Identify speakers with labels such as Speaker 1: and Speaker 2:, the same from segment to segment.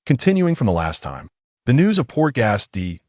Speaker 1: Continuing from the last time, the news of Port Gas D.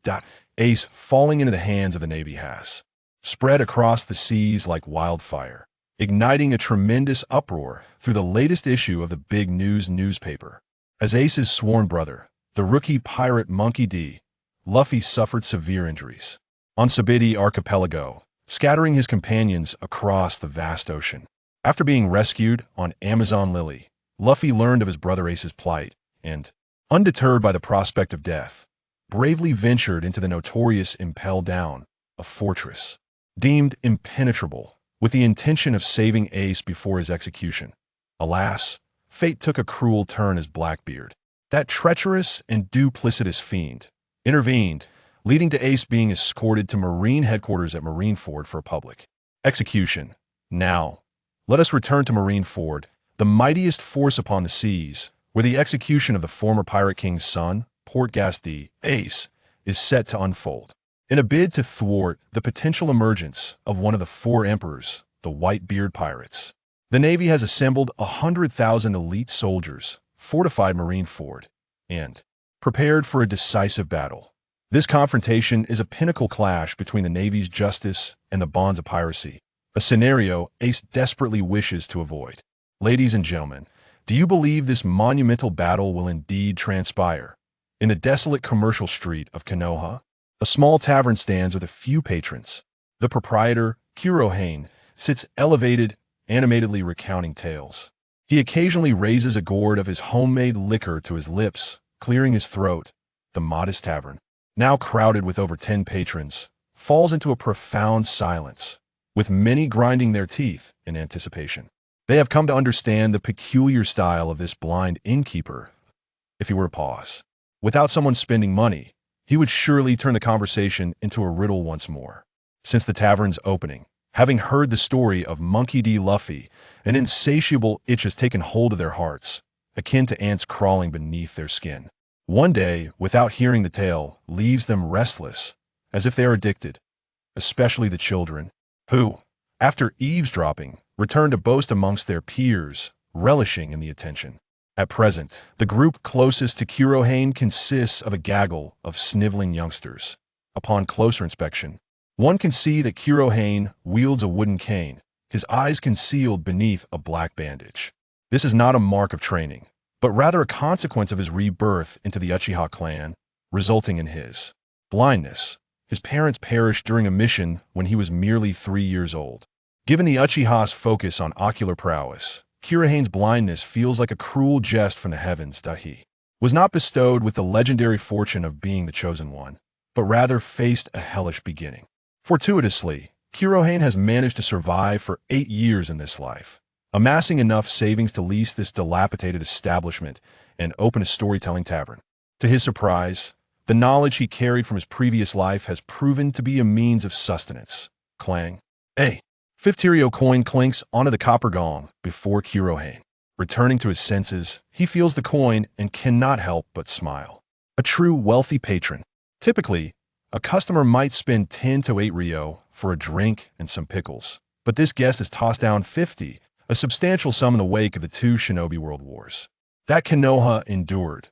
Speaker 1: Ace falling into the hands of the Navy has spread across the seas like wildfire, igniting a tremendous uproar through the latest issue of the Big News newspaper. As Ace's sworn brother, the rookie pirate Monkey D. Luffy suffered severe injuries on Sabiti Archipelago, scattering his companions across the vast ocean. After being rescued on Amazon Lily, Luffy learned of his brother Ace's plight and, undeterred by the prospect of death, bravely ventured into the notorious Impel Down, a fortress deemed impenetrable, with the intention of saving Ace before his execution. Alas, fate took a cruel turn as Blackbeard, that treacherous and duplicitous fiend, intervened, leading to Ace being escorted to Marine headquarters at Marineford for a public execution. Now, let us return to Marineford, the mightiest force upon the seas, where the execution of the former Pirate King's son, Port Gas D. Ace, is set to unfold. In a bid to thwart the potential emergence of one of the four emperors, the Whitebeard pirates, the Navy has assembled 100,000 elite soldiers, fortified Marineford, and prepared for a decisive battle. This confrontation is a pinnacle clash between the Navy's justice and the bonds of piracy, a scenario Ace desperately wishes to avoid. Ladies and gentlemen, do you believe this monumental battle will indeed transpire? In the desolate commercial street of Konoha, a small tavern stands with a few patrons. The proprietor, Kurohane, sits elevated, animatedly recounting tales. He occasionally raises a gourd of his homemade liquor to his lips, clearing his throat. The modest tavern, now crowded with over 10 patrons, falls into a profound silence, with many grinding their teeth in anticipation. They have come to understand the peculiar style of this blind innkeeper. If he were to pause, without someone spending money, he would surely turn the conversation into a riddle once more. Since the tavern's opening, having heard the story of Monkey D. Luffy, an insatiable itch has taken hold of their hearts, akin to ants crawling beneath their skin. One day, without hearing the tale, leaves them restless, as if they are addicted, especially the children, who, after eavesdropping, return to boast amongst their peers, relishing in the attention. At present, the group closest to Kurohane consists of a gaggle of sniveling youngsters. Upon closer inspection, one can see that Kurohane wields a wooden cane, his eyes concealed beneath a black bandage. This is not a mark of training, but rather a consequence of his rebirth into the Uchiha clan, resulting in his blindness. His parents perished during a mission when he was merely 3 years old. Given the Uchiha's focus on ocular prowess, Kurohane's blindness feels like a cruel jest from the heavens. He was not bestowed with the legendary fortune of being the chosen one, but rather faced a hellish beginning. Fortuitously, Kurohane has managed to survive for 8 years in this life, amassing enough savings to lease this dilapidated establishment and open a storytelling tavern. To his surprise, the knowledge he carried from his previous life has proven to be a means of sustenance. Clang. A Fifterio coin clinks onto the copper gong before Kurohane. Returning to his senses, he feels the coin and cannot help but smile. A true wealthy patron. Typically, a customer might spend 10 to 8 ryo for a drink and some pickles, but this guest has tossed down 50, a substantial sum in the wake of the 2 Shinobi World Wars. That Konoha endured.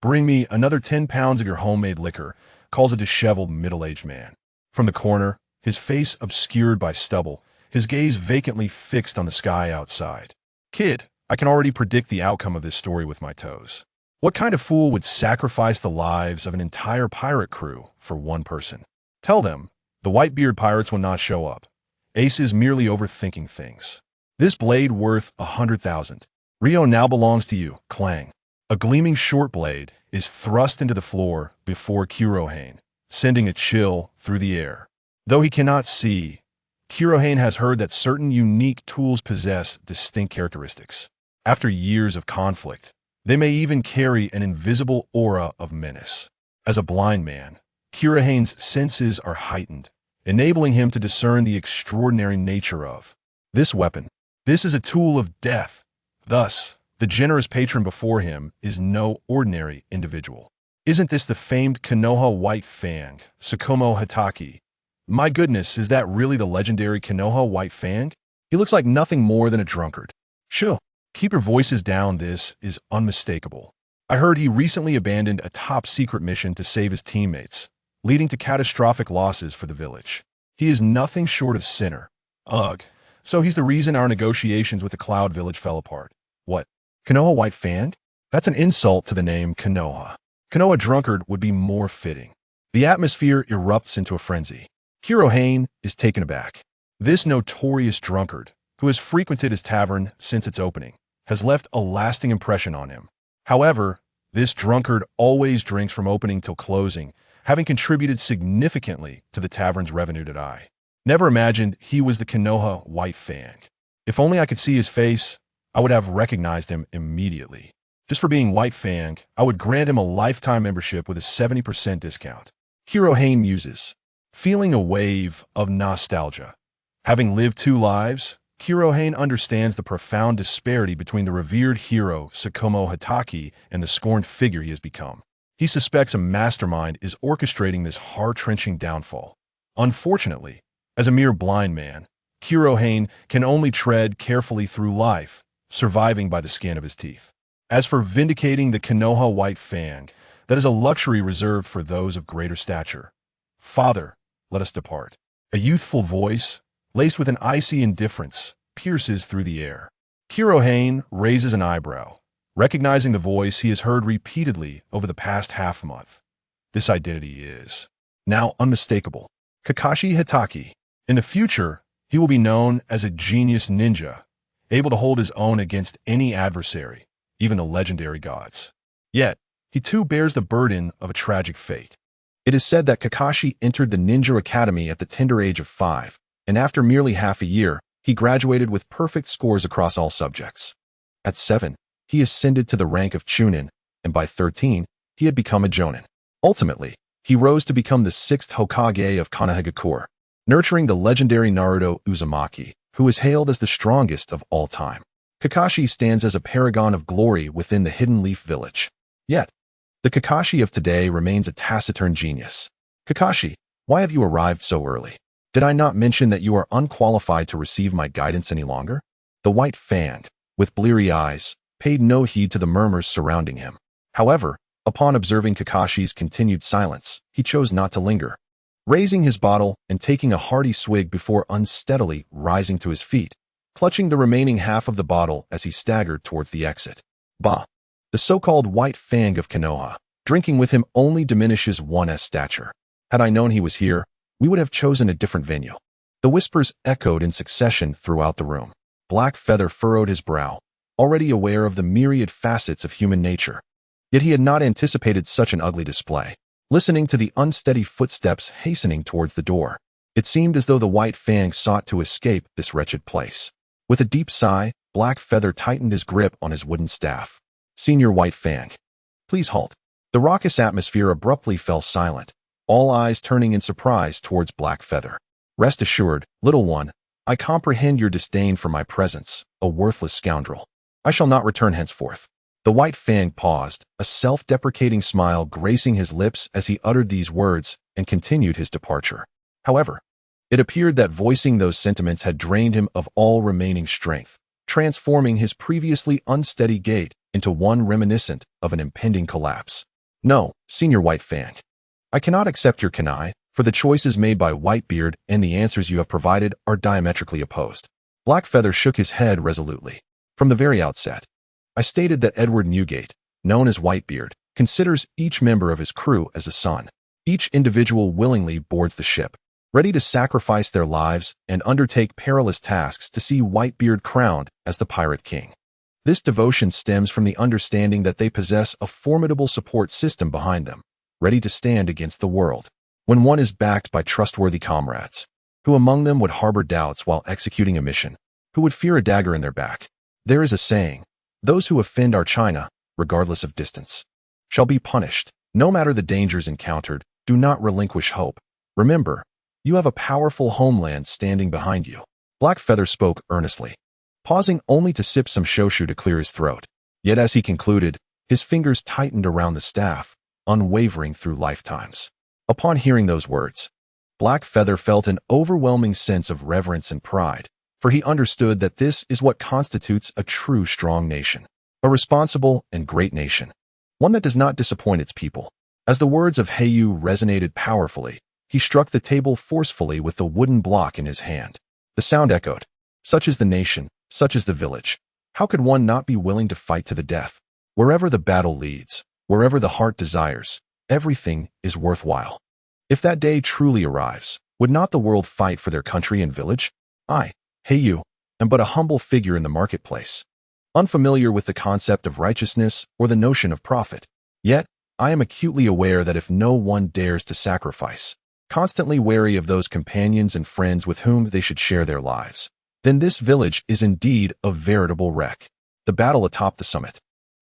Speaker 1: Bring me another 10 pounds of your homemade liquor, calls a disheveled middle-aged man. From the corner, his face obscured by stubble, his gaze vacantly fixed on the sky outside. Kid, I can already predict the outcome of this story with my toes. What kind of fool would sacrifice the lives of an entire pirate crew for one person? Tell them, the Whitebeard pirates will not show up. Ace is merely overthinking things. This blade worth 100,000. Rio now belongs to you. Clang. A gleaming short blade is thrust into the floor before Kurohane, sending a chill through the air. Though he cannot see, Kurohane has heard that certain unique tools possess distinct characteristics. After years of conflict, they may even carry an invisible aura of menace. As a blind man, Kurohane's senses are heightened, enabling him to discern the extraordinary nature of this weapon. This is a tool of death. Thus, the generous patron before him is no ordinary individual. Isn't this the famed Konoha White Fang, Tsukumo Hitaki? My goodness, is that really the legendary Konoha White Fang? He looks like nothing more than a drunkard. Shoo, keep your voices down, this is unmistakable. I heard he recently abandoned a top-secret mission to save his teammates, leading to catastrophic losses for the village. He is nothing short of sinner. Ugh. So he's the reason our negotiations with the Cloud Village fell apart. What? Konoha White Fang? That's an insult to the name Konoha. Konoha Drunkard would be more fitting. The atmosphere erupts into a frenzy. Hei is taken aback. This notorious drunkard, who has frequented his tavern since its opening, has left a lasting impression on him. However, this drunkard always drinks from opening till closing, having contributed significantly to the tavern's revenue to die. Never imagined he was the Konoha White Fang. If only I could see his face, I would have recognized him immediately. Just for being White Fang, I would grant him a lifetime membership with a 70% discount. Hei muses, feeling a wave of nostalgia. Having lived 2 lives, Hei understands the profound disparity between the revered hero Tsukumo Hitaki and the scorned figure he has become. He suspects a mastermind is orchestrating this heart-wrenching downfall. Unfortunately, as a mere blind man, Hei can only tread carefully through life, surviving by the skin of his teeth. As for vindicating the Konoha White Fang, that is a luxury reserved for those of greater stature. Father, let us depart. A youthful voice, laced with an icy indifference, pierces through the air. Hei raises an eyebrow, recognizing the voice he has heard repeatedly over the past half-month. This identity is now unmistakable. Kakashi Hitaki. In the future, he will be known as a genius ninja, able to hold his own against any adversary, even the legendary gods. Yet, he too bears the burden of a tragic fate. It is said that Kakashi entered the Ninja Academy at the tender age of 5, and after merely half a year, he graduated with perfect scores across all subjects. At 7, he ascended to the rank of Chunin, and by 13, he had become a Jonin. Ultimately, he rose to become the 6th Hokage of Konohagakure, nurturing the legendary Naruto Uzumaki, who is hailed as the strongest of all time. Kakashi stands as a paragon of glory within the Hidden Leaf Village. Yet, the Kakashi of today remains a taciturn genius. Kakashi, why have you arrived so early? Did I not mention that you are unqualified to receive my guidance any longer? The White Fang, with bleary eyes, paid no heed to the murmurs surrounding him. However, upon observing Kakashi's continued silence, he chose not to linger. Raising his bottle and taking a hearty swig before unsteadily rising to his feet, clutching the remaining half of the bottle as he staggered towards the exit. Bah! The so-called White Fang of Konoha, drinking with him only diminishes one's stature. Had I known he was here, we would have chosen a different venue. The whispers echoed in succession throughout the room. Black Feather furrowed his brow, already aware of the myriad facets of human nature. Yet he had not anticipated such an ugly display. Listening to the unsteady footsteps hastening towards the door, it seemed as though the White Fang sought to escape this wretched place. With a deep sigh, Black Feather tightened his grip on his wooden staff. Senior White Fang, please halt. The raucous atmosphere abruptly fell silent, all eyes turning in surprise towards Black Feather. Rest assured, little one, I comprehend your disdain for my presence, a worthless scoundrel. I shall not return henceforth. The White Fang paused, a self-deprecating smile gracing his lips as he uttered these words and continued his departure. However, it appeared that voicing those sentiments had drained him of all remaining strength, transforming his previously unsteady gait into one reminiscent of an impending collapse. No, Senior White Fang. I cannot accept your kunai, for the choices made by Whitebeard and the answers you have provided are diametrically opposed. Black Feather shook his head resolutely. From the very outset, I stated that Edward Newgate, known as Whitebeard, considers each member of his crew as a son. Each individual willingly boards the ship, ready to sacrifice their lives and undertake perilous tasks to see Whitebeard crowned as the Pirate King. This devotion stems from the understanding that they possess a formidable support system behind them, ready to stand against the world. When one is backed by trustworthy comrades, who among them would harbor doubts while executing a mission, who would fear a dagger in their back? There is a saying, those who offend our China, regardless of distance, shall be punished. No matter the dangers encountered, do not relinquish hope. Remember, you have a powerful homeland standing behind you. Black Feather spoke earnestly, pausing only to sip some shoshu to clear his throat. Yet as he concluded, his fingers tightened around the staff, unwavering through lifetimes. Upon hearing those words, Black Feather felt an overwhelming sense of reverence and pride, for he understood that this is what constitutes a true strong nation, a responsible and great nation. one that does not disappoint its people. As the words of Hei Yu resonated powerfully, he struck the table forcefully with the wooden block in his hand. The sound echoed. Such is the nation, such is the village. How could one not be willing to fight to the death? Wherever the battle leads, wherever the heart desires, everything is worthwhile. If that day truly arrives, would not the world fight for their country and village? I, Hei Yu, am but a humble figure in the marketplace, unfamiliar with the concept of righteousness or the notion of profit. Yet, I am acutely aware that if no one dares to sacrifice, constantly wary of those companions and friends with whom they should share their lives, then this village is indeed a veritable wreck. The battle atop the summit.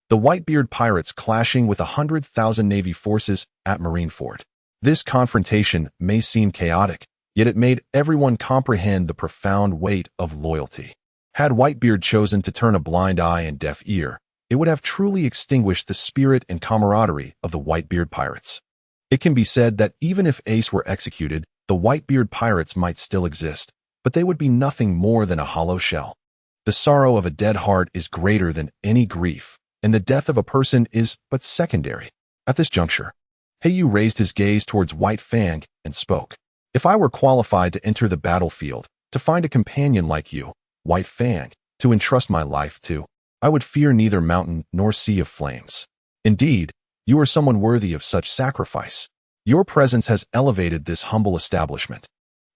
Speaker 1: The Whitebeard pirates clashing with 100,000 Navy forces at Marineford. This confrontation may seem chaotic, yet it made everyone comprehend the profound weight of loyalty. Had Whitebeard chosen to turn a blind eye and deaf ear, it would have truly extinguished the spirit and camaraderie of the Whitebeard pirates. It can be said that even if Ace were executed, the Whitebeard pirates might still exist, but they would be nothing more than a hollow shell. The sorrow of a dead heart is greater than any grief, and the death of a person is but secondary. At this juncture, Hei Yu raised his gaze towards White Fang and spoke. If I were qualified to enter the battlefield, to find a companion like you, White Fang, to entrust my life to, I would fear neither mountain nor sea of flames. Indeed, you are someone worthy of such sacrifice. Your presence has elevated this humble establishment,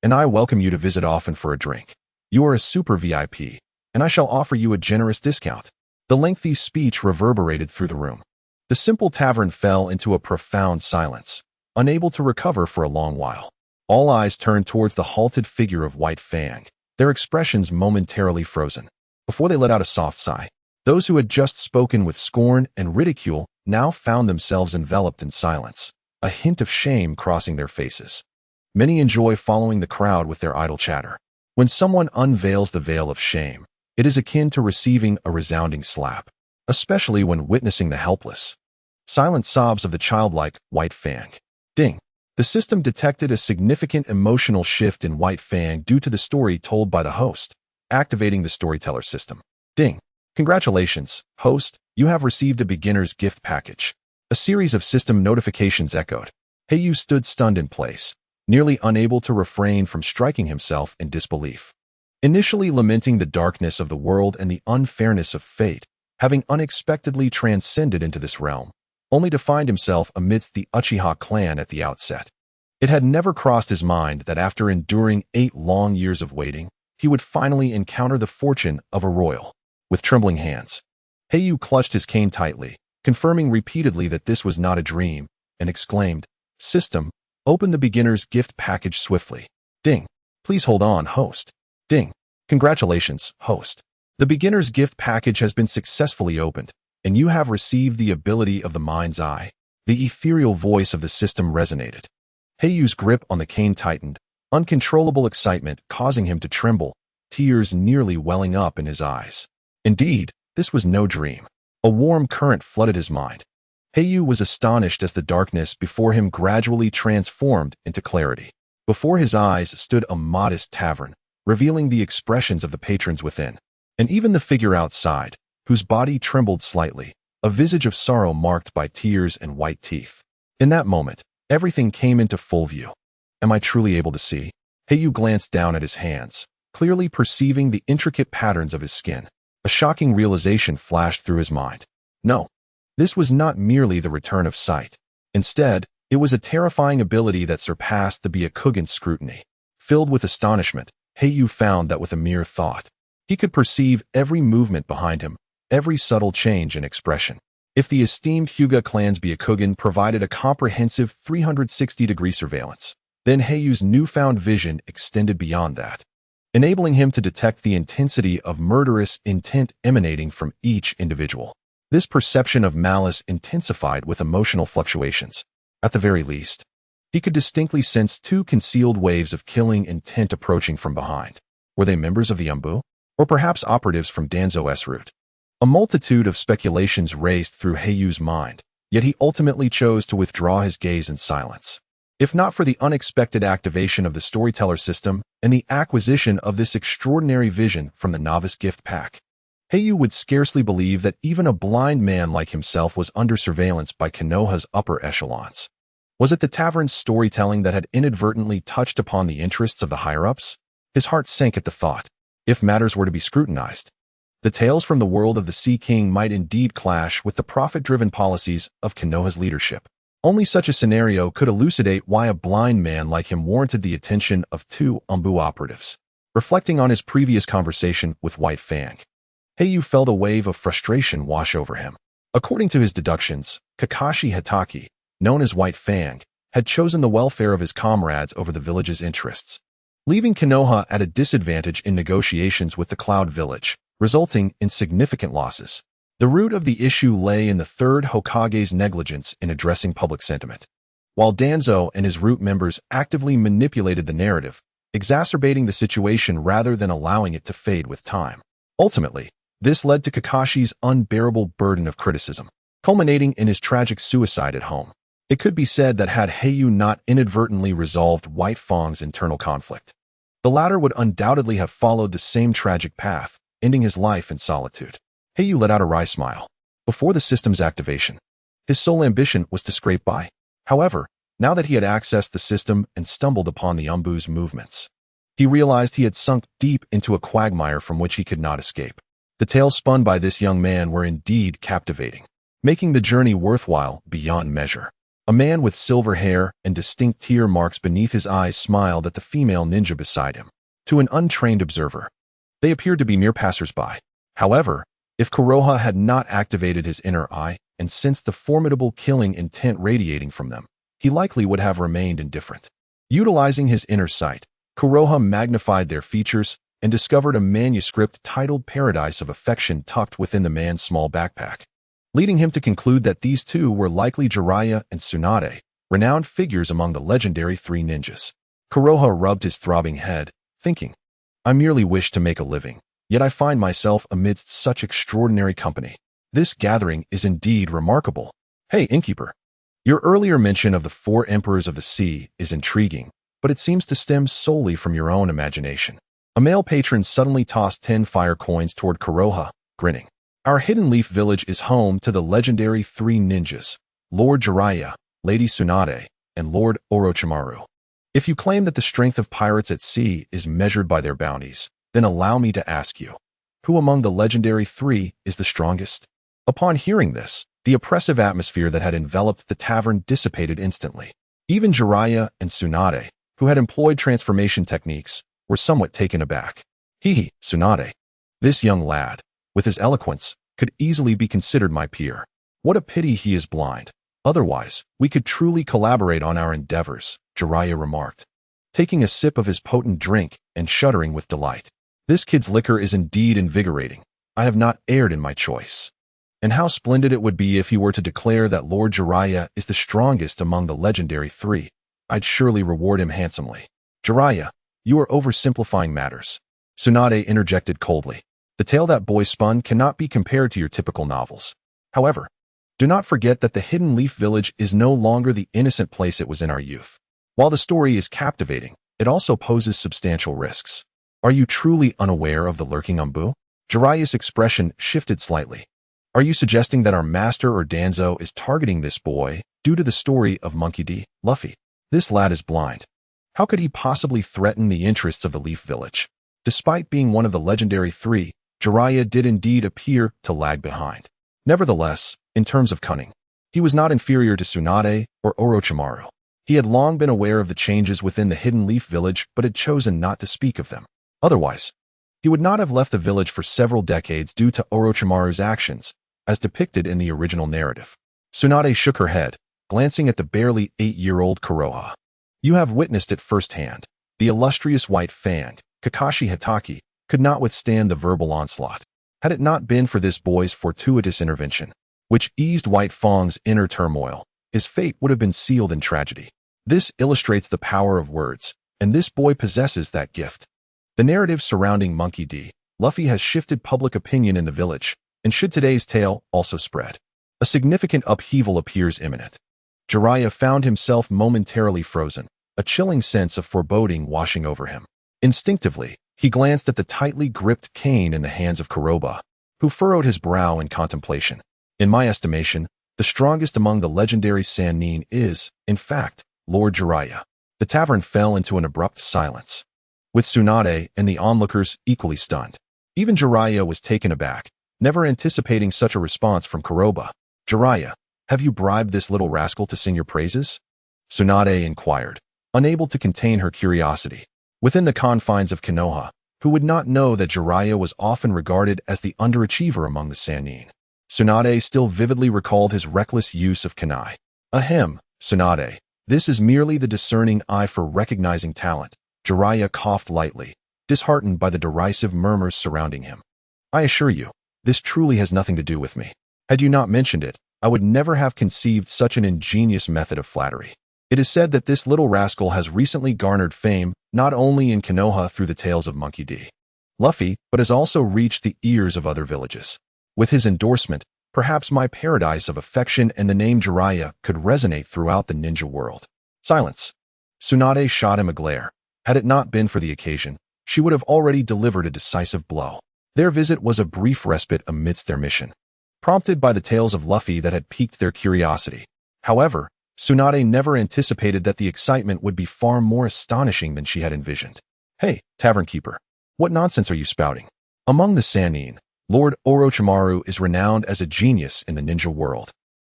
Speaker 1: and I welcome you to visit often for a drink. You are a super VIP, and I shall offer you a generous discount. The lengthy speech reverberated through the room. The simple tavern fell into a profound silence, unable to recover for a long while. All eyes turned towards the halted figure of White Fang, their expressions momentarily frozen. Before they let out a soft sigh, those who had just spoken with scorn and ridicule now found themselves enveloped in silence, a hint of shame crossing their faces. Many enjoy following the crowd with their idle chatter. When someone unveils the veil of shame, it is akin to receiving a resounding slap, especially when witnessing the helpless, silent sobs of the childlike White Fang. Ding. The system detected a significant emotional shift in White Fang due to the story told by the host, activating the Storyteller System. Ding. Congratulations, host, you have received a beginner's gift package. A series of system notifications echoed. Hei Yu stood stunned in place, nearly unable to refrain from striking himself in disbelief. Initially lamenting the darkness of the world and the unfairness of fate, having unexpectedly transcended into this realm, only to find himself amidst the Uchiha clan at the outset. It had never crossed his mind that after enduring 8 long years of waiting, he would finally encounter the fortune of a royal. With trembling hands, Hei Yu clutched his cane tightly, confirming repeatedly that this was not a dream, and exclaimed, "System, open the beginner's gift package swiftly." Ding. Please hold on, host. Ding. Congratulations, host. The beginner's gift package has been successfully opened, and you have received the ability of the mind's eye. The ethereal voice of the system resonated. Hei Yu's grip on the cane tightened, uncontrollable excitement causing him to tremble, tears nearly welling up in his eyes. Indeed, this was no dream. A warm current flooded his mind. Hei Yu was astonished as the darkness before him gradually transformed into clarity. Before his eyes stood a modest tavern, revealing the expressions of the patrons within, and even the figure outside, whose body trembled slightly, a visage of sorrow marked by tears and white teeth. In that moment, everything came into full view. Am I truly able to see? Hei Yu glanced down at his hands, clearly perceiving the intricate patterns of his skin. A shocking realization flashed through his mind. No, this was not merely the return of sight. Instead, it was a terrifying ability that surpassed the Byakugan's scrutiny. Filled with astonishment, Hei Yu found that with a mere thought, he could perceive every movement behind him, every subtle change in expression. If the esteemed Hyuga clan's Byakugan provided a comprehensive 360-degree surveillance, then Hei Yu's newfound vision extended beyond that, enabling him to detect the intensity of murderous intent emanating from each individual. This perception of malice intensified with emotional fluctuations. At the very least, he could distinctly sense 2 concealed waves of killing intent approaching from behind. Were they members of the Umbu? Or perhaps operatives from Danzo's route? A multitude of speculations raced through Hei Yu's mind, yet he ultimately chose to withdraw his gaze in silence. If not for the unexpected activation of the Storyteller System and the acquisition of this extraordinary vision from the novice gift pack, Hei Yu would scarcely believe that even a blind man like himself was under surveillance by Konoha's upper echelons. Was it the tavern's storytelling that had inadvertently touched upon the interests of the higher-ups? His heart sank at the thought. If matters were to be scrutinized, the tales from the world of the Sea King might indeed clash with the profit-driven policies of Konoha's leadership. Only such a scenario could elucidate why a blind man like him warranted the attention of two Umbu operatives. Reflecting on his previous conversation with White Fang, Hei Yu felt a wave of frustration wash over him. According to his deductions, Kakashi Hitaki, known as White Fang, had chosen the welfare of his comrades over the village's interests, leaving Konoha at a disadvantage in negotiations with the Cloud Village, resulting in significant losses. The root of the issue lay in the third Hokage's negligence in addressing public sentiment, while Danzo and his root members actively manipulated the narrative, exacerbating the situation rather than allowing it to fade with time. Ultimately, this led to Kakashi's unbearable burden of criticism, culminating in his tragic suicide at home. It could be said that had Hei Yu not inadvertently resolved White Fang's internal conflict, the latter would undoubtedly have followed the same tragic path, ending his life in solitude. Hei Yu let out a wry smile. Before the system's activation, his sole ambition was to scrape by. However, now that he had accessed the system and stumbled upon the Umbu's movements, he realized he had sunk deep into a quagmire from which he could not escape. The tales spun by this young man were indeed captivating, making the journey worthwhile beyond measure. A man with silver hair and distinct tear marks beneath his eyes smiled at the female ninja beside him. To an untrained observer, they appeared to be mere passers-by. However, if Konoha had not activated his inner eye and sensed the formidable killing intent radiating from them, he likely would have remained indifferent. Utilizing his inner sight, Konoha magnified their features and discovered a manuscript titled Paradise of Affection tucked within the man's small backpack, leading him to conclude that these two were likely Jiraiya and Tsunade, renowned figures among the legendary three ninjas. Konoha rubbed his throbbing head, thinking, I merely wish to make a living, yet I find myself amidst such extraordinary company. This gathering is indeed remarkable. Hey, innkeeper, your earlier mention of the four emperors of the sea is intriguing, but it seems to stem solely from your own imagination. A male patron suddenly tossed 10 fire coins toward Konoha, grinning. Our Hidden Leaf Village is home to the legendary three ninjas, Lord Jiraiya, Lady Tsunade, and Lord Orochimaru. If you claim that the strength of pirates at sea is measured by their bounties, then allow me to ask you, who among the legendary three is the strongest? Upon hearing this, the oppressive atmosphere that had enveloped the tavern dissipated instantly. Even Jiraiya and Tsunade, who had employed transformation techniques, were somewhat taken aback. Tsunade. This young lad, with his eloquence, could easily be considered my peer. What a pity he is blind. Otherwise, we could truly collaborate on our endeavors, Jiraiya remarked, taking a sip of his potent drink and shuddering with delight. This kid's liquor is indeed invigorating. I have not erred in my choice. And how splendid it would be if he were to declare that Lord Jiraiya is the strongest among the legendary three. I'd surely reward him handsomely. Jiraiya, you are oversimplifying matters, Tsunade interjected coldly. The tale that boy spun cannot be compared to your typical novels. However, do not forget that the Hidden Leaf Village is no longer the innocent place it was in our youth. While the story is captivating, it also poses substantial risks. Are you truly unaware of the lurking Umbu? Jiraiya's expression shifted slightly. Are you suggesting that our master or Danzo is targeting this boy due to the story of Monkey D. Luffy? This lad is blind. How could he possibly threaten the interests of the Leaf Village? Despite being one of the legendary three, Jiraiya did indeed appear to lag behind. Nevertheless, in terms of cunning, he was not inferior to Tsunade or Orochimaru. He had long been aware of the changes within the Hidden Leaf Village but had chosen not to speak of them. Otherwise, he would not have left the village for several decades due to Orochimaru's actions, as depicted in the original narrative. Tsunade shook her head, glancing at the barely 8-year-old Konoha. You have witnessed it firsthand. The illustrious White Fang, Kakashi Hitaki, could not withstand the verbal onslaught. Had it not been for this boy's fortuitous intervention, which eased White Fang's inner turmoil, his fate would have been sealed in tragedy. This illustrates the power of words, and this boy possesses that gift. The narrative surrounding Monkey D. Luffy has shifted public opinion in the village, and should today's tale also spread, a significant upheaval appears imminent. Jiraiya found himself momentarily frozen, a chilling sense of foreboding washing over him. Instinctively, he glanced at the tightly gripped cane in the hands of Konoha, who furrowed his brow in contemplation. In my estimation, the strongest among the legendary Sannin is, in fact, Lord Jiraiya. The tavern fell into an abrupt silence, with Tsunade and the onlookers equally stunned. Even Jiraiya was taken aback, never anticipating such a response from Kuroba. "Jiraiya, have you bribed this little rascal to sing your praises?" Tsunade inquired, unable to contain her curiosity. Within the confines of Konoha, who would not know that Jiraiya was often regarded as the underachiever among the Sannin? Tsunade still vividly recalled his reckless use of kunai. Ahem, Tsunade, this is merely the discerning eye for recognizing talent. Jiraiya coughed lightly, disheartened by the derisive murmurs surrounding him. "I assure you, this truly has nothing to do with me. Had you not mentioned it, I would never have conceived such an ingenious method of flattery. It is said that this little rascal has recently garnered fame not only in Konoha through the tales of Monkey D. Luffy, but has also reached the ears of other villages. With his endorsement, perhaps my paradise of affection and the name Jiraiya could resonate throughout the ninja world." Silence. Tsunade shot him a glare. Had it not been for the occasion, she would have already delivered a decisive blow. Their visit was a brief respite amidst their mission, prompted by the tales of Luffy that had piqued their curiosity. However, Tsunade never anticipated that the excitement would be far more astonishing than she had envisioned. "Hey, tavern keeper, what nonsense are you spouting? Among the Sannin, Lord Orochimaru is renowned as a genius in the ninja world,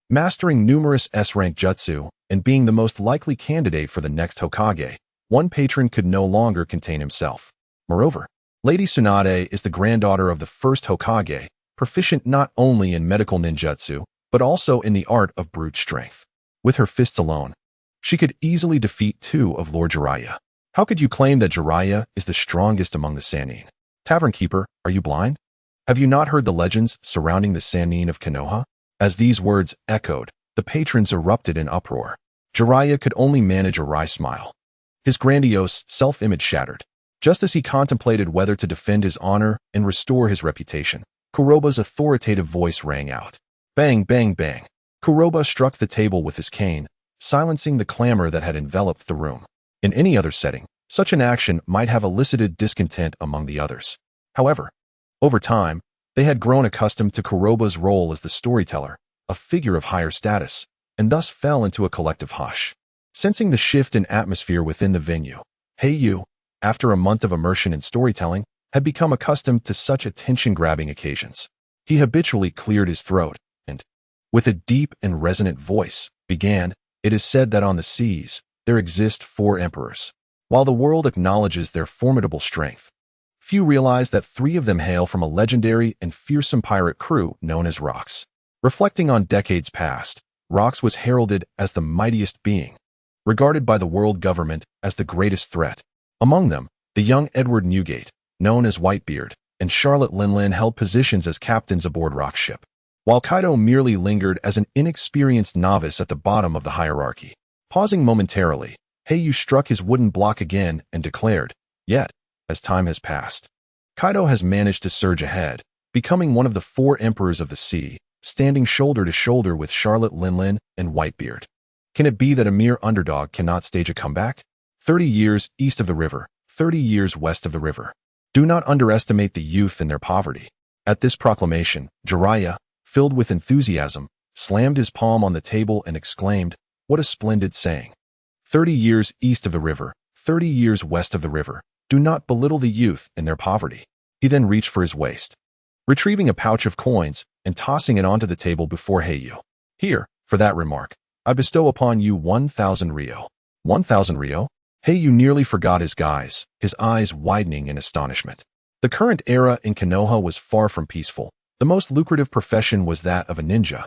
Speaker 1: mastering numerous S-rank jutsu and being the most likely candidate for the next Hokage. One patron could no longer contain himself. Moreover, Lady Tsunade is the granddaughter of the first Hokage, proficient not only in medical ninjutsu, but also in the art of brute strength. With her fists alone, she could easily defeat two of Lord Jiraiya. How could you claim that Jiraiya is the strongest among the Sannin? Tavern keeper, are you blind? Have you not heard the legends surrounding the Sannin of Konoha?" As these words echoed, the patrons erupted in uproar. Jiraiya could only manage a wry smile. His grandiose self-image shattered. Just as he contemplated whether to defend his honor and restore his reputation, Kuroba's authoritative voice rang out. Bang, bang, bang. Kuroba struck the table with his cane, silencing the clamor that had enveloped the room. In any other setting, such an action might have elicited discontent among the others. However, over time, they had grown accustomed to Kuroba's role as the storyteller, a figure of higher status, and thus fell into a collective hush. Sensing the shift in atmosphere within the venue, Hei Yu, after a month of immersion in storytelling, had become accustomed to such attention-grabbing occasions. He habitually cleared his throat and, with a deep and resonant voice, began, "It is said that on the seas, there exist 4 emperors. While the world acknowledges their formidable strength, few realize that 3 of them hail from a legendary and fearsome pirate crew known as Rocks." Reflecting on decades past, Rocks was heralded as the mightiest being, regarded by the world government as the greatest threat. Among them, the young Edward Newgate, known as Whitebeard, and Charlotte Linlin held positions as captains aboard Rock's ship, while Kaido merely lingered as an inexperienced novice at the bottom of the hierarchy. Pausing momentarily, Hei Yu struck his wooden block again and declared, "Yet, as time has passed, Kaido has managed to surge ahead, becoming one of the 4 emperors of the sea, standing shoulder to shoulder with Charlotte Linlin and Whitebeard. Can it be that a mere underdog cannot stage a comeback? 30 years east of the river, 30 years west of the river. Do not underestimate the youth and their poverty." At this proclamation, Jiraiya, filled with enthusiasm, slammed his palm on the table and exclaimed, "What a splendid saying. 30 years east of the river, 30 years west of the river. Do not belittle the youth and their poverty." He then reached for his waist, retrieving a pouch of coins and tossing it onto the table before Hei Yu. "Here, for that remark, I bestow upon you 1,000 ryo. 1,000 ryo? Hei Yu nearly forgot his guise, his eyes widening in astonishment. The current era in Konoha was far from peaceful. The most lucrative profession was that of a ninja,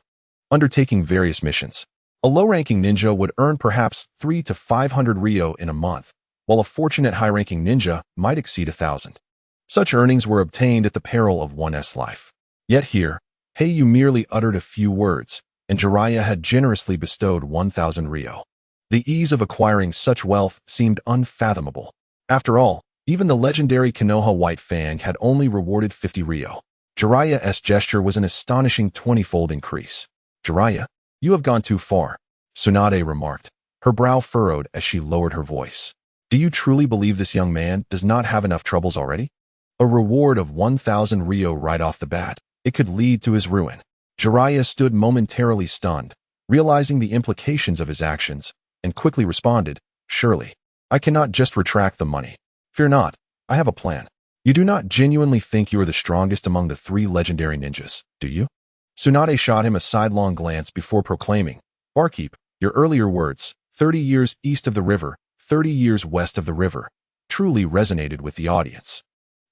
Speaker 1: undertaking various missions. A low-ranking ninja would earn perhaps 300 to 500 ryo in a month, while a fortunate high-ranking ninja might exceed 1,000. Such earnings were obtained at the peril of one's life. Yet here, Hei Yu merely uttered a few words, and Jiraiya had generously bestowed 1,000 ryo. The ease of acquiring such wealth seemed unfathomable. After all, even the legendary Konoha White Fang had only rewarded 50 ryo. Jiraiya's gesture was an astonishing 20-fold increase. "Jiraiya, you have gone too far," Tsunade remarked, her brow furrowed as she lowered her voice. "Do you truly believe this young man does not have enough troubles already? A reward of 1,000 ryo right off the bat. it could lead to his ruin. Jiraiya stood momentarily stunned, realizing the implications of his actions, and quickly responded, "Surely, I cannot just retract the money. Fear not, I have a plan. You do not genuinely think you are the strongest among the 3 legendary ninjas, do you?" Tsunade shot him a sidelong glance before proclaiming, "Barkeep, your earlier words, 30 years east of the river, 30 years west of the river," truly resonated with the audience.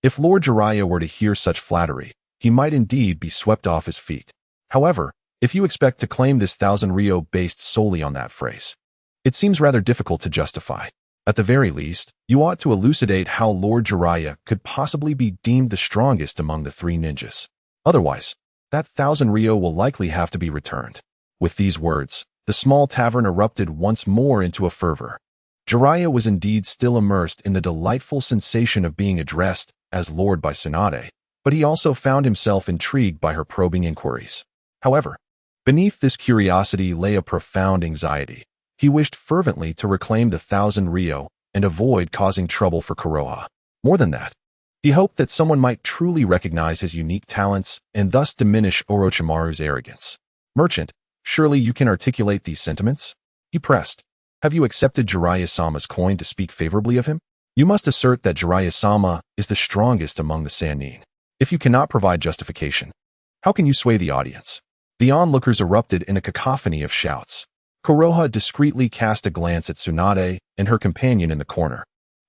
Speaker 1: If Lord Jiraiya were to hear such flattery, he might indeed be swept off his feet. However, if you expect to claim this 1,000 ryo based solely on that phrase, it seems rather difficult to justify. At the very least, you ought to elucidate how Lord Jiraiya could possibly be deemed the strongest among the 3 ninjas. Otherwise, that 1,000 ryo will likely have to be returned. With these words, the small tavern erupted once more into a fervor. Jiraiya was indeed still immersed in the delightful sensation of being addressed as Lord by Tsunade, but he also found himself intrigued by her probing inquiries. However, beneath this curiosity lay a profound anxiety. He wished fervently to reclaim the 1,000 ryo and avoid causing trouble for Konoha. More than that, he hoped that someone might truly recognize his unique talents and thus diminish Orochimaru's arrogance. "Merchant, surely you can articulate these sentiments?" he pressed. "Have you accepted Jiraiya-sama's coin to speak favorably of him? You must assert that Jiraiya-sama is the strongest among the Sannin. If you cannot provide justification, how can you sway the audience?" The onlookers erupted in a cacophony of shouts. Konoha discreetly cast a glance at Tsunade and her companion in the corner,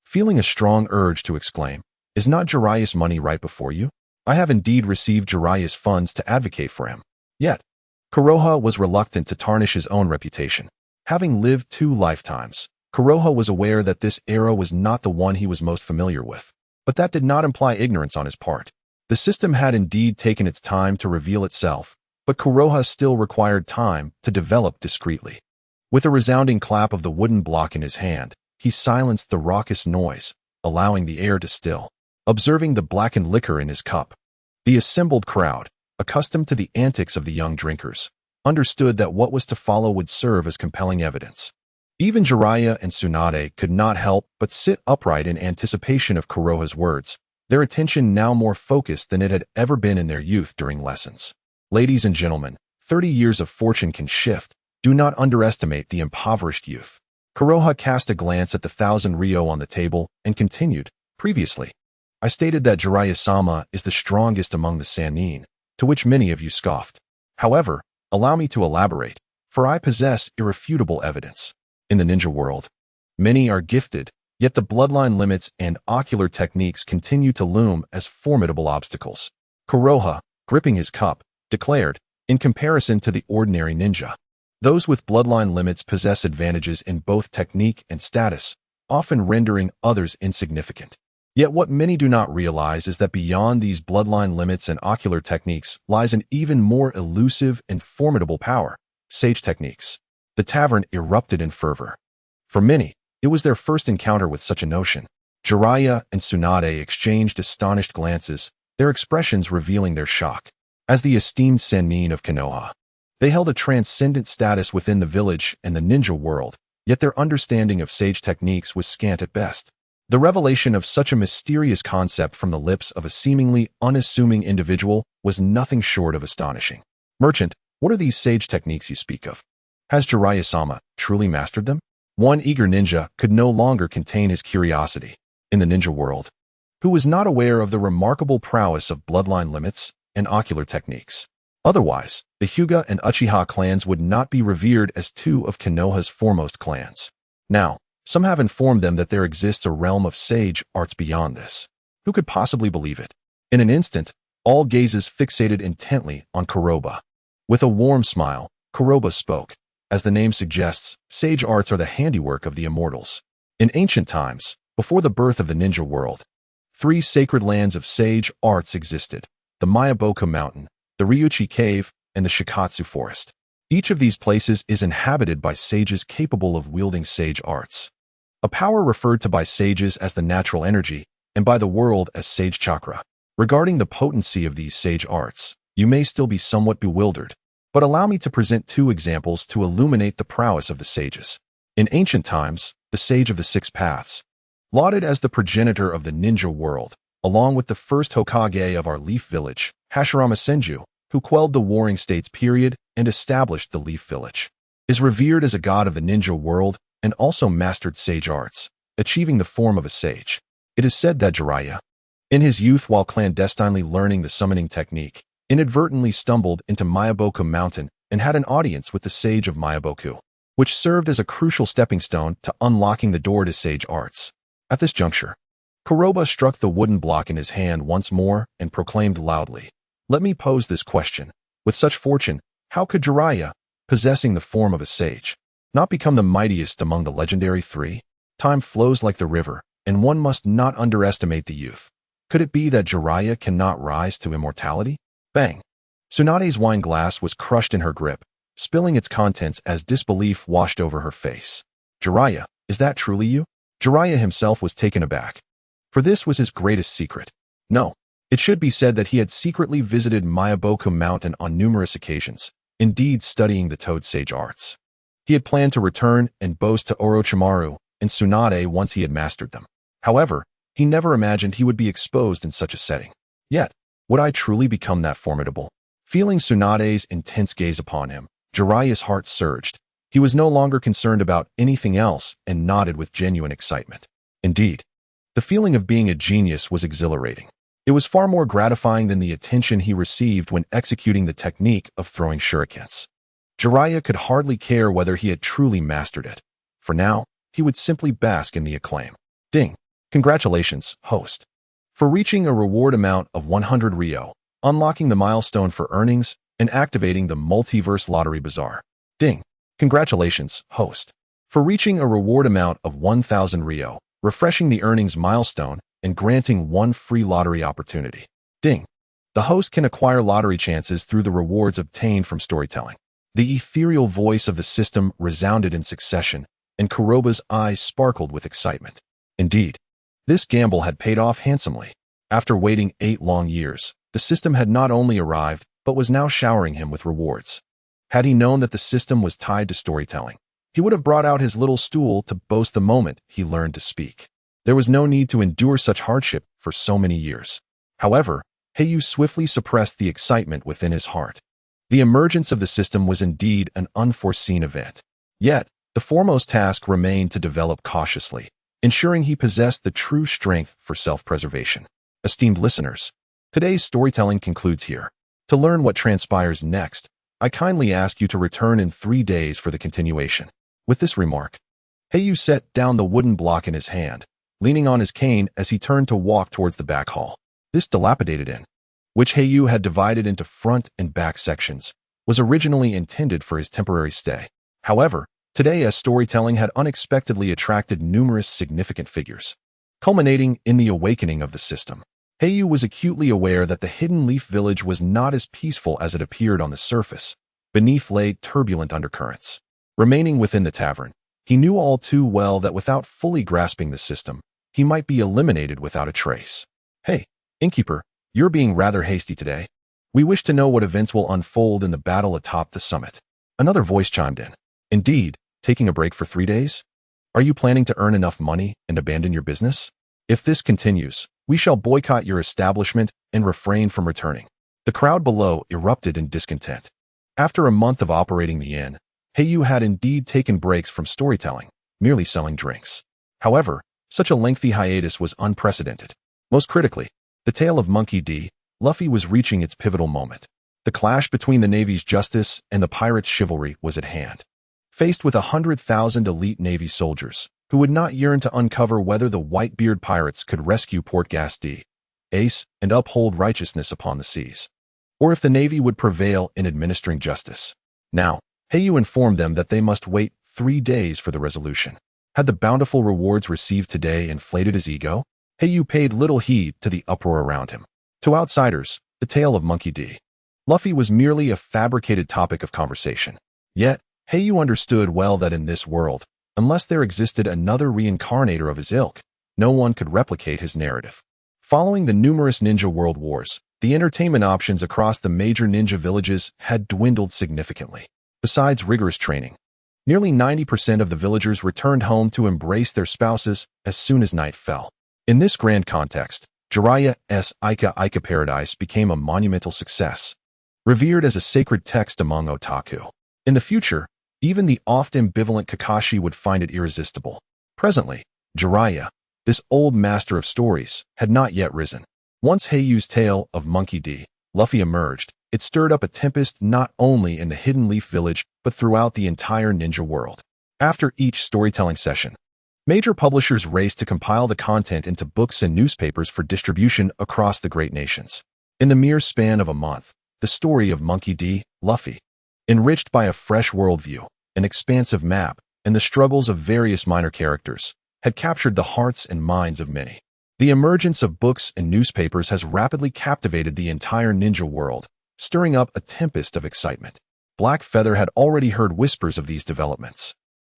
Speaker 1: feeling a strong urge to exclaim, "Is not Jiraiya's money right before you? I have indeed received Jiraiya's funds to advocate for him." Yet, Konoha was reluctant to tarnish his own reputation. Having lived 2 lifetimes, Konoha was aware that this era was not the one he was most familiar with. But that did not imply ignorance on his part. The system had indeed taken its time to reveal itself, but Konoha still required time to develop discreetly. With a resounding clap of the wooden block in his hand, he silenced the raucous noise, allowing the air to still. Observing the blackened liquor in his cup, the assembled crowd, accustomed to the antics of the young drinkers, understood that what was to follow would serve as compelling evidence. Even Jiraiya and Tsunade could not help but sit upright in anticipation of Konoha's words, their attention now more focused than it had ever been in their youth during lessons. "Ladies and gentlemen, 30 years of fortune can shift. Do not underestimate the impoverished youth." Konoha cast a glance at the 1,000 ryo on the table and continued, "Previously, I stated that Jiraiya-sama is the strongest among the Sannin, to which many of you scoffed. However, allow me to elaborate, for I possess irrefutable evidence. In the ninja world, many are gifted, yet the bloodline limits and ocular techniques continue to loom as formidable obstacles." Konoha, gripping his cup, declared, "In comparison to the ordinary ninja, those with bloodline limits possess advantages in both technique and status, often rendering others insignificant. Yet what many do not realize is that beyond these bloodline limits and ocular techniques lies an even more elusive and formidable power, sage techniques." The tavern erupted in fervor. For many, it was their first encounter with such a notion. Jiraiya and Tsunade exchanged astonished glances, their expressions revealing their shock. As the esteemed Sannin of Konoha, they held a transcendent status within the village and the ninja world, yet their understanding of sage techniques was scant at best. The revelation of such a mysterious concept from the lips of a seemingly unassuming individual was nothing short of astonishing. "Merchant, what are these sage techniques you speak of? Has Jiraiya-sama truly mastered them?" One eager ninja could no longer contain his curiosity. In the ninja world, who was not aware of the remarkable prowess of bloodline limits and ocular techniques? Otherwise, the Hyuga and Uchiha clans would not be revered as 2 of Konoha's foremost clans. Now, some have informed them that there exists a realm of sage arts beyond this. Who could possibly believe it? In an instant, all gazes fixated intently on Konoha. With a warm smile, Konoha spoke. As the name suggests, sage arts are the handiwork of the immortals. In ancient times, before the birth of the ninja world, 3 sacred lands of sage arts existed: the Mayaboku Mountain, the Ryuchi Cave, and the Shikatsu Forest. Each of these places is inhabited by sages capable of wielding sage arts, a power referred to by sages as the natural energy and by the world as sage chakra. Regarding the potency of these sage arts, you may still be somewhat bewildered, but allow me to present 2 examples to illuminate the prowess of the sages. In ancient times, the Sage of the 6 Paths, lauded as the progenitor of the ninja world, along with the first Hokage of our Leaf Village, Hashirama Senju, who quelled the Warring States period and established the Leaf Village, is revered as a god of the ninja world and also mastered sage arts, achieving the form of a sage. It is said that Jiraiya, in his youth while clandestinely learning the summoning technique, inadvertently stumbled into Miyaboku Mountain and had an audience with the sage of Miyaboku, which served as a crucial stepping stone to unlocking the door to sage arts. At this juncture, Kuroba struck the wooden block in his hand once more and proclaimed loudly, "Let me pose this question. With such fortune, how could Jiraiya, possessing the form of a sage, not become the mightiest among the legendary three? Time flows like the river, and one must not underestimate the youth. Could it be that Jiraiya cannot rise to immortality?" Bang! Tsunade's wine glass was crushed in her grip, spilling its contents as disbelief washed over her face. "Jiraiya, is that truly you?" Jiraiya himself was taken aback, for this was his greatest secret. No, it should be said that he had secretly visited Miyaboku Mountain on numerous occasions, indeed studying the Toad Sage arts. He had planned to return and boast to Orochimaru and Tsunade once he had mastered them. However, he never imagined he would be exposed in such a setting. Yet, would I truly become that formidable? Feeling Tsunade's intense gaze upon him, Jiraiya's heart surged. He was no longer concerned about anything else and nodded with genuine excitement. Indeed, the feeling of being a genius was exhilarating. It was far more gratifying than the attention he received when executing the technique of throwing shurikens. Jiraiya could hardly care whether he had truly mastered it. For now, he would simply bask in the acclaim. Ding! Congratulations, host, for reaching a reward amount of 100 Ryo, unlocking the milestone for earnings, and activating the Multiverse Lottery Bazaar. Ding! Congratulations, host, for reaching a reward amount of 1,000 Ryo, refreshing the earnings milestone, and granting one free lottery opportunity. Ding! The host can acquire lottery chances through the rewards obtained from storytelling. The ethereal voice of the system resounded in succession, and Kuroba's eyes sparkled with excitement. Indeed, this gamble had paid off handsomely. After waiting 8 long years, the system had not only arrived, but was now showering him with rewards. Had he known that the system was tied to storytelling, he would have brought out his little stool to boast the moment he learned to speak. There was no need to endure such hardship for so many years. However, Hei Yu swiftly suppressed the excitement within his heart. The emergence of the system was indeed an unforeseen event. Yet, the foremost task remained to develop cautiously, ensuring he possessed the true strength for self-preservation. Esteemed listeners, today's storytelling concludes here. To learn what transpires next, I kindly ask you to return in 3 days for the continuation. With this remark, Hei Yu set down the wooden block in his hand, leaning on his cane as he turned to walk towards the back hall. This dilapidated inn, which Hei Yu had divided into front and back sections, was originally intended for his temporary stay. However, today as storytelling had unexpectedly attracted numerous significant figures, culminating in the awakening of the system. Hei Yu was acutely aware that the hidden Leaf Village was not as peaceful as it appeared on the surface. Beneath lay turbulent undercurrents. Remaining within the tavern, he knew all too well that without fully grasping the system, he might be eliminated without a trace. "Hey, innkeeper, you're being rather hasty today. We wish to know what events will unfold in the battle atop the summit." Another voice chimed in. "Indeed, taking a break for 3 days? Are you planning to earn enough money and abandon your business? If this continues, we shall boycott your establishment and refrain from returning." The crowd below erupted in discontent. After a month of operating the inn, Hei Yu had indeed taken breaks from storytelling, merely selling drinks. However, such a lengthy hiatus was unprecedented. Most critically, the tale of Monkey D. Luffy was reaching its pivotal moment. The clash between the Navy's justice and the pirates' chivalry was at hand. Faced with 100,000 elite Navy soldiers, who would not yearn to uncover whether the Whitebeard pirates could rescue Port Gas D. Ace and uphold righteousness upon the seas, or if the Navy would prevail in administering justice. Now, Hei Yu informed them that they must wait 3 days for the resolution. Had the bountiful rewards received today inflated his ego? Hei Yu paid little heed to the uproar around him. To outsiders, the tale of Monkey D. Luffy was merely a fabricated topic of conversation. Yet, Hei Yu understood well that in this world, unless there existed another reincarnator of his ilk, no one could replicate his narrative. Following the numerous ninja world wars, the entertainment options across the major ninja villages had dwindled significantly. Besides rigorous training, nearly 90% of the villagers returned home to embrace their spouses as soon as night fell. In this grand context, Jiraiya's Ika Paradise became a monumental success, revered as a sacred text among otaku. In the future, even the oft-ambivalent Kakashi would find it irresistible. Presently, Jiraiya, this old master of stories, had not yet risen. Once Hei Yu's tale of Monkey D. Luffy emerged, it stirred up a tempest not only in the Hidden Leaf Village but throughout the entire ninja world. After each storytelling session, major publishers raced to compile the content into books and newspapers for distribution across the great nations. In the mere span of a month, the story of Monkey D. Luffy, enriched by a fresh worldview, an expansive map, and the struggles of various minor characters, had captured the hearts and minds of many. The emergence of books and newspapers has rapidly captivated the entire ninja world, stirring up a tempest of excitement. Black Feather had already heard whispers of these developments,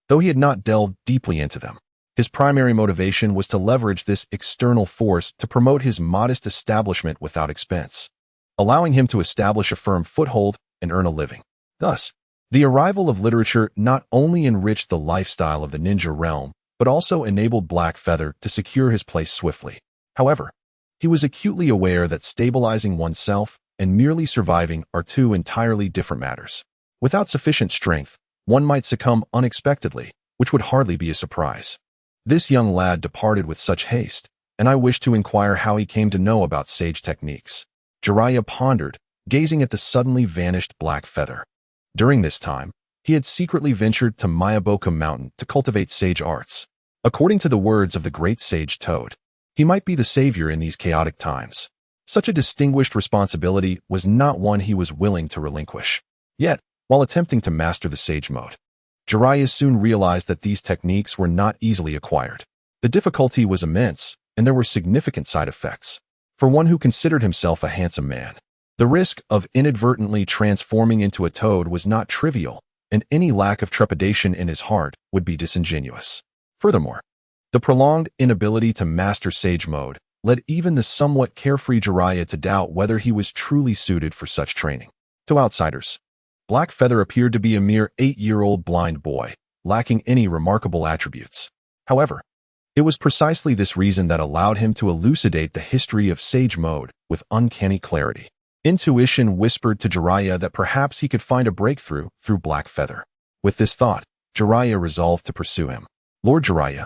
Speaker 1: though he had not delved deeply into them. His primary motivation was to leverage this external force to promote his modest establishment without expense, allowing him to establish a firm foothold and earn a living. Thus, the arrival of literature not only enriched the lifestyle of the ninja realm, but also enabled Black Feather to secure his place swiftly. However, he was acutely aware that stabilizing oneself and merely surviving are two entirely different matters. Without sufficient strength, one might succumb unexpectedly, which would hardly be a surprise. This young lad departed with such haste, and I wished to inquire how he came to know about sage techniques. Jiraiya pondered, gazing at the suddenly vanished Black Feather. During this time, he had secretly ventured to Mayaboka Mountain to cultivate sage arts. According to the words of the great sage Toad, he might be the savior in these chaotic times. Such a distinguished responsibility was not one he was willing to relinquish. Yet, while attempting to master the sage mode, Jiraiya soon realized that these techniques were not easily acquired. The difficulty was immense, and there were significant side effects. For one who considered himself a handsome man, the risk of inadvertently transforming into a toad was not trivial, and any lack of trepidation in his heart would be disingenuous. Furthermore, the prolonged inability to master sage mode led even the somewhat carefree Jiraiya to doubt whether he was truly suited for such training. To outsiders, Black Feather appeared to be a mere 8-year-old blind boy, lacking any remarkable attributes. However, it was precisely this reason that allowed him to elucidate the history of sage mode with uncanny clarity. Intuition whispered to Jiraiya that perhaps he could find a breakthrough through Black Feather. With this thought, Jiraiya resolved to pursue him. Lord Jiraiya,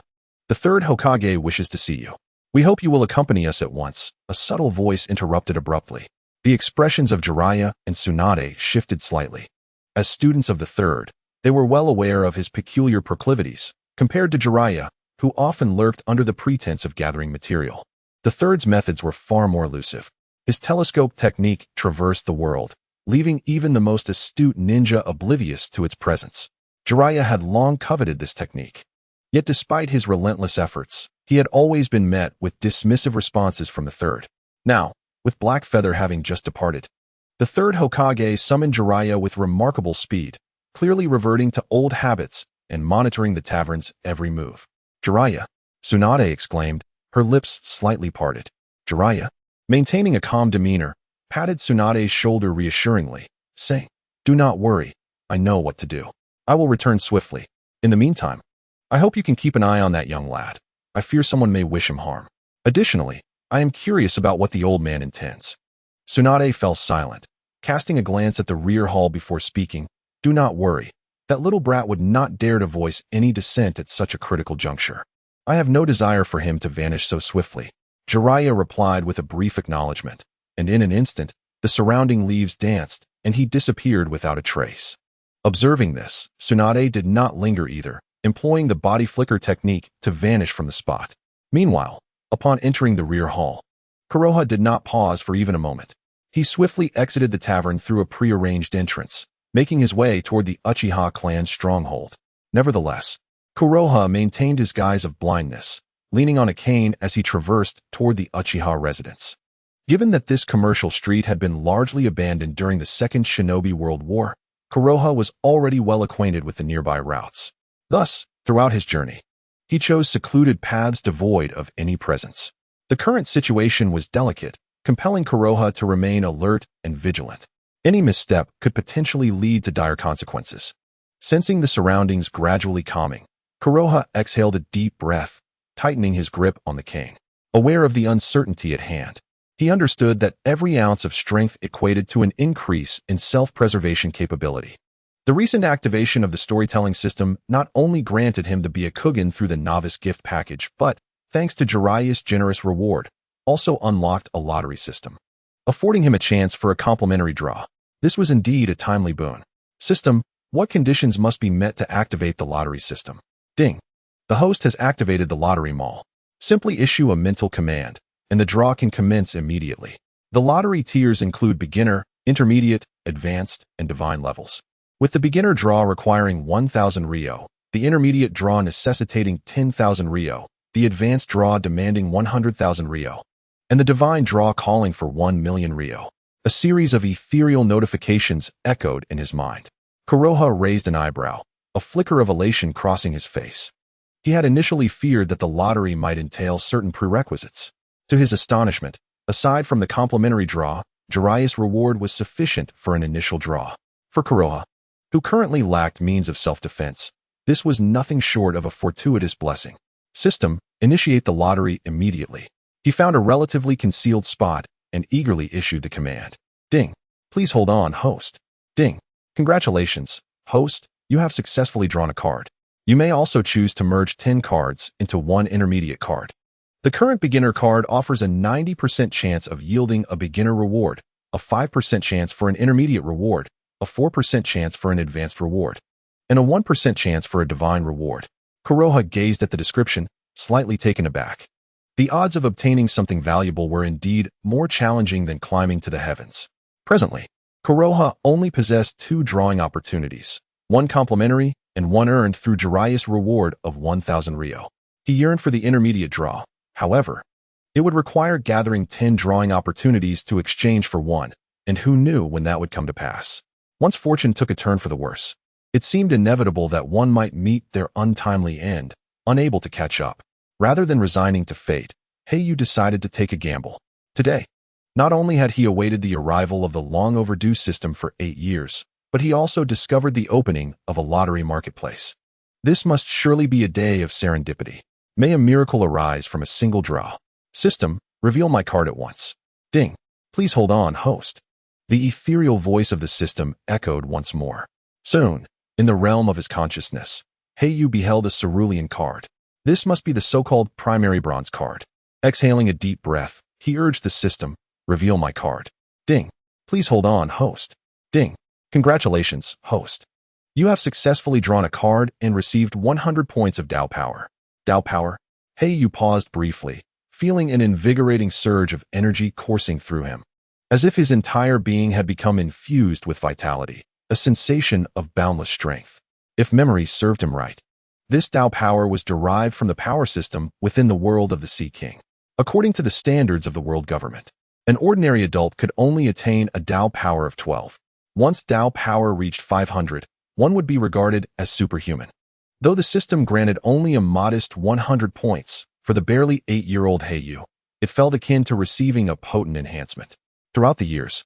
Speaker 1: the third Hokage wishes to see you. We hope you will accompany us at once, a subtle voice interrupted abruptly. The expressions of Jiraiya and Tsunade shifted slightly. As students of the third, they were well aware of his peculiar proclivities, compared to Jiraiya, who often lurked under the pretense of gathering material. The third's methods were far more elusive. His telescope technique traversed the world, leaving even the most astute ninja oblivious to its presence. Jiraiya had long coveted this technique. Yet despite his relentless efforts, he had always been met with dismissive responses from the third. Now, with Black Feather having just departed, the third Hokage summoned Jiraiya with remarkable speed, clearly reverting to old habits and monitoring the tavern's every move. Jiraiya, Tsunade exclaimed, her lips slightly parted. Jiraiya, maintaining a calm demeanor, patted Tsunade's shoulder reassuringly, saying, "Do not worry, I know what to do. I will return swiftly. In the meantime, I hope you can keep an eye on that young lad. I fear someone may wish him harm. Additionally, I am curious about what the old man intends." Tsunade fell silent, casting a glance at the rear hall before speaking. "Do not worry. That little brat would not dare to voice any dissent at such a critical juncture. I have no desire for him to vanish so swiftly." Jiraiya replied with a brief acknowledgement, and in an instant, the surrounding leaves danced, and he disappeared without a trace. Observing this, Tsunade did not linger either, employing the body flicker technique to vanish from the spot. Meanwhile, upon entering the rear hall, Konoha did not pause for even a moment. He swiftly exited the tavern through a prearranged entrance, making his way toward the Uchiha clan's stronghold. Nevertheless, Konoha maintained his guise of blindness, leaning on a cane as he traversed toward the Uchiha residence. Given that this commercial street had been largely abandoned during the Second Shinobi World War, Konoha was already well acquainted with the nearby routes. Thus, throughout his journey, he chose secluded paths devoid of any presence. The current situation was delicate, compelling Konoha to remain alert and vigilant. Any misstep could potentially lead to dire consequences. Sensing the surroundings gradually calming, Konoha exhaled a deep breath, tightening his grip on the cane. aware of the uncertainty at hand. He understood that every ounce of strength equated to an increase in self-preservation capability. The recent activation of the storytelling system not only granted him the Byakugan through the novice gift package, but, thanks to Jiraiya's generous reward, also unlocked a lottery system, affording him a chance for a complimentary draw. This was indeed a timely boon. System, what conditions must be met to activate the lottery system? Ding. The host has activated the lottery mall. Simply issue a mental command, and the draw can commence immediately. The lottery tiers include beginner, intermediate, advanced, and divine levels, with the beginner draw requiring 1,000 Ryo, the intermediate draw necessitating 10,000 Ryo, the advanced draw demanding 100,000 Ryo, and the divine draw calling for 1,000,000 Ryo. A series of ethereal notifications echoed in his mind. Konoha raised an eyebrow, a flicker of elation crossing his face. He had initially feared that the lottery might entail certain prerequisites. To his astonishment, aside from the complimentary draw, Jiraiya's reward was sufficient for an initial draw. For Konoha, who currently lacked means of self-defense, this was nothing short of a fortuitous blessing. System, initiate the lottery immediately. He found a relatively concealed spot and eagerly issued the command. Ding. Please hold on, host. Ding. Congratulations, host, you have successfully drawn a card. You may also choose to merge 10 cards into one intermediate card. The current beginner card offers a 90% chance of yielding a beginner reward, a 5% chance for an intermediate reward, a 4% chance for an advanced reward, and a 1% chance for a divine reward. Konoha gazed at the description, slightly taken aback. The odds of obtaining something valuable were indeed more challenging than climbing to the heavens. Presently, Konoha only possessed 2 drawing opportunities, one complimentary and one earned through Jiraiya's reward of 1,000 Ryo. He yearned for the intermediate draw. However, it would require gathering 10 drawing opportunities to exchange for one, and who knew when that would come to pass. Once fortune took a turn for the worse, it seemed inevitable that one might meet their untimely end, unable to catch up. Rather than resigning to fate, Hei Yu decided to take a gamble. Today, not only had he awaited the arrival of the long-overdue system for 8 years, but he also discovered the opening of a lottery marketplace. This must surely be a day of serendipity. May a miracle arise from a single draw. System, reveal my card at once. Ding. Please hold on, host. The ethereal voice of the system echoed once more. Soon, in the realm of his consciousness, Hei Yu beheld a cerulean card. This must be the so-called primary bronze card. Exhaling a deep breath, he urged the system, reveal my card. Ding. Please hold on, host. Ding. Congratulations, host. You have successfully drawn a card and received 100 points of Dao power. Dao power? Hei Yu paused briefly, feeling an invigorating surge of energy coursing through him, as if his entire being had become infused with vitality, a sensation of boundless strength. If memory served him right, this Dao power was derived from the power system within the world of the Sea King. According to the standards of the world government, an ordinary adult could only attain a Dao power of 12. Once Dao power reached 500, one would be regarded as superhuman. Though the system granted only a modest 100 points for the barely 8-year-old Hei Yu, it felt akin to receiving a potent enhancement. Throughout the years,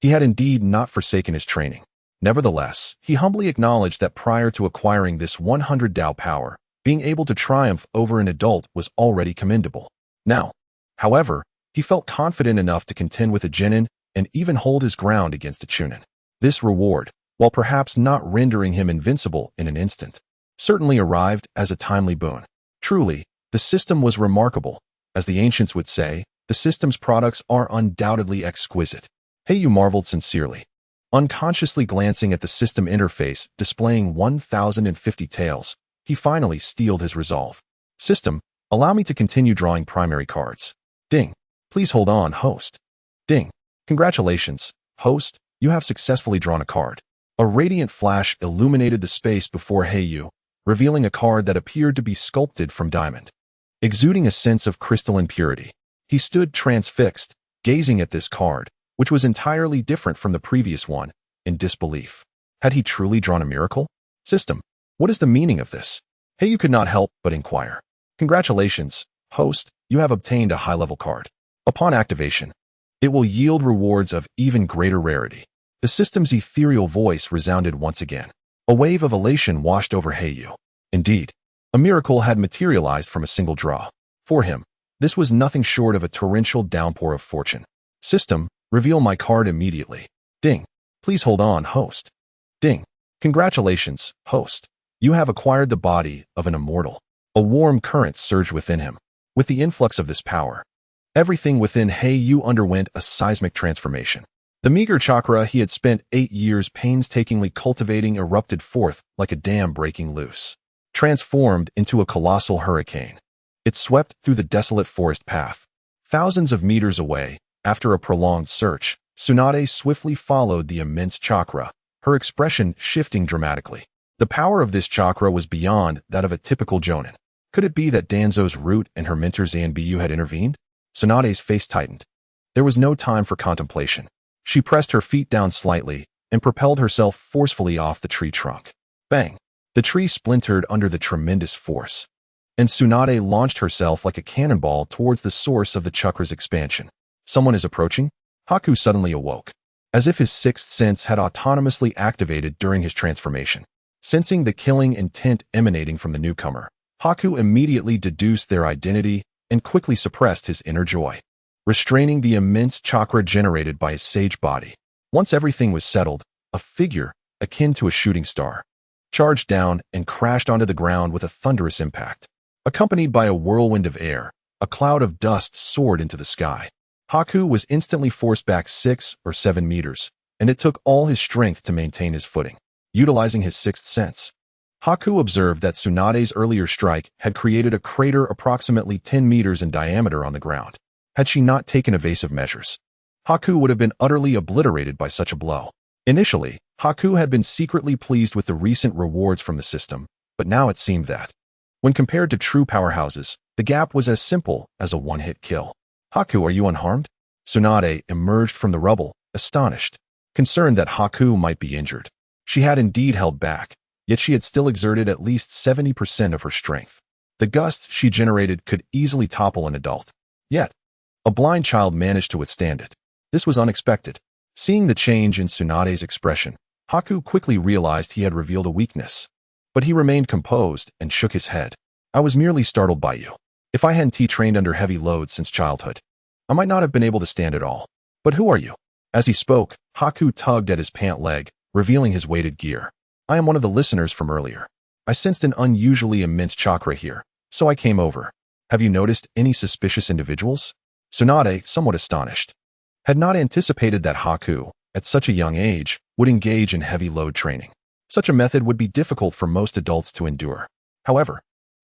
Speaker 1: he had indeed not forsaken his training. Nevertheless, he humbly acknowledged that prior to acquiring this 100 Dao power, being able to triumph over an adult was already commendable. Now, however, he felt confident enough to contend with a genin and even hold his ground against a chunin. This reward, while perhaps not rendering him invincible in an instant, certainly arrived as a timely boon. Truly, the system was remarkable. As the ancients would say, the system's products are undoubtedly exquisite. Hei Yu marveled sincerely, unconsciously glancing at the system interface displaying 1,050 taels. He finally steeled his resolve. System, allow me to continue drawing primary cards. Ding. Please hold on, host. Ding. Congratulations, host, you have successfully drawn a card. A radiant flash illuminated the space before Hei Yu, revealing a card that appeared to be sculpted from diamond. Exuding a sense of crystalline purity, he stood transfixed, gazing at this card, which was entirely different from the previous one, in disbelief. Had he truly drawn a miracle? System, what is the meaning of this? Hei Yu could not help but inquire. Congratulations, host, you have obtained a high-level card. Upon activation, it will yield rewards of even greater rarity. The system's ethereal voice resounded once again. A wave of elation washed over Hei Yu. Indeed, a miracle had materialized from a single draw. For him, This was nothing short of a torrential downpour of fortune. System, reveal my card immediately. Ding. Please hold on, host. Ding. Congratulations, host. You have acquired the body of an immortal. A warm current surged within him. With the influx of this power, everything within Hei Yu underwent a seismic transformation. The meager chakra he had spent 8 years painstakingly cultivating erupted forth like a dam breaking loose, transformed into a colossal hurricane. It swept through the desolate forest path. Thousands of meters away, after a prolonged search, Tsunade swiftly followed the immense chakra, her expression shifting dramatically. The power of this chakra was beyond that of a typical jonin. Could it be that Danzo's root and her mentor Zanbiyu had intervened? Tsunade's face tightened. There was no time for contemplation. She pressed her feet down slightly and propelled herself forcefully off the tree trunk. Bang! The tree splintered under the tremendous force, and Tsunade launched herself like a cannonball towards the source of the chakra's expansion. Someone is approaching? Haku suddenly awoke, as if his sixth sense had autonomously activated during his transformation. Sensing the killing intent emanating from the newcomer, Haku immediately deduced their identity and quickly suppressed his inner joy, restraining the immense chakra generated by his sage body. Once everything was settled, a figure, akin to a shooting star, charged down and crashed onto the ground with a thunderous impact. Accompanied by a whirlwind of air, a cloud of dust soared into the sky. Haku was instantly forced back 6 or 7 meters, and it took all his strength to maintain his footing. Utilizing his sixth sense, Haku observed that Tsunade's earlier strike had created a crater approximately 10 meters in diameter on the ground. Had she not taken evasive measures, Haku would have been utterly obliterated by such a blow. Initially, Haku had been secretly pleased with the recent rewards from the system, but now it seemed that, when compared to true powerhouses, the gap was as simple as a one-hit kill. Haku, are you unharmed? Tsunade emerged from the rubble, astonished, concerned that Haku might be injured. She had indeed held back, yet she had still exerted at least 70% of her strength. The gust she generated could easily topple an adult. Yet, a blind child managed to withstand it. This was unexpected. Seeing the change in Tsunade's expression, Haku quickly realized he had revealed a weakness. But he remained composed and shook his head. I was merely startled by you. If I hadn't trained under heavy loads since childhood, I might not have been able to stand at all. But who are you? As he spoke, Haku tugged at his pant leg, revealing his weighted gear. I am one of the listeners from earlier. I sensed an unusually immense chakra here, so I came over. Have you noticed any suspicious individuals? Tsunade, somewhat astonished, had not anticipated that Haku, at such a young age, would engage in heavy load training. Such a method would be difficult for most adults to endure. However,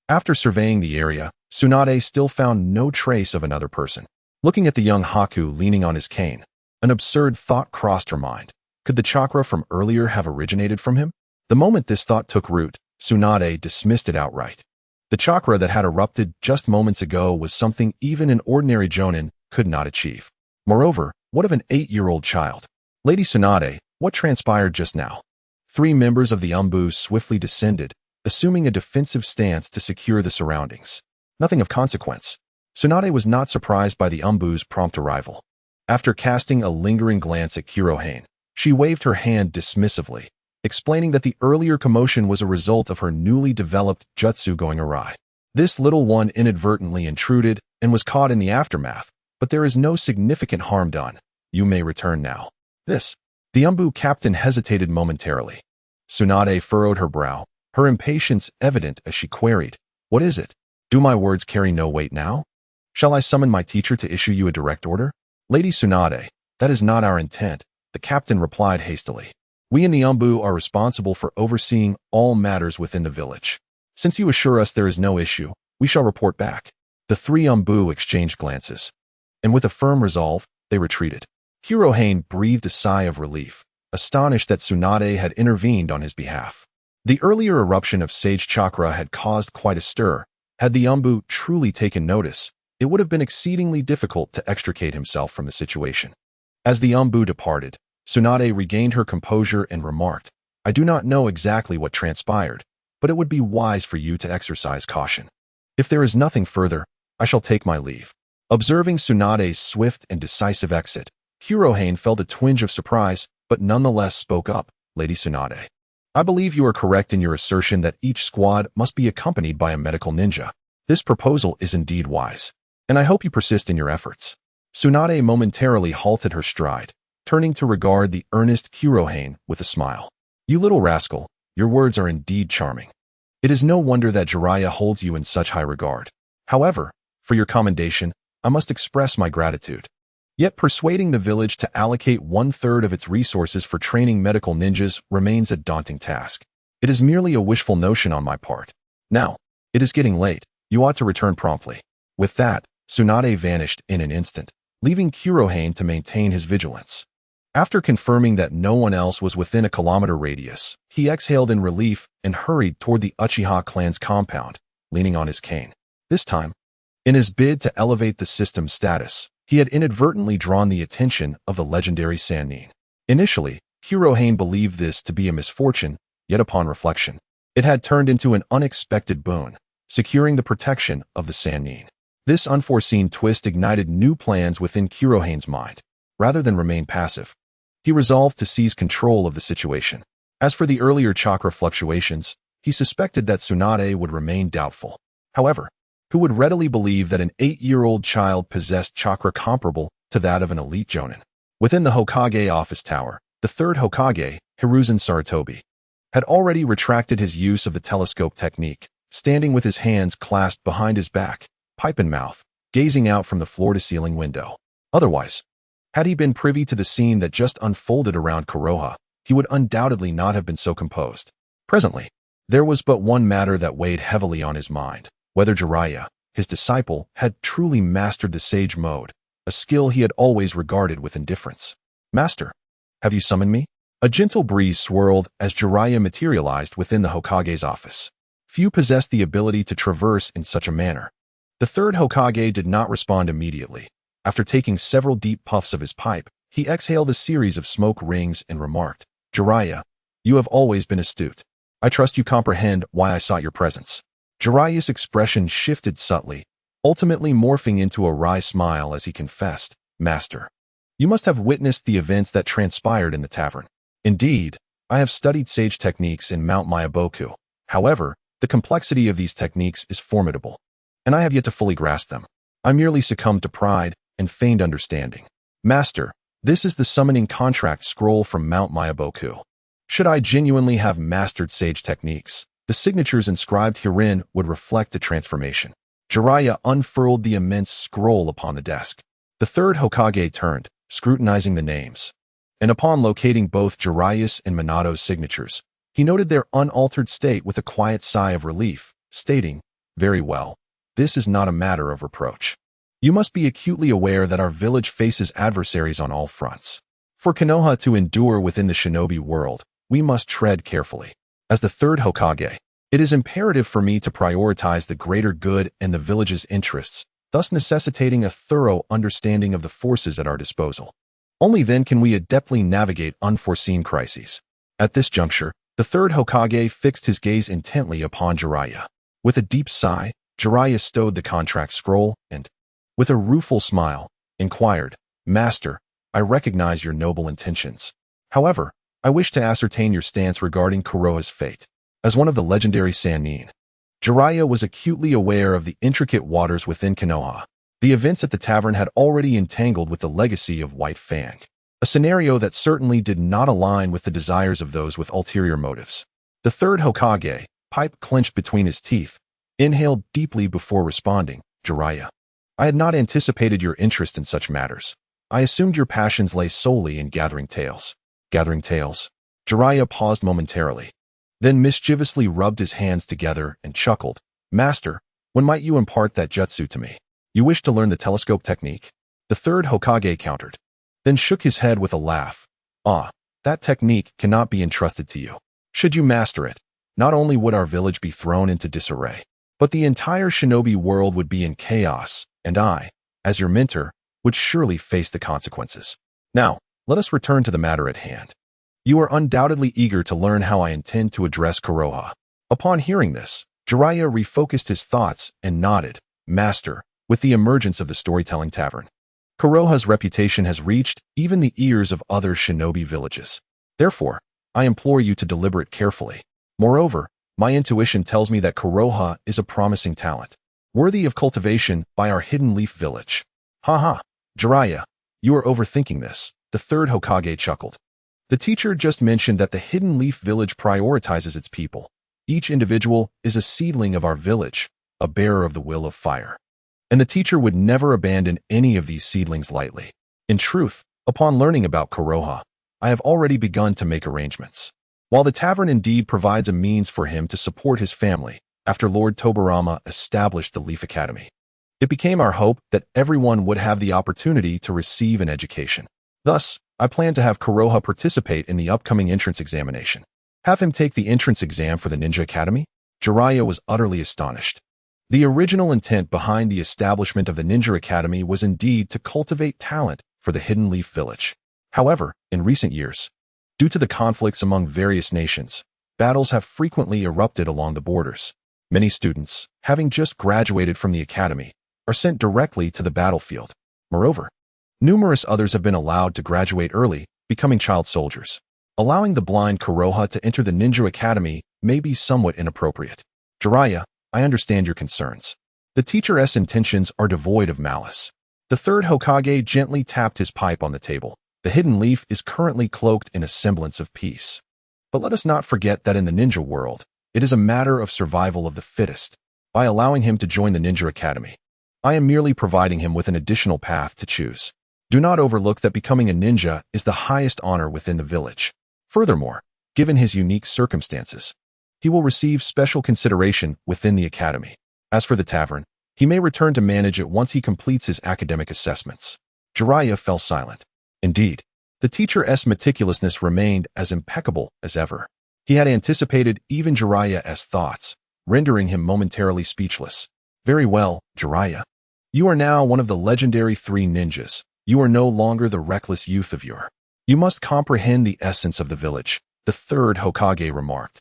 Speaker 1: after surveying the area, Tsunade still found no trace of another person. Looking at the young Haku leaning on his cane, an absurd thought crossed her mind. Could the chakra from earlier have originated from him? The moment this thought took root, Tsunade dismissed it outright. The chakra that had erupted just moments ago was something even an ordinary jonin could not achieve. Moreover, what of an 8-year-old child? Lady Tsunade, what transpired just now? 3 members of the Umbu swiftly descended, assuming a defensive stance to secure the surroundings. Nothing of consequence. Tsunade was not surprised by the Umbu's prompt arrival. After casting a lingering glance at Kurohane, she waved her hand dismissively, explaining that the earlier commotion was a result of her newly developed jutsu going awry. This little one inadvertently intruded and was caught in the aftermath, but there is no significant harm done. You may return now. The Umbu captain hesitated momentarily. Tsunade furrowed her brow, her impatience evident as she queried, what is it? Do my words carry no weight now? Shall I summon my teacher to issue you a direct order? Lady Tsunade, that is not our intent, the captain replied hastily. We in the Umbu are responsible for overseeing all matters within the village. Since you assure us there is no issue, we shall report back. The 3 Umbu exchanged glances, and with a firm resolve, they retreated. Kurohane breathed a sigh of relief, astonished that Tsunade had intervened on his behalf. The earlier eruption of Sage Chakra had caused quite a stir. Had the Umbu truly taken notice, it would have been exceedingly difficult to extricate himself from the situation. As the Umbu departed, Tsunade regained her composure and remarked, I do not know exactly what transpired, but it would be wise for you to exercise caution. If there is nothing further, I shall take my leave. Observing Tsunade's swift and decisive exit, Kurohane felt a twinge of surprise, but nonetheless spoke up, Lady Tsunade. I believe you are correct in your assertion that each squad must be accompanied by a medical ninja. This proposal is indeed wise. and I hope you persist in your efforts." Tsunade momentarily halted her stride, turning to regard the earnest Kurohane with a smile. "You little rascal, your words are indeed charming. It is no wonder that Jiraiya holds you in such high regard. However, for your commendation, I must express my gratitude. Yet persuading the village to allocate 1/3 of its resources for training medical ninjas remains a daunting task. It is merely a wishful notion on my part. Now, it is getting late. You ought to return promptly." With that, Tsunade vanished in an instant, leaving Kurohane to maintain his vigilance. After confirming that no one else was within a kilometer radius, he exhaled in relief and hurried toward the Uchiha clan's compound, leaning on his cane. This time, in his bid to elevate the system's status, he had inadvertently drawn the attention of the legendary Sannin. Initially, Kurohane believed this to be a misfortune, yet upon reflection, it had turned into an unexpected boon, securing the protection of the Sannin. This unforeseen twist ignited new plans within Kurohane's mind. Rather than remain passive, he resolved to seize control of the situation. As for the earlier chakra fluctuations, he suspected that Tsunade would remain doubtful. However, who would readily believe that an 8-year-old child possessed chakra comparable to that of an elite jonin? Within the Hokage office tower, the third Hokage, Hiruzen Sarutobi, had already retracted his use of the telescope technique, standing with his hands clasped behind his back, pipe in mouth, gazing out from the floor-to-ceiling window. Otherwise, had he been privy to the scene that just unfolded around Konoha, he would undoubtedly not have been so composed. Presently, there was but one matter that weighed heavily on his mind: whether Jiraiya, his disciple, had truly mastered the sage mode, a skill he had always regarded with indifference. "Master, have you summoned me?" A gentle breeze swirled as Jiraiya materialized within the Hokage's office. Few possessed the ability to traverse in such a manner. The third Hokage did not respond immediately. After taking several deep puffs of his pipe, he exhaled a series of smoke rings and remarked, "Jiraiya, you have always been astute. I trust you comprehend why I sought your presence." Jiraiya's expression shifted subtly, ultimately morphing into a wry smile as he confessed, "Master, you must have witnessed the events that transpired in the tavern. Indeed, I have studied sage techniques in Mount Myaboku. However, the complexity of these techniques is formidable, and I have yet to fully grasp them. I merely succumbed to pride and feigned understanding. Master, this is the summoning contract scroll from Mount Myaboku. Should I genuinely have mastered sage techniques, the signatures inscribed herein would reflect the transformation." Jiraiya unfurled the immense scroll upon the desk. The third Hokage turned, scrutinizing the names, and upon locating both Jiraiya's and Minato's signatures, he noted their unaltered state with a quiet sigh of relief, stating, "Very well. This is not a matter of reproach. You must be acutely aware that our village faces adversaries on all fronts. For Konoha to endure within the shinobi world, we must tread carefully. As the third Hokage, it is imperative for me to prioritize the greater good and the village's interests, thus necessitating a thorough understanding of the forces at our disposal. Only then can we adeptly navigate unforeseen crises." At this juncture, the third Hokage fixed his gaze intently upon Jiraiya. With a deep sigh, Jiraiya stowed the contract scroll and, with a rueful smile, inquired, "Master, I recognize your noble intentions. However, I wish to ascertain your stance regarding Kuroha's fate. As one of the legendary Sannin, Jiraiya was acutely aware of the intricate waters within Konoha. The events at the tavern had already entangled with the legacy of White Fang, a scenario that certainly did not align with the desires of those with ulterior motives. The third Hokage, pipe clenched between his teeth, inhaled deeply before responding, "Jiraiya, I had not anticipated your interest in such matters. I assumed your passions lay solely in gathering tales." "Gathering tales?" Jiraiya paused momentarily, then mischievously rubbed his hands together and chuckled, "Master, when might you impart that jutsu to me? You wish to learn the telescope technique?" The third Hokage countered, then shook his head with a laugh. "Ah, that technique cannot be entrusted to you. Should you master it, not only would our village be thrown into disarray, but the entire shinobi world would be in chaos, and I, as your mentor, would surely face the consequences. Now, let us return to the matter at hand. You are undoubtedly eager to learn how I intend to address Konoha." Upon hearing this, Jiraiya refocused his thoughts and nodded, "Master, with the emergence of the storytelling tavern, Konoha's reputation has reached even the ears of other shinobi villages. Therefore, I implore you to deliberate carefully. Moreover, my intuition tells me that Konoha is a promising talent. worthy of cultivation by our hidden leaf village. Haha, Jiraiya, you are overthinking this, the third Hokage chuckled. The teacher just mentioned that the hidden leaf village prioritizes its people. Each individual is a seedling of our village, a bearer of the will of fire. And the teacher would never abandon any of these seedlings lightly. In truth, upon learning about Konoha, I have already begun to make arrangements. While the tavern indeed provides a means for him to support his family, after Lord Tobirama established the Leaf Academy, it became our hope that everyone would have the opportunity to receive an education. Thus, I plan to have Konoha participate in the upcoming entrance examination. Have him take the entrance exam for the Ninja Academy? Jiraiya was utterly astonished. The original intent behind the establishment of the Ninja Academy was indeed to cultivate talent for the Hidden Leaf Village. However, in recent years, due to the conflicts among various nations, battles have frequently erupted along the borders. Many students, having just graduated from the academy, are sent directly to the battlefield. Moreover, numerous others have been allowed to graduate early, becoming child soldiers. Allowing the blind Konoha to enter the Ninja Academy may be somewhat inappropriate. Jiraiya, I understand your concerns. The teacher's intentions are devoid of malice. The third Hokage gently tapped his pipe on the table. The hidden leaf is currently cloaked in a semblance of peace. But let us not forget that in the ninja world, it is a matter of survival of the fittest. By allowing him to join the Ninja Academy, I am merely providing him with an additional path to choose. Do not overlook that becoming a ninja is the highest honor within the village. Furthermore, given his unique circumstances, he will receive special consideration within the academy. As for the tavern, he may return to manage it once he completes his academic assessments. Jiraiya fell silent. Indeed, the teacher's meticulousness remained as impeccable as ever. He had anticipated even Jiraiya's thoughts, rendering him momentarily speechless. Very well, Jiraiya. You are now one of the legendary three ninjas. You are no longer the reckless youth of yore. You must comprehend the essence of the village, the third Hokage remarked,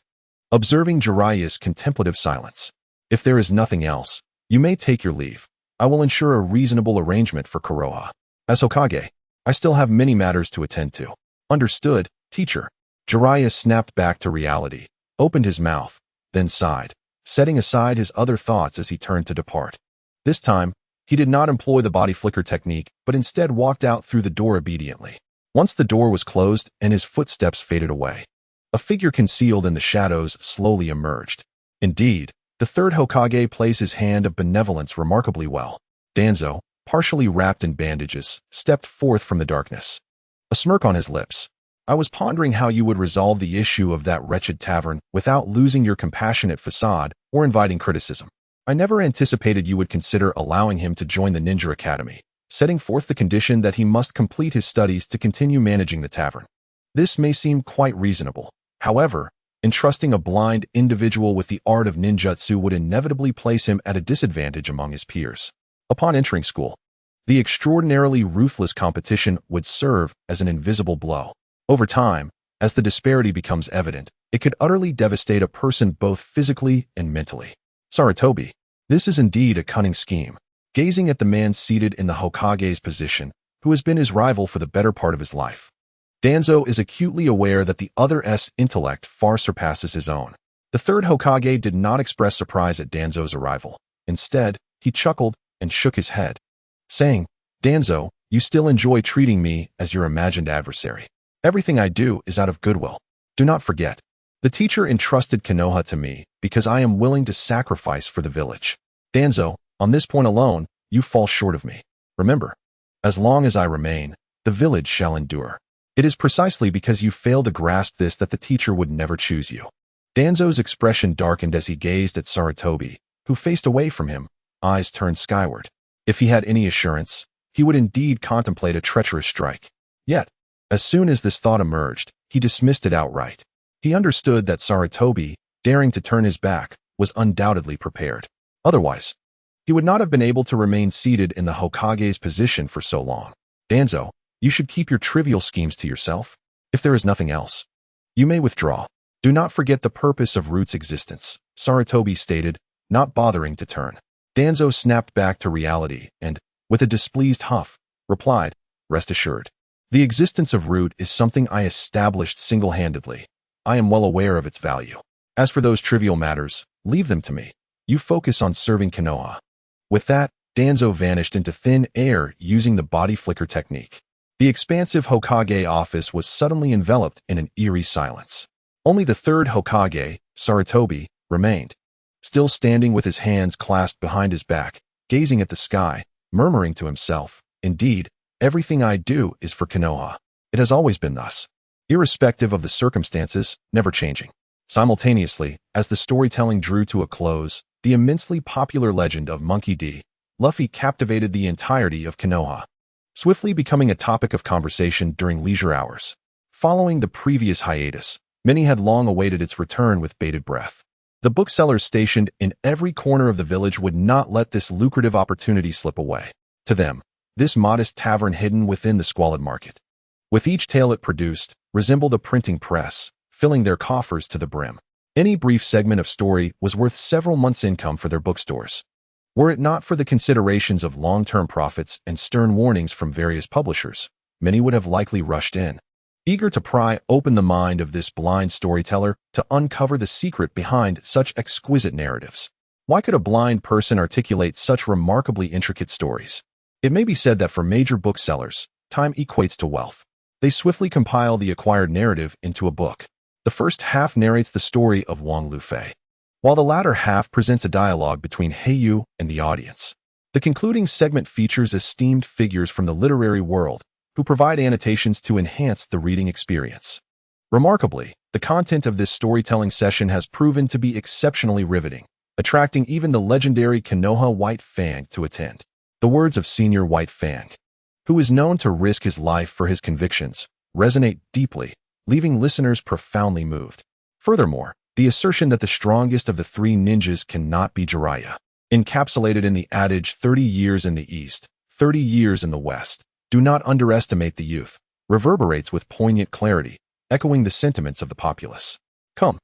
Speaker 1: observing Jiraiya's contemplative silence. If there is nothing else, you may take your leave. I will ensure a reasonable arrangement for Konoha. As Hokage, I still have many matters to attend to. Understood, teacher. Jiraiya snapped back to reality, opened his mouth, then sighed, setting aside his other thoughts as he turned to depart. This time, he did not employ the body flicker technique, but instead walked out through the door obediently. Once the door was closed and his footsteps faded away, a figure concealed in the shadows slowly emerged. Indeed, the third Hokage plays his hand of benevolence remarkably well. Danzo, partially wrapped in bandages, stepped forth from the darkness, a smirk on his lips. I was pondering how you would resolve the issue of that wretched tavern without losing your compassionate facade or inviting criticism. I never anticipated you would consider allowing him to join the Ninja Academy, setting forth the condition that he must complete his studies to continue managing the tavern. This may seem quite reasonable. However, entrusting a blind individual with the art of ninjutsu would inevitably place him at a disadvantage among his peers. Upon entering school, the extraordinarily ruthless competition would serve as an invisible blow. Over time, as the disparity becomes evident, it could utterly devastate a person both physically and mentally. Sarutobi, this is indeed a cunning scheme. Gazing at the man seated in the Hokage's position, who has been his rival for the better part of his life, Danzo is acutely aware that the other's intellect far surpasses his own. The third Hokage did not express surprise at Danzo's arrival. Instead, he chuckled and shook his head, saying, Danzo, you still enjoy treating me as your imagined adversary. Everything I do is out of goodwill. Do not forget, the teacher entrusted Konoha to me because I am willing to sacrifice for the village. Danzo, on this point alone, you fall short of me. Remember, as long as I remain, the village shall endure. It is precisely because you fail to grasp this that the teacher would never choose you. Danzo's expression darkened as he gazed at Sarutobi, who faced away from him, eyes turned skyward. If he had any assurance, he would indeed contemplate a treacherous strike. Yet, as soon as this thought emerged, he dismissed it outright. He understood that Sarutobi, daring to turn his back, was undoubtedly prepared. Otherwise, he would not have been able to remain seated in the Hokage's position for so long. Danzo, you should keep your trivial schemes to yourself. If there is nothing else, you may withdraw. Do not forget the purpose of Root's existence, Sarutobi stated, not bothering to turn. Danzo snapped back to reality and, with a displeased huff, replied, Rest assured. The existence of Root is something I established single-handedly. I am well aware of its value. As for those trivial matters, leave them to me. You focus on serving Konoha. With that, Danzo vanished into thin air using the body flicker technique. The expansive Hokage office was suddenly enveloped in an eerie silence. Only the third Hokage, Sarutobi, remained, still standing with his hands clasped behind his back, gazing at the sky, murmuring to himself, "Indeed, everything I do is for Konoha. It has always been thus, irrespective of the circumstances, never changing." Simultaneously, as the storytelling drew to a close, the immensely popular legend of Monkey D. Luffy captivated the entirety of Konoha, swiftly becoming a topic of conversation during leisure hours. Following the previous hiatus, many had long awaited its return with bated breath. The booksellers stationed in every corner of the village would not let this lucrative opportunity slip away. To them, this modest tavern hidden within the squalid market, with each tale it produced, resembled a printing press, filling their coffers to the brim. Any brief segment of story was worth several months' income for their bookstores. Were it not for the considerations of long-term profits and stern warnings from various publishers, many would have likely rushed in, eager to pry open the mind of this blind storyteller to uncover the secret behind such exquisite narratives. Why could a blind person articulate such remarkably intricate stories? It may be said that for major booksellers, time equates to wealth. They swiftly compile the acquired narrative into a book. The first half narrates the story of Wang Lufei, while the latter half presents a dialogue between Hei Yu and the audience. The concluding segment features esteemed figures from the literary world who provide annotations to enhance the reading experience. Remarkably, the content of this storytelling session has proven to be exceptionally riveting, attracting even the legendary Konoha White Fang to attend. The words of Senior White Fang, who is known to risk his life for his convictions, resonate deeply, leaving listeners profoundly moved. Furthermore, the assertion that the strongest of the three ninjas cannot be Jiraiya, encapsulated in the adage 30 years in the East, 30 years in the West, do not underestimate the youth, reverberates with poignant clarity, echoing the sentiments of the populace. Come,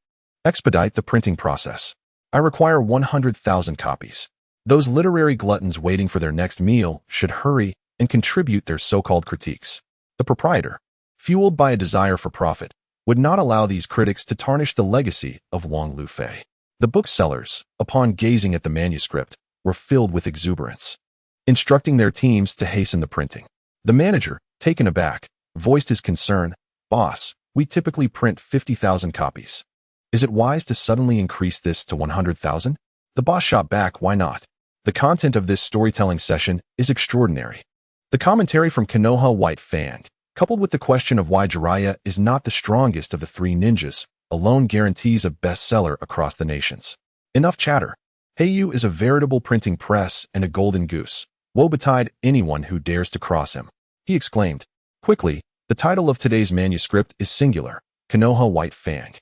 Speaker 1: expedite the printing process. I require 100,000 copies. Those literary gluttons waiting for their next meal should hurry and contribute their so-called critiques. The proprietor, fueled by a desire for profit, would not allow these critics to tarnish the legacy of Wang Lufei. The booksellers, upon gazing at the manuscript, were filled with exuberance, instructing their teams to hasten the printing. The manager, taken aback, voiced his concern, "Boss, we typically print 50,000 copies. Is it wise to suddenly increase this to 100,000? The boss shot back, "Why not? The content of this storytelling session is extraordinary." The commentary from Konoha White Fang, coupled with the question of why Jiraiya is not the strongest of the three ninjas, alone guarantees a bestseller across the nations. Enough chatter. Hei Yu is a veritable printing press and a golden goose. Woe betide anyone who dares to cross him, he exclaimed. Quickly, the title of today's manuscript is singular, Konoha White Fang.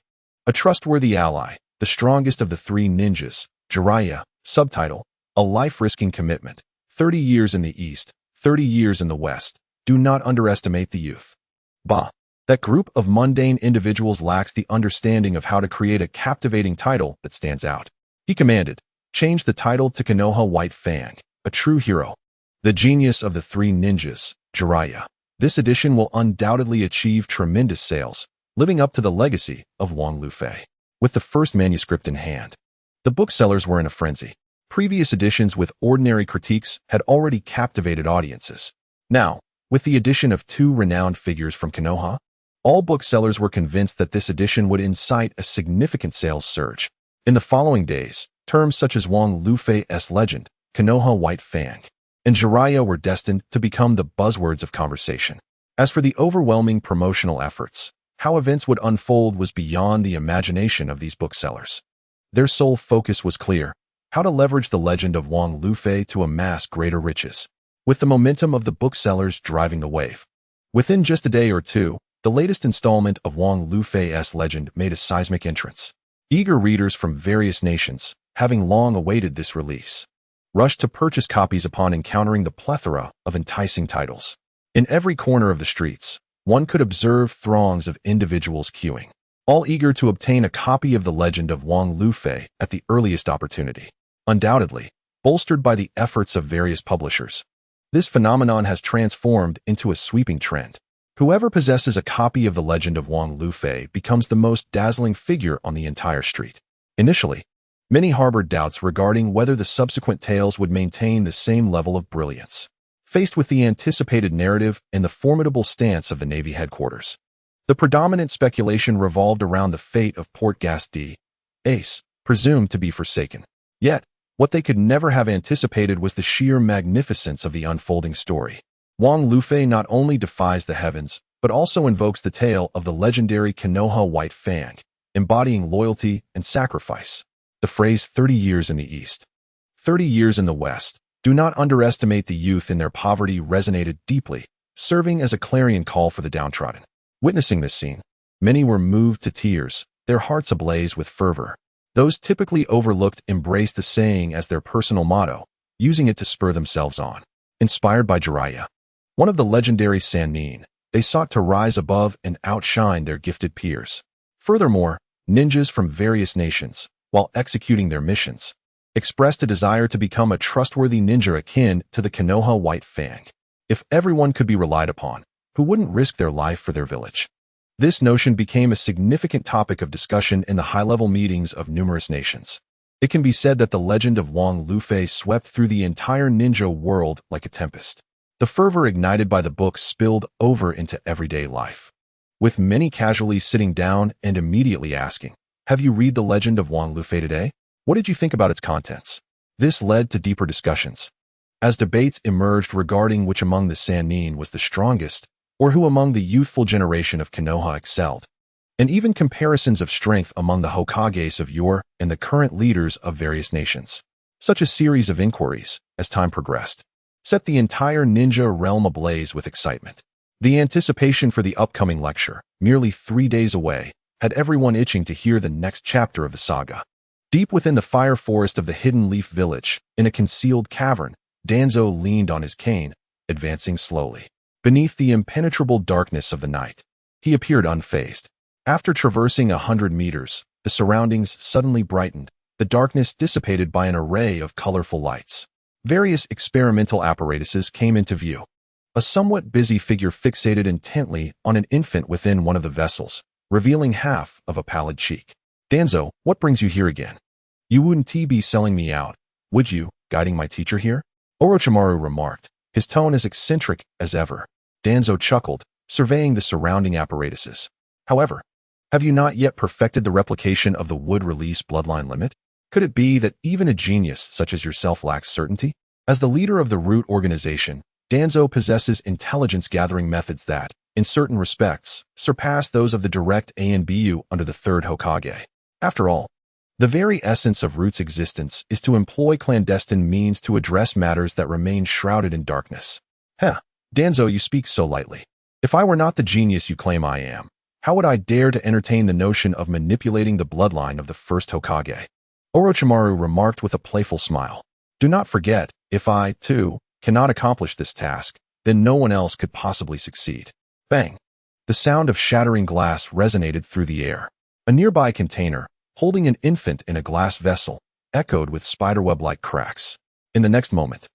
Speaker 1: A trustworthy ally, the strongest of the three ninjas, Jiraiya. Subtitle, a life-risking commitment, 30 years in the East, 30 years in the West. Do not underestimate the youth. Bah, that group of mundane individuals lacks the understanding of how to create a captivating title that stands out. He commanded, change the title to Konoha White Fang, a true hero. The genius of the three ninjas, Jiraiya. This edition will undoubtedly achieve tremendous sales, living up to the legacy of Wang Lufei. With the first manuscript in hand, the booksellers were in a frenzy. Previous editions with ordinary critiques had already captivated audiences. Now, with the addition of two renowned figures from Konoha, all booksellers were convinced that this edition would incite a significant sales surge. In the following days, terms such as Wang Lufei's legend, Konoha White Fang, and Jiraiya were destined to become the buzzwords of conversation. As for the overwhelming promotional efforts, how events would unfold was beyond the imagination of these booksellers. Their sole focus was clear: how to leverage the legend of Wang Lufei to amass greater riches, with the momentum of the booksellers driving the wave. Within just a day or two, the latest installment of Wang Lufei's legend made a seismic entrance. Eager readers from various nations, having long awaited this release, rushed to purchase copies upon encountering the plethora of enticing titles. In every corner of the streets, one could observe throngs of individuals queuing, all eager to obtain a copy of the legend of Wang Lufei at the earliest opportunity. Undoubtedly, bolstered by the efforts of various publishers, this phenomenon has transformed into a sweeping trend. Whoever possesses a copy of the legend of Wang Lufei becomes the most dazzling figure on the entire street. Initially, Many harbored doubts regarding whether the subsequent tales would maintain the same level of brilliance. Faced with the anticipated narrative and the formidable stance of the Navy headquarters, the predominant speculation revolved around the fate of Port Gas D. Ace, presumed to be forsaken. Yet, what they could never have anticipated was the sheer magnificence of the unfolding story. Wang Lufei not only defies the heavens, but also invokes the tale of the legendary Konoha White Fang, embodying loyalty and sacrifice. The phrase 30 years in the East, 30 years in the West, do not underestimate the youth in their poverty resonated deeply, serving as a clarion call for the downtrodden. Witnessing this scene, many were moved to tears, their hearts ablaze with fervor. Those typically overlooked embraced the saying as their personal motto, using it to spur themselves on. Inspired by Jiraiya, one of the legendary Sannin, they sought to rise above and outshine their gifted peers. Furthermore, ninjas from various nations, while executing their missions, expressed a desire to become a trustworthy ninja akin to the Konoha White Fang. If everyone could be relied upon, who wouldn't risk their life for their village? This notion became a significant topic of discussion in the high-level meetings of numerous nations. It can be said that the legend of Wang Lufei swept through the entire ninja world like a tempest. The fervor ignited by the book spilled over into everyday life, with many casually sitting down and immediately asking, "Have you read the legend of Wang Lufei today? What did you think about its contents?" This led to deeper discussions, as debates emerged regarding which among the Sannin was the strongest, or who among the youthful generation of Konoha excelled, and even comparisons of strength among the Hokages of yore and the current leaders of various nations. Such a series of inquiries, as time progressed, set the entire ninja realm ablaze with excitement. The anticipation for the upcoming lecture, merely 3 days away, had everyone itching to hear the next chapter of the saga. Deep within the fire forest of the Hidden Leaf Village, in a concealed cavern, Danzo leaned on his cane, advancing slowly. Beneath the impenetrable darkness of the night, he appeared unfazed. After traversing 100 meters, the surroundings suddenly brightened, the darkness dissipated by an array of colorful lights. Various experimental apparatuses came into view. A somewhat busy figure fixated intently on an infant within one of the vessels, revealing half of a pallid cheek. "Danzo, what brings you here again? You wouldn't be selling me out, would you, guiding my teacher here?" Orochimaru remarked, his tone as eccentric as ever. Danzo chuckled, surveying the surrounding apparatuses. "However, have you not yet perfected the replication of the wood-release bloodline limit? Could it be that even a genius such as yourself lacks certainty?" As the leader of the root organization, Danzo possesses intelligence-gathering methods that, in certain respects, surpass those of the direct ANBU under the third Hokage. After all, the very essence of Root's existence is to employ clandestine means to address matters that remain shrouded in darkness. Danzo, you speak so lightly. If I were not the genius you claim I am, how would I dare to entertain the notion of manipulating the bloodline of the first Hokage? Orochimaru remarked with a playful smile. Do not forget, if I, too, cannot accomplish this task, then no one else could possibly succeed. Bang! The sound of shattering glass resonated through the air. A nearby container, holding an infant in a glass vessel, echoed with spiderweb-like cracks. In the next moment,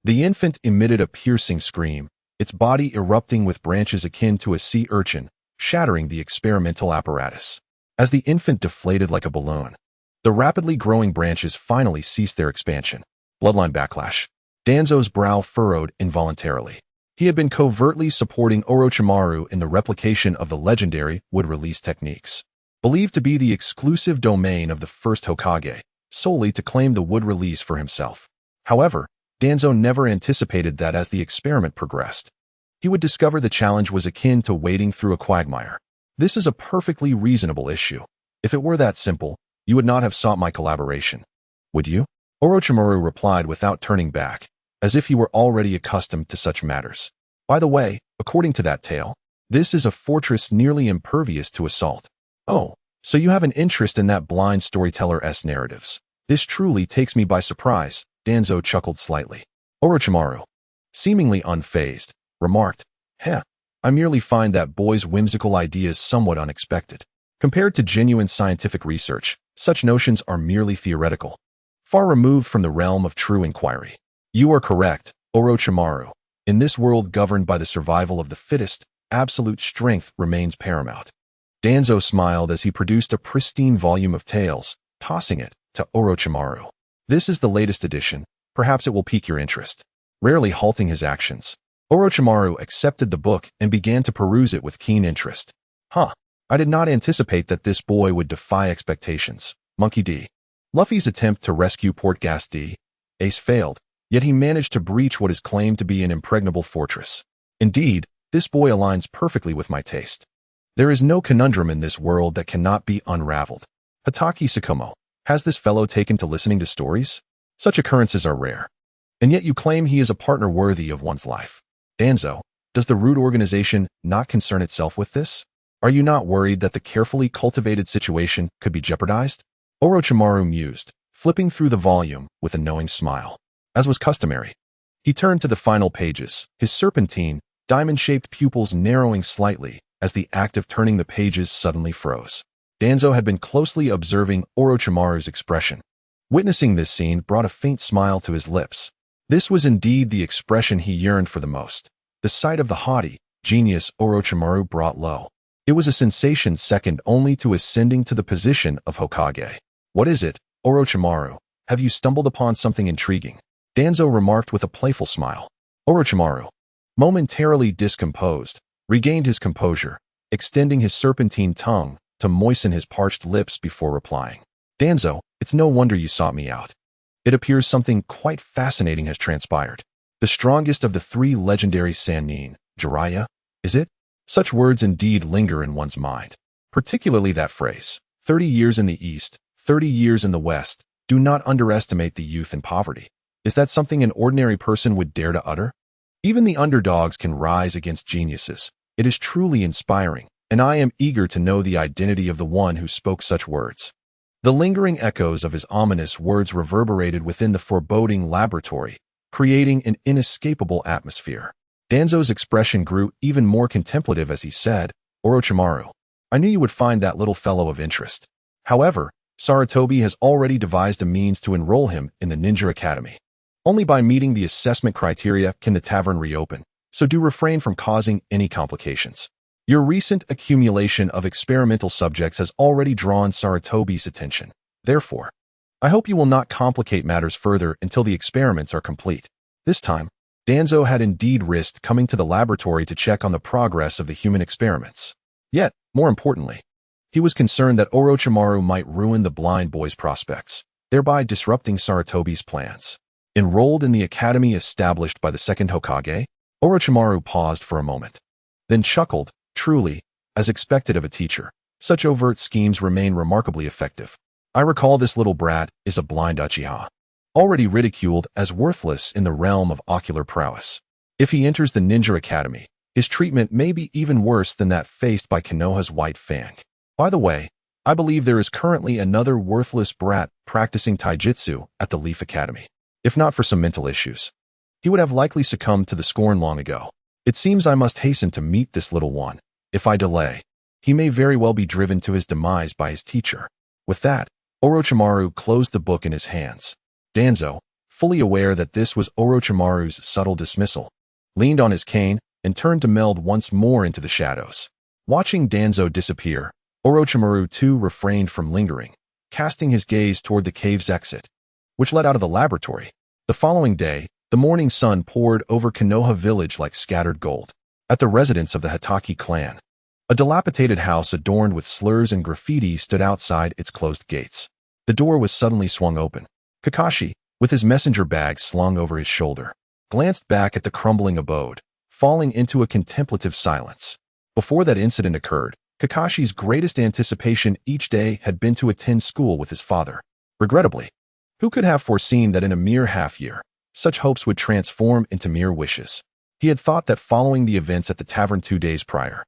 Speaker 1: the infant emitted a piercing scream, its body erupting with branches akin to a sea urchin, shattering the experimental apparatus. As the infant deflated like a balloon, the rapidly growing branches finally ceased their expansion. Bloodline backlash. Danzo's brow furrowed involuntarily. He had been covertly supporting Orochimaru in the replication of the legendary wood-release techniques, believed to be the exclusive domain of the first Hokage, solely to claim the wood release for himself. However, Danzo never anticipated that as the experiment progressed, he would discover the challenge was akin to wading through a quagmire. This is a perfectly reasonable issue. If it were that simple, you would not have sought my collaboration, would you? Orochimaru replied without turning back, as if he were already accustomed to such matters. By the way, according to that tale, this is a fortress nearly impervious to assault. Oh, so you have an interest in that blind storyteller-esque narratives. This truly takes me by surprise, Danzo chuckled slightly. Orochimaru, seemingly unfazed, remarked, I merely find that boy's whimsical ideas somewhat unexpected. Compared to genuine scientific research, such notions are merely theoretical, far removed from the realm of true inquiry. You are correct, Orochimaru. In this world governed by the survival of the fittest, absolute strength remains paramount. Danzo smiled as he produced a pristine volume of tales, tossing it, to Orochimaru. This is the latest edition. Perhaps it will pique your interest. Rarely halting his actions, Orochimaru accepted the book and began to peruse it with keen interest. I did not anticipate that this boy would defy expectations. Monkey D. Luffy's attempt to rescue Portgas D. Ace failed, yet he managed to breach what is claimed to be an impregnable fortress. Indeed, this boy aligns perfectly with my taste. There is no conundrum in this world that cannot be unraveled. Hatake Sakomo, has this fellow taken to listening to stories? Such occurrences are rare. And yet you claim he is a partner worthy of one's life. Danzo, does the root organization not concern itself with this? Are you not worried that the carefully cultivated situation could be jeopardized? Orochimaru mused, flipping through the volume with a knowing smile. As was customary, he turned to the final pages, his serpentine, diamond-shaped pupils narrowing slightly as the act of turning the pages suddenly froze. Danzo had been closely observing Orochimaru's expression. Witnessing this scene brought a faint smile to his lips. This was indeed the expression he yearned for the most. The sight of the haughty, genius Orochimaru brought low. It was a sensation second only to ascending to the position of Hokage. What is it, Orochimaru? Have you stumbled upon something intriguing? Danzo remarked with a playful smile. Orochimaru, momentarily discomposed, regained his composure, extending his serpentine tongue to moisten his parched lips before replying. Danzo, it's no wonder you sought me out. It appears something quite fascinating has transpired. The strongest of the three legendary Sannin, Jiraiya, is it? Such words indeed linger in one's mind. Particularly that phrase, 30 years in the East, 30 years in the West. Do not underestimate the youth and poverty. Is that something an ordinary person would dare to utter? Even the underdogs can rise against geniuses. It is truly inspiring, and I am eager to know the identity of the one who spoke such words. The lingering echoes of his ominous words reverberated within the foreboding laboratory, creating an inescapable atmosphere. Danzo's expression grew even more contemplative as he said, Orochimaru, I knew you would find that little fellow of interest. However, Sarutobi has already devised a means to enroll him in the Ninja Academy. Only by meeting the assessment criteria can the tavern reopen, so do refrain from causing any complications. Your recent accumulation of experimental subjects has already drawn Sarutobi's attention. Therefore, I hope you will not complicate matters further until the experiments are complete. This time, Danzo had indeed risked coming to the laboratory to check on the progress of the human experiments. Yet, more importantly, he was concerned that Orochimaru might ruin the blind boy's prospects, thereby disrupting Sarutobi's plans. Enrolled in the academy established by the second Hokage, Orochimaru paused for a moment, then chuckled. Truly, as expected of a teacher, such overt schemes remain remarkably effective. I recall this little brat is a blind Uchiha, already ridiculed as worthless in the realm of ocular prowess. If he enters the Ninja Academy, his treatment may be even worse than that faced by Konoha's White Fang. By the way, I believe there is currently another worthless brat practicing taijutsu at the Leaf Academy. If not for some mental issues, he would have likely succumbed to the scorn long ago. It seems I must hasten to meet this little one. If I delay, he may very well be driven to his demise by his teacher. With that, Orochimaru closed the book in his hands. Danzo, fully aware that this was Orochimaru's subtle dismissal, leaned on his cane and turned to meld once more into the shadows. Watching Danzo disappear, Orochimaru too refrained from lingering, casting his gaze toward the cave's exit, which led out of the laboratory. The following day, the morning sun poured over Konoha village like scattered gold. At the residence of the Hatake clan, a dilapidated house adorned with slurs and graffiti stood outside its closed gates. The door was suddenly swung open. Kakashi, with his messenger bag slung over his shoulder, glanced back at the crumbling abode, falling into a contemplative silence. Before that incident occurred, Kakashi's greatest anticipation each day had been to attend school with his father. Regrettably, who could have foreseen that in a mere half-year, such hopes would transform into mere wishes? He had thought that following the events at the tavern 2 days prior,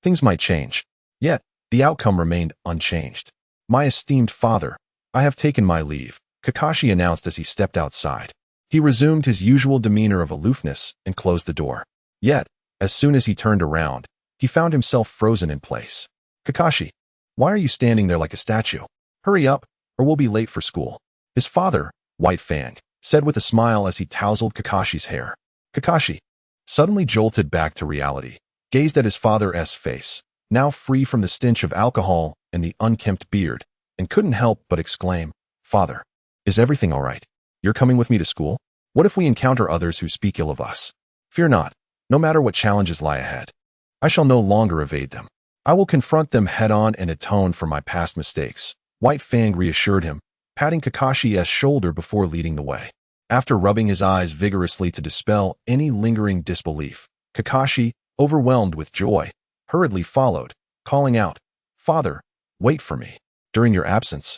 Speaker 1: things might change. Yet, the outcome remained unchanged. My esteemed father, I have taken my leave, Kakashi announced as he stepped outside. He resumed his usual demeanor of aloofness and closed the door. Yet, as soon as he turned around, he found himself frozen in place. Kakashi, why are you standing there like a statue? Hurry up, or we'll be late for school. His father, White Fang, said with a smile as he tousled Kakashi's hair. Kakashi, suddenly jolted back to reality, gazed at his father's face, now free from the stench of alcohol and the unkempt beard, and couldn't help but exclaim, Father, is everything all right? You're coming with me to school? What if we encounter others who speak ill of us? Fear not, no matter what challenges lie ahead. I shall no longer evade them. I will confront them head-on and atone for my past mistakes. White Fang reassured him, patting Kakashi's shoulder before leading the way. After rubbing his eyes vigorously to dispel any lingering disbelief, Kakashi, overwhelmed with joy, hurriedly followed, calling out, "Father, wait for me. During your absence,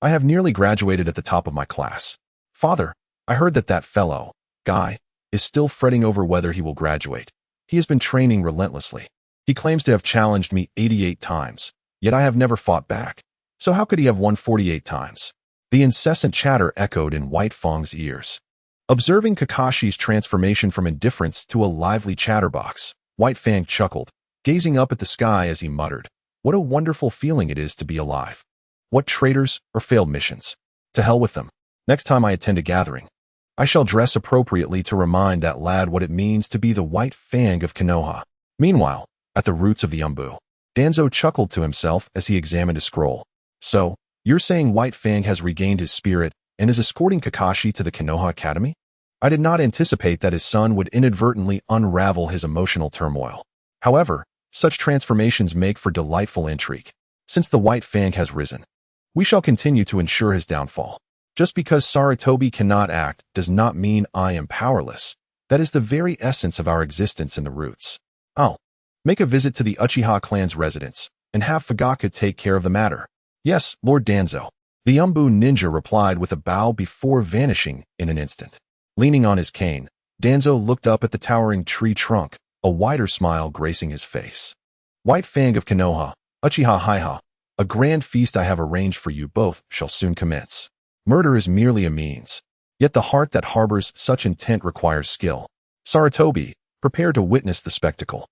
Speaker 1: I have nearly graduated at the top of my class. Father, I heard that fellow, Guy, is still fretting over whether he will graduate. He has been training relentlessly. He claims to have challenged me 88 times, yet I have never fought back. So how could he have won 48 times? The incessant chatter echoed in White Fang's ears. Observing Kakashi's transformation from indifference to a lively chatterbox, White Fang chuckled, gazing up at the sky as he muttered, "What a wonderful feeling it is to be alive. What traitors or failed missions. To hell with them. Next time I attend a gathering, I shall dress appropriately to remind that lad what it means to be the White Fang of Konoha." Meanwhile, at the roots of the Umbu, Danzo chuckled to himself as he examined a scroll. "So, you're saying White Fang has regained his spirit and is escorting Kakashi to the Konoha Academy? I did not anticipate that his son would inadvertently unravel his emotional turmoil. However, such transformations make for delightful intrigue. Since the White Fang has risen, we shall continue to ensure his downfall. Just because Sarutobi cannot act does not mean I am powerless. That is the very essence of our existence in the roots. I'll make a visit to the Uchiha clan's residence and have Fugaka take care of the matter." "Yes, Lord Danzo." The Umbu ninja replied with a bow before vanishing in an instant. Leaning on his cane, Danzo looked up at the towering tree trunk, a wider smile gracing his face. "White Fang of Konoha, Uchiha Haiha, a grand feast I have arranged for you both shall soon commence. Murder is merely a means, yet the heart that harbors such intent requires skill. Sarutobi, prepare to witness the spectacle.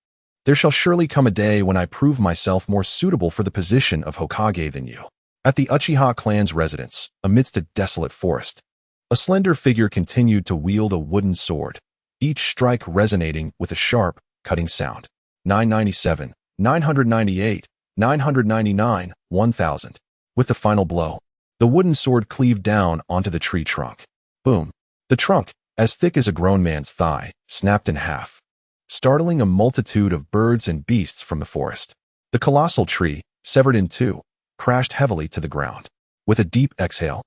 Speaker 1: There shall surely come a day when I prove myself more suitable for the position of Hokage than you." At the Uchiha clan's residence, amidst a desolate forest, a slender figure continued to wield a wooden sword, each strike resonating with a sharp, cutting sound. 997, 998, 999, 1000. With the final blow, the wooden sword cleaved down onto the tree trunk. Boom! The trunk, as thick as a grown man's thigh, snapped in half, startling a multitude of birds and beasts from the forest. The colossal tree, severed in two, crashed heavily to the ground. With a deep exhale,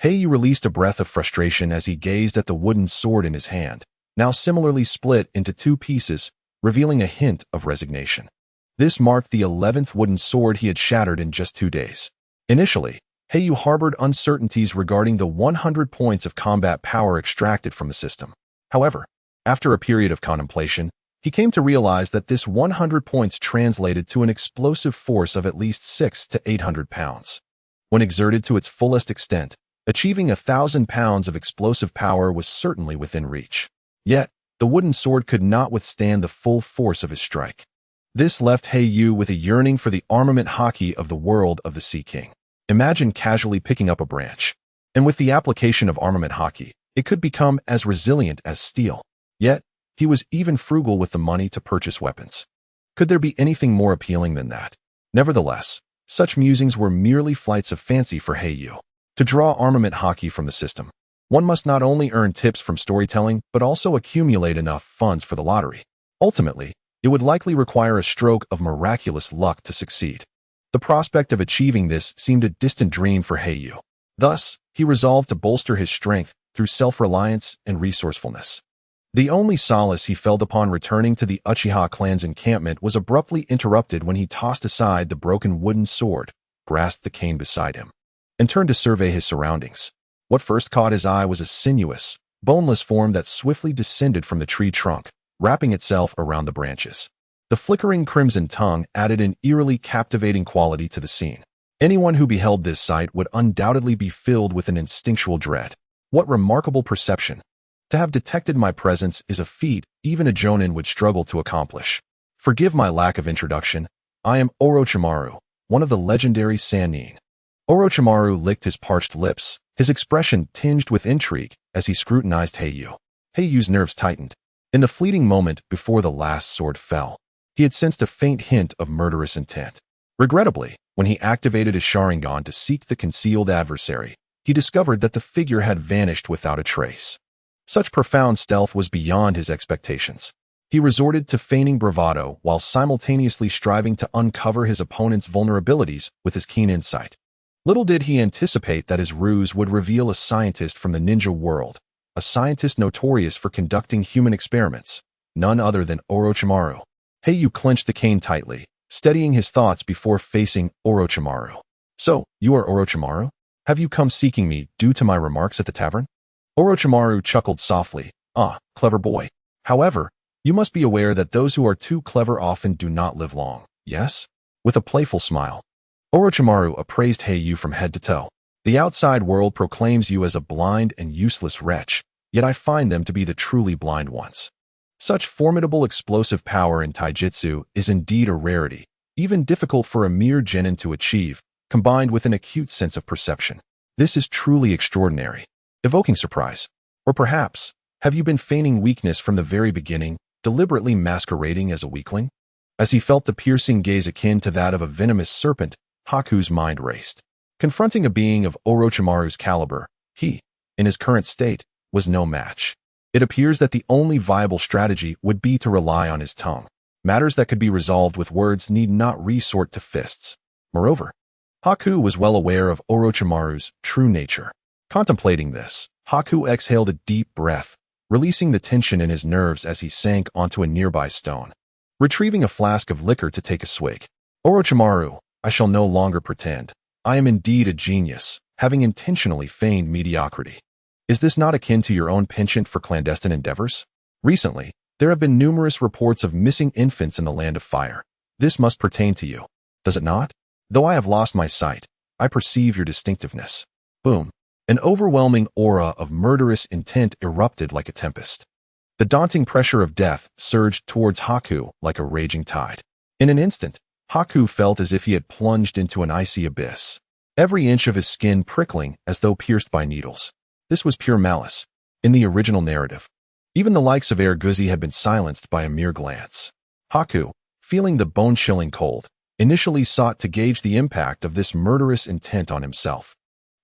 Speaker 1: Hei Yu released a breath of frustration as he gazed at the wooden sword in his hand, now similarly split into two pieces, revealing a hint of resignation. This marked the 11th wooden sword he had shattered in just 2 days. Initially, Hei Yu harbored uncertainties regarding the 100 points of combat power extracted from the system. However, after a period of contemplation, he came to realize that this 100 points translated to an explosive force of at least 600 to 800 pounds. When exerted to its fullest extent, achieving 1,000 pounds of explosive power was certainly within reach. Yet, the wooden sword could not withstand the full force of his strike. This left Hei Yu with a yearning for the armament haki of the world of the Sea King. Imagine casually picking up a branch, and with the application of armament haki, it could become as resilient as steel. Yet, he was even frugal with the money to purchase weapons. Could there be anything more appealing than that? Nevertheless, such musings were merely flights of fancy for Hei Yu. To draw armament haki from the system, one must not only earn tips from storytelling, but also accumulate enough funds for the lottery. Ultimately, it would likely require a stroke of miraculous luck to succeed. The prospect of achieving this seemed a distant dream for Hei Yu. Thus, he resolved to bolster his strength through self-reliance and resourcefulness. The only solace he felt upon returning to the Uchiha clan's encampment was abruptly interrupted when he tossed aside the broken wooden sword, grasped the cane beside him, and turned to survey his surroundings. What first caught his eye was a sinuous, boneless form that swiftly descended from the tree trunk, wrapping itself around the branches. The flickering crimson tongue added an eerily captivating quality to the scene. Anyone who beheld this sight would undoubtedly be filled with an instinctual dread. What remarkable perception! To have detected my presence is a feat even a jonin would struggle to accomplish. Forgive my lack of introduction. I am Orochimaru, one of the legendary Sannin. Orochimaru licked his parched lips, his expression tinged with intrigue as he scrutinized Hei Yu. Hei Yu's nerves tightened. In the fleeting moment before the last sword fell, he had sensed a faint hint of murderous intent. Regrettably, when he activated his Sharingan to seek the concealed adversary, he discovered that the figure had vanished without a trace. Such profound stealth was beyond his expectations. He resorted to feigning bravado while simultaneously striving to uncover his opponent's vulnerabilities with his keen insight. Little did he anticipate that his ruse would reveal a scientist from the ninja world, a scientist notorious for conducting human experiments, none other than Orochimaru. Hei Yu clenched the cane tightly, steadying his thoughts before facing Orochimaru. "So, you are Orochimaru? Have you come seeking me due to my remarks at the tavern?" Orochimaru chuckled softly. "Ah, clever boy. However, you must be aware that those who are too clever often do not live long, yes?" With a playful smile, Orochimaru appraised Hei Yu from head to toe. "The outside world proclaims you as a blind and useless wretch, yet I find them to be the truly blind ones. Such formidable explosive power in taijutsu is indeed a rarity, even difficult for a mere genin to achieve, combined with an acute sense of perception. This is truly extraordinary, evoking surprise. Or perhaps, have you been feigning weakness from the very beginning, deliberately masquerading as a weakling?" As he felt the piercing gaze akin to that of a venomous serpent, Haku's mind raced. Confronting a being of Orochimaru's caliber, he, in his current state, was no match. It appears that the only viable strategy would be to rely on his tongue. Matters that could be resolved with words need not resort to fists. Moreover, Haku was well aware of Orochimaru's true nature. Contemplating this, Haku exhaled a deep breath, releasing the tension in his nerves as he sank onto a nearby stone. Retrieving a flask of liquor to take a swig. "Orochimaru, I shall no longer pretend. I am indeed a genius, having intentionally feigned mediocrity. Is this not akin to your own penchant for clandestine endeavors? Recently, there have been numerous reports of missing infants in the Land of Fire. This must pertain to you, does it not? Though I have lost my sight, I perceive your distinctiveness." Boom. An overwhelming aura of murderous intent erupted like a tempest. The daunting pressure of death surged towards Haku like a raging tide. In an instant, Haku felt as if he had plunged into an icy abyss, every inch of his skin prickling as though pierced by needles. This was pure malice. In the original narrative, even the likes of Erguzi had been silenced by a mere glance. Haku, feeling the bone-chilling cold, initially sought to gauge the impact of this murderous intent on himself,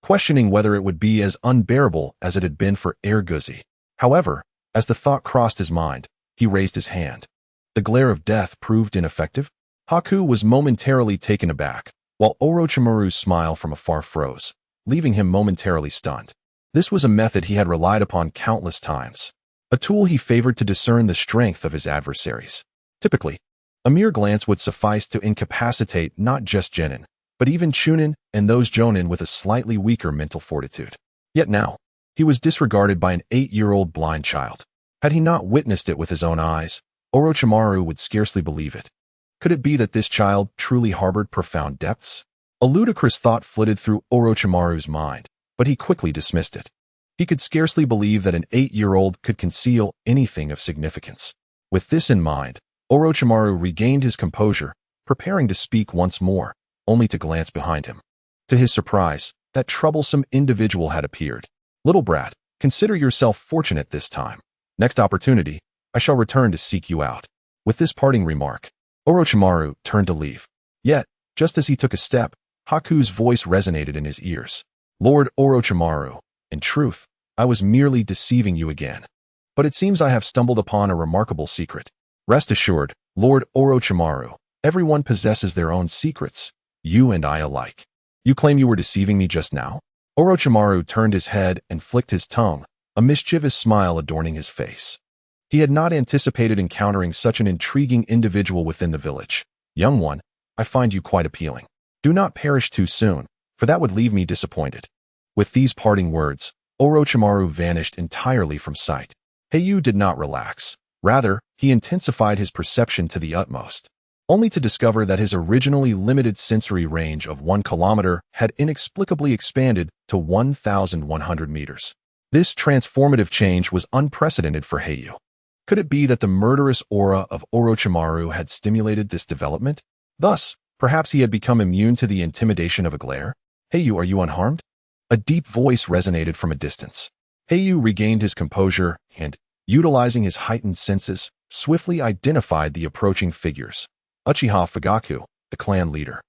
Speaker 1: questioning whether it would be as unbearable as it had been for Erguzi. However, as the thought crossed his mind, he raised his hand. The glare of death proved ineffective. Haku was momentarily taken aback, while Orochimaru's smile from afar froze, leaving him momentarily stunned. This was a method he had relied upon countless times, a tool he favored to discern the strength of his adversaries. Typically, a mere glance would suffice to incapacitate not just genin, but even chunin and those jonin with a slightly weaker mental fortitude. Yet now, he was disregarded by an 8-year-old blind child. Had he not witnessed it with his own eyes, Orochimaru would scarcely believe it. Could it be that this child truly harbored profound depths? A ludicrous thought flitted through Orochimaru's mind, but he quickly dismissed it. He could scarcely believe that an 8-year-old could conceal anything of significance. With this in mind, Orochimaru regained his composure, preparing to speak once more, only to glance behind him. To his surprise, that troublesome individual had appeared. "Little brat, consider yourself fortunate this time. Next opportunity, I shall return to seek you out." With this parting remark, Orochimaru turned to leave. Yet, just as he took a step, Haku's voice resonated in his ears. "Lord Orochimaru, in truth, I was merely deceiving you again. But it seems I have stumbled upon a remarkable secret. Rest assured, Lord Orochimaru, everyone possesses their own secrets, you and I alike. You claim you were deceiving me just now?" Orochimaru turned his head and flicked his tongue, a mischievous smile adorning his face. He had not anticipated encountering such an intriguing individual within the village. "Young one, I find you quite appealing. Do not perish too soon, for that would leave me disappointed." With these parting words, Orochimaru vanished entirely from sight. Hei Yu did not relax. Rather, he intensified his perception to the utmost, only to discover that his originally limited sensory range of 1 kilometer had inexplicably expanded to 1,100 meters. This transformative change was unprecedented for Hei Yu. Could it be that the murderous aura of Orochimaru had stimulated this development? Thus, perhaps he had become immune to the intimidation of a glare? "Hei Yu, are you unharmed?" A deep voice resonated from a distance. Hei Yu regained his composure and, utilizing his heightened senses, swiftly identified the approaching figures. Uchiha Fugaku, the clan leader.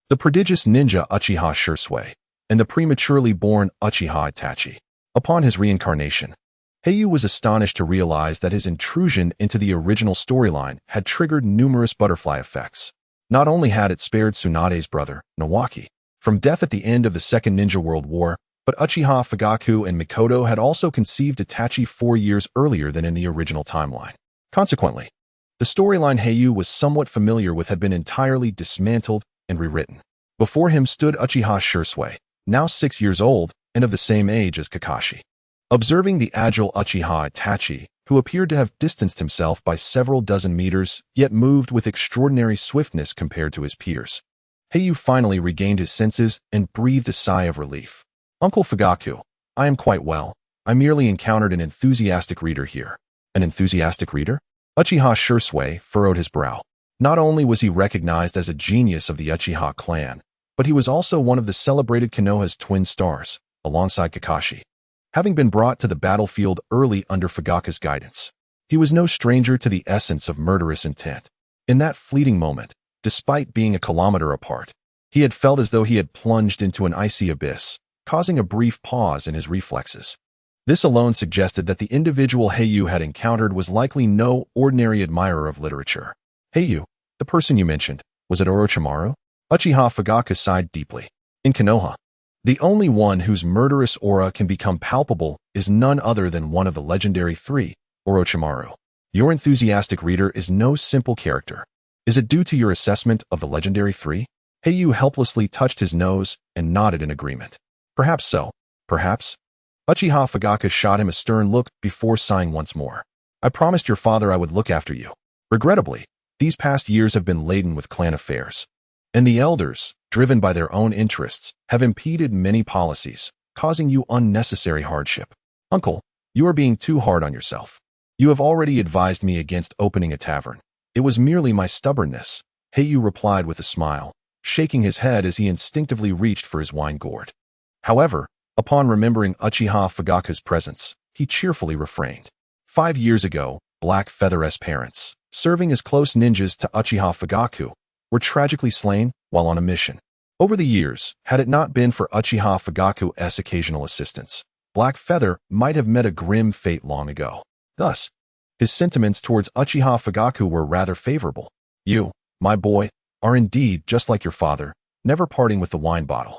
Speaker 1: The prodigious ninja Uchiha Shursui, and the prematurely born Uchiha Itachi. Upon his reincarnation, Hei Yu was astonished to realize that his intrusion into the original storyline had triggered numerous butterfly effects. Not only had it spared Tsunade's brother, Nawaki, from death at the end of the Second Ninja World War, but Uchiha Fugaku and Mikoto had also conceived Itachi 4 years earlier than in the original timeline. Consequently, the storyline Hei Yu was somewhat familiar with had been entirely dismantled and rewritten. Before him stood Uchiha Shursui, now 6 years old and of the same age as Kakashi. Observing the agile Uchiha Itachi, who appeared to have distanced himself by several dozen meters, yet moved with extraordinary swiftness compared to his peers, Hei Yu finally regained his senses and breathed a sigh of relief. Uncle Fugaku, I am quite well. I merely encountered an enthusiastic reader here. An enthusiastic reader? Uchiha Shursui furrowed his brow. Not only was he recognized as a genius of the Uchiha clan, but he was also one of the celebrated Konoha's twin stars, alongside Kakashi. Having been brought to the battlefield early under Fugaku's guidance, he was no stranger to the essence of murderous intent. In that fleeting moment, despite being a kilometer apart, he had felt as though he had plunged into an icy abyss, causing a brief pause in his reflexes. This alone suggested that the individual Hei Yu had encountered was likely no ordinary admirer of literature. Hei Yu, the person you mentioned, was it Orochimaru? Uchiha Fugaku sighed deeply. In Konoha, the only one whose murderous aura can become palpable is none other than one of the legendary three, Orochimaru. Your enthusiastic reader is no simple character. Is it due to your assessment of the legendary three? Hei Yu helplessly touched his nose and nodded in agreement. Perhaps so. Perhaps. Uchiha Fugaku shot him a stern look before sighing once more. I promised your father I would look after you. Regrettably, these past years have been laden with clan affairs, and the elders, driven by their own interests, have impeded many policies, causing you unnecessary hardship. Uncle, you are being too hard on yourself. You have already advised me against opening a tavern. It was merely my stubbornness, Hei Yu replied with a smile, shaking his head as he instinctively reached for his wine gourd. However, upon remembering Uchiha Fugaku's presence, he cheerfully refrained. 5 years ago, Black Feather's parents, serving as close ninjas to Uchiha Fugaku, were tragically slain while on a mission. Over the years, had it not been for Uchiha Fugaku's occasional assistance, Black Feather might have met a grim fate long ago. Thus, his sentiments towards Uchiha Fugaku were rather favorable. You, my boy, are indeed just like your father, never parting with the wine bottle.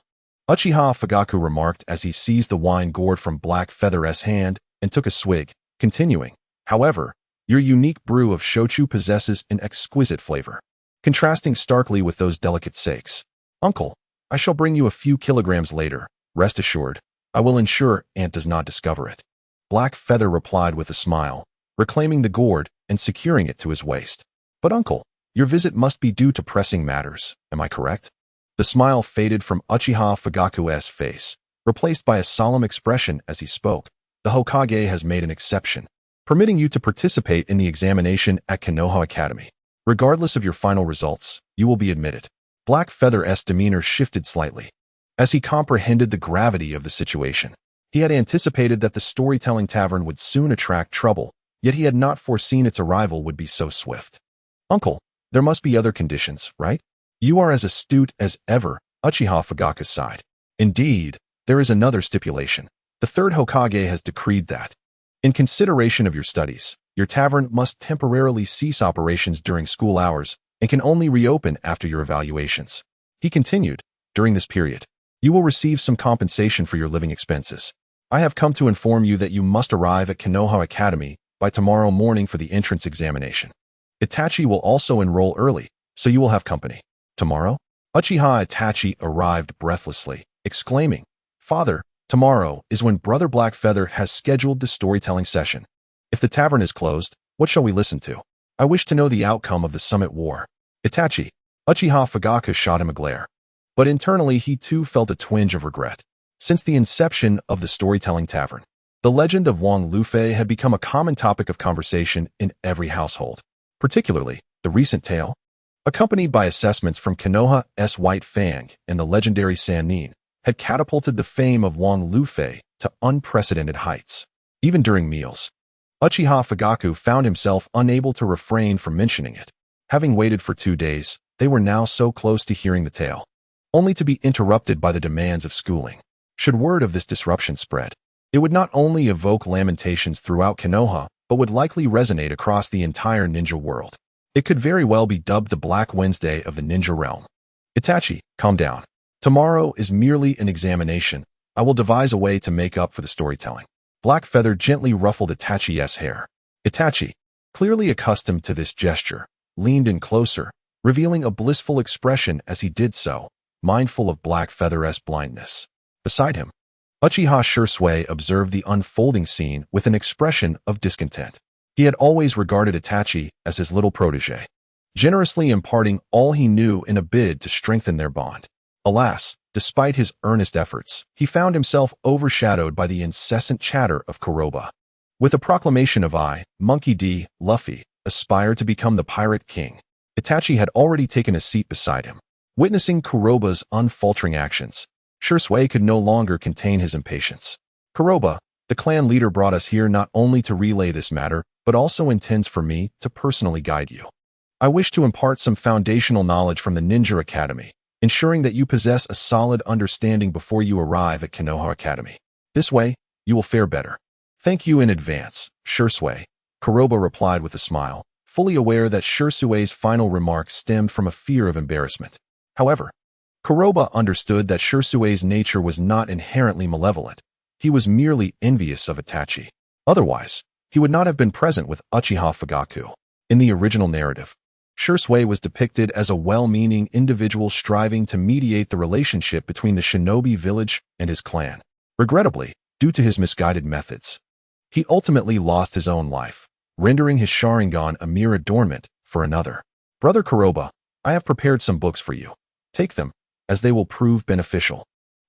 Speaker 1: Uchiha Fugaku remarked as he seized the wine gourd from Black Feather's hand and took a swig, continuing, however, your unique brew of shochu possesses an exquisite flavor, contrasting starkly with those delicate sakes. Uncle, I shall bring you a few kilograms later. Rest assured, I will ensure Aunt does not discover it. Black Feather replied with a smile, reclaiming the gourd and securing it to his waist. But uncle, your visit must be due to pressing matters, am I correct? The smile faded from Uchiha Fugaku's face, replaced by a solemn expression as he spoke. The Hokage has made an exception, permitting you to participate in the examination at Konoha Academy. Regardless of your final results, you will be admitted. Black Feather's demeanor shifted slightly. As he comprehended the gravity of the situation, he had anticipated that the storytelling tavern would soon attract trouble, yet he had not foreseen its arrival would be so swift. Uncle, there must be other conditions, right? You are as astute as ever, Uchiha Fugaku sighed. Indeed, there is another stipulation. The third Hokage has decreed that, in consideration of your studies, your tavern must temporarily cease operations during school hours and can only reopen after your evaluations. He continued, during this period, you will receive some compensation for your living expenses. I have come to inform you that you must arrive at Konoha Academy by tomorrow morning for the entrance examination. Itachi will also enroll early, so you will have company. Tomorrow? Uchiha Itachi arrived breathlessly, exclaiming, Father, tomorrow is when Brother Black Feather has scheduled the storytelling session. If the tavern is closed, what shall we listen to? I wish to know the outcome of the summit war. Itachi, Uchiha Fugaku shot him a glare. But internally he too felt a twinge of regret. Since the inception of the storytelling tavern, the legend of Wang Lufei had become a common topic of conversation in every household. Particularly, the recent tale, accompanied by assessments from Konoha's White Fang and the legendary Sannin, had catapulted the fame of Wang Lufei to unprecedented heights. Even during meals, Uchiha Fugaku found himself unable to refrain from mentioning it. Having waited for 2 days, they were now so close to hearing the tale. only to be interrupted by the demands of schooling. Should word of this disruption spread, it would not only evoke lamentations throughout Konoha, but would likely resonate across the entire ninja world. It could very well be dubbed the Black Wednesday of the ninja realm. Itachi, calm down. Tomorrow is merely an examination. I will devise a way to make up for the storytelling. Black Feather gently ruffled Itachi's hair. Itachi, clearly accustomed to this gesture, leaned in closer, revealing a blissful expression as he did so, mindful of Black Feather's blindness. Beside him, Uchiha Shursui observed the unfolding scene with an expression of discontent. He had always regarded Itachi as his little protege, generously imparting all he knew in a bid to strengthen their bond. Alas, despite his earnest efforts, he found himself overshadowed by the incessant chatter of Kuroba. With the proclamation of Monkey D. Luffy, aspire to become the Pirate King, Itachi had already taken a seat beside him. Witnessing Kuroba's unfaltering actions, Shursui could no longer contain his impatience. Kuroba, the clan leader, brought us here not only to relay this matter, but also intends for me to personally guide you. I wish to impart some foundational knowledge from the Ninja Academy, ensuring that you possess a solid understanding before you arrive at Konoha Academy. This way, you will fare better. Thank you in advance, Shursui, Kuroba replied with a smile, fully aware that Shursui's final remark stemmed from a fear of embarrassment. However, Kuroba understood that Shursui's nature was not inherently malevolent. He was merely envious of Itachi. Otherwise, he would not have been present with Uchiha Fugaku. In the original narrative, Shursui was depicted as a well-meaning individual striving to mediate the relationship between the shinobi village and his clan. Regrettably, due to his misguided methods, he ultimately lost his own life, rendering his Sharingan a mere adornment for another. Brother Kuroba, I have prepared some books for you. Take them, as they will prove beneficial.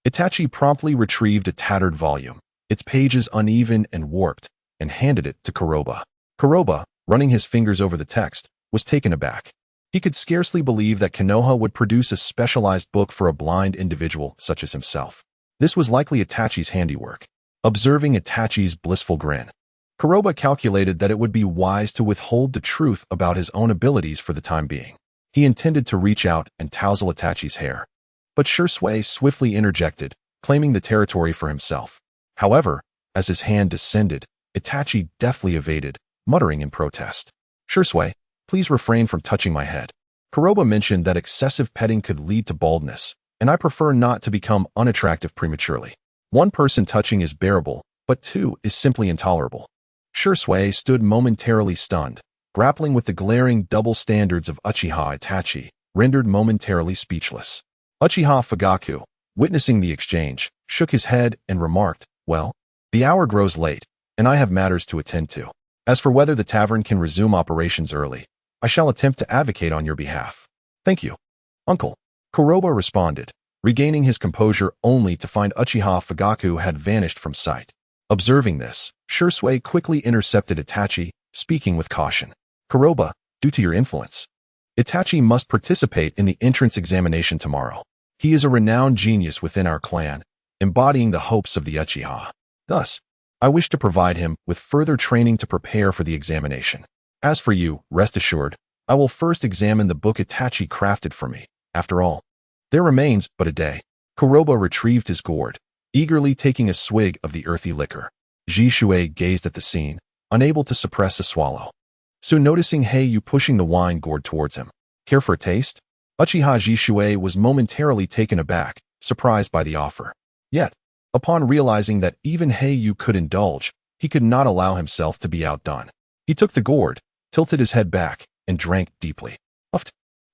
Speaker 1: Itachi promptly retrieved a tattered volume, its pages uneven and warped, and handed it to Kuroba. Kuroba, running his fingers over the text, was taken aback. He could scarcely believe that Konoha would produce a specialized book for a blind individual such as himself. This was likely Itachi's handiwork. Observing Itachi's blissful grin, Kuroba calculated that it would be wise to withhold the truth about his own abilities for the time being. He intended to reach out and touzle Itachi's hair, but Shursui swiftly interjected, claiming the territory for himself. However, as his hand descended, Itachi deftly evaded, muttering in protest. Shursui, please refrain from touching my head. Kuroba mentioned that excessive petting could lead to baldness, and I prefer not to become unattractive prematurely. One person touching is bearable, but two is simply intolerable. Shursui stood momentarily stunned, grappling with the glaring double standards of Uchiha Itachi, rendered momentarily speechless. Uchiha Fugaku, witnessing the exchange, shook his head and remarked, well, the hour grows late, and I have matters to attend to. As for whether the tavern can resume operations early, I shall attempt to advocate on your behalf. Thank you, Uncle. Kuroba responded, regaining his composure only to find Uchiha Fugaku had vanished from sight. Observing this, Shursui quickly intercepted Itachi, speaking with caution. Kuroba, due to your influence, Itachi must participate in the entrance examination tomorrow. He is a renowned genius within our clan, embodying the hopes of the Uchiha. Thus, I wish to provide him with further training to prepare for the examination. As for you, rest assured, I will first examine the book Itachi crafted for me. After all, there remains but a day. Kuroba retrieved his gourd, eagerly taking a swig of the earthy liquor. Jishui gazed at the scene, unable to suppress a swallow. Soon noticing Hei Yu pushing the wine gourd towards him. Care for a taste? Uchiha Jishui was momentarily taken aback, surprised by the offer. Yet, upon realizing that even Hei Yu could indulge, he could not allow himself to be outdone. He took the gourd, tilted his head back, and drank deeply. Uffed.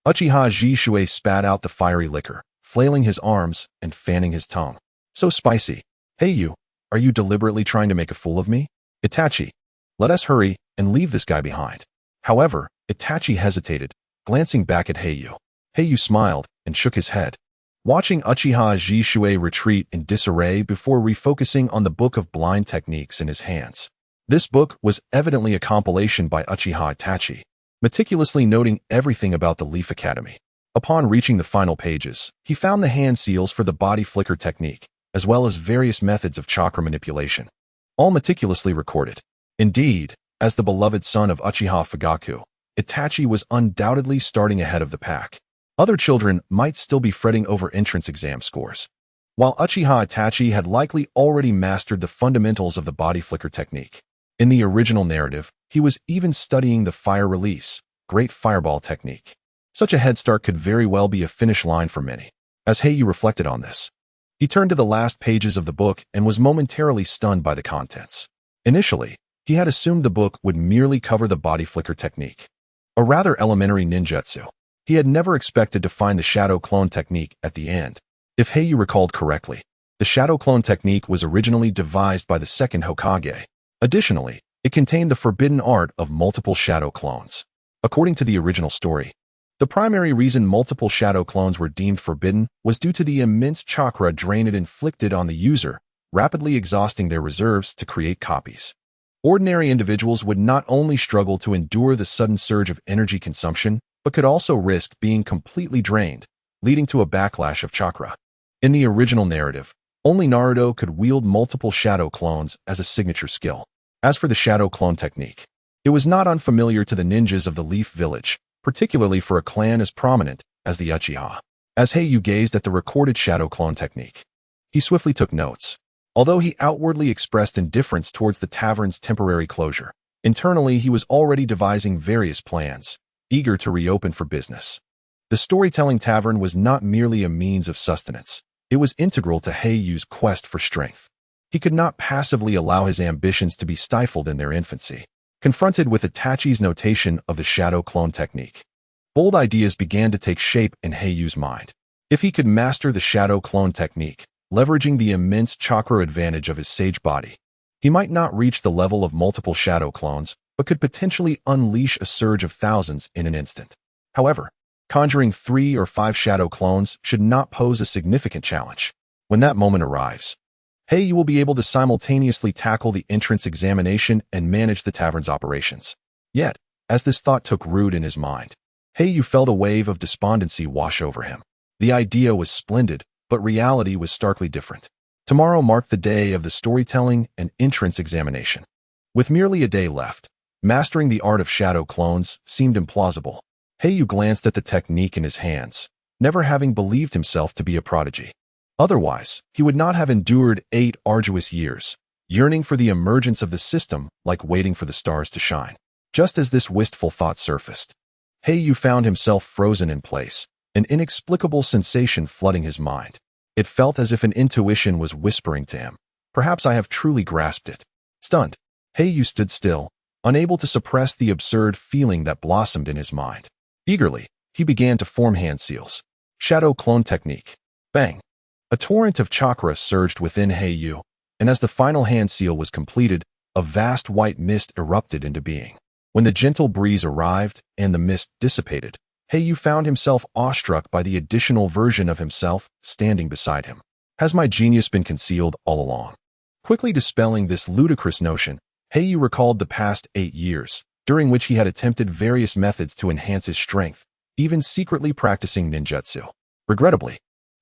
Speaker 1: Uchiha Jishui spat out the fiery liquor, flailing his arms and fanning his tongue. So spicy. Hei Yu, are you deliberately trying to make a fool of me? Itachi, let us hurry and leave this guy behind. However, Itachi hesitated, glancing back at Hei Yu. Hei Yu smiled and shook his head, watching Uchiha Jishui retreat in disarray before refocusing on the book of blind techniques in his hands. This book was evidently a compilation by Uchiha Itachi, meticulously noting everything about the Leaf Academy. Upon reaching the final pages, he found the hand seals for the body flicker technique, as well as various methods of chakra manipulation, all meticulously recorded. Indeed, as the beloved son of Uchiha Fugaku, Itachi was undoubtedly starting ahead of the pack. Other children might still be fretting over entrance exam scores, while Uchiha Itachi had likely already mastered the fundamentals of the body flicker technique. In the original narrative, he was even studying the fire release, great fireball technique. Such a head start could very well be a finish line for many. As Hei Yu reflected on this, he turned to the last pages of the book and was momentarily stunned by the contents. Initially, he had assumed the book would merely cover the body flicker technique, a rather elementary ninjutsu. He had never expected to find the shadow clone technique at the end. If Hei Yu recalled correctly, the shadow clone technique was originally devised by the second Hokage. Additionally, it contained the forbidden art of multiple shadow clones. According to the original story, the primary reason multiple shadow clones were deemed forbidden was due to the immense chakra drain it inflicted on the user, rapidly exhausting their reserves to create copies. Ordinary individuals would not only struggle to endure the sudden surge of energy consumption, but could also risk being completely drained, leading to a backlash of chakra. In the original narrative, only Naruto could wield multiple shadow clones as a signature skill. As for the shadow clone technique, it was not unfamiliar to the ninjas of the Leaf Village, particularly for a clan as prominent as the Uchiha. As Hei Yu gazed at the recorded shadow clone technique, he swiftly took notes. Although he outwardly expressed indifference towards the tavern's temporary closure, internally he was already devising various plans, eager to reopen for business. The storytelling tavern was not merely a means of sustenance. It was integral to Hei Yu's quest for strength. He could not passively allow his ambitions to be stifled in their infancy. Confronted with Itachi's notation of the shadow clone technique, bold ideas began to take shape in Hei Yu's mind. If he could master the shadow clone technique, leveraging the immense chakra advantage of his sage body, he might not reach the level of multiple shadow clones, but could potentially unleash a surge of thousands in an instant. However, conjuring 3 or 5 shadow clones should not pose a significant challenge. When that moment arrives, Hei Yu will be able to simultaneously tackle the entrance examination and manage the tavern's operations. Yet, as this thought took root in his mind, Hei Yu felt a wave of despondency wash over him. The idea was splendid, but reality was starkly different. Tomorrow marked the day of the storytelling and entrance examination. With merely a day left, mastering the art of shadow clones seemed implausible. Hei Yu glanced at the technique in his hands, never having believed himself to be a prodigy. Otherwise, he would not have endured 8 arduous years, yearning for the emergence of the system like waiting for the stars to shine. Just as this wistful thought surfaced, Hei Yu found himself frozen in place, an inexplicable sensation flooding his mind. It felt as if an intuition was whispering to him, "Perhaps I have truly grasped it." Stunned, Hei Yu stood still, unable to suppress the absurd feeling that blossomed in his mind. Eagerly, he began to form hand seals. Shadow clone technique. Bang! A torrent of chakra surged within Hei Yu, and as the final hand seal was completed, a vast white mist erupted into being. When the gentle breeze arrived and the mist dissipated, Hei Yu found himself awestruck by the additional version of himself standing beside him. Has my genius been concealed all along? Quickly dispelling this ludicrous notion, Hei Yu recalled the past 8 years, during which he had attempted various methods to enhance his strength, even secretly practicing ninjutsu. Regrettably,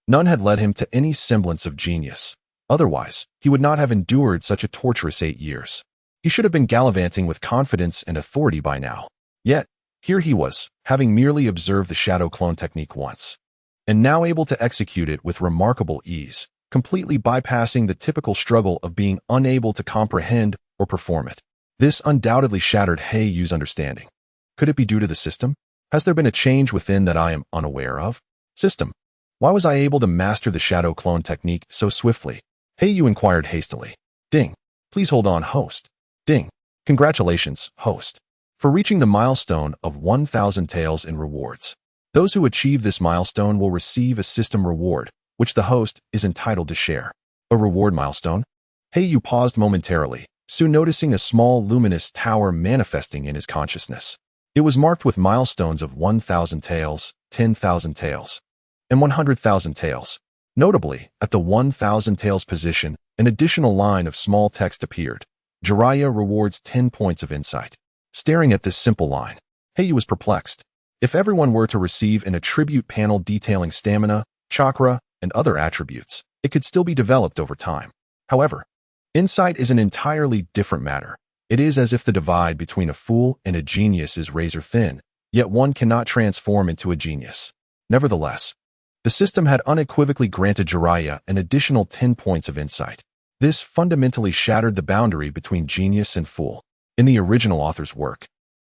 Speaker 1: none had led him to any semblance of genius. Otherwise, he would not have endured such a torturous 8 years. He should have been gallivanting with confidence and authority by now. Yet, here he was, having merely observed the shadow clone technique once, and now able to execute it with remarkable ease, completely bypassing the typical struggle of being unable to comprehend or perform it. This undoubtedly shattered Hei Yu's understanding. Could it be due to the system? Has there been a change within that I am unaware of? System. Why was I able to master the shadow clone technique so swiftly? Hei Yu inquired hastily. Ding. Please hold on, host. Ding. Congratulations, host, for reaching the milestone of 1,000 taels in rewards. Those who achieve this milestone will receive a system reward, which the host is entitled to share. A reward milestone? Hei Yu paused momentarily, soon noticing a small luminous tower manifesting in his consciousness. It was marked with milestones of 1,000 taels, 10,000 taels, and 100,000 taels. Notably, at the 1,000 taels position, an additional line of small text appeared. Jiraiya rewards 10 points of insight. Staring at this simple line, Hei Yu was perplexed. If everyone were to receive an attribute panel detailing stamina, chakra, and other attributes, it could still be developed over time. However, insight is an entirely different matter. It is as if the divide between a fool and a genius is razor thin, yet one cannot transform into a genius. Nevertheless, the system had unequivocally granted Jiraiya an additional 10 points of insight. This fundamentally shattered the boundary between genius and fool. In the original author's work,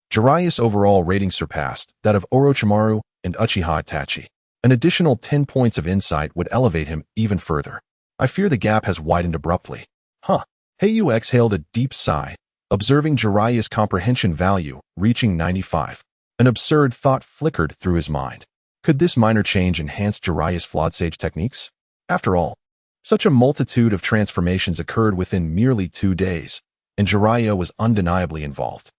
Speaker 1: Jiraiya's overall rating surpassed that of Orochimaru and Uchiha Itachi. An additional 10 points of insight would elevate him even further. I fear the gap has widened abruptly. Hei Yu exhaled a deep sigh, observing Jiraiya's comprehension value reaching 95. An absurd thought flickered through his mind. Could this minor change enhance Jiraiya's flawed sage techniques? After all, such a multitude of transformations occurred within merely 2 days, and Jiraiya was undeniably involved.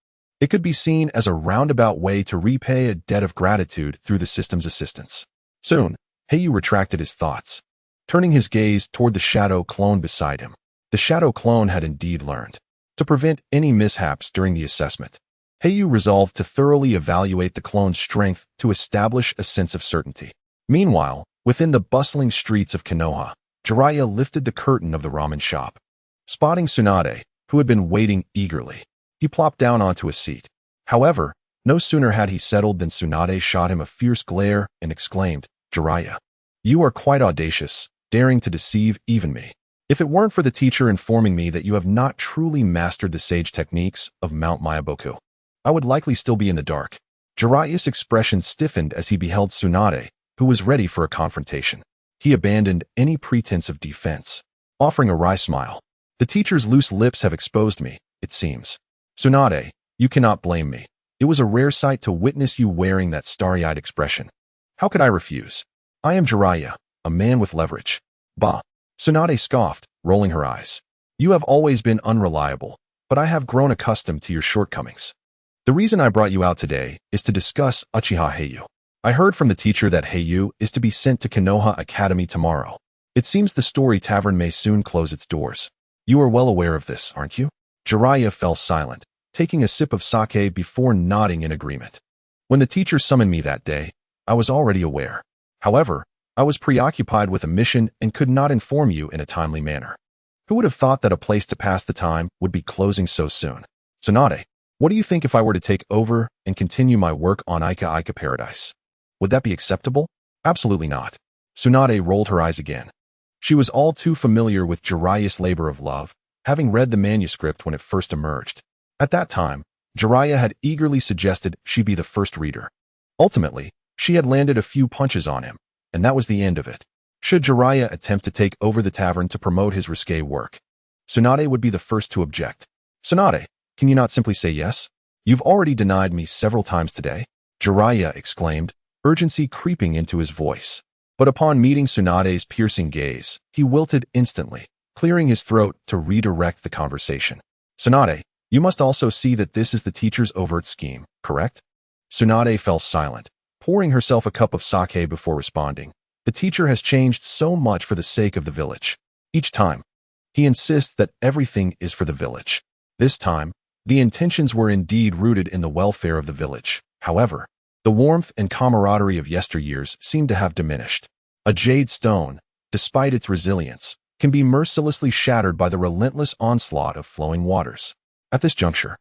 Speaker 1: It could be seen as a roundabout way to repay a debt of gratitude through the system's assistance. Soon, Hei Yu retracted his thoughts, turning his gaze toward the shadow clone beside him. The shadow clone had indeed learned to prevent any mishaps during the assessment. Hei Yu resolved to thoroughly evaluate the clone's strength to establish a sense of certainty. Meanwhile, within the bustling streets of Konoha, Jiraiya lifted the curtain of the ramen shop. Spotting Tsunade, who had been waiting eagerly, he plopped down onto a seat. However, no sooner had he settled than Tsunade shot him a fierce glare and exclaimed, "Jiraiya, you are quite audacious, daring to deceive even me. If it weren't for the teacher informing me that you have not truly mastered the sage techniques of Mount Mayaboku, I would likely still be in the dark." Jiraiya's expression stiffened as he beheld Tsunade, who was ready for a confrontation. He abandoned any pretense of defense, offering a wry smile. "The teacher's loose lips have exposed me, it seems. Tsunade, you cannot blame me. It was a rare sight to witness you wearing that starry-eyed expression. How could I refuse? I am Jiraiya, a man with leverage." "Bah," Tsunade scoffed, rolling her eyes. "You have always been unreliable, but I have grown accustomed to your shortcomings. The reason I brought you out today is to discuss Uchiha Hei Yu. I heard from the teacher that Hei Yu is to be sent to Konoha Academy tomorrow. It seems the Story Tavern may soon close its doors. You are well aware of this, aren't you?" Jiraiya fell silent, taking a sip of sake before nodding in agreement. "When the teacher summoned me that day, I was already aware. However, I was preoccupied with a mission and could not inform you in a timely manner. Who would have thought that a place to pass the time would be closing so soon? Tsunade, what do you think if I were to take over and continue my work on Ika Ika Paradise? Would that be acceptable?" "Absolutely not." Tsunade rolled her eyes again. She was all too familiar with Jiraiya's labor of love, having read the manuscript when it first emerged. At that time, Jiraiya had eagerly suggested she be the first reader. Ultimately, she had landed a few punches on him, and that was the end of it. Should Jiraiya attempt to take over the tavern to promote his risque work, Tsunade would be the first to object. "Tsunade, can you not simply say yes? You've already denied me several times today," Jiraiya exclaimed, urgency creeping into his voice. But upon meeting Tsunade's piercing gaze, he wilted instantly, clearing his throat to redirect the conversation. "Tsunade, you must also see that this is the teacher's overt scheme, correct?" Tsunade fell silent, pouring herself a cup of sake before responding. "The teacher has changed so much for the sake of the village. Each time, he insists that everything is for the village. This time, the intentions were indeed rooted in the welfare of the village. However, the warmth and camaraderie of yesteryears seem to have diminished. A jade stone, despite its resilience, can be mercilessly shattered by the relentless onslaught of flowing waters." At this juncture,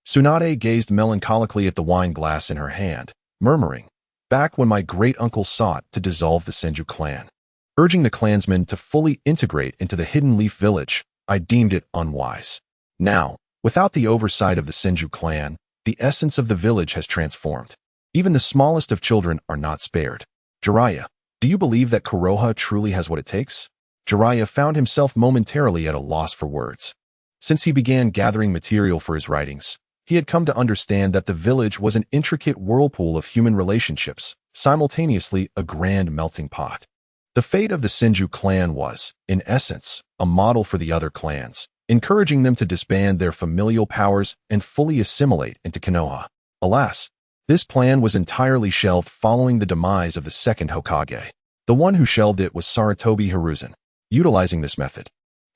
Speaker 1: Tsunade gazed melancholically at the wine glass in her hand, murmuring, "Back when my great-uncle sought to dissolve the Senju clan, urging the clansmen to fully integrate into the Hidden Leaf village, I deemed it unwise. Now, without the oversight of the Senju clan, the essence of the village has transformed. Even the smallest of children are not spared. Jiraiya, do you believe that Konoha truly has what it takes?" Jiraiya found himself momentarily at a loss for words. Since he began gathering material for his writings, he had come to understand that the village was an intricate whirlpool of human relationships, simultaneously a grand melting pot. The fate of the Senju clan was, in essence, a model for the other clans, encouraging them to disband their familial powers and fully assimilate into Konoha. Alas, this plan was entirely shelved following the demise of the second Hokage. The one who shelved it was Sarutobi Hiruzen. Utilizing this method,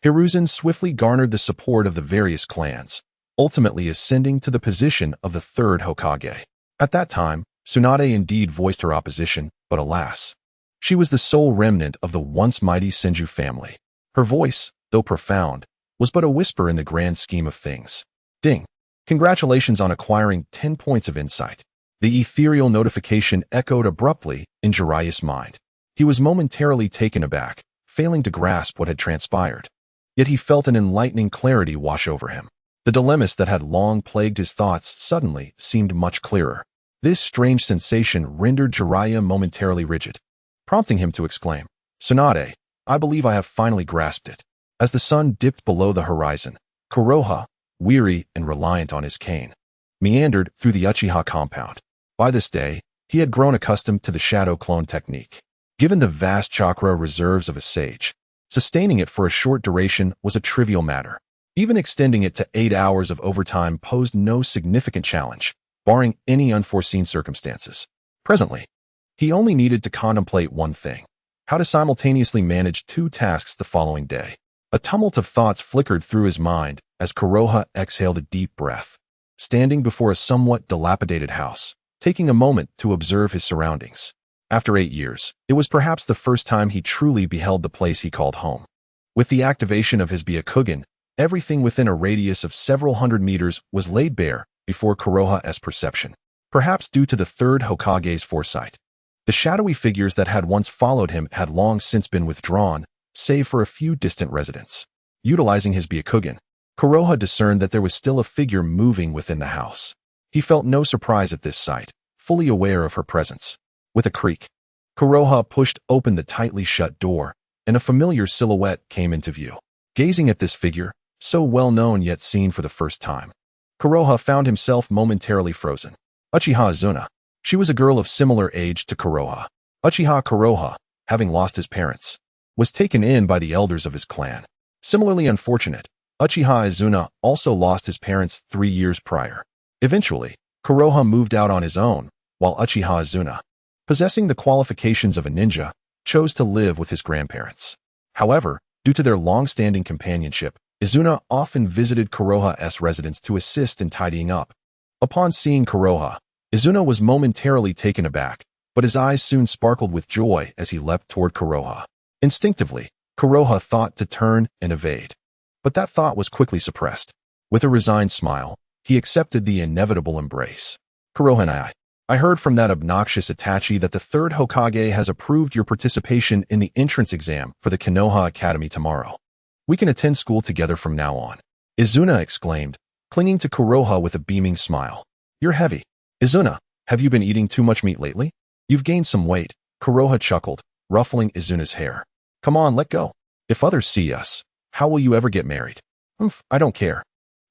Speaker 1: Hiruzen swiftly garnered the support of the various clans, ultimately ascending to the position of the third Hokage. At that time, Tsunade indeed voiced her opposition, but alas, she was the sole remnant of the once mighty Senju family. Her voice, though profound, was but a whisper in the grand scheme of things. Ding! Congratulations on acquiring 10 points of insight. The ethereal notification echoed abruptly in Jiraiya's mind. He was momentarily taken aback, failing to grasp what had transpired. Yet he felt an enlightening clarity wash over him. The dilemmas that had long plagued his thoughts suddenly seemed much clearer. This strange sensation rendered Jiraiya momentarily rigid, prompting him to exclaim, "Tsunade, I believe I have finally grasped it." As the sun dipped below the horizon, Konoha, weary and reliant on his cane, meandered through the Uchiha compound. By this day, he had grown accustomed to the shadow clone technique. Given the vast chakra reserves of a sage, sustaining it for a short duration was a trivial matter. Even extending it to 8 hours of overtime posed no significant challenge, barring any unforeseen circumstances. Presently, he only needed to contemplate one thing: how to simultaneously manage 2 tasks the following day. A tumult of thoughts flickered through his mind as Konoha exhaled a deep breath. Standing before a somewhat dilapidated house, taking a moment to observe his surroundings. After 8 years, it was perhaps the first time he truly beheld the place he called home. With the activation of his Byakugan, everything within a radius of several hundred meters was laid bare before Konoha's perception. Perhaps due to the third Hokage's foresight. The shadowy figures that had once followed him had long since been withdrawn, save for a few distant residents. Utilizing his Byakugan, Konoha discerned that there was still a figure moving within the house. He felt no surprise at this sight, fully aware of her presence. With a creak, Konoha pushed open the tightly shut door, and a familiar silhouette came into view. Gazing at this figure, so well known yet seen for the first time, Konoha found himself momentarily frozen. Uchiha Izuna. She was a girl of similar age to Konoha. Uchiha Konoha, having lost his parents, was taken in by the elders of his clan. Similarly unfortunate, Uchiha Izuna also lost his parents 3 years prior. Eventually, Konoha moved out on his own, while Uchiha Izuna, possessing the qualifications of a ninja, chose to live with his grandparents. However, due to their long-standing companionship, Izuna often visited Konoha's residence to assist in tidying up. Upon seeing Konoha, Izuna was momentarily taken aback, but his eyes soon sparkled with joy as he leapt toward Konoha. Instinctively, Konoha thought to turn and evade. But that thought was quickly suppressed. With a resigned smile, he accepted the inevitable embrace. "Konoha, I heard from that obnoxious Itachi that the third Hokage has approved your participation in the entrance exam for the Konoha Academy tomorrow. We can attend school together from now on," Izuna exclaimed, clinging to Konoha with a beaming smile. "You're heavy. Izuna, have you been eating too much meat lately? You've gained some weight," Konoha chuckled, ruffling Izuna's hair. "Come on, let go. If others see us, how will you ever get married?" I don't care.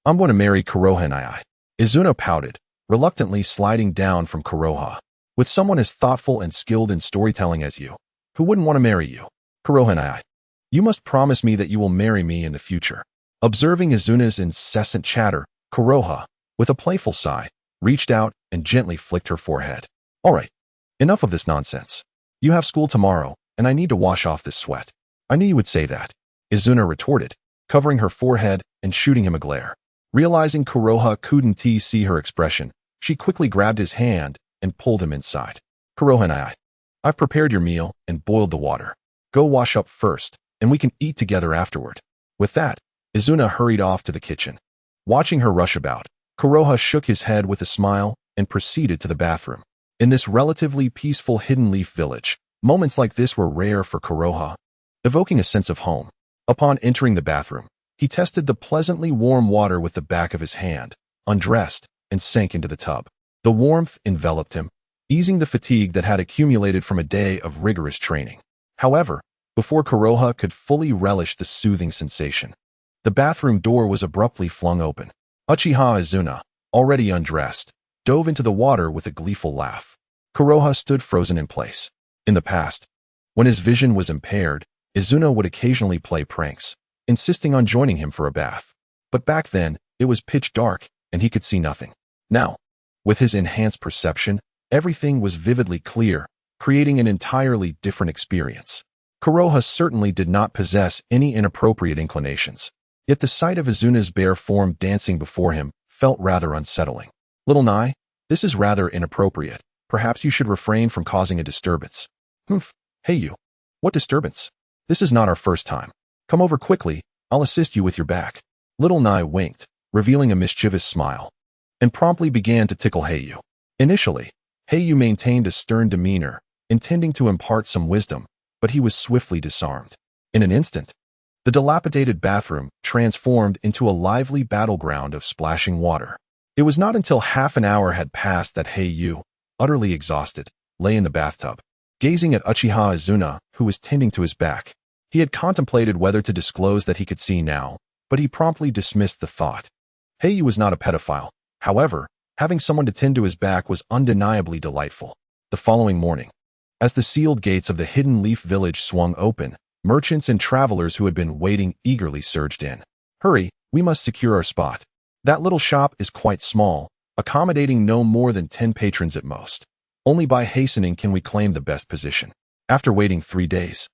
Speaker 1: I'm going to marry Konoha." Izuna pouted, reluctantly sliding down from Konoha. "With someone as thoughtful and skilled in storytelling as you, who wouldn't want to marry you? Konoha, you must promise me that you will marry me in the future." Observing Izuna's incessant chatter, Konoha, with a playful sigh, reached out and gently flicked her forehead. "All right, enough of this nonsense. You have school tomorrow, and I need to wash off this sweat." "I knew you would say that," Izuna retorted, covering her forehead and shooting him a glare. Realizing Konoha couldn't see her expression, she quickly grabbed his hand and pulled him inside. "Konoha, I've prepared your meal and boiled the water. Go wash up first, and we can eat together afterward." With that, Izuna hurried off to the kitchen. Watching her rush about, Konoha shook his head with a smile and proceeded to the bathroom. In this relatively peaceful hidden leaf village, moments like this were rare for Konoha, evoking a sense of home. Upon entering the bathroom, he tested the pleasantly warm water with the back of his hand, undressed, and sank into the tub. The warmth enveloped him, easing the fatigue that had accumulated from a day of rigorous training. However, before Konoha could fully relish the soothing sensation, the bathroom door was abruptly flung open. Uchiha Izuna, already undressed, dove into the water with a gleeful laugh. Konoha stood frozen in place. In the past, when his vision was impaired, Izuna would occasionally play pranks, insisting on joining him for a bath. But back then, it was pitch dark, and he could see nothing. Now, with his enhanced perception, everything was vividly clear, creating an entirely different experience. Konoha certainly did not possess any inappropriate inclinations, yet the sight of Izuna's bare form dancing before him felt rather unsettling. "Little Nai, this is rather inappropriate. Perhaps you should refrain from causing a disturbance." "Hey you. What disturbance? This is not our first time. Come over quickly, I'll assist you with your back." Little Nai winked, revealing a mischievous smile, and promptly began to tickle Hei Yu. Initially, Hei Yu maintained a stern demeanor, intending to impart some wisdom, but he was swiftly disarmed. In an instant, the dilapidated bathroom transformed into a lively battleground of splashing water. It was not until half an hour had passed that Hei Yu, utterly exhausted, lay in the bathtub, gazing at Uchiha Izuna, who was tending to his back. He had contemplated whether to disclose that he could see now, but he promptly dismissed the thought. Hei Yu was not a pedophile. However, having someone to tend to his back was undeniably delightful. The following morning, as the sealed gates of the Hidden Leaf Village swung open, merchants and travelers who had been waiting eagerly surged in. Hurry, we must secure our spot. That little shop is quite small, accommodating no more than 10 patrons at most. Only by hastening can we claim the best position. After waiting 3 days,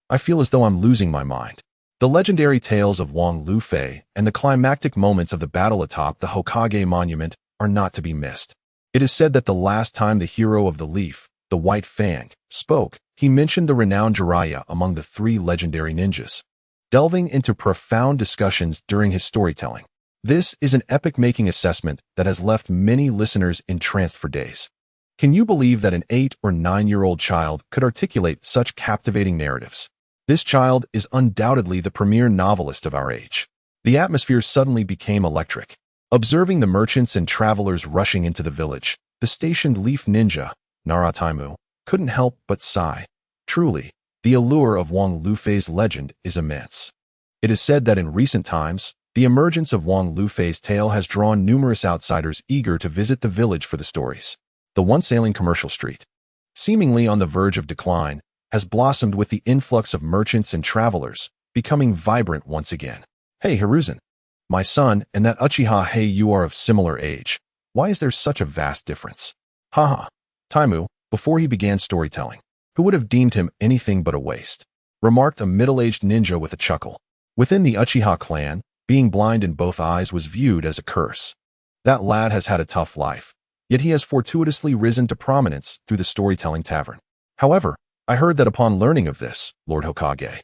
Speaker 1: I feel as though I'm losing my mind. The legendary tales of Wang Lufei and the climactic moments of the battle atop the Hokage monument are not to be missed. It is said that the last time the hero of the leaf, the White Fang, spoke, he mentioned the renowned Jiraiya among the 3 legendary ninjas, delving into profound discussions during his storytelling. This is an epic-making assessment that has left many listeners entranced for days. Can you believe that an 8 or 9-year-old child could articulate such captivating narratives? This child is undoubtedly the premier novelist of our age. The atmosphere suddenly became electric. Observing the merchants and travelers rushing into the village, the stationed leaf ninja, Narataimu, couldn't help but sigh. Truly, the allure of Wang Lufei's legend is immense. It is said that in recent times, the emergence of Wang Lufei's tale has drawn numerous outsiders eager to visit the village for the stories. The once ailing commercial street, seemingly on the verge of decline, has blossomed with the influx of merchants and travelers, becoming vibrant once again. Hey Hiruzen, my son and that Uchiha Hei Yu are of similar age. Why is there such a vast difference? Haha. Taimu, before he began storytelling, who would have deemed him anything but a waste, remarked a middle-aged ninja with a chuckle. Within the Uchiha clan, being blind in both eyes was viewed as a curse. That lad has had a tough life, yet he has fortuitously risen to prominence through the storytelling tavern. However, I heard that upon learning of this, Lord Hokage,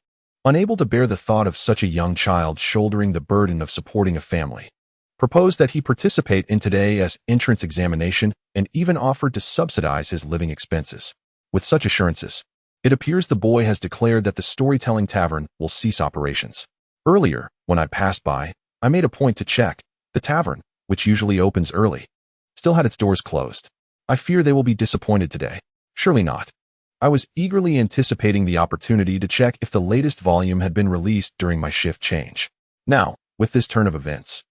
Speaker 1: unable to bear the thought of such a young child shouldering the burden of supporting a family, proposed that he participate in today's entrance examination and even offered to subsidize his living expenses. With such assurances, it appears the boy has declared that the storytelling tavern will cease operations. Earlier, when I passed by, I made a point to check. The tavern, which usually opens early, still had its doors closed. I fear they will be disappointed today. Surely not. I was eagerly anticipating the opportunity to check if the latest volume had been released during my shift change. Now, with this turn of events,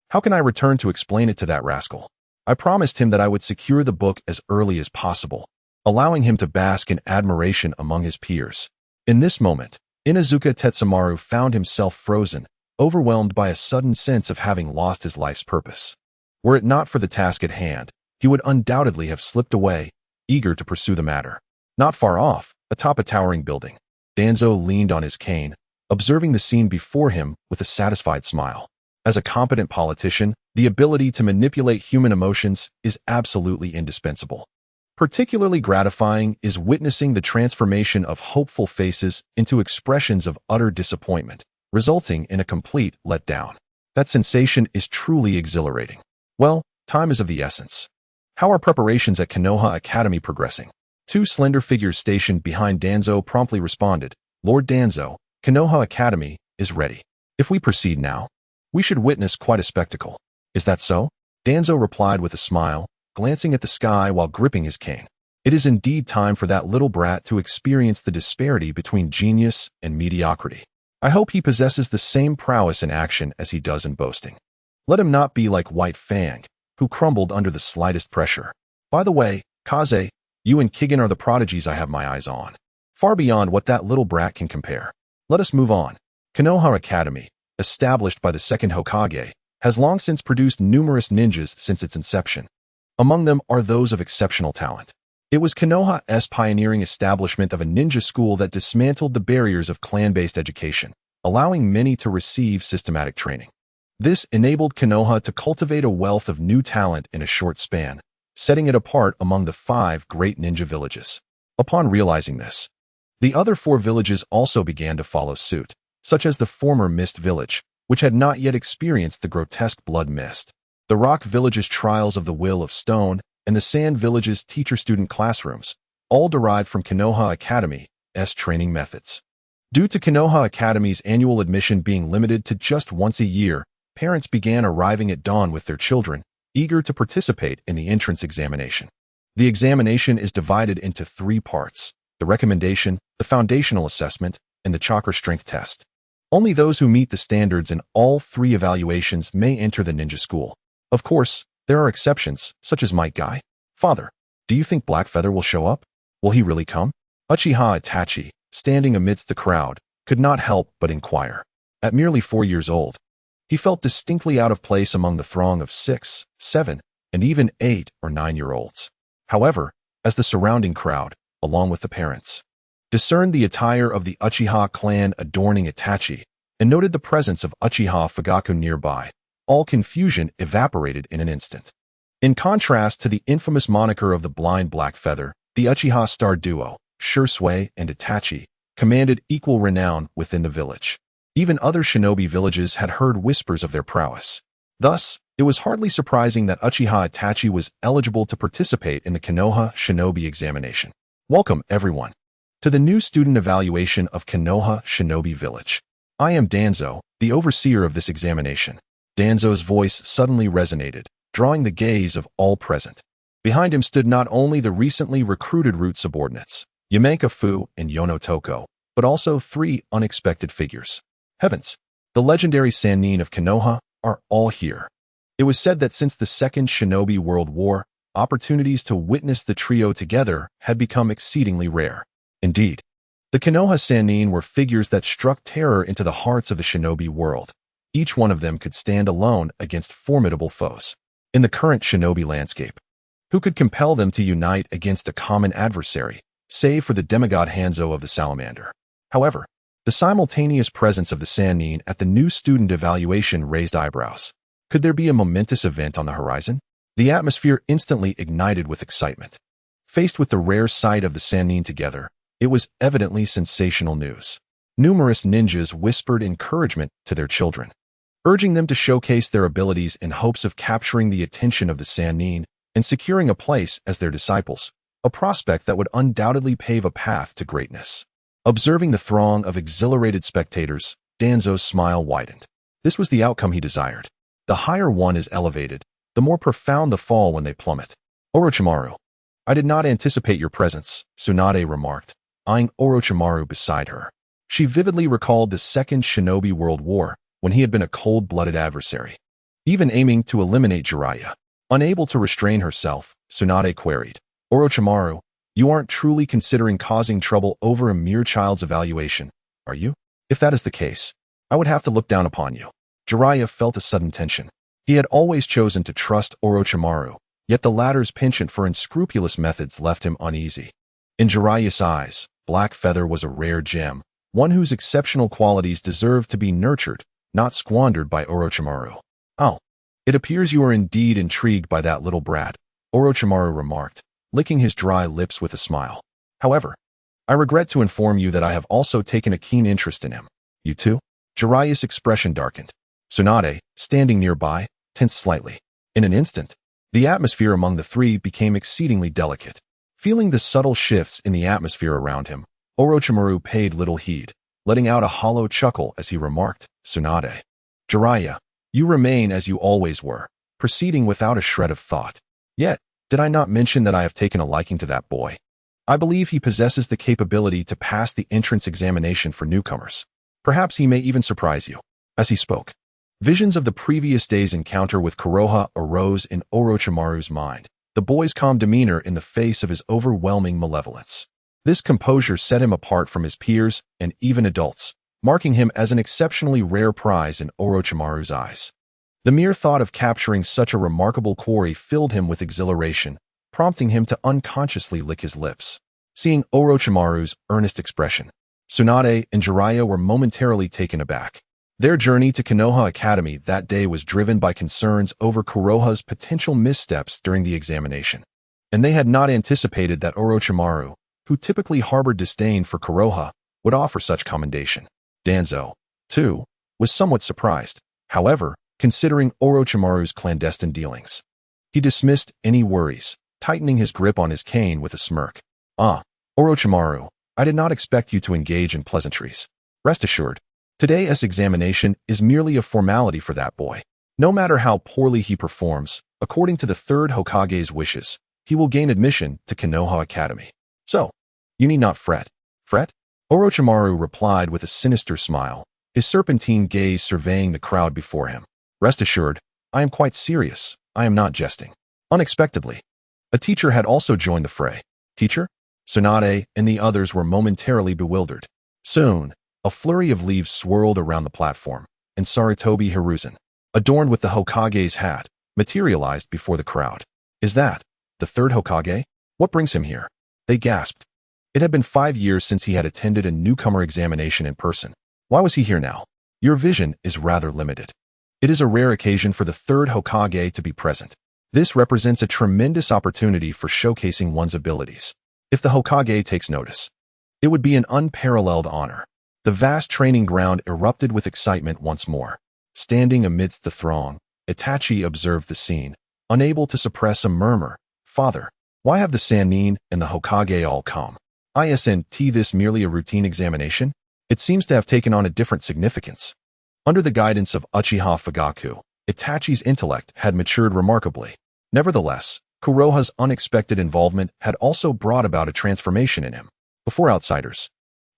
Speaker 1: how can I return to explain it to that rascal? I promised him that I would secure the book as early as possible, allowing him to bask in admiration among his peers. In this moment, Inuzuka Tetsumaru found himself frozen, overwhelmed by a sudden sense of having lost his life's purpose. Were it not for the task at hand, he would undoubtedly have slipped away, eager to pursue the matter. Not far off, atop a towering building, Danzo leaned on his cane, observing the scene before him with a satisfied smile. As a competent politician, the ability to manipulate human emotions is absolutely indispensable. Particularly gratifying is witnessing the transformation of hopeful faces into expressions of utter disappointment, resulting in a complete letdown. That sensation is truly exhilarating. Well, time is of the essence. How are preparations at Konoha Academy progressing? 2 slender figures stationed behind Danzo promptly responded, Lord Danzo, Konoha Academy is ready. If we proceed now, we should witness quite a spectacle. Is that so? Danzo replied with a smile, glancing at the sky while gripping his cane. It is indeed time for that little brat to experience the disparity between genius and mediocrity. I hope he possesses the same prowess in action as he does in boasting. Let him not be like White Fang, who crumbled under the slightest pressure. By the way, Kaze, you and Kigen are the prodigies I have my eyes on. Far beyond what that little brat can compare. Let us move on. Konoha Academy, established by the second Hokage, has long since produced numerous ninjas since its inception. Among them are those of exceptional talent. It was Konoha's pioneering establishment of a ninja school that dismantled the barriers of clan-based education, allowing many to receive systematic training. This enabled Konoha to cultivate a wealth of new talent in a short span, setting it apart among the 5 great ninja villages. Upon realizing this, the other 4 villages also began to follow suit, such as the former Mist Village, which had not yet experienced the grotesque blood mist, the Rock Village's trials of the Will of Stone, and the Sand Village's teacher-student classrooms, all derived from Konoha Academy's training methods. Due to Konoha Academy's annual admission being limited to just once a year, parents began arriving at dawn with their children, eager to participate in the entrance examination. The examination is divided into 3 parts: the recommendation, the foundational assessment, and the chakra strength test. Only those who meet the standards in all 3 evaluations may enter the ninja school. Of course, there are exceptions, such as Might Guy. Father, do you think Blackfeather will show up? Will he really come? Uchiha Itachi, standing amidst the crowd, could not help but inquire. At merely 4 years old, he felt distinctly out of place among the throng of 6, 7, and even 8 or 9-year-olds. However, as the surrounding crowd, along with the parents, discerned the attire of the Uchiha clan adorning Itachi, and noted the presence of Uchiha Fugaku nearby, all confusion evaporated in an instant. In contrast to the infamous moniker of the blind Blackfeather, the Uchiha star duo, Shursui and Itachi, commanded equal renown within the village. Even other shinobi villages had heard whispers of their prowess. Thus, it was hardly surprising that Uchiha Itachi was eligible to participate in the Konoha Shinobi examination. Welcome, everyone, to the new student evaluation of Konoha Shinobi Village. I am Danzo, the overseer of this examination. Danzo's voice suddenly resonated, drawing the gaze of all present. Behind him stood not only the recently recruited root subordinates, Yamenka Fu and Yono Toko, but also 3 unexpected figures. Heavens! The legendary Sannin of Konoha are all here. It was said that since the Second Shinobi World War, opportunities to witness the trio together had become exceedingly rare. Indeed, the Konoha Sannin were figures that struck terror into the hearts of the shinobi world. Each one of them could stand alone against formidable foes. In the current shinobi landscape, who could compel them to unite against a common adversary, save for the demigod Hanzo of the Salamander? However, the simultaneous presence of the Sannin at the new student evaluation raised eyebrows. Could there be a momentous event on the horizon? The atmosphere instantly ignited with excitement. Faced with the rare sight of the Sannin together, it was evidently sensational news. Numerous ninjas whispered encouragement to their children, urging them to showcase their abilities in hopes of capturing the attention of the Sannin and securing a place as their disciples, a prospect that would undoubtedly pave a path to greatness. Observing the throng of exhilarated spectators, Danzo's smile widened. This was the outcome he desired. The higher one is elevated, the more profound the fall when they plummet. Orochimaru, I did not anticipate your presence, Tsunade remarked, eyeing Orochimaru beside her. She vividly recalled the Second Shinobi World War, when he had been a cold-blooded adversary, even aiming to eliminate Jiraiya. Unable to restrain herself, Tsunade queried, Orochimaru, you aren't truly considering causing trouble over a mere child's evaluation, are you? If that is the case, I would have to look down upon you. Jiraiya felt a sudden tension. He had always chosen to trust Orochimaru, yet the latter's penchant for unscrupulous methods left him uneasy. In Jiraiya's eyes, Blackfeather was a rare gem, one whose exceptional qualities deserved to be nurtured, not squandered by Orochimaru. Oh, it appears you are indeed intrigued by that little brat, Orochimaru remarked, licking his dry lips with a smile. However, I regret to inform you that I have also taken a keen interest in him. You too? Jiraiya's expression darkened. Tsunade, standing nearby, tensed slightly. In an instant, the atmosphere among the 3 became exceedingly delicate. Feeling the subtle shifts in the atmosphere around him, Orochimaru paid little heed, letting out a hollow chuckle as he remarked, Tsunade, Jiraiya, you remain as you always were, proceeding without a shred of thought. Yet, did I not mention that I have taken a liking to that boy? I believe he possesses the capability to pass the entrance examination for newcomers. Perhaps he may even surprise you. As he spoke, visions of the previous day's encounter with Konoha arose in Orochimaru's mind, the boy's calm demeanor in the face of his overwhelming malevolence. This composure set him apart from his peers and even adults, marking him as an exceptionally rare prize in Orochimaru's eyes. The mere thought of capturing such a remarkable quarry filled him with exhilaration, prompting him to unconsciously lick his lips. Seeing Orochimaru's earnest expression, Tsunade and Jiraiya were momentarily taken aback. Their journey to Konoha Academy that day was driven by concerns over Kuroha's potential missteps during the examination, and they had not anticipated that Orochimaru, who typically harbored disdain for Konoha, would offer such commendation. Danzo, too, was somewhat surprised, however, considering Orochimaru's clandestine dealings. He dismissed any worries, tightening his grip on his cane with a smirk. "Ah, Orochimaru, I did not expect you to engage in pleasantries. Rest assured, today's examination is merely a formality for that boy. No matter how poorly he performs, according to the third Hokage's wishes, he will gain admission to Konoha Academy. So, you need not fret." "Fret?" Orochimaru replied with a sinister smile, his serpentine gaze surveying the crowd before him. "Rest assured, I am quite serious. I am not jesting." Unexpectedly, a teacher had also joined the fray. Teacher? Tsunade and the others were momentarily bewildered. Soon, a flurry of leaves swirled around the platform, and Sarutobi Hiruzen, adorned with the Hokage's hat, materialized before the crowd. "Is that the third Hokage? What brings him here?" They gasped. It had been 5 years since he had attended a newcomer examination in person. Why was he here now? Your vision is rather limited. It is a rare occasion for the third Hokage to be present. This represents a tremendous opportunity for showcasing one's abilities. If the Hokage takes notice, it would be an unparalleled honor. The vast training ground erupted with excitement once more. Standing amidst the throng, Itachi observed the scene, unable to suppress a murmur. "Father, why have the Sannin and the Hokage all come? Isn't this merely a routine examination? It seems to have taken on a different significance." Under the guidance of Uchiha Fugaku, Itachi's intellect had matured remarkably. Nevertheless, Kuroha's unexpected involvement had also brought about a transformation in him. Before outsiders,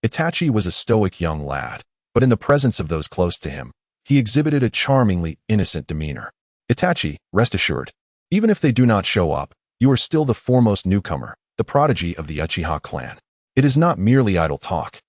Speaker 1: Itachi was a stoic young lad, but in the presence of those close to him, he exhibited a charmingly innocent demeanor. "Itachi, rest assured, even if they do not show up, you are still the foremost newcomer, the prodigy of the Uchiha clan. It is not merely idle talk.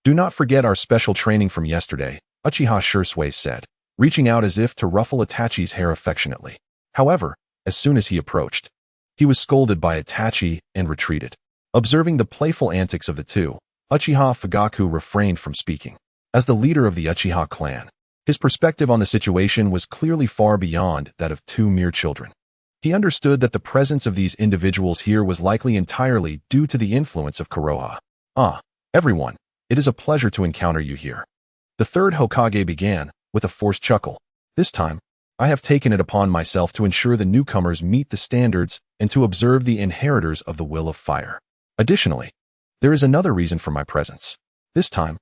Speaker 1: Do not forget our special training from yesterday," Uchiha Shursui said, reaching out as if to ruffle Itachi's hair affectionately. However, as soon as he approached, he was scolded by Itachi and retreated. Observing the playful antics of the two, Uchiha Fugaku refrained from speaking. As the leader of the Uchiha clan, his perspective on the situation was clearly far beyond that of two mere children. He understood that the presence of these individuals here was likely entirely due to the influence of Konoha. "Ah, everyone, it is a pleasure to encounter you here." The third Hokage began, with a forced chuckle. "This time, I have taken it upon myself to ensure the newcomers meet the standards and to observe the inheritors of the will of fire. Additionally, there is another reason for my presence. This time,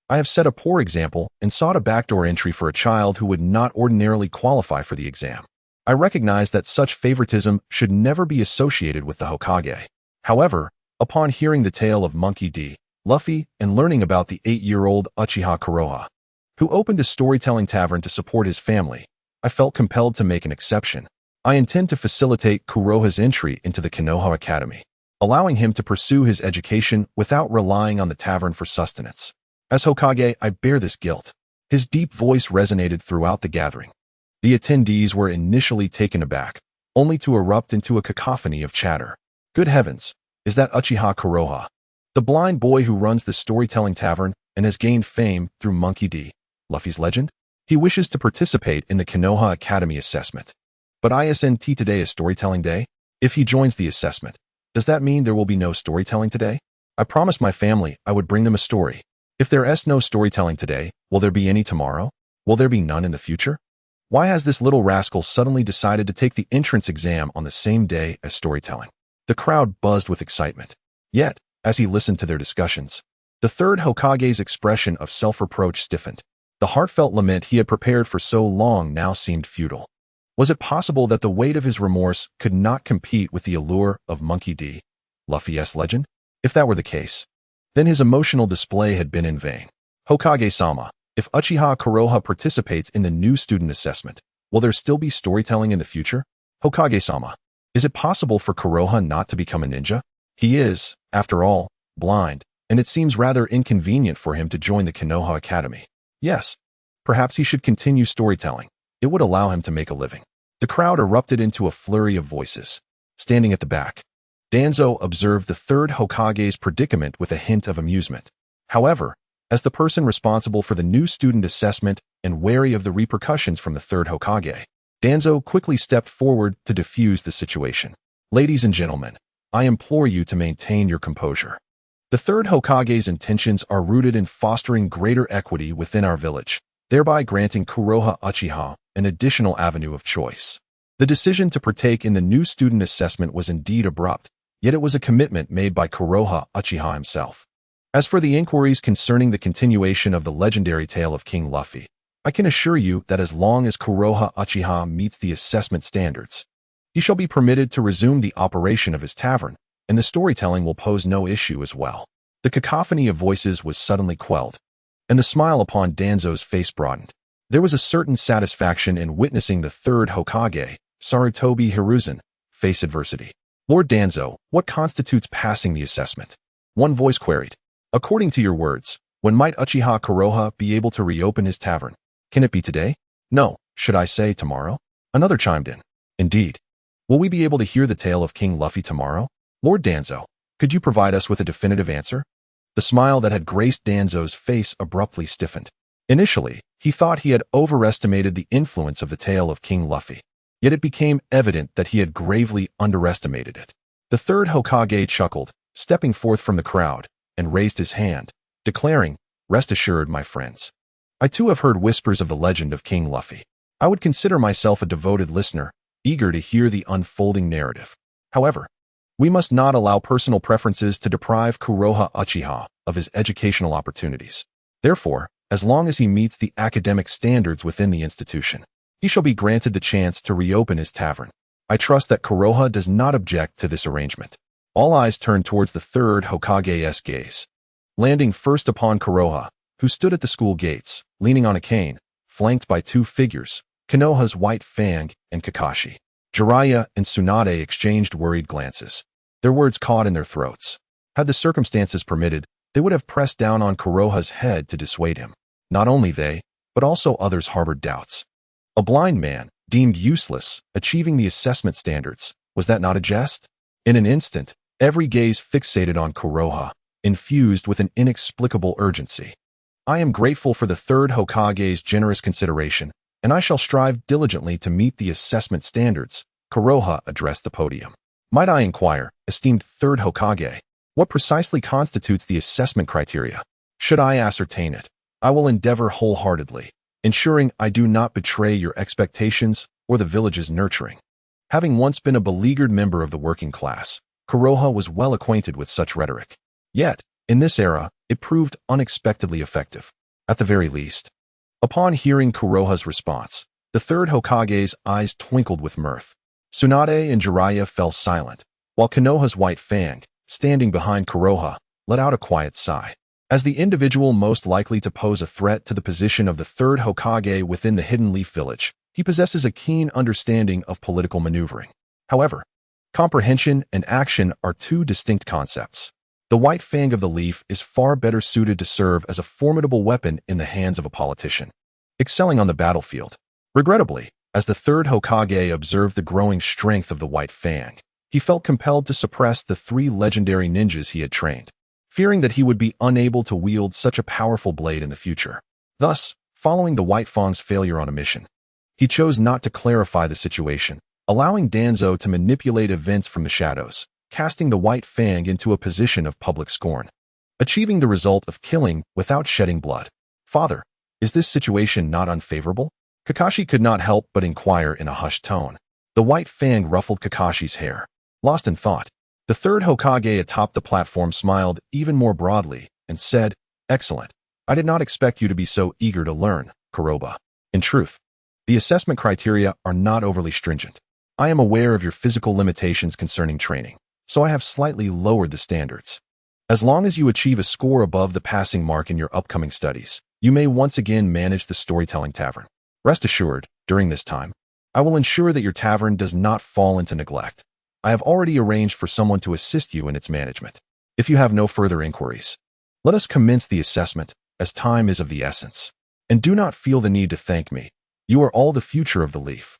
Speaker 1: I have set a poor example and sought a backdoor entry for a child who would not ordinarily qualify for the exam. I recognize that such favoritism should never be associated with the Hokage. However, upon hearing the tale of Monkey D., Luffy, and learning about the 8-year-old Uchiha Konoha, who opened a storytelling tavern to support his family, I felt compelled to make an exception. I intend to facilitate Kuroha's entry into the Konoha Academy, allowing him to pursue his education without relying on the tavern for sustenance. As Hokage, I bear this guilt." His deep voice resonated throughout the gathering. The attendees were initially taken aback, only to erupt into a cacophony of chatter. "Good heavens, is that Uchiha Konoha, the blind boy who runs the storytelling tavern and has gained fame through Monkey D., Luffy's legend? He wishes to participate in the Konoha Academy assessment. But isn't today is storytelling day? If he joins the assessment, does that mean there will be no storytelling today? I promised my family I would bring them a story. If there is no storytelling today, will there be any tomorrow? Will there be none in the future? Why has this little rascal suddenly decided to take the entrance exam on the same day as storytelling?" The crowd buzzed with excitement. Yet, as he listened to their discussions, the third Hokage's expression of self-reproach stiffened. The heartfelt lament he had prepared for so long now seemed futile. Was it possible that the weight of his remorse could not compete with the allure of Monkey D., Luffy's legend? If that were the case, then his emotional display had been in vain. "Hokage-sama, if Uchiha Konoha participates in the new student assessment, will there still be storytelling in the future? Hokage-sama, is it possible for Konoha not to become a ninja? He is, after all, blind, and it seems rather inconvenient for him to join the Konoha Academy. Yes, perhaps he should continue storytelling. It would allow him to make a living." The crowd erupted into a flurry of voices. Standing at the back, Danzo observed the third Hokage's predicament with a hint of amusement. However, as the person responsible for the new student assessment and wary of the repercussions from the third Hokage, Danzo quickly stepped forward to defuse the situation. "Ladies and gentlemen, I implore you to maintain your composure. The third Hokage's intentions are rooted in fostering greater equity within our village, thereby granting Konoha Uchiha an additional avenue of choice. The decision to partake in the new student assessment was indeed abrupt, yet it was a commitment made by Konoha Uchiha himself. As for the inquiries concerning the continuation of the legendary tale of King Luffy, I can assure you that as long as Konoha Uchiha meets the assessment standards, he shall be permitted to resume the operation of his tavern, and the storytelling will pose no issue as well. The cacophony of voices was suddenly quelled, and the smile upon Danzo's face broadened. There was a certain satisfaction in witnessing the third Hokage, Sarutobi Hiruzen, face adversity. Lord Danzo, what constitutes passing the assessment? One voice queried. According to your words, when might Uchiha Konoha be able to reopen his tavern? Can it be today? No, should I say tomorrow? Another chimed in. Indeed. Will we be able to hear the tale of King Luffy tomorrow? Lord Danzo, could you provide us with a definitive answer? The smile that had graced Danzo's face abruptly stiffened. Initially, he thought he had overestimated the influence of the tale of King Luffy. Yet it became evident that he had gravely underestimated it. The third Hokage chuckled, stepping forth from the crowd, and raised his hand, declaring, "Rest assured, my friends. I too have heard whispers of the legend of King Luffy. I would consider myself a devoted listener, eager to hear the unfolding narrative. However, we must not allow personal preferences to deprive Konoha Uchiha of his educational opportunities. Therefore, as long as he meets the academic standards within the institution, he shall be granted the chance to reopen his tavern. I trust that Konoha does not object to this arrangement." All eyes turned towards the third Hokage's gaze, landing first upon Konoha, who stood at the school gates, leaning on a cane, flanked by two figures, Konoha's White Fang and Kakashi. Jiraiya and Tsunade exchanged worried glances, their words caught in their throats. Had the circumstances permitted, they would have pressed down on Konoha's head to dissuade him. Not only they, but also others harbored doubts. A blind man, deemed useless, achieving the assessment standards, was that not a jest? In an instant, every gaze fixated on Konoha, infused with an inexplicable urgency. I am grateful for the third Hokage's generous consideration, and I shall strive diligently to meet the assessment standards, Konoha addressed the podium. Might I inquire, esteemed third Hokage, what precisely constitutes the assessment criteria? Should I ascertain it, I will endeavor wholeheartedly, ensuring I do not betray your expectations or the village's nurturing. Having once been a beleaguered member of the working class, Konoha was well acquainted with such rhetoric. Yet, in this era, it proved unexpectedly effective, at the very least. Upon hearing Konoha's response, the third Hokage's eyes twinkled with mirth. Tsunade and Jiraiya fell silent, while Konoha's White Fang, standing behind Konoha, let out a quiet sigh. As the individual most likely to pose a threat to the position of the third Hokage within the Hidden Leaf Village, he possesses a keen understanding of political maneuvering. However, comprehension and action are two distinct concepts. The White Fang of the Leaf is far better suited to serve as a formidable weapon in the hands of a politician, excelling on the battlefield. Regrettably, as the third Hokage observed the growing strength of the White Fang, he felt compelled to suppress the three legendary ninjas he had trained, fearing that he would be unable to wield such a powerful blade in the future. Thus, following the White Fang's failure on a mission, he chose not to clarify the situation, allowing Danzo to manipulate events from the shadows, casting the White Fang into a position of public scorn, achieving the result of killing without shedding blood. "Father, is this situation not unfavorable?" Kakashi could not help but inquire in a hushed tone. The White Fang ruffled Kakashi's hair. Lost in thought, the third Hokage atop the platform smiled even more broadly and said, "Excellent. I did not expect you to be so eager to learn, Konoha. In truth, the assessment criteria are not overly stringent. I am aware of your physical limitations concerning training, so I have slightly lowered the standards. As long as you achieve a score above the passing mark in your upcoming studies, you may once again manage the storytelling tavern. Rest assured, during this time, I will ensure that your tavern does not fall into neglect. I have already arranged for someone to assist you in its management. If you have no further inquiries, let us commence the assessment, as time is of the essence. And do not feel the need to thank me. You are all the future of the leaf.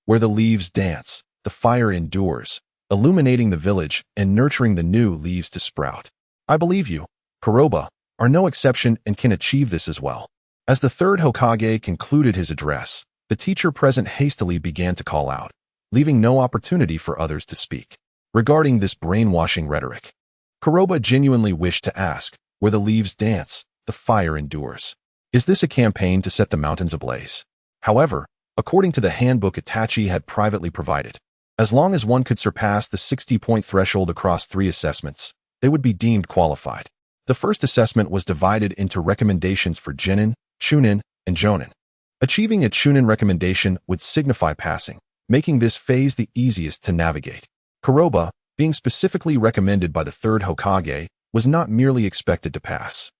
Speaker 1: Where the leaves dance, the fire endures, illuminating the village and nurturing the new leaves to sprout. I believe you, Konoha, are no exception and can achieve this as well." As the third Hokage concluded his address, the teacher present hastily began to call out, leaving no opportunity for others to speak. Regarding this brainwashing rhetoric, Konoha genuinely wished to ask, "Where the leaves dance, the fire endures. Is this a campaign to set the mountains ablaze?" However, according to the handbook Itachi had privately provided. As long as one could surpass the 60-point threshold across 3 assessments, they would be deemed qualified. The first assessment was divided into recommendations for Jinin, Chunin, and Jonin. Achieving a Chunin recommendation would signify passing, making this phase the easiest to navigate. Kuroba, being specifically recommended by the 3rd Hokage, was not merely expected to pass.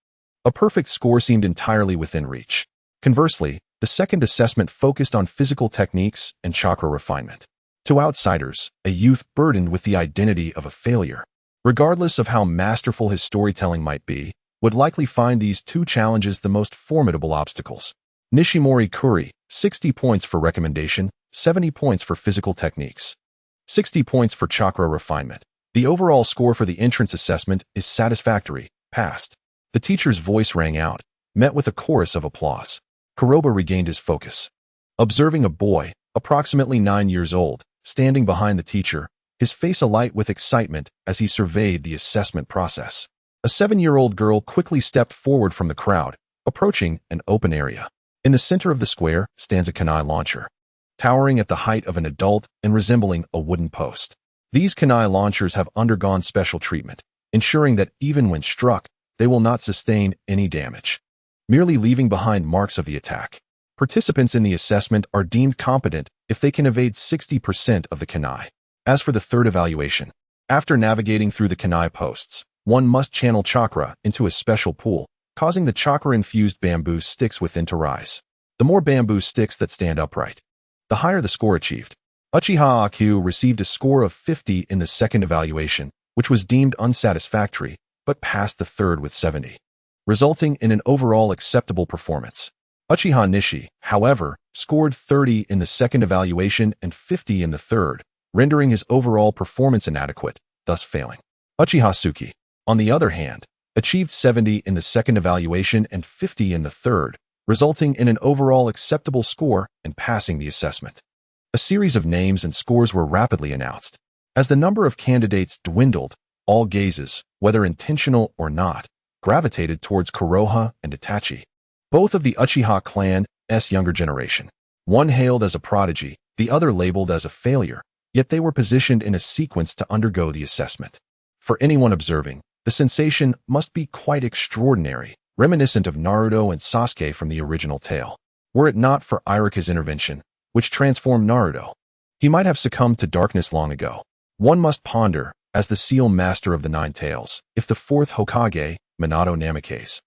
Speaker 1: A perfect score seemed entirely within reach. Conversely, the second assessment focused on physical techniques and chakra refinement. To outsiders, a youth burdened with the identity of a failure, regardless of how masterful his storytelling might be, would likely find these 2 challenges the most formidable obstacles. Nishimori Kuri, 60 points for recommendation, 70 points for physical techniques, 60 points for chakra refinement. The overall score for the entrance assessment is satisfactory, passed. The teacher's voice rang out, met with a chorus of applause. Kuroba regained his focus. Observing a boy, approximately 9 years old, standing behind the teacher, his face alight with excitement as he surveyed the assessment process. A 7-year-old girl quickly stepped forward from the crowd, approaching an open area. In the center of the square stands a kunai launcher, towering at the height of an adult and resembling a wooden post. These kunai launchers have undergone special treatment, ensuring that even when struck, they will not sustain any damage, merely leaving behind marks of the attack. Participants in the assessment are deemed competent if they can evade 60% of the kunai. As for the third evaluation, after navigating through the kunai posts, one must channel chakra into a special pool, causing the chakra-infused bamboo sticks within to rise. The more bamboo sticks that stand upright, the higher the score achieved. Uchiha Aku received a score of 50 in the second evaluation, which was deemed unsatisfactory, but passed the third with 70, resulting in an overall acceptable performance. Uchiha Nishi, however, scored 30 in the second evaluation and 50 in the third, rendering his overall performance inadequate, thus failing. Uchiha Suki, on the other hand, achieved 70 in the second evaluation and 50 in the third, resulting in an overall acceptable score and passing the assessment. A series of names and scores were rapidly announced. As the number of candidates dwindled, all gazes, whether intentional or not, gravitated towards Konoha and Itachi, both of the Uchiha clan's younger generation. One hailed as a prodigy, the other labeled as a failure, yet they were positioned in a sequence to undergo the assessment. For anyone observing, the sensation must be quite extraordinary, reminiscent of Naruto and Sasuke from the original tale. Were it not for Iruka's intervention, which transformed Naruto, he might have succumbed to darkness long ago. One must ponder, as the seal master of the 9 tails, if the 4th Hokage, Minato Namikaze,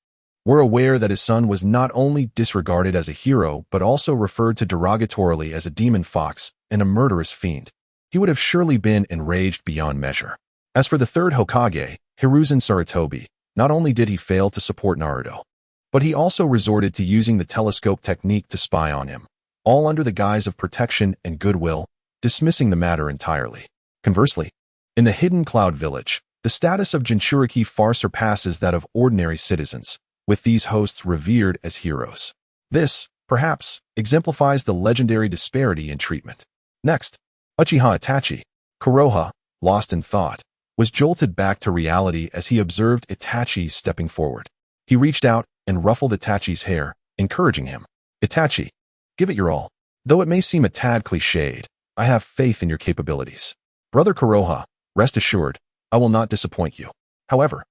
Speaker 1: were aware that his son was not only disregarded as a hero but also referred to derogatorily as a demon fox and a murderous fiend. He would have surely been enraged beyond measure. As for the 3rd Hokage, Hiruzen Sarutobi, not only did he fail to support Naruto, but he also resorted to using the telescope technique to spy on him, all under the guise of protection and goodwill, dismissing the matter entirely. Conversely, in the Hidden Cloud Village, the status of Jinchuriki far surpasses that of ordinary citizens, with these hosts revered as heroes. This, perhaps, exemplifies the legendary disparity in treatment. Next, Uchiha Itachi, Konoha, lost in thought, was jolted back to reality as he observed Itachi stepping forward. He reached out and ruffled Itachi's hair, encouraging him. Itachi, give it your all. Though it may seem a tad cliched, I have faith in your capabilities. Brother Konoha, rest assured, I will not disappoint you. However,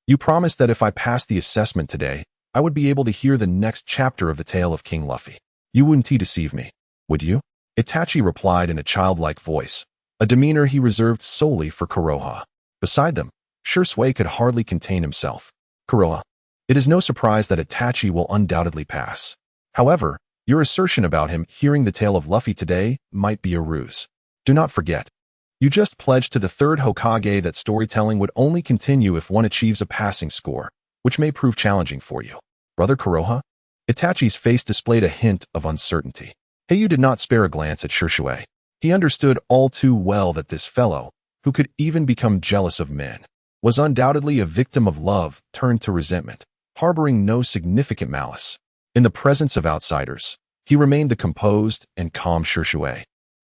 Speaker 1: you promised that if I passed the assessment today, I would be able to hear the next chapter of the tale of King Luffy. You wouldn't deceive me, would you? Itachi replied in a childlike voice, a demeanor he reserved solely for Konoha. Beside them, Shursui could hardly contain himself. Konoha, it is no surprise that Itachi will undoubtedly pass. However, your assertion about him hearing the tale of Luffy today might be a ruse. Do not forget, you just pledged to the 3rd Hokage that storytelling would only continue if one achieves a passing score, which may prove challenging for you. Brother Konoha? Itachi's face displayed a hint of uncertainty. Hei Yu did not spare a glance at Shursui. He understood all too well that this fellow, who could even become jealous of men, was undoubtedly a victim of love turned to resentment, harboring no significant malice. In the presence of outsiders, he remained the composed and calm Shursui,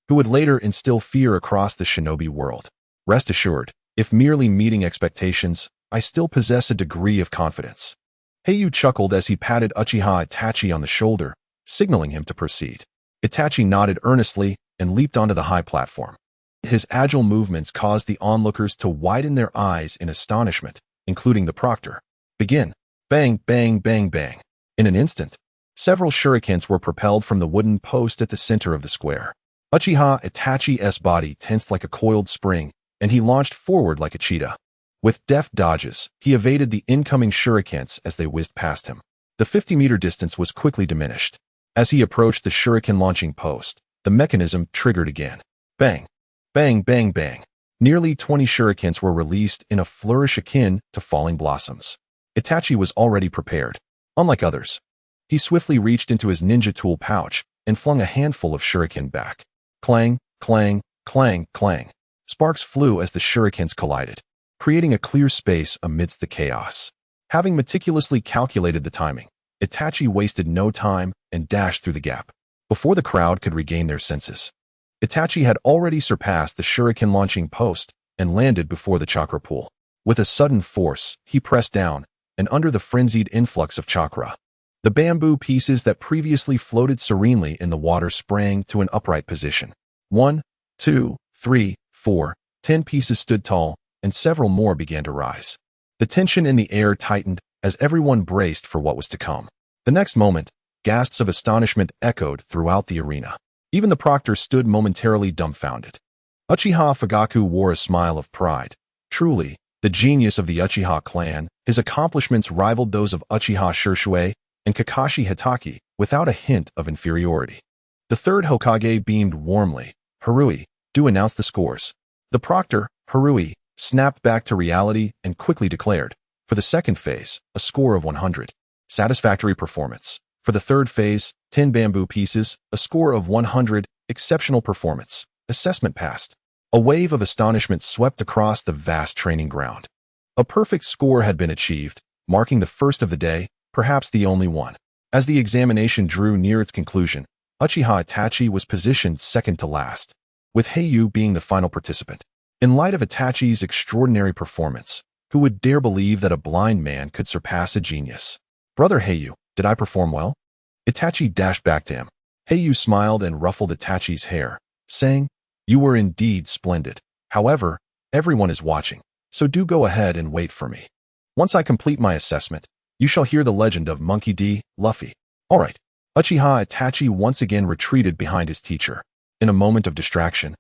Speaker 1: who would later instill fear across the shinobi world. Rest assured, if merely meeting expectations, I still possess a degree of confidence. Hei Yu chuckled as he patted Uchiha Itachi on the shoulder, signaling him to proceed. Itachi nodded earnestly and leaped onto the high platform. His agile movements caused the onlookers to widen their eyes in astonishment, including the proctor. Begin. Bang, bang, bang, bang. In an instant, several shurikens were propelled from the wooden post at the center of the square. Uchiha Itachi's body tensed like a coiled spring, and he launched forward like a cheetah. With deft dodges, he evaded the incoming shurikens as they whizzed past him. The 50-meter distance was quickly diminished. As he approached the shuriken launching post, the mechanism triggered again. Bang! Bang, bang, bang. Nearly 20 shurikens were released in a flourish akin to falling blossoms. Itachi was already prepared. Unlike others, he swiftly reached into his ninja tool pouch and flung a handful of shuriken back. Clang, clang, clang, clang. Sparks flew as the shurikens collided, creating a clear space amidst the chaos. Having meticulously calculated the timing, Itachi wasted no time and dashed through the gap. Before the crowd could regain their senses, Itachi had already surpassed the shuriken launching post and landed before the chakra pool. With a sudden force, he pressed down, and under the frenzied influx of chakra, the bamboo pieces that previously floated serenely in the water sprang to an upright position. 1, 2, 3, 4, 10 pieces stood tall, and several more began to rise. The tension in the air tightened as everyone braced for what was to come. The next moment, gasps of astonishment echoed throughout the arena. Even the proctor stood momentarily dumbfounded. Uchiha Fugaku wore a smile of pride. Truly, the genius of the Uchiha clan, his accomplishments rivaled those of Uchiha Shisui and Kakashi Hitaki without a hint of inferiority. The third Hokage beamed warmly. Harui, do announce the scores. The proctor, Harui, snapped back to reality and quickly declared, for the second phase, a score of 100. Satisfactory performance. For the third phase, 10 bamboo pieces, a score of 100. Exceptional performance. Assessment passed. A wave of astonishment swept across the vast training ground. A perfect score had been achieved, marking the first of the day, perhaps the only one. As the examination drew near its conclusion, Uchiha Itachi was positioned second to last, with Hei Yu being the final participant. In light of Itachi's extraordinary performance, who would dare believe that a blind man could surpass a genius? Brother Hei Yu, did I perform well? Itachi dashed back to him. Hei Yu smiled and ruffled Itachi's hair, saying, You were indeed splendid. However, everyone is watching, so do go ahead and wait for me. Once I complete my assessment, you shall hear the legend of Monkey D. Luffy. All right. Uchiha Itachi once again retreated behind his teacher. In a moment of distraction,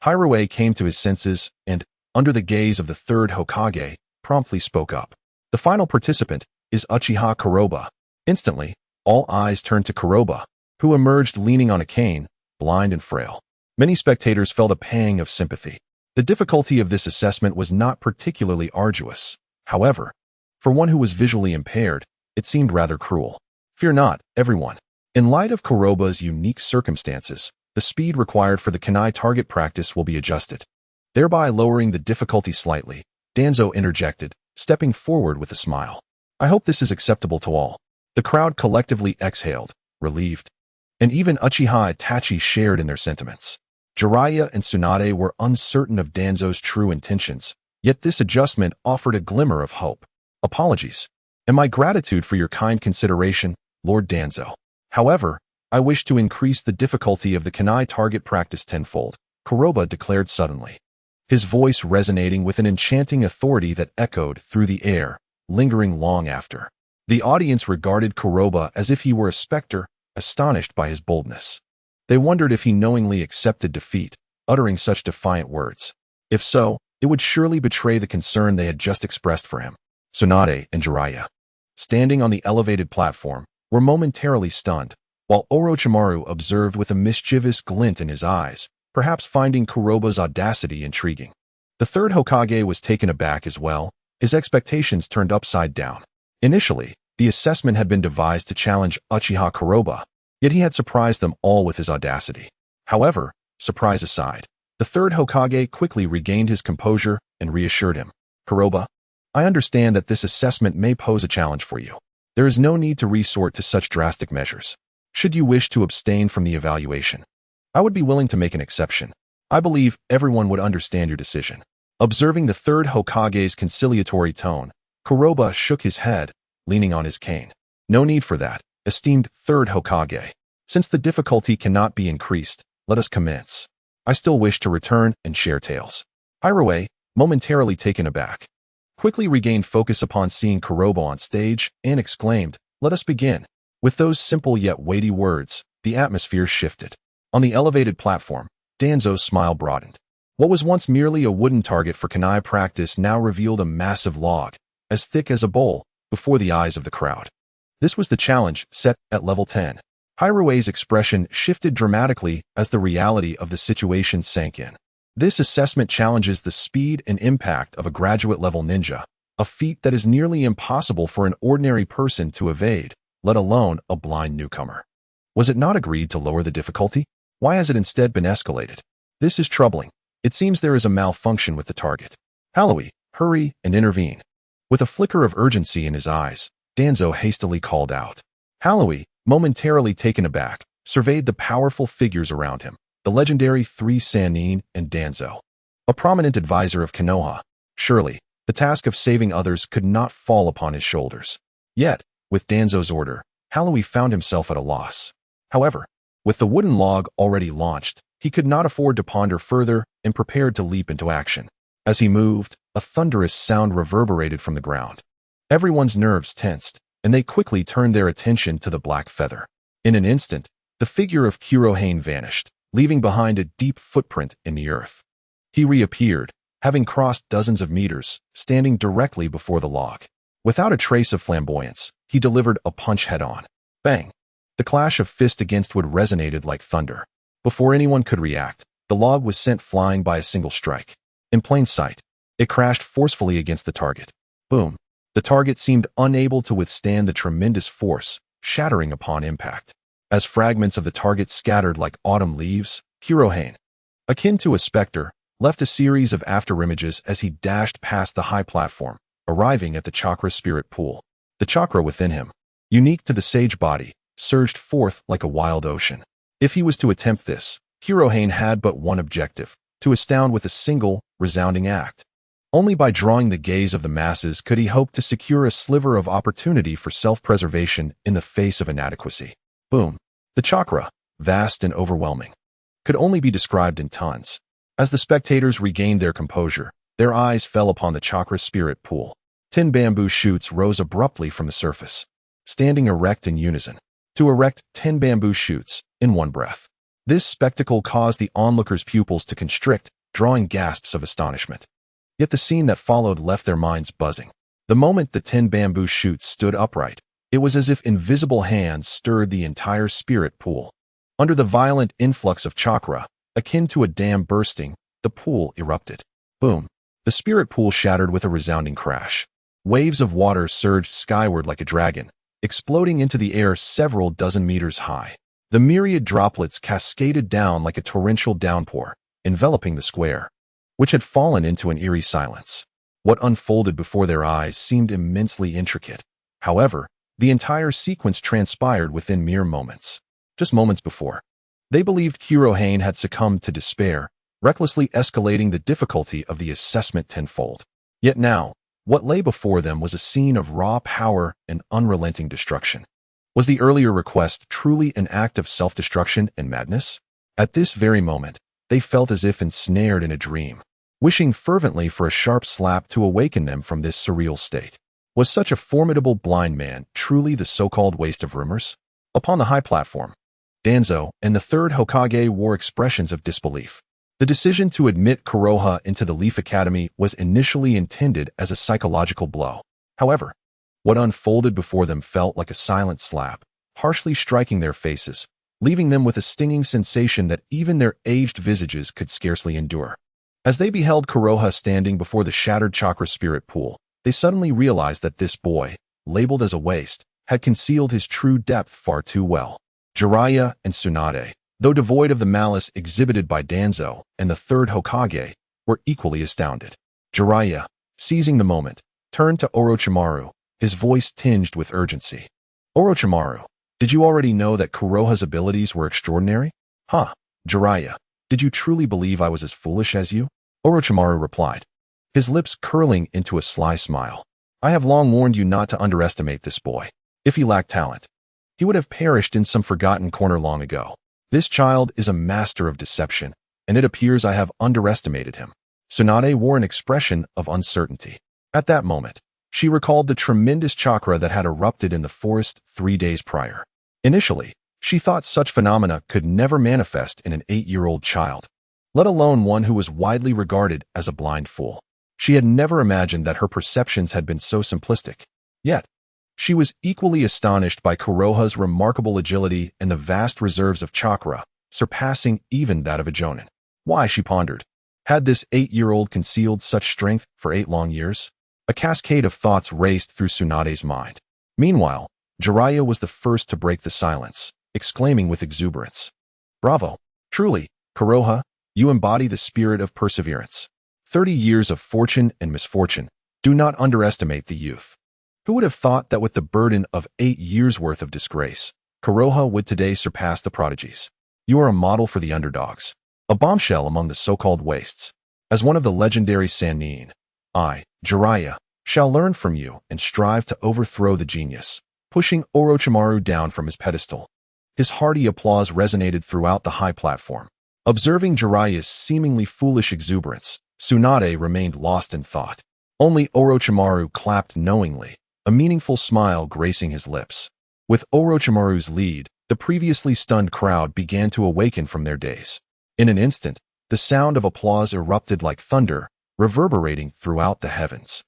Speaker 1: Hirue came to his senses and, under the gaze of the third Hokage, promptly spoke up. The final participant is Uchiha Kuroba. Instantly, all eyes turned to Kuroba, who emerged leaning on a cane, blind and frail. Many spectators felt a pang of sympathy. The difficulty of this assessment was not particularly arduous. However, for one who was visually impaired, it seemed rather cruel. Fear not, everyone. In light of Kuroba's unique circumstances, the speed required for the kunai target practice will be adjusted. Thereby lowering the difficulty slightly, Danzo interjected, stepping forward with a smile. I hope this is acceptable to all. The crowd collectively exhaled, relieved. And even Uchiha Itachi shared in their sentiments. Jiraiya and Tsunade were uncertain of Danzo's true intentions, yet this adjustment offered a glimmer of hope. Apologies, and my gratitude for your kind consideration, Lord Danzo. However, I wish to increase the difficulty of the kunai target practice tenfold, Kuroba declared suddenly, his voice resonating with an enchanting authority that echoed through the air, lingering long after. The audience regarded Kuroba as if he were a specter, astonished by his boldness. They wondered if he knowingly accepted defeat, uttering such defiant words. If so, it would surely betray the concern they had just expressed for him. Tsunade and Jiraiya, standing on the elevated platform, were momentarily stunned, while Orochimaru observed with a mischievous glint in his eyes, perhaps finding Kuroba's audacity intriguing. The third Hokage was taken aback as well, his expectations turned upside down. Initially, the assessment had been devised to challenge Uchiha Kuroba, yet he had surprised them all with his audacity. However, surprise aside, the third Hokage quickly regained his composure and reassured him. Kuroba, I understand that this assessment may pose a challenge for you. There is no need to resort to such drastic measures. Should you wish to abstain from the evaluation, I would be willing to make an exception. I believe everyone would understand your decision. Observing the third Hokage's conciliatory tone, Kuroba shook his head, leaning on his cane. No need for that, esteemed third Hokage. Since the difficulty cannot be increased, let us commence. I still wish to return and share tales. Hei, momentarily taken aback, quickly regained focus upon seeing Kurobo on stage and exclaimed, "Let us begin." With those simple yet weighty words, the atmosphere shifted. On the elevated platform, Danzo's smile broadened. What was once merely a wooden target for kunai practice now revealed a massive log, as thick as a bowl, before the eyes of the crowd. This was the challenge set at level 10. Hirue's expression shifted dramatically as the reality of the situation sank in. This assessment challenges the speed and impact of a graduate-level ninja, a feat that is nearly impossible for an ordinary person to evade, let alone a blind newcomer. Was it not agreed to lower the difficulty? Why has it instead been escalated? This is troubling. It seems there is a malfunction with the target. Hei, hurry and intervene. With a flicker of urgency in his eyes, Danzo hastily called out. Hei, momentarily taken aback, surveyed the powerful figures around him, the legendary three Sannin and Danzo. A prominent advisor of Konoha, surely, the task of saving others could not fall upon his shoulders. Yet, with Danzo's order, Hei found himself at a loss. However, with the wooden log already launched, he could not afford to ponder further and prepared to leap into action. As he moved, a thunderous sound reverberated from the ground. Everyone's nerves tensed, and they quickly turned their attention to the black feather. In an instant, the figure of Kurohane vanished, leaving behind a deep footprint in the earth. He reappeared, having crossed dozens of meters, standing directly before the log. Without a trace of flamboyance, he delivered a punch head-on. Bang! The clash of fist against wood resonated like thunder. Before anyone could react, the log was sent flying by a single strike. In plain sight, it crashed forcefully against the target. Boom! The target seemed unable to withstand the tremendous force, shattering upon impact. As fragments of the target scattered like autumn leaves, Kurohane, akin to a specter, left a series of afterimages as he dashed past the high platform, arriving at the chakra spirit pool. The chakra within him, unique to the sage body, surged forth like a wild ocean. If he was to attempt this, Kurohane had but one objective, to astound with a single, resounding act. Only by drawing the gaze of the masses could he hope to secure a sliver of opportunity for self-preservation in the face of inadequacy. Boom! The chakra, vast and overwhelming, could only be described in tons. As the spectators regained their composure, their eyes fell upon the chakra spirit pool. 10 bamboo shoots rose abruptly from the surface, standing erect in unison. To erect 10 bamboo shoots in one breath. This spectacle caused the onlookers' pupils to constrict, drawing gasps of astonishment. Yet the scene that followed left their minds buzzing. The moment the 10 bamboo shoots stood upright, it was as if invisible hands stirred the entire spirit pool. Under the violent influx of chakra, akin to a dam bursting, the pool erupted. Boom! The spirit pool shattered with a resounding crash. Waves of water surged skyward like a dragon, exploding into the air several dozen meters high. The myriad droplets cascaded down like a torrential downpour, enveloping the square, which had fallen into an eerie silence. What unfolded before their eyes seemed immensely intricate. However, the entire sequence transpired within mere moments. Just moments before, they believed Kurohane had succumbed to despair, recklessly escalating the difficulty of the assessment tenfold. Yet now, what lay before them was a scene of raw power and unrelenting destruction. Was the earlier request truly an act of self-destruction and madness? At this very moment, they felt as if ensnared in a dream, wishing fervently for a sharp slap to awaken them from this surreal state. Was such a formidable blind man truly the so-called waste of rumors? Upon the high platform, Danzo and the third Hokage wore expressions of disbelief. The decision to admit Konoha into the Leaf Academy was initially intended as a psychological blow. However, what unfolded before them felt like a silent slap, harshly striking their faces, leaving them with a stinging sensation that even their aged visages could scarcely endure. As they beheld Konoha standing before the shattered chakra spirit pool, they suddenly realized that this boy, labeled as a waste, had concealed his true depth far too well. Jiraiya and Tsunade, though devoid of the malice exhibited by Danzo and the third Hokage, were equally astounded. Jiraiya, seizing the moment, turned to Orochimaru, his voice tinged with urgency. Orochimaru, did you already know that Kuroha's abilities were extraordinary? Huh, Jiraiya, did you truly believe I was as foolish as you? Orochimaru replied, his lips curling into a sly smile. I have long warned you not to underestimate this boy. If he lacked talent, he would have perished in some forgotten corner long ago. This child is a master of deception, and it appears I have underestimated him. Tsunade wore an expression of uncertainty. At that moment, she recalled the tremendous chakra that had erupted in the forest 3 days prior. Initially, she thought such phenomena could never manifest in an 8-year-old child, let alone one who was widely regarded as a blind fool. She had never imagined that her perceptions had been so simplistic. Yet, she was equally astonished by Konoha's remarkable agility and the vast reserves of chakra, surpassing even that of a jonin. Why, she pondered, had this 8-year-old concealed such strength for 8 long years? A cascade of thoughts raced through Tsunade's mind. Meanwhile, Jiraiya was the first to break the silence, exclaiming with exuberance, "Bravo! Truly, Konoha, you embody the spirit of perseverance. 30 years of fortune and misfortune. Do not underestimate the youth." Who would have thought that with the burden of 8 years' worth of disgrace, Konoha would today surpass the prodigies? You are a model for the underdogs, a bombshell among the so-called wastes. As one of the legendary Sannin, I, Jiraiya, shall learn from you and strive to overthrow the genius, pushing Orochimaru down from his pedestal. His hearty applause resonated throughout the high platform. Observing Jiraiya's seemingly foolish exuberance, Tsunade remained lost in thought. Only Orochimaru clapped knowingly, a meaningful smile gracing his lips. With Orochimaru's lead, the previously stunned crowd began to awaken from their daze. In an instant, the sound of applause erupted like thunder, reverberating throughout the heavens.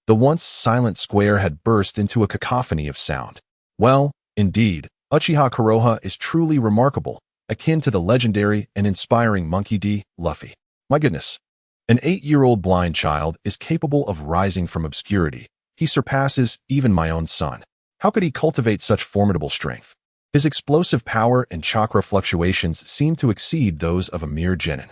Speaker 1: The once silent square had burst into a cacophony of sound. Well, indeed, Uchiha Konoha is truly remarkable, akin to the legendary and inspiring Monkey D. Luffy. My goodness. An 8-year-old blind child is capable of rising from obscurity. He surpasses even my own son. How could he cultivate such formidable strength? His explosive power and chakra fluctuations seem to exceed those of a mere genin.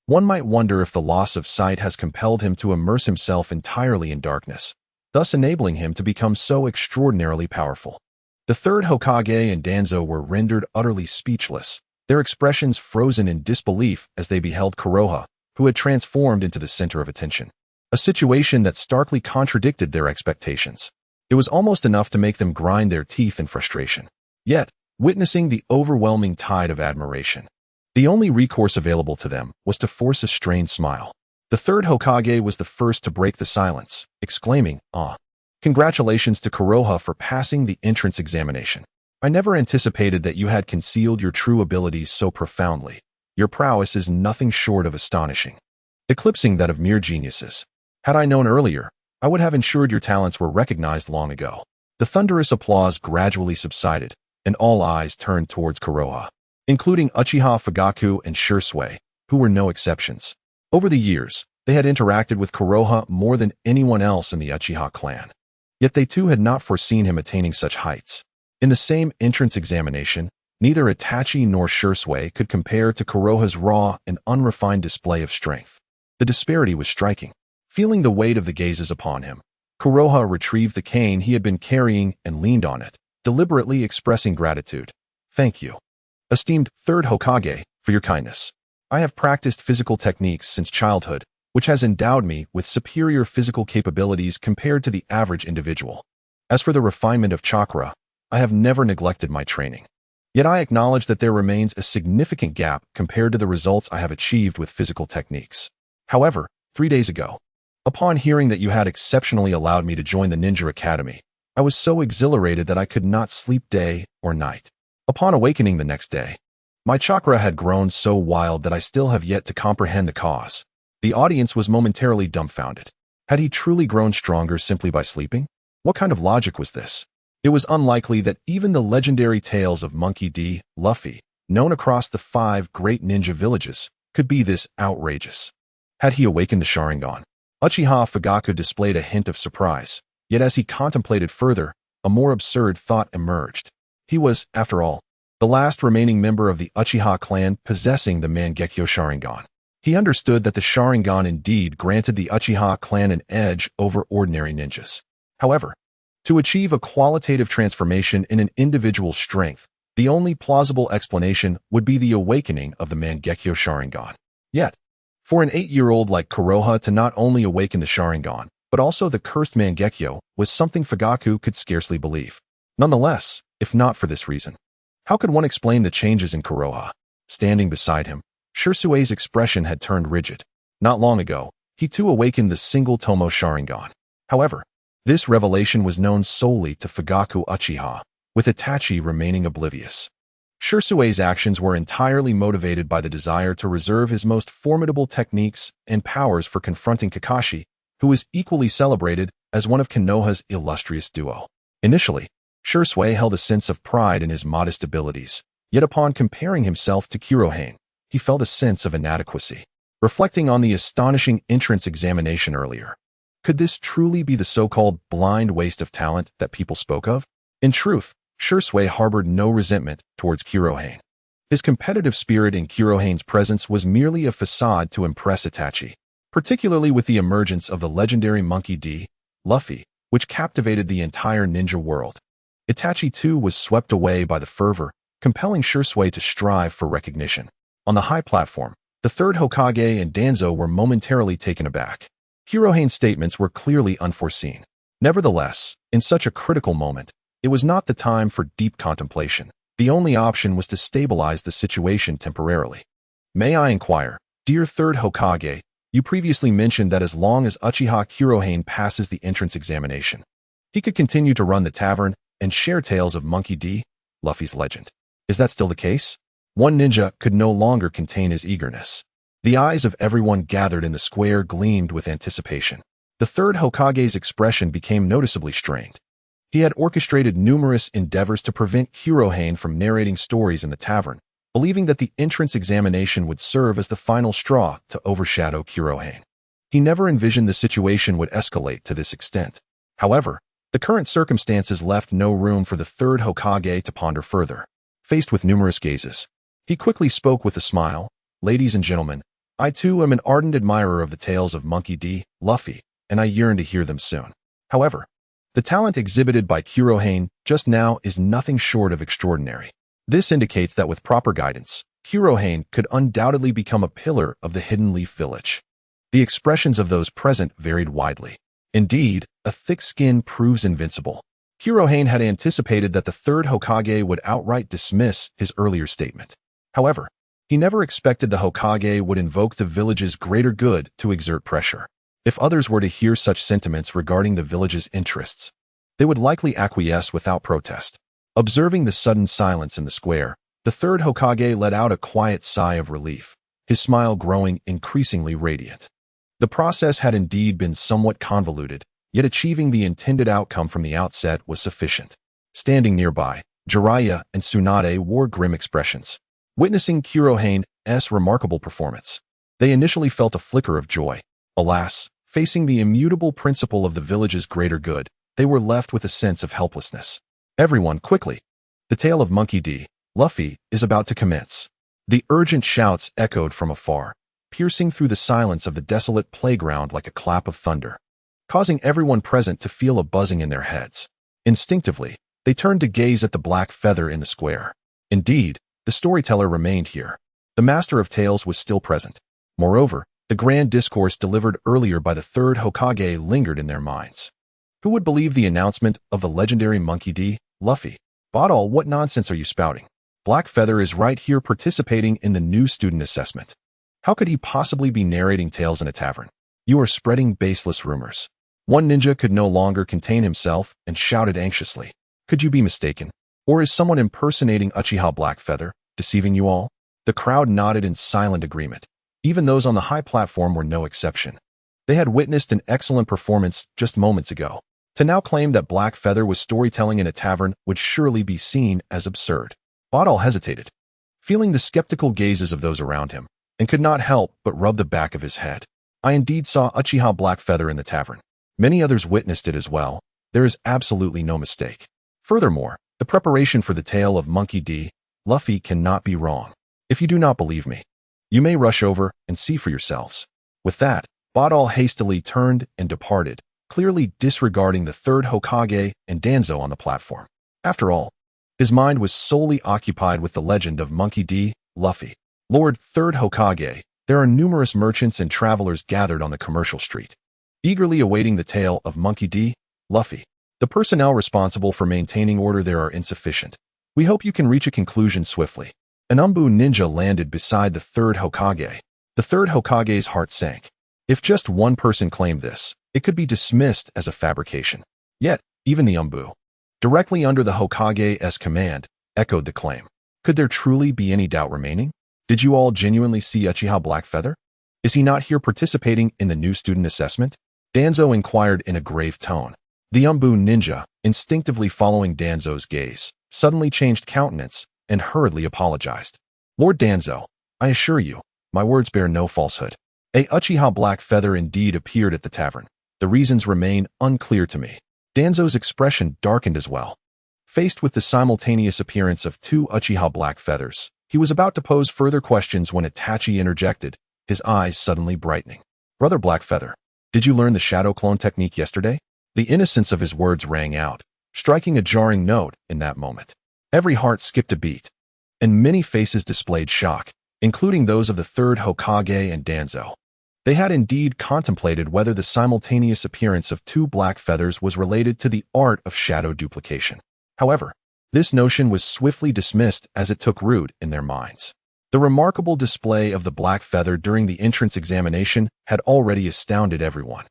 Speaker 1: One might wonder if the loss of sight has compelled him to immerse himself entirely in darkness, thus enabling him to become so extraordinarily powerful. The third Hokage and Danzo were rendered utterly speechless, their expressions frozen in disbelief as they beheld Konoha, who had transformed into the center of attention. A situation that starkly contradicted their expectations. It was almost enough to make them grind their teeth in frustration. Yet, witnessing the overwhelming tide of admiration, the only recourse available to them was to force a strained smile. The third Hokage was the first to break the silence, exclaiming, "Ah! Congratulations to Konoha for passing the entrance examination. I never anticipated that you had concealed your true abilities so profoundly. Your prowess is nothing short of astonishing, eclipsing that of mere geniuses. Had I known earlier, I would have ensured your talents were recognized long ago." The thunderous applause gradually subsided, and all eyes turned towards Konoha, including Uchiha Fugaku and Shursui, who were no exceptions. Over the years, they had interacted with Konoha more than anyone else in the Uchiha clan. Yet they too had not foreseen him attaining such heights. In the same entrance examination, neither Itachi nor Shursui could compare to Konoha's raw and unrefined display of strength. The disparity was striking. Feeling the weight of the gazes upon him, Konoha retrieved the cane he had been carrying and leaned on it, deliberately expressing gratitude. "Thank you, esteemed third Hokage, for your kindness. I have practiced physical techniques since childhood, which has endowed me with superior physical capabilities compared to the average individual. As for the refinement of chakra, I have never neglected my training. Yet I acknowledge that there remains a significant gap compared to the results I have achieved with physical techniques. However, 3 days ago, upon hearing that you had exceptionally allowed me to join the Ninja Academy, I was so exhilarated that I could not sleep day or night. Upon awakening the next day, my chakra had grown so wild that I still have yet to comprehend the cause." The audience was momentarily dumbfounded. Had he truly grown stronger simply by sleeping? What kind of logic was this? It was unlikely that even the legendary tales of Monkey D. Luffy, known across the 5 great ninja villages, could be this outrageous. Had he awakened the Sharingan? Uchiha Fugaku displayed a hint of surprise, yet as he contemplated further, a more absurd thought emerged. He was, after all, the last remaining member of the Uchiha clan possessing the Mangekyo Sharingan. He understood that the Sharingan indeed granted the Uchiha clan an edge over ordinary ninjas. However, to achieve a qualitative transformation in an individual's strength, the only plausible explanation would be the awakening of the Mangekyo Sharingan. Yet, for an 8-year-old like Konoha to not only awaken the Sharingan, but also the cursed Mangekyo, was something Fugaku could scarcely believe. Nonetheless, if not for this reason. How could one explain the changes in Konoha? Standing beside him, Shirsue's expression had turned rigid. Not long ago, he too awakened the single Tomo Sharingan. However, this revelation was known solely to Fugaku Uchiha, with Itachi remaining oblivious. Shirsue's actions were entirely motivated by the desire to reserve his most formidable techniques and powers for confronting Kakashi, who was equally celebrated as one of Konoha's illustrious duo. Initially, Shirsue held a sense of pride in his modest abilities, yet upon comparing himself to Kurohane, he felt a sense of inadequacy. Reflecting on the astonishing entrance examination earlier, could this truly be the so-called blind waste of talent that people spoke of? In truth, Shirsue harbored no resentment towards Kurohane. His competitive spirit in Kurohane's presence was merely a facade to impress Itachi, particularly with the emergence of the legendary Monkey D, Luffy, which captivated the entire ninja world. Itachi too was swept away by the fervor, compelling Shirsue to strive for recognition. On the high platform, the third Hokage and Danzo were momentarily taken aback. Kurohane's statements were clearly unforeseen. Nevertheless, in such a critical moment, it was not the time for deep contemplation. The only option was to stabilize the situation temporarily. May I inquire, dear third Hokage, you previously mentioned that as long as Uchiha Kurohane passes the entrance examination, he could continue to run the tavern and share tales of Monkey D, Luffy's legend. Is that still the case? One ninja could no longer contain his eagerness. The eyes of everyone gathered in the square gleamed with anticipation. The third Hokage's expression became noticeably strained. He had orchestrated numerous endeavors to prevent Kurohane from narrating stories in the tavern, believing that the entrance examination would serve as the final straw to overshadow Kurohane. He never envisioned the situation would escalate to this extent. However, the current circumstances left no room for the third Hokage to ponder further. Faced with numerous gazes, he quickly spoke with a smile. Ladies and gentlemen, I too am an ardent admirer of the tales of Monkey D, Luffy, and I yearn to hear them soon. However, the talent exhibited by Kurohane just now is nothing short of extraordinary. This indicates that with proper guidance, Kurohane could undoubtedly become a pillar of the Hidden Leaf Village. The expressions of those present varied widely. Indeed, a thick skin proves invincible. Kurohane had anticipated that the third Hokage would outright dismiss his earlier statement. However, he never expected the Hokage would invoke the village's greater good to exert pressure. If others were to hear such sentiments regarding the village's interests, they would likely acquiesce without protest. Observing the sudden silence in the square, the third Hokage let out a quiet sigh of relief, his smile growing increasingly radiant. The process had indeed been somewhat convoluted, yet achieving the intended outcome from the outset was sufficient. Standing nearby, Jiraiya and Tsunade wore grim expressions. Witnessing Kurohane's remarkable performance, they initially felt a flicker of joy. Alas, facing the immutable principle of the village's greater good, they were left with a sense of helplessness. Everyone, quickly! The tale of Monkey D, Luffy, is about to commence. The urgent shouts echoed from afar, piercing through the silence of the desolate playground like a clap of thunder, causing everyone present to feel a buzzing in their heads. Instinctively, they turned to gaze at the black feather in the square. Indeed, the storyteller remained here. The master of tales was still present. Moreover, the grand discourse delivered earlier by the third Hokage lingered in their minds. Who would believe the announcement of the legendary Monkey D, Luffy? Badal, what nonsense are you spouting? Black Feather is right here participating in the new student assessment. How could he possibly be narrating tales in a tavern? You are spreading baseless rumors. One ninja could no longer contain himself and shouted anxiously. Could you be mistaken? Or is someone impersonating Uchiha Black Feather, deceiving you all? The crowd nodded in silent agreement. Even those on the high platform were no exception. They had witnessed an excellent performance just moments ago. To now claim that Black Feather was storytelling in a tavern would surely be seen as absurd. Badal hesitated, feeling the skeptical gazes of those around him, and could not help but rub the back of his head. I indeed saw Uchiha Black Feather in the tavern. Many others witnessed it as well. There is absolutely no mistake. Furthermore, the preparation for the tale of Monkey D, Luffy cannot be wrong. If you do not believe me, you may rush over and see for yourselves. With that, Badal hastily turned and departed, clearly disregarding the third Hokage and Danzo on the platform. After all, his mind was solely occupied with the legend of Monkey D, Luffy. Lord Third Hokage, there are numerous merchants and travelers gathered on the commercial street, eagerly awaiting the tale of Monkey D, Luffy. The personnel responsible for maintaining order there are insufficient. We hope you can reach a conclusion swiftly. An Umbu ninja landed beside the third Hokage. The third Hokage's heart sank. If just one person claimed this, it could be dismissed as a fabrication. Yet, even the Umbu, directly under the Hokage's command, echoed the claim. Could there truly be any doubt remaining? Did you all genuinely see Uchiha Blackfeather? Is he not here participating in the new student assessment? Danzo inquired in a grave tone. The Umbu ninja, instinctively following Danzo's gaze, suddenly changed countenance and hurriedly apologized. Lord Danzo, I assure you, my words bear no falsehood. A Uchiha Blackfeather indeed appeared at the tavern. The reasons remain unclear to me. Danzo's expression darkened as well. Faced with the simultaneous appearance of two Uchiha Blackfeathers, he was about to pose further questions when Itachi interjected, his eyes suddenly brightening. Brother Blackfeather, did you learn the shadow clone technique yesterday? The innocence of his words rang out, striking a jarring note in that moment. Every heart skipped a beat, and many faces displayed shock, including those of the third Hokage and Danzo. They had indeed contemplated whether the simultaneous appearance of two black feathers was related to the art of shadow duplication. However, this notion was swiftly dismissed as it took root in their minds. The remarkable display of the black feather during the entrance examination had already astounded everyone.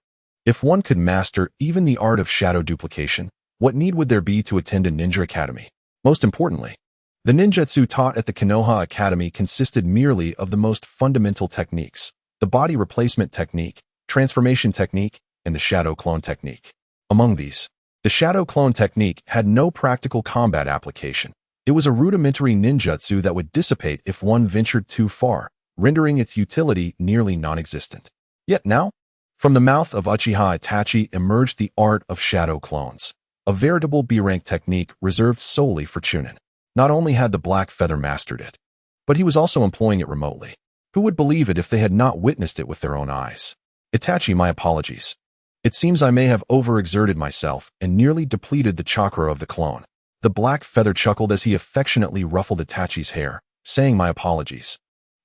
Speaker 1: If one could master even the art of shadow duplication, what need would there be to attend a ninja academy? Most importantly, the ninjutsu taught at the Konoha Academy consisted merely of the most fundamental techniques: the body replacement technique, transformation technique, and the shadow clone technique. Among these, the shadow clone technique had no practical combat application. It was a rudimentary ninjutsu that would dissipate if one ventured too far, rendering its utility nearly non-existent. Yet now, from the mouth of Uchiha Itachi emerged the art of shadow clones, a veritable B-rank technique reserved solely for Chunin. Not only had the black feather mastered it, but he was also employing it remotely. Who would believe it if they had not witnessed it with their own eyes? Itachi, my apologies. It seems I may have overexerted myself and nearly depleted the chakra of the clone. The black feather chuckled as he affectionately ruffled Itachi's hair, saying my apologies.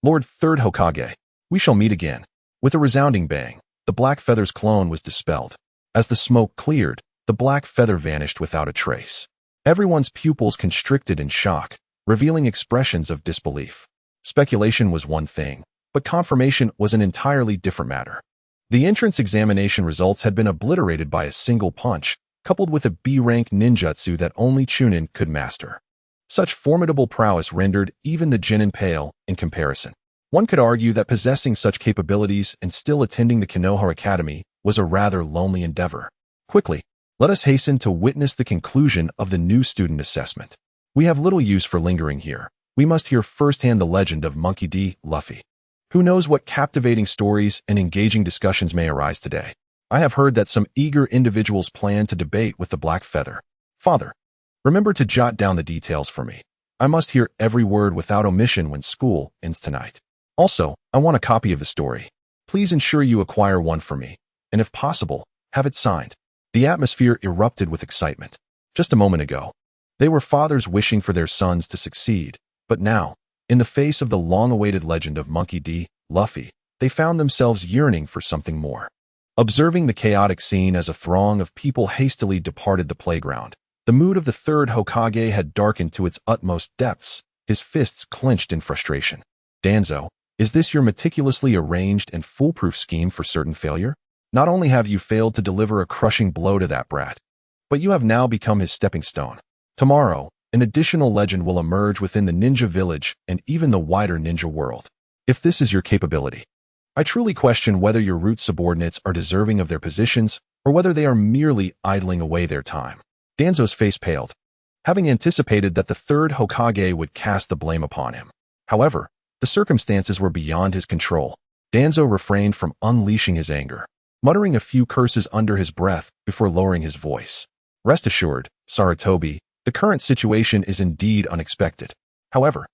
Speaker 1: Lord Third Hokage, we shall meet again. With a resounding bang, the black feather's clone was dispelled. As the smoke cleared, the black feather vanished without a trace. Everyone's pupils constricted in shock, revealing expressions of disbelief. Speculation was one thing, but confirmation was an entirely different matter. The entrance examination results had been obliterated by a single punch, coupled with a B-rank ninjutsu that only Chunin could master. Such formidable prowess rendered even the genin pale in comparison. One could argue that possessing such capabilities and still attending the Konoha Academy was a rather lonely endeavor. Quickly, let us hasten to witness the conclusion of the new student assessment. We have little use for lingering here. We must hear firsthand the legend of Monkey D. Luffy. Who knows what captivating stories and engaging discussions may arise today. I have heard that some eager individuals plan to debate with the black feather. Father, remember to jot down the details for me. I must hear every word without omission when school ends tonight. Also, I want a copy of the story. Please ensure you acquire one for me, and if possible, have it signed. The atmosphere erupted with excitement. Just a moment ago, they were fathers wishing for their sons to succeed, but now, in the face of the long-awaited legend of Monkey D. Luffy, they found themselves yearning for something more. Observing the chaotic scene as a throng of people hastily departed the playground, the mood of the third Hokage had darkened to its utmost depths, his fists clenched in frustration. Danzo, is this your meticulously arranged and foolproof scheme for certain failure? Not only have you failed to deliver a crushing blow to that brat, but you have now become his stepping stone. Tomorrow, an additional legend will emerge within the ninja village and even the wider ninja world. If this is your capability, I truly question whether your root subordinates are deserving of their positions or whether they are merely idling away their time. Danzo's face paled, having anticipated that the third Hokage would cast the blame upon him. However, the circumstances were beyond his control. Danzo refrained from unleashing his anger, muttering a few curses under his breath before lowering his voice. Rest assured, Sarutobi, the current situation is indeed unexpected. However,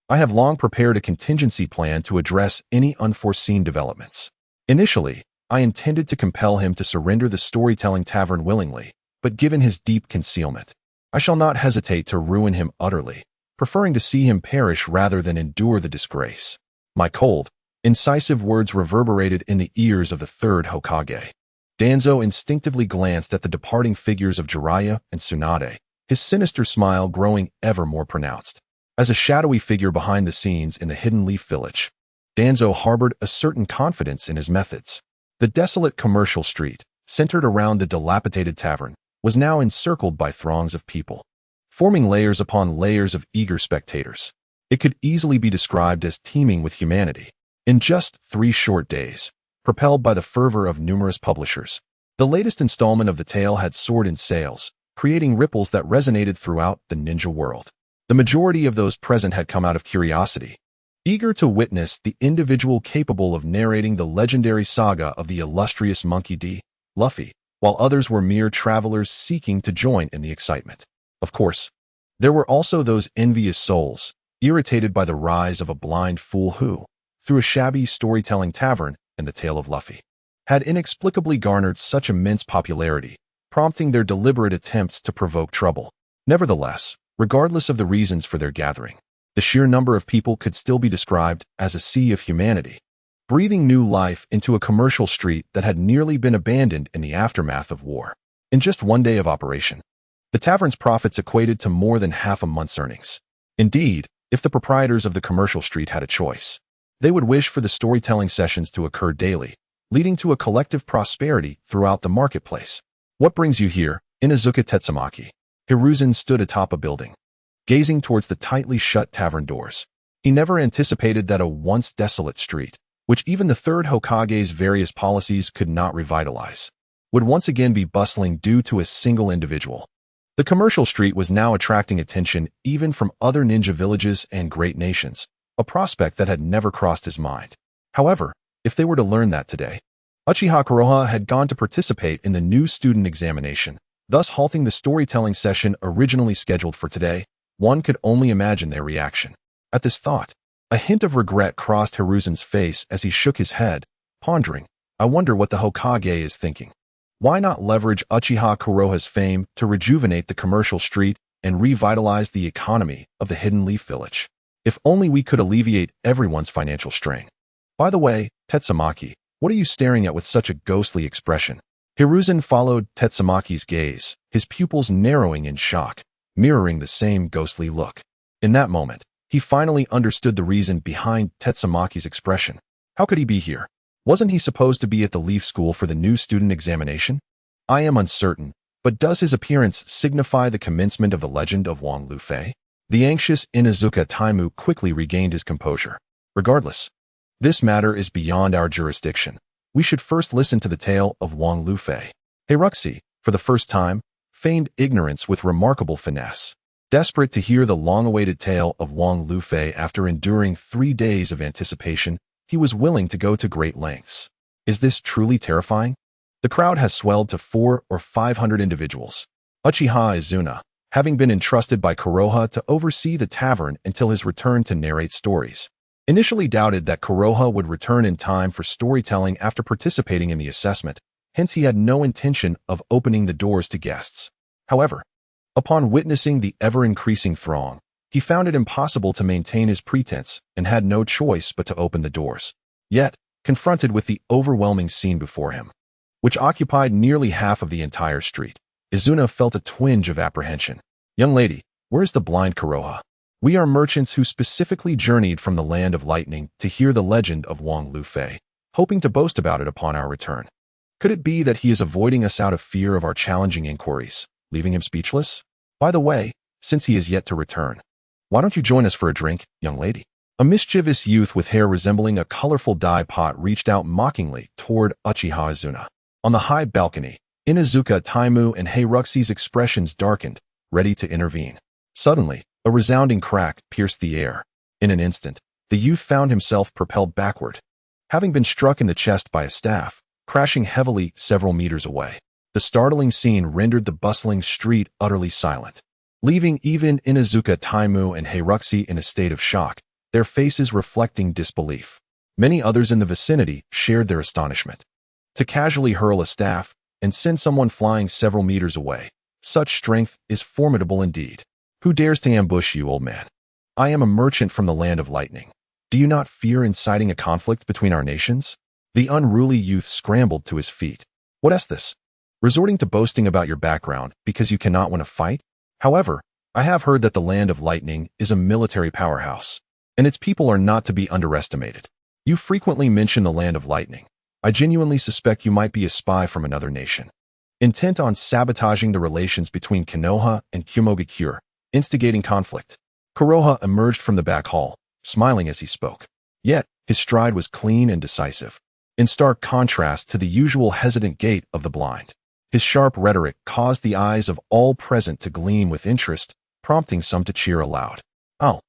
Speaker 1: I have long prepared a contingency plan to address any unforeseen developments. Initially, I intended to compel him to surrender the storytelling tavern willingly, but given his deep concealment, I shall not hesitate to ruin him utterly, preferring to see him perish rather than endure the disgrace. My cold, incisive words reverberated in the ears of the third Hokage. Danzo instinctively glanced at the departing figures of Jiraiya and Tsunade, his sinister smile growing ever more pronounced. As a shadowy figure behind the scenes in the hidden leaf village, Danzo harbored a certain confidence in his methods. The desolate commercial street, centered around the dilapidated tavern, was now encircled by throngs of people, forming layers upon layers of eager spectators. It could easily be described as teeming with humanity. In just 3 short days, propelled by the fervor of numerous publishers, the latest installment of the tale had soared in sales, creating ripples that resonated throughout the ninja world. The majority of those present had come out of curiosity, eager to witness the individual capable of narrating the legendary saga of the illustrious Monkey D. Luffy, while others were mere travelers seeking to join in the excitement. Of course, there were also those envious souls, irritated by the rise of a blind fool who, through a shabby storytelling tavern and the tale of Luffy, had inexplicably garnered such immense popularity, prompting their deliberate attempts to provoke trouble. Nevertheless, regardless of the reasons for their gathering, the sheer number of people could still be described as a sea of humanity, breathing new life into a commercial street that had nearly been abandoned in the aftermath of war. In just 1 day of operation, the tavern's profits equated to more than half a month's earnings. Indeed, if the proprietors of the commercial street had a choice, they would wish for the storytelling sessions to occur daily, leading to a collective prosperity throughout the marketplace. What brings you here? Inazuka Tetsumaki. Hiruzen stood atop a building, gazing towards the tightly shut tavern doors. He never anticipated that a once desolate street, which even the third Hokage's various policies could not revitalize, would once again be bustling due to a single individual. The commercial street was now attracting attention even from other ninja villages and great nations, a prospect that had never crossed his mind. However, if they were to learn that today, Uchiha Konoha had gone to participate in the new student examination, thus halting the storytelling session originally scheduled for today, one could only imagine their reaction. At this thought, a hint of regret crossed Hiruzen's face as he shook his head, pondering, I wonder what the Hokage is thinking. Why not leverage Uchiha Kuroha's fame to rejuvenate the commercial street and revitalize the economy of the Hidden Leaf Village? If only we could alleviate everyone's financial strain. By the way, Tetsumaki, what are you staring at with such a ghostly expression? Hiruzen followed Tetsumaki's gaze, his pupils narrowing in shock, mirroring the same ghostly look. In that moment, he finally understood the reason behind Tetsumaki's expression. How could he be here? Wasn't he supposed to be at the Leaf School for the new student examination? I am uncertain, but does his appearance signify the commencement of the legend of Wang Lufei? The anxious Inazuka Taimu quickly regained his composure. Regardless, this matter is beyond our jurisdiction. We should first listen to the tale of Wang Lufei. Heiruxi, for the first time, feigned ignorance with remarkable finesse. Desperate to hear the long-awaited tale of Wang Lufei after enduring 3 days of anticipation, he was willing to go to great lengths. Is this truly terrifying? The crowd has swelled to 400 or 500 individuals. Uchiha Izuna, having been entrusted by Kuroha to oversee the tavern until his return to narrate stories, initially doubted that Kuroha would return in time for storytelling after participating in the assessment, hence he had no intention of opening the doors to guests. However, upon witnessing the ever-increasing throng, he found it impossible to maintain his pretense and had no choice but to open the doors. Yet, confronted with the overwhelming scene before him, which occupied nearly half of the entire street, Izuna felt a twinge of apprehension. Young lady, where is the blind Kuroha? We are merchants who specifically journeyed from the land of lightning to hear the legend of Wang Lufei, hoping to boast about it upon our return. Could it be that he is avoiding us out of fear of our challenging inquiries, leaving him speechless? By the way, since he is yet to return, why don't you join us for a drink, young lady? A mischievous youth with hair resembling a colorful dye pot reached out mockingly toward Uchiha Izuna. On the high balcony, Inazuka Taimu and Heiruxi's expressions darkened, ready to intervene. Suddenly, a resounding crack pierced the air. In an instant, the youth found himself propelled backward, having been struck in the chest by a staff, crashing heavily several meters away. The startling scene rendered the bustling street utterly silent, leaving even Inazuka Taimu and Heiruxi in a state of shock, their faces reflecting disbelief. Many others in the vicinity shared their astonishment. To casually hurl a staff and send someone flying several meters away, such strength is formidable indeed. Who dares to ambush you, old man? I am a merchant from the land of lightning. Do you not fear inciting a conflict between our nations? The unruly youth scrambled to his feet, What is this? Resorting to boasting about your background because you cannot win a fight? However, I have heard that the Land of Lightning is a military powerhouse, and its people are not to be underestimated. You frequently mention the Land of Lightning. I genuinely suspect you might be a spy from another nation, intent on sabotaging the relations between Konoha and Kumogakure, instigating conflict. Kuroha emerged from the back hall, smiling as he spoke. Yet, his stride was clean and decisive, in stark contrast to the usual hesitant gait of the blind. His sharp rhetoric caused the eyes of all present to gleam with interest, prompting some to cheer aloud. Oh,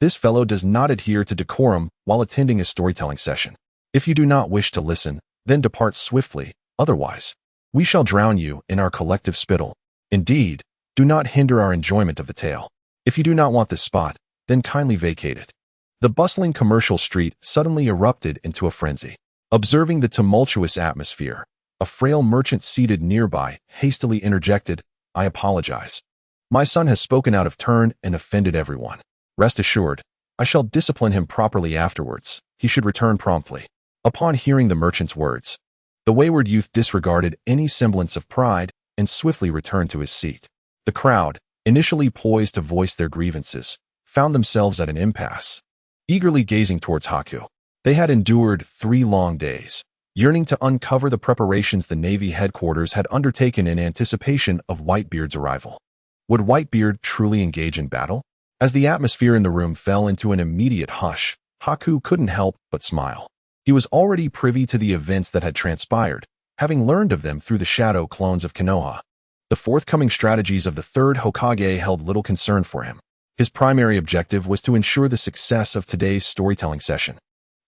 Speaker 1: this fellow does not adhere to decorum while attending a storytelling session. If you do not wish to listen, then depart swiftly, otherwise, we shall drown you in our collective spittle. Indeed, do not hinder our enjoyment of the tale. If you do not want this spot, then kindly vacate it. The bustling commercial street suddenly erupted into a frenzy. Observing the tumultuous atmosphere, a frail merchant seated nearby hastily interjected, "I apologize. My son has spoken out of turn and offended everyone. Rest assured, I shall discipline him properly afterwards. He should return promptly." Upon hearing the merchant's words, the wayward youth disregarded any semblance of pride and swiftly returned to his seat. The crowd, initially poised to voice their grievances, found themselves at an impasse, eagerly gazing towards Haku. They had endured 3 long days, yearning to uncover the preparations the Navy headquarters had undertaken in anticipation of Whitebeard's arrival. Would Whitebeard truly engage in battle? As the atmosphere in the room fell into an immediate hush, Haku couldn't help but smile. He was already privy to the events that had transpired, having learned of them through the shadow clones of Konoha. The forthcoming strategies of the third Hokage held little concern for him. His primary objective was to ensure the success of today's storytelling session,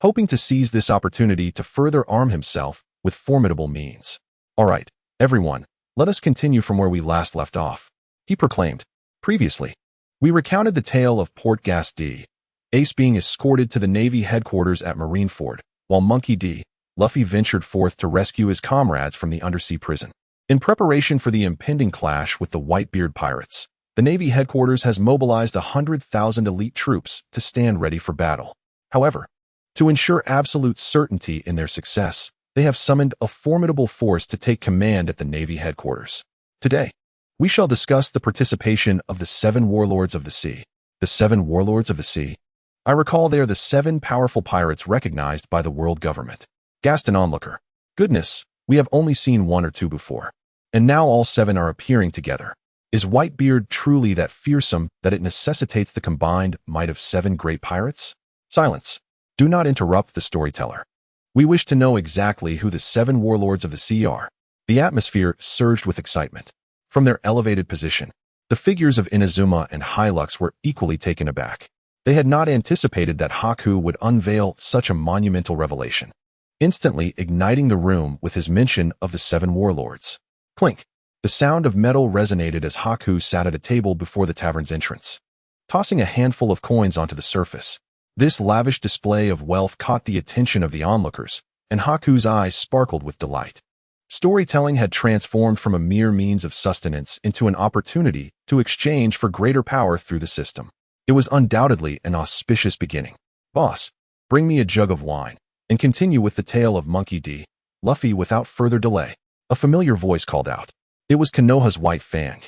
Speaker 1: hoping to seize this opportunity to further arm himself with formidable means. "All right, everyone, let us continue from where we last left off," he proclaimed. Previously, we recounted the tale of Port Gas D, Ace being escorted to the Navy headquarters at Marineford, while Monkey D, Luffy ventured forth to rescue his comrades from the undersea prison. In preparation for the impending clash with the Whitebeard pirates, the Navy headquarters has mobilized 100,000 elite troops to stand ready for battle. However, to ensure absolute certainty in their success, they have summoned a formidable force to take command at the Navy headquarters. Today, we shall discuss the participation of the 7 Warlords of the Sea. The 7 Warlords of the Sea? I recall they are the 7 powerful pirates recognized by the world government. Gasped an onlooker. Goodness, we have only seen 1 or 2 before. And now all 7 are appearing together. Is Whitebeard truly that fearsome that it necessitates the combined might of 7 great pirates? Silence. Do not interrupt the storyteller. We wish to know exactly who the 7 Warlords of the Sea are. The atmosphere surged with excitement. From their elevated position, the figures of Inazuma and Hilux were equally taken aback. They had not anticipated that Haku would unveil such a monumental revelation, instantly igniting the room with his mention of the 7 Warlords. Clink. The sound of metal resonated as Haku sat at a table before the tavern's entrance, tossing a handful of coins onto the surface. This lavish display of wealth caught the attention of the onlookers, and Haku's eyes sparkled with delight. Storytelling had transformed from a mere means of sustenance into an opportunity to exchange for greater power through the system. It was undoubtedly an auspicious beginning. "Boss, bring me a jug of wine, and continue with the tale of Monkey D. Luffy." Without further delay, a familiar voice called out. It was Konoha's White Fang,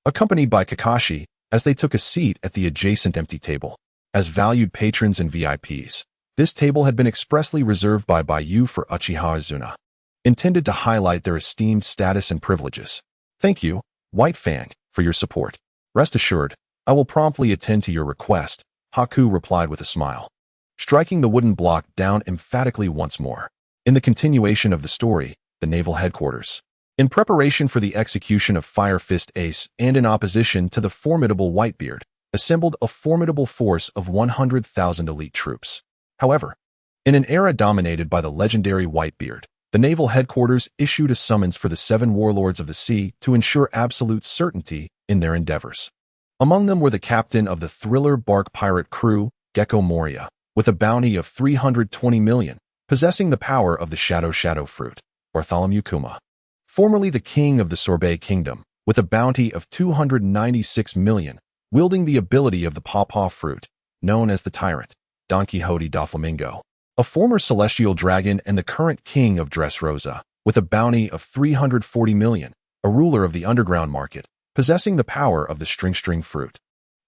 Speaker 1: accompanied by Kakashi, as they took a seat at the adjacent empty table. As valued patrons and VIPs, this table had been expressly reserved by Yu for Uchiha Izuna, intended to highlight their esteemed status and privileges. "Thank you, White Fang, for your support. Rest assured, I will promptly attend to your request," Haku replied with a smile, striking the wooden block down emphatically once more. In the continuation of the story, the naval headquarters, in preparation for the execution of Fire Fist Ace and in opposition to the formidable Whitebeard, assembled a formidable force of 100,000 elite troops. However, in an era dominated by the legendary Whitebeard, the naval headquarters issued a summons for the 7 Warlords of the Sea to ensure absolute certainty in their endeavors. Among them were the captain of the thriller bark pirate crew, Gecko Moria, with a bounty of 320 million, possessing the power of the Shadow Fruit, Bartholomew Kuma. Formerly the king of the Sorbet Kingdom, with a bounty of 296 million, wielding the ability of the Pawpaw Fruit, known as the Tyrant, Don Quixote da Flamingo. A former celestial dragon and the current king of Dressrosa, with a bounty of 340 million, a ruler of the underground market, possessing the power of the string fruit,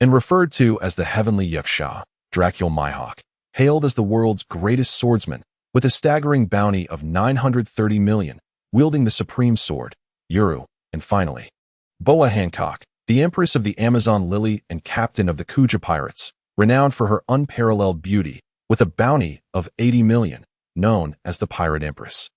Speaker 1: and referred to as the heavenly Uchiha, Dracul Mihawk, hailed as the world's greatest swordsman, with a staggering bounty of 930 million, wielding the supreme sword, Uru, and finally, Boa Hancock, the empress of the Amazon Lily and captain of the Kuja pirates, renowned for her unparalleled beauty, with a bounty of 80 million, known as the Pirate Empress.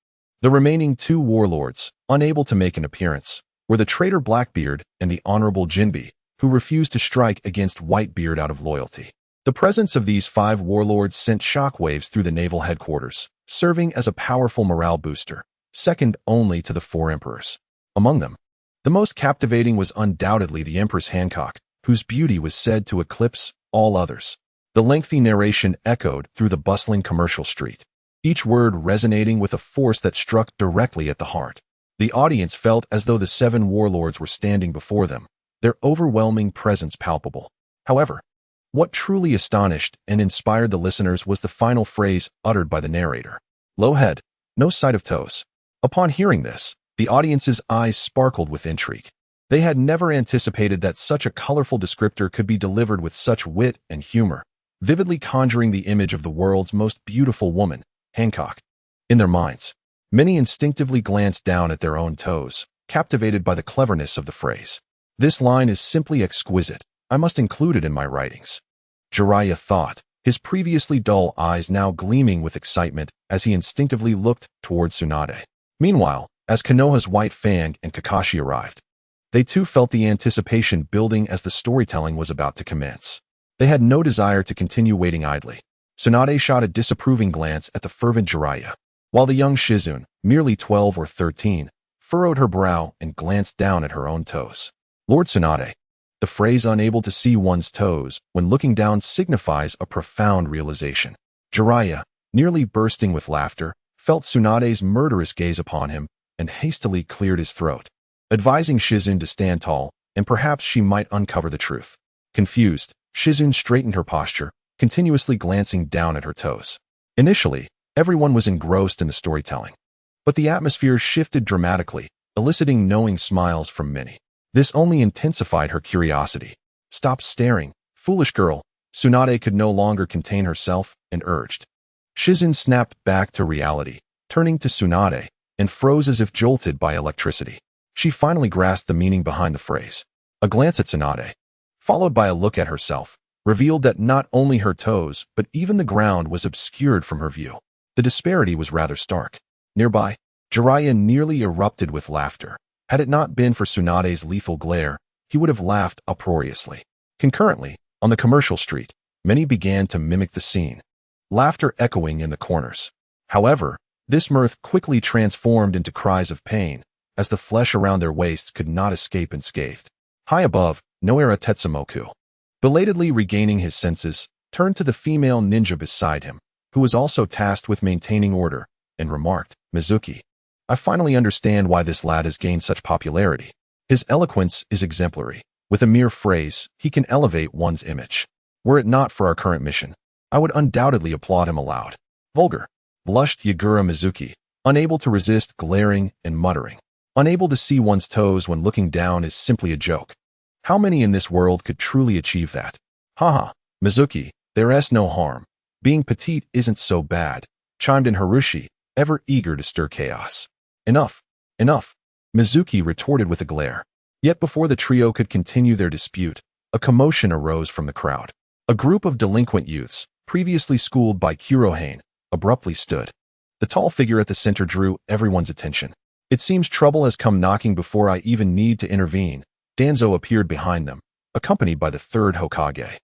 Speaker 1: The remaining two warlords, unable to make an appearance, were the traitor Blackbeard and the honorable Jinbe, who refused to strike against Whitebeard out of loyalty. The presence of these 5 warlords sent shockwaves through the naval headquarters, serving as a powerful morale booster, second only to the 4 emperors. Among them, the most captivating was undoubtedly the Empress Hancock, whose beauty was said to eclipse all others. The lengthy narration echoed through the bustling commercial street, each word resonating with a force that struck directly at the heart. The audience felt as though the 7 warlords were standing before them, their overwhelming presence palpable. However, what truly astonished and inspired the listeners was the final phrase uttered by the narrator. "Low head, no sight of toes." Upon hearing this, the audience's eyes sparkled with intrigue. They had never anticipated that such a colorful descriptor could be delivered with such wit and humor, vividly conjuring the image of the world's most beautiful woman, Hancock. In their minds, many instinctively glanced down at their own toes, captivated by the cleverness of the phrase. "This line is simply exquisite. I must include it in my writings," Jiraiya thought, his previously dull eyes now gleaming with excitement as he instinctively looked toward Tsunade. Meanwhile, as Konoha's White Fang and Kakashi arrived, they too felt the anticipation building as the storytelling was about to commence. They had no desire to continue waiting idly. Tsunade shot a disapproving glance at the fervent Jiraiya, while the young Shizune, merely 12 or 13, furrowed her brow and glanced down at her own toes. "Lord Tsunade." The phrase "unable to see one's toes" when looking down signifies a profound realization. Jiraiya, nearly bursting with laughter, felt Tsunade's murderous gaze upon him and hastily cleared his throat, advising Shizune to stand tall, and perhaps she might uncover the truth. Confused, Shizune straightened her posture, continuously glancing down at her toes. Initially, everyone was engrossed in the storytelling, but the atmosphere shifted dramatically, eliciting knowing smiles from many. This only intensified her curiosity. "Stop staring, foolish girl." Tsunade could no longer contain herself and urged. Shizune snapped back to reality, turning to Tsunade, and froze as if jolted by electricity. She finally grasped the meaning behind the phrase. A glance at Tsunade, followed by a look at herself, revealed that not only her toes, but even the ground was obscured from her view. The disparity was rather stark. Nearby, Jiraiya nearly erupted with laughter. Had it not been for Tsunade's lethal glare, he would have laughed uproariously. Concurrently, on the commercial street, many began to mimic the scene, laughter echoing in the corners. However, this mirth quickly transformed into cries of pain, as the flesh around their waists could not escape unscathed. High above, Noera Tetsumoku, belatedly regaining his senses, turned to the female ninja beside him, who was also tasked with maintaining order, and remarked, "Mizuki, I finally understand why this lad has gained such popularity. His eloquence is exemplary. With a mere phrase, he can elevate one's image. Were it not for our current mission, I would undoubtedly applaud him aloud." "Vulgar," blushed Yagura Mizuki, unable to resist glaring and muttering. Unable to see one's toes when looking down is simply a joke. How many in this world could truly achieve that? "Haha, Mizuki, there's no harm. Being petite isn't so bad," chimed in Harushi, ever eager to stir chaos. "Enough, enough," Mizuki retorted with a glare. Yet before the trio could continue their dispute, a commotion arose from the crowd. A group of delinquent youths, previously schooled by Kurohane, abruptly stood. The tall figure at the center drew everyone's attention. "It seems trouble has come knocking before I even need to intervene." Danzo appeared behind them, accompanied by the third Hokage.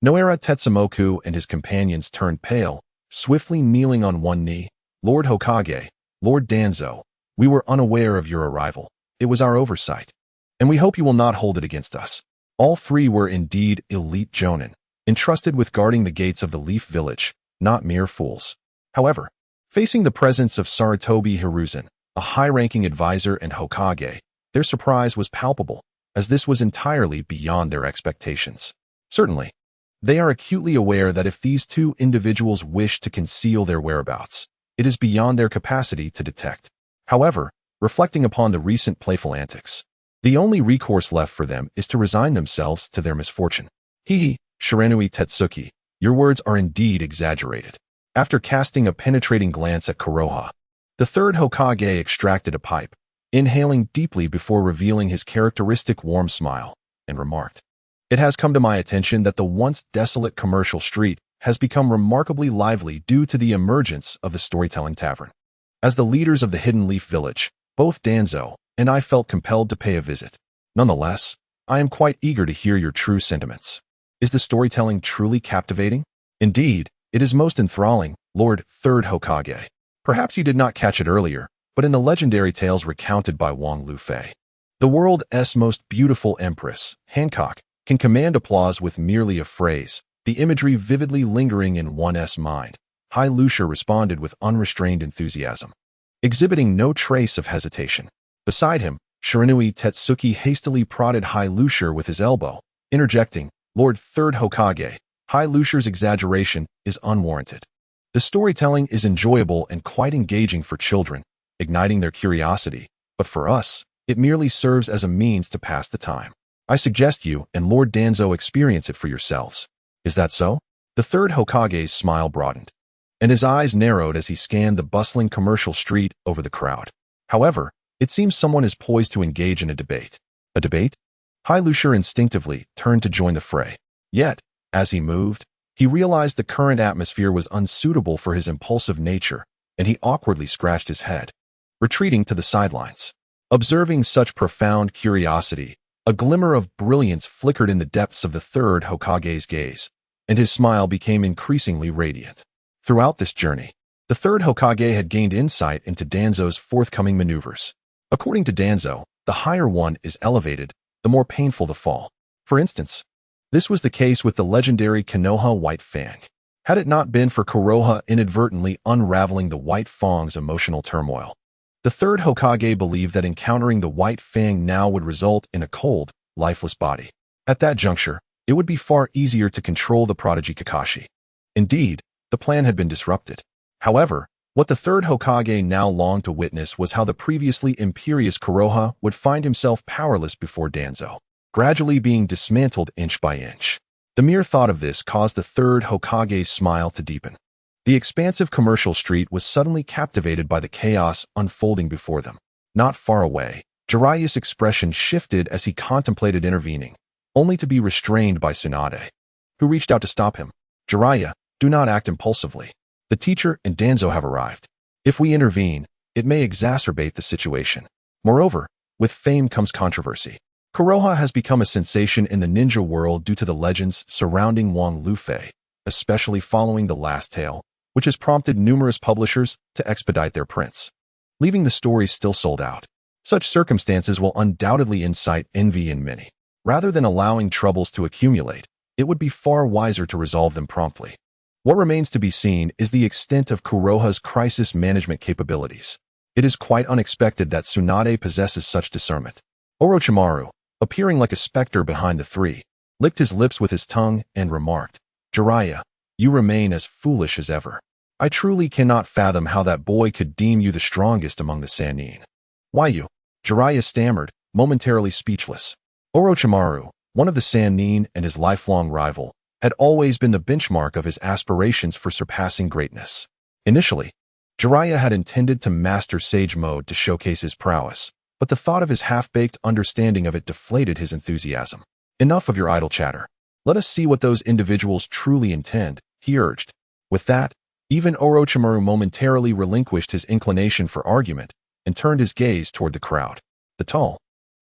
Speaker 1: Noera Tetsumoku and his companions turned pale, swiftly kneeling on one knee. "Lord Hokage, Lord Danzo, we were unaware of your arrival. It was our oversight, and we hope you will not hold it against us." All three were indeed elite jonin, entrusted with guarding the gates of the Leaf Village, not mere fools. However, facing the presence of Sarutobi Hiruzen, a high-ranking advisor and Hokage, their surprise was palpable, as this was entirely beyond their expectations. Certainly, they are acutely aware that if these two individuals wish to conceal their whereabouts, it is beyond their capacity to detect. However, reflecting upon the recent playful antics, the only recourse left for them is to resign themselves to their misfortune. Hihi, Shiranui Tetsuki, your words are indeed exaggerated. After casting a penetrating glance at Konoha, the third Hokage extracted a pipe, inhaling deeply before revealing his characteristic warm smile, and remarked, "It has come to my attention that the once desolate commercial street has become remarkably lively due to the emergence of the storytelling tavern. As the leaders of the Hidden Leaf Village, both Danzo and I felt compelled to pay a visit. Nonetheless, I am quite eager to hear your true sentiments. Is the storytelling truly captivating? Indeed, it is most enthralling, Lord Third Hokage. Perhaps you did not catch it earlier, but in the legendary tales recounted by Wang Lufei, the world's most beautiful empress, Hancock, can command applause with merely a phrase, the imagery vividly lingering in one's mind. Hei Yu responded with unrestrained enthusiasm, exhibiting no trace of hesitation. Beside him, Shiranui Tetsuki hastily prodded Hei Yu with his elbow, interjecting, Lord Third Hokage, Hei Yu's exaggeration is unwarranted. The storytelling is enjoyable and quite engaging for children, igniting their curiosity, but for us, it merely serves as a means to pass the time. I suggest you and Lord Danzo experience it for yourselves. Is that so? The third Hokage's smile broadened, and his eyes narrowed as he scanned the bustling commercial street over the crowd. However, it seems someone is poised to engage in a debate. A debate? Hei Yu instinctively turned to join the fray. Yet, as he moved, he realized the current atmosphere was unsuitable for his impulsive nature, and he awkwardly scratched his head, retreating to the sidelines. Observing such profound curiosity, a glimmer of brilliance flickered in the depths of the third Hokage's gaze, and his smile became increasingly radiant. Throughout this journey, the third Hokage had gained insight into Danzo's forthcoming maneuvers. According to Danzo, the higher one is elevated, the more painful the fall. For instance, this was the case with the legendary Konoha White Fang. Had it not been for Konoha inadvertently unraveling the White Fang's emotional turmoil, the third Hokage believed that encountering the White Fang now would result in a cold, lifeless body. At that juncture, it would be far easier to control the prodigy Kakashi. Indeed, the plan had been disrupted. However, what the third Hokage now longed to witness was how the previously imperious Konoha would find himself powerless before Danzo, gradually being dismantled inch by inch. The mere thought of this caused the third Hokage's smile to deepen. The expansive commercial street was suddenly captivated by the chaos unfolding before them. Not far away, Jiraiya's expression shifted as he contemplated intervening, only to be restrained by Tsunade, who reached out to stop him. Jiraiya, do not act impulsively. The teacher and Danzo have arrived. If we intervene, it may exacerbate the situation. Moreover, with fame comes controversy. Konoha has become a sensation in the ninja world due to the legends surrounding Wang Lufei, especially following the last tale, which has prompted numerous publishers to expedite their prints, leaving the stories still sold out. Such circumstances will undoubtedly incite envy in many. Rather than allowing troubles to accumulate, it would be far wiser to resolve them promptly. What remains to be seen is the extent of Konoha's crisis management capabilities. It is quite unexpected that Tsunade possesses such discernment. Orochimaru, appearing like a specter behind the three, licked his lips with his tongue and remarked, Jiraiya, you remain as foolish as ever. I truly cannot fathom how that boy could deem you the strongest among the Sannin. Why you? Jiraiya stammered, momentarily speechless. Orochimaru, one of the Sannin and his lifelong rival, had always been the benchmark of his aspirations for surpassing greatness. Initially, Jiraiya had intended to master Sage Mode to showcase his prowess, but the thought of his half-baked understanding of it deflated his enthusiasm. Enough of your idle chatter. Let us see what those individuals truly intend, he urged. With that, even Orochimaru momentarily relinquished his inclination for argument and turned his gaze toward the crowd. The tall,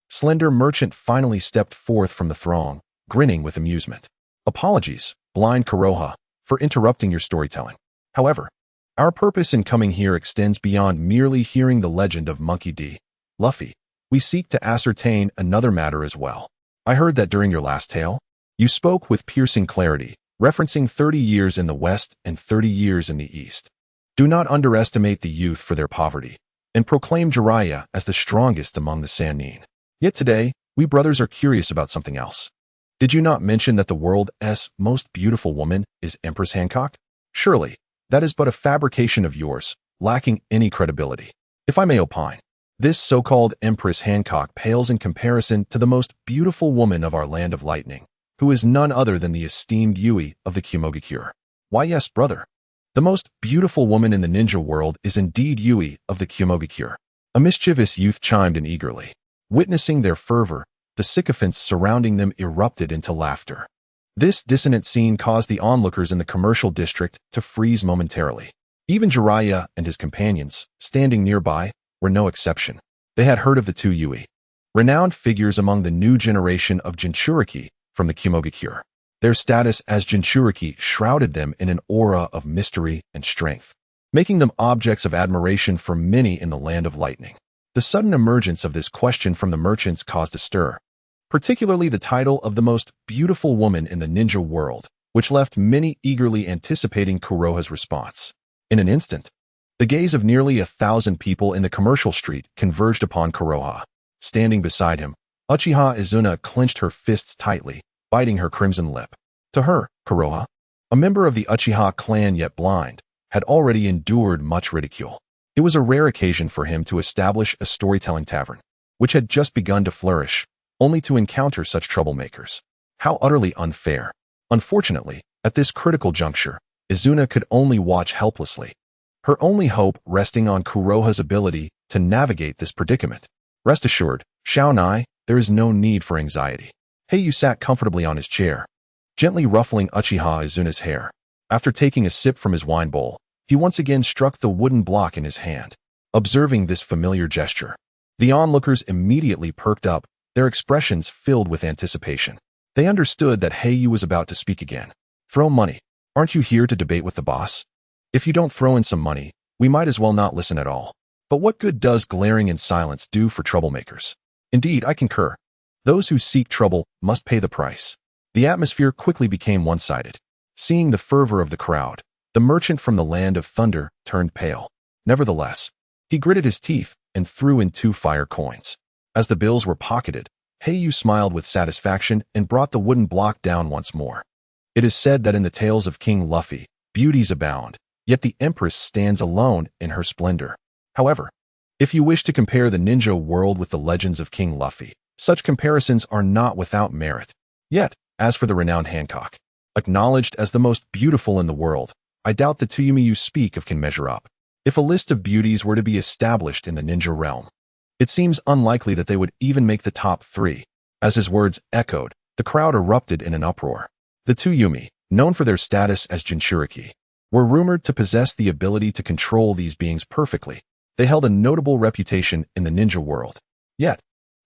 Speaker 1: slender merchant finally stepped forth from the throng, grinning with amusement. Apologies, blind Konoha, for interrupting your storytelling. However, our purpose in coming here extends beyond merely hearing the legend of Monkey D. Luffy. We seek to ascertain another matter as well. I heard that during your last tale, you spoke with piercing clarity, referencing 30 years in the West and 30 years in the East. Do not underestimate the youth for their poverty, and proclaim Jiraiya as the strongest among the Sannin. Yet today, we brothers are curious about something else. Did you not mention that the world's most beautiful woman is Empress Hancock? Surely, that is but a fabrication of yours, lacking any credibility. If I may opine, this so-called Empress Hancock pales in comparison to the most beautiful woman of our land of lightning, who is none other than the esteemed Yui of the Kumogakure. Why yes, brother. The most beautiful woman in the ninja world is indeed Yui of the Kumogakure. A mischievous youth chimed in eagerly. Witnessing their fervor, the sycophants surrounding them erupted into laughter. This dissonant scene caused the onlookers in the commercial district to freeze momentarily. Even Jiraiya and his companions, standing nearby, were no exception. They had heard of the two Yui, renowned figures among the new generation of Jinchuriki from the Kumogakure. Their status as Jinchuriki shrouded them in an aura of mystery and strength, making them objects of admiration for many in the land of lightning. The sudden emergence of this question from the merchants caused a stir, particularly the title of the most beautiful woman in the ninja world, which left many eagerly anticipating Kuroha's response. In an instant, the gaze of nearly 1,000 people in the commercial street converged upon Kuroha. Standing beside him, Uchiha Izuna clenched her fists tightly, biting her crimson lip. To her, Kuroha, a member of the Uchiha clan yet blind, had already endured much ridicule. It was a rare occasion for him to establish a storytelling tavern, which had just begun to flourish, only to encounter such troublemakers. How utterly unfair. Unfortunately, at this critical juncture, Izuna could only watch helplessly, her only hope resting on Kuroha's ability to navigate this predicament. Rest assured, Shao-nai, there is no need for anxiety. Hei Yu sat comfortably on his chair, gently ruffling Uchiha Izuna's hair. After taking a sip from his wine bowl, he once again struck the wooden block in his hand. Observing this familiar gesture, the onlookers immediately perked up, their expressions filled with anticipation. They understood that Hei Yu was about to speak again. Throw money. Aren't you here to debate with the boss? If you don't throw in some money, we might as well not listen at all. But what good does glaring in silence do for troublemakers? Indeed, I concur. Those who seek trouble must pay the price. The atmosphere quickly became one-sided. Seeing the fervor of the crowd, the merchant from the land of thunder turned pale. Nevertheless, he gritted his teeth and threw in 2 fire coins. As the bills were pocketed, Hei Yu smiled with satisfaction and brought the wooden block down once more. It is said that in the tales of King Luffy, beauties abound, yet the Empress stands alone in her splendor. However, if you wish to compare the ninja world with the legends of King Luffy, such comparisons are not without merit. Yet, as for the renowned Hancock, acknowledged as the most beautiful in the world, I doubt the Tuyumi you speak of can measure up. If a list of beauties were to be established in the ninja realm, it seems unlikely that they would even make the top 3. As his words echoed, the crowd erupted in an uproar. The Tuyumi, known for their status as Jinchuriki, were rumored to possess the ability to control these beings perfectly. They held a notable reputation in the ninja world. Yet,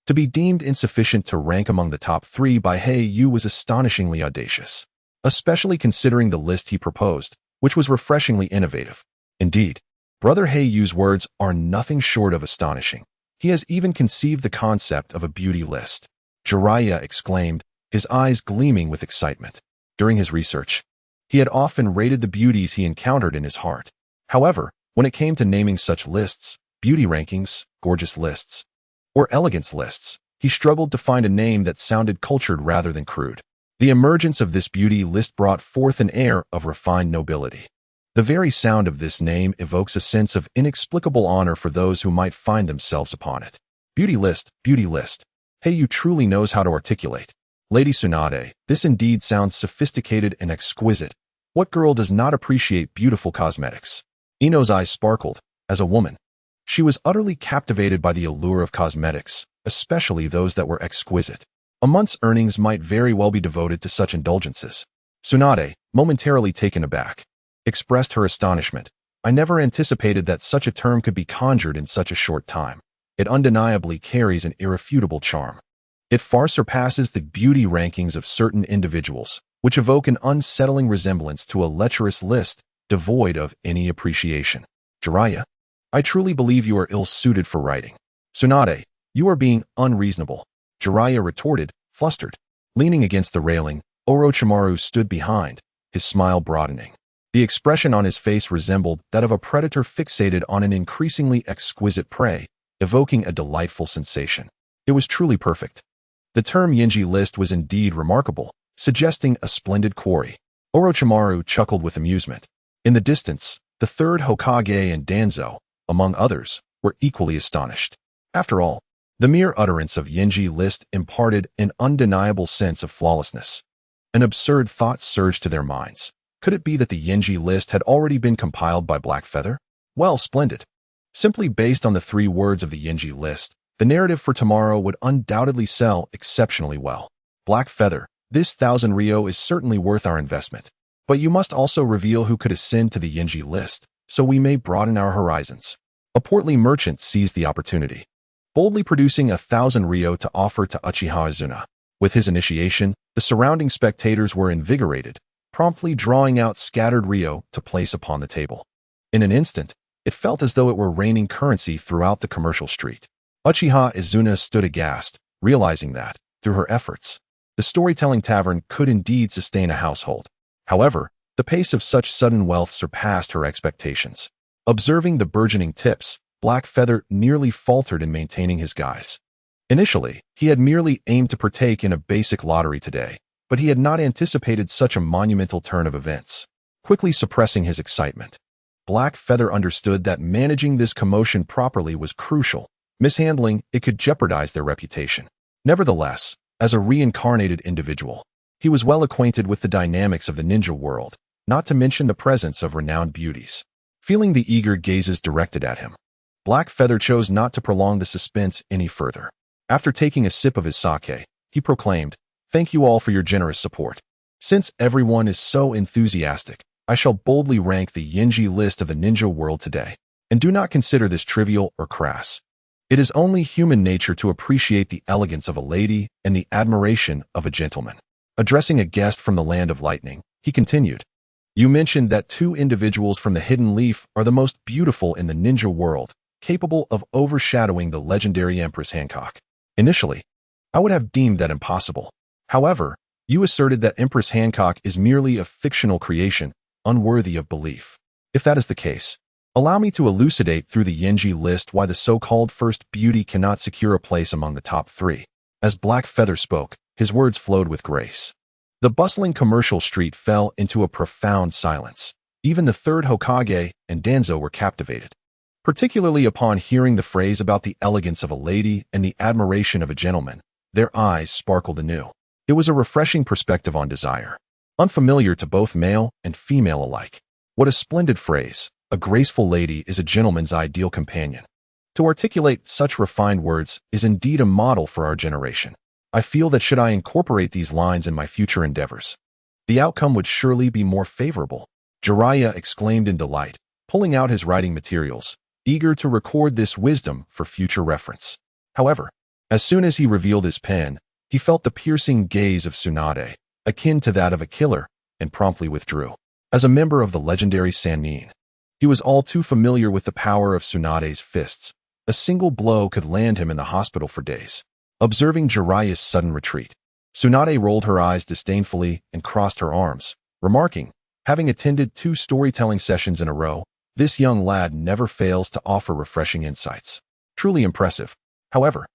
Speaker 1: to be deemed insufficient to rank among the top 3 by Hei Yu was astonishingly audacious, especially considering the list he proposed, which was refreshingly innovative. Indeed, Brother Hei Yu's words are nothing short of astonishing. He has even conceived the concept of a beauty list. Jiraiya exclaimed, his eyes gleaming with excitement. During his research, he had often rated the beauties he encountered in his heart. However, when it came to naming such lists, beauty rankings, gorgeous lists, or elegance lists, he struggled to find a name that sounded cultured rather than crude. The emergence of this beauty list brought forth an air of refined nobility. The very sound of this name evokes a sense of inexplicable honor for those who might find themselves upon it. Beauty list, beauty list. Hei Yu truly knows how to articulate. Lady Tsunade, this indeed sounds sophisticated and exquisite. What girl does not appreciate beautiful cosmetics? Ino's eyes sparkled. As a woman, she was utterly captivated by the allure of cosmetics, especially those that were exquisite. A month's earnings might very well be devoted to such indulgences. Tsunade, momentarily taken aback, expressed her astonishment. I never anticipated that such a term could be conjured in such a short time. It undeniably carries an irrefutable charm. It far surpasses the beauty rankings of certain individuals, which evoke an unsettling resemblance to a lecherous list devoid of any appreciation. Jiraiya, I truly believe you are ill-suited for writing. Tsunade, you are being unreasonable. Jiraiya retorted, flustered. Leaning against the railing, Orochimaru stood behind, his smile broadening. The expression on his face resembled that of a predator fixated on an increasingly exquisite prey, evoking a delightful sensation. It was truly perfect. The term Yinji list was indeed remarkable, suggesting a splendid quarry. Orochimaru chuckled with amusement. In the distance, the third Hokage and Danzo, among others, were equally astonished. After all, the mere utterance of Yinji list imparted an undeniable sense of flawlessness. An absurd thought surged to their minds. Could it be that the Yinji list had already been compiled by Black Feather? Well, splendid. Simply based on the 3 words of the Yinji list, the narrative for tomorrow would undoubtedly sell exceptionally well. Black Feather, this 1,000 ryo is certainly worth our investment. But you must also reveal who could ascend to the Yinji list, so we may broaden our horizons. A portly merchant seized the opportunity, boldly producing 1,000 ryo to offer to Uchiha Izuna. With his initiation, the surrounding spectators were invigorated, promptly drawing out scattered ryo to place upon the table. In an instant, it felt as though it were raining currency throughout the commercial street. Uchiha Izuna stood aghast, realizing that, through her efforts, the storytelling tavern could indeed sustain a household. However, the pace of such sudden wealth surpassed her expectations. Observing the burgeoning tips, Black Feather nearly faltered in maintaining his guise. Initially, he had merely aimed to partake in a basic lottery today, but he had not anticipated such a monumental turn of events. Quickly suppressing his excitement, Black Feather understood that managing this commotion properly was crucial. Mishandling it could jeopardize their reputation. Nevertheless, as a reincarnated individual, he was well acquainted with the dynamics of the ninja world, not to mention the presence of renowned beauties. Feeling the eager gazes directed at him, Black Feather chose not to prolong the suspense any further. After taking a sip of his sake, he proclaimed, "Thank you all for your generous support. Since everyone is so enthusiastic, I shall boldly rank the Yinji list of the ninja world today. And do not consider this trivial or crass. It is only human nature to appreciate the elegance of a lady and the admiration of a gentleman." Addressing a guest from the land of lightning, he continued, "You mentioned that 2 individuals from the Hidden Leaf are the most beautiful in the ninja world, capable of overshadowing the legendary Empress Hancock. Initially, I would have deemed that impossible. However, you asserted that Empress Hancock is merely a fictional creation, unworthy of belief. If that is the case, allow me to elucidate through the Yinji list why the so-called first beauty cannot secure a place among the top 3. As Black Feather spoke, his words flowed with grace. The bustling commercial street fell into a profound silence. Even the 3rd Hokage and Danzo were captivated, particularly upon hearing the phrase about the elegance of a lady and the admiration of a gentleman. Their eyes sparkled anew. It was a refreshing perspective on desire, unfamiliar to both male and female alike. What a splendid phrase! A graceful lady is a gentleman's ideal companion. To articulate such refined words is indeed a model for our generation. I feel that should I incorporate these lines in my future endeavors, the outcome would surely be more favorable. Jiraiya exclaimed in delight, pulling out his writing materials, eager to record this wisdom for future reference. However, as soon as he revealed his pen, he felt the piercing gaze of Tsunade, akin to that of a killer, and promptly withdrew. As a member of the legendary Sannin, he was all too familiar with the power of Tsunade's fists. A single blow could land him in the hospital for days. Observing Jiraiya's sudden retreat, Tsunade rolled her eyes disdainfully and crossed her arms, remarking, "Having attended 2 storytelling sessions in a row, this young lad never fails to offer refreshing insights. Truly impressive. However,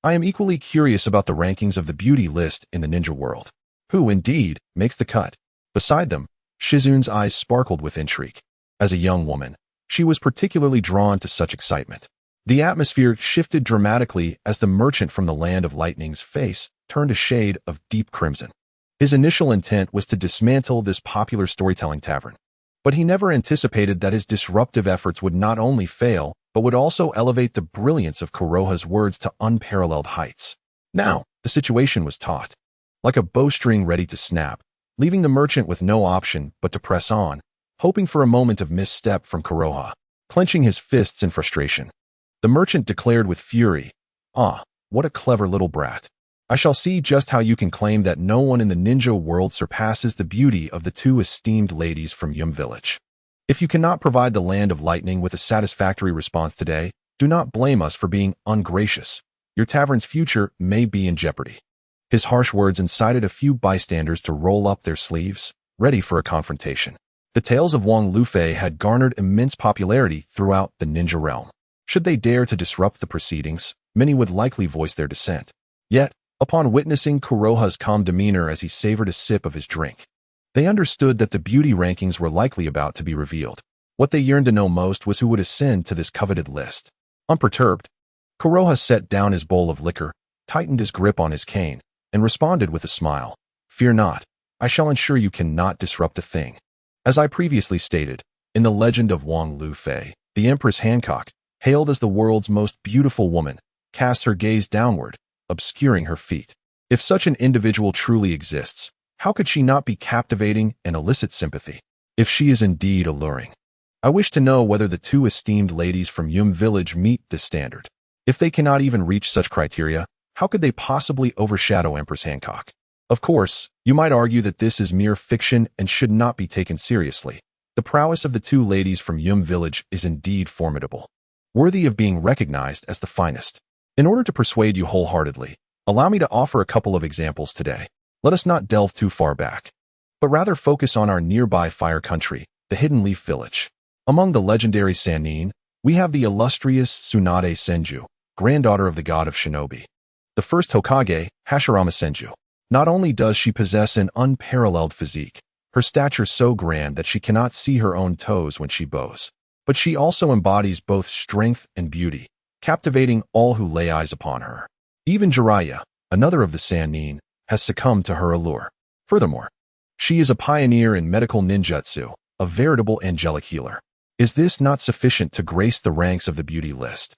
Speaker 1: I am equally curious about the rankings of the beauty list in the ninja world. Who, indeed, makes the cut?" Beside them, Shizune's eyes sparkled with intrigue. As a young woman, she was particularly drawn to such excitement. The atmosphere shifted dramatically as the merchant from the land of lightning's face turned a shade of deep crimson. His initial intent was to dismantle this popular storytelling tavern, but he never anticipated that his disruptive efforts would not only fail, but would also elevate the brilliance of Konoha's words to unparalleled heights. Now, the situation was taut, like a bowstring ready to snap, leaving the merchant with no option but to press on, hoping for a moment of misstep from Konoha. Clenching his fists in frustration, the merchant declared with fury, "Ah, what a clever little brat. I shall see just how you can claim that no one in the ninja world surpasses the beauty of the 2 esteemed ladies from Yum Village. If you cannot provide the land of lightning with a satisfactory response today, do not blame us for being ungracious. Your tavern's future may be in jeopardy." His harsh words incited a few bystanders to roll up their sleeves, ready for a confrontation. The tales of Wang Lufei had garnered immense popularity throughout the ninja realm. Should they dare to disrupt the proceedings, many would likely voice their dissent. Yet, upon witnessing Konoha's calm demeanor as he savored a sip of his drink, they understood that the beauty rankings were likely about to be revealed. What they yearned to know most was who would ascend to this coveted list. Unperturbed, Konoha set down his bowl of liquor, tightened his grip on his cane, and responded with a smile. Fear not, I shall ensure you cannot disrupt a thing. As I previously stated, in the legend of Wang Lu Fei, the Empress Hancock, hailed as the world's most beautiful woman, cast her gaze downward, obscuring her feet. If such an individual truly exists, how could she not be captivating and elicit sympathy? If she is indeed alluring. I wish to know whether the two esteemed ladies from Yum village meet this standard. If they cannot even reach such criteria, how could they possibly overshadow Empress Hancock? Of course, you might argue that this is mere fiction and should not be taken seriously. The prowess of the two ladies from Yum village is indeed formidable, worthy of being recognized as the finest. In order to persuade you wholeheartedly, allow me to offer a couple of examples today. Let us not delve too far back, but rather focus on our nearby fire country, the Hidden Leaf Village. Among the legendary Sannin, we have the illustrious Tsunade Senju, granddaughter of the god of shinobi. The first Hokage, Hashirama Senju. Not only does she possess an unparalleled physique, her stature so grand that she cannot see her own toes when she bows, but she also embodies both strength and beauty, captivating all who lay eyes upon her. Even Jiraiya, another of the Sannin, has succumbed to her allure. Furthermore, she is a pioneer in medical ninjutsu, a veritable angelic healer. Is this not sufficient to grace the ranks of the beauty list?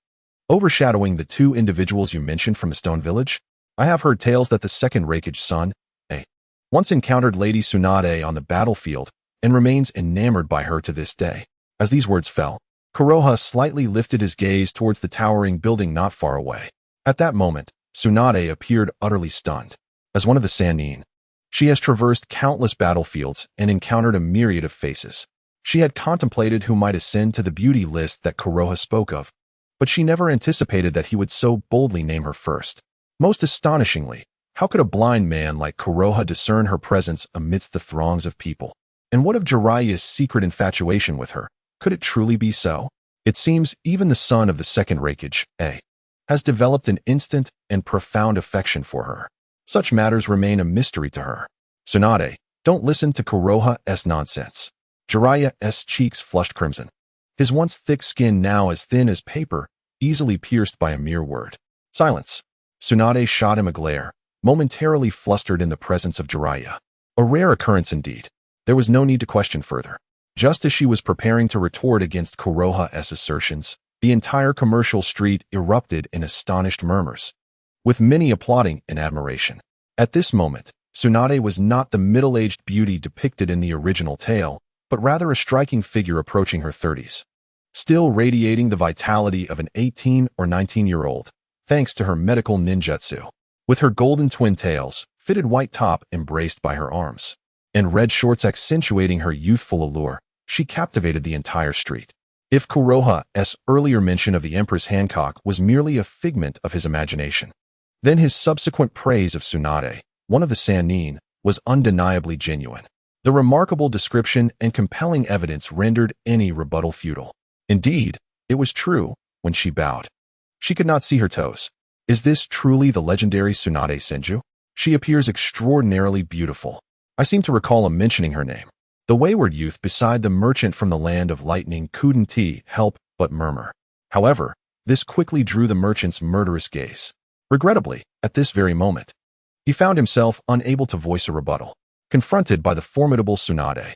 Speaker 1: Overshadowing the two individuals you mentioned from the Stone Village, I have heard tales that the second Reikage son, Hei, once encountered Lady Tsunade on the battlefield and remains enamored by her to this day. As these words fell, Konoha slightly lifted his gaze towards the towering building not far away. At that moment, Tsunade appeared utterly stunned. As one of the Sannin, she has traversed countless battlefields and encountered a myriad of faces. She had contemplated who might ascend to the beauty list that Konoha spoke of, but she never anticipated that he would so boldly name her first. Most astonishingly, how could a blind man like Konoha discern her presence amidst the throngs of people? And what of Jiraiya's secret infatuation with her? Could it truly be so? It seems even the son of the second Reikage, Hei, has developed an instant and profound affection for her. Such matters remain a mystery to her. Tsunade, don't listen to Konoha's nonsense. Jiraiya's cheeks flushed crimson. His once thick skin now as thin as paper, easily pierced by a mere word. Silence. Tsunade shot him a glare, momentarily flustered in the presence of Jiraiya. A rare occurrence indeed. There was no need to question further. Just as she was preparing to retort against Konoha's assertions, the entire commercial street erupted in astonished murmurs, with many applauding in admiration. At this moment, Tsunade was not the middle-aged beauty depicted in the original tale, but rather a striking figure approaching her 30s, still radiating the vitality of an 18 or 19-year-old, thanks to her medical ninjutsu. With her golden twin tails, fitted white top embraced by her arms, and red shorts accentuating her youthful allure, she captivated the entire street. If Konoha's earlier mention of the Empress Hancock was merely a figment of his imagination, then his subsequent praise of Tsunade, one of the Sannin, was undeniably genuine. The remarkable description and compelling evidence rendered any rebuttal futile. Indeed, it was true when she bowed. She could not see her toes. Is this truly the legendary Tsunade Senju? She appears extraordinarily beautiful. I seem to recall him mentioning her name. The wayward youth beside the merchant from the land of lightning couldn't help but murmur. However, this quickly drew the merchant's murderous gaze. Regrettably, at this very moment, he found himself unable to voice a rebuttal, confronted by the formidable Tsunade,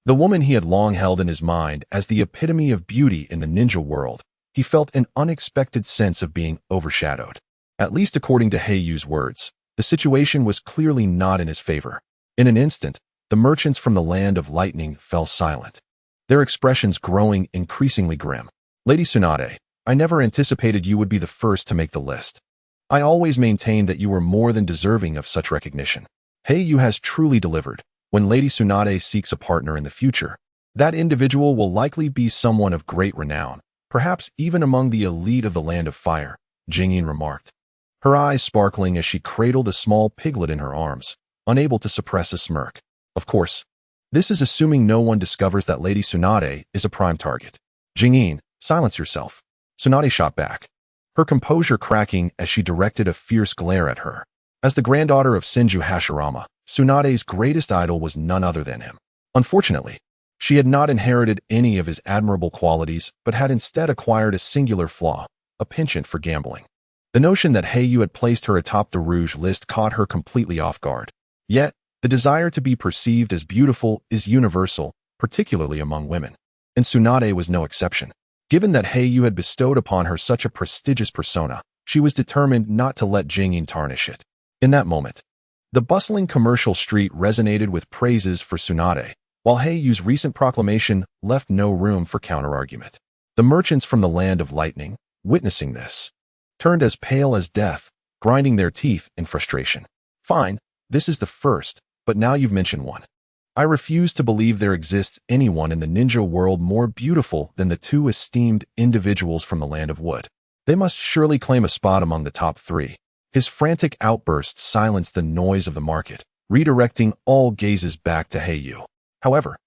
Speaker 1: the woman he had long held in his mind as the epitome of beauty in the ninja world. He felt an unexpected sense of being overshadowed. At least according to Hei Yu's words, the situation was clearly not in his favor. In an instant, the merchants from the land of lightning fell silent, their expressions growing increasingly grim. Lady Tsunade, I never anticipated you would be the first to make the list. I always maintained that you were more than deserving of such recognition. Hei Yu has truly delivered. When Lady Tsunade seeks a partner in the future, that individual will likely be someone of great renown, perhaps even among the elite of the Land of Fire, Jingyin remarked, her eyes sparkling as she cradled a small piglet in her arms, unable to suppress a smirk. Of course, this is assuming no one discovers that Lady Tsunade is a prime target. Jingyin, silence yourself. Tsunade shot back, her composure cracking as she directed a fierce glare at her. As the granddaughter of Senju Hashirama, Tsunade's greatest idol was none other than him. Unfortunately, she had not inherited any of his admirable qualities, but had instead acquired a singular flaw, a penchant for gambling. The notion that Hei Yu had placed her atop the Rouge list caught her completely off guard. Yet, the desire to be perceived as beautiful is universal, particularly among women. And Tsunade was no exception. Given that Hei Yu had bestowed upon her such a prestigious persona, she was determined not to let Jingyin tarnish it. In that moment, the bustling commercial street resonated with praises for Tsunade, while Hei Yu's recent proclamation left no room for counterargument. The merchants from the Land of Lightning, witnessing this, turned as pale as death, grinding their teeth in frustration. Fine, this is the first, but now you've mentioned one. I refuse to believe there exists anyone in the ninja world more beautiful than the two esteemed individuals from the Land of Wood. They must surely claim a spot among the top three. His frantic outbursts silenced the noise of the market, redirecting all gazes back to Hei Yu. However,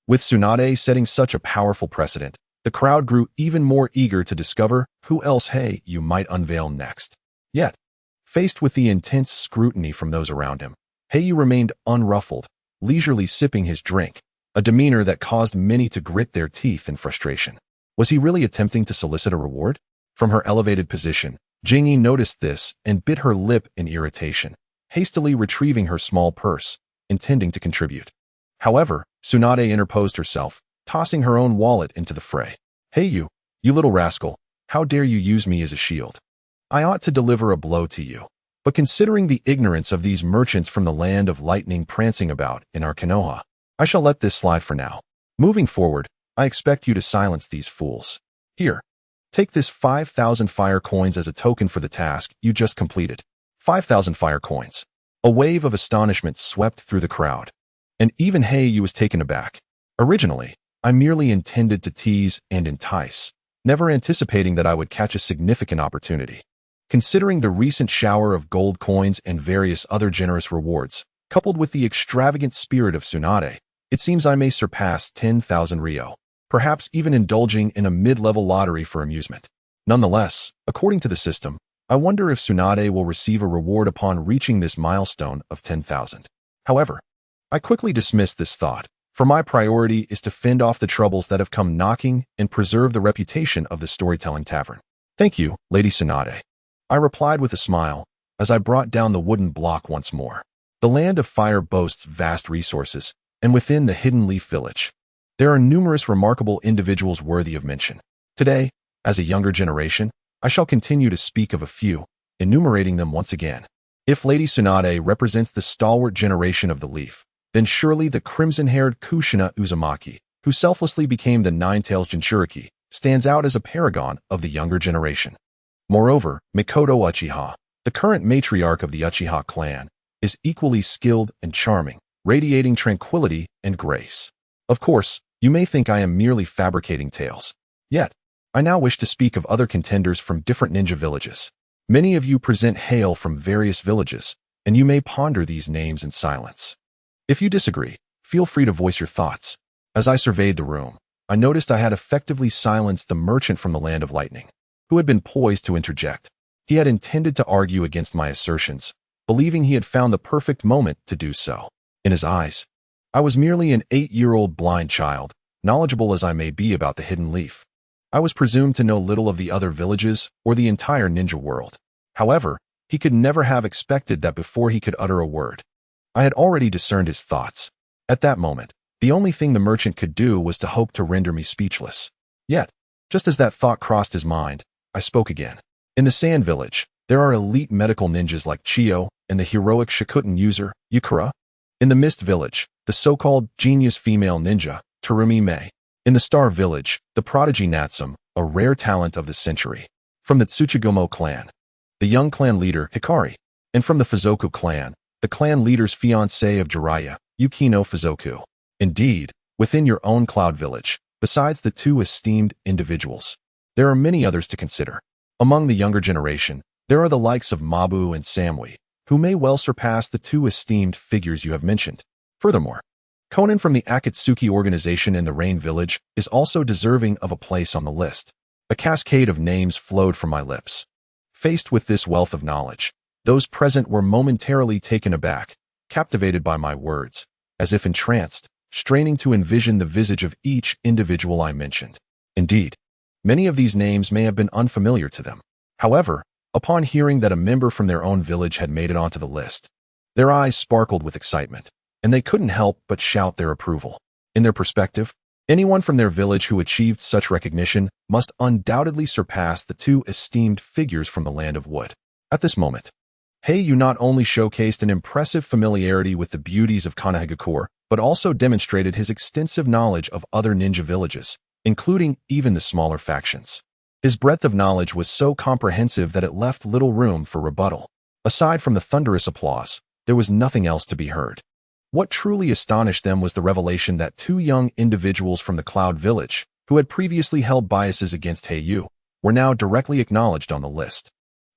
Speaker 1: with Tsunade setting such a powerful precedent, the crowd grew even more eager to discover who else Hei Yu might unveil next. Yet, faced with the intense scrutiny from those around him, Hei Yu remained unruffled, leisurely sipping his drink, a demeanor that caused many to grit their teeth in frustration. Was he really attempting to solicit a reward? From her elevated position, Jingyi noticed this and bit her lip in irritation, hastily retrieving her small purse, intending to contribute. However, Tsunade interposed herself, tossing her own wallet into the fray. Hey you little rascal, how dare you use me as a shield? I ought to deliver a blow to you. But considering the ignorance of these merchants from the Land of Lightning prancing about in our Konoha, I shall let this slide for now. Moving forward, I expect you to silence these fools. Here, take this 5,000 fire coins as a token for the task you just completed. 5,000 fire coins. A wave of astonishment swept through the crowd. And even Hei Yu was taken aback. Originally, I merely intended to tease and entice, never anticipating that I would catch a significant opportunity. Considering the recent shower of gold coins and various other generous rewards, coupled with the extravagant spirit of Tsunade, it seems I may surpass 10,000 ryo, perhaps even indulging in a mid-level lottery for amusement. Nonetheless, according to the system, I wonder if Tsunade will receive a reward upon reaching this milestone of 10,000. However, I quickly dismissed this thought, for my priority is to fend off the troubles that have come knocking and preserve the reputation of the storytelling tavern. Thank you, Lady Tsunade. I replied with a smile, as I brought down the wooden block once more. The Land of Fire boasts vast resources, and within the Hidden Leaf Village, there are numerous remarkable individuals worthy of mention. Today, as a younger generation, I shall continue to speak of a few, enumerating them once again. If Lady Tsunade represents the stalwart generation of the Leaf, then surely the crimson-haired Kushina Uzumaki, who selflessly became the Nine-Tails Jinchuriki, stands out as a paragon of the younger generation. Moreover, Mikoto Uchiha, the current matriarch of the Uchiha clan, is equally skilled and charming, radiating tranquility and grace. Of course, you may think I am merely fabricating tales. Yet, I now wish to speak of other contenders from different ninja villages. Many of you present hail from various villages, and you may ponder these names in silence. If you disagree, feel free to voice your thoughts. As I surveyed the room, I noticed I had effectively silenced the merchant from the Land of Lightning, who had been poised to interject. He had intended to argue against my assertions, believing he had found the perfect moment to do so. In his eyes, I was merely an 8-year-old blind child, knowledgeable as I may be about the Hidden Leaf. I was presumed to know little of the other villages or the entire ninja world. However, he could never have expected that before he could utter a word. I had already discerned his thoughts. At that moment, the only thing the merchant could do was to hope to render me speechless. Yet, just as that thought crossed his mind, I spoke again. In the Sand Village, there are elite medical ninjas like Chiyo and the heroic Shikuten user, Yukura. In the Mist Village, the so-called genius female ninja, Terumi Mei. In the Star Village, the prodigy Natsum, a rare talent of the century. From the Tsuchigumo clan, the young clan leader, Hikari. And from the Fuzoku clan, the clan leader's fiancé of Jiraiya, Yukino Fuzoku. Indeed, within your own Cloud Village, besides the two esteemed individuals, there are many others to consider. Among the younger generation, there are the likes of Mabu and Samui, who may well surpass the two esteemed figures you have mentioned. Furthermore, Conan from the Akatsuki organization in the Rain Village is also deserving of a place on the list. A cascade of names flowed from my lips. Faced with this wealth of knowledge, those present were momentarily taken aback, captivated by my words, as if entranced, straining to envision the visage of each individual I mentioned. Indeed, many of these names may have been unfamiliar to them. However, upon hearing that a member from their own village had made it onto the list, their eyes sparkled with excitement, and they couldn't help but shout their approval. In their perspective, anyone from their village who achieved such recognition must undoubtedly surpass the two esteemed figures from the land of wood. At this moment, Hei Yu not only showcased an impressive familiarity with the beauties of Konoha, but also demonstrated his extensive knowledge of other ninja villages, including even the smaller factions. His breadth of knowledge was so comprehensive that it left little room for rebuttal. Aside from the thunderous applause, there was nothing else to be heard. What truly astonished them was the revelation that two young individuals from the Cloud Village, who had previously held biases against Hei Yu, were now directly acknowledged on the list.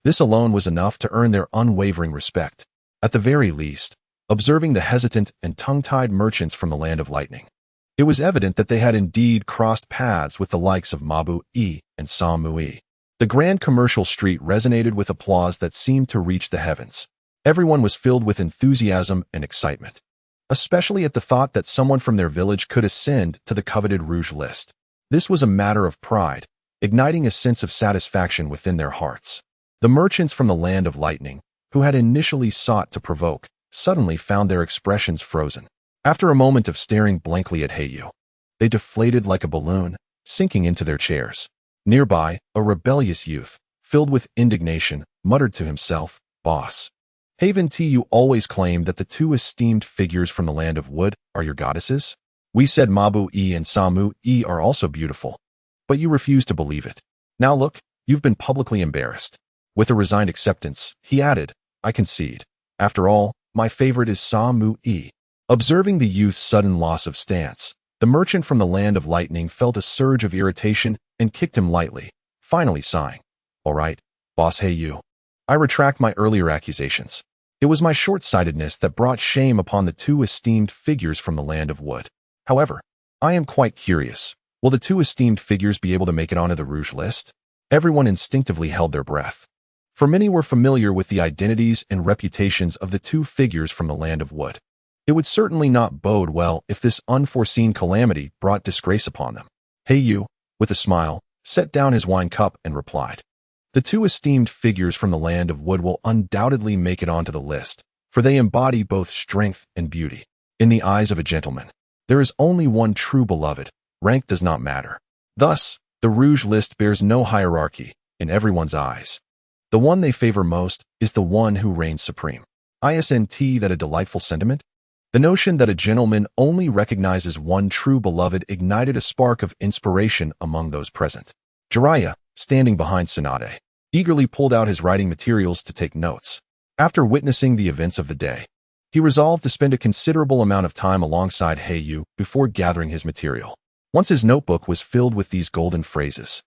Speaker 1: This alone was enough to earn their unwavering respect. At the very least, observing the hesitant and tongue-tied merchants from the Land of Lightning, it was evident that they had indeed crossed paths with the likes of Mabu-e and Samu-e. The grand commercial street resonated with applause that seemed to reach the heavens. Everyone was filled with enthusiasm and excitement, especially at the thought that someone from their village could ascend to the coveted Rouge list. This was a matter of pride, igniting a sense of satisfaction within their hearts. The merchants from the Land of Lightning, who had initially sought to provoke, suddenly found their expressions frozen. After a moment of staring blankly at Hei Yu, they deflated like a balloon, sinking into their chairs. Nearby, a rebellious youth, filled with indignation, muttered to himself, "Boss, haven't you always claimed that the two esteemed figures from the Land of Wood are your goddesses? We said Mabu-e and Samu-e are also beautiful, but you refused to believe it. Now look, you've been publicly embarrassed." With a resigned acceptance, he added, "I concede. After all, my favorite is Samu-e." Observing the youth's sudden loss of stance, the merchant from the Land of Lightning felt a surge of irritation and kicked him lightly, finally sighing, "All right, Boss Hei Yu. I retract my earlier accusations. It was my short-sightedness that brought shame upon the two esteemed figures from the Land of Wood. However, I am quite curious. Will the two esteemed figures be able to make it onto the Rouge list?" Everyone instinctively held their breath, for many were familiar with the identities and reputations of the two figures from the Land of Wood. It would certainly not bode well if this unforeseen calamity brought disgrace upon them. Hei Yu, with a smile, set down his wine cup and replied, "The two esteemed figures from the Land of Wood will undoubtedly make it onto the list, for they embody both strength and beauty. In the eyes of a gentleman, there is only one true beloved. Rank does not matter. Thus, the Rouge list bears no hierarchy in everyone's eyes. The one they favor most is the one who reigns supreme. Isn't that a delightful sentiment?" The notion that a gentleman only recognizes one true beloved ignited a spark of inspiration among those present. Jiraiya, standing behind Tsunade, eagerly pulled out his writing materials to take notes. After witnessing the events of the day, he resolved to spend a considerable amount of time alongside Hei Yu before gathering his material. Once his notebook was filled with these golden phrases,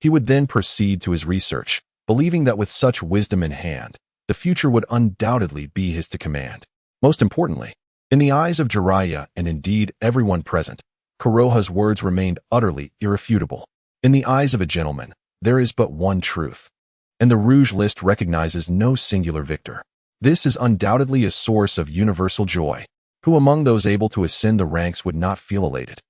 Speaker 1: he would then proceed to his research, believing that with such wisdom in hand, the future would undoubtedly be his to command. Most importantly, in the eyes of Jiraiya and indeed everyone present, Konoha's words remained utterly irrefutable. In the eyes of a gentleman, there is but one truth, and the Rouge list recognizes no singular victor. This is undoubtedly a source of universal joy. Who among those able to ascend the ranks would not feel elated?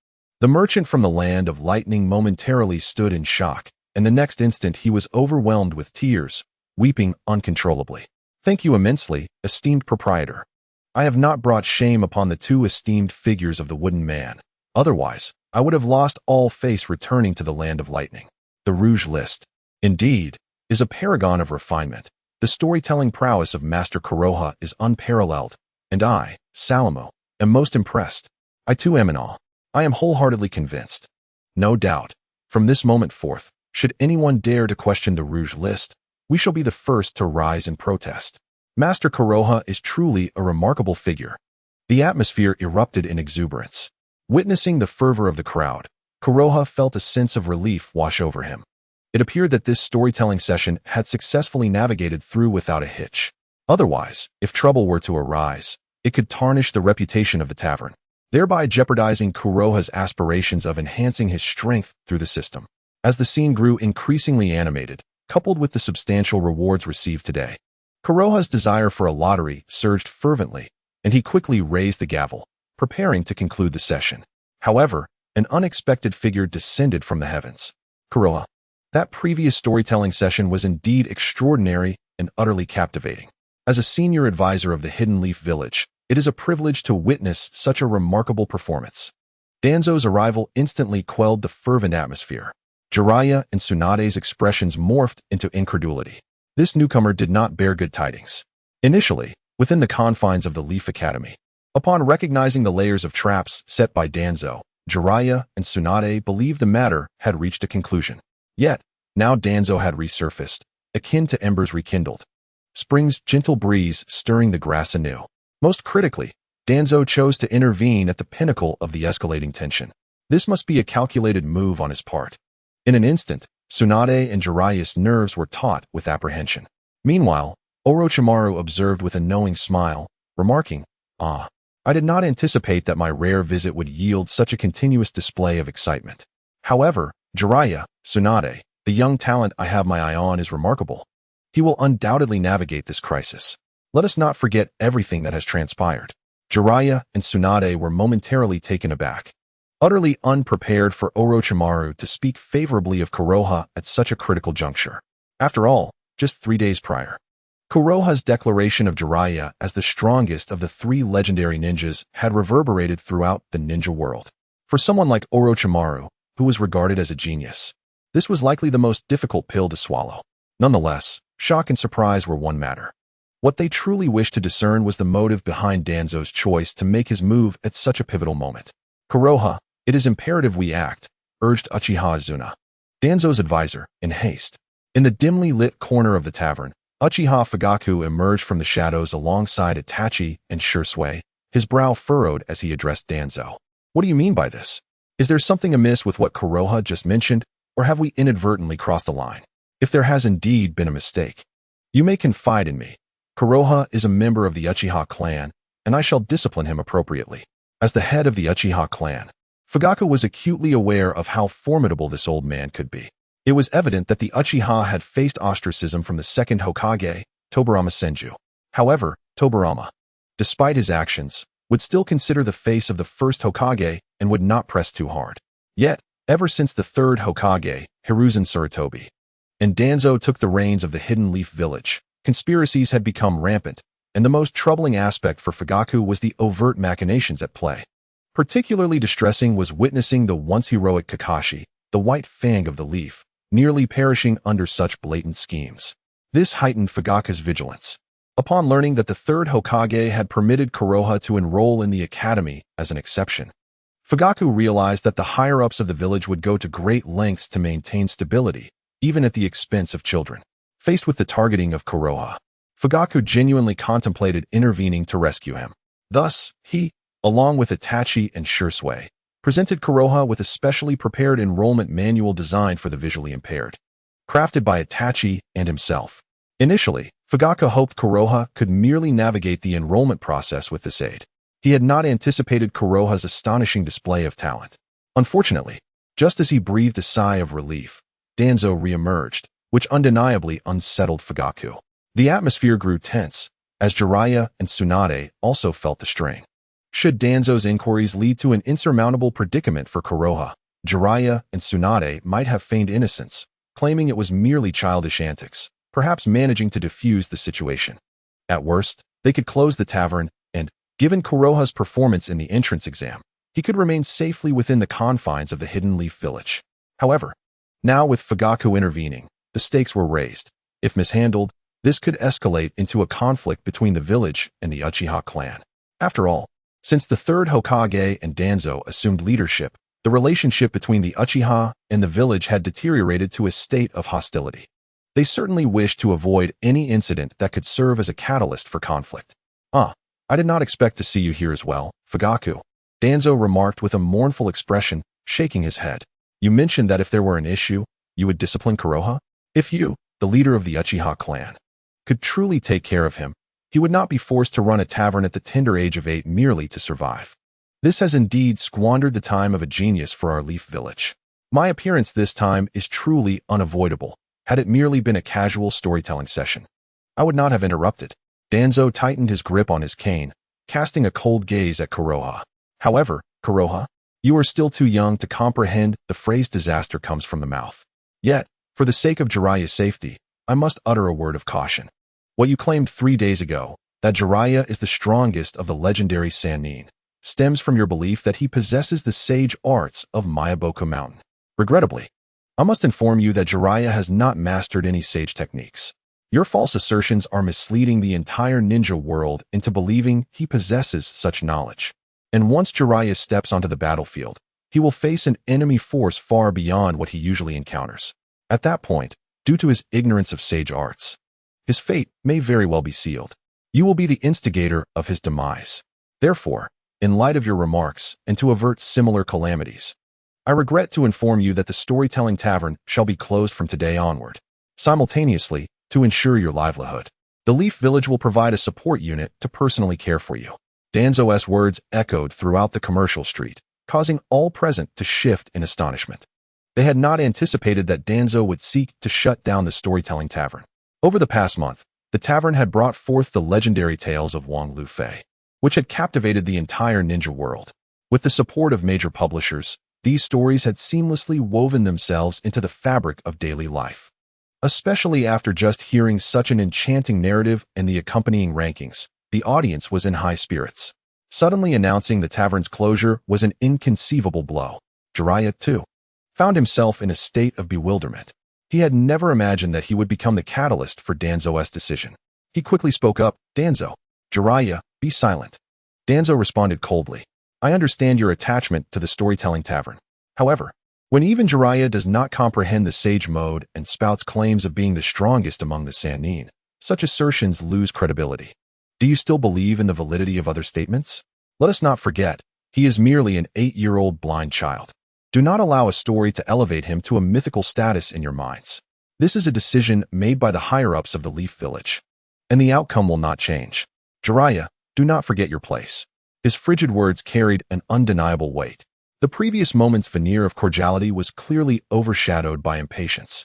Speaker 1: The merchant from the Land of Lightning momentarily stood in shock, and the next instant he was overwhelmed with tears, weeping uncontrollably. "Thank you immensely, esteemed proprietor. I have not brought shame upon the two esteemed figures of the wooden man. Otherwise, I would have lost all face returning to the Land of Lightning. The Rouge list, indeed, is a paragon of refinement. The storytelling prowess of Master Konoha is unparalleled, and I, Salomo, am most impressed. I too am in awe. I am wholeheartedly convinced. No doubt, from this moment forth, should anyone dare to question the Rouge list, we shall be the first to rise in protest. Master Konoha is truly a remarkable figure." The atmosphere erupted in exuberance. Witnessing the fervor of the crowd, Konoha felt a sense of relief wash over him. It appeared that this storytelling session had successfully navigated through without a hitch. Otherwise, if trouble were to arise, it could tarnish the reputation of the tavern, thereby jeopardizing Konoha's aspirations of enhancing his strength through the system. As the scene grew increasingly animated, coupled with the substantial rewards received today, Konoha's desire for a lottery surged fervently, and he quickly raised the gavel, preparing to conclude the session. However, an unexpected figure descended from the heavens. "Konoha, That previous storytelling session was indeed extraordinary and utterly captivating. As a senior advisor of the Hidden Leaf Village, it is a privilege to witness such a remarkable performance. Danzo's arrival instantly quelled the fervent atmosphere. Jiraiya and Tsunade's expressions morphed into incredulity. This newcomer did not bear good tidings. Initially, within the confines of the Leaf Academy, upon recognizing the layers of traps set by Danzo, Jiraiya and Tsunade believed the matter had reached a conclusion. Yet, now Danzo had resurfaced, akin to embers rekindled. Spring's gentle breeze stirring the grass anew. Most critically, Danzo chose to intervene at the pinnacle of the escalating tension. This must be a calculated move on his part. In an instant, Tsunade and Jiraiya's nerves were taut with apprehension. Meanwhile, Orochimaru observed with a knowing smile, remarking, "Ah, I did not anticipate that my rare visit would yield such a continuous display of excitement. However, Jiraiya, Tsunade, the young talent I have my eye on is remarkable. He will undoubtedly navigate this crisis. Let us not forget everything that has transpired." Jiraiya and Tsunade were momentarily taken aback, utterly unprepared for Orochimaru to speak favorably of Konoha at such a critical juncture. After all, just 3 days prior, Konoha's declaration of Jiraiya as the strongest of the 3 legendary ninjas had reverberated throughout the ninja world. For someone like Orochimaru, who was regarded as a genius, this was likely the most difficult pill to swallow. Nonetheless, shock and surprise were one matter. What they truly wished to discern was the motive behind Danzo's choice to make his move at such a pivotal moment. "Konoha, it is imperative we act," urged Uchiha Azuna, Danzo's advisor, in haste. In the dimly lit corner of the tavern, Uchiha Fugaku emerged from the shadows alongside Itachi and Shursui, his brow furrowed as he addressed Danzo. "What do you mean by this? Is there something amiss with what Konoha just mentioned, or have we inadvertently crossed the line? If there has indeed been a mistake, you may confide in me. Konoha is a member of the Uchiha clan, and I shall discipline him appropriately." As the head of the Uchiha clan, Fugaku was acutely aware of how formidable this old man could be. It was evident that the Uchiha had faced ostracism from the second Hokage, Tobirama Senju. However, Tobirama, despite his actions, would still consider the face of the first Hokage and would not press too hard. Yet, ever since the third Hokage, Hiruzen Sarutobi, and Danzo took the reins of the Hidden Leaf Village, conspiracies had become rampant, and the most troubling aspect for Fugaku was the overt machinations at play. Particularly distressing was witnessing the once heroic Kakashi, the White Fang of the Leaf, nearly perishing under such blatant schemes. This heightened Fugaku's vigilance. Upon learning that the third Hokage had permitted Konoha to enroll in the academy as an exception, Fugaku realized that the higher-ups of the village would go to great lengths to maintain stability, even at the expense of children. Faced with the targeting of Konoha, Fugaku genuinely contemplated intervening to rescue him. Thus, he, along with Itachi and Shursui, presented Konoha with a specially prepared enrollment manual designed for the visually impaired, crafted by Itachi and himself. Initially, Fugaku hoped Konoha could merely navigate the enrollment process with this aid. He had not anticipated Konoha's astonishing display of talent. Unfortunately, just as he breathed a sigh of relief, Danzo re-emerged, which undeniably unsettled Fugaku. The atmosphere grew tense, as Jiraiya and Tsunade also felt the strain. Should Danzo's inquiries lead to an insurmountable predicament for Konoha, Jiraiya and Tsunade might have feigned innocence, claiming it was merely childish antics, perhaps managing to defuse the situation. At worst, they could close the tavern, and, given Konoha's performance in the entrance exam, he could remain safely within the confines of the Hidden Leaf Village. However, now with Fugaku intervening, the stakes were raised. If mishandled, this could escalate into a conflict between the village and the Uchiha clan. After all, since the third Hokage and Danzo assumed leadership, the relationship between the Uchiha and the village had deteriorated to a state of hostility. They certainly wished to avoid any incident that could serve as a catalyst for conflict. "Ah, I did not expect to see you here as well, Fugaku," Danzo remarked with a mournful expression, shaking his head. "You mentioned that if there were an issue, you would discipline Konoha? If you, the leader of the Uchiha clan, could truly take care of him, he would not be forced to run a tavern at the tender age of 8 merely to survive. This has indeed squandered the time of a genius for our Leaf Village. My appearance this time is truly unavoidable. Had it merely been a casual storytelling session, I would not have interrupted." Danzo tightened his grip on his cane, casting a cold gaze at Konoha. "However, Konoha, you are still too young to comprehend the phrase disaster comes from the mouth. Yet, For the sake of Jiraiya's safety, I must utter a word of caution. What you claimed 3 days ago, that Jiraiya is the strongest of the legendary Sannin, stems from your belief that he possesses the sage arts of Mayaboku Mountain. Regrettably, I must inform you that Jiraiya has not mastered any sage techniques. Your false assertions are misleading the entire ninja world into believing he possesses such knowledge. And once Jiraiya steps onto the battlefield, he will face an enemy force far beyond what he usually encounters. At that point, due to his ignorance of sage arts, his fate may very well be sealed. You will be the instigator of his demise. Therefore, in light of your remarks and to avert similar calamities, I regret to inform you that the Storytelling Tavern shall be closed from today onward. Simultaneously, to ensure your livelihood, the Leaf Village will provide a support unit to personally care for you. Danzo's words echoed throughout the commercial street, causing all present to shift in astonishment. They had not anticipated that Danzo would seek to shut down the Storytelling Tavern. Over the past month, the tavern had brought forth the legendary tales of Wang Lufei, which had captivated the entire ninja world. With the support of major publishers, these stories had seamlessly woven themselves into the fabric of daily life. Especially after just hearing such an enchanting narrative and the accompanying rankings, the audience was in high spirits. Suddenly announcing the tavern's closure was an inconceivable blow. Jiraiya, too, found himself in a state of bewilderment. He had never imagined that he would become the catalyst for Danzo's decision. He quickly spoke up, "Danzo, Jiraiya, be silent." Danzo responded coldly, "I understand your attachment to the Storytelling Tavern. However, when even Jiraiya does not comprehend the sage mode and spouts claims of being the strongest among the Sannin, such assertions lose credibility. Do you still believe in the validity of other statements? Let us not forget, he is merely an 8-year-old blind child. Do not allow a story to elevate him to a mythical status in your minds. This is a decision made by the higher-ups of the Leaf Village, and the outcome will not change. Jiraiya, do not forget your place." His frigid words carried an undeniable weight. The previous moment's veneer of cordiality was clearly overshadowed by impatience.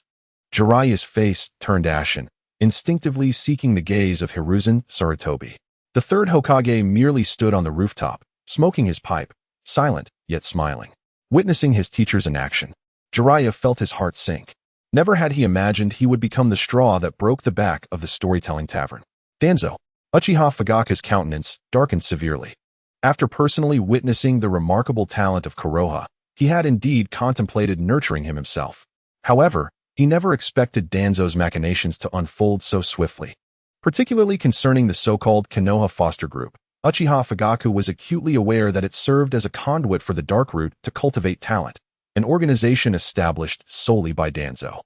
Speaker 1: Jiraiya's face turned ashen, instinctively seeking the gaze of Hiruzen Sarutobi. The third Hokage merely stood on the rooftop, smoking his pipe, silent yet smiling. Witnessing his teachers in action, Jiraiya felt his heart sink. Never had he imagined he would become the straw that broke the back of the Storytelling Tavern. Danzo, Uchiha Fugaka's countenance darkened severely. After personally witnessing the remarkable talent of Konoha, he had indeed contemplated nurturing him himself. However, he never expected Danzo's machinations to unfold so swiftly. Particularly concerning the so-called Konoha foster group, Uchiha Fugaku was acutely aware that it served as a conduit for the Dark Root to cultivate talent, an organization established solely by Danzo.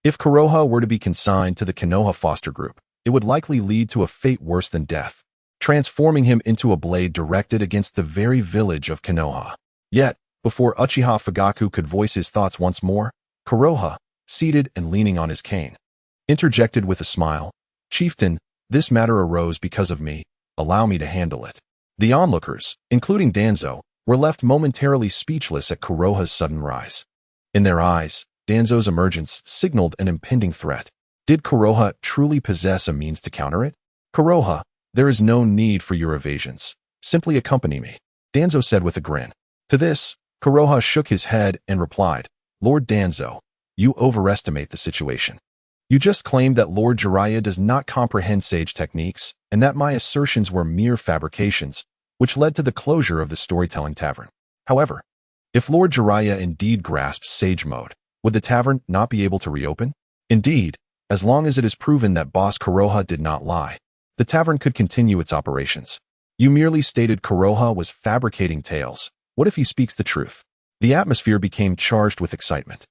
Speaker 1: If Konoha were to be consigned to the Konoha foster group, it would likely lead to a fate worse than death, transforming him into a blade directed against the very village of Konoha. Yet, before Uchiha Fugaku could voice his thoughts once more, Konoha, seated and leaning on his cane, interjected with a smile, "Chieftain, this matter arose because of me. Allow me to handle it." The onlookers, including Danzo, were left momentarily speechless at Konoha's sudden rise. In their eyes, Danzo's emergence signaled an impending threat. Did Konoha truly possess a means to counter it? "Konoha, there is no need for your evasions. Simply accompany me," Danzo said with a grin. To this, Konoha shook his head and replied, "Lord Danzo, you overestimate the situation. You just claimed that Lord Jiraiya does not comprehend sage techniques and that my assertions were mere fabrications, which led to the closure of the Storytelling Tavern. However, if Lord Jiraiya indeed grasps sage mode, would the tavern not be able to reopen? Indeed, as long as it is proven that Boss Konoha did not lie, the tavern could continue its operations. You merely stated Konoha was fabricating tales. What if he speaks the truth?" The atmosphere became charged with excitement.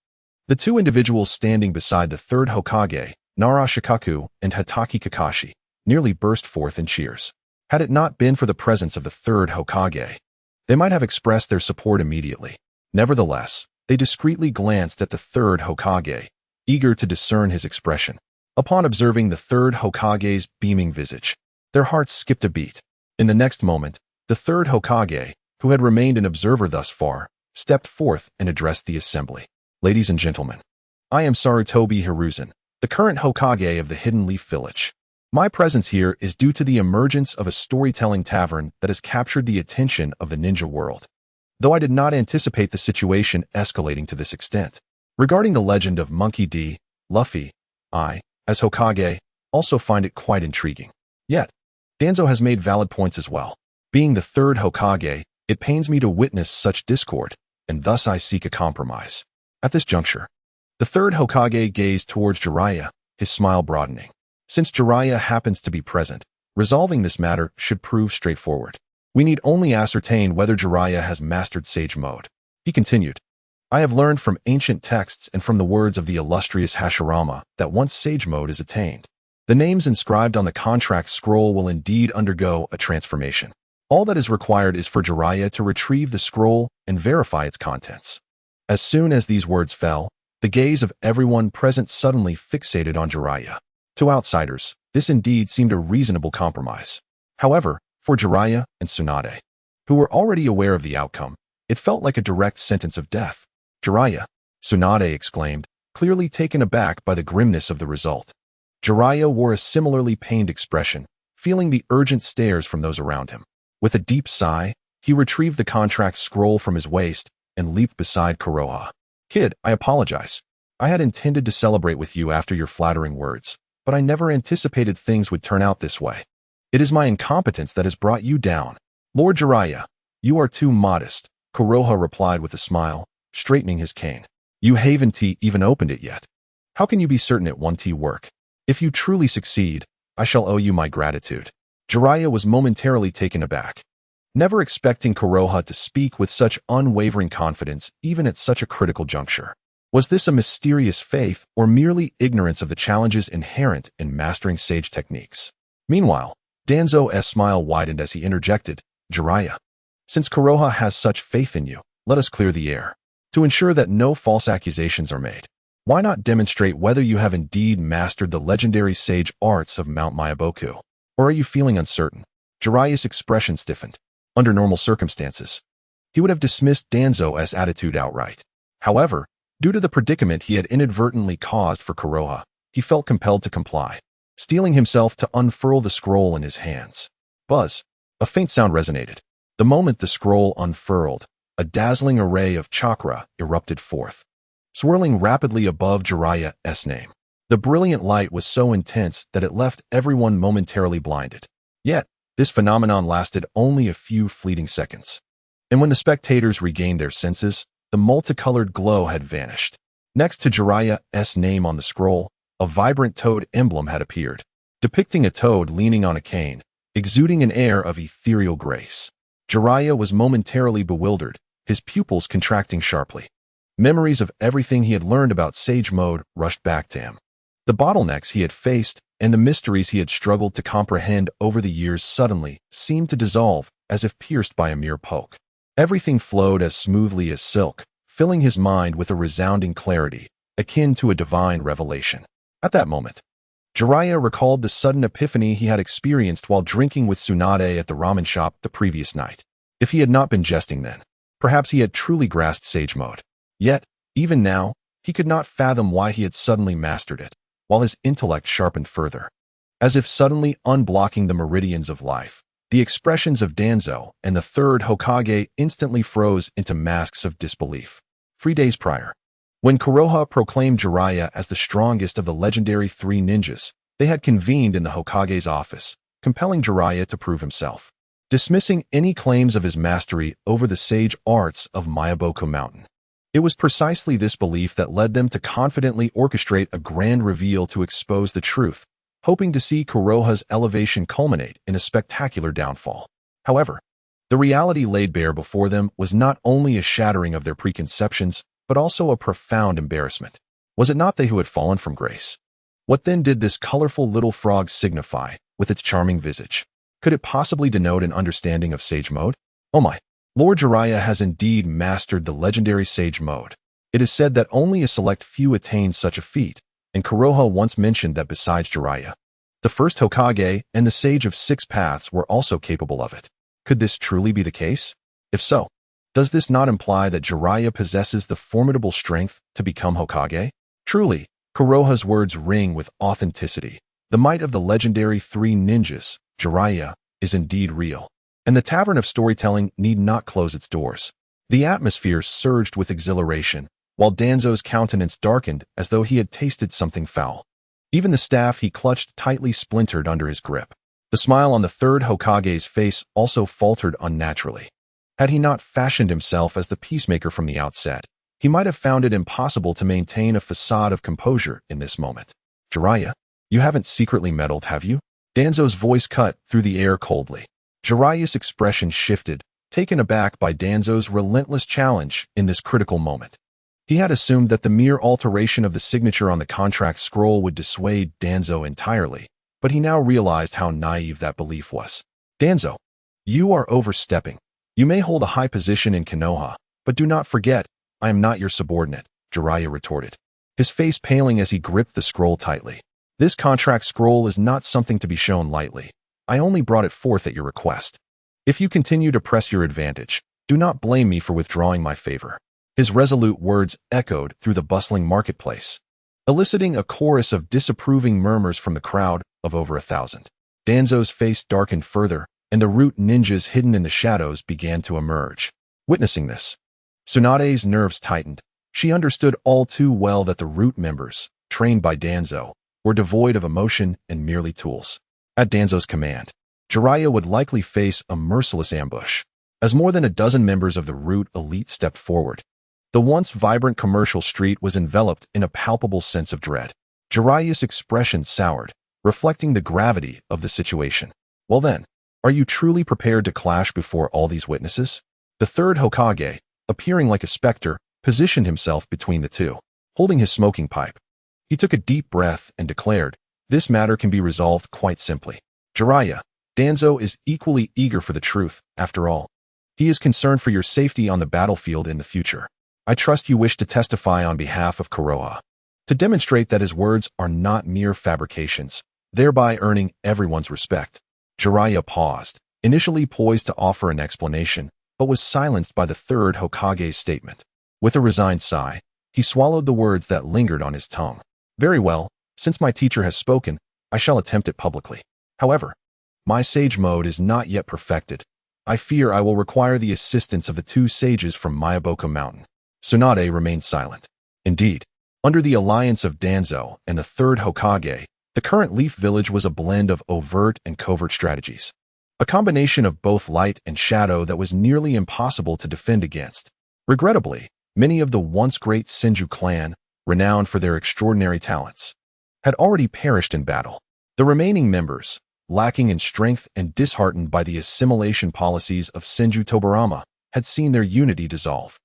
Speaker 1: The two individuals standing beside the third Hokage, Nara Shikaku and Hatake Kakashi, nearly burst forth in cheers. Had it not been for the presence of the third Hokage, they might have expressed their support immediately. Nevertheless, they discreetly glanced at the third Hokage, eager to discern his expression. Upon observing the third Hokage's beaming visage, their hearts skipped a beat. In the next moment, the third Hokage, who had remained an observer thus far, stepped forth and addressed the assembly. "Ladies and gentlemen, I am Sarutobi Hiruzen, the current Hokage of the Hidden Leaf Village. My presence here is due to the emergence of a storytelling tavern that has captured the attention of the ninja world, though I did not anticipate the situation escalating to this extent. Regarding the legend of Monkey D., Luffy, I, as Hokage, also find it quite intriguing. Yet, Danzo has made valid points as well. Being the third Hokage, it pains me to witness such discord, and thus I seek a compromise. At this juncture, the third Hokage gazed towards Jiraiya, his smile broadening. Since Jiraiya happens to be present, resolving this matter should prove straightforward. We need only ascertain whether Jiraiya has mastered Sage Mode. He continued, I have learned from ancient texts and from the words of the illustrious Hashirama that once Sage Mode is attained, the names inscribed on the contract scroll will indeed undergo a transformation. All that is required is for Jiraiya to retrieve the scroll and verify its contents. As soon as these words fell, the gaze of everyone present suddenly fixated on Jiraiya. To outsiders, this indeed seemed a reasonable compromise. However, for Jiraiya and Tsunade, who were already aware of the outcome, it felt like a direct sentence of death. Jiraiya, Tsunade exclaimed, clearly taken aback by the grimness of the result. Jiraiya wore a similarly pained expression, feeling the urgent stares from those around him. With a deep sigh, he retrieved the contract scroll from his waist and leaped beside Konoha. Kid, I apologize. I had intended to celebrate with you after your flattering words, but I never anticipated things would turn out this way. It is my incompetence that has brought you down. Lord Jiraiya, you are too modest, Konoha replied with a smile, straightening his cane. You haven't even opened it yet. How can you be certain it won't work? If you truly succeed, I shall owe you my gratitude. Jiraiya was momentarily taken aback, never expecting Konoha to speak with such unwavering confidence even at such a critical juncture. Was this a mysterious faith or merely ignorance of the challenges inherent in mastering sage techniques? Meanwhile, Danzo's smile widened as he interjected, Jiraiya, since Konoha has such faith in you, let us clear the air. To ensure that no false accusations are made, why not demonstrate whether you have indeed mastered the legendary sage arts of Mount Myaboku? Or are you feeling uncertain? Jiraiya's expression stiffened. Under normal circumstances, he would have dismissed Danzo's attitude outright. However, due to the predicament he had inadvertently caused for Konoha, he felt compelled to comply, steeling himself to unfurl the scroll in his hands. Buzz! A faint sound resonated. The moment the scroll unfurled, a dazzling array of chakra erupted forth, swirling rapidly above Jiraiya's name. The brilliant light was so intense that it left everyone momentarily blinded. Yet, this phenomenon lasted only a few fleeting seconds. And when the spectators regained their senses, the multicolored glow had vanished. Next to Jiraiya's name on the scroll, a vibrant toad emblem had appeared, depicting a toad leaning on a cane, exuding an air of ethereal grace. Jiraiya was momentarily bewildered, his pupils contracting sharply. Memories of everything he had learned about Sage Mode rushed back to him. The bottlenecks he had faced and the mysteries he had struggled to comprehend over the years suddenly seemed to dissolve as if pierced by a mere poke. Everything flowed as smoothly as silk, filling his mind with a resounding clarity, akin to a divine revelation. At that moment, Jiraiya recalled the sudden epiphany he had experienced while drinking with Tsunade at the ramen shop the previous night. If he had not been jesting then, perhaps he had truly grasped Sage Mode. Yet, even now, he could not fathom why he had suddenly mastered it, while his intellect sharpened further. As if suddenly unblocking the meridians of life, the expressions of Danzo and the third Hokage instantly froze into masks of disbelief. 3 days prior, when Konoha proclaimed Jiraiya as the strongest of the legendary 3 ninjas, they had convened in the Hokage's office, compelling Jiraiya to prove himself, dismissing any claims of his mastery over the sage arts of Myaboku Mountain. It was precisely this belief that led them to confidently orchestrate a grand reveal to expose the truth, hoping to see Konoha's elevation culminate in a spectacular downfall. However, the reality laid bare before them was not only a shattering of their preconceptions, but also a profound embarrassment. Was it not they who had fallen from grace? What then did this colorful little frog signify, with its charming visage? Could it possibly denote an understanding of Sage Mode? Oh my! Lord Jiraiya has indeed mastered the legendary Sage Mode. It is said that only a select few attain such a feat, and Konoha once mentioned that besides Jiraiya, the first Hokage and the Sage of 6 Paths were also capable of it. Could this truly be the case? If so, does this not imply that Jiraiya possesses the formidable strength to become Hokage? Truly, Konoha's words ring with authenticity. The might of the legendary 3 ninjas, Jiraiya, is indeed real. And the Tavern of Storytelling need not close its doors. The atmosphere surged with exhilaration, while Danzo's countenance darkened as though he had tasted something foul. Even the staff he clutched tightly splintered under his grip. The smile on the third Hokage's face also faltered unnaturally. Had he not fashioned himself as the peacemaker from the outset, he might have found it impossible to maintain a facade of composure in this moment. Jiraiya, you haven't secretly meddled, have you? Danzo's voice cut through the air coldly. Jiraiya's expression shifted, taken aback by Danzo's relentless challenge in this critical moment. He had assumed that the mere alteration of the signature on the contract scroll would dissuade Danzo entirely, but he now realized how naive that belief was. Danzo, you are overstepping. You may hold a high position in Konoha, but do not forget, I am not your subordinate, Jiraiya retorted, his face paling as he gripped the scroll tightly. This contract scroll is not something to be shown lightly. I only brought it forth at your request. If you continue to press your advantage, do not blame me for withdrawing my favor. His resolute words echoed through the bustling marketplace, eliciting a chorus of disapproving murmurs from the crowd of over 1,000. Danzo's face darkened further, and the root ninjas hidden in the shadows began to emerge. Witnessing this, Tsunade's nerves tightened. She understood all too well that the root members, trained by Danzo, were devoid of emotion and merely tools. At Danzo's command, Jiraiya would likely face a merciless ambush. As more than a dozen members of the root elite stepped forward, the once vibrant commercial street was enveloped in a palpable sense of dread. Jiraiya's expression soured, reflecting the gravity of the situation. Well then, are you truly prepared to clash before all these witnesses? The third Hokage, appearing like a specter, positioned himself between the two, holding his smoking pipe. He took a deep breath and declared, this matter can be resolved quite simply. Jiraiya, Danzo is equally eager for the truth, after all. He is concerned for your safety on the battlefield in the future. I trust you wish to testify on behalf of Konoha, to demonstrate that his words are not mere fabrications, thereby earning everyone's respect. Jiraiya paused, initially poised to offer an explanation, but was silenced by the third Hokage's statement. With a resigned sigh, he swallowed the words that lingered on his tongue. Very well, since my teacher has spoken, I shall attempt it publicly. However, my sage mode is not yet perfected. I fear I will require the assistance of the two sages from Miyaboko Mountain. Tsunade remained silent. Indeed, under the alliance of Danzo and the third Hokage, the current Leaf Village was a blend of overt and covert strategies. A combination of both light and shadow that was nearly impossible to defend against. Regrettably, many of the once great Senju clan, renowned for their extraordinary talents, had already perished in battle. The remaining members, lacking in strength and disheartened by the assimilation policies of Senju Tobarama, had seen their unity dissolve.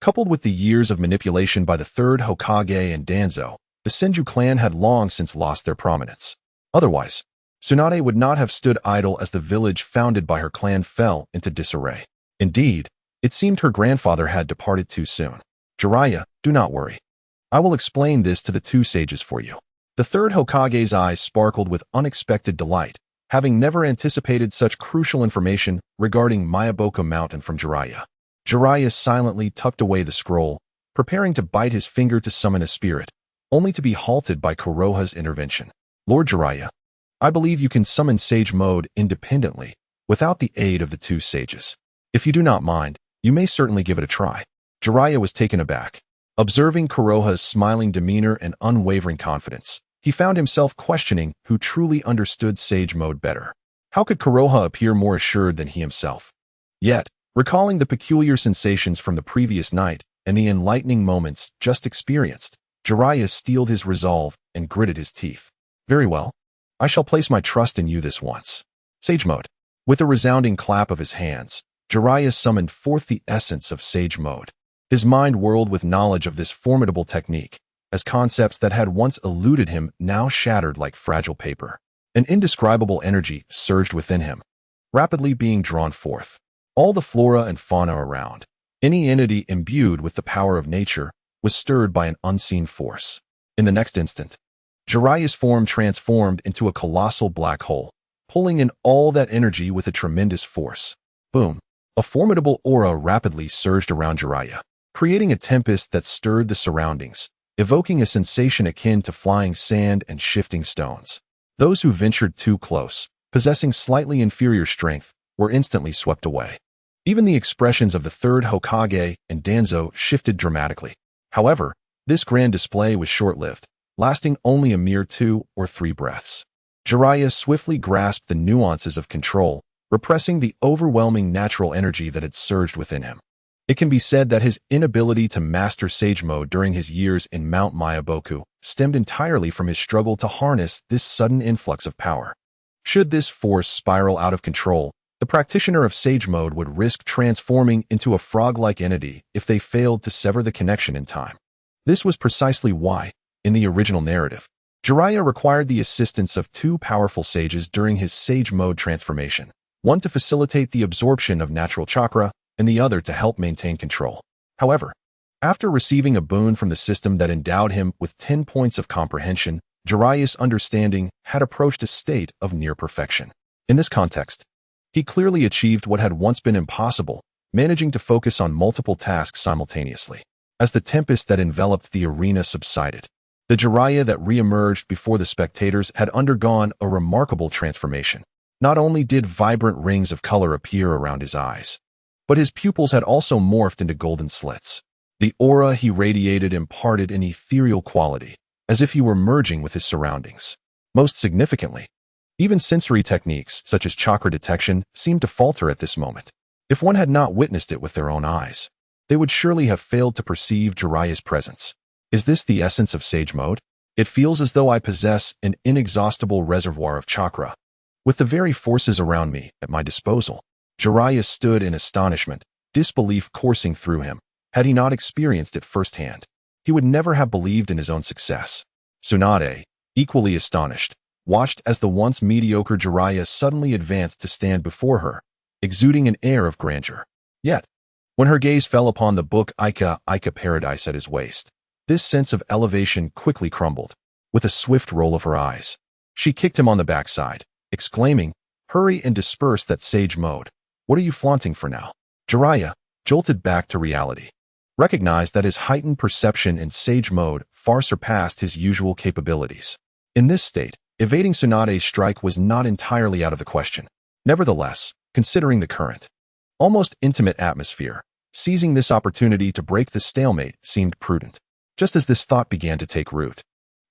Speaker 1: Coupled with the years of manipulation by the third Hokage and Danzo, the Senju clan had long since lost their prominence. Otherwise, Tsunade would not have stood idle as the village founded by her clan fell into disarray. Indeed, it seemed her grandfather had departed too soon. Jiraiya, do not worry. I will explain this to the two sages for you. The third Hokage's eyes sparkled with unexpected delight, having never anticipated such crucial information regarding Miyaboko Mountain from Jiraiya. Jiraiya silently tucked away the scroll, preparing to bite his finger to summon a spirit, only to be halted by Konoha's intervention. Lord Jiraiya, I believe you can summon sage mode independently, without the aid of the two sages. If you do not mind, you may certainly give it a try. Jiraiya was taken aback. Observing Konoha's smiling demeanor and unwavering confidence, he found himself questioning who truly understood sage mode better. How could Konoha appear more assured than he himself? Yet, recalling the peculiar sensations from the previous night and the enlightening moments just experienced, Jiraiya steeled his resolve and gritted his teeth. Very well. I shall place my trust in you this once. Sage mode. With a resounding clap of his hands, Jiraiya summoned forth the essence of sage mode. His mind whirled with knowledge of this formidable technique, as concepts that had once eluded him now shattered like fragile paper. An indescribable energy surged within him, rapidly being drawn forth. All the flora and fauna around, any entity imbued with the power of nature, was stirred by an unseen force. In the next instant, Jiraiya's form transformed into a colossal black hole, pulling in all that energy with a tremendous force. Boom! A formidable aura rapidly surged around Jiraiya, creating a tempest that stirred the surroundings, evoking a sensation akin to flying sand and shifting stones. Those who ventured too close, possessing slightly inferior strength, were instantly swept away. Even the expressions of the third Hokage and Danzo shifted dramatically. However, this grand display was short-lived, lasting only a mere 2 or 3 breaths. Jiraiya swiftly grasped the nuances of control, repressing the overwhelming natural energy that had surged within him. It can be said that his inability to master Sage Mode during his years in Mount Mayaboku stemmed entirely from his struggle to harness this sudden influx of power. Should this force spiral out of control, the practitioner of Sage Mode would risk transforming into a frog-like entity if they failed to sever the connection in time. This was precisely why, in the original narrative, Jiraiya required the assistance of 2 powerful sages during his Sage Mode transformation, one to facilitate the absorption of natural chakra and the other to help maintain control. However, after receiving a boon from the system that endowed him with 10 points of comprehension, Jiraiya's understanding had approached a state of near perfection. In this context, he clearly achieved what had once been impossible, managing to focus on multiple tasks simultaneously. As the tempest that enveloped the arena subsided, the Jiraiya that re-emerged before the spectators had undergone a remarkable transformation. Not only did vibrant rings of color appear around his eyes, but his pupils had also morphed into golden slits. The aura he radiated imparted an ethereal quality, as if he were merging with his surroundings. Most significantly, even sensory techniques, such as chakra detection, seemed to falter at this moment. If one had not witnessed it with their own eyes, they would surely have failed to perceive Jiraiya's presence. Is this the essence of Sage Mode? It feels as though I possess an inexhaustible reservoir of chakra, with the very forces around me at my disposal. Jiraiya stood in astonishment, disbelief coursing through him. Had he not experienced it firsthand, he would never have believed in his own success. Tsunade, equally astonished, watched as the once mediocre Jiraiya suddenly advanced to stand before her, exuding an air of grandeur. Yet, when her gaze fell upon the book Ica Paradise at his waist, this sense of elevation quickly crumbled. With a swift roll of her eyes, she kicked him on the backside, exclaiming, "Hurry and disperse that Sage Mode. What are you flaunting for now?" Jiraiya, jolted back to reality, recognized that his heightened perception in Sage Mode far surpassed his usual capabilities. In this state, evading Tsunade's strike was not entirely out of the question. Nevertheless, considering the current, almost intimate atmosphere, seizing this opportunity to break the stalemate seemed prudent. Just as this thought began to take root,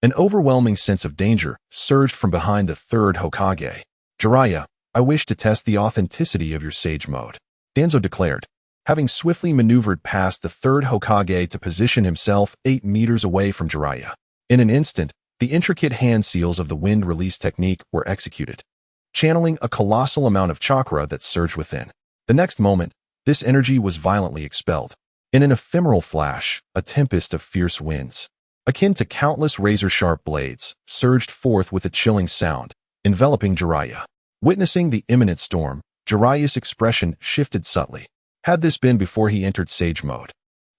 Speaker 1: an overwhelming sense of danger surged from behind the 3rd Hokage. "Jiraiya, I wish to test the authenticity of your Sage Mode," Danzo declared, having swiftly maneuvered past the 3rd Hokage to position himself 8 meters away from Jiraiya. In an instant, the intricate hand seals of the wind release technique were executed, channeling a colossal amount of chakra that surged within. The next moment, this energy was violently expelled. In an ephemeral flash, a tempest of fierce winds, akin to countless razor-sharp blades, surged forth with a chilling sound, enveloping Jiraiya. Witnessing the imminent storm, Jiraiya's expression shifted subtly. Had this been before he entered Sage Mode,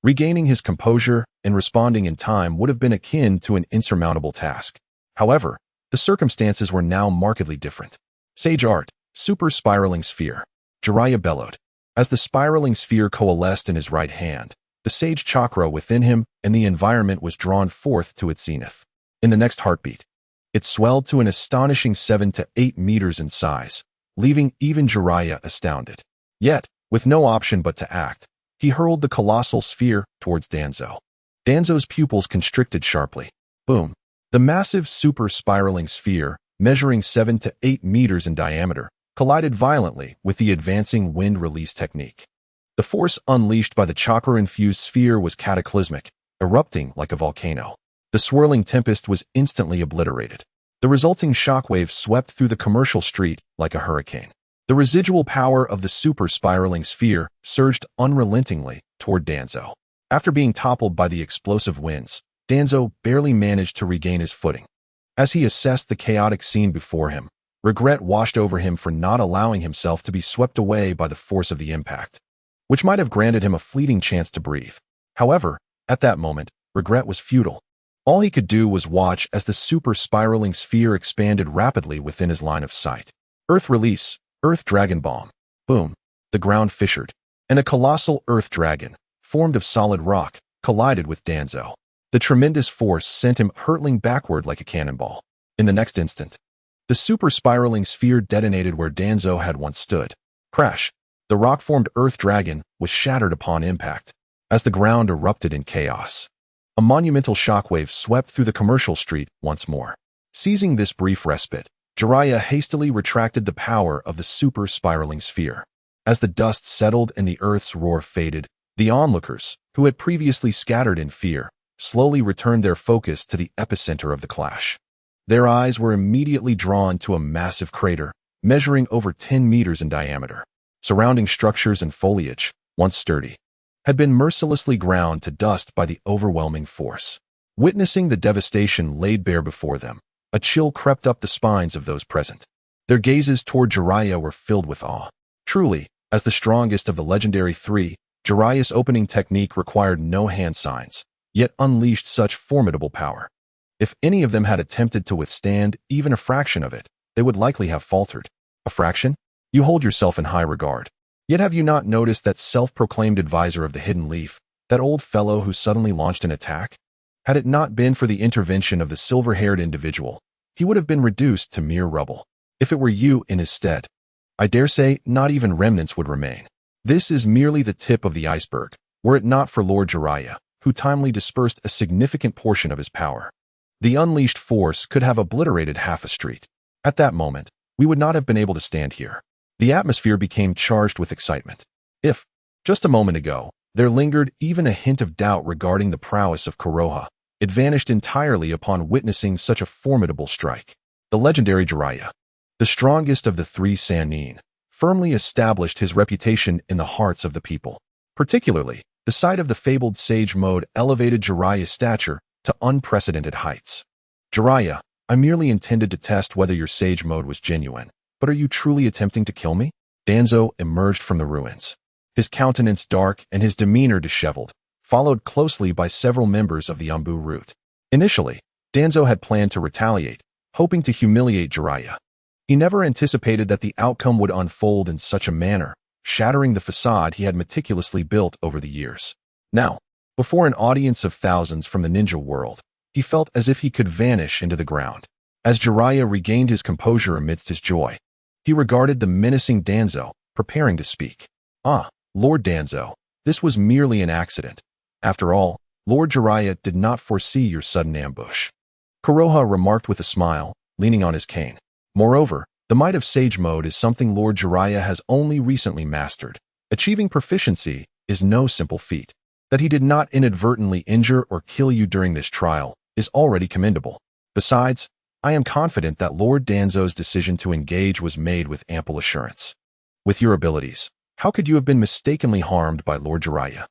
Speaker 1: regaining his composure and responding in time would have been akin to an insurmountable task. However, the circumstances were now markedly different. "Sage Art, Super Spiraling Sphere," Jiraiya bellowed. As the spiraling sphere coalesced in his right hand, the Sage chakra within him and the environment was drawn forth to its zenith. In the next heartbeat, it swelled to an astonishing 7 to 8 meters in size, leaving even Jiraiya astounded. Yet, with no option but to act, he hurled the colossal sphere towards Danzo. Danzo's pupils constricted sharply. Boom! The massive super spiraling sphere, measuring 7 to 8 meters in diameter, collided violently with the advancing wind release technique. The force unleashed by the chakra-infused sphere was cataclysmic, erupting like a volcano. The swirling tempest was instantly obliterated. The resulting shockwave swept through the commercial street like a hurricane. The residual power of the super spiraling sphere surged unrelentingly toward Danzo. After being toppled by the explosive winds, Danzo barely managed to regain his footing. As he assessed the chaotic scene before him, regret washed over him for not allowing himself to be swept away by the force of the impact, which might have granted him a fleeting chance to breathe. However, at that moment, regret was futile. All he could do was watch as the super spiraling sphere expanded rapidly within his line of sight. Earth release, Earth Dragon Bomb. Boom. The ground fissured, and a colossal Earth Dragon, formed of solid rock, collided with Danzo. The tremendous force sent him hurtling backward like a cannonball. In the next instant, the super spiraling sphere detonated where Danzo had once stood. Crash! The rock-formed Earth Dragon was shattered upon impact, as the ground erupted in chaos. A monumental shockwave swept through the commercial street once more. Seizing this brief respite, Jiraiya hastily retracted the power of the super-spiraling sphere. As the dust settled and the earth's roar faded, the onlookers, who had previously scattered in fear, slowly returned their focus to the epicenter of the clash. Their eyes were immediately drawn to a massive crater, measuring over 10 meters in diameter. Surrounding structures and foliage, once sturdy, had been mercilessly ground to dust by the overwhelming force. Witnessing the devastation laid bare before them, a chill crept up the spines of those present. Their gazes toward Jiraiya were filled with awe. Truly, as the strongest of the legendary three, Jiraiya's opening technique required no hand signs, yet unleashed such formidable power. If any of them had attempted to withstand even a fraction of it, they would likely have faltered. A fraction? You hold yourself in high regard. Yet have you not noticed that self-proclaimed advisor of the Hidden Leaf, that old fellow who suddenly launched an attack? Had it not been for the intervention of the silver-haired individual, he would have been reduced to mere rubble. If it were you in his stead, I dare say not even remnants would remain. This is merely the tip of the iceberg, were it not for Lord Jiraiya, who timely dispersed a significant portion of his power. The unleashed force could have obliterated half a street. At that moment, we would not have been able to stand here. The atmosphere became charged with excitement. If, just a moment ago, there lingered even a hint of doubt regarding the prowess of Konoha, it vanished entirely upon witnessing such a formidable strike. The legendary Jiraiya, the strongest of the three Sannin, firmly established his reputation in the hearts of the people. Particularly, the sight of the fabled sage mode elevated Jiraiya's stature to unprecedented heights. Jiraiya, I merely intended to test whether your sage mode was genuine. But are you truly attempting to kill me? Danzo emerged from the ruins, his countenance dark and his demeanor disheveled, followed closely by several members of the Umbu root. Initially, Danzo had planned to retaliate, hoping to humiliate Jiraiya. He never anticipated that the outcome would unfold in such a manner, shattering the facade he had meticulously built over the years. Now, before an audience of thousands from the ninja world, he felt as if he could vanish into the ground. As Jiraiya regained his composure amidst his joy, he regarded the menacing Danzo, preparing to speak. Ah, Lord Danzo, this was merely an accident. After all, Lord Jiraiya did not foresee your sudden ambush. Konoha remarked with a smile, leaning on his cane. Moreover, the might of Sage Mode is something Lord Jiraiya has only recently mastered. Achieving proficiency is no simple feat. That he did not inadvertently injure or kill you during this trial is already commendable. Besides, I am confident that Lord Danzo's decision to engage was made with ample assurance. With your abilities, how could you have been mistakenly harmed by Lord Jiraiya?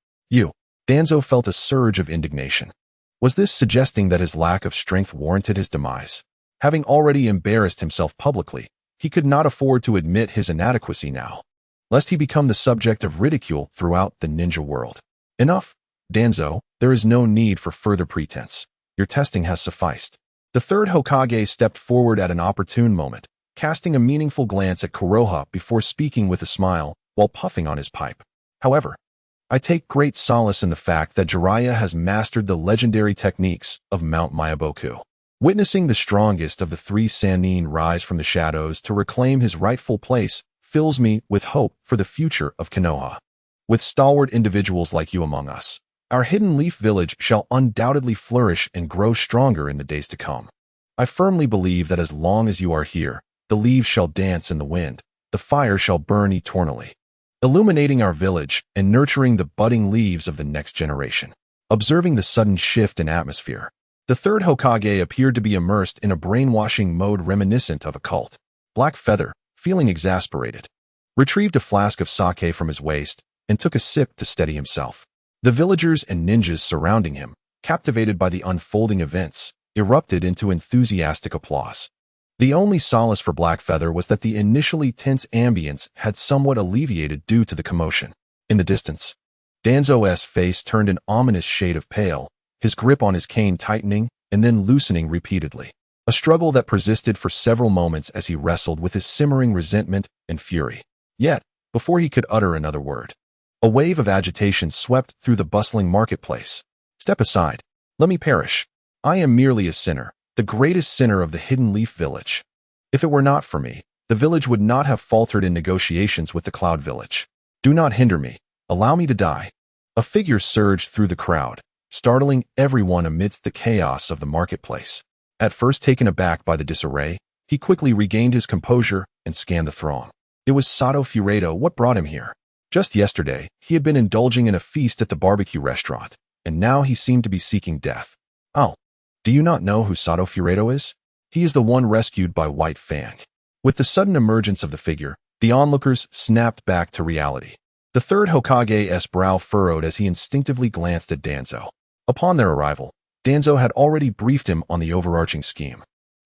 Speaker 1: Danzo felt a surge of indignation. Was this suggesting that his lack of strength warranted his demise? Having already embarrassed himself publicly, he could not afford to admit his inadequacy now, lest he become the subject of ridicule throughout the ninja world. Enough, Danzo, there is no need for further pretense. Your testing has sufficed. The third Hokage stepped forward at an opportune moment, casting a meaningful glance at Konoha before speaking with a smile while puffing on his pipe. However, I take great solace in the fact that Jiraiya has mastered the legendary techniques of Mount Myaboku. Witnessing the strongest of the three Sannin rise from the shadows to reclaim his rightful place fills me with hope for the future of Konoha. With stalwart individuals like you among us, our Hidden Leaf Village shall undoubtedly flourish and grow stronger in the days to come. I firmly believe that as long as you are here, the leaves shall dance in the wind, the fire shall burn eternally, illuminating our village and nurturing the budding leaves of the next generation. Observing the sudden shift in atmosphere, the third Hokage appeared to be immersed in a brainwashing mode reminiscent of a cult. Black Feather, feeling exasperated, retrieved a flask of sake from his waist and took a sip to steady himself. The villagers and ninjas surrounding him, captivated by the unfolding events, erupted into enthusiastic applause. The only solace for Black Feather was that the initially tense ambience had somewhat alleviated due to the commotion. In the distance, Danzo's face turned an ominous shade of pale, his grip on his cane tightening and then loosening repeatedly. A struggle that persisted for several moments as he wrestled with his simmering resentment and fury. Yet, before he could utter another word, a wave of agitation swept through the bustling marketplace. Step aside. Let me perish. I am merely a sinner, the greatest sinner of the Hidden Leaf Village. If it were not for me, the village would not have faltered in negotiations with the Cloud Village. Do not hinder me. Allow me to die. A figure surged through the crowd, startling everyone amidst the chaos of the marketplace. At first taken aback by the disarray, he quickly regained his composure and scanned the throng. It was Sato Furedo. What brought him here? Just yesterday, he had been indulging in a feast at the barbecue restaurant, and now he seemed to be seeking death. Oh, do you not know who Sato Furedo is? He is the one rescued by White Fang. With the sudden emergence of the figure, the onlookers snapped back to reality. The third Hokage's brow furrowed as he instinctively glanced at Danzo. Upon their arrival, Danzo had already briefed him on the overarching scheme.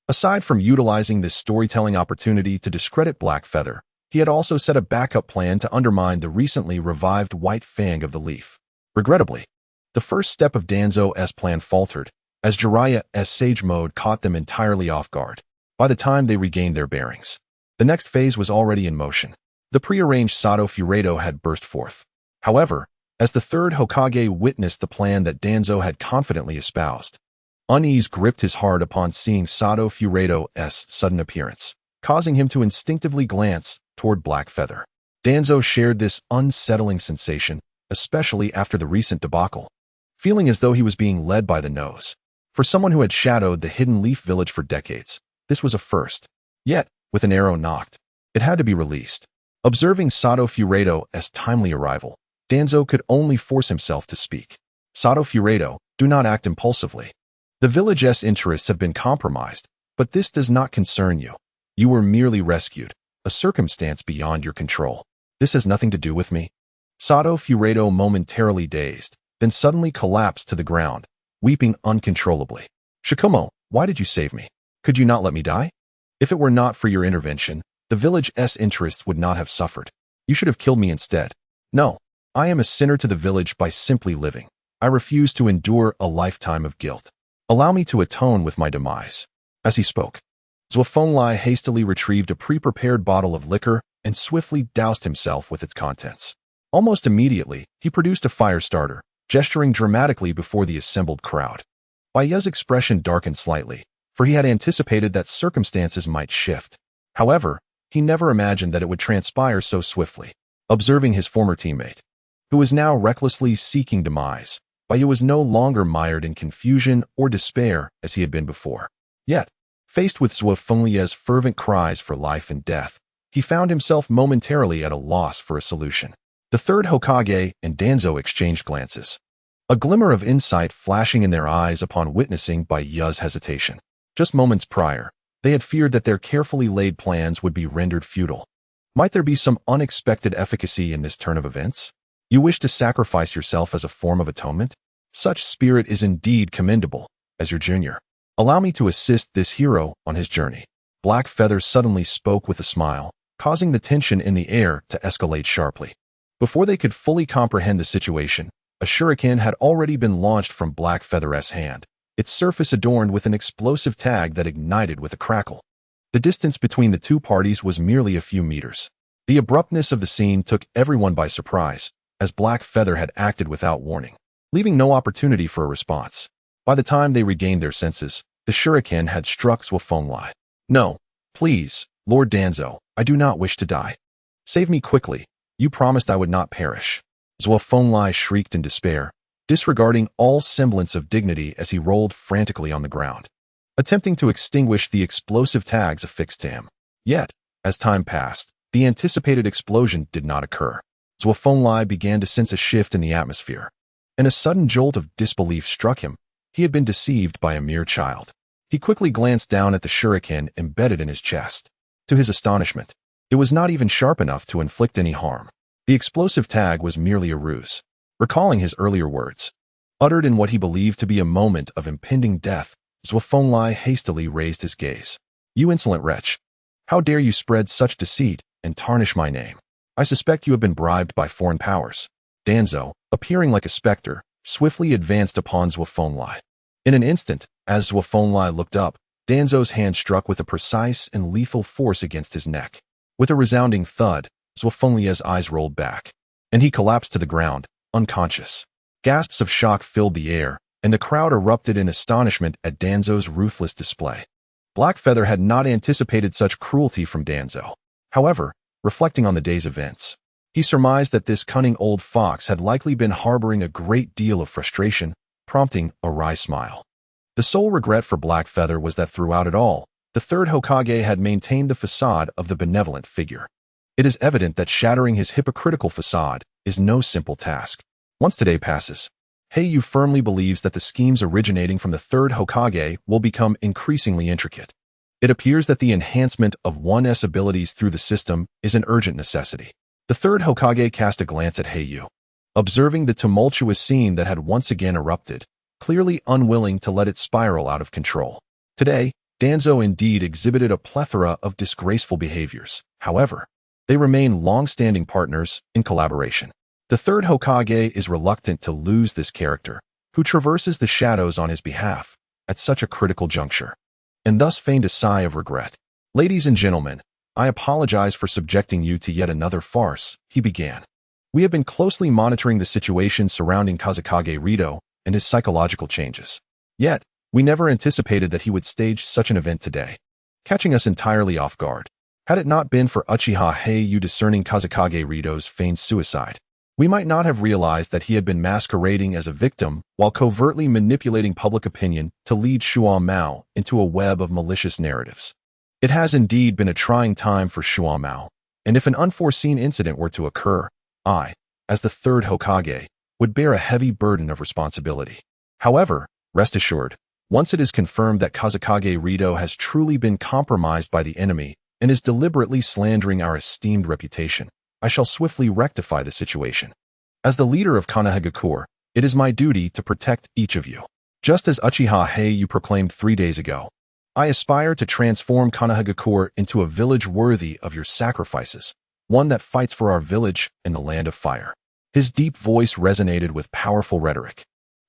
Speaker 1: Aside from utilizing this storytelling opportunity to discredit Black Feather, he had also set a backup plan to undermine the recently revived White Fang of the Leaf. Regrettably, the first step of Danzo's plan faltered, as Jiraiya's Sage Mode caught them entirely off guard. By the time they regained their bearings, the next phase was already in motion. The prearranged Sato Furedo had burst forth. However, as the third Hokage witnessed the plan that Danzo had confidently espoused, unease gripped his heart upon seeing Sato Furedo's sudden appearance, causing him to instinctively glance toward Black Feather. Danzo shared this unsettling sensation, especially after the recent debacle, feeling as though he was being led by the nose. For someone who had shadowed the Hidden Leaf Village for decades, this was a first. Yet, with an arrow knocked, it had to be released. Observing Sato Furedo's timely arrival, Danzo could only force himself to speak. Sato Furedo, do not act impulsively. The village's interests have been compromised, but this does not concern you. You were merely rescued, a circumstance beyond your control. This has nothing to do with me. Sato Furedo momentarily dazed, then suddenly collapsed to the ground, weeping uncontrollably. Shikumo, why did you save me? Could you not let me die? If it were not for your intervention, the village's interests would not have suffered. You should have killed me instead. No, I am a sinner to the village by simply living. I refuse to endure a lifetime of guilt. Allow me to atone with my demise. As he spoke, Zhuofonglai hastily retrieved a pre-prepared bottle of liquor and swiftly doused himself with its contents. Almost immediately, he produced a fire starter, gesturing dramatically before the assembled crowd. Baiya's expression darkened slightly, for he had anticipated that circumstances might shift. However, he never imagined that it would transpire so swiftly. Observing his former teammate, who was now recklessly seeking demise, Baiya was no longer mired in confusion or despair as he had been before. Yet, faced with Zhuofonglai's fervent cries for life and death, he found himself momentarily at a loss for a solution. The third Hokage and Danzo exchanged glances, a glimmer of insight flashing in their eyes upon witnessing Baiya's hesitation. Just moments prior, they had feared that their carefully laid plans would be rendered futile. Might there be some unexpected efficacy in this turn of events? You wish to sacrifice yourself as a form of atonement? Such spirit is indeed commendable. As your junior, allow me to assist this hero on his journey. Black Feather suddenly spoke with a smile, causing the tension in the air to escalate sharply. Before they could fully comprehend the situation, a shuriken had already been launched from Black Feather's hand, its surface adorned with an explosive tag that ignited with a crackle. The distance between the two parties was merely a few meters. The abruptness of the scene took everyone by surprise, as Black Feather had acted without warning, leaving no opportunity for a response. By the time they regained their senses, the shuriken had struck Zhuofonglai. No, please, Lord Danzo, I do not wish to die. Save me quickly. You promised I would not perish. Zhuofonglai shrieked in despair, disregarding all semblance of dignity as he rolled frantically on the ground, attempting to extinguish the explosive tags affixed to him. Yet, as time passed, the anticipated explosion did not occur. Zhuofonglai began to sense a shift in the atmosphere, and a sudden jolt of disbelief struck him. He had been deceived by a mere child. He quickly glanced down at the shuriken embedded in his chest. To his astonishment, it was not even sharp enough to inflict any harm. The explosive tag was merely a ruse. Recalling his earlier words, uttered in what he believed to be a moment of impending death, Zhuofonglai hastily raised his gaze. You insolent wretch! How dare you spread such deceit and tarnish my name? I suspect you have been bribed by foreign powers. Danzo, appearing like a specter, swiftly advanced upon Zhuofonglai. In an instant, as Zhuofonglai looked up, Danzo's hand struck with a precise and lethal force against his neck. With a resounding thud, Zhuofonglai's eyes rolled back, and he collapsed to the ground, unconscious. Gasps of shock filled the air, and the crowd erupted in astonishment at Danzo's ruthless display. Black Feather had not anticipated such cruelty from Danzo. However, reflecting on the day's events, he surmised that this cunning old fox had likely been harboring a great deal of frustration prompting a wry smile. The sole regret for Black Feather was that throughout it all, the third Hokage had maintained the facade of the benevolent figure. It is evident that shattering his hypocritical facade is no simple task. Once today passes, Hei Yu firmly believes that the schemes originating from the third Hokage will become increasingly intricate. It appears that the enhancement of one's abilities through the system is an urgent necessity. The third Hokage cast a glance at Hei Yu, observing the tumultuous scene that had once again erupted, clearly unwilling to let it spiral out of control. Today, Danzo indeed exhibited a plethora of disgraceful behaviors. However, they remain long-standing partners in collaboration. The third Hokage is reluctant to lose this character, who traverses the shadows on his behalf at such a critical juncture, and thus feigned a sigh of regret. "Ladies and gentlemen, I apologize for subjecting you to yet another farce," he began. "We have been closely monitoring the situation surrounding Kazekage Rito and his psychological changes. Yet, we never anticipated that he would stage such an event today, catching us entirely off guard. Had it not been for Uchiha Hei Yu discerning Kazekage Rito's feigned suicide, we might not have realized that he had been masquerading as a victim while covertly manipulating public opinion to lead Shuan Mao into a web of malicious narratives. It has indeed been a trying time for Shuan Mao, and if an unforeseen incident were to occur, I, as the third Hokage, would bear a heavy burden of responsibility. However, rest assured, once it is confirmed that Kazekage Rito has truly been compromised by the enemy and is deliberately slandering our esteemed reputation, I shall swiftly rectify the situation. As the leader of Konoha, it is my duty to protect each of you. Just as Uchiha Hei Yu proclaimed 3 days ago, I aspire to transform Konoha into a village worthy of your sacrifices, one that fights for our village in the land of fire." His deep voice resonated with powerful rhetoric,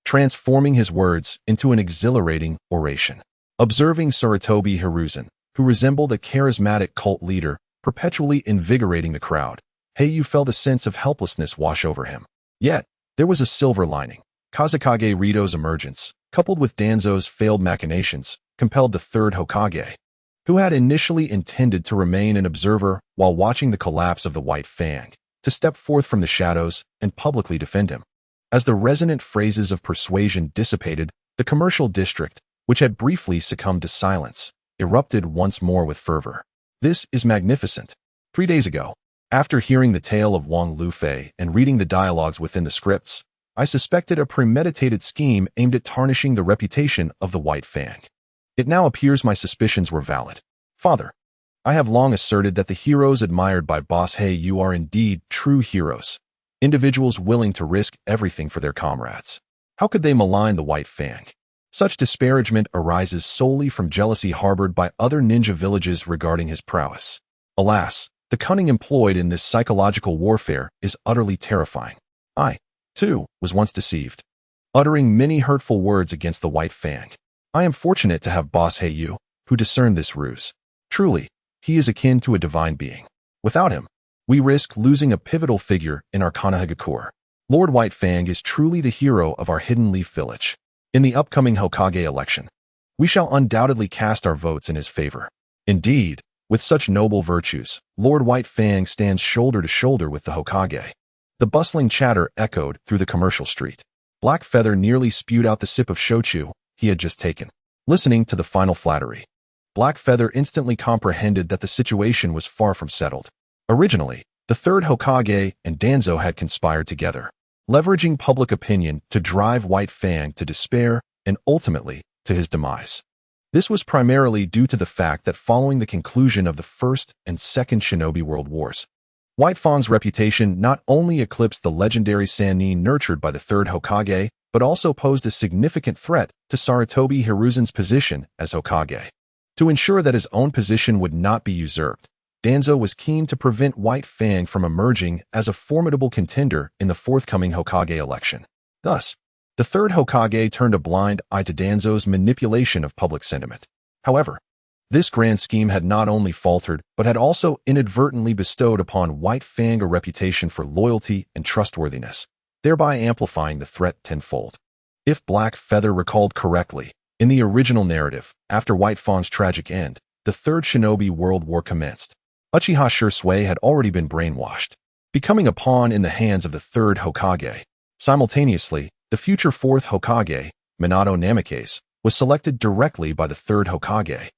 Speaker 1: transforming his words into an exhilarating oration. Observing Sarutobi Hiruzen, who resembled a charismatic cult leader, perpetually invigorating the crowd, Hei Yu felt a sense of helplessness wash over him. Yet, there was a silver lining. Kazekage Rito's emergence, coupled with Danzo's failed machinations, compelled the third Hokage, who had initially intended to remain an observer while watching the collapse of the White Fang, to step forth from the shadows and publicly defend him. As the resonant phrases of persuasion dissipated, the commercial district, which had briefly succumbed to silence, erupted once more with fervor. "This is magnificent." 3 days ago, after hearing the tale of Wang Lufei and reading the dialogues within the scripts, I suspected a premeditated scheme aimed at tarnishing the reputation of the White Fang. It now appears my suspicions were valid. "Father, I have long asserted that the heroes admired by Boss Hei Yu are indeed true heroes, individuals willing to risk everything for their comrades. How could they malign the White Fang? Such disparagement arises solely from jealousy harbored by other ninja villages regarding his prowess. Alas, the cunning employed in this psychological warfare is utterly terrifying. I, too, was once deceived, uttering many hurtful words against the White Fang. I am fortunate to have Boss Hei Yu, who discerned this ruse. Truly, he is akin to a divine being. Without him, we risk losing a pivotal figure in our Konoha. Lord White Fang is truly the hero of our Hidden Leaf Village. In the upcoming Hokage election, we shall undoubtedly cast our votes in his favor. Indeed, with such noble virtues, Lord White Fang stands shoulder to shoulder with the Hokage." The bustling chatter echoed through the commercial street. Black Feather nearly spewed out the sip of shochu he had just taken. Listening to the final flattery, Black Feather instantly comprehended that the situation was far from settled. Originally, the third Hokage and Danzo had conspired together, leveraging public opinion to drive White Fang to despair and ultimately to his demise. This was primarily due to the fact that following the conclusion of the First and Second Shinobi World Wars, White Fang's reputation not only eclipsed the legendary Sannin nurtured by the third Hokage, but also posed a significant threat to Sarutobi Hiruzen's position as Hokage. To ensure that his own position would not be usurped, Danzo was keen to prevent White Fang from emerging as a formidable contender in the forthcoming Hokage election. Thus, the third Hokage turned a blind eye to Danzo's manipulation of public sentiment. However, this grand scheme had not only faltered, but had also inadvertently bestowed upon White Fang a reputation for loyalty and trustworthiness, thereby amplifying the threat tenfold. If Black Feather recalled correctly, in the original narrative, after White Fang's tragic end, the Third Shinobi World War commenced. Uchiha Shursui had already been brainwashed, becoming a pawn in the hands of the third Hokage. Simultaneously, The future fourth Hokage, Minato Namikaze, was selected directly by the third Hokage,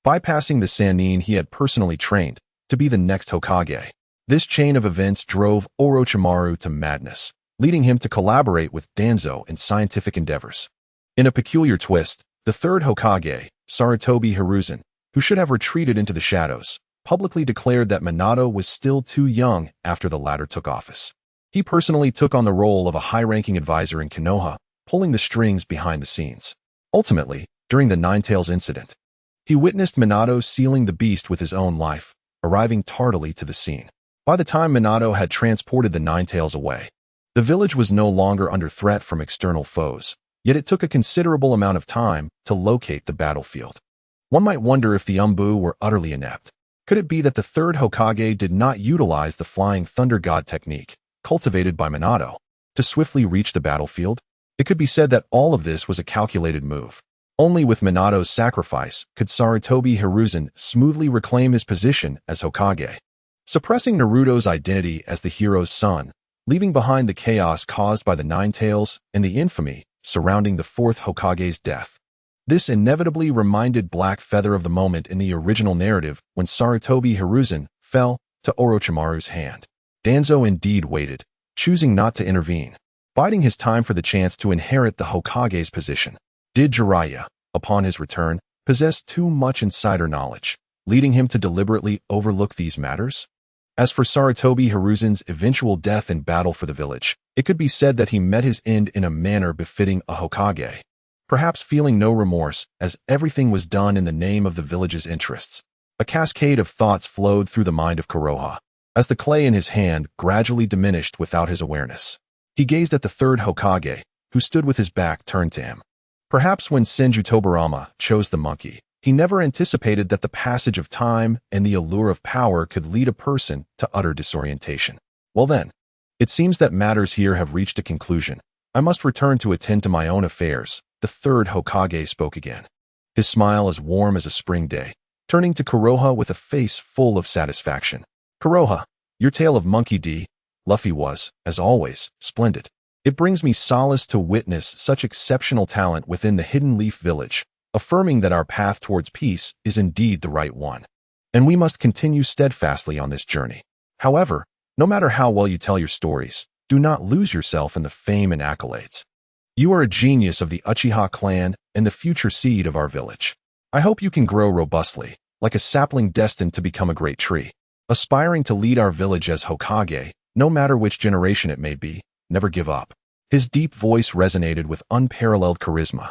Speaker 1: bypassing the Sannin he had personally trained to be the next Hokage. This chain of events drove Orochimaru to madness, leading him to collaborate with Danzo in scientific endeavors. In a peculiar twist, the third Hokage, Sarutobi Hiruzen, who should have retreated into the shadows, publicly declared that Minato was still too young after the latter took office. He personally took on the role of a high-ranking advisor in Konoha, pulling the strings behind the scenes. Ultimately, during the Ninetales incident, he witnessed Minato sealing the beast with his own life, arriving tardily to the scene. By the time Minato had transported the Ninetales away, the village was no longer under threat from external foes, yet it took a considerable amount of time to locate the battlefield. One might wonder if the Umbu were utterly inept. Could it be that the third Hokage did not utilize the Flying Thunder God technique, cultivated by Minato, to swiftly reach the battlefield? It could be said that all of this was a calculated move. Only with Minato's sacrifice could Sarutobi Hiruzen smoothly reclaim his position as Hokage, suppressing Naruto's identity as the hero's son, leaving behind the chaos caused by the Ninetales and the infamy surrounding the fourth Hokage's death. This inevitably reminded Black Feather of the moment in the original narrative when Sarutobi Hiruzen fell to Orochimaru's hand. Danzo indeed waited, choosing not to intervene, biding his time for the chance to inherit the Hokage's position. Did Jiraiya, upon his return, possess too much insider knowledge, leading him to deliberately overlook these matters? As for Sarutobi Hiruzen's eventual death in battle for the village, it could be said that he met his end in a manner befitting a Hokage, perhaps feeling no remorse as everything was done in the name of the village's interests. A cascade of thoughts flowed through the mind of Konoha, as the clay in his hand gradually diminished without his awareness. He gazed at the third Hokage, who stood with his back turned to him. Perhaps when Senju Tobirama chose the monkey, he never anticipated that the passage of time and the allure of power could lead a person to utter disorientation. Well then, it seems that matters here have reached a conclusion. I must return to attend to my own affairs. The third Hokage spoke again, his smile as warm as a spring day, turning to Konoha with a face full of satisfaction. Konoha, your tale of Monkey D. Luffy was, as always, splendid. It brings me solace to witness such exceptional talent within the Hidden Leaf Village, affirming that our path towards peace is indeed the right one, and we must continue steadfastly on this journey. However, no matter how well you tell your stories, do not lose yourself in the fame and accolades. You are a genius of the Uchiha clan and the future seed of our village. I hope you can grow robustly, like a sapling destined to become a great tree, aspiring to lead our village as Hokage, no matter which generation it may be. Never give up. His deep voice resonated with unparalleled charisma.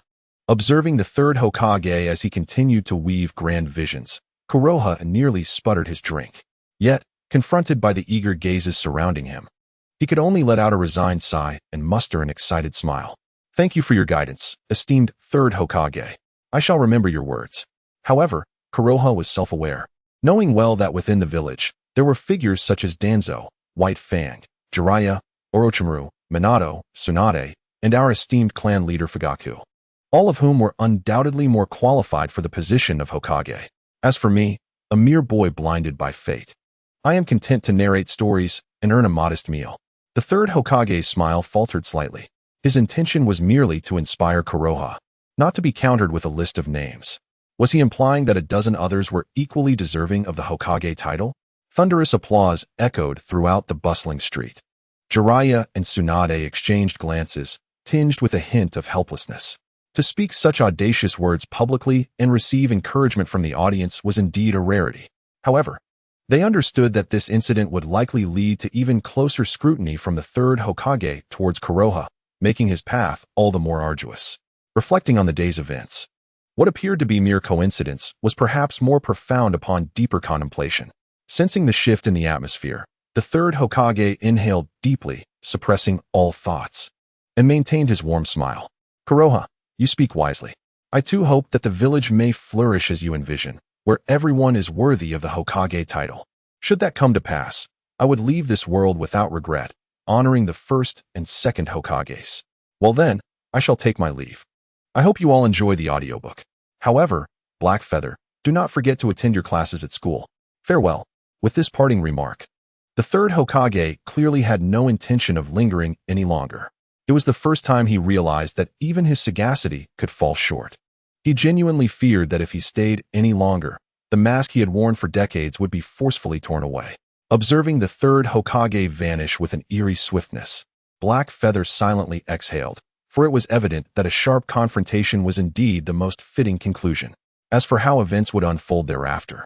Speaker 1: Observing the third Hokage as he continued to weave grand visions, Konoha nearly sputtered his drink. Yet, confronted by the eager gazes surrounding him, he could only let out a resigned sigh and muster an excited smile. Thank you for your guidance, esteemed third Hokage. I shall remember your words. However, Konoha was self-aware, knowing well that within the village, there were figures such as Danzo, White Fang, Jiraiya, Orochimaru, Minato, Tsunade, and our esteemed clan leader Fugaku, all of whom were undoubtedly more qualified for the position of Hokage. As for me, a mere boy blinded by fate, I am content to narrate stories and earn a modest meal. The third Hokage's smile faltered slightly. His intention was merely to inspire Konoha, not to be countered with a list of names. Was he implying that a dozen others were equally deserving of the Hokage title? Thunderous applause echoed throughout the bustling street. Jiraiya and Tsunade exchanged glances, tinged with a hint of helplessness. To speak such audacious words publicly and receive encouragement from the audience was indeed a rarity. However, they understood that this incident would likely lead to even closer scrutiny from the third Hokage towards Konoha, making his path all the more arduous. Reflecting on the day's events, what appeared to be mere coincidence was perhaps more profound upon deeper contemplation. Sensing the shift in the atmosphere, the third Hokage inhaled deeply, suppressing all thoughts, and maintained his warm smile. Konoha, you speak wisely. I too hope that the village may flourish as you envision, where everyone is worthy of the Hokage title. Should that come to pass, I would leave this world without regret, honoring the first and second Hokages. Well then, I shall take my leave. I hope you all enjoy the audiobook. However, Black Feather, do not forget to attend your classes at school. Farewell. With this parting remark, the third Hokage clearly had no intention of lingering any longer. It was the first time he realized that even his sagacity could fall short. He genuinely feared that if he stayed any longer, the mask he had worn for decades would be forcefully torn away. Observing the third Hokage vanish with an eerie swiftness, Black Feather silently exhaled, for it was evident that a sharp confrontation was indeed the most fitting conclusion. As for how events would unfold thereafter,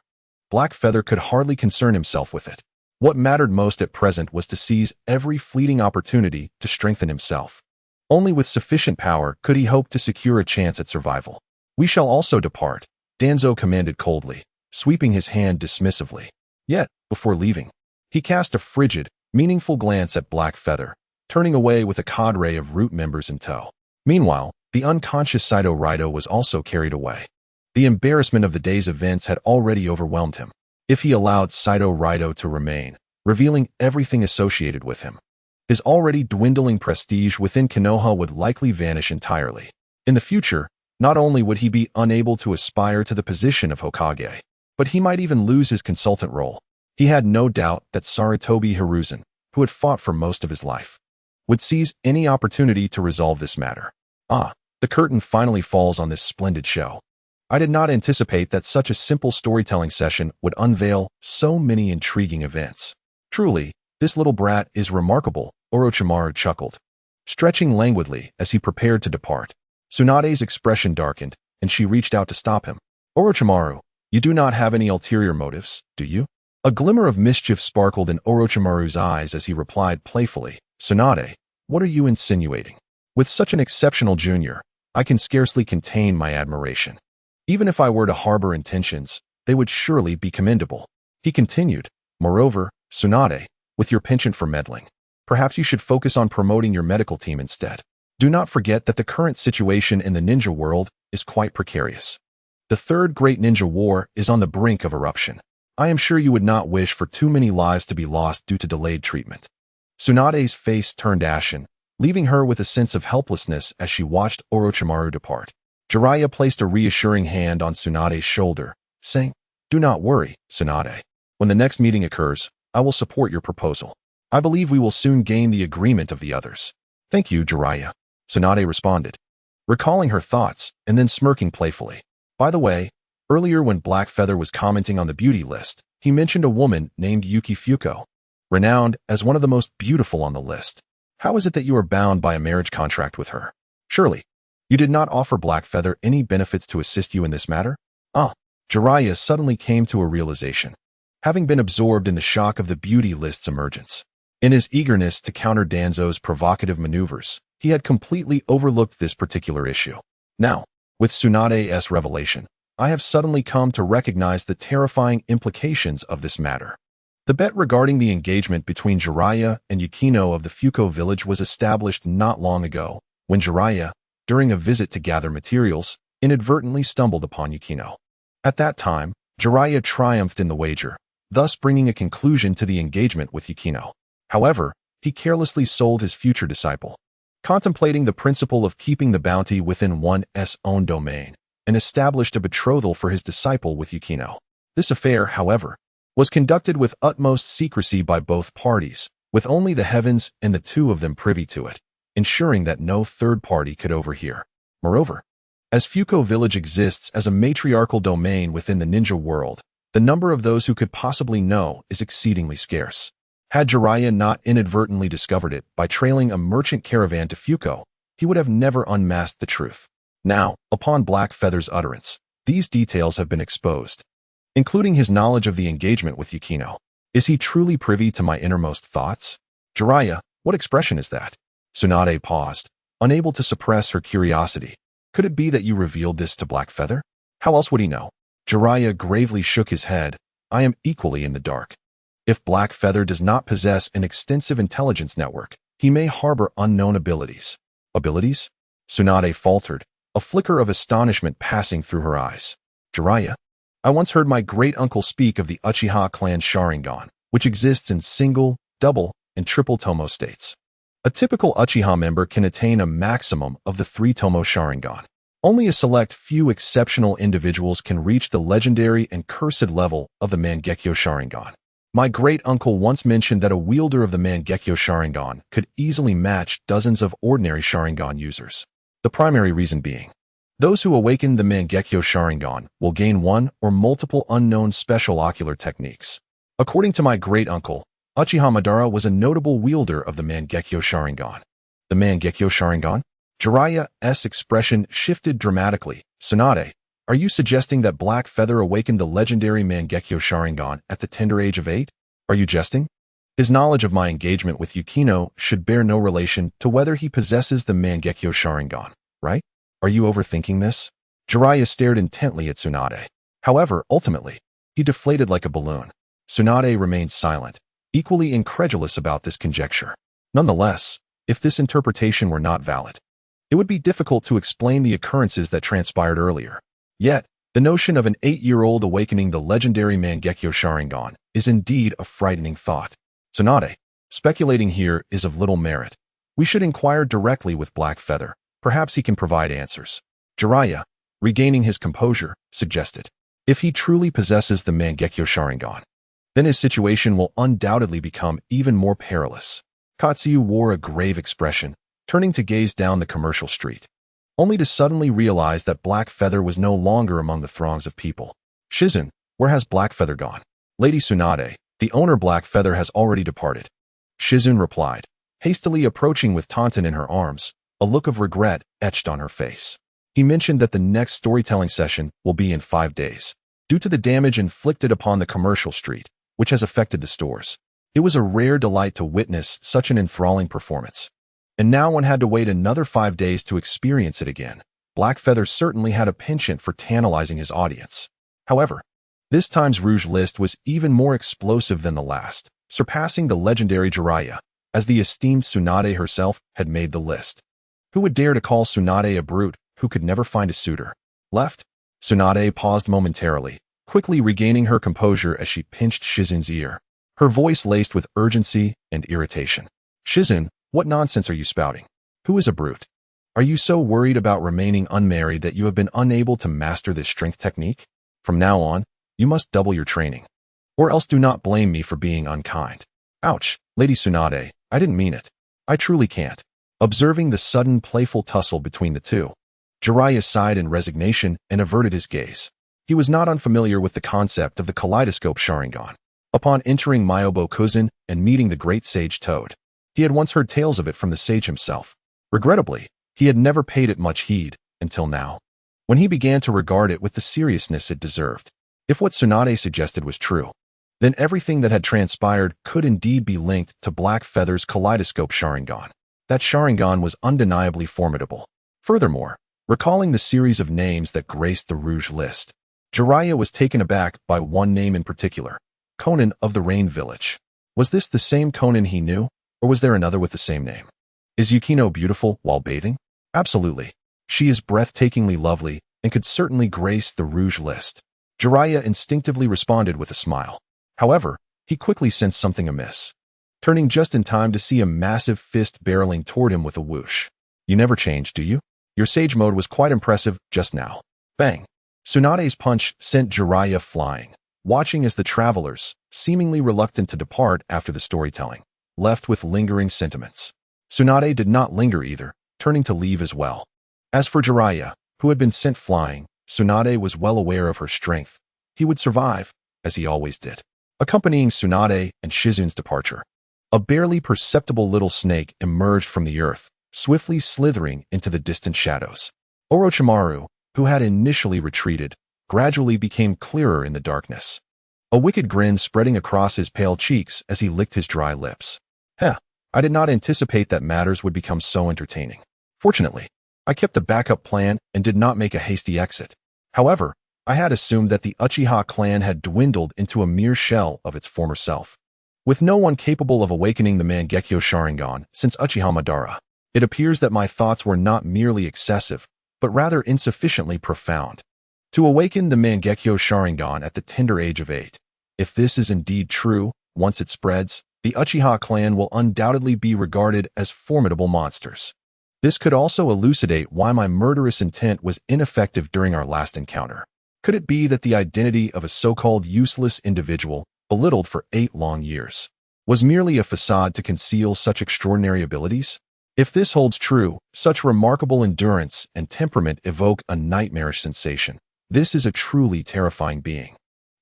Speaker 1: Black Feather could hardly concern himself with it. What mattered most at present was to seize every fleeting opportunity to strengthen himself. Only with sufficient power could he hope to secure a chance at survival. "We shall also depart," Danzo commanded coldly, sweeping his hand dismissively. Yet, before leaving, he cast a frigid, meaningful glance at Black Feather, turning away with a cadre of root members in tow. Meanwhile, the unconscious Saito Rido was also carried away. The embarrassment of the day's events had already overwhelmed him. If he allowed Saito Rido to remain, revealing everything associated with him, his already dwindling prestige within Konoha would likely vanish entirely. In the future, not only would he be unable to aspire to the position of Hokage, but he might even lose his consultant role. He had no doubt that Sarutobi Hiruzen, who had fought for most of his life, would seize any opportunity to resolve this matter. The curtain finally falls on this splendid show. I did not anticipate that such a simple storytelling session would unveil so many intriguing events. Truly, this little brat is remarkable, Orochimaru chuckled, stretching languidly as he prepared to depart. Tsunade's expression darkened, and she reached out to stop him. "Orochimaru, you do not have any ulterior motives, do you?" A glimmer of mischief sparkled in Orochimaru's eyes as he replied playfully, "Tsunade, what are you insinuating? With such an exceptional junior, I can scarcely contain my admiration. Even if I were to harbor intentions, they would surely be commendable." He continued, "Moreover, Tsunade, with your penchant for meddling, perhaps you should focus on promoting your medical team instead. Do not forget that the current situation in the ninja world is quite precarious. The third great ninja war is on the brink of eruption. I am sure you would not wish for too many lives to be lost due to delayed treatment." Tsunade's face turned ashen, leaving her with a sense of helplessness as she watched Orochimaru depart. Jiraiya placed a reassuring hand on Tsunade's shoulder, saying, "Do not worry, Tsunade. When the next meeting occurs, I will support your proposal. I believe we will soon gain the agreement of the others." "Thank you, Jiraiya," Tsunade responded, recalling her thoughts and then smirking playfully. By the way, earlier when Black Feather was commenting on the beauty list, he mentioned a woman named Yuki Fuko, renowned as one of the most beautiful on the list. How is it that you are bound by a marriage contract with her? Surely, you did not offer Black Feather any benefits to assist you in this matter? Jiraiya suddenly came to a realization, having been absorbed in the shock of the beauty list's emergence. In his eagerness to counter Danzo's provocative maneuvers, he had completely overlooked this particular issue. Now, with Tsunade's revelation, I have suddenly come to recognize the terrifying implications of this matter. The bet regarding the engagement between Jiraiya and Yukino of the Fuko village was established not long ago, when Jiraiya, during a visit to gather materials, inadvertently stumbled upon Yukino. At that time, Jiraiya triumphed in the wager, thus bringing a conclusion to the engagement with Yukino. However, he carelessly sold his future disciple, contemplating the principle of keeping the bounty within one's own domain, and established a betrothal for his disciple with Yukino. This affair, however, was conducted with utmost secrecy by both parties, with only the heavens and the two of them privy to it, ensuring that no third party could overhear. Moreover, as Fuko Village exists as a matriarchal domain within the ninja world, the number of those who could possibly know is exceedingly scarce. Had Jiraiya not inadvertently discovered it by trailing a merchant caravan to Fuko, he would have never unmasked the truth. Now, upon Black Feather's utterance, these details have been exposed, including his knowledge of the engagement with Yukino. Is he truly privy to my innermost thoughts? Jiraiya, what expression is that? Tsunade paused, unable to suppress her curiosity. Could it be that you revealed this to Black Feather? How else would he know? Jiraiya gravely shook his head. I am equally in the dark. If Black Feather does not possess an extensive intelligence network, he may harbor unknown abilities. Abilities? Tsunade faltered, a flicker of astonishment passing through her eyes. Jiraiya, I once heard my great-uncle speak of the Uchiha clan Sharingan, which exists in single, double, and triple Tomo states. A typical Uchiha member can attain a maximum of the 3 Tomo Sharingan. Only a select few exceptional individuals can reach the legendary and cursed level of the Mangekyo Sharingan. My great-uncle once mentioned that a wielder of the Mangekyo Sharingan could easily match dozens of ordinary Sharingan users. The primary reason being, those who awaken the Mangekyo Sharingan will gain one or multiple unknown special ocular techniques. According to my great-uncle, Uchiha Madara was a notable wielder of the Mangekyo Sharingan. The Mangekyo Sharingan? Jiraiya's expression shifted dramatically. Tsunade, are you suggesting that Black Feather awakened the legendary Mangekyo Sharingan at the tender age of 8? Are you jesting? His knowledge of my engagement with Yukino should bear no relation to whether he possesses the Mangekyo Sharingan, right? Are you overthinking this? Jiraiya stared intently at Tsunade. However, ultimately, he deflated like a balloon. Tsunade remained silent, equally incredulous about this conjecture. Nonetheless, if this interpretation were not valid, it would be difficult to explain the occurrences that transpired earlier. Yet, the notion of an 8-year-old awakening the legendary Mangekyo Sharingan is indeed a frightening thought. Tsunade, speculating here is of little merit. We should inquire directly with Black Feather. Perhaps he can provide answers. Jiraiya, regaining his composure, suggested. If he truly possesses the Mangekyo Sharingan, then his situation will undoubtedly become even more perilous. Katsuyu wore a grave expression, turning to gaze down the commercial street, only to suddenly realize that Black Feather was no longer among the throngs of people. Shizun, where has Black Feather gone? Lady Tsunade, the owner Black Feather has already departed. Shizun replied, hastily approaching with Taunton in her arms, a look of regret etched on her face. He mentioned that the next storytelling session will be in 5 days. Due to the damage inflicted upon the commercial street, which has affected the stores, it was a rare delight to witness such an enthralling performance. And now one had to wait another 5 days to experience it again. Black Feather certainly had a penchant for tantalizing his audience. However, this time's Rouge list was even more explosive than the last, surpassing the legendary Jiraiya, as the esteemed Tsunade herself had made the list. Who would dare to call Tsunade a brute who could never find a suitor? Left? Tsunade paused momentarily, quickly regaining her composure as she pinched Shizun's ear, her voice laced with urgency and irritation. Shizun, what nonsense are you spouting? Who is a brute? Are you so worried about remaining unmarried that you have been unable to master this strength technique? From now on, you must double your training. Or else do not blame me for being unkind. Ouch, Lady Tsunade, I didn't mean it. I truly can't. Observing the sudden playful tussle between the two, Jiraiya sighed in resignation and averted his gaze. He was not unfamiliar with the concept of the kaleidoscope Sharingan. Upon entering Myobo-Kuzan and meeting the great sage Toad, he had once heard tales of it from the sage himself. Regrettably, he had never paid it much heed until now, when he began to regard it with the seriousness it deserved. If what Tsunade suggested was true, then everything that had transpired could indeed be linked to Black Feather's kaleidoscope Sharingan. That Sharingan was undeniably formidable. Furthermore, recalling the series of names that graced the Rouge list, Jiraiya was taken aback by one name in particular, Conan of the Rain Village. Was this the same Conan he knew, or was there another with the same name? Is Yukino beautiful while bathing? Absolutely. She is breathtakingly lovely and could certainly grace the Rouge list. Jiraiya instinctively responded with a smile. However, he quickly sensed something amiss, turning just in time to see a massive fist barreling toward him with a whoosh. You never change, do you? Your sage mode was quite impressive just now. Bang! Tsunade's punch sent Jiraiya flying, watching as the travelers, seemingly reluctant to depart after the storytelling, left with lingering sentiments. Tsunade did not linger either, turning to leave as well. As for Jiraiya, who had been sent flying, Tsunade was well aware of her strength. He would survive, as he always did. Accompanying Tsunade and Shizun's departure, a barely perceptible little snake emerged from the earth, swiftly slithering into the distant shadows. Orochimaru, who had initially retreated, gradually became clearer in the darkness, a wicked grin spreading across his pale cheeks as he licked his dry lips. I did not anticipate that matters would become so entertaining. Fortunately, I kept a backup plan and did not make a hasty exit. However, I had assumed that the Uchiha clan had dwindled into a mere shell of its former self, with no one capable of awakening the Mangekyo Sharingan since Uchiha Madara. It appears that my thoughts were not merely excessive, but rather insufficiently profound. To awaken the Mangekyo Sharingan at the tender age of 8. If this is indeed true, once it spreads, the Uchiha clan will undoubtedly be regarded as formidable monsters. This could also elucidate why my murderous intent was ineffective during our last encounter. Could it be that the identity of a so-called useless individual belittled for 8 long years, was merely a facade to conceal such extraordinary abilities? If this holds true, such remarkable endurance and temperament evoke a nightmarish sensation. This is a truly terrifying being.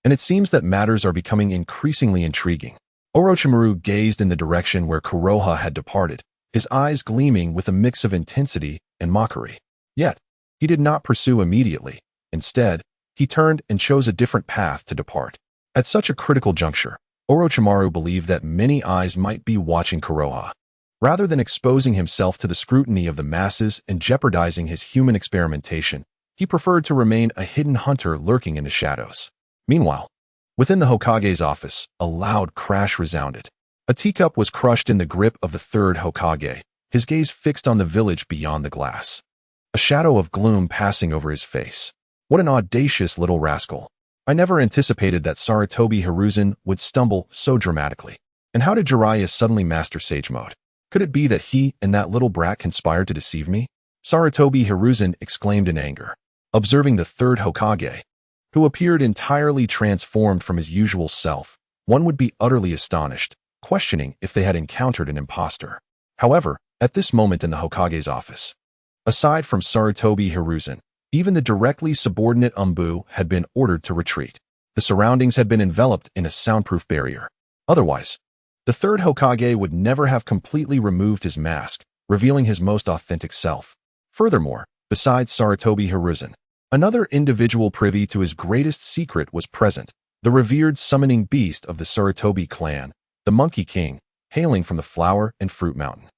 Speaker 1: And it seems that matters are becoming increasingly intriguing. Orochimaru gazed in the direction where Konoha had departed, his eyes gleaming with a mix of intensity and mockery. Yet, he did not pursue immediately. Instead, he turned and chose a different path to depart. At such a critical juncture, Orochimaru believed that many eyes might be watching Konoha. Rather than exposing himself to the scrutiny of the masses and jeopardizing his human experimentation, he preferred to remain a hidden hunter lurking in the shadows. Meanwhile, within the Hokage's office, a loud crash resounded. A teacup was crushed in the grip of the third Hokage, his gaze fixed on the village beyond the glass. A shadow of gloom passing over his face. What an audacious little rascal. I never anticipated that Sarutobi Hiruzen would stumble so dramatically. And how did Jiraiya suddenly master Sage Mode? Could it be that he and that little brat conspired to deceive me? Sarutobi Hiruzen exclaimed in anger, observing the third Hokage, who appeared entirely transformed from his usual self. One would be utterly astonished, questioning if they had encountered an impostor. However, at this moment in the Hokage's office, aside from Sarutobi Hiruzen, even the directly subordinate Umbu had been ordered to retreat. The surroundings had been enveloped in a soundproof barrier. Otherwise, the third Hokage would never have completely removed his mask, revealing his most authentic self. Furthermore, besides Sarutobi Hiruzen, another individual privy to his greatest secret was present, the revered summoning beast of the Sarutobi clan, the Monkey King, hailing from the Flower and Fruit Mountain.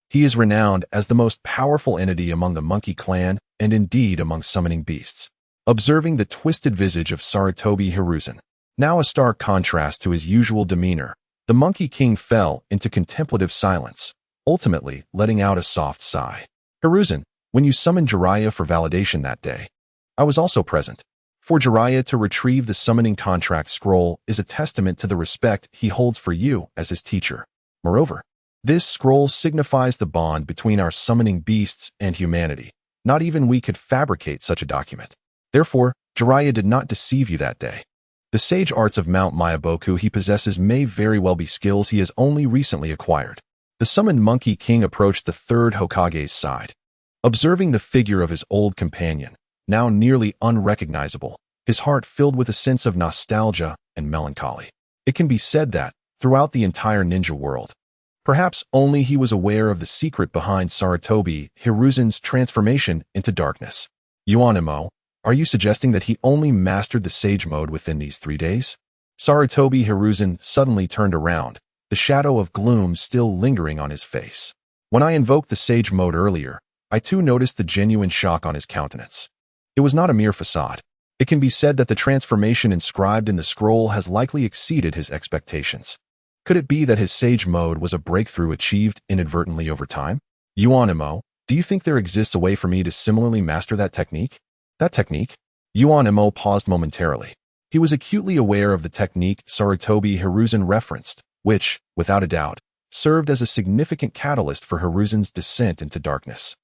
Speaker 1: He is renowned as the most powerful entity among the Monkey clan and indeed among summoning beasts. Observing the twisted visage of Sarutobi Hiruzen, now a stark contrast to his usual demeanor, the Monkey King fell into contemplative silence, ultimately letting out a soft sigh. Hiruzen, when you summoned Jiraiya for validation that day, I was also present. For Jiraiya to retrieve the summoning contract scroll is a testament to the respect he holds for you as his teacher. Moreover, this scroll signifies the bond between our summoning beasts and humanity. Not even we could fabricate such a document. Therefore, Jiraiya did not deceive you that day. The sage arts of Mount Myaboku he possesses may very well be skills he has only recently acquired. The summoned Monkey King approached the third Hokage's side. Observing the figure of his old companion, now nearly unrecognizable, his heart filled with a sense of nostalgia and melancholy. It can be said that, throughout the entire ninja world, perhaps only he was aware of the secret behind Sarutobi Hiruzen's transformation into darkness. Yuanimo, are you suggesting that he only mastered the Sage Mode within these 3 days? Sarutobi Hiruzen suddenly turned around, the shadow of gloom still lingering on his face. When I invoked the Sage Mode earlier, I too noticed the genuine shock on his countenance. It was not a mere facade. It can be said that the transformation inscribed in the scroll has likely exceeded his expectations. Could it be that his Sage Mode was a breakthrough achieved inadvertently over time? Yuanimo, do you think there exists a way for me to similarly master that technique? That technique? Yuanimo paused momentarily. He was acutely aware of the technique Sarutobi Hiruzen referenced, which, without a doubt, served as a significant catalyst for Hiruzen's descent into darkness.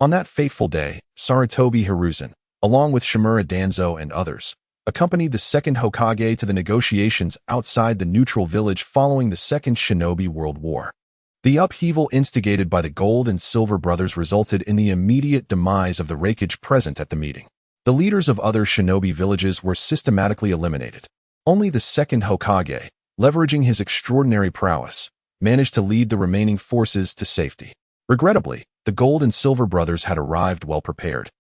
Speaker 1: On that fateful day, Sarutobi Hiruzen, along with Shimura Danzo and others, accompanied the second Hokage to the negotiations outside the neutral village following the Second Shinobi World War. The upheaval instigated by the Gold and Silver Brothers resulted in the immediate demise of the Reikage present at the meeting. The leaders of other shinobi villages were systematically eliminated. Only the second Hokage, leveraging his extraordinary prowess, managed to lead the remaining forces to safety. Regrettably, the Gold and Silver Brothers had arrived well prepared,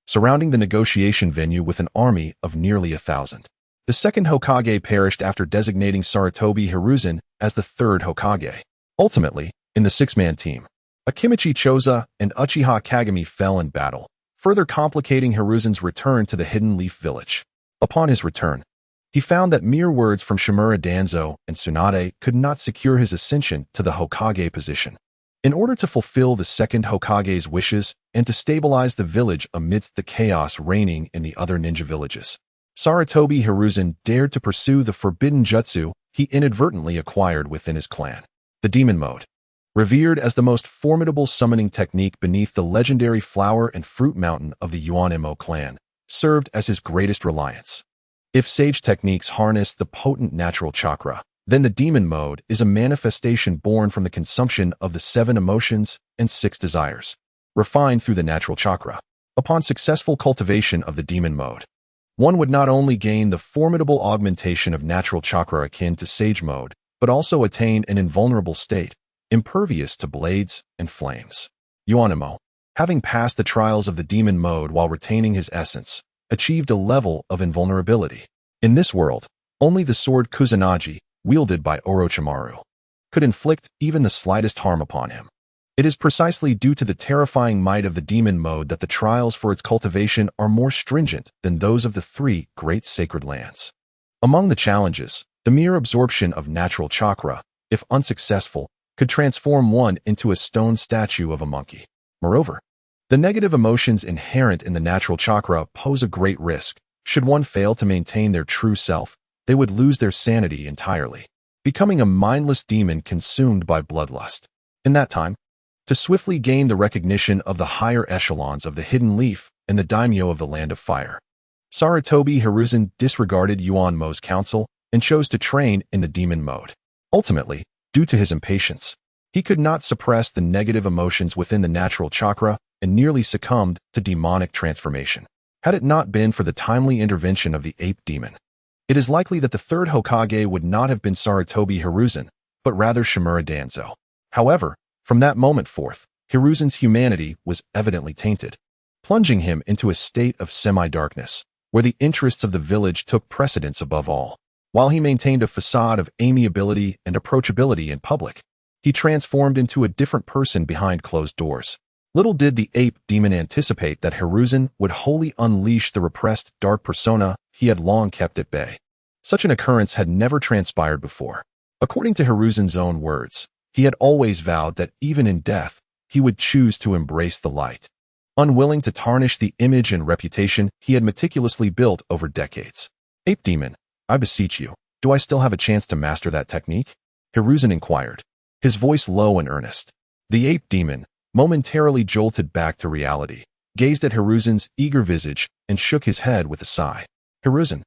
Speaker 1: surrounding the negotiation venue with an army of nearly 1,000. The second Hokage perished after designating Sarutobi Hiruzen as the third Hokage. Ultimately, in the 6-man team, Akimichi Choza and Uchiha Kagami fell in battle, further complicating Hiruzen's return to the Hidden Leaf Village. Upon his return, he found that mere words from Shimura Danzo and Tsunade could not secure his ascension to the Hokage position. In order to fulfill the second Hokage's wishes and to stabilize the village amidst the chaos reigning in the other ninja villages, Sarutobi Hiruzen dared to pursue the forbidden jutsu he inadvertently acquired within his clan. The Demon Mode, revered as the most formidable summoning technique beneath the legendary Flower and Fruit Mountain of the Yuanemo clan, served as his greatest reliance. If sage techniques harness the potent natural chakra, then the demon mode is a manifestation born from the consumption of the 7 emotions and 6 desires, refined through the natural chakra. Upon successful cultivation of the demon mode, one would not only gain the formidable augmentation of natural chakra akin to sage mode, but also attain an invulnerable state, impervious to blades and flames. Yuanemo, having passed the trials of the demon mode while retaining his essence, achieved a level of invulnerability. In this world, only the sword Kusanagi, wielded by Orochimaru, could inflict even the slightest harm upon him. It is precisely due to the terrifying might of the demon mode that the trials for its cultivation are more stringent than those of the 3 great sacred lands. Among the challenges, the mere absorption of natural chakra, if unsuccessful, could transform one into a stone statue of a monkey. Moreover, the negative emotions inherent in the natural chakra pose a great risk. Should one fail to maintain their true self, they would lose their sanity entirely, becoming a mindless demon consumed by bloodlust. In that time, to swiftly gain the recognition of the higher echelons of the Hidden Leaf and the daimyo of the Land of Fire, Sarutobi Hiruzen disregarded Yuanmo's counsel and chose to train in the demon mode. Ultimately, due to his impatience, he could not suppress the negative emotions within the natural chakra and nearly succumbed to demonic transformation. Had it not been for the timely intervention of the ape demon, it is likely that the 3rd Hokage would not have been Sarutobi Hiruzen, but rather Shimura Danzo. However, from that moment forth, Hiruzen's humanity was evidently tainted, plunging him into a state of semi-darkness, where the interests of the village took precedence above all. While he maintained a facade of amiability and approachability in public, he transformed into a different person behind closed doors. Little did the ape demon anticipate that Hiruzen would wholly unleash the repressed dark persona he had long kept at bay. Such an occurrence had never transpired before. According to Hiruzen's own words, he had always vowed that even in death, he would choose to embrace the light, unwilling to tarnish the image and reputation he had meticulously built over decades. Ape demon, I beseech you, do I still have a chance to master that technique? Hiruzen inquired, his voice low and earnest. The ape demon, momentarily jolted back to reality, gazed at Hiruzen's eager visage and shook his head with a sigh. Hiruzen,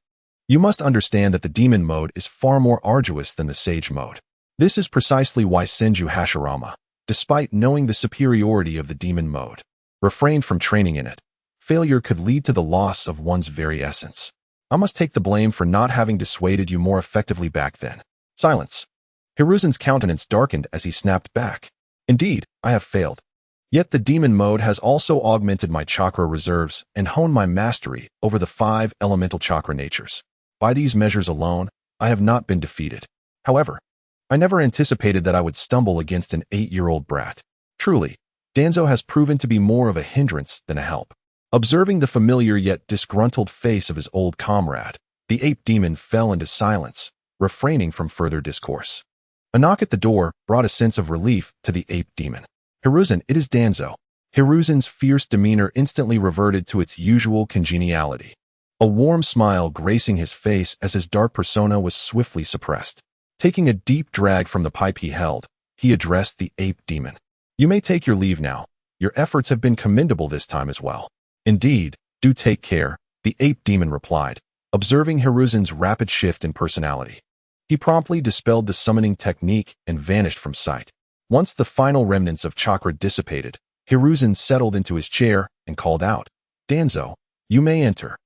Speaker 1: you must understand that the demon mode is far more arduous than the sage mode. This is precisely why Senju Hashirama, despite knowing the superiority of the demon mode, refrained from training in it. Failure could lead to the loss of one's very essence. I must take the blame for not having dissuaded you more effectively back then. Silence. Hiruzen's countenance darkened as he snapped back. Indeed, I have failed. Yet the demon mode has also augmented my chakra reserves and honed my mastery over the 5 elemental chakra natures. By these measures alone, I have not been defeated. However, I never anticipated that I would stumble against an 8-year-old brat. Truly, Danzo has proven to be more of a hindrance than a help. Observing the familiar yet disgruntled face of his old comrade, the ape demon fell into silence, refraining from further discourse. A knock at the door brought a sense of relief to the ape demon. Hiruzen, it is Danzo. Hiruzen's fierce demeanor instantly reverted to its usual congeniality, a warm smile gracing his face as his dark persona was swiftly suppressed. Taking a deep drag from the pipe he held, he addressed the ape demon. You may take your leave now. Your efforts have been commendable this time as well. Indeed, do take care, the ape demon replied, observing Hiruzen's rapid shift in personality. He promptly dispelled the summoning technique and vanished from sight. Once the final remnants of chakra dissipated, Hiruzen settled into his chair and called out, Danzo, you may enter.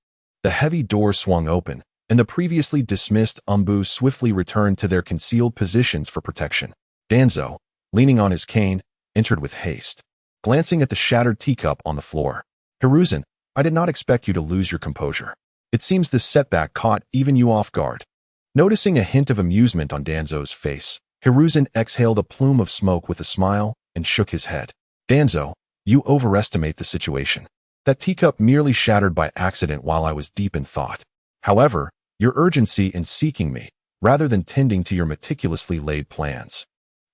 Speaker 1: The heavy door swung open, and the previously dismissed Umbu swiftly returned to their concealed positions for protection. Danzo, leaning on his cane, entered with haste, glancing at the shattered teacup on the floor. Hiruzen, I did not expect you to lose your composure. It seems this setback caught even you off guard. Noticing a hint of amusement on Danzo's face, Hiruzen exhaled a plume of smoke with a smile and shook his head. Danzo, you overestimate the situation. That teacup merely shattered by accident while I was deep in thought. However, your urgency in seeking me, rather than tending to your meticulously laid plans,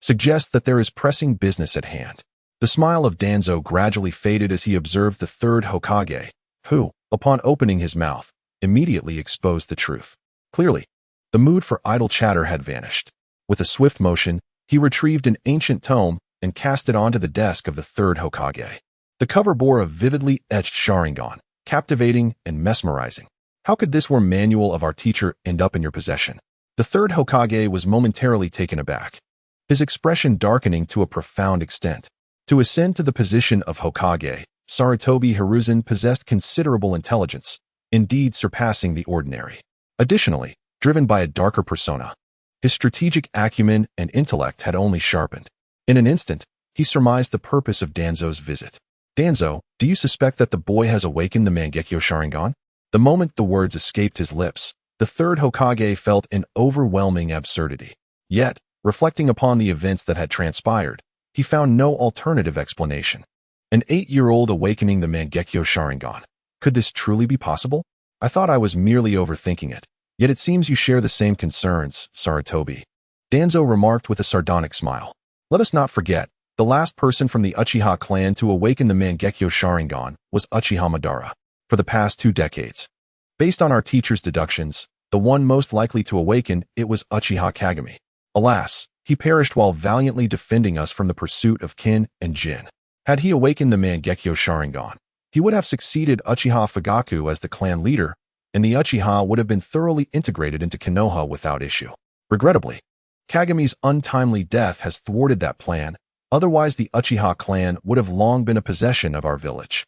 Speaker 1: suggests that there is pressing business at hand. The smile of Danzo gradually faded as he observed the 3rd Hokage, who, upon opening his mouth, immediately exposed the truth. Clearly, the mood for idle chatter had vanished. With a swift motion, he retrieved an ancient tome and cast it onto the desk of the 3rd Hokage. The cover bore a vividly etched Sharingan, captivating and mesmerizing. How could this war manual of our teacher end up in your possession? The third Hokage was momentarily taken aback, his expression darkening to a profound extent. To ascend to the position of Hokage, Sarutobi Hiruzen possessed considerable intelligence, indeed surpassing the ordinary. Additionally, driven by a darker persona, his strategic acumen and intellect had only sharpened. In an instant, he surmised the purpose of Danzo's visit. Danzo, do you suspect that the boy has awakened the Mangekyo Sharingan? The moment the words escaped his lips, the third Hokage felt an overwhelming absurdity. Yet, reflecting upon the events that had transpired, he found no alternative explanation. An 8-year-old awakening the Mangekyo Sharingan. Could this truly be possible? I thought I was merely overthinking it. Yet it seems you share the same concerns, Sarutobi. Danzo remarked with a sardonic smile. Let us not forget, the last person from the Uchiha clan to awaken the Mangekyo Sharingan was Uchiha Madara. For the past 2 decades. Based on our teacher's deductions, the one most likely to awaken it was Uchiha Kagami. Alas, he perished while valiantly defending us from the pursuit of Kin and Jin. Had he awakened the Mangekyo Sharingan, he would have succeeded Uchiha Fugaku as the clan leader, and the Uchiha would have been thoroughly integrated into Konoha without issue. Regrettably, Kagami's untimely death has thwarted that plan, otherwise the Uchiha clan would have long been a possession of our village.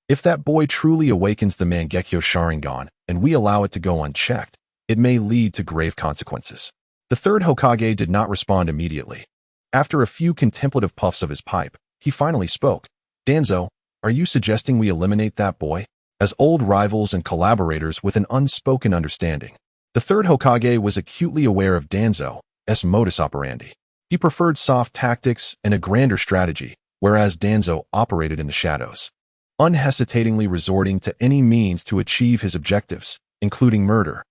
Speaker 1: If that boy truly awakens the Mangekyo Sharingan and we allow it to go unchecked, it may lead to grave consequences. The third Hokage did not respond immediately. After a few contemplative puffs of his pipe, he finally spoke. Danzo, are you suggesting we eliminate that boy? As old rivals and collaborators with an unspoken understanding, the third Hokage was acutely aware of Danzo's modus operandi. He preferred soft tactics and a grander strategy, whereas Danzo operated in the shadows, unhesitatingly resorting to any means to achieve his objectives, including murder.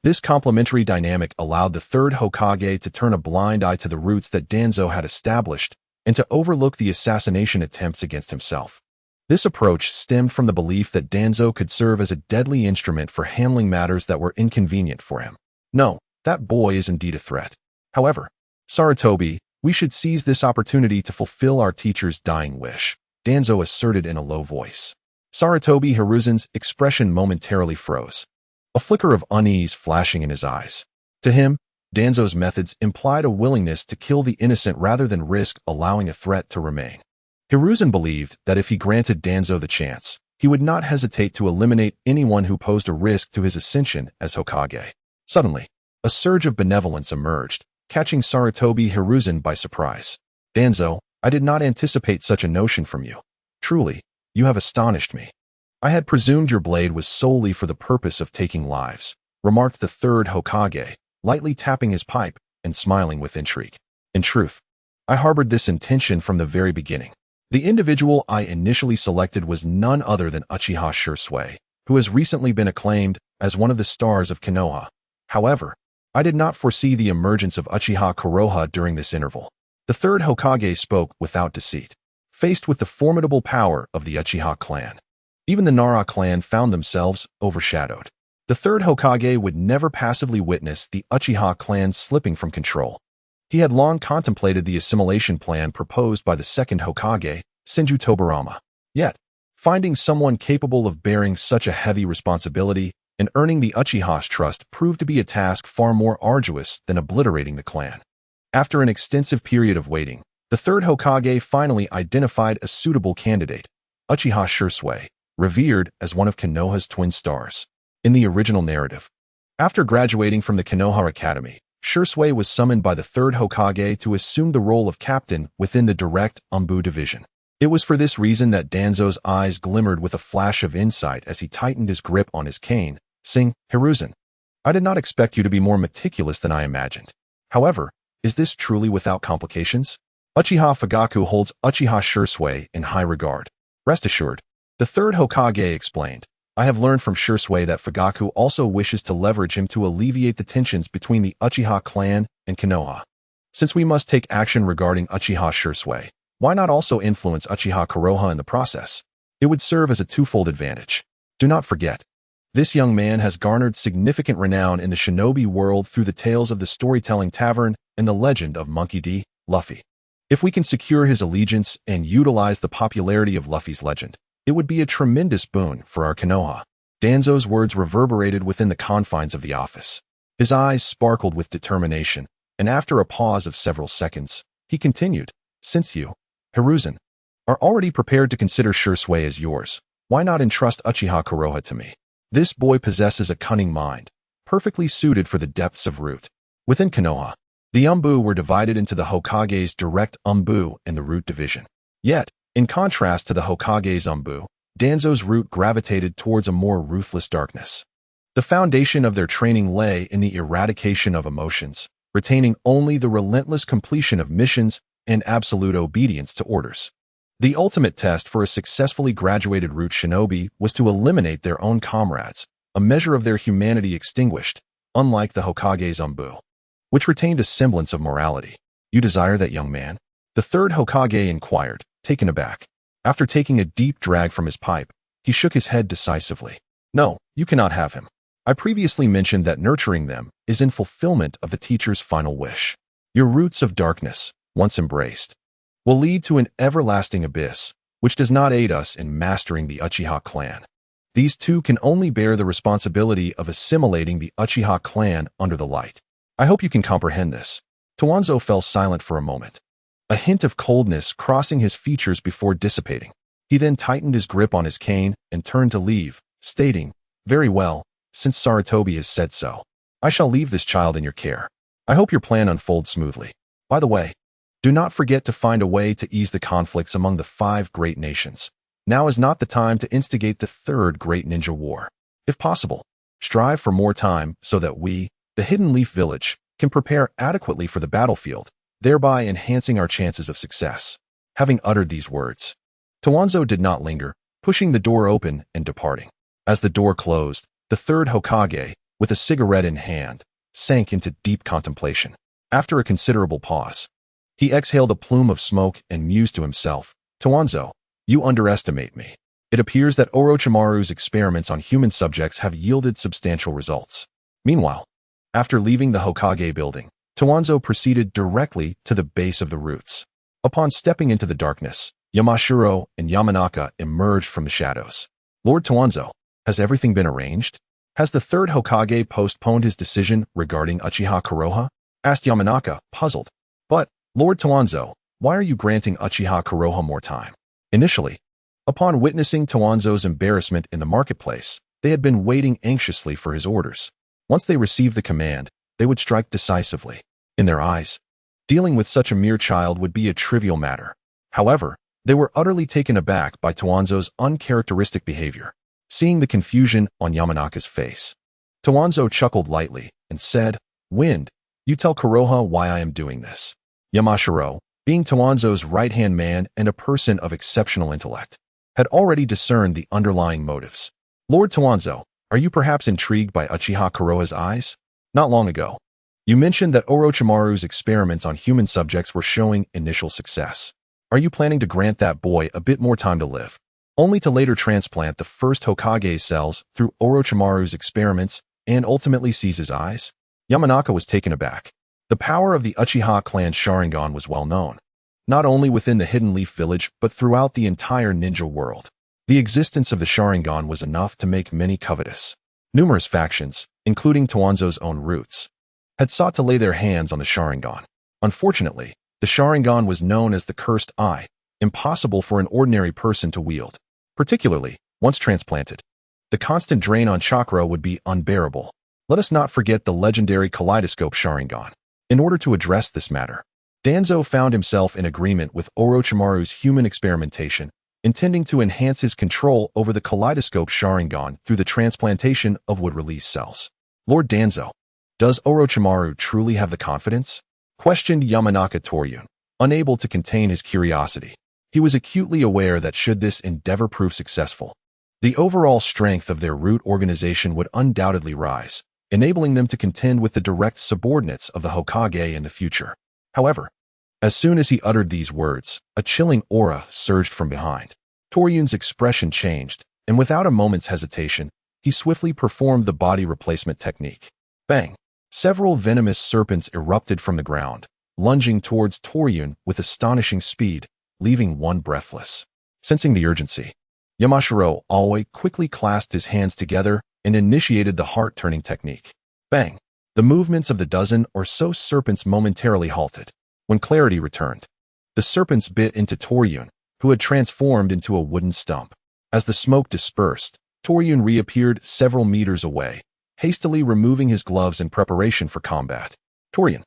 Speaker 1: This complementary dynamic allowed the third Hokage to turn a blind eye to the roots that Danzo had established and to overlook the assassination attempts against himself. This approach stemmed from the belief that Danzo could serve as a deadly instrument for handling matters that were inconvenient for him. No, that boy is indeed a threat. However, Sarutobi, we should seize this opportunity to fulfill our teacher's dying wish, Danzo asserted in a low voice. Sarutobi Hiruzen's expression momentarily froze, a flicker of unease flashing in his eyes. To him, Danzo's methods implied a willingness to kill the innocent rather than risk allowing a threat to remain. Hiruzen believed that if he granted Danzo the chance, he would not hesitate to eliminate anyone who posed a risk to his ascension as Hokage. Suddenly, a surge of benevolence emerged, catching Sarutobi Hiruzen by surprise. Danzo, I did not anticipate such a notion from you. Truly, you have astonished me. I had presumed your blade was solely for the purpose of taking lives, remarked the third Hokage, lightly tapping his pipe and smiling with intrigue. In truth, I harbored this intention from the very beginning. The individual I initially selected was none other than Uchiha Shursui, who has recently been acclaimed as one of the stars of Konoha. However, I did not foresee the emergence of Uchiha Kuroha during this interval. The third Hokage spoke without deceit, faced with the formidable power of the Uchiha clan. Even the Nara clan found themselves overshadowed. The third Hokage would never passively witness the Uchiha clan slipping from control. He had long contemplated the assimilation plan proposed by the second Hokage, Senju Tobirama. Yet, finding someone capable of bearing such a heavy responsibility and earning the Uchiha's trust proved to be a task far more arduous than obliterating the clan. After an extensive period of waiting, the third Hokage finally identified a suitable candidate, Uchiha Shursui, revered as one of Konoha's twin stars. In the original narrative, after graduating from the Konoha Academy, Shursui was summoned by the third Hokage to assume the role of captain within the direct Anbu division. It was for this reason that Danzo's eyes glimmered with a flash of insight as he tightened his grip on his cane, saying, Hiruzen, I did not expect you to be more meticulous than I imagined. However, is this truly without complications? Uchiha Fugaku holds Uchiha Shursui in high regard. Rest assured, the third Hokage explained, I have learned from Shursui that Fugaku also wishes to leverage him to alleviate the tensions between the Uchiha clan and Konoha. Since we must take action regarding Uchiha Shursui, why not also influence Uchiha Kuroha in the process? It would serve as a twofold advantage. Do not forget, this young man has garnered significant renown in the shinobi world through the tales of the storytelling tavern and the legend of Monkey D. Luffy. If we can secure his allegiance and utilize the popularity of Luffy's legend, it would be a tremendous boon for our Konoha. Danzo's words reverberated within the confines of the office. His eyes sparkled with determination, and after a pause of several seconds, he continued, "Since you, Hiruzen, are already prepared to consider Shursui as yours, why not entrust Uchiha Kuroha to me? This boy possesses a cunning mind, perfectly suited for the depths of root." Within Konoha, the Umbu were divided into the Hokage's direct Umbu and the root division. Yet, in contrast to the Hokage's Umbu, Danzo's root gravitated towards a more ruthless darkness. The foundation of their training lay in the eradication of emotions, retaining only the relentless completion of missions and absolute obedience to orders. The ultimate test for a successfully graduated root shinobi was to eliminate their own comrades, a measure of their humanity extinguished, unlike the Hokage's Umbu, which retained a semblance of morality. "You desire that young man?" the third Hokage inquired, taken aback. After taking a deep drag from his pipe, he shook his head decisively. "No, you cannot have him. I previously mentioned that nurturing them is in fulfillment of the teacher's final wish. Your roots of darkness, once embraced, will lead to an everlasting abyss, which does not aid us in mastering the Uchiha clan. These two can only bear the responsibility of assimilating the Uchiha clan under the light. I hope you can comprehend this." Towanzo fell silent for a moment, a hint of coldness crossing his features before dissipating. He then tightened his grip on his cane and turned to leave, stating, "Very well, since Sarutobi has said so. I shall leave this child in your care. I hope your plan unfolds smoothly. By the way, do not forget to find a way to ease the conflicts among the 5 great nations. Now is not the time to instigate the 3rd great ninja war. If possible, strive for more time so that we, the Hidden Leaf Village, can prepare adequately for the battlefield, thereby enhancing our chances of success." Having uttered these words, Towanzo did not linger, pushing the door open and departing. As the door closed, the 3rd Hokage, with a cigarette in hand, sank into deep contemplation. After a considerable pause, he exhaled a plume of smoke and mused to himself, "Towanzo, you underestimate me. It appears that Orochimaru's experiments on human subjects have yielded substantial results." Meanwhile, after leaving the Hokage building, Towanzo proceeded directly to the base of the roots. Upon stepping into the darkness, Yamashiro and Yamanaka emerged from the shadows. "Lord Towanzo, has everything been arranged? Has the 3rd Hokage postponed his decision regarding Uchiha Kuroha?" asked Yamanaka, puzzled. "But, Lord Towanzo, why are you granting Uchiha Kuroha more time?" Initially, upon witnessing Towanzo's embarrassment in the marketplace, they had been waiting anxiously for his orders. Once they received the command, they would strike decisively. In their eyes, dealing with such a mere child would be a trivial matter. However, they were utterly taken aback by Towanzo's uncharacteristic behavior. Seeing the confusion on Yamanaka's face, Towanzo chuckled lightly and said, "Wind, you tell Kuroha why I am doing this." Yamashiro, being Towanzo's right-hand man and a person of exceptional intellect, had already discerned the underlying motives. "Lord Towanzo, are you perhaps intrigued by Uchiha Kuroha's eyes? Not long ago, you mentioned that Orochimaru's experiments on human subjects were showing initial success. Are you planning to grant that boy a bit more time to live, only to later transplant the first Hokage's cells through Orochimaru's experiments and ultimately seize his eyes?" Yamanaka was taken aback. The power of the Uchiha clan Sharingan was well known, not only within the Hidden Leaf Village but throughout the entire ninja world. The existence of the Sharingan was enough to make many covetous. Numerous factions, including Towanzo's own roots, had sought to lay their hands on the Sharingan. Unfortunately, the Sharingan was known as the Cursed Eye, impossible for an ordinary person to wield. Particularly, once transplanted, the constant drain on chakra would be unbearable. Let us not forget the legendary Kaleidoscope Sharingan. In order to address this matter, Danzo found himself in agreement with Orochimaru's human experimentation, intending to enhance his control over the Kaleidoscope Sharingan through the transplantation of wood-release cells. "Lord Danzo, does Orochimaru truly have the confidence?" questioned Yamanaka Toryun, unable to contain his curiosity. He was acutely aware that should this endeavor prove successful, the overall strength of their root organization would undoubtedly rise, enabling them to contend with the direct subordinates of the Hokage in the future. However, as soon as he uttered these words, a chilling aura surged from behind. Toryun's expression changed, and without a moment's hesitation, he swiftly performed the body replacement technique. Bang! Several venomous serpents erupted from the ground, lunging towards Toryun with astonishing speed, leaving one breathless. Sensing the urgency, Yamashiro Aoi quickly clasped his hands together and initiated the heart-turning technique. Bang! The movements of the dozen or so serpents momentarily halted. When clarity returned, the serpents bit into Toryun, who had transformed into a wooden stump. As the smoke dispersed, Toryun reappeared several meters away, hastily removing his gloves in preparation for combat. Toryun,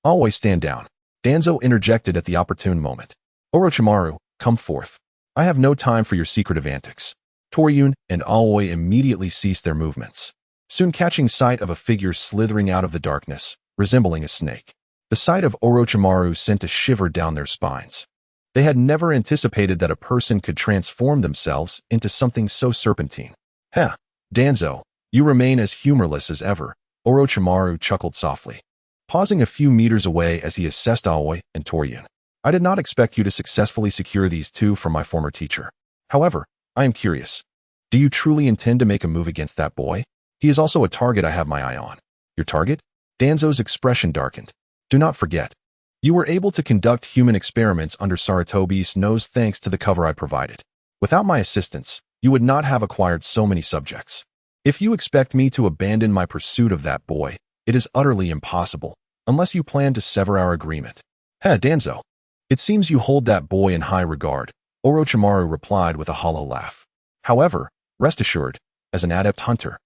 Speaker 1: always stand down. Danzo interjected at the opportune moment. Orochimaru, come forth. I have no time for your secretive antics. Toryun and Aoi immediately ceased their movements, soon catching sight of a figure slithering out of the darkness, resembling a snake. The sight of Orochimaru sent a shiver down their spines. They had never anticipated that a person could transform themselves into something so serpentine. Heh, Danzo, you remain as humorless as ever, Orochimaru chuckled softly, pausing a few meters away as he assessed Aoi and Toryun. I did not expect you to successfully secure these two from my former teacher. However, I am curious. Do you truly intend to make a move against that boy? He is also a target I have my eye on. Your target? Danzo's expression darkened. Do not forget, you were able to conduct human experiments under Sarutobi's nose thanks to the cover I provided. Without my assistance, you would not have acquired so many subjects. If you expect me to abandon my pursuit of that boy, it is utterly impossible, unless you plan to sever our agreement. Heh, Danzo. It seems you hold that boy in high regard, Orochimaru replied with a hollow laugh. However, rest assured, as an adept hunter,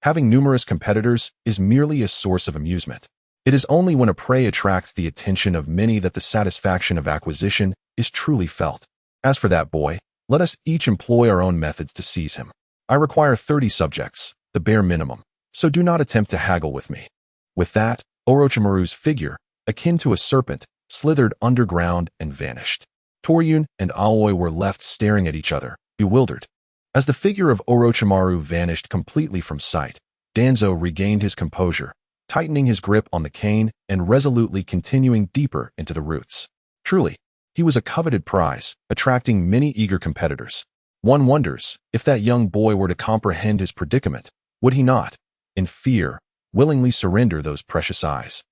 Speaker 1: having numerous competitors is merely a source of amusement. It is only when a prey attracts the attention of many that the satisfaction of acquisition is truly felt. As for that boy, let us each employ our own methods to seize him. I require 30 subjects, the bare minimum, so do not attempt to haggle with me. With that, Orochimaru's figure, akin to a serpent, slithered underground and vanished. Toryun and Aoi were left staring at each other, bewildered. As the figure of Orochimaru vanished completely from sight, Danzo regained his composure, tightening his grip on the cane and resolutely continuing deeper into the roots. Truly, he was a coveted prize, attracting many eager competitors. One wonders, if that young boy were to comprehend his predicament, would he not, in fear, willingly surrender those precious eyes,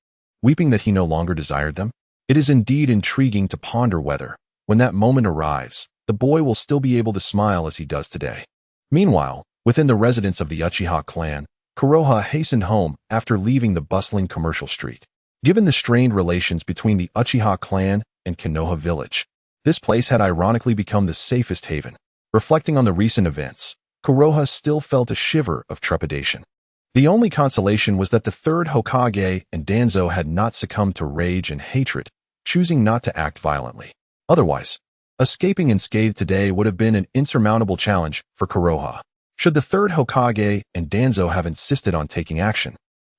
Speaker 1: weeping that he no longer desired them? It is indeed intriguing to ponder whether, when that moment arrives, the boy will still be able to smile as he does today. Meanwhile, within the residence of the Uchiha clan, Konoha hastened home after leaving the bustling commercial street. Given the strained relations between the Uchiha clan and Konoha village, this place had ironically become the safest haven. Reflecting on the recent events, Konoha still felt a shiver of trepidation. The only consolation was that the third Hokage and Danzo had not succumbed to rage and hatred, choosing not to act violently. Otherwise, escaping unscathed today would have been an insurmountable challenge for Konoha. Should the third Hokage and Danzo have insisted on taking action,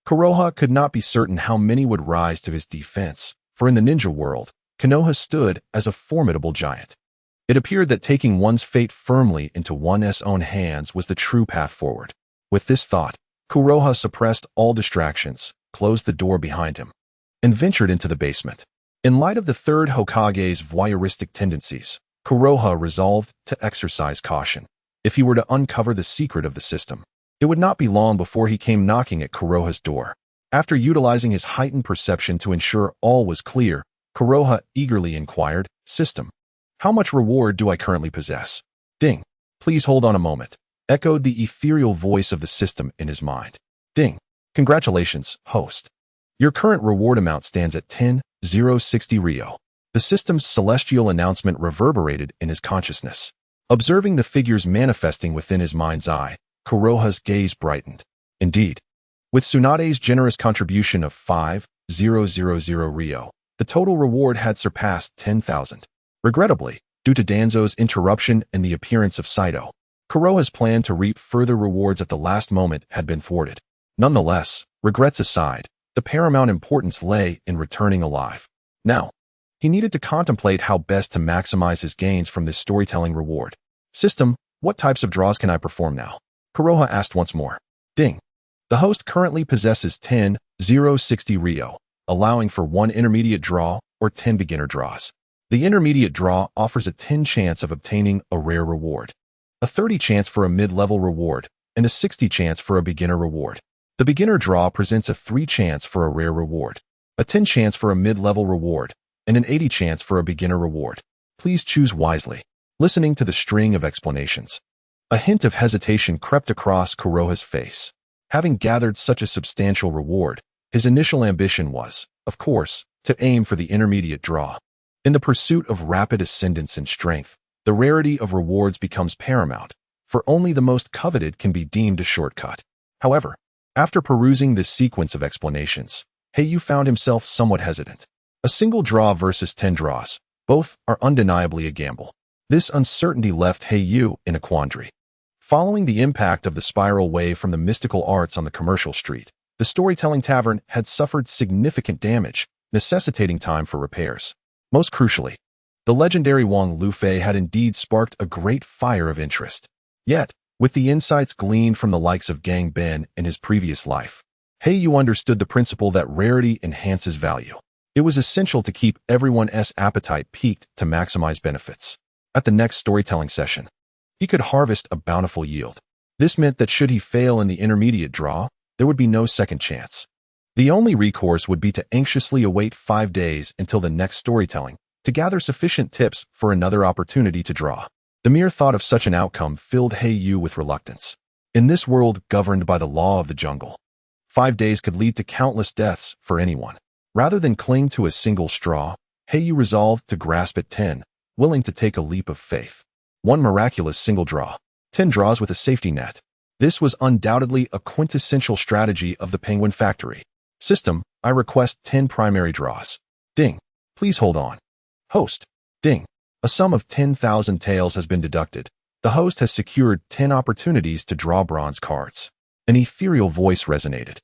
Speaker 1: Konoha could not be certain how many would rise to his defense, for in the ninja world, Konoha stood as a formidable giant. It appeared that taking one's fate firmly into one's own hands was the true path forward. With this thought, Konoha suppressed all distractions, closed the door behind him, and ventured into the basement. In light of the third Hokage's voyeuristic tendencies, Konoha resolved to exercise caution. If he were to uncover the secret of the system, it would not be long before he came knocking at Konoha's door. After utilizing his heightened perception to ensure all was clear, Konoha eagerly inquired, "System, how much reward do I currently possess?" Ding. "Please hold on a moment," echoed the ethereal voice of the system in his mind. Ding. "Congratulations, host. Your current reward amount stands at 10,060 Ryo. The system's celestial announcement reverberated in his consciousness. Observing the figures manifesting within his mind's eye, Konoha's gaze brightened. Indeed, with Tsunade's generous contribution of 5,000 Ryo, the total reward had surpassed 10,000. Regrettably, due to Danzo's interruption and the appearance of Saito, Konoha's plan to reap further rewards at the last moment had been thwarted. Nonetheless, regrets aside, the paramount importance lay in returning alive. Now, he needed to contemplate how best to maximize his gains from this storytelling reward. "System, what types of draws can I perform now?" Konoha asked once more. Ding. The host currently possesses 10,060 Ryo, allowing for 1 intermediate draw or 10 beginner draws. The intermediate draw offers a 10 chance of obtaining a rare reward, a 30 chance for a mid-level reward, and a 60 chance for a beginner reward. The beginner draw presents a 3 chance for a rare reward, a 10 chance for a mid-level reward, and an 80 chance for a beginner reward. Please choose wisely. Listening to the string of explanations, A hint of hesitation crept across Konoha's face. Having gathered such a substantial reward, his initial ambition was, of course, to aim for the intermediate draw. In the pursuit of rapid ascendance in strength, the rarity of rewards becomes paramount, for only the most coveted can be deemed a shortcut. However, after perusing this sequence of explanations, Hei Yu found himself somewhat hesitant. A single draw versus 10 draws, both are undeniably a gamble. This uncertainty left Hei Yu in a quandary. Following the impact of the spiral wave from the mystical arts on the commercial street, the storytelling tavern had suffered significant damage, necessitating time for repairs. Most crucially, the legendary Wang Lufei had indeed sparked a great fire of interest. Yet, with the insights gleaned from the likes of Gang Ben in his previous life, Hei Yu understood the principle that rarity enhances value. It was essential to keep everyone's appetite peaked to maximize benefits. At the next storytelling session, he could harvest a bountiful yield. This meant that should he fail in the intermediate draw, there would be no second chance. The only recourse would be to anxiously await 5 days until the next storytelling to gather sufficient tips for another opportunity to draw. The mere thought of such an outcome filled Hei Yu with reluctance. In this world governed by the law of the jungle, 5 days could lead to countless deaths for anyone. Rather than cling to a single straw, Hei Yu resolved to grasp at 10, willing to take a leap of faith. One miraculous single draw. 10 draws with a safety net. This was undoubtedly a quintessential strategy of the Penguin Factory. System, I request 10 primary draws. Ding. Please hold on. Host. Ding. A sum of 10,000 taels has been deducted. The host has secured 10 opportunities to draw bronze cards. An ethereal voice resonated.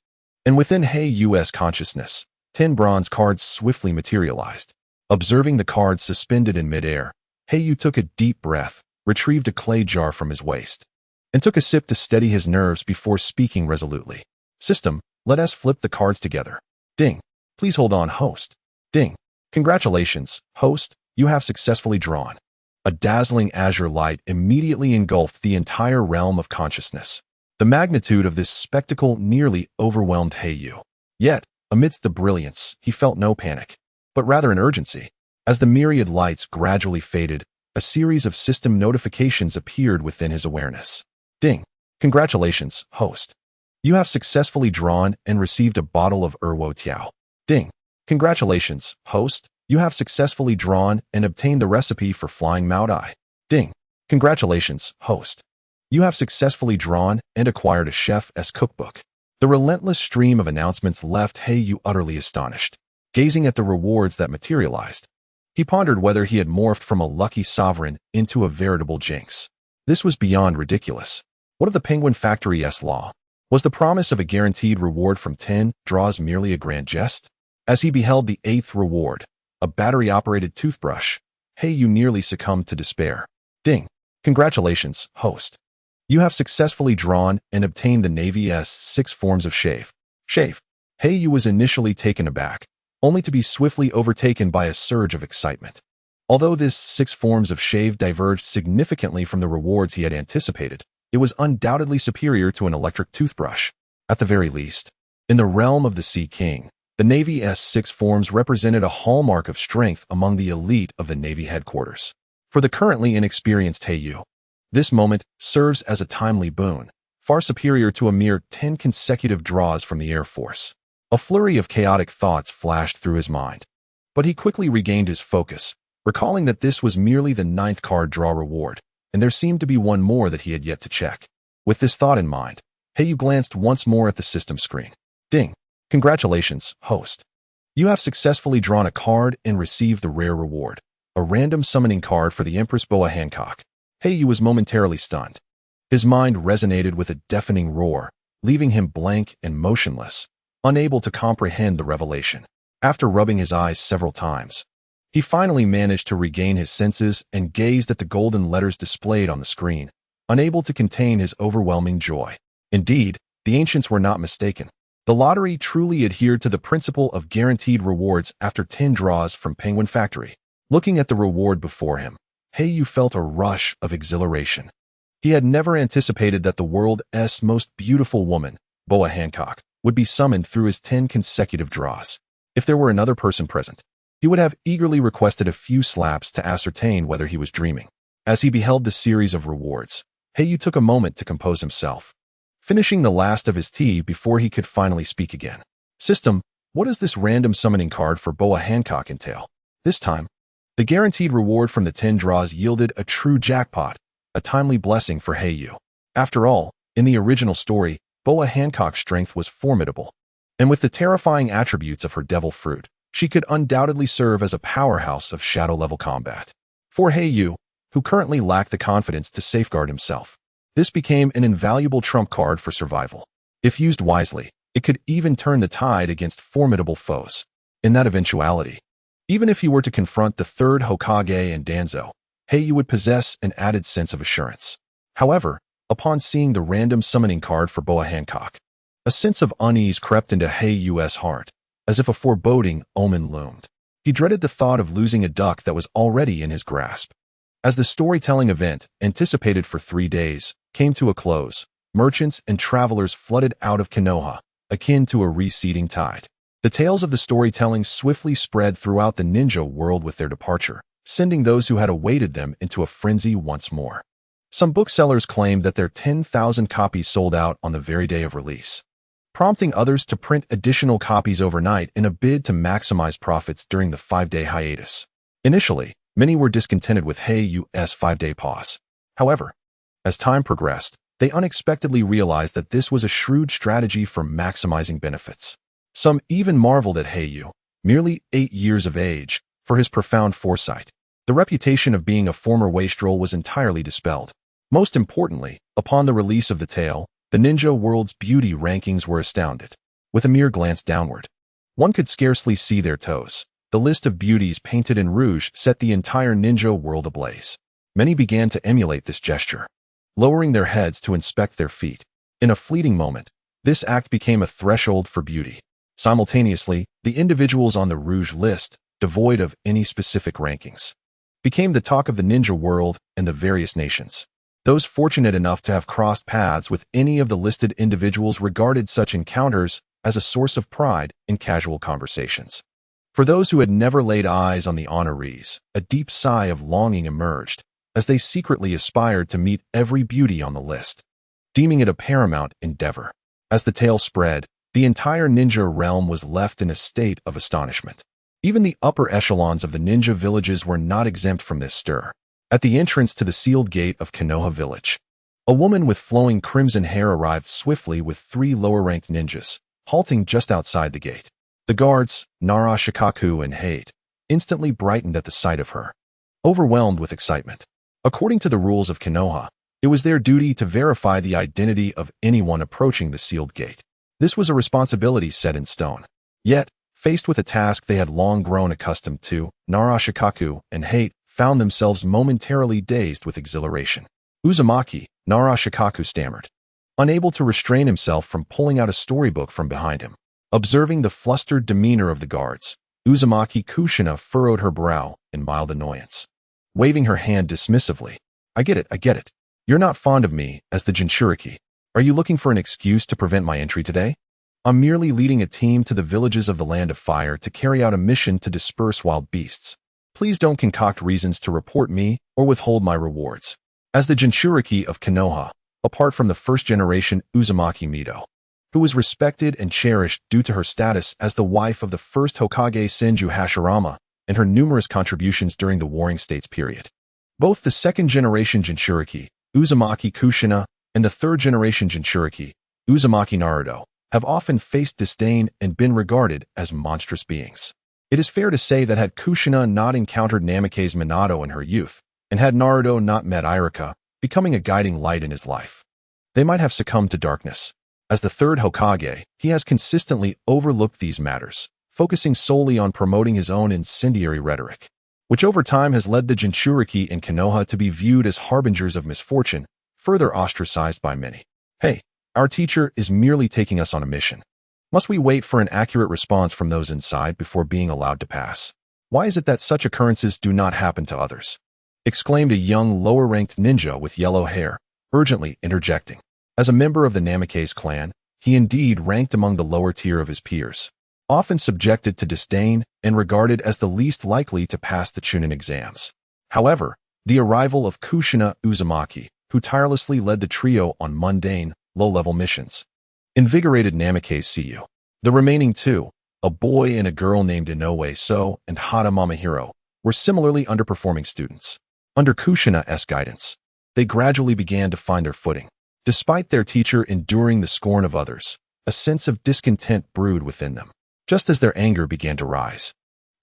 Speaker 1: And within Hei Yu's consciousness, 10 bronze cards swiftly materialized. Observing the cards suspended in midair, Hei Yu took a deep breath, retrieved a clay jar from his waist, and took a sip to steady his nerves before speaking resolutely. System, let us flip the cards together. Ding. Please hold on, host. Ding. Congratulations, host, you have successfully drawn. A dazzling azure light immediately engulfed the entire realm of consciousness. The magnitude of this spectacle nearly overwhelmed Hei Yu. Yet, amidst the brilliance, he felt no panic, but rather an urgency. As the myriad lights gradually faded, a series of system notifications appeared within his awareness. Ding. Congratulations, host. You have successfully drawn and received a bottle of Erwo Tiao. Ding. Congratulations, host. You have successfully drawn and obtained the recipe for flying Maodai. Ding. Congratulations, host. You have successfully drawn and acquired a chef's cookbook. The relentless stream of announcements left Hei Yu utterly astonished. Gazing at the rewards that materialized, he pondered whether he had morphed from a lucky sovereign into a veritable jinx. This was beyond ridiculous. What of the Penguin Factory's law? Was the promise of a guaranteed reward from 10 draws merely a grand jest? As he beheld the 8th reward, a battery-operated toothbrush, Hei Yu nearly succumbed to despair. Ding. Congratulations, host. You have successfully drawn and obtained the Navy's 6 forms of shave. Shave. Hei Yu was initially taken aback, only to be swiftly overtaken by a surge of excitement. Although this 6 forms of shave diverged significantly from the rewards he had anticipated, it was undoubtedly superior to an electric toothbrush. At the very least, in the realm of the Sea King, the Navy's 6 forms represented a hallmark of strength among the elite of the Navy headquarters. For the currently inexperienced Hei Yu, this moment serves as a timely boon, far superior to a mere 10 consecutive draws from the Air Force. A flurry of chaotic thoughts flashed through his mind, but he quickly regained his focus, recalling that this was merely the 9th card draw reward, and there seemed to be one more that he had yet to check. With this thought in mind, Hei Yu glanced once more at the system screen. Ding. Congratulations, host. You have successfully drawn a card and received the rare reward, a random summoning card for the Empress Boa Hancock. Hei Yu was momentarily stunned. His mind resonated with a deafening roar, leaving him blank and motionless, unable to comprehend the revelation. After rubbing his eyes several times, he finally managed to regain his senses and gazed at the golden letters displayed on the screen, unable to contain his overwhelming joy. Indeed, the ancients were not mistaken. The lottery truly adhered to the principle of guaranteed rewards after 10 draws from Penguin Factory. Looking at the reward before him, Hei Yu felt a rush of exhilaration. He had never anticipated that the world's most beautiful woman, Boa Hancock, would be summoned through his 10 consecutive draws. If there were another person present, he would have eagerly requested a few slaps to ascertain whether he was dreaming. As he beheld the series of rewards, Hei Yu took a moment to compose himself, finishing the last of his tea before he could finally speak again. System, what does this random summoning card for Boa Hancock entail? This time, the guaranteed reward from the 10 draws yielded a true jackpot, a timely blessing for Hei Yu. After all, in the original story, Boa Hancock's strength was formidable, and with the terrifying attributes of her devil fruit, she could undoubtedly serve as a powerhouse of shadow-level combat. For Hei Yu, who currently lacked the confidence to safeguard himself, this became an invaluable trump card for survival. If used wisely, it could even turn the tide against formidable foes. In that eventuality, even if he were to confront the third Hokage and Danzo, Hei Yu would possess an added sense of assurance. However, upon seeing the random summoning card for Boa Hancock, a sense of unease crept into Hei Yu's heart, as if a foreboding omen loomed. He dreaded the thought of losing a duck that was already in his grasp. As the storytelling event, anticipated for 3 days, came to a close, merchants and travelers flooded out of Konoha, akin to a receding tide. The tales of the storytelling swiftly spread throughout the ninja world with their departure, sending those who had awaited them into a frenzy once more. Some booksellers claimed that their 10,000 copies sold out on the very day of release, prompting others to print additional copies overnight in a bid to maximize profits during the 5-day hiatus. Initially, many were discontented with Hei Yu's 5-day pause. However, as time progressed, they unexpectedly realized that this was a shrewd strategy for maximizing benefits. Some even marveled at Hei Yu, merely 8 years of age, for his profound foresight. The reputation of being a former wastrel was entirely dispelled. Most importantly, upon the release of the tale, the ninja world's beauty rankings were astounded. With a mere glance downward, one could scarcely see their toes. The list of beauties painted in rouge set the entire ninja world ablaze. Many began to emulate this gesture, lowering their heads to inspect their feet. In a fleeting moment, this act became a threshold for beauty. Simultaneously, the individuals on the rouge list, devoid of any specific rankings, became the talk of the ninja world and the various nations. Those fortunate enough to have crossed paths with any of the listed individuals regarded such encounters as a source of pride in casual conversations. For those who had never laid eyes on the honorees, a deep sigh of longing emerged, as they secretly aspired to meet every beauty on the list, deeming it a paramount endeavor. As the tale spread, the entire ninja realm was left in a state of astonishment. Even the upper echelons of the ninja villages were not exempt from this stir. At the entrance to the sealed gate of Konoha village, a woman with flowing crimson hair arrived swiftly with 3 lower-ranked ninjas, halting just outside the gate. The guards, Nara Shikaku and Hate, instantly brightened at the sight of her, overwhelmed with excitement. According to the rules of Konoha, it was their duty to verify the identity of anyone approaching the sealed gate. This was a responsibility set in stone. Yet, faced with a task they had long grown accustomed to, Nara Shikaku and Hate found themselves momentarily dazed with exhilaration. Uzumaki, Nara Shikaku stammered, unable to restrain himself from pulling out a storybook from behind him. Observing the flustered demeanor of the guards, Uzumaki Kushina furrowed her brow in mild annoyance, waving her hand dismissively. I get it. You're not fond of me as the Jinchuriki. Are you looking for an excuse to prevent my entry today? I'm merely leading a team to the villages of the Land of Fire to carry out a mission to disperse wild beasts. Please don't concoct reasons to report me or withhold my rewards. As the Jinchuriki of Konoha, apart from the first-generation Uzumaki Mido, who was respected and cherished due to her status as the wife of the first Hokage Senju Hashirama and her numerous contributions during the Warring States period. Both the second-generation Jinchuriki, Uzumaki Kushina, and the third-generation Jinchuriki, Uzumaki Naruto, have often faced disdain and been regarded as monstrous beings. It is fair to say that had Kushina not encountered Namikaze Minato in her youth, and had Naruto not met Iruka, becoming a guiding light in his life, they might have succumbed to darkness. As the third Hokage, he has consistently overlooked these matters, focusing solely on promoting his own incendiary rhetoric, which over time has led the Jinchuriki in Konoha to be viewed as harbingers of misfortune, further ostracized by many. Hey, our teacher is merely taking us on a mission. Must we wait for an accurate response from those inside before being allowed to pass? Why is it that such occurrences do not happen to others? Exclaimed a young lower-ranked ninja with yellow hair, urgently interjecting. As a member of the Namikaze clan, he indeed ranked among the lower tier of his peers, often subjected to disdain and regarded as the least likely to pass the Chunin exams. However, the arrival of Kushina Uzumaki, who tirelessly led the trio on mundane, low-level missions. Invigorated Namikaze Hei. The remaining two, a boy and a girl named Inoue So and Hata Mamahiro, were similarly underperforming students. Under Kushina's guidance, they gradually began to find their footing. Despite their teacher enduring the scorn of others, a sense of discontent brewed within them. Just as their anger began to rise,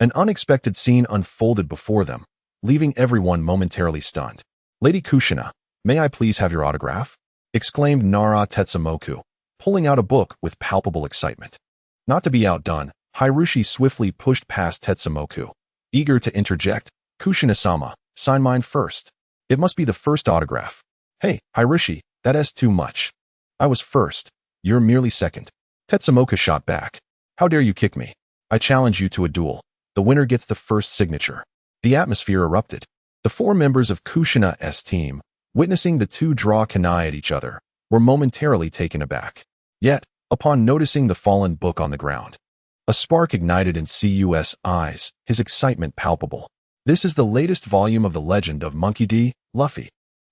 Speaker 1: an unexpected scene unfolded before them, leaving everyone momentarily stunned. "Lady Kushina, may I please have your autograph?" exclaimed Nara Tetsumoku, pulling out a book with palpable excitement. Not to be outdone, Hirushi swiftly pushed past Tetsumoku, eager to interject. "Kushina-sama, sign mine first. It must be the first autograph." "Hey, Hirushi, that's too much. I was first. You're merely second." Tetsumoku shot back. "How dare you kick me? I challenge you to a duel. The winner gets the first signature." The atmosphere erupted. The four members of Kushina's team, witnessing the two draw kunai at each other, were momentarily taken aback. Yet, upon noticing the fallen book on the ground, a spark ignited in Cus' eyes, his excitement palpable. "This is the latest volume of the legend of Monkey D. Luffy.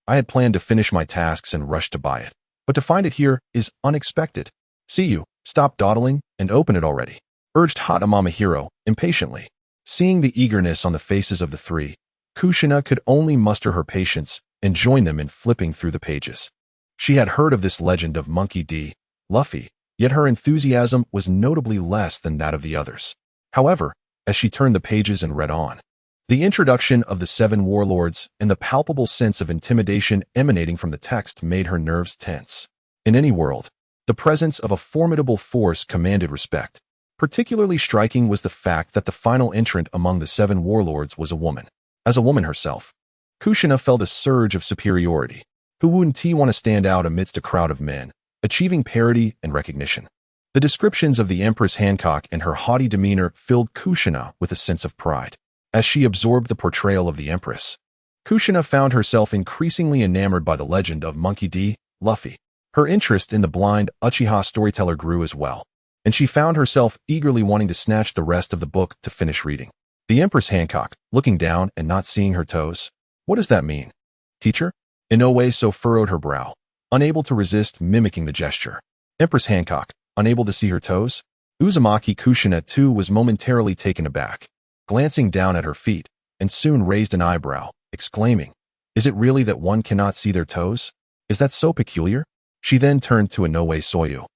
Speaker 1: I had planned to finish my tasks and rush to buy it, but to find it here is unexpected. See you, stop dawdling and open it already," urged Hata Mamahiro impatiently. Seeing the eagerness on the faces of the three, Kushina could only muster her patience and join them in flipping through the pages. She had heard of this legend of Monkey D. Luffy, yet her enthusiasm was notably less than that of the others. However, as she turned the pages and read on, the introduction of the seven warlords and the palpable sense of intimidation emanating from the text made her nerves tense. In any world, the presence of a formidable force commanded respect. Particularly striking was the fact that the final entrant among the seven warlords was a woman. As a woman herself, Kushina felt a surge of superiority. Who wouldn't want to stand out amidst a crowd of men, achieving parity and recognition? The descriptions of the Empress Hancock and her haughty demeanor filled Kushina with a sense of pride. As she absorbed the portrayal of the Empress, Kushina found herself increasingly enamored by the legend of Monkey D. Luffy. Her interest in the blind Uchiha storyteller grew as well, and she found herself eagerly wanting to snatch the rest of the book to finish reading. The Empress Hancock, looking down and not seeing her toes. "What does that mean, teacher?" Inoue So furrowed her brow, unable to resist mimicking the gesture. Empress Hancock, unable to see her toes? Uzumaki Kushina too was momentarily taken aback, glancing down at her feet, and soon raised an eyebrow, exclaiming, "Is it really that one cannot see their toes? Is that so peculiar?" She then turned to Inoue Soyu,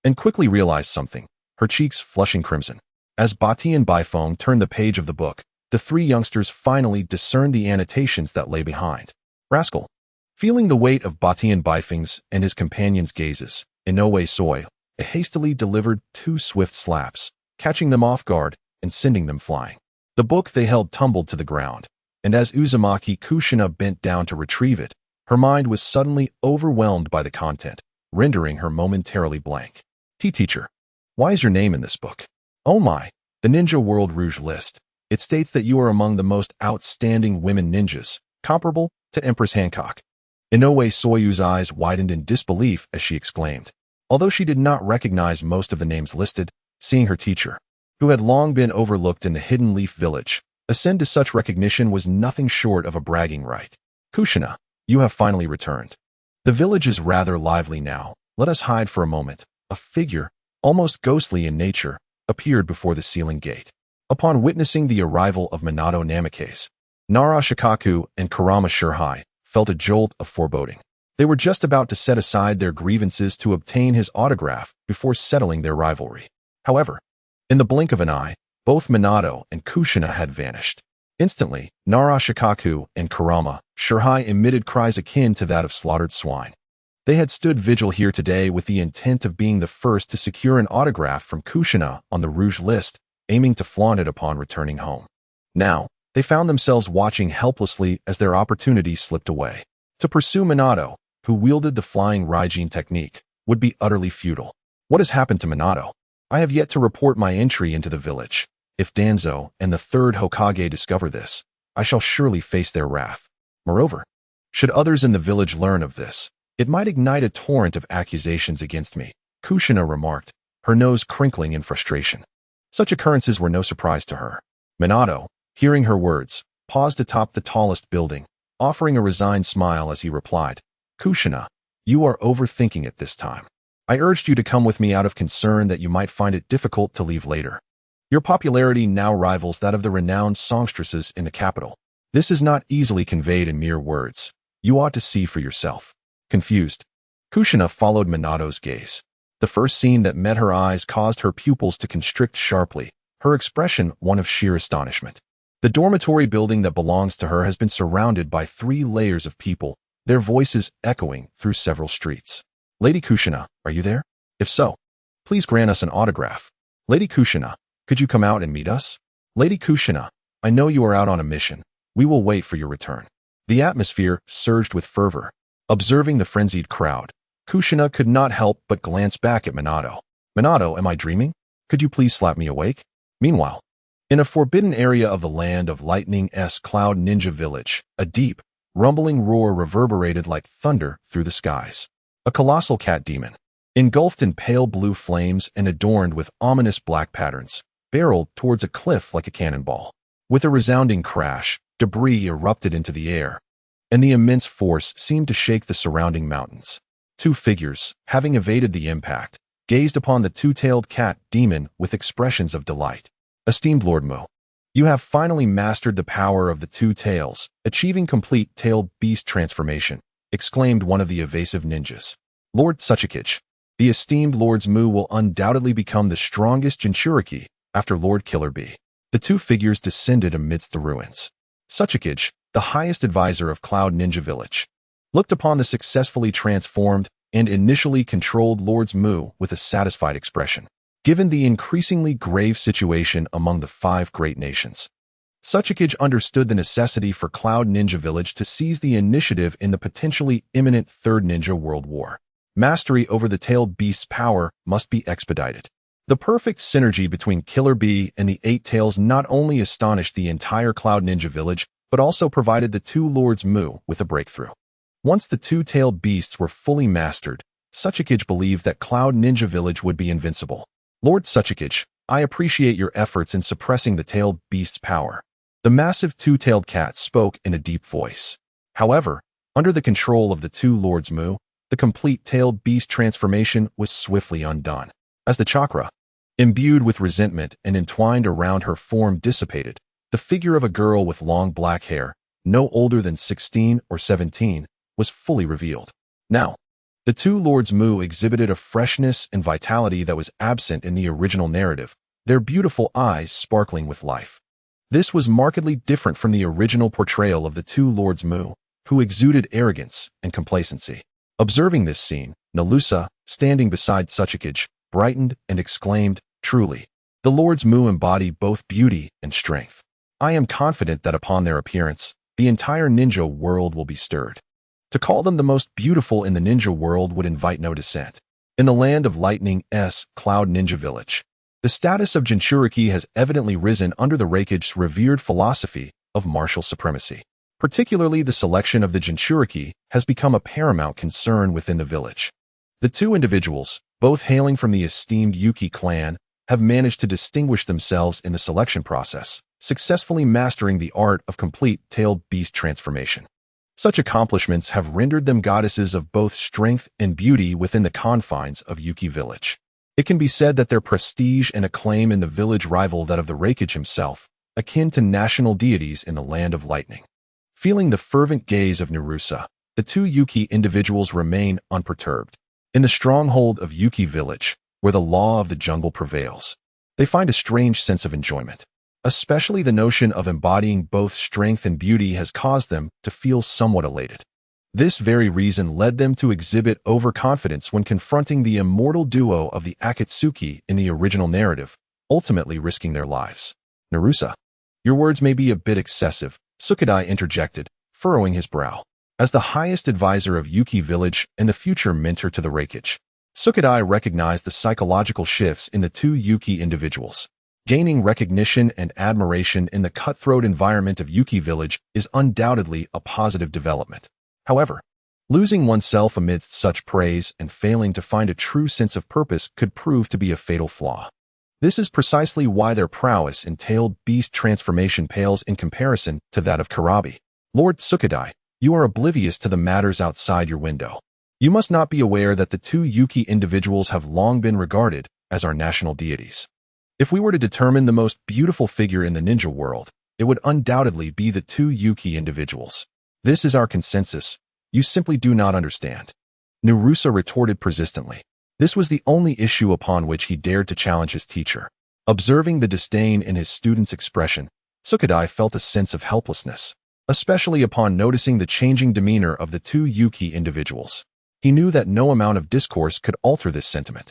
Speaker 1: and quickly realized something, her cheeks flushing crimson. As Bati and Baifeng turned the page of the book, the three youngsters finally discerned the annotations that lay behind. "Rascal." Feeling the weight of Bati and Baifeng's and his companions' gazes, Inoue Soyu hastily delivered 2 swift slaps, catching them off guard and sending them flying. The book they held tumbled to the ground, and as Uzumaki Kushina bent down to retrieve it, her mind was suddenly overwhelmed by the content, rendering her momentarily blank. "Teacher, why is your name in this book?" "Oh my, the Ninja World Rouge list. It states that you are among the most outstanding women ninjas, comparable to Empress Hancock." Inoue Soyu's eyes widened in disbelief as she exclaimed, although she did not recognize most of the names listed. Seeing her teacher, who had long been overlooked in the Hidden Leaf Village, ascend to such recognition was nothing short of a bragging right. "Kushina, you have finally returned. The village is rather lively now. Let us hide for a moment." A figure, almost ghostly in nature, appeared before the ceiling gate. Upon witnessing the arrival of Minato Namikaze, Nara Shikaku and Kurama Shirhai felt a jolt of foreboding. They were just about to set aside their grievances to obtain his autograph before settling their rivalry. However, in the blink of an eye, both Minato and Kushina had vanished. Instantly, Nara Shikaku and Kurama Shirhai emitted cries akin to that of slaughtered swine. They had stood vigil here today with the intent of being the first to secure an autograph from Kushina on the Rouge list, aiming to flaunt it upon returning home. Now, they found themselves watching helplessly as their opportunity slipped away. To pursue Minato, who wielded the flying Raijin technique, would be utterly futile. What has happened to Minato? I have yet to report my entry into the village. If Danzo and the third Hokage discover this, I shall surely face their wrath. Moreover, should others in the village learn of this, it might ignite a torrent of accusations against me, Kushina remarked, her nose crinkling in frustration. Such occurrences were no surprise to her. Minato, hearing her words, paused atop the tallest building, offering a resigned smile as he replied, Kushina, you are overthinking it this time. I urged you to come with me out of concern that you might find it difficult to leave later. Your popularity now rivals that of the renowned songstresses in the capital. This is not easily conveyed in mere words. You ought to see for yourself. Confused, Kushina followed Minato's gaze. The first scene that met her eyes caused her pupils to constrict sharply, her expression one of sheer astonishment. The dormitory building that belongs to her has been surrounded by 3 layers of people, their voices echoing through several streets. Lady Kushina, are you there? If so, please grant us an autograph. Lady Kushina, could you come out and meet us? Lady Kushina, I know you are out on a mission. We will wait for your return. The atmosphere surged with fervor. Observing the frenzied crowd, Kushina could not help but glance back at Minato. Minato, am I dreaming? Could you please slap me awake? Meanwhile, in a forbidden area of the land of Lightning's Cloud Ninja Village, a deep, rumbling roar reverberated like thunder through the skies. A colossal cat demon, engulfed in pale blue flames and adorned with ominous black patterns, barreled towards a cliff like a cannonball. With a resounding crash, debris erupted into the air, and the immense force seemed to shake the surrounding mountains. 2 figures, having evaded the impact, gazed upon the 2-tailed cat demon with expressions of delight. Esteemed Lord Mu, you have finally mastered the power of the 2 tails, achieving complete tailed beast transformation, exclaimed one of the evasive ninjas. Lord Tsuchikage, the esteemed Lord's Mu will undoubtedly become the strongest Jinchuriki after Lord Killer Bee. The 2 figures descended amidst the ruins. Tsuchikage, the highest advisor of Cloud Ninja Village, looked upon the successfully transformed and initially controlled Lord's Mu with a satisfied expression. Given the increasingly grave situation among the 5 great nations, Tsuchikage understood the necessity for Cloud Ninja Village to seize the initiative in the potentially imminent Third Ninja World War. Mastery over the tailed beast's power must be expedited. The perfect synergy between Killer Bee and the 8 tails not only astonished the entire Cloud Ninja Village, but also provided the 2 Lords Mu with a breakthrough. Once the 2-tailed beasts were fully mastered, Tsuchikage believed that Cloud Ninja Village would be invincible. Lord Tsuchikage, I appreciate your efforts in suppressing the tailed beast's power. The massive 2-tailed cat spoke in a deep voice. However, under the control of the 2 Lords Mu, the complete tailed beast transformation was swiftly undone. As the chakra, imbued with resentment and entwined around her form dissipated, the figure of a girl with long black hair, no older than 16 or 17, was fully revealed. Now, the 2 Lords Mu exhibited a freshness and vitality that was absent in the original narrative, their beautiful eyes sparkling with life. This was markedly different from the original portrayal of the 2 Lords Mu, who exuded arrogance and complacency. Observing this scene, Nalusa, standing beside Tsuchikage, brightened and exclaimed, Truly, the Lords Mu embody both beauty and strength. I am confident that upon their appearance, the entire ninja world will be stirred. To call them the most beautiful in the ninja world would invite no dissent. In the land of Lightning's Cloud Ninja Village, the status of Jinchuriki has evidently risen under the Reikage's revered philosophy of martial supremacy. Particularly the selection of the Jinchuriki has become a paramount concern within the village. The 2 individuals, both hailing from the esteemed Yuki clan, have managed to distinguish themselves in the selection process, successfully mastering the art of complete tailed beast transformation. Such accomplishments have rendered them goddesses of both strength and beauty within the confines of Yuki Village. It can be said that their prestige and acclaim in the village rival that of the Reikage himself, akin to national deities in the land of lightning. Feeling the fervent gaze of Narusa, the 2 Yuki individuals remain unperturbed. In the stronghold of Yuki Village, where the law of the jungle prevails, they find a strange sense of enjoyment. Especially the notion of embodying both strength and beauty has caused them to feel somewhat elated. This very reason led them to exhibit overconfidence when confronting the immortal duo of the Akatsuki in the original narrative, ultimately risking their lives. Narusa, your words may be a bit excessive, Sukadai interjected, furrowing his brow. As the highest advisor of Yuki Village and the future mentor to the Reikage, Sukadai recognized the psychological shifts in the 2 Yuki individuals. Gaining recognition and admiration in the cutthroat environment of Yuki Village is undoubtedly a positive development. However, losing oneself amidst such praise and failing to find a true sense of purpose could prove to be a fatal flaw. This is precisely why their prowess in tailed beast transformation pales in comparison to that of Karabi. Lord Sukadai, You are oblivious to the matters outside your window. You must not be aware that the two Yuki individuals have long been regarded as our national deities. If we were to determine the most beautiful figure in the ninja world, it would undoubtedly be the two Yuki individuals. This is our consensus. You simply do not understand. Nirusa retorted persistently. This was the only issue upon which he dared to challenge his teacher. Observing the disdain in his student's expression, Tsukadai felt a sense of helplessness, especially upon noticing the changing demeanor of the two Yuki individuals. He knew that no amount of discourse could alter this sentiment.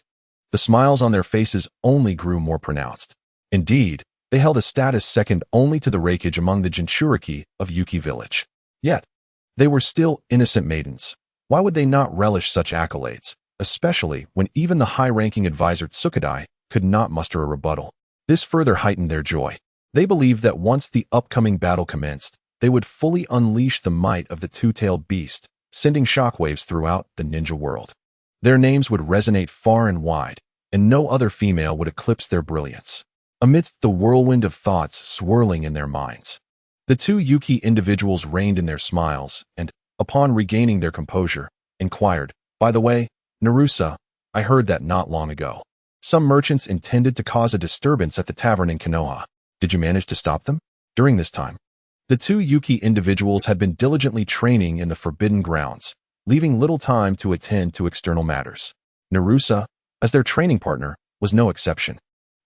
Speaker 1: The smiles on their faces only grew more pronounced. Indeed, they held a status second only to the refuge among the Jinchuriki of Yuki village. Yet, they were still innocent maidens. Why would they not relish such accolades, especially when even the high-ranking advisor Tsukadai could not muster a rebuttal? This further heightened their joy. They believed that once the upcoming battle commenced, they would fully unleash the might of the two-tailed beast, sending shockwaves throughout the ninja world. Their names would resonate far and wide, and no other female would eclipse their brilliance. Amidst the whirlwind of thoughts swirling in their minds, the two Yuki individuals reined in their smiles and, upon regaining their composure, inquired, "By the way, Nirusa, I heard that not long ago some merchants intended to cause a disturbance at the tavern in Konoha. Did you manage to stop them?" During this time, the two Yuki individuals had been diligently training in the forbidden grounds, leaving little time to attend to external matters. Nirusa, as their training partner, was no exception.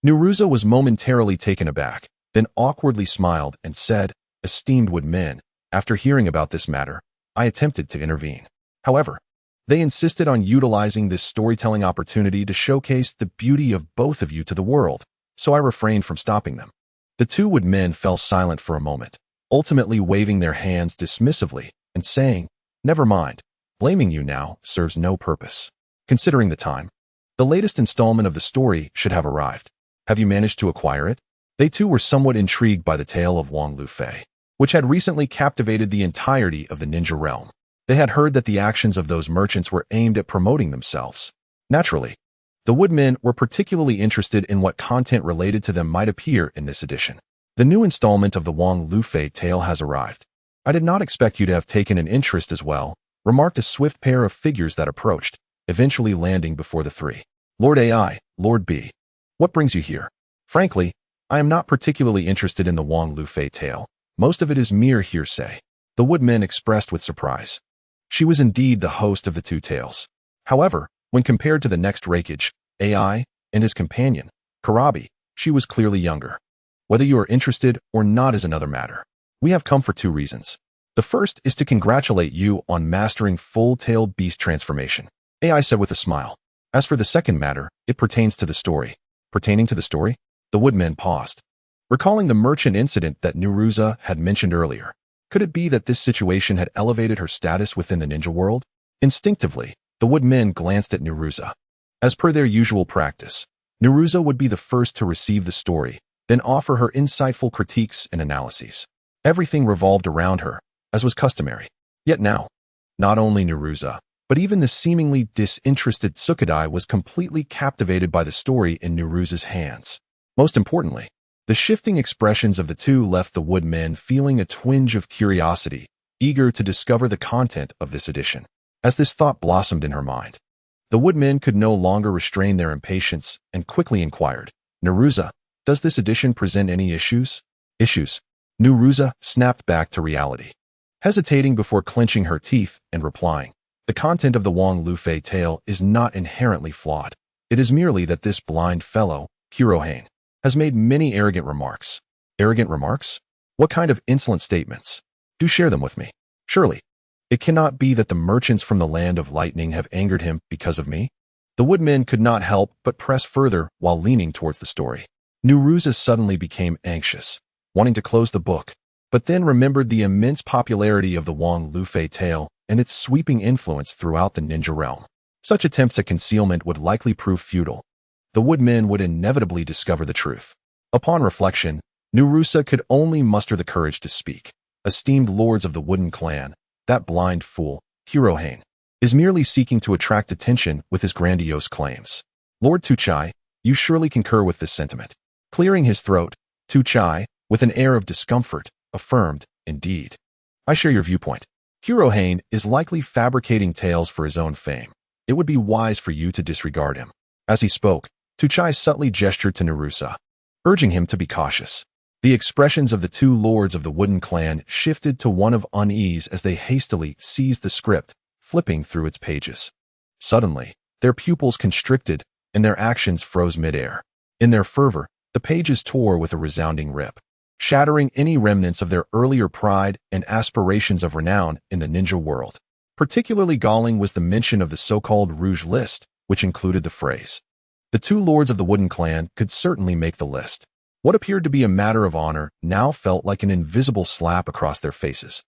Speaker 1: Nirusa was momentarily taken aback, then awkwardly smiled and said, "Esteemed woodmen, after hearing about this matter, I attempted to intervene. However, they insisted on utilizing this storytelling opportunity to showcase the beauty of both of you to the world, so I refrained from stopping them." The two woodmen fell silent for a moment, ultimately waving their hands dismissively and saying, "Never mind, blaming you now serves no purpose. Considering the time, the latest installment of the story should have arrived. Have you managed to acquire it?" They too were somewhat intrigued by the tale of Wang Lufei, which had recently captivated the entirety of the ninja realm. They had heard that the actions of those merchants were aimed at promoting themselves. Naturally, the woodmen were particularly interested in what content related to them might appear in this edition. "The new installment of the Wang Lufei tale has arrived. I did not expect you to have taken an interest as well," remarked a swift pair of figures that approached, eventually landing before the three. "Lord AI, Lord B. What brings you here?" "Frankly, I am not particularly interested in the Wang Lufei tale. Most of it is mere hearsay," the woodman expressed with surprise. She was indeed the host of the two tales. However, when compared to the next refuge, AI, and his companion, Karabi, she was clearly younger. "Whether you are interested or not is another matter. We have come for two reasons. The first is to congratulate you on mastering full-tailed beast transformation," AI said with a smile. "As for the second matter, it pertains to the story." "Pertaining to the story?" The woodman paused, recalling the merchant incident that Nirusa had mentioned earlier. Could it be that this situation had elevated her status within the ninja world? Instinctively, the woodmen glanced at Nirusa. As per their usual practice, Nirusa would be the first to receive the story, then offer her insightful critiques and analyses. Everything revolved around her, as was customary. Yet now, not only Nirusa, but even the seemingly disinterested Tsukadai was completely captivated by the story in Nirusa's hands. Most importantly, the shifting expressions of the two left the woodmen feeling a twinge of curiosity, eager to discover the content of this edition. As this thought blossomed in her mind, the woodmen could no longer restrain their impatience and quickly inquired, "Nirusa, does this edition present any issues?" "Issues?" Nirusa snapped back to reality, hesitating before clenching her teeth and replying, "The content of the Wang Lufei tale is not inherently flawed. It is merely that this blind fellow, Kurohane, has made many arrogant remarks." "Arrogant remarks? What kind of insolent statements? Do share them with me. Surely, it cannot be that the merchants from the land of lightning have angered him because of me?" The woodmen could not help but press further while leaning towards the story. Nirusa suddenly became anxious, wanting to close the book, but then remembered the immense popularity of the Wang Lufei tale and its sweeping influence throughout the ninja realm. Such attempts at concealment would likely prove futile. The woodmen would inevitably discover the truth. Upon reflection, Nirusa could only muster the courage to speak. "Esteemed lords of the wooden clan, that blind fool, Kurohane, is merely seeking to attract attention with his grandiose claims. Lord Tuchai, you surely concur with this sentiment." Clearing his throat, Tuchai, with an air of discomfort, affirmed, "Indeed. I share your viewpoint." Kurohane is likely fabricating tales for his own fame. It would be wise for you to disregard him. As he spoke, Tuchai subtly gestured to Narusa, urging him to be cautious. The expressions of the two lords of the Wooden Clan shifted to one of unease as they hastily seized the script, flipping through its pages. Suddenly, their pupils constricted, and their actions froze midair. In their fervor, the pages tore with a resounding rip, shattering any remnants of their earlier pride and aspirations of renown in the ninja world. Particularly galling was the mention of the so-called Rouge List, which included the phrase, "The two lords of the Wooden Clan could certainly make the list." What appeared to be a matter of honor now felt like an invisible slap across their faces,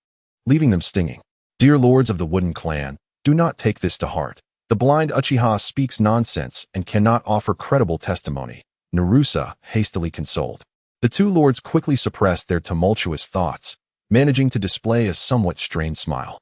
Speaker 1: leaving them stinging. Dear lords of the Wooden Clan, do not take this to heart. The blind Uchiha speaks nonsense and cannot offer credible testimony, Narusa hastily consoled. The two lords quickly suppressed their tumultuous thoughts, managing to display a somewhat strained smile.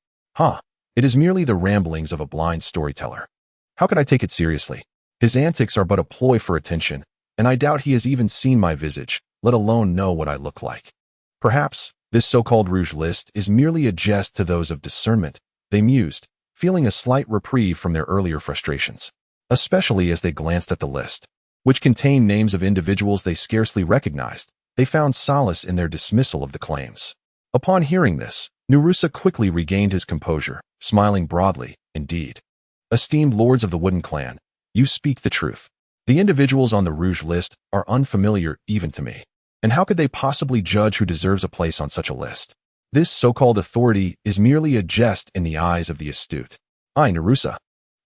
Speaker 1: It is merely the ramblings of a blind storyteller. How could I take it seriously? His antics are but a ploy for attention, and I doubt he has even seen my visage, let alone know what I look like. Perhaps this so-called Rouge List is merely a jest to those of discernment, they mused, feeling a slight reprieve from their earlier frustrations, especially as they glanced at the list, which contained names of individuals they scarcely recognized. They found solace in their dismissal of the claims. Upon hearing this, Narusa quickly regained his composure, smiling broadly. Indeed, esteemed lords of the Wooden Clan, you speak the truth. The individuals on the Rouge List are unfamiliar even to me. And how could they possibly judge who deserves a place on such a list? This so-called authority is merely a jest in the eyes of the astute. I, Narusa,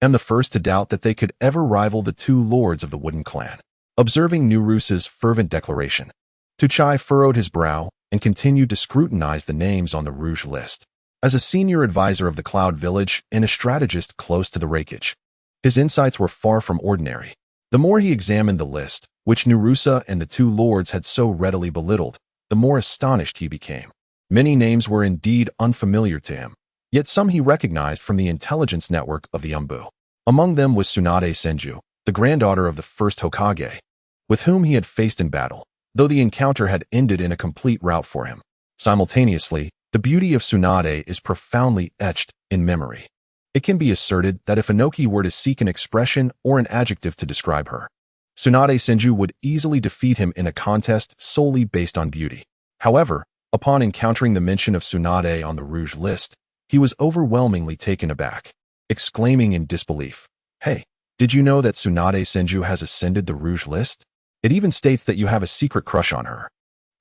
Speaker 1: am the first to doubt that they could ever rival the two lords of the Wooden Clan. Observing Narusa's fervent declaration, Tuchai furrowed his brow and continued to scrutinize the names on the Rouge List. As a senior advisor of the Cloud Village and a strategist close to the wreckage, his insights were far from ordinary. The more he examined the list, which Narusa and the two lords had so readily belittled, the more astonished he became. Many names were indeed unfamiliar to him, yet some he recognized from the intelligence network of the Umbu. Among them was Tsunade Senju, the granddaughter of the first Hokage, with whom he had faced in battle, though the encounter had ended in a complete rout for him. Simultaneously, the beauty of Tsunade is profoundly etched in memory. It can be asserted that if Inoki were to seek an expression or an adjective to describe her, Tsunade Senju would easily defeat him in a contest solely based on beauty. However, upon encountering the mention of Tsunade on the Rouge List, he was overwhelmingly taken aback, exclaiming in disbelief, "Hey, did you know that Tsunade Senju has ascended the Rouge List? It even states that you have a secret crush on her.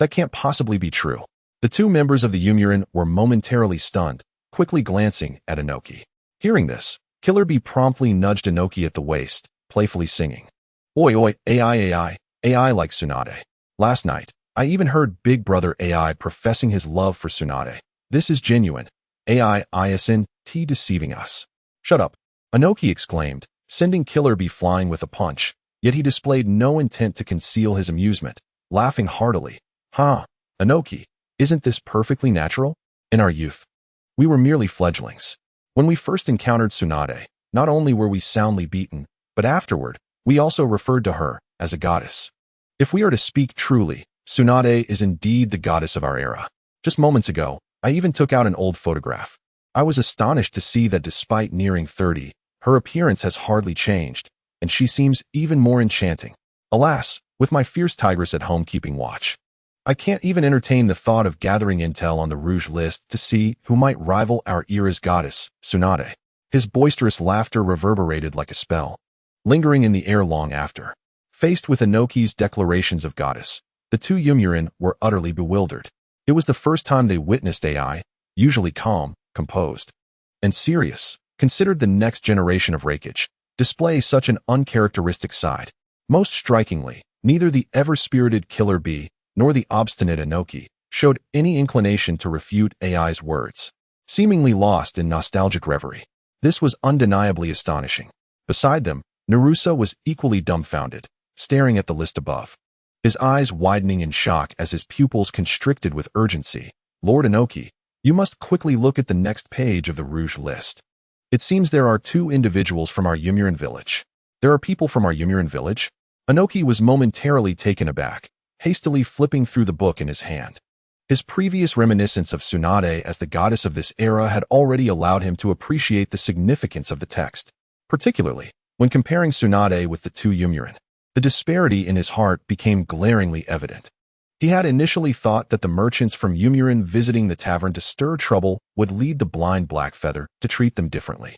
Speaker 1: That can't possibly be true." The two members of the Youmurin were momentarily stunned, quickly glancing at Inoki. Hearing this, Killer Bee promptly nudged Inoki at the waist, playfully singing, "Oi oi, AI like Tsunade. Last night, I even heard Big Brother AI professing his love for Tsunade. This is genuine. AI isn't deceiving us." "Shut up," Inoki exclaimed, sending Killer Bee flying with a punch, yet he displayed no intent to conceal his amusement, laughing heartily. Inoki, isn't this perfectly natural? In our youth, we were merely fledglings. When we first encountered Tsunade, not only were we soundly beaten, but afterward, we also referred to her as a goddess. If we are to speak truly, Tsunade is indeed the goddess of our era. Just moments ago, I even took out an old photograph. I was astonished to see that despite nearing 30, her appearance has hardly changed, and she seems even more enchanting. Alas, with my fierce tigress at home keeping watch, I can't even entertain the thought of gathering intel on the Rouge List to see who might rival our era's goddess, Tsunade. His boisterous laughter reverberated like a spell, lingering in the air long after. Faced with Inoki's declarations of goddess, the two Youmurin were utterly bewildered. It was the first time they witnessed AI, usually calm, composed, and serious, considered the next generation of wreckage, display such an uncharacteristic side. Most strikingly, neither the ever-spirited Killer Bee nor the obstinate Inoki showed any inclination to refute AI's words, seemingly lost in nostalgic reverie. This was undeniably astonishing. Beside them, Narusa was equally dumbfounded, staring at the list above, his eyes widening in shock as his pupils constricted with urgency. "Lord Inoki, you must quickly look at the next page of the Rouge List. It seems there are two individuals from our Youmurin village." "There are people from our Youmurin village?" Inoki was momentarily taken aback, hastily flipping through the book in his hand. His previous reminiscence of Tsunade as the goddess of this era had already allowed him to appreciate the significance of the text, particularly when comparing Tsunade with the two Yomurin. The disparity in his heart became glaringly evident. He had initially thought that the merchants from Yomurin visiting the tavern to stir trouble would lead the blind Blackfeather to treat them differently,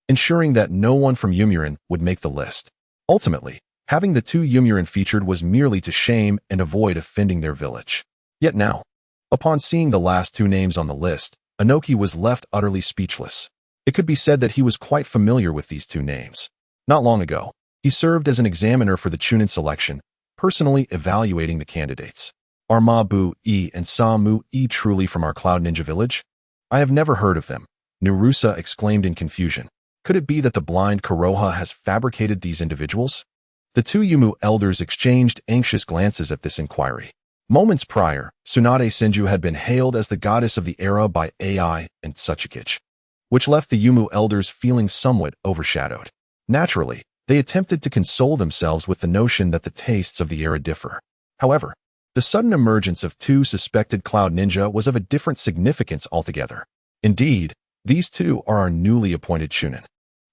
Speaker 1: ensuring that no one from Yomurin would make the list. Ultimately, having the two Yomurin featured was merely to shame and avoid offending their village. Yet now, upon seeing the last two names on the list, Inoki was left utterly speechless. It could be said that he was quite familiar with these two names. Not long ago, he served as an examiner for the Chunin selection, personally evaluating the candidates. Are Ma-Bu-E and Sa-Mu-E truly from our Cloud Ninja village? I have never heard of them, Nirusa exclaimed in confusion. Could it be that the blind Konoha has fabricated these individuals? The two Yumu elders exchanged anxious glances at this inquiry. Moments prior, Tsunade Senju had been hailed as the goddess of the era by Ai and Tsuchikage, which left the Yumu elders feeling somewhat overshadowed. Naturally, they attempted to console themselves with the notion that the tastes of the era differ. However, the sudden emergence of two suspected Cloud Ninja was of a different significance altogether. Indeed, these two are our newly appointed Chunin,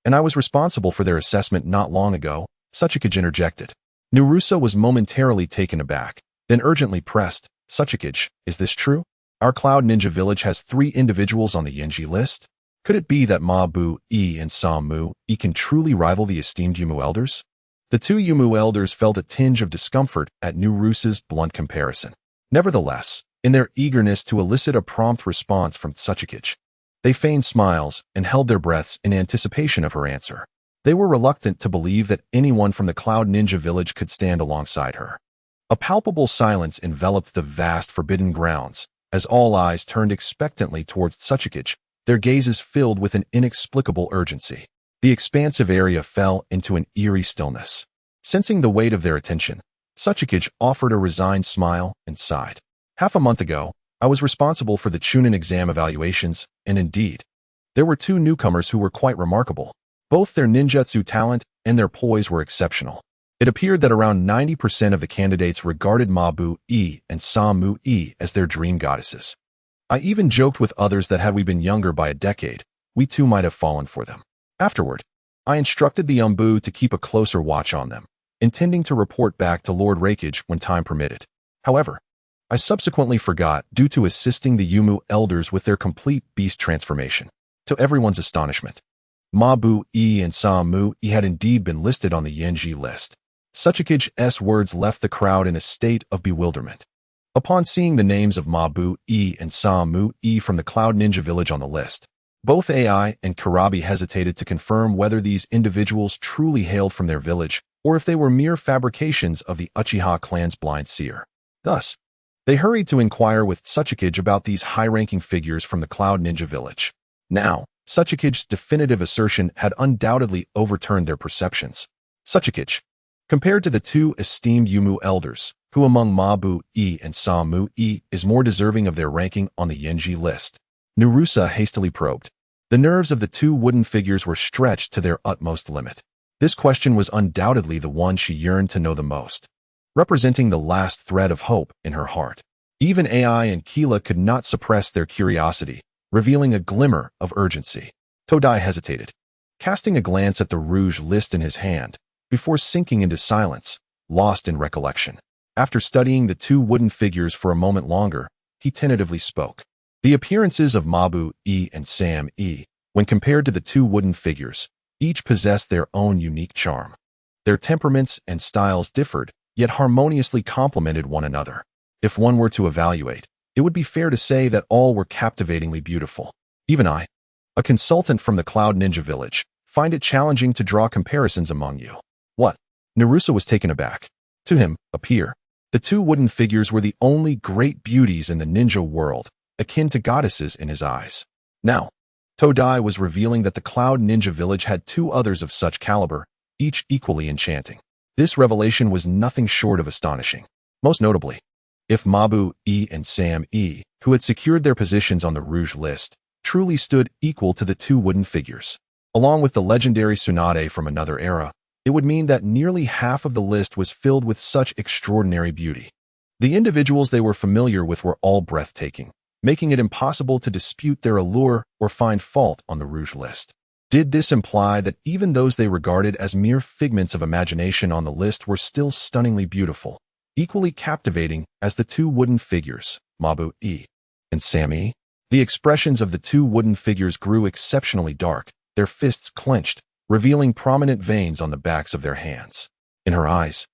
Speaker 1: and I was responsible for their assessment not long ago, Tsuchikage interjected. Nirusa was momentarily taken aback, then urgently pressed, Tsuchikage, is this true? Our Cloud Ninja village has 3 individuals on the Yenji list? Could it be that Ma-Bu-E and Sa-Mu-E can truly rival the esteemed Yumu elders? The two Yumu elders felt a tinge of discomfort at Nirusa's blunt comparison. Nevertheless, in their eagerness to elicit a prompt response from Tsuchikage, they feigned smiles and held their breaths in anticipation of her answer. They were reluctant to believe that anyone from the Cloud Ninja village could stand alongside her. A palpable silence enveloped the vast forbidden grounds, as all eyes turned expectantly towards Tsuchikage, their gazes filled with an inexplicable urgency. The expansive area fell into an eerie stillness. Sensing the weight of their attention, Tsuchikage offered a resigned smile and sighed. Half a month ago, I was responsible for the Chunin exam evaluations, and indeed, there were 2 newcomers who were quite remarkable. Both their ninjutsu talent and their poise were exceptional. It appeared that around 90% of the candidates regarded Ma-Bu-E and Sa-Mu-E as their dream goddesses. I even joked with others that had we been younger by a decade, we too might have fallen for them. Afterward, I instructed the Umbu to keep a closer watch on them, intending to report back to Lord Rakage when time permitted. However, I subsequently forgot due to assisting the Yumu elders with their complete beast transformation. To everyone's astonishment, Ma-Bu-E and Sa-Mu-E had indeed been listed on the Yenji list. Tsuchikage's words left the crowd in a state of bewilderment. Upon seeing the names of Ma-Bu-E and Sa-Mu-E from the Cloud Ninja village on the list, both Ai and Karabi hesitated to confirm whether these individuals truly hailed from their village or if they were mere fabrications of the Uchiha clan's blind seer. Thus, they hurried to inquire with Tsuchikage about these high-ranking figures from the Cloud Ninja village. Now, Tsuchikage's definitive assertion had undoubtedly overturned their perceptions. Tsuchikage, compared to the 2 esteemed Yumu elders, who among Ma-Bu-E and Sa-Mu-E is more deserving of their ranking on the Yenji list? Nirusa hastily probed. The nerves of the 2 wooden figures were stretched to their utmost limit. This question was undoubtedly the one she yearned to know the most, representing the last thread of hope in her heart. Even Ai and Keela could not suppress their curiosity, revealing a glimmer of urgency. Todai hesitated, casting a glance at the rouge list in his hand, before sinking into silence, lost in recollection. After studying the 2 wooden figures for a moment longer, he tentatively spoke. The appearances of Ma-Bu-E and Sam-E, when compared to the 2 wooden figures, each possessed their own unique charm. Their temperaments and styles differed, yet harmoniously complemented one another. If one were to evaluate, it would be fair to say that all were captivatingly beautiful. Even I, a consultant from the Cloud Ninja village, find it challenging to draw comparisons among you. What? Nirusa was taken aback. To him, the 2 wooden figures were the only great beauties in the ninja world, akin to goddesses in his eyes. Now, Todai was revealing that the Cloud Ninja village had 2 others of such caliber, each equally enchanting. This revelation was nothing short of astonishing. Most notably, if Ma-Bu-E and Sam-E, who had secured their positions on the Rouge list, truly stood equal to the 2 wooden figures, along with the legendary Tsunade from another era, it would mean that nearly half of the list was filled with such extraordinary beauty. The individuals they were familiar with were all breathtaking, making it impossible to dispute their allure or find fault on the Rouge list. Did this imply that even those they regarded as mere figments of imagination on the list were still stunningly beautiful, equally captivating as the two wooden figures, Mabu-e and Sam-e? The expressions of the two wooden figures grew exceptionally dark, their fists clenched, revealing prominent veins on the backs of their hands. In her eyes,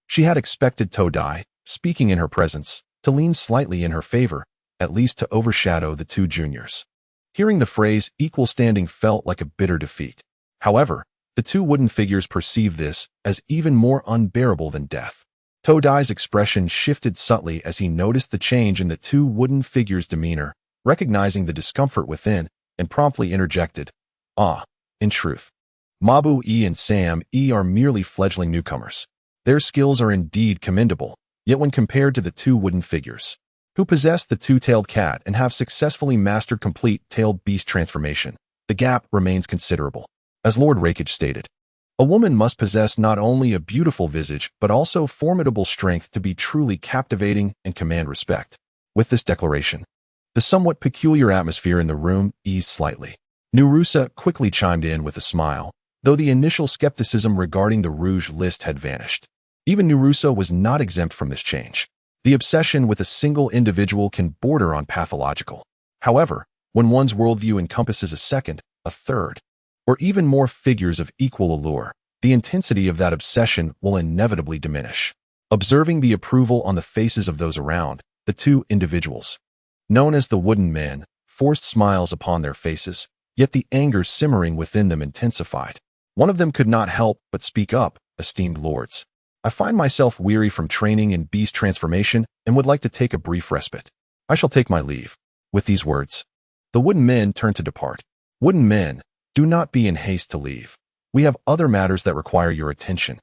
Speaker 1: she had expected Todai, speaking in her presence, to lean slightly in her favor, at least to overshadow the two juniors. Hearing the phrase equal standing felt like a bitter defeat. However, the two wooden figures perceived this as even more unbearable than death. Todai's expression shifted subtly as he noticed the change in the two wooden figures' demeanor, recognizing the discomfort within, and promptly interjected, in truth, Mabu-e and Sam-e are merely fledgling newcomers. Their skills are indeed commendable, yet when compared to the two wooden figures, who possess the two-tailed cat and have successfully mastered complete tailed beast transformation, the gap remains considerable. As Lord Refuge stated, a woman must possess not only a beautiful visage but also formidable strength to be truly captivating and command respect. With this declaration, the somewhat peculiar atmosphere in the room eased slightly. Nurusa quickly chimed in with a smile, though the initial skepticism regarding the Rouge list had vanished. Even Nurusa was not exempt from this change. The obsession with a single individual can border on pathological. However, when one's worldview encompasses a second, a third, or even more figures of equal allure, the intensity of that obsession will inevitably diminish. Observing the approval on the faces of those around, the two individuals, known as the Wooden Men, forced smiles upon their faces, yet the anger simmering within them intensified. One of them could not help but speak up, esteemed lords. I find myself weary from training in beast transformation and would like to take a brief respite. I shall take my leave. With these words, the Wooden Men turned to depart. Wooden Men, do not be in haste to leave. We have other matters that require your attention,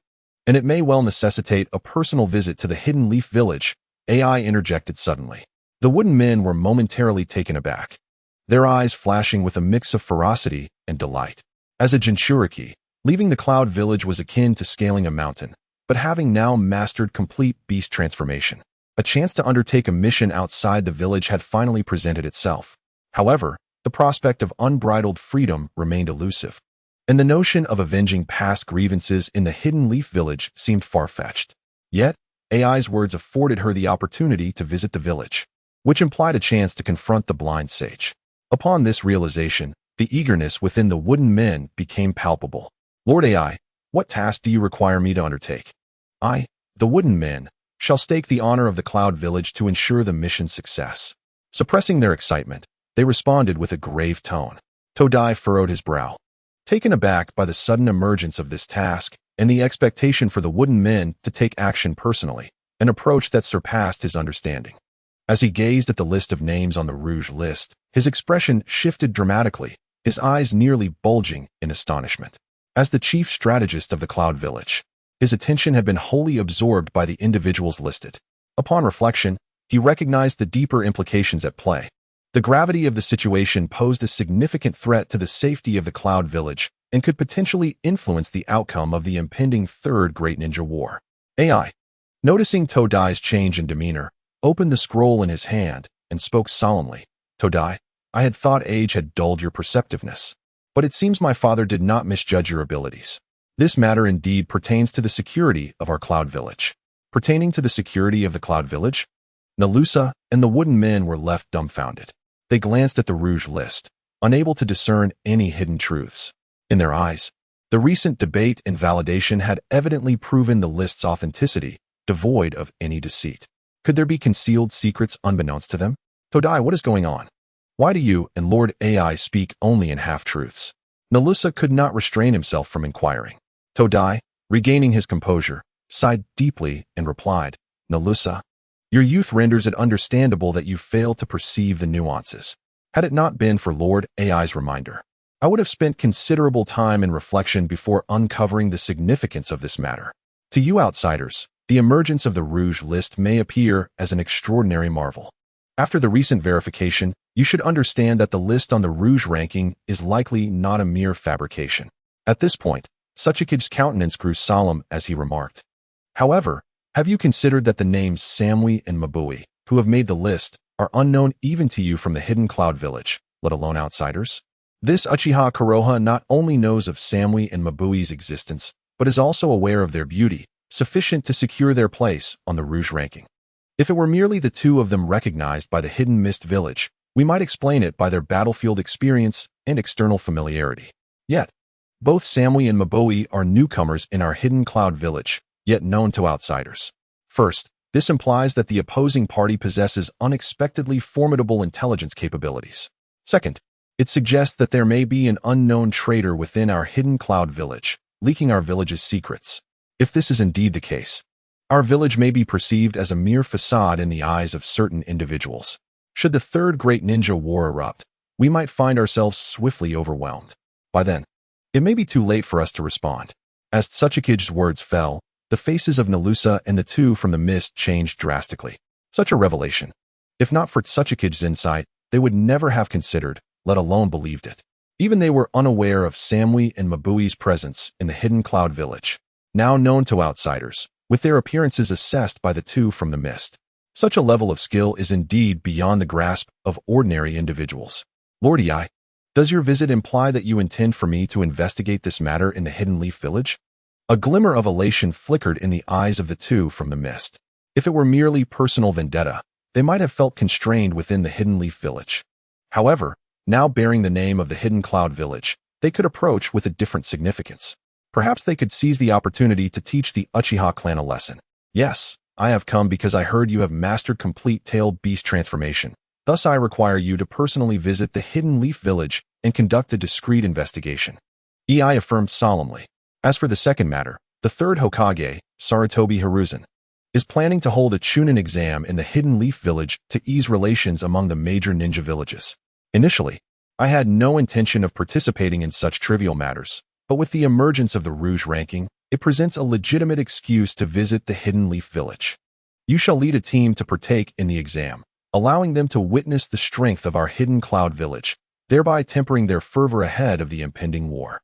Speaker 1: and it may well necessitate a personal visit to the Hidden Leaf Village, AI interjected suddenly. The Wooden Men were momentarily taken aback, their eyes flashing with a mix of ferocity and delight. As a Jinchuriki, leaving the Cloud Village was akin to scaling a mountain, but having now mastered complete beast transformation, a chance to undertake a mission outside the village had finally presented itself. However, the prospect of unbridled freedom remained elusive, and the notion of avenging past grievances in the Hidden Leaf Village seemed far-fetched. Yet, AI's words afforded her the opportunity to visit the village, which implied a chance to confront the blind sage. Upon this realization, the eagerness within the Wooden Men became palpable. Lord AI, what task do you require me to undertake? I, the Wooden Men, shall stake the honor of the Cloud Village to ensure the mission's success. Suppressing their excitement, they responded with a grave tone. Todai furrowed his brow, taken aback by the sudden emergence of this task and the expectation for the Wooden Men to take action personally, an approach that surpassed his understanding. As he gazed at the list of names on the Rouge list, his expression shifted dramatically, his eyes nearly bulging in astonishment. As the chief strategist of the Cloud Village, his attention had been wholly absorbed by the individuals listed. Upon reflection, he recognized the deeper implications at play. The gravity of the situation posed a significant threat to the safety of the Cloud Village and could potentially influence the outcome of the impending Third Great Ninja War. AI, noticing Todai's change in demeanor, opened the scroll in his hand and spoke solemnly. Todai, I had thought age had dulled your perceptiveness, but it seems my father did not misjudge your abilities. This matter indeed pertains to the security of our Cloud Village. Pertaining to the security of the Cloud Village? Nalusa and the Wooden Men were left dumbfounded. They glanced at the Rouge list, unable to discern any hidden truths. In their eyes, the recent debate and validation had evidently proven the list's authenticity, devoid of any deceit. Could there be concealed secrets unbeknownst to them? Todai, what is going on? Why do you and Lord AI speak only in half-truths? Nalusa could not restrain himself from inquiring. Todai, regaining his composure, sighed deeply and replied, Nalusa, your youth renders it understandable that you fail to perceive the nuances. Had it not been for Lord AI's reminder, I would have spent considerable time in reflection before uncovering the significance of this matter. To you outsiders, the emergence of the Rouge list may appear as an extraordinary marvel. After the recent verification, you should understand that the list on the Rouge ranking is likely not a mere fabrication. At this point, Suchikid's countenance grew solemn as he remarked. However, Have you considered that the names Samui and Mabui, who have made the list, are unknown even to you from the hidden cloud village, let alone outsiders? This Uchiha Konoha not only knows of Samui and Mabui's existence, but is also aware of their beauty, sufficient to secure their place on the Rouge ranking. If it were merely the two of them recognized by the Hidden Mist village, we might explain it by their battlefield experience and external familiarity. Yet, both Samui and Mabui are newcomers in our Hidden Cloud village, yet known to outsiders. First, this implies that the opposing party possesses unexpectedly formidable intelligence capabilities. Second, it suggests that there may be an unknown traitor within our Hidden Cloud village, leaking our village's secrets. If this is indeed the case, our village may be perceived as a mere facade in the eyes of certain individuals. Should the Third Great Ninja War erupt, we might find ourselves swiftly overwhelmed. By then, it may be too late for us to respond. As Tsuchikige's words fell, the faces of Nalusa and the two from the mist changed drastically. Such a revelation. If not for Tsuchikige's insight, they would never have considered, let alone believed it. Even they were unaware of Samui and Mabui's presence in the Hidden Cloud village, now known to outsiders, with their appearances assessed by the two from the mist. Such a level of skill is indeed beyond the grasp of ordinary individuals. Lord Ei, does your visit imply that you intend for me to investigate this matter in the Hidden Leaf village? A glimmer of elation flickered in the eyes of the two from the mist. If it were merely personal vendetta, they might have felt constrained within the Hidden Leaf village. However, now bearing the name of the Hidden Cloud village, they could approach with a different significance. Perhaps they could seize the opportunity to teach the Uchiha clan a lesson. Yes, I have come because I heard you have mastered complete tail beast transformation. Thus I require you to personally visit the Hidden Leaf village and conduct a discreet investigation. Ei affirmed solemnly. As for the second matter, the third Hokage, Sarutobi Hiruzen, is planning to hold a Chunin exam in the Hidden Leaf village to ease relations among the major ninja villages. Initially, I had no intention of participating in such trivial matters, but with the emergence of the Rouge ranking, it presents a legitimate excuse to visit the Hidden Leaf village. You shall lead a team to partake in the exam, allowing them to witness the strength of our Hidden Cloud village, thereby tempering their fervor ahead of the impending war.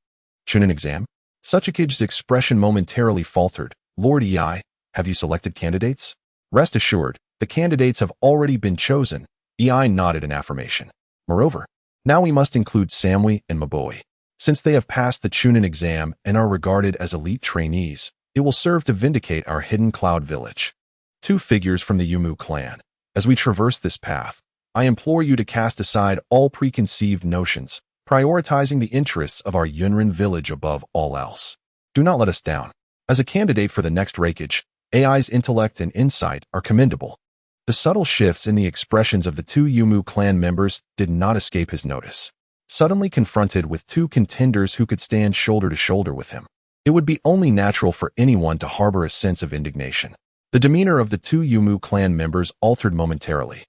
Speaker 1: Chunin exam? Tsuchikige's expression momentarily faltered. Lord Ei, have you selected candidates? Rest assured, the candidates have already been chosen. Ei nodded in affirmation. Moreover, now we must include Samui and Mabui. Since they have passed the Chunin exam and are regarded as elite trainees, it will serve to vindicate our Hidden Cloud village. Two figures from the Yumu clan. As we traverse this path, I implore you to cast aside all preconceived notions, prioritizing the interests of our Yunrin village above all else. Do not let us down. As a candidate for the next rakeage, Ei's intellect and insight are commendable. The subtle shifts in the expressions of the two Yumu clan members did not escape his notice. Suddenly confronted with two contenders who could stand shoulder to shoulder with him, it would be only natural for anyone to harbor a sense of indignation. The demeanor of the two Yumu clan members altered momentarily.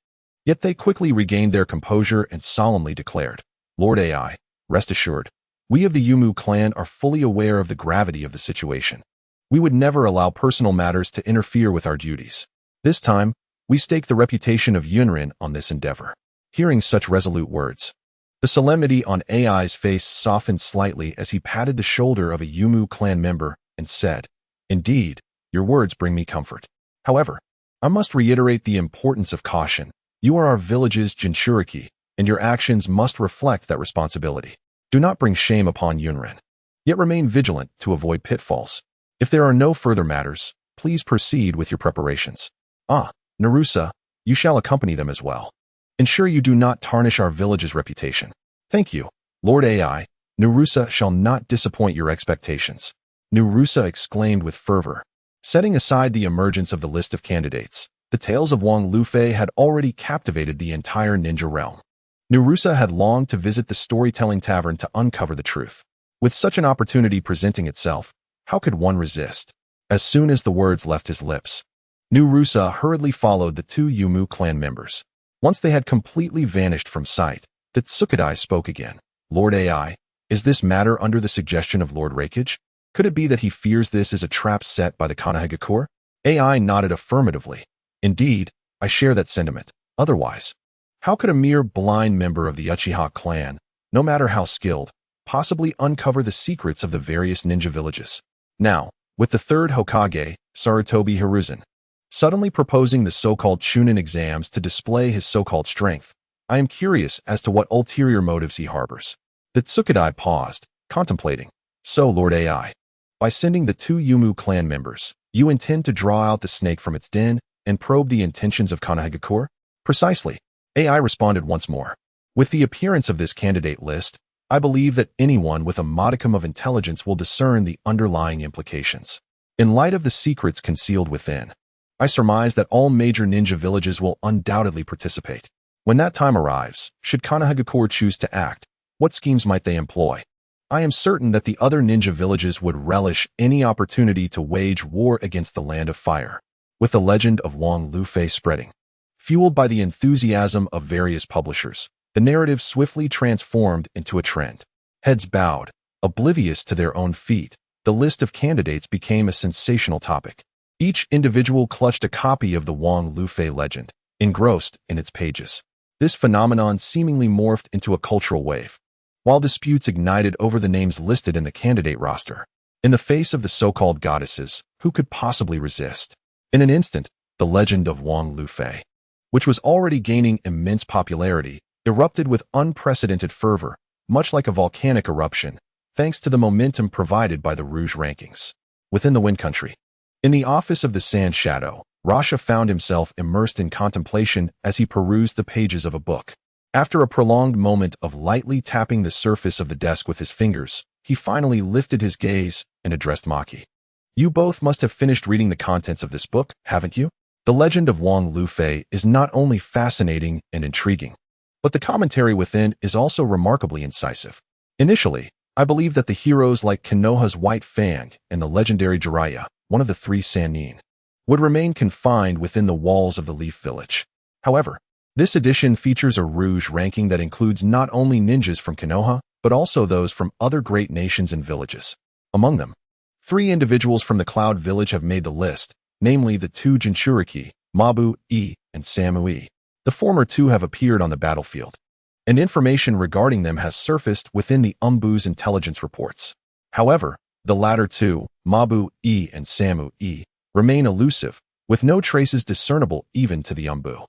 Speaker 1: Yet they quickly regained their composure and solemnly declared, Lord Ei, rest assured, we of the Yumu clan are fully aware of the gravity of the situation. We would never allow personal matters to interfere with our duties. This time, we stake the reputation of Yunrin on this endeavor. Hearing such resolute words, the solemnity on Ei's face softened slightly as he patted the shoulder of a Yumu clan member and said, Indeed, your words bring me comfort. However, I must reiterate the importance of caution. You are our village's Jinchuriki, and your actions must reflect that responsibility. Do not bring shame upon Yunrin. Yet remain vigilant to avoid pitfalls. If there are no further matters, please proceed with your preparations. Narusa, you shall accompany them as well. Ensure you do not tarnish our village's reputation. Thank you, Lord Ei. Narusa shall not disappoint your expectations. Narusa exclaimed with fervor. Setting aside the emergence of the list of candidates, the tales of Wang Lufei had already captivated the entire ninja realm. Narusa had longed to visit the storytelling tavern to uncover the truth. With such an opportunity presenting itself, how could one resist? As soon as the words left his lips, Narusa hurriedly followed the two Yumu clan members. Once they had completely vanished from sight, the Tsukidai spoke again. Lord Ei, is this matter under the suggestion of Lord Raikage? Could it be that he fears this is a trap set by the Konoha? Ei nodded affirmatively. Indeed, I share that sentiment. Otherwise, how could a mere blind member of the Uchiha clan, no matter how skilled, possibly uncover the secrets of the various ninja villages? Now, with the third Hokage, Sarutobi Hiruzen, suddenly proposing the so-called Chunin exams to display his so-called strength. I am curious as to what ulterior motives he harbors. The Tsukadai paused, contemplating. So, Lord AI, by sending the two Yumu clan members, you intend to draw out the snake from its den and probe the intentions of Konoha? Precisely. AI responded once more. With the appearance of this candidate list, I believe that anyone with a modicum of intelligence will discern the underlying implications. In light of the secrets concealed within, I surmise that all major ninja villages will undoubtedly participate. When that time arrives, should Konoha choose to act, what schemes might they employ? I am certain that the other ninja villages would relish any opportunity to wage war against the Land of Fire. With the legend of Wang Lufei spreading, fueled by the enthusiasm of various publishers, the narrative swiftly transformed into a trend. Heads bowed, oblivious to their own feat, the list of candidates became a sensational topic. Each individual clutched a copy of the Wang Lufei legend, engrossed in its pages. This phenomenon seemingly morphed into a cultural wave, while disputes ignited over the names listed in the candidate roster. In the face of the so-called goddesses, who could possibly resist? In an instant, the legend of Wang Lufei, which was already gaining immense popularity, erupted with unprecedented fervor, much like a volcanic eruption, thanks to the momentum provided by the Rouge rankings. Within the Wind Country, in the office of the Sand Shadow, Rasha found himself immersed in contemplation as he perused the pages of a book. After a prolonged moment of lightly tapping the surface of the desk with his fingers, he finally lifted his gaze and addressed Maki. You both must have finished reading the contents of this book, haven't you? The legend of Wang Lufei is not only fascinating and intriguing, but the commentary within is also remarkably incisive. Initially, I believed that the heroes like Konoha's White Fang and the legendary Jiraiya, one of the three Sannin, would remain confined within the walls of the Leaf Village. However, this edition features a Rouge ranking that includes not only ninjas from Konoha, but also those from other great nations and villages. Among them, 3 individuals from the Cloud Village have made the list, namely the 2 Jinchuriki, Mabu-e, and Samu-e. The former 2 have appeared on the battlefield, and information regarding them has surfaced within the Umbu's intelligence reports. However, the latter 2, Mabu-e and Samu-e, remain elusive, with no traces discernible even to the Umbu.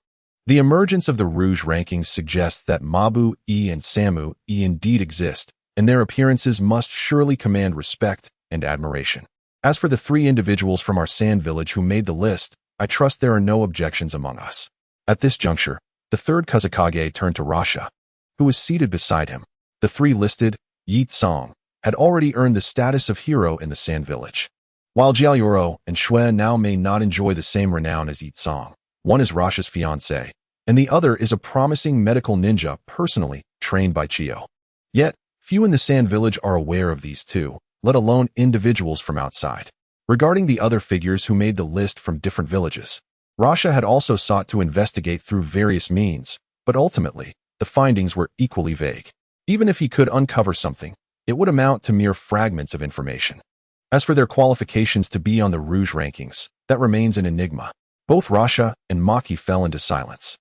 Speaker 1: The emergence of the Rouge rankings suggests that Mabu-e and Samu-e indeed exist, and their appearances must surely command respect and admiration. As for the 3 individuals from our Sand Village who made the list, I trust there are no objections among us. At this juncture, the 3rd Kazakage turned to Rasha, who was seated beside him. The 3 listed, Yi Tsong, had already earned the status of hero in the Sand Village, while Jiaoyoro and Xue now may not enjoy the same renown as Yi Tsong. One is Rasha's fiancé, and the other is a promising medical ninja personally trained by Chiyo. Yet, few in the Sand Village are aware of these 2, let alone individuals from outside. Regarding the other figures who made the list from different villages, Rasha had also sought to investigate through various means, but ultimately, the findings were equally vague. Even if he could uncover something, it would amount to mere fragments of information. As for their qualifications to be on the Rouge rankings, that remains an enigma. Both Rasha and Maki fell into silence.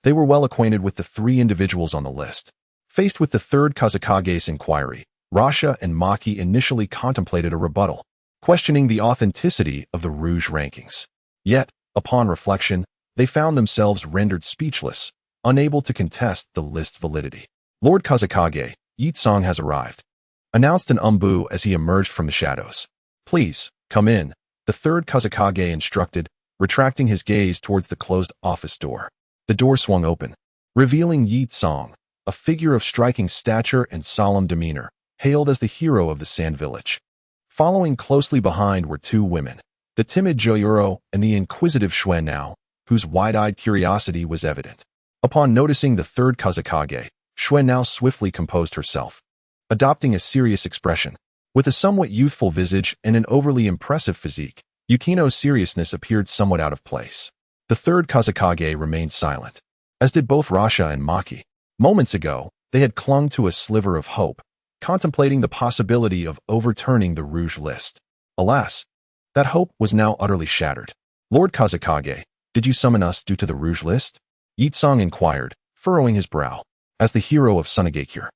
Speaker 1: They were well acquainted with the 3 individuals on the list. Faced with the 3rd Kazakage's inquiry, Rasha and Maki initially contemplated a rebuttal, questioning the authenticity of the Rouge rankings. Yet, upon reflection, they found themselves rendered speechless, unable to contest the list's validity. Lord Kazakage, Yi Tsong has arrived, announced an Umbu as he emerged from the shadows. Please, come in, the 3rd Kazakage instructed, retracting his gaze towards the closed office door. The door swung open, revealing Yi Tsong, a figure of striking stature and solemn demeanor, hailed as the hero of the Sand Village. Following closely behind were 2 women, the timid Joyuro and the inquisitive Xue Nao, whose wide-eyed curiosity was evident. Upon noticing the 3rd Kazakage, Xue Nao swiftly composed herself, adopting a serious expression. With a somewhat youthful visage and an overly impressive physique, Yukino's seriousness appeared somewhat out of place. The 3rd Kazakage remained silent, as did both Rasha and Maki. Moments ago, they had clung to a sliver of hope, contemplating the possibility of overturning the Rouge list. Alas, that hope was now utterly shattered. Lord Kazakage, did you summon us due to the Rouge list? Yi Tsong inquired, furrowing his brow. As the hero of Sunagakure,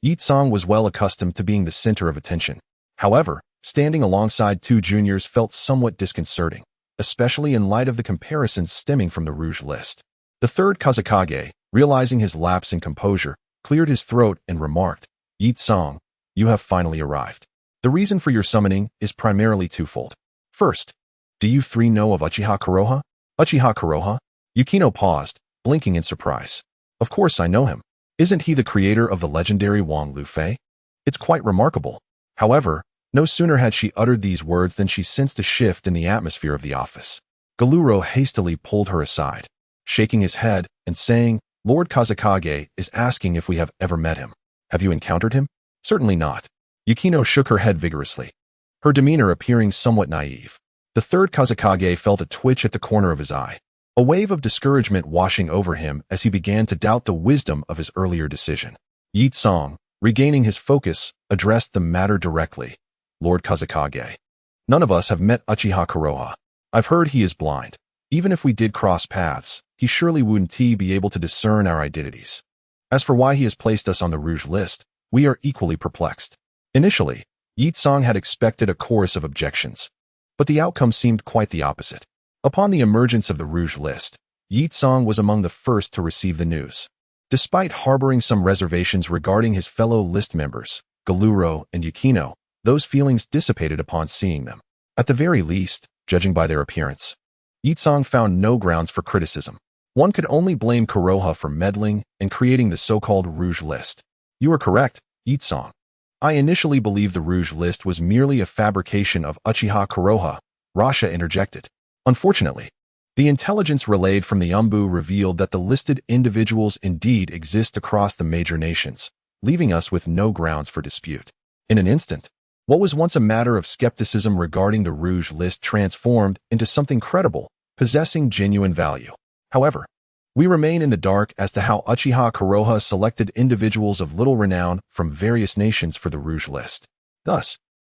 Speaker 1: Yi Tsong was well accustomed to being the center of attention. However, standing alongside 2 juniors felt somewhat disconcerting. especially in light of the comparisons stemming from the Rouge list. The third Kazekage, realizing his lapse in composure, cleared his throat and remarked, "Yi Song, you have finally arrived. The reason for your summoning is primarily twofold. First, do you three know of Uchiha Kuroha?" "Uchiha Kuroha?" Yukino paused, blinking in surprise. "Of course I know him. Isn't he the creator of the legendary Wang Lu Fei?" "It's quite remarkable." However, no sooner had she uttered these words than she sensed a shift in the atmosphere of the office. Galuro hastily pulled her aside, shaking his head and saying, "Lord Kazekage is asking if we have ever met him. Have you encountered him?" "Certainly not." Yukino shook her head vigorously, her demeanor appearing somewhat naive. The third Kazekage felt a twitch at the corner of his eye, a wave of discouragement washing over him as he began to doubt the wisdom of his earlier decision. Yi Song, regaining his focus, addressed the matter directly. "Lord Kazekage, none of us have met Uchiha Kuroha. I've heard he is blind. Even if we did cross paths, he surely wouldn't be able to discern our identities. As for why he has placed us on the Rouge list, we are equally perplexed." Initially, Yi Song had expected a chorus of objections, but the outcome seemed quite the opposite. Upon the emergence of the Rouge list, Yi Song was among the first to receive the news. Despite harboring some reservations regarding his fellow list members, Galuro and Yukino, those feelings dissipated upon seeing them. At the very least, judging by their appearance, Yi Song found no grounds for criticism. One could only blame Kuroha for meddling and creating the so-called Rouge list. "You are correct, Yi Song. I initially believed the Rouge list was merely a fabrication of Uchiha Kuroha," Rasha interjected. "Unfortunately, the intelligence relayed from the Umbu revealed that the listed individuals indeed exist across the major nations, leaving us with no grounds for dispute." In an instant, what was once a matter of skepticism regarding the Rouge list transformed into something credible, possessing genuine value. However, we remain in the dark as to how Uchiha Kuroha selected individuals of little renown from various nations for the Rouge list. Thus,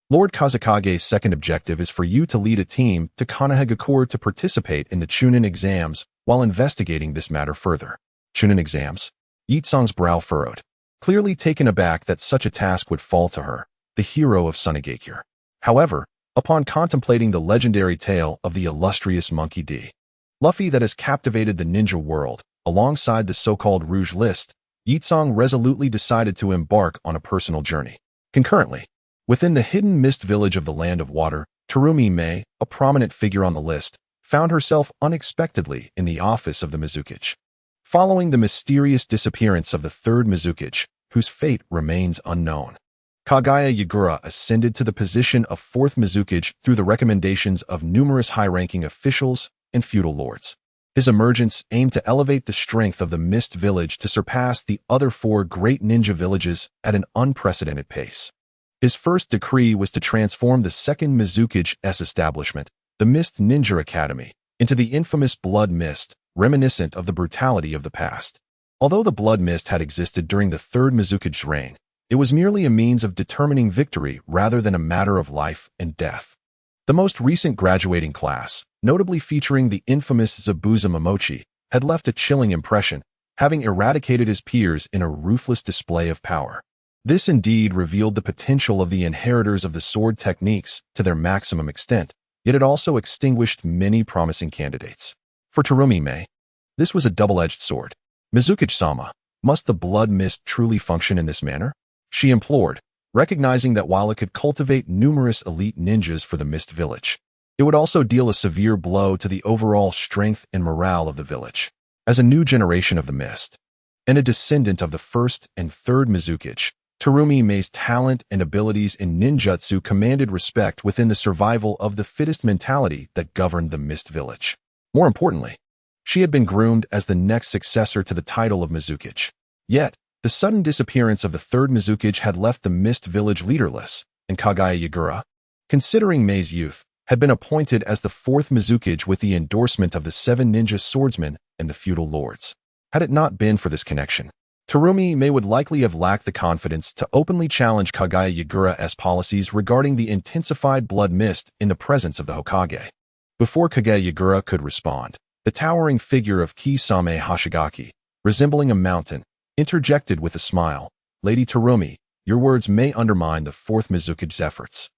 Speaker 1: Lord Kazekage's second objective is for you to lead a team to Konoha to participate in the Chunin exams while investigating this matter further. Chunin exams? Yi Song's brow furrowed, clearly taken aback that such a task would fall to her, the hero of Sunigakure. However, upon contemplating the legendary tale of the illustrious Monkey D. Luffy that has captivated the ninja world, alongside the so-called Rouge list, Yi Song resolutely decided to embark on a personal journey. Concurrently, within the hidden mist village of the Land of Water, Terumi Mei, a prominent figure on the list, found herself unexpectedly in the office of the Mizukage. Following the mysterious disappearance of the third Mizukage, whose fate remains unknown, Kagaya Yagura ascended to the position of fourth Mizukage through the recommendations of numerous high-ranking officials and feudal lords. His emergence aimed to elevate the strength of the Mist Village to surpass the other four great ninja villages at an unprecedented pace. His first decree was to transform the second Mizukage's establishment, the Mist Ninja Academy, into the infamous Blood Mist, reminiscent of the brutality of the past. Although the Blood Mist had existed during the third Mizukage's reign, it was merely a means of determining victory rather than a matter of life and death. The most recent graduating class, notably featuring the infamous Zabuza Momochi, had left a chilling impression, having eradicated his peers in a ruthless display of power. This indeed revealed the potential of the inheritors of the sword techniques to their maximum extent, yet it also extinguished many promising candidates. For Terumi Mei, this was a double-edged sword. "Mizukage-sama, must the Blood Mist truly function in this manner?" she implored, recognizing that while it could cultivate numerous elite ninjas for the Mist Village, it would also deal a severe blow to the overall strength and morale of the village. As a new generation of the Mist, and a descendant of the first and third Mizukage, Terumi Mei's talent and abilities in ninjutsu commanded respect within the survival of the fittest mentality that governed the Mist Village. More importantly, she had been groomed as the next successor to the title of Mizukage. Yet, the sudden disappearance of the third Mizukage had left the Mist Village leaderless, and Kagaya Yagura, considering Mei's youth, had been appointed as the fourth Mizukage with the endorsement of the 7 ninja swordsmen and the feudal lords. Had it not been for this connection, Terumi Mei would likely have lacked the confidence to openly challenge Kagaya Yagura's policies regarding the intensified blood mist in the presence of the Hokage. Before Kagaya Yagura could respond, the towering figure of Kisame Hashigaki, resembling a mountain, interjected with a smile, "Lady Terumi, your words may undermine the fourth Mizukage's efforts."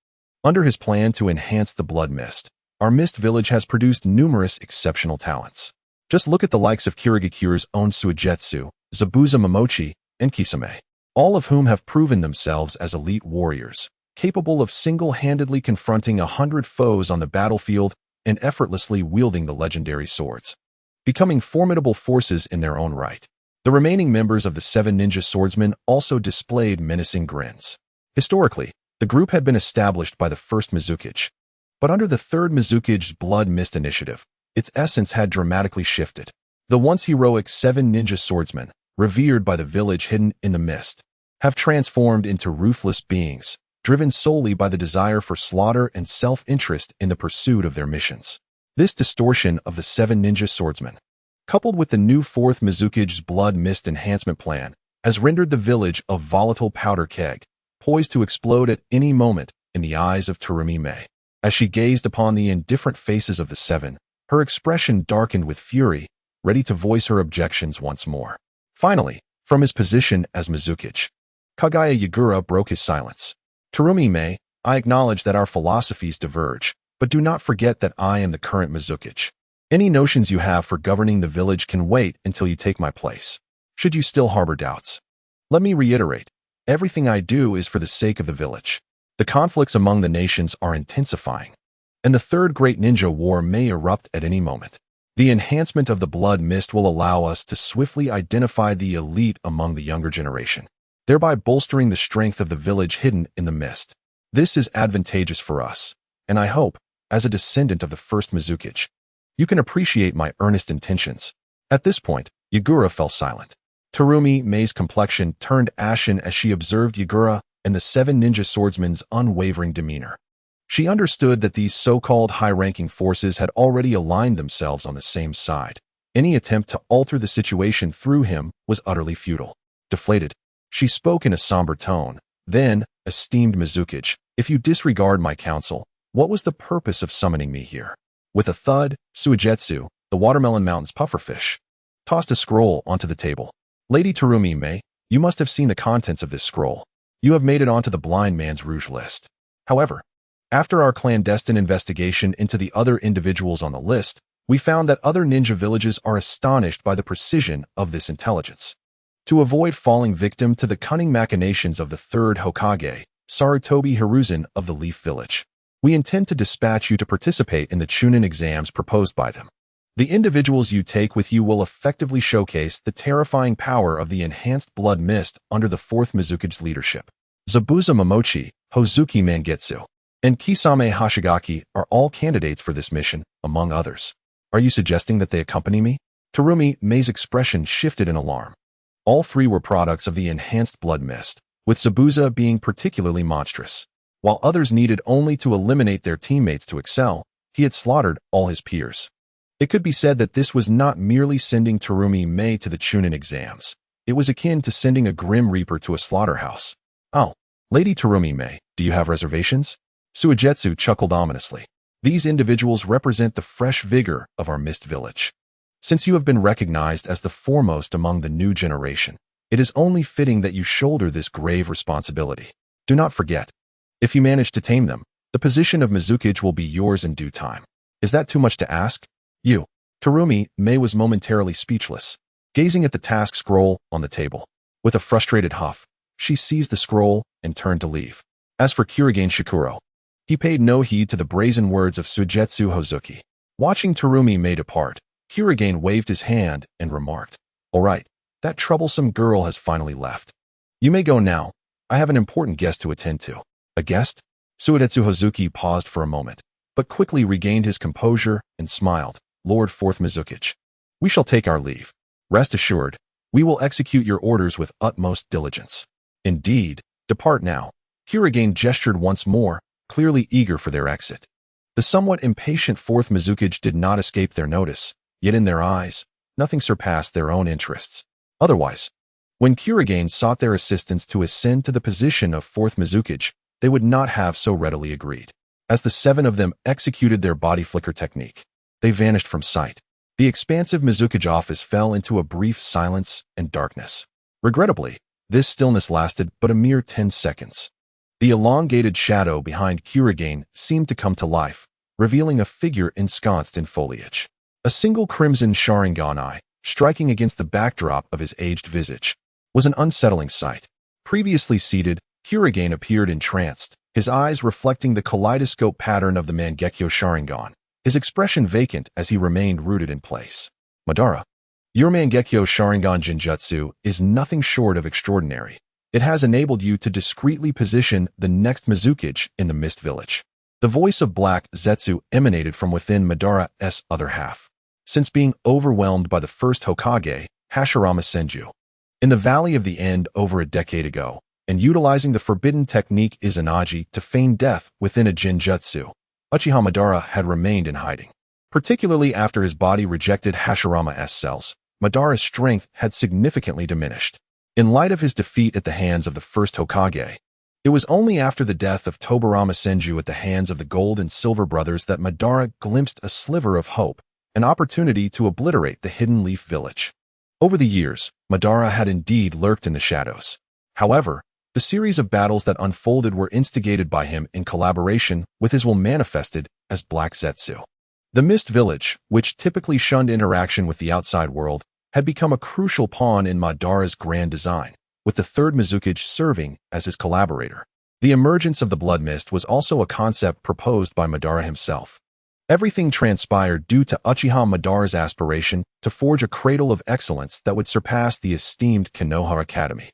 Speaker 1: Under his plan to enhance the blood mist, our mist village has produced numerous exceptional talents. Just look at the likes of Kirigakure's own Suigetsu, Zabuza Momochi, and Kisame, all of whom have proven themselves as elite warriors, capable of single-handedly confronting 100 foes on the battlefield and effortlessly wielding the legendary swords, becoming formidable forces in their own right. The remaining members of the 7 ninja swordsmen also displayed menacing grins. Historically, the group had been established by the first Mizukage, but under the third Mizukage's Blood Mist initiative, its essence had dramatically shifted. The once heroic 7 ninja swordsmen, revered by the village hidden in the mist, have transformed into ruthless beings, driven solely by the desire for slaughter and self-interest in the pursuit of their missions. This distortion of the 7 ninja swordsmen, coupled with the new 4th Mizukage's Blood Mist enhancement plan, has rendered the village a volatile powder keg, poised to explode at any moment in the eyes of Terumi Mei. As she gazed upon the indifferent faces of the 7, her expression darkened with fury, ready to voice her objections once more. Finally, from his position as Mizukage, Kagaya Yagura broke his silence. Terumi Mei, I acknowledge that our philosophies diverge, but do not forget that I am the current Mizukage. Any notions you have for governing the village can wait until you take my place. Should you still harbor doubts, let me reiterate, everything I do is for the sake of the village. The conflicts among the nations are intensifying, and the Third Great Ninja War may erupt at any moment. The enhancement of the Blood Mist will allow us to swiftly identify the elite among the younger generation, thereby bolstering the strength of the village hidden in the mist. This is advantageous for us, and I hope, as a descendant of the first Mizukage, you can appreciate my earnest intentions. At this point, Yagura fell silent. Terumi Mei's complexion turned ashen as she observed Yagura and the 7 ninja swordsmen's unwavering demeanor. She understood that these so-called high-ranking forces had already aligned themselves on the same side. Any attempt to alter the situation through him was utterly futile. Deflated, she spoke in a somber tone. Then, esteemed Mizukage, if you disregard my counsel, what was the purpose of summoning me here? With a thud, Suigetsu, the Watermelon Mountain's pufferfish, tossed a scroll onto the table. Lady Terumi Mei, you must have seen the contents of this scroll. You have made it onto the blind man's rouge list. However, after our clandestine investigation into the other individuals on the list, we found that other ninja villages are astonished by the precision of this intelligence. To avoid falling victim to the cunning machinations of the third Hokage, Sarutobi Hiruzen of the Leaf Village, we intend to dispatch you to participate in the Chunin exams proposed by them. The individuals you take with you will effectively showcase the terrifying power of the enhanced Blood Mist under the 4th Mizukage's leadership. Zabuza Momochi, Hozuki Mangetsu, and Kisame Hashigaki are all candidates for this mission, among others. Are you suggesting that they accompany me? Terumi Mei's expression shifted in alarm. All 3 were products of the enhanced Blood Mist, with Zabuza being particularly monstrous. While others needed only to eliminate their teammates to excel, he had slaughtered all his peers. It could be said that this was not merely sending Terumi Mei to the Chunin exams. It was akin to sending a Grim Reaper to a slaughterhouse. Oh, Lady Terumi Mei, do you have reservations? Suigetsu chuckled ominously. These individuals represent the fresh vigor of our Mist Village. Since you have been recognized as the foremost among the new generation, it is only fitting that you shoulder this grave responsibility. Do not forget, if you manage to tame them, the position of Mizukage will be yours in due time. Is that too much to ask? You. Terumi Mei was momentarily speechless, gazing at the task scroll on the table. With a frustrated huff, she seized the scroll and turned to leave. As for Kurigane Shikuro, he paid no heed to the brazen words of Suigetsu Hozuki. Watching Terumi Mei depart, Kurigane waved his hand and remarked, "All right, that troublesome girl has finally left. You may go now. I have an important guest to attend to." A guest? Suigetsu Hozuki paused for a moment, but quickly regained his composure and smiled. "Lord 4th Mizukage, we shall take our leave. Rest assured, we will execute your orders with utmost diligence." "Indeed, depart now." Kurigane gestured once more, clearly eager for their exit. The somewhat impatient 4th Mizukage did not escape their notice, yet in their eyes, nothing surpassed their own interests. Otherwise, when Kurigane sought their assistance to ascend to the position of 4th Mizukage, they would not have so readily agreed. As the 7 of them executed their body flicker technique, they vanished from sight. The expansive Mizukage office fell into a brief silence and darkness. Regrettably, this stillness lasted but a mere 10 seconds. The elongated shadow behind Kurigane seemed to come to life, revealing a figure ensconced in foliage. A single crimson Sharingan eye, striking against the backdrop of his aged visage, was an unsettling sight. Previously seated, Kurigane appeared entranced, his eyes reflecting the kaleidoscope pattern of the Mangekyo Sharingan, his expression vacant as he remained rooted in place. Madara, your Mangekyo Sharingan Jinjutsu is nothing short of extraordinary. It has enabled you to discreetly position the next Mizukage in the Mist Village. The voice of Black Zetsu emanated from within Madara's other half. Since being overwhelmed by the first Hokage, Hashirama Senju, in the Valley of the End over a decade ago, and utilizing the forbidden technique Izanagi to feign death within a Jinjutsu, Uchiha Madara had remained in hiding. Particularly after his body rejected Hashirama's cells, Madara's strength had significantly diminished. In light of his defeat at the hands of the first Hokage, it was only after the death of Tobarama Senju at the hands of the Gold and Silver Brothers that Madara glimpsed a sliver of hope, an opportunity to obliterate the Hidden Leaf Village. Over the years, Madara had indeed lurked in the shadows. However, the series of battles that unfolded were instigated by him in collaboration with his will manifested as Black Zetsu. The Mist Village, which typically shunned interaction with the outside world, had become a crucial pawn in Madara's grand design, with the third Mizukage serving as his collaborator. The emergence of the Blood Mist was also a concept proposed by Madara himself. Everything transpired due to Uchiha Madara's aspiration to forge a cradle of excellence that would surpass the esteemed Konoha Academy.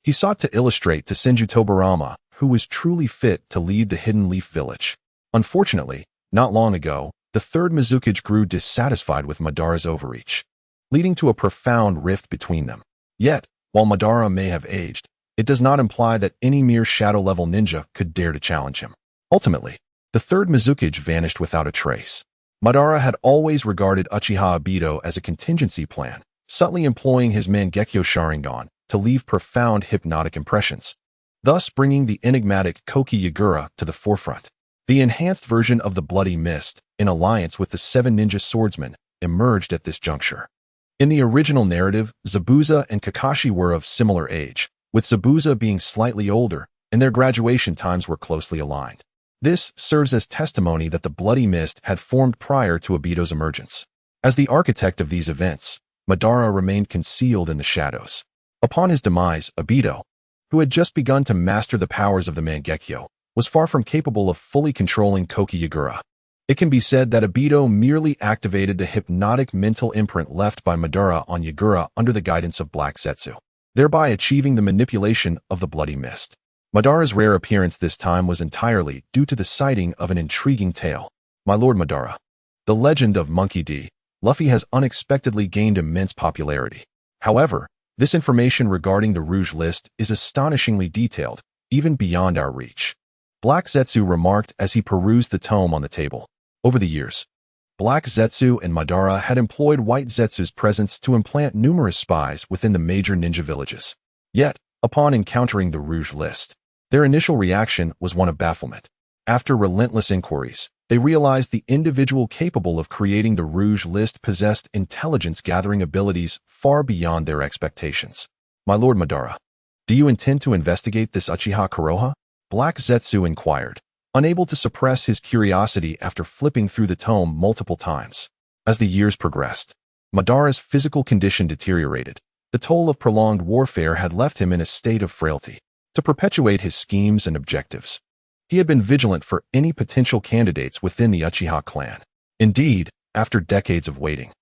Speaker 1: He sought to illustrate to Senju Tobarama who was truly fit to lead the Hidden Leaf Village. Unfortunately, not long ago, the third Mizukage grew dissatisfied with Madara's overreach, leading to a profound rift between them. Yet, while Madara may have aged, it does not imply that any mere shadow-level ninja could dare to challenge him. Ultimately, the third Mizukage vanished without a trace. Madara had always regarded Uchiha Obito as a contingency plan, subtly employing his Mangekyo Sharingan to leave profound hypnotic impressions, thus bringing the enigmatic Koki Yagura to the forefront. The enhanced version of the Bloody Mist, in alliance with the seven ninja swordsmen, emerged at this juncture. In the original narrative, Zabuza and Kakashi were of similar age, with Zabuza being slightly older, and their graduation times were closely aligned. This serves as testimony that the Bloody Mist had formed prior to Obito's emergence. As the architect of these events, Madara remained concealed in the shadows. Upon his demise, Obito, who had just begun to master the powers of the Mangekyo, was far from capable of fully controlling Koki Yagura. It can be said that Obito merely activated the hypnotic mental imprint left by Madara on Yagura under the guidance of Black Zetsu, thereby achieving the manipulation of the Bloody Mist. Madara's rare appearance this time was entirely due to the sighting of an intriguing tale. My Lord Madara, the legend of Monkey D. Luffy has unexpectedly gained immense popularity. However, this information regarding the Rouge List is astonishingly detailed, even beyond our reach. Black Zetsu remarked as he perused the tome on the table. Over the years, Black Zetsu and Madara had employed White Zetsu's presence to implant numerous spies within the major ninja villages. Yet, upon encountering the Rouge List, their initial reaction was one of bafflement. After relentless inquiries, they realized the individual capable of creating the Rouge List possessed intelligence-gathering abilities far beyond their expectations. My Lord Madara, do you intend to investigate this Uchiha Kuroha? Black Zetsu inquired, unable to suppress his curiosity after flipping through the tome multiple times. As the years progressed, Madara's physical condition deteriorated. The toll of prolonged warfare had left him in a state of frailty. To perpetuate his schemes and objectives, he had been vigilant for any potential candidates within the Uchiha clan. Indeed, after decades of waiting,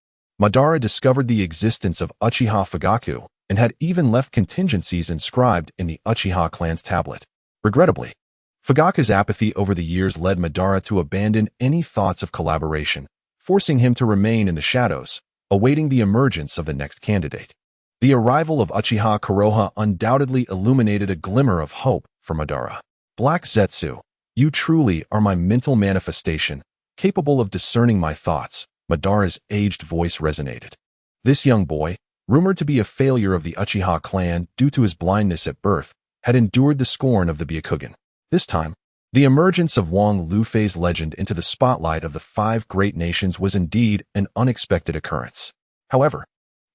Speaker 1: Madara discovered the existence of Uchiha Fugaku and had even left contingencies inscribed in the Uchiha clan's tablet. Regrettably, Fugaku's apathy over the years led Madara to abandon any thoughts of collaboration, forcing him to remain in the shadows, awaiting the emergence of the next candidate. The arrival of Uchiha Kuroha undoubtedly illuminated a glimmer of hope for Madara. Black Zetsu, you truly are my mental manifestation, capable of discerning my thoughts. Madara's aged voice resonated. This young boy, rumored to be a failure of the Uchiha clan due to his blindness at birth, had endured the scorn of the Byakugan. This time, the emergence of Wang Lufei's legend into the spotlight of the five great nations was indeed an unexpected occurrence. However,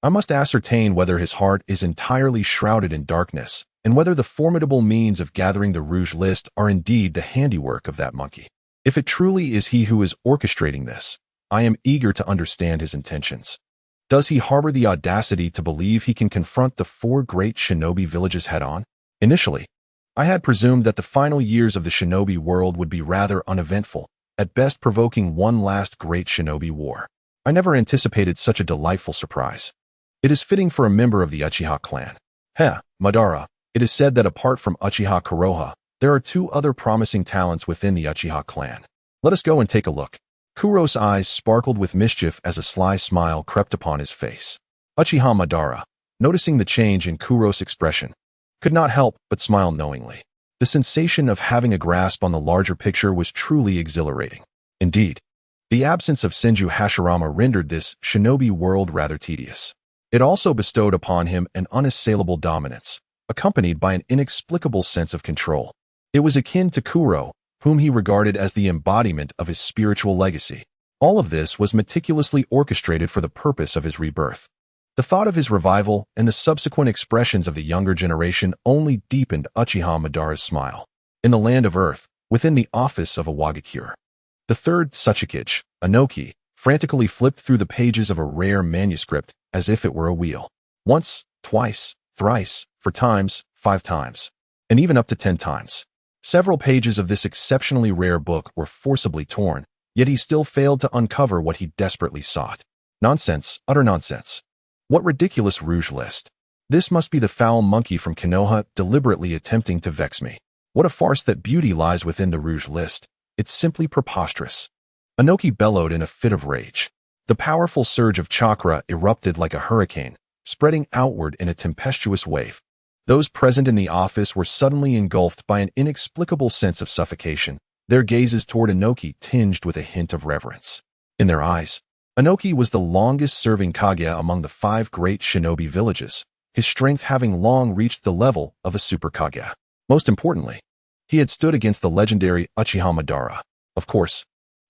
Speaker 1: I must ascertain whether his heart is entirely shrouded in darkness, and whether the formidable means of gathering the Rouge List are indeed the handiwork of that monkey. If it truly is he who is orchestrating this, I am eager to understand his intentions. Does he harbor the audacity to believe he can confront the 4 great shinobi villages head-on? Initially, I had presumed that the final years of the shinobi world would be rather uneventful, at best provoking one last great shinobi war. I never anticipated such a delightful surprise. It is fitting for a member of the Uchiha clan. Madara, it is said that apart from Uchiha Konoha, there are 2 other promising talents within the Uchiha clan. Let us go and take a look. Kuro's eyes sparkled with mischief as a sly smile crept upon his face. Uchiha Madara, noticing the change in Kuro's expression, could not help but smile knowingly. The sensation of having a grasp on the larger picture was truly exhilarating. Indeed, the absence of Senju Hashirama rendered this shinobi world rather tedious. It also bestowed upon him an unassailable dominance, accompanied by an inexplicable sense of control. It was akin to Kuro, whom he regarded as the embodiment of his spiritual legacy. All of this was meticulously orchestrated for the purpose of his rebirth. The thought of his revival and the subsequent expressions of the younger generation only deepened Uchiha Madara's smile. In the land of Earth, within the office of a Wagakure, the 3rd Tsuchikage, Inoki, frantically flipped through the pages of a rare manuscript as if it were a wheel. Once, twice, thrice, 4 times, 5 times, and even up to 10 times. Several pages of this exceptionally rare book were forcibly torn, yet he still failed to uncover what he desperately sought. Nonsense, utter nonsense. What ridiculous rouge list. This must be the foul monkey from Konoha deliberately attempting to vex me. What a farce that beauty lies within the rouge list. It's simply preposterous. Inoki bellowed in a fit of rage. The powerful surge of chakra erupted like a hurricane, spreading outward in a tempestuous wave. Those present in the office were suddenly engulfed by an inexplicable sense of suffocation, their gazes toward Inoki tinged with a hint of reverence. In their eyes, Inoki was the longest-serving Kage among the 5 great shinobi villages, his strength having long reached the level of a super Kage. Most importantly, he had stood against the legendary Uchiha Madara. Of course,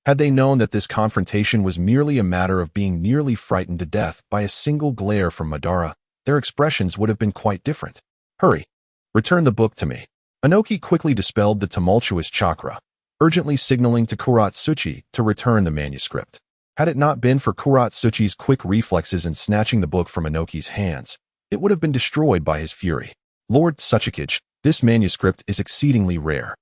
Speaker 1: had they known that this confrontation was merely a matter of being nearly frightened to death by a single glare from Madara, their expressions would have been quite different. Hurry! Return the book to me. Inoki quickly dispelled the tumultuous chakra, urgently signaling to Kuratsuchi to return the manuscript. Had it not been for Kuratsuchi's quick reflexes in snatching the book from Inoki's hands, it would have been destroyed by his fury. Lord Tsuchikage, this manuscript is exceedingly rare.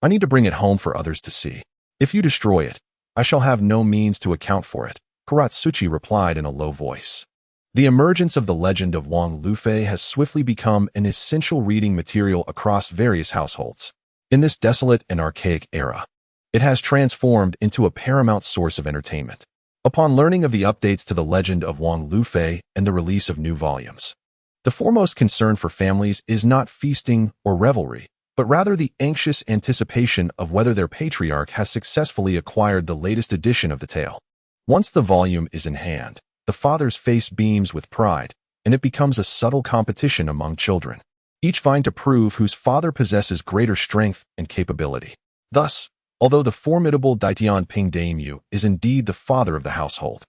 Speaker 1: I need to bring it home for others to see. If you destroy it, I shall have no means to account for it, Kuratsuchi replied in a low voice. The emergence of the legend of Wang Lufei has swiftly become an essential reading material across various households. In this desolate and archaic era, it has transformed into a paramount source of entertainment. Upon learning of the updates to the legend of Wang Lufei and the release of new volumes, the foremost concern for families is not feasting or revelry, but rather the anxious anticipation of whether their patriarch has successfully acquired the latest edition of the tale. Once the volume is in hand, the father's face beams with pride, and it becomes a subtle competition among children, each vying to prove whose father possesses greater strength and capability. Thus, although the formidable Daitian Ping Daimyo is indeed the father of the household,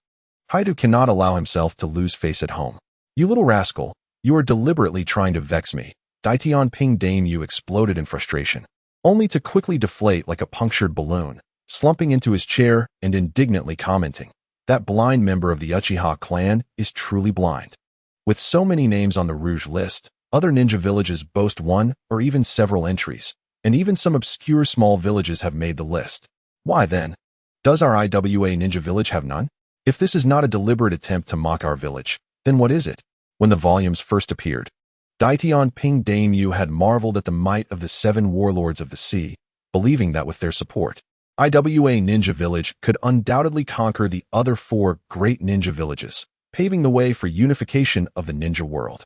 Speaker 1: Hei Yu cannot allow himself to lose face at home. You little rascal, you are deliberately trying to vex me. Daitian Ping Daimyo exploded in frustration, only to quickly deflate like a punctured balloon, slumping into his chair and indignantly commenting, that blind member of the Uchiha clan is truly blind. With so many names on the rouge list, other ninja villages boast 1 or even several entries, and even some obscure small villages have made the list. Why then, does our IWA ninja village have none? If this is not a deliberate attempt to mock our village, then what is it? When the volumes first appeared, Daitian Ping Daimyo had marveled at the might of the 7 warlords of the sea, believing that with their support, IWA Ninja Village could undoubtedly conquer the other 4 great ninja villages, paving the way for unification of the ninja world.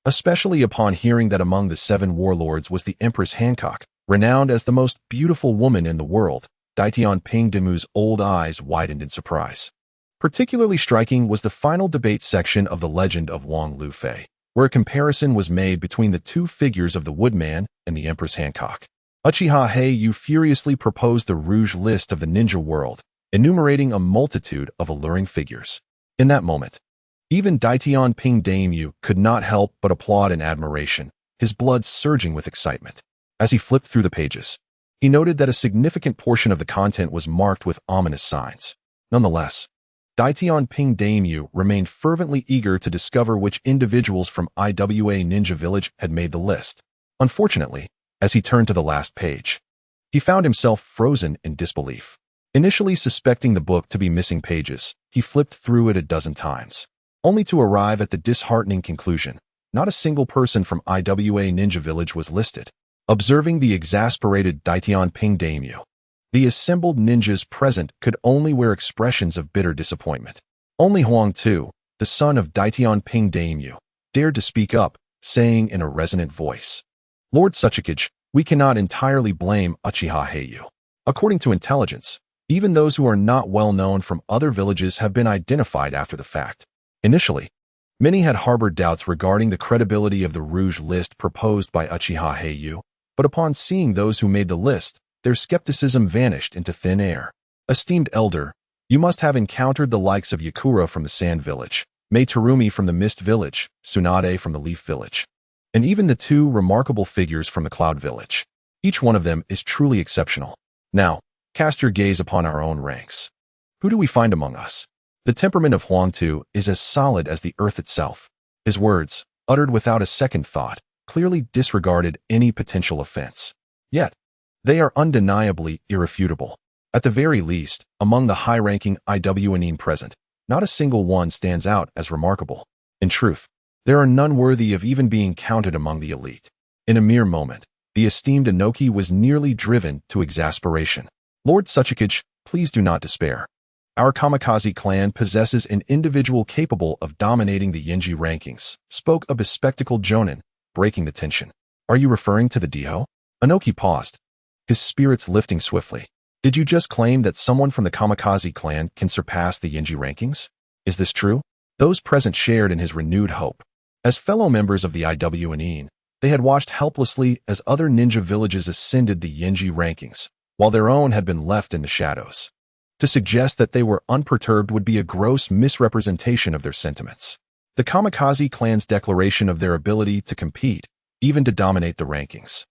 Speaker 1: Especially upon hearing that among the 7 warlords was the Empress Hancock, renowned as the most beautiful woman in the world, Daitian Ping Daimyo's old eyes widened in surprise. Particularly striking was the final debate section of the legend of Wang Lufei, where a comparison was made between the 2 figures of the Woodman and the Empress Hancock. Uchiha Hei Yu furiously proposed the rouge list of the ninja world, enumerating a multitude of alluring figures. In that moment, even Daitian Ping Daimyo could not help but applaud in admiration, his blood surging with excitement. As he flipped through the pages, He noted that a significant portion of the content was marked with ominous signs. Nonetheless, Daitian Ping Daimyo remained fervently eager to discover which individuals from IWA Ninja Village had made the list. Unfortunately, as he turned to the last page, he found himself frozen in disbelief. Initially suspecting the book to be missing pages, he flipped through it a dozen times, only to arrive at the disheartening conclusion: not a single person from IWA Ninja Village was listed. Observing the exasperated Daitian Ping Daimyo, the assembled ninjas present could only wear expressions of bitter disappointment. Only Huang Tu, the son of Daitian Ping Daimyo, dared to speak up, saying in a resonant voice, "Lord Tsuchikage, we cannot entirely blame Uchiha Hei Yu. According to intelligence, even those who are not well known from other villages have been identified after the fact." Initially, many had harbored doubts regarding the credibility of the Rouge list proposed by Uchiha Hei Yu, but upon seeing those who made the list, their skepticism vanished into thin air. "Esteemed elder, you must have encountered the likes of Yakura from the Sand Village, Mei Terumi from the Mist Village, Tsunade from the Leaf Village, and even the two remarkable figures from the Cloud Village. Each one of them is truly exceptional. Now, cast your gaze upon our own ranks. Who do we find among us?" The temperament of Huang Tu is as solid as the earth itself. His words, uttered without a second thought, clearly disregarded any potential offense. Yet, they are undeniably irrefutable. At the very least, among the high-ranking IWNine present, not a single one stands out as remarkable. In truth, there are none worthy of even being counted among the elite. In a mere moment, the esteemed Inoki was nearly driven to exasperation. "Lord Tsuchikage, please do not despair. Our Kamikaze clan possesses an individual capable of dominating the Yinji rankings," spoke a bespectacled jonin, breaking the tension. "Are you referring to the Diho?" Inoki paused, his spirits lifting swiftly. "Did you just claim that someone from the Kamikaze clan can surpass the Yinji rankings? Is this true?" Those present shared in his renewed hope. As fellow members of the IWNine, they had watched helplessly as other ninja villages ascended the Yinji rankings, while their own had been left in the shadows. To suggest that they were unperturbed would be a gross misrepresentation of their sentiments. The Kamikaze clan's declaration of their ability to compete, even to dominate the rankings,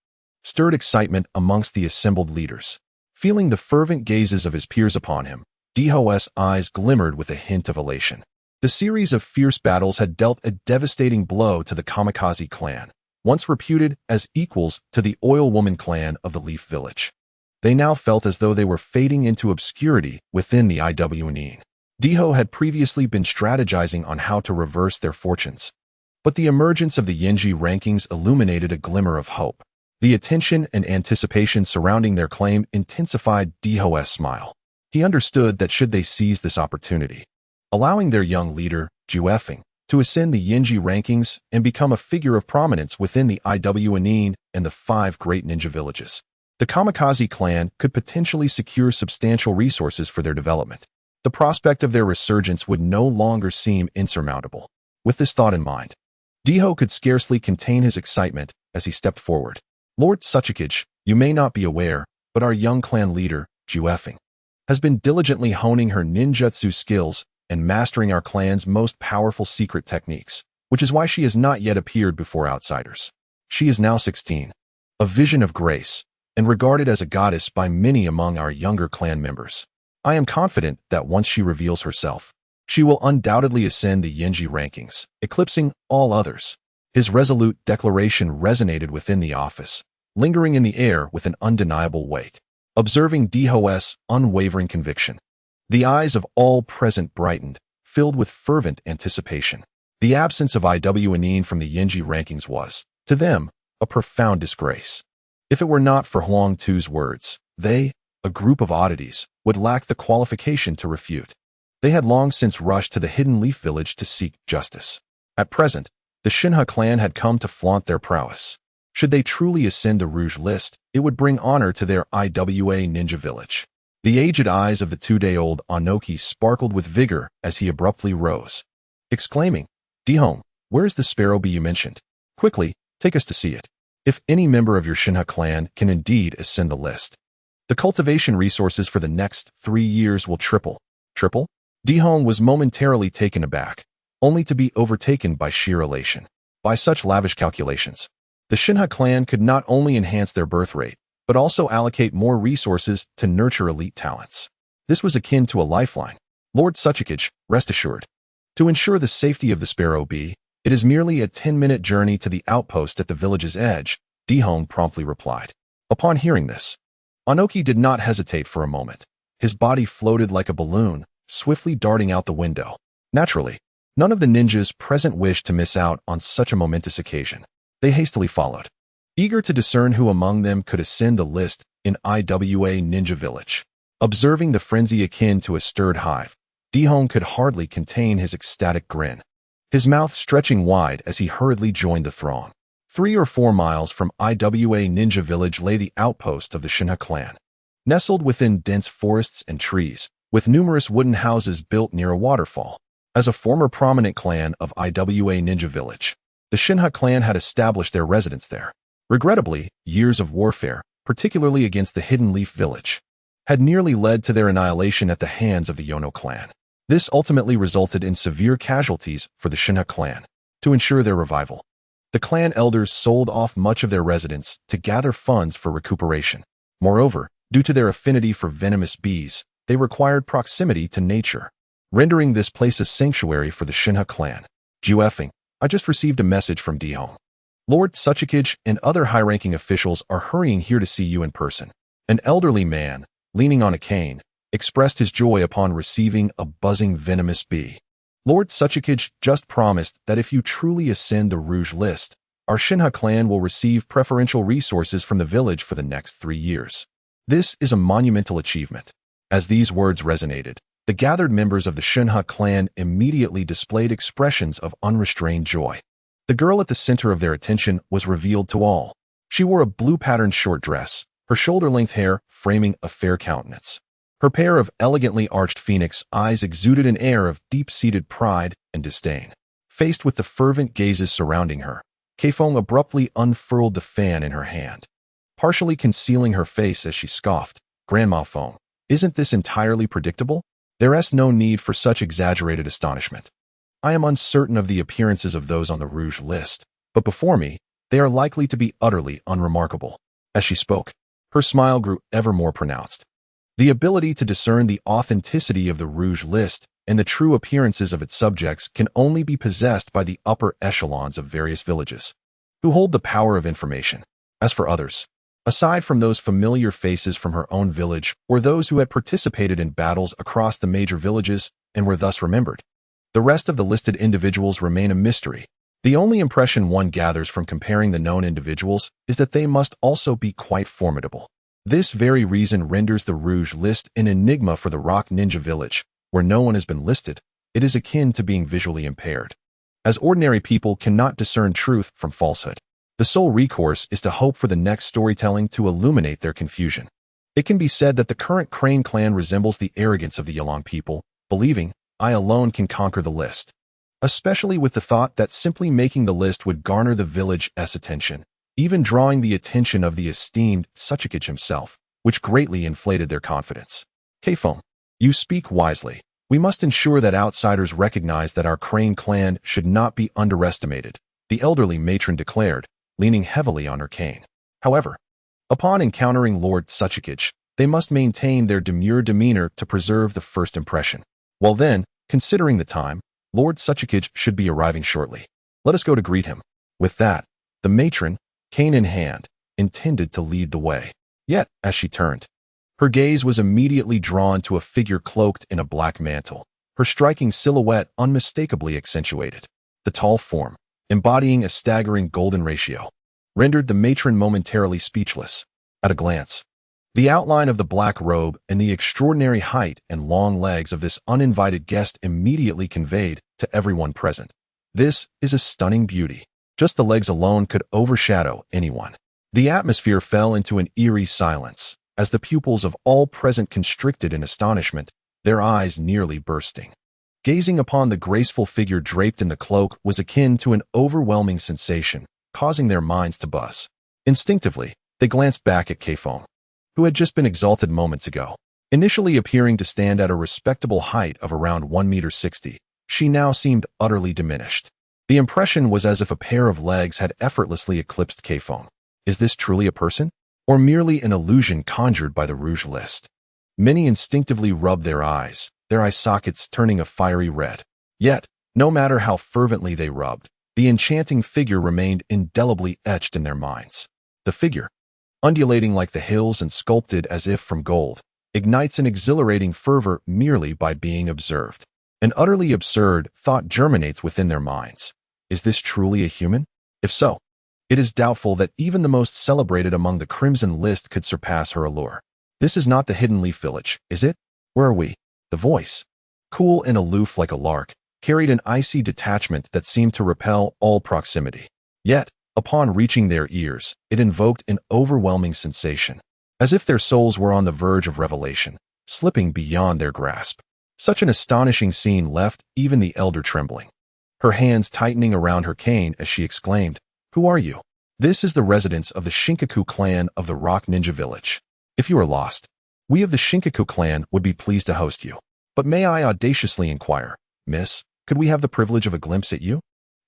Speaker 1: stirred excitement amongst the assembled leaders. Feeling the fervent gazes of his peers upon him, Diho's eyes glimmered with a hint of elation. The series of fierce battles had dealt a devastating blow to the Kamikaze clan, once reputed as equals to the Oil Woman clan of the Leaf Village. They now felt as though they were fading into obscurity within the IWNine. Diho had previously been strategizing on how to reverse their fortunes, but the emergence of the Yinji rankings illuminated a glimmer of hope. The attention and anticipation surrounding their claim intensified Diho's smile. He understood that should they seize this opportunity, allowing their young leader, Juefeng, to ascend the Yinji rankings and become a figure of prominence within the IWNine and the 5 great ninja villages, the Kamikaze clan could potentially secure substantial resources for their development. The prospect of their resurgence would no longer seem insurmountable. With this thought in mind, Diho could scarcely contain his excitement as he stepped forward. "Lord Tsuchikage, you may not be aware, but our young clan leader, Juefeng, has been diligently honing her ninjutsu skills and mastering our clan's most powerful secret techniques, which is why she has not yet appeared before outsiders. She is now 16, a vision of grace, and regarded as a goddess by many among our younger clan members. I am confident that once she reveals herself, she will undoubtedly ascend the Yinji rankings, eclipsing all others." His resolute declaration resonated within the office, lingering in the air with an undeniable weight. Observing Diho's unwavering conviction, the eyes of all present brightened, filled with fervent anticipation. The absence of IWNine from the Yinji rankings was, to them, a profound disgrace. If it were not for Huang Tu's words, they, a group of oddities, would lack the qualification to refute. They had long since rushed to the hidden Leaf Village to seek justice. At present, the Shinha clan had come to flaunt their prowess. Should they truly ascend the Rouge list, it would bring honor to their IWA ninja village. The aged eyes of the 2-day-old Inoki sparkled with vigor as he abruptly rose, exclaiming, "Dihome, where is the sparrow bee you mentioned? Quickly, take us to see it. If any member of your Shinha clan can indeed ascend the list, the cultivation resources for the next 3 years will triple." Triple? Dihome was momentarily taken aback, only to be overtaken by sheer elation. By such lavish calculations, the Shinha clan could not only enhance their birth rate, but also allocate more resources to nurture elite talents. This was akin to a lifeline. Lord Suchikage, rest assured. To ensure the safety of the Sparrow Bee, it is merely a 10-minute journey to the outpost at the village's edge, Dihong promptly replied. Upon hearing this, Anoki did not hesitate for a moment. His body floated like a balloon, swiftly darting out the window. Naturally, none of the ninjas present wished to miss out on such a momentous occasion. They hastily followed, eager to discern who among them could ascend the list in IWA Ninja Village. Observing the frenzy akin to a stirred hive, Dihong could hardly contain his ecstatic grin, his mouth stretching wide as he hurriedly joined the throng. 3 or 4 miles from IWA Ninja Village lay the outpost of the Shinha clan. Nestled within dense forests and trees, with numerous wooden houses built near a waterfall. As a former prominent clan of IWA Ninja Village, the Shinha clan had established their residence there. Regrettably, years of warfare, particularly against the Hidden Leaf Village, had nearly led to their annihilation at the hands of the Yono clan. This ultimately resulted in severe casualties for the Shinha clan. To ensure their revival, the clan elders sold off much of their residence to gather funds for recuperation. Moreover, due to their affinity for venomous bees, they required proximity to nature, rendering this place a sanctuary for the Shinha clan. Juefeng, I just received a message from Dihong. Lord Suchikage and other high-ranking officials are hurrying here to see you in person. An elderly man, leaning on a cane, expressed his joy upon receiving a buzzing venomous bee. Lord Suchikage just promised that if you truly ascend the Rouge list, our Shinha clan will receive preferential resources from the village for the next 3 years. This is a monumental achievement. As these words resonated, the gathered members of the Shinha clan immediately displayed expressions of unrestrained joy. The girl at the center of their attention was revealed to all. She wore a blue-patterned short dress, her shoulder-length hair framing a fair countenance. Her pair of elegantly arched phoenix eyes exuded an air of deep-seated pride and disdain. Faced with the fervent gazes surrounding her, Keifeng abruptly unfurled the fan in her hand, partially concealing her face as she scoffed. Grandma Feng, isn't this entirely predictable? There's no need for such exaggerated astonishment. I am uncertain of the appearances of those on the Rouge list, but before me, they are likely to be utterly unremarkable. As she spoke, her smile grew ever more pronounced. The ability to discern the authenticity of the Rouge list and the true appearances of its subjects can only be possessed by the upper echelons of various villages, who hold the power of information. As for others, aside from those familiar faces from her own village or those who had participated in battles across the major villages and were thus remembered, the rest of the listed individuals remain a mystery. The only impression one gathers from comparing the known individuals is that they must also be quite formidable. This very reason renders the Rouge list an enigma for the Rock Ninja Village, where no one has been listed. It is akin to being visually impaired, as ordinary people cannot discern truth from falsehood. The sole recourse is to hope for the next storytelling to illuminate their confusion. It can be said that the current Crane clan resembles the arrogance of the Yalong people, believing, I alone can conquer the list, especially with the thought that simply making the list would garner the village's attention, even drawing the attention of the esteemed Suchikage himself, which greatly inflated their confidence. Keifeng, you speak wisely. We must ensure that outsiders recognize that our Crane clan should not be underestimated, the elderly matron declared, leaning heavily on her cane. However, upon encountering Lord Suchikage, they must maintain their demure demeanor to preserve the first impression. Well then, considering the time, Lord Suchikage should be arriving shortly. Let us go to greet him. With that, the matron, cane in hand, intended to lead the way. Yet, as she turned, her gaze was immediately drawn to a figure cloaked in a black mantle, her striking silhouette unmistakably accentuated. The tall form, embodying a staggering golden ratio, rendered the matron momentarily speechless. At a glance, the outline of the black robe and the extraordinary height and long legs of this uninvited guest immediately conveyed to everyone present, this is a stunning beauty. Just the legs alone could overshadow anyone. The atmosphere fell into an eerie silence, as the pupils of all present constricted in astonishment, their eyes nearly bursting. Gazing upon the graceful figure draped in the cloak was akin to an overwhelming sensation, causing their minds to buzz. Instinctively, they glanced back at Keifeng, who had just been exalted moments ago. Initially appearing to stand at a respectable height of around 1.60 meters, she now seemed utterly diminished. The impression was as if a pair of legs had effortlessly eclipsed Keifeng. Is this truly a person? or merely an illusion conjured by the rouge list. Many instinctively rubbed their eyes, their eye sockets turning a fiery red. Yet, no matter how fervently they rubbed, the enchanting figure remained indelibly etched in their minds. The figure, undulating like the hills and sculpted as if from gold, ignites an exhilarating fervor merely by being observed. An utterly absurd thought germinates within their minds. Is this truly a human? If so, it is doubtful that even the most celebrated among the Crimson List could surpass her allure. This is not the Hidden Leaf Village, is it? Where are we? The voice, cool and aloof like a lark, carried an icy detachment that seemed to repel all proximity. Yet, upon reaching their ears, it invoked an overwhelming sensation, as if their souls were on the verge of revelation, slipping beyond their grasp. Such an astonishing scene left even the elder trembling, her hands tightening around her cane as she exclaimed, "Who are you?" "This is the residence of the Shinkaku clan of the Rock Ninja Village. If you are lost, we of the Shinkaku clan would be pleased to host you. But may I audaciously inquire, Miss, could we have the privilege of a glimpse at you?"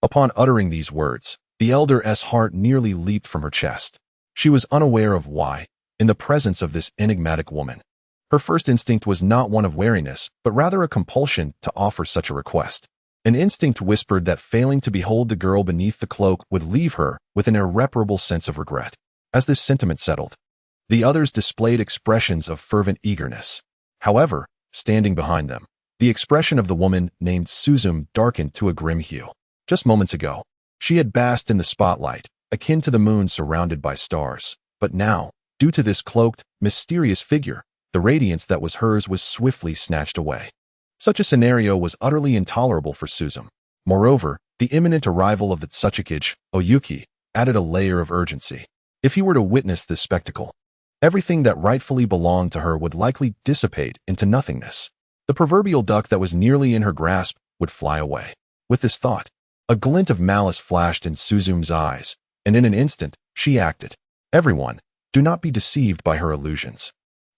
Speaker 1: Upon uttering these words, the elder's heart nearly leaped from her chest. She was unaware of why, in the presence of this enigmatic woman, her first instinct was not one of wariness, but rather a compulsion to offer such a request. An instinct whispered that failing to behold the girl beneath the cloak would leave her with an irreparable sense of regret. As this sentiment settled, the others displayed expressions of fervent eagerness. However, standing behind them, the expression of the woman named Suzume darkened to a grim hue. Just moments ago, she had basked in the spotlight, akin to the moon surrounded by stars. But now, due to this cloaked, mysterious figure, the radiance that was hers was swiftly snatched away. Such a scenario was utterly intolerable for Suzume. Moreover, the imminent arrival of the Tsuchikage, Oyuki, added a layer of urgency. If he were to witness this spectacle, everything that rightfully belonged to her would likely dissipate into nothingness. The proverbial duck that was nearly in her grasp would fly away. With this thought, a glint of malice flashed in Suzume's eyes, and in an instant, she acted. "Everyone, do not be deceived by her illusions.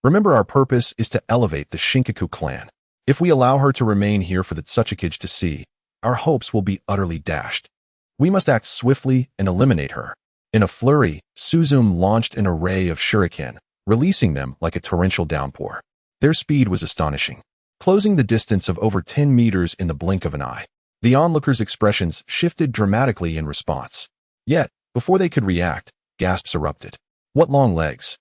Speaker 1: Remember, our purpose is to elevate the Shinkaku clan. If we allow her to remain here for the Tsuchikage to see, our hopes will be utterly dashed. We must act swiftly and eliminate her." In a flurry, Suzume launched an array of shuriken, releasing them like a torrential downpour. Their speed was astonishing, closing the distance of over 10 meters in the blink of an eye. The onlookers' expressions shifted dramatically in response. Yet, before they could react, gasps erupted. "What long legs!"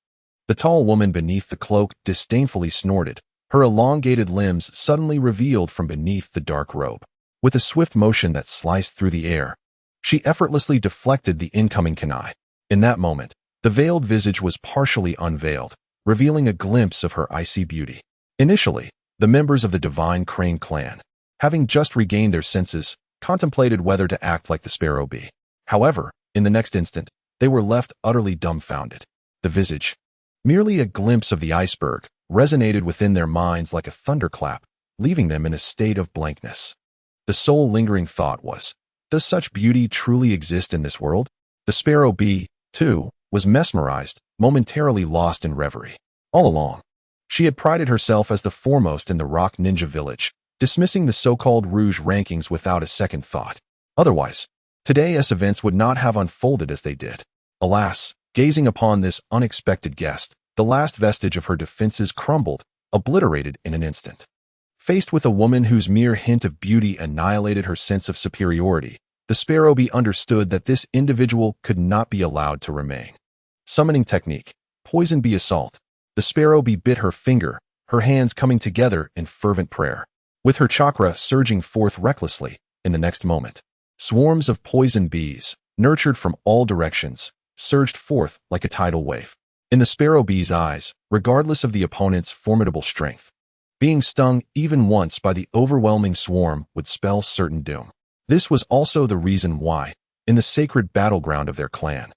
Speaker 1: The tall woman beneath the cloak disdainfully snorted, her elongated limbs suddenly revealed from beneath the dark robe. With a swift motion that sliced through the air, she effortlessly deflected the incoming kunai. In that moment, the veiled visage was partially unveiled, revealing a glimpse of her icy beauty. Initially, the members of the Divine Crane clan, having just regained their senses, contemplated whether to act like the Sparrow Bee. However, in the next instant, they were left utterly dumbfounded. The visage, merely a glimpse of the iceberg, resonated within their minds like a thunderclap, leaving them in a state of blankness. The sole lingering thought was, does such beauty truly exist in this world? The Sparrow Bee, too, was mesmerized, momentarily lost in reverie. All along, she had prided herself as the foremost in the Rock Ninja Village, dismissing the so-called Rouge rankings without a second thought. Otherwise, today's events would not have unfolded as they did. Alas, gazing upon this unexpected guest, the last vestige of her defenses crumbled, obliterated in an instant. Faced with a woman whose mere hint of beauty annihilated her sense of superiority, the Sparrow Bee understood that this individual could not be allowed to remain. Summoning technique, Poison Bee Assault. The Sparrow Bee bit her finger, her hands coming together in fervent prayer. With her chakra surging forth recklessly, in the next moment, swarms of poison bees, nurtured from all directions, surged forth like a tidal wave. In the Sparrow Bee's eyes, regardless of the opponent's formidable strength, being stung even once by the overwhelming swarm would spell certain doom. This was also the reason why, in the sacred battleground of their clan,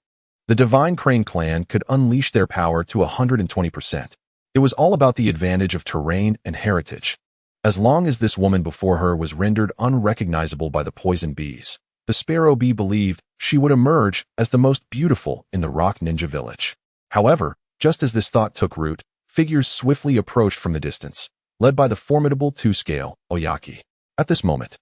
Speaker 1: the Divine Crane clan could unleash their power to 120%. It was all about the advantage of terrain and heritage. As long as this woman before her was rendered unrecognizable by the poison bees, the Sparrow Bee believed she would emerge as the most beautiful in the Rock Ninja Village. However, just as this thought took root, figures swiftly approached from the distance, led by the formidable two-scale Oyaki. At this moment,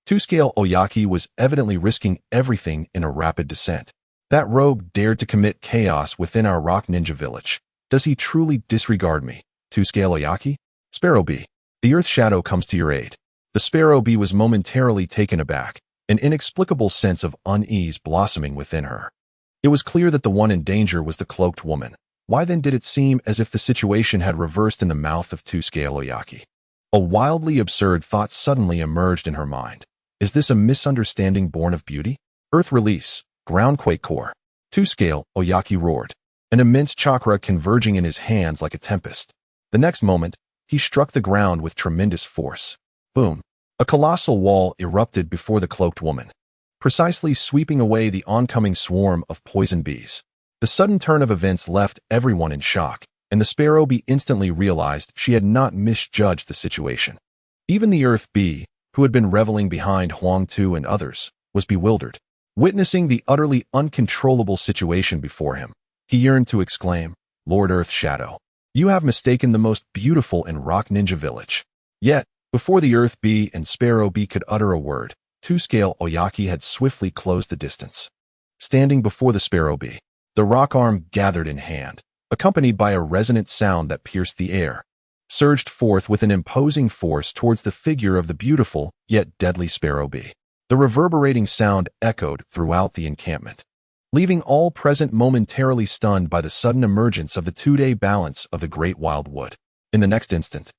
Speaker 1: two-scale Oyaki was evidently risking everything in a rapid descent. That rogue dared to commit chaos within our rock ninja village. Does he truly disregard me? Two-scale Oyaki? Sparrow B. The earth shadow comes to your aid. The Sparrow Bee was momentarily taken aback, an inexplicable sense of unease blossoming within her. It was clear that the one in danger was the cloaked woman. Why then did it seem as if the situation had reversed in the mouth of Two-scale Oyaki? A wildly absurd thought suddenly emerged in her mind. Is this a misunderstanding born of beauty? Earth release, groundquake core. Two-scale Oyaki roared, an immense chakra converging in his hands like a tempest. The next moment, he struck the ground with tremendous force. Boom. A colossal wall erupted before the cloaked woman, precisely sweeping away the oncoming swarm of poison bees. The sudden turn of events left everyone in shock, and the Sparrow Bee instantly realized she had not misjudged the situation. Even the Earth Bee, who had been reveling behind Huang Tu and others, was bewildered. Witnessing the utterly uncontrollable situation before him, he yearned to exclaim, "Lord Earth Shadow, you have mistaken the most beautiful in Rock Ninja Village." Yet, before the Earth Bee and Sparrow Bee could utter a word, Two-scale Oyaki had swiftly closed the distance. Standing before the Sparrow Bee, the rock arm gathered in hand, accompanied by a resonant sound that pierced the air, surged forth with an imposing force towards the figure of the beautiful yet deadly Sparrow Bee. The reverberating sound echoed throughout the encampment, leaving all present momentarily stunned by the sudden emergence of the two-day balance of the Great Wild Wood. In the next instant,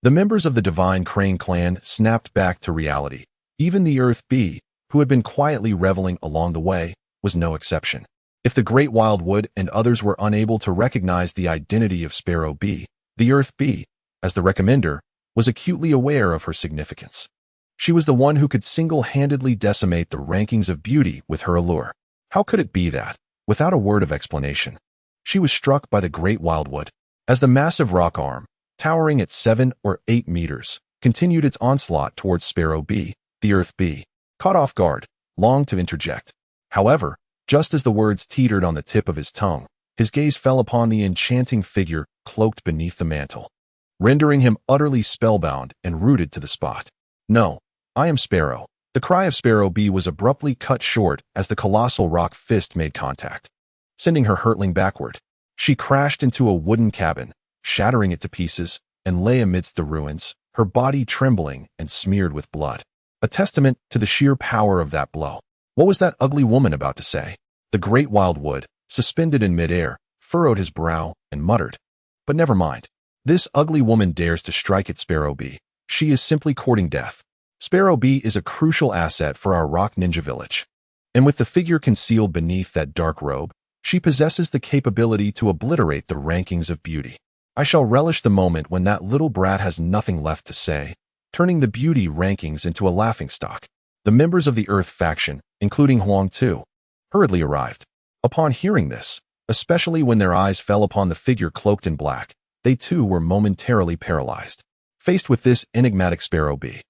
Speaker 1: the members of the Divine Crane clan snapped back to reality. Even the Earth Bee, who had been quietly reveling along the way, was no exception. If the Great Wild Wood and others were unable to recognize the identity of Sparrow Bee, the Earth Bee, as the recommender, was acutely aware of her significance. She was the one who could single-handedly decimate the rankings of beauty with her allure. How could it be that, without a word of explanation, she was struck by the Great Wild Wood, as the massive rock arm, towering at 7 or 8 meters, continued its onslaught towards Sparrow Bee? The Earth Bee, caught off guard, longed to interject. However, just as the words teetered on the tip of his tongue, his gaze fell upon the enchanting figure cloaked beneath the mantle, rendering him utterly spellbound and rooted to the spot. "No, I am Sparrow." The cry of Sparrow Bee was abruptly cut short as the colossal rock fist made contact, sending her hurtling backward. She crashed into a wooden cabin, shattering it to pieces, and lay amidst the ruins, her body trembling and smeared with blood. A testament to the sheer power of that blow. What was that ugly woman about to say? The Great Wild Wood, suspended in midair, furrowed his brow and muttered, "But never mind. This ugly woman dares to strike at Sparrow Bee. She is simply courting death. Sparrow Bee is a crucial asset for our Rock Ninja Village. And with the figure concealed beneath that dark robe, she possesses the capability to obliterate the rankings of beauty. I shall relish the moment when that little brat has nothing left to say, turning the beauty rankings into a laughingstock." The members of the Earth faction, including Huang Tu, hurriedly arrived. Upon hearing this, especially when their eyes fell upon the figure cloaked in black, they too were momentarily paralyzed. Faced with this enigmatic Sparrow Bee,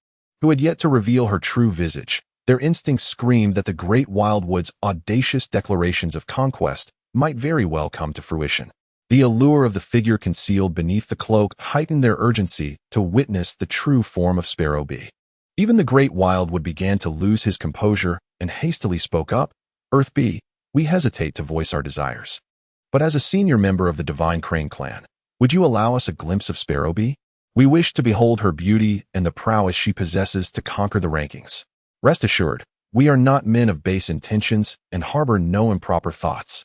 Speaker 1: who had yet to reveal her true visage, their instincts screamed that the Great Wild Wood's audacious declarations of conquest might very well come to fruition. The allure of the figure concealed beneath the cloak heightened their urgency to witness the true form of Sparrow Bee. Even the Great Wild Wood began to lose his composure and hastily spoke up, "Earth Bee, we hesitate to voice our desires. But as a senior member of the Divine Crane clan, would you allow us a glimpse of Sparrow Bee? We wish to behold her beauty and the prowess she possesses to conquer the rankings. Rest assured, we are not men of base intentions and harbor no improper thoughts."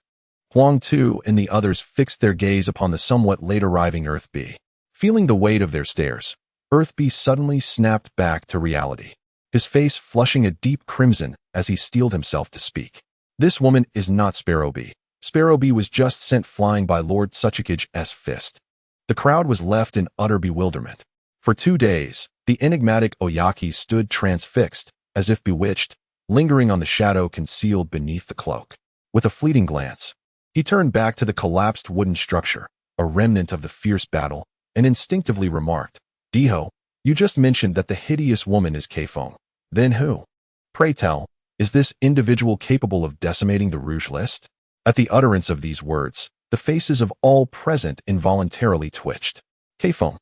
Speaker 1: Huang Tu and the others fixed their gaze upon the somewhat late-arriving Earth Bee. Feeling the weight of their stares, Earth Bee suddenly snapped back to reality, his face flushing a deep crimson as he steeled himself to speak. "This woman is not Sparrow Bee. Sparrow Bee was just sent flying by Lord Tsuchikage's fist." The crowd was left in utter bewilderment. For 2 days, the enigmatic Oyaki stood transfixed, as if bewitched, lingering on the shadow concealed beneath the cloak. With a fleeting glance, he turned back to the collapsed wooden structure, a remnant of the fierce battle, and instinctively remarked, "Diho, you just mentioned that the hideous woman is Keifeng. Then who? Pray tell, is this individual capable of decimating the Rouge List?" At the utterance of these words, the faces of all present involuntarily twitched. Keifeng,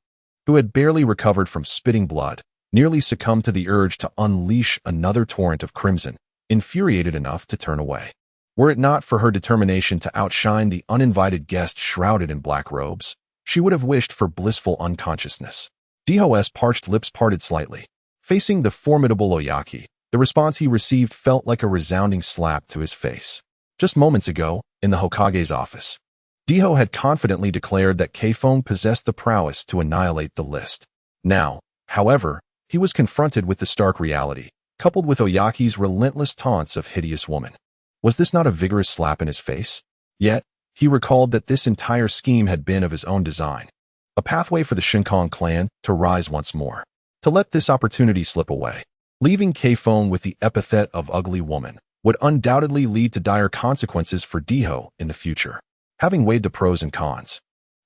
Speaker 1: who had barely recovered from spitting blood, nearly succumbed to the urge to unleash another torrent of crimson, infuriated enough to turn away. Were it not for her determination to outshine the uninvited guest shrouded in black robes, she would have wished for blissful unconsciousness. Diho's parched lips parted slightly. Facing the formidable Oyaki, the response he received felt like a resounding slap to his face. Just moments ago, in the Hokage's office, Diho had confidently declared that Keifeng possessed the prowess to annihilate the list. Now, however, he was confronted with the stark reality, coupled with Oyaki's relentless taunts of hideous woman. Was this not a vigorous slap in his face? Yet, he recalled that this entire scheme had been of his own design, a pathway for the Shinkan clan to rise once more. To let this opportunity slip away, leaving Keifeng with the epithet of ugly woman, would undoubtedly lead to dire consequences for Diho in the future. Having weighed the pros and cons,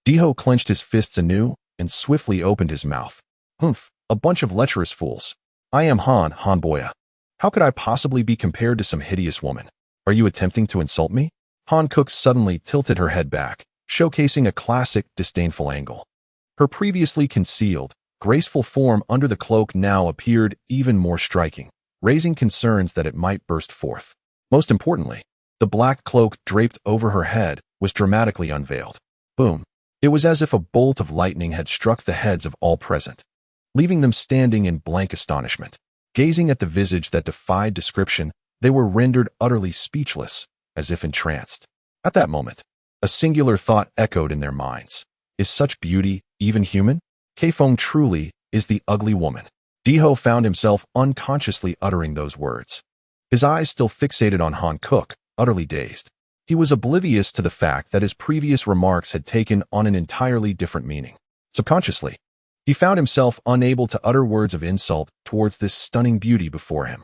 Speaker 1: Diho clenched his fists anew and swiftly opened his mouth. Humph, a bunch of lecherous fools. I am Hanboya. How could I possibly be compared to some hideous woman? Are you attempting to insult me? Hancock suddenly tilted her head back, showcasing a classic, disdainful angle. Her previously concealed, graceful form under the cloak now appeared even more striking, raising concerns that it might burst forth. Most importantly, the black cloak draped over her head was dramatically unveiled. Boom! It was as if a bolt of lightning had struck the heads of all present, leaving them standing in blank astonishment. Gazing at the visage that defied description, they were rendered utterly speechless, as if entranced. At that moment, a singular thought echoed in their minds. Is such beauty even human? Keifeng truly is the ugly woman. Diho found himself unconsciously uttering those words. His eyes still fixated on Hancock, utterly dazed. He was oblivious to the fact that his previous remarks had taken on an entirely different meaning. Subconsciously, he found himself unable to utter words of insult towards this stunning beauty before him.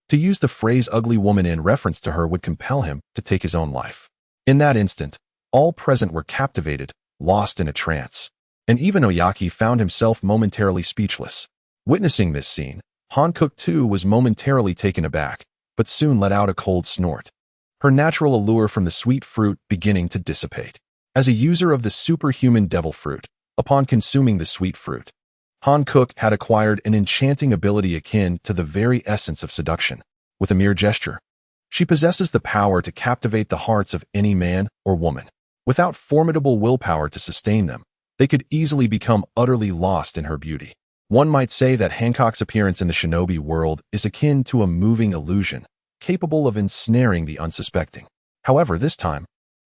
Speaker 1: To use the phrase ugly woman in reference to her would compel him to take his own life. In that instant, all present were captivated, lost in a trance, and even Oyaki found himself momentarily speechless. Witnessing this scene, Hancock too was momentarily taken aback, but soon let out a cold snort, her natural allure from the sweet fruit beginning to dissipate. As a user of the superhuman devil fruit, upon consuming the sweet fruit, Hancock had acquired an enchanting ability akin to the very essence of seduction. With a mere gesture, she possesses the power to captivate the hearts of any man or woman. Without formidable willpower to sustain them, they could easily become utterly lost in her beauty. One might say that Hancock's appearance in the shinobi world is akin to a moving illusion, capable of ensnaring the unsuspecting. However, this time,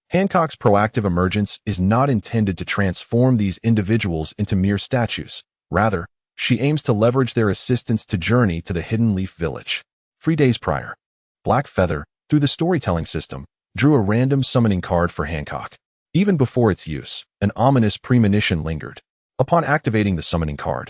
Speaker 1: Hancock's proactive emergence is not intended to transform these individuals into mere statues. Rather, she aims to leverage their assistance to journey to the Hidden Leaf Village. 3 days prior, Black Feather, through the storytelling system, drew a random summoning card for Hancock. Even before its use, an ominous premonition lingered. Upon activating the summoning card,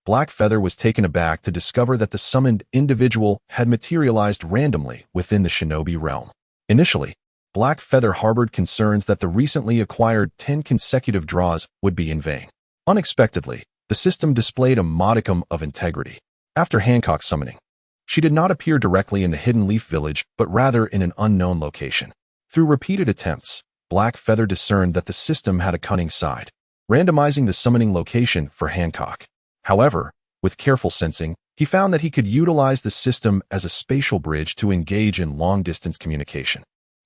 Speaker 1: Black Feather was taken aback to discover that the summoned individual had materialized randomly within the shinobi realm. Initially, Black Feather harbored concerns that the recently acquired 10 consecutive draws would be in vain. Unexpectedly, the system displayed a modicum of integrity. After Hancock's summoning, she did not appear directly in the Hidden Leaf Village, but rather in an unknown location. Through repeated attempts, Black Feather discerned that the system had a cunning side, randomizing the summoning location for Hancock. However, with careful sensing, he found that he could utilize the system as a spatial bridge to engage in long-distance communication.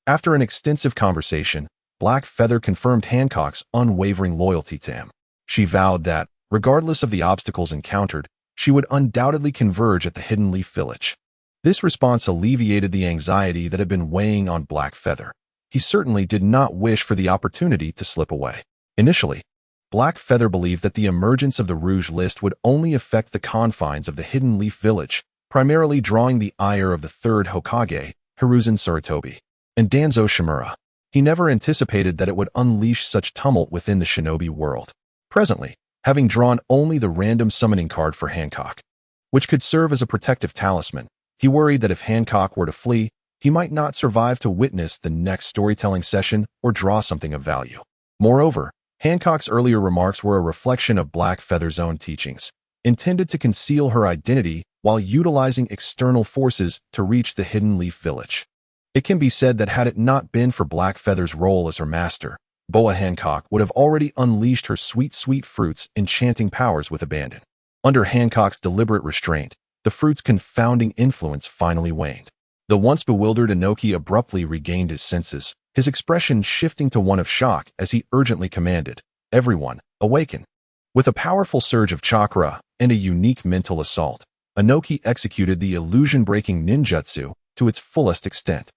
Speaker 1: After an extensive conversation, Black Feather confirmed Hancock's unwavering loyalty to him. She vowed that, regardless of the obstacles encountered, she would undoubtedly converge at the Hidden Leaf Village. This response alleviated the anxiety that had been weighing on Black Feather. He certainly did not wish for the opportunity to slip away. Initially, Black Feather believed that the emergence of the Rouge List would only affect the confines of the Hidden Leaf Village, primarily drawing the ire of the third Hokage, Hiruzen Sarutobi, and Danzo Shimura. He never anticipated that it would unleash such tumult within the shinobi world. Presently, having drawn only the random summoning card for Hancock, which could serve as a protective talisman, he worried that if Hancock were to flee, he might not survive to witness the next storytelling session or draw something of value. Moreover, Hancock's earlier remarks were a reflection of Black Feather's own teachings, intended to conceal her identity while utilizing external forces to reach the Hidden Leaf Village. It can be said that had it not been for Black Feather's role as her master, Boa Hancock would have already unleashed her sweet fruit's enchanting powers with abandon. Under Hancock's deliberate restraint, the fruit's confounding influence finally waned. The once bewildered Inoki abruptly regained his senses, his expression shifting to one of shock as he urgently commanded, "Everyone, awaken." With a powerful surge of chakra and a unique mental assault, Inoki executed the illusion-breaking ninjutsu to its fullest extent.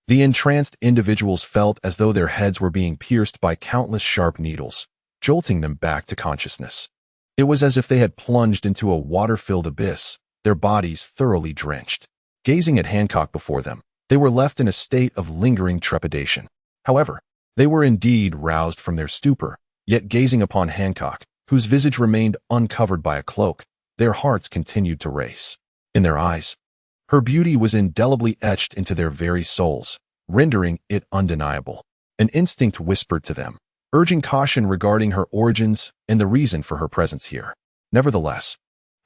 Speaker 1: The entranced individuals felt as though their heads were being pierced by countless sharp needles, jolting them back to consciousness. It was as if they had plunged into a water-filled abyss, their bodies thoroughly drenched. Gazing at Hancock before them, they were left in a state of lingering trepidation. However, they were indeed roused from their stupor, yet gazing upon Hancock, whose visage remained uncovered by a cloak, their hearts continued to race. In their eyes, her beauty was indelibly etched into their very souls, rendering it undeniable. An instinct whispered to them, urging caution regarding her origins and the reason for her presence here. Nevertheless,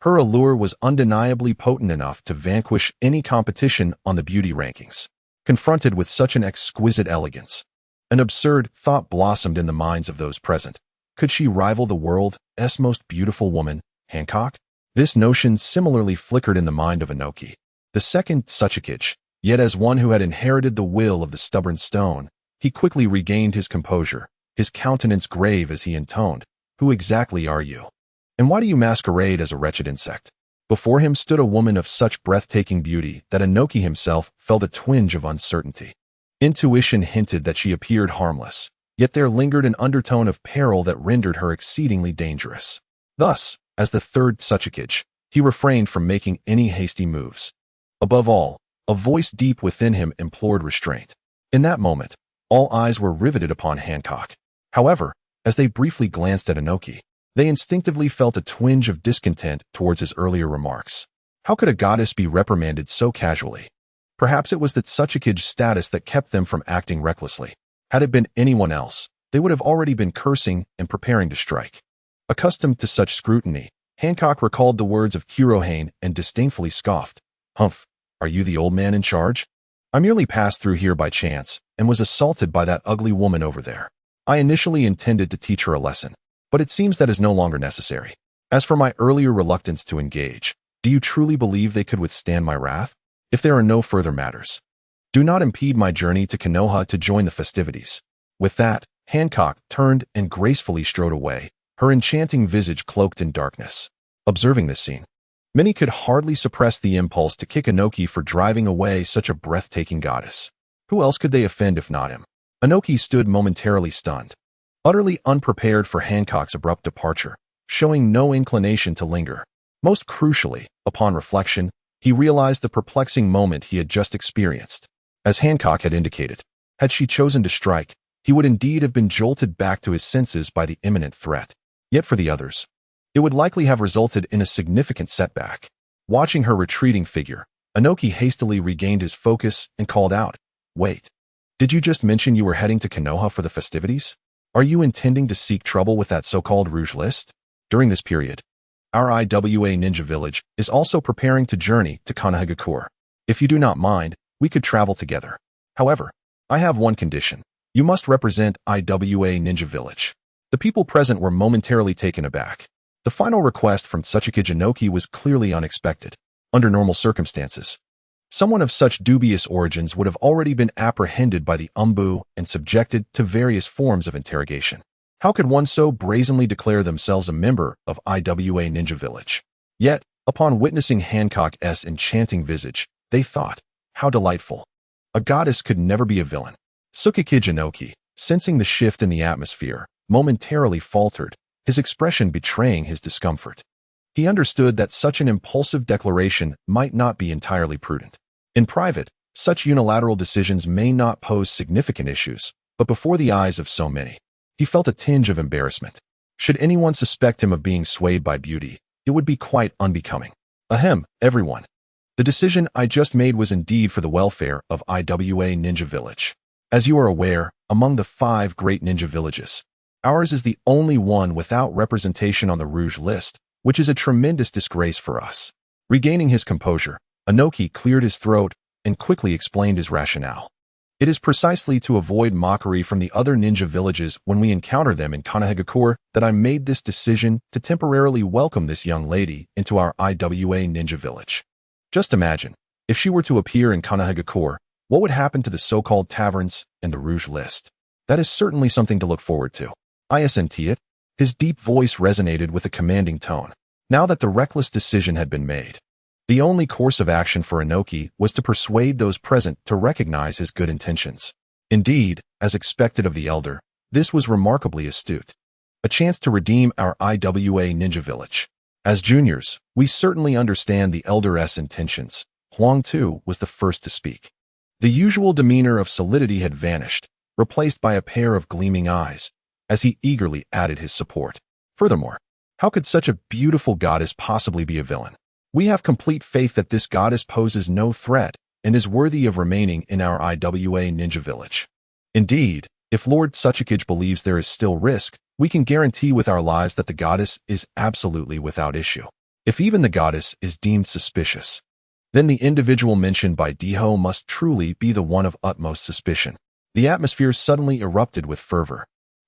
Speaker 1: her allure was undeniably potent enough to vanquish any competition on the beauty rankings. Confronted with such an exquisite elegance, an absurd thought blossomed in the minds of those present. Could she rival the world's most beautiful woman, Hancock? This notion similarly flickered in the mind of Inoki. The second Tsuchikage, yet as one who had inherited the will of the stubborn stone, he quickly regained his composure, his countenance grave as he intoned, "Who exactly are you? And why do you masquerade as a wretched insect?" Before him stood a woman of such breathtaking beauty that Inoki himself felt a twinge of uncertainty. Intuition hinted that she appeared harmless, yet there lingered an undertone of peril that rendered her exceedingly dangerous. Thus, as the third Tsuchikage, he refrained from making any hasty moves. Above all, a voice deep within him implored restraint. In that moment, all eyes were riveted upon Hancock. However, as they briefly glanced at Inoki, they instinctively felt a twinge of discontent towards his earlier remarks. How could a goddess be reprimanded so casually? Perhaps it was the Tsuchikage status that kept them from acting recklessly. Had it been anyone else, they would have already been cursing and preparing to strike. Accustomed to such scrutiny, Hancock recalled the words of Kurohane and disdainfully scoffed. "Humph, are you the old man in charge? I merely passed through here by chance and was assaulted by that ugly woman over there. I initially intended to teach her a lesson, but it seems that is no longer necessary. As for my earlier reluctance to engage, do you truly believe they could withstand my wrath? If there are no further matters, do not impede my journey to Konoha to join the festivities." With that, Hancock turned and gracefully strode away, her enchanting visage cloaked in darkness. Observing this scene, many could hardly suppress the impulse to kick Inoki for driving away such a breathtaking goddess. Who else could they offend if not him? Inoki stood momentarily stunned, utterly unprepared for Hancock's abrupt departure, showing no inclination to linger. Most crucially, upon reflection, he realized the perplexing moment he had just experienced. As Hancock had indicated, had she chosen to strike, he would indeed have been jolted back to his senses by the imminent threat. Yet for the others, it would likely have resulted in a significant setback. Watching her retreating figure, Inoki hastily regained his focus and called out, "Wait, did you just mention you were heading to Konoha for the festivities? Are you intending to seek trouble with that so-called Rouge List?" During this period, our IWA Ninja Village is also preparing to journey to Konohagakure. If you do not mind, we could travel together. However, I have one condition. You must represent IWA Ninja Village. The people present were momentarily taken aback. The final request from Tsuchikage Inoki was clearly unexpected. Under normal circumstances, someone of such dubious origins would have already been apprehended by the Umbu and subjected to various forms of interrogation. How could one so brazenly declare themselves a member of IWA Ninja Village? Yet, upon witnessing Hancock's enchanting visage, they thought, how delightful. A goddess could never be a villain. Tsukikage Inoki, sensing the shift in the atmosphere, momentarily faltered, his expression betraying his discomfort. He understood that such an impulsive declaration might not be entirely prudent. In private, such unilateral decisions may not pose significant issues, but before the eyes of so many, he felt a tinge of embarrassment. Should anyone suspect him of being swayed by beauty, it would be quite unbecoming. Ahem, everyone. The decision I just made was indeed for the welfare of IWA Ninja Village. As you are aware, among the 5 great ninja villages, ours is the only one without representation on the Rouge List, which is a tremendous disgrace for us. Regaining his composure, Inoki cleared his throat and quickly explained his rationale. It is precisely to avoid mockery from the other ninja villages when we encounter them in Konohagakure that I made this decision to temporarily welcome this young lady into our IWA Ninja Village. Just imagine, If she were to appear in Konoha, what would happen to the so-called taverns and the rouge list? That is certainly something to look forward to. Isn't it? His deep voice resonated with a commanding tone. Now that the reckless decision had been made, the only course of action for Inoki was to persuade those present to recognize his good intentions. Indeed, as expected of the elder, this was remarkably astute. A chance to redeem our IWA ninja village. As juniors, we certainly understand the elder's intentions. Huang Tu was the first to speak. The usual demeanor of solidity had vanished, replaced by a pair of gleaming eyes, as he eagerly added his support. Furthermore, how could such a beautiful goddess possibly be a villain? We have complete faith that this goddess poses no threat and is worthy of remaining in our IWA ninja village. Indeed, if Lord Tsuchikage believes there is still risk, we can guarantee with our lives that the goddess is absolutely without issue. If even the goddess is deemed suspicious, then the individual mentioned by Diho must truly be the one of utmost suspicion. The atmosphere suddenly erupted with fervor.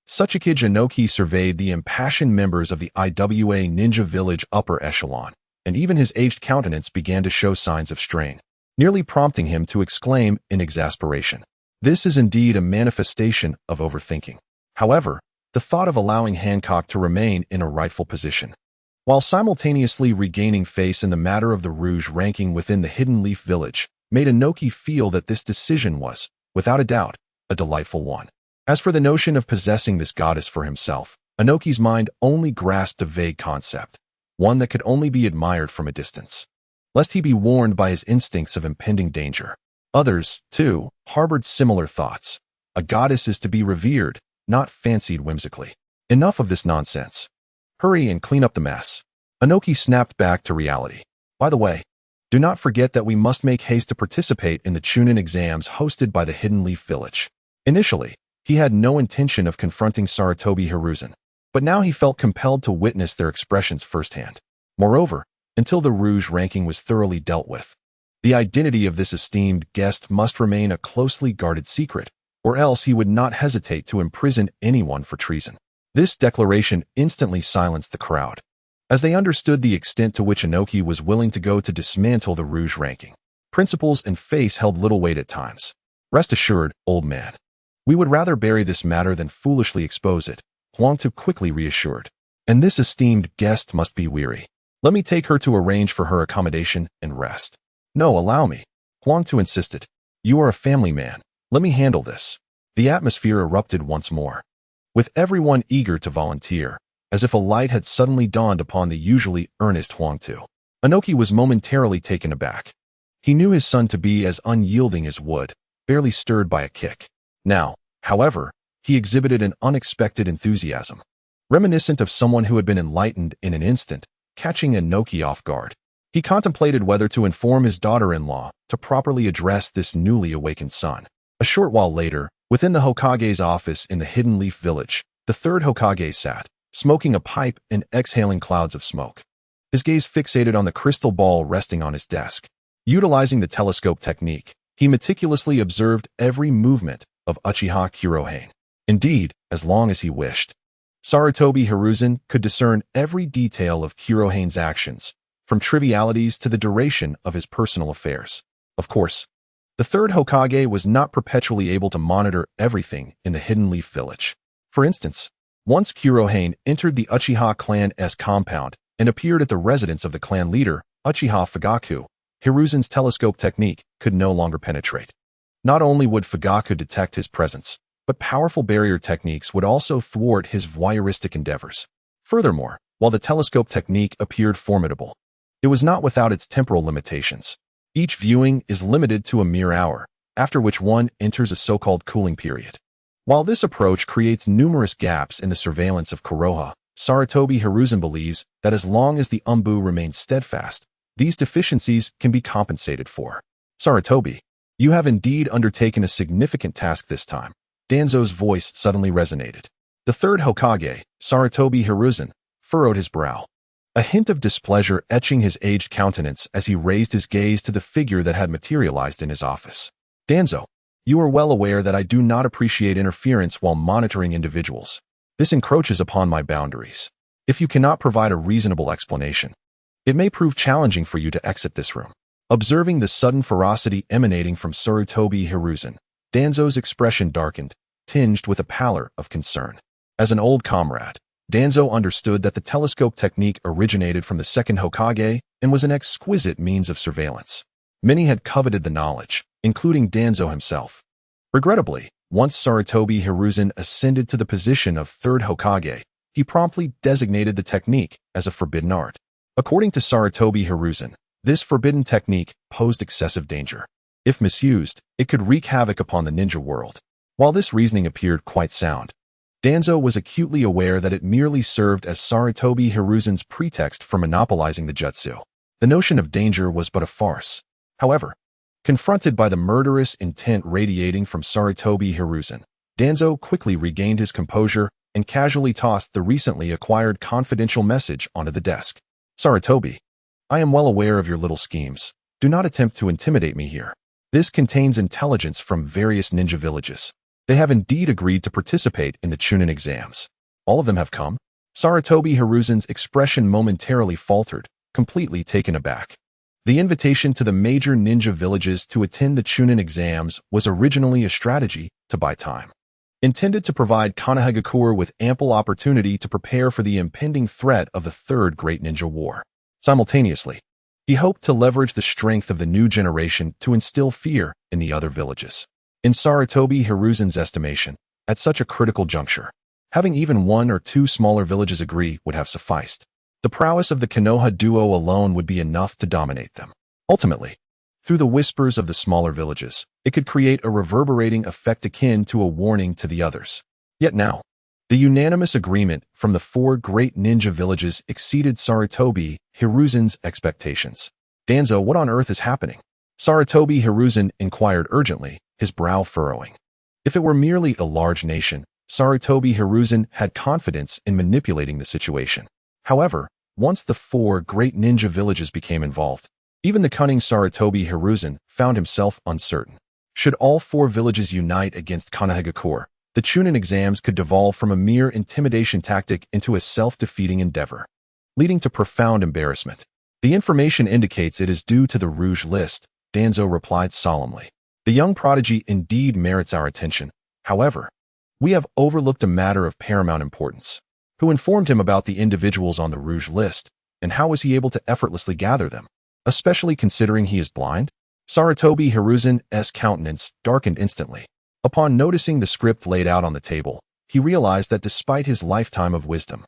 Speaker 1: Tsuchikage Inoki surveyed the impassioned members of the IWA ninja village upper echelon, and even his aged countenance began to show signs of strain, nearly prompting him to exclaim in exasperation, "This is indeed a manifestation of overthinking." However, the thought of allowing Hancock to remain in a rightful position, while simultaneously regaining face in the matter of the Rouge ranking within the Hidden Leaf Village, made Inoki feel that this decision was, without a doubt, a delightful one. As for the notion of possessing this goddess for himself, Inoki's mind only grasped a vague concept, one that could only be admired from a distance, lest he be warned by his instincts of impending danger. Others, too, harbored similar thoughts. A goddess is to be revered, not fancied whimsically. Enough of this nonsense. Hurry and clean up the mess. Inoki snapped back to reality. By the way, do not forget that we must make haste to participate in the Chunin exams hosted by the Hidden Leaf Village. Initially, he had no intention of confronting Sarutobi Hiruzen, but now he felt compelled to witness their expressions firsthand. Moreover, until the Rouge ranking was thoroughly dealt with, the identity of this esteemed guest must remain a closely guarded secret, or else he would not hesitate to imprison anyone for treason. This declaration instantly silenced the crowd, as they understood the extent to which Inoki was willing to go to dismantle the Rouge ranking. Principles and face held little weight at times. Rest assured, old man, we would rather bury this matter than foolishly expose it, Huang Tu quickly reassured. And this esteemed guest must be weary. Let me take her to arrange for her accommodation and rest. No, allow me, Huang Tu insisted. You are a family man. Let me handle this. The atmosphere erupted once more, with everyone eager to volunteer, as if a light had suddenly dawned upon the usually earnest Huang Tu. Inoki was momentarily taken aback. He knew his son to be as unyielding as wood, barely stirred by a kick. Now, however, he exhibited an unexpected enthusiasm, reminiscent of someone who had been enlightened in an instant, catching Inoki off guard. He contemplated whether to inform his daughter-in-law to properly address this newly awakened son. A short while later, within the Hokage's office in the Hidden Leaf Village, the third Hokage sat, smoking a pipe and exhaling clouds of smoke. His gaze fixated on the crystal ball resting on his desk. Utilizing the telescope technique, he meticulously observed every movement of Uchiha Kurohane. Indeed, as long as he wished, Sarutobi Hiruzen could discern every detail of Kurohane's actions, from trivialities to the duration of his personal affairs. Of course, the third Hokage was not perpetually able to monitor everything in the Hidden Leaf Village. For instance, once Kurohane entered the Uchiha clan's compound and appeared at the residence of the clan leader, Uchiha Fugaku, Hiruzen's telescope technique could no longer penetrate. Not only would Fugaku detect his presence, but powerful barrier techniques would also thwart his voyeuristic endeavors. Furthermore, while the telescope technique appeared formidable, it was not without its temporal limitations. Each viewing is limited to a mere hour, after which one enters a so-called cooling period. While this approach creates numerous gaps in the surveillance of Konoha, Sarutobi Hiruzen believes that as long as the Umbu remains steadfast, these deficiencies can be compensated for. Sarutobi, you have indeed undertaken a significant task this time. Danzo's voice suddenly resonated. The third Hokage, Sarutobi Hiruzen, furrowed his brow, a hint of displeasure etching his aged countenance as he raised his gaze to the figure that had materialized in his office. Danzo, you are well aware that I do not appreciate interference while monitoring individuals. This encroaches upon my boundaries. If you cannot provide a reasonable explanation, it may prove challenging for you to exit this room. Observing the sudden ferocity emanating from Sarutobi Hiruzen, Danzo's expression darkened, tinged with a pallor of concern. As an old comrade, Danzo understood that the telescope technique originated from the second Hokage and was an exquisite means of surveillance. Many had coveted the knowledge, including Danzo himself. Regrettably, once Sarutobi Hiruzen ascended to the position of third Hokage, he promptly designated the technique as a forbidden art. According to Sarutobi Hiruzen, this forbidden technique posed excessive danger. If misused, it could wreak havoc upon the ninja world. While this reasoning appeared quite sound, Danzo was acutely aware that it merely served as Sarutobi Hiruzen's pretext for monopolizing the jutsu. The notion of danger was but a farce. However, confronted by the murderous intent radiating from Sarutobi Hiruzen, Danzo quickly regained his composure and casually tossed the recently acquired confidential message onto the desk. Sarutobi, I am well aware of your little schemes. Do not attempt to intimidate me here. This contains intelligence from various ninja villages. They have indeed agreed to participate in the Chunin exams. All of them have come? Sarutobi Hiruzen's expression momentarily faltered, completely taken aback. The invitation to the major ninja villages to attend the Chunin exams was originally a strategy to buy time, intended to provide Konoha with ample opportunity to prepare for the impending threat of the Third Great Ninja War. Simultaneously, he hoped to leverage the strength of the new generation to instill fear in the other villages. In Sarutobi Hiruzen's estimation, at such a critical juncture, having even one or two smaller villages agree would have sufficed. The prowess of the Konoha duo alone would be enough to dominate them. Ultimately, through the whispers of the smaller villages, it could create a reverberating effect akin to a warning to the others. Yet now, the unanimous agreement from the four great ninja villages exceeded Sarutobi Hiruzen's expectations. Danzo, what on earth is happening? Sarutobi Hiruzen inquired urgently, his brow furrowing. If it were merely a large nation, Sarutobi Hiruzen had confidence in manipulating the situation. However, once the four great ninja villages became involved, even the cunning Sarutobi Hiruzen found himself uncertain. Should all four villages unite against Konoha, the Chunin exams could devolve from a mere intimidation tactic into a self-defeating endeavor, leading to profound embarrassment. The information indicates it is due to the Rouge list, Danzo replied solemnly. The young prodigy indeed merits our attention. However, we have overlooked a matter of paramount importance. Who informed him about the individuals on the Rouge list, and how was he able to effortlessly gather them, especially considering he is blind? Sarutobi Hiruzen's countenance darkened instantly. Upon noticing the script laid out on the table, he realized that despite his lifetime of wisdom,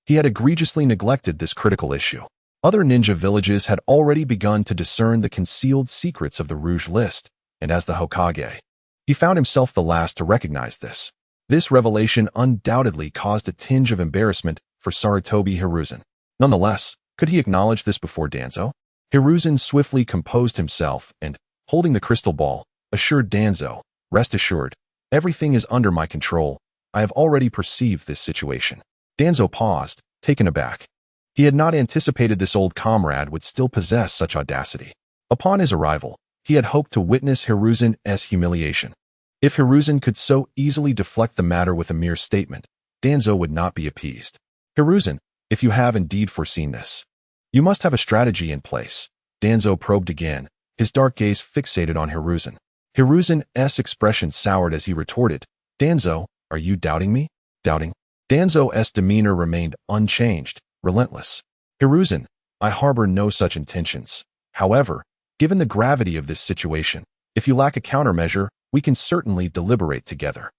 Speaker 1: he had egregiously neglected this critical issue. Other ninja villages had already begun to discern the concealed secrets of the Rouge list, and as the Hokage, he found himself the last to recognize this. This revelation undoubtedly caused a tinge of embarrassment for Sarutobi Hiruzen. Nonetheless, could he acknowledge this before Danzo? Hiruzen swiftly composed himself and, holding the crystal ball, assured Danzo, rest assured, everything is under my control. I have already perceived this situation. Danzo paused, taken aback. He had not anticipated this old comrade would still possess such audacity. Upon his arrival, he had hoped to witness Hiruzen's humiliation. If Hiruzen could so easily deflect the matter with a mere statement, Danzo would not be appeased. Hiruzen, if you have indeed foreseen this, you must have a strategy in place. Danzo probed again, his dark gaze fixated on Hiruzen. Hiruzen's expression soured as he retorted, Danzo, are you doubting me? Doubting? Danzo's demeanor remained unchanged, relentless. Hiruzen, I harbor no such intentions. However, given the gravity of this situation, if you lack a countermeasure, we can certainly deliberate together.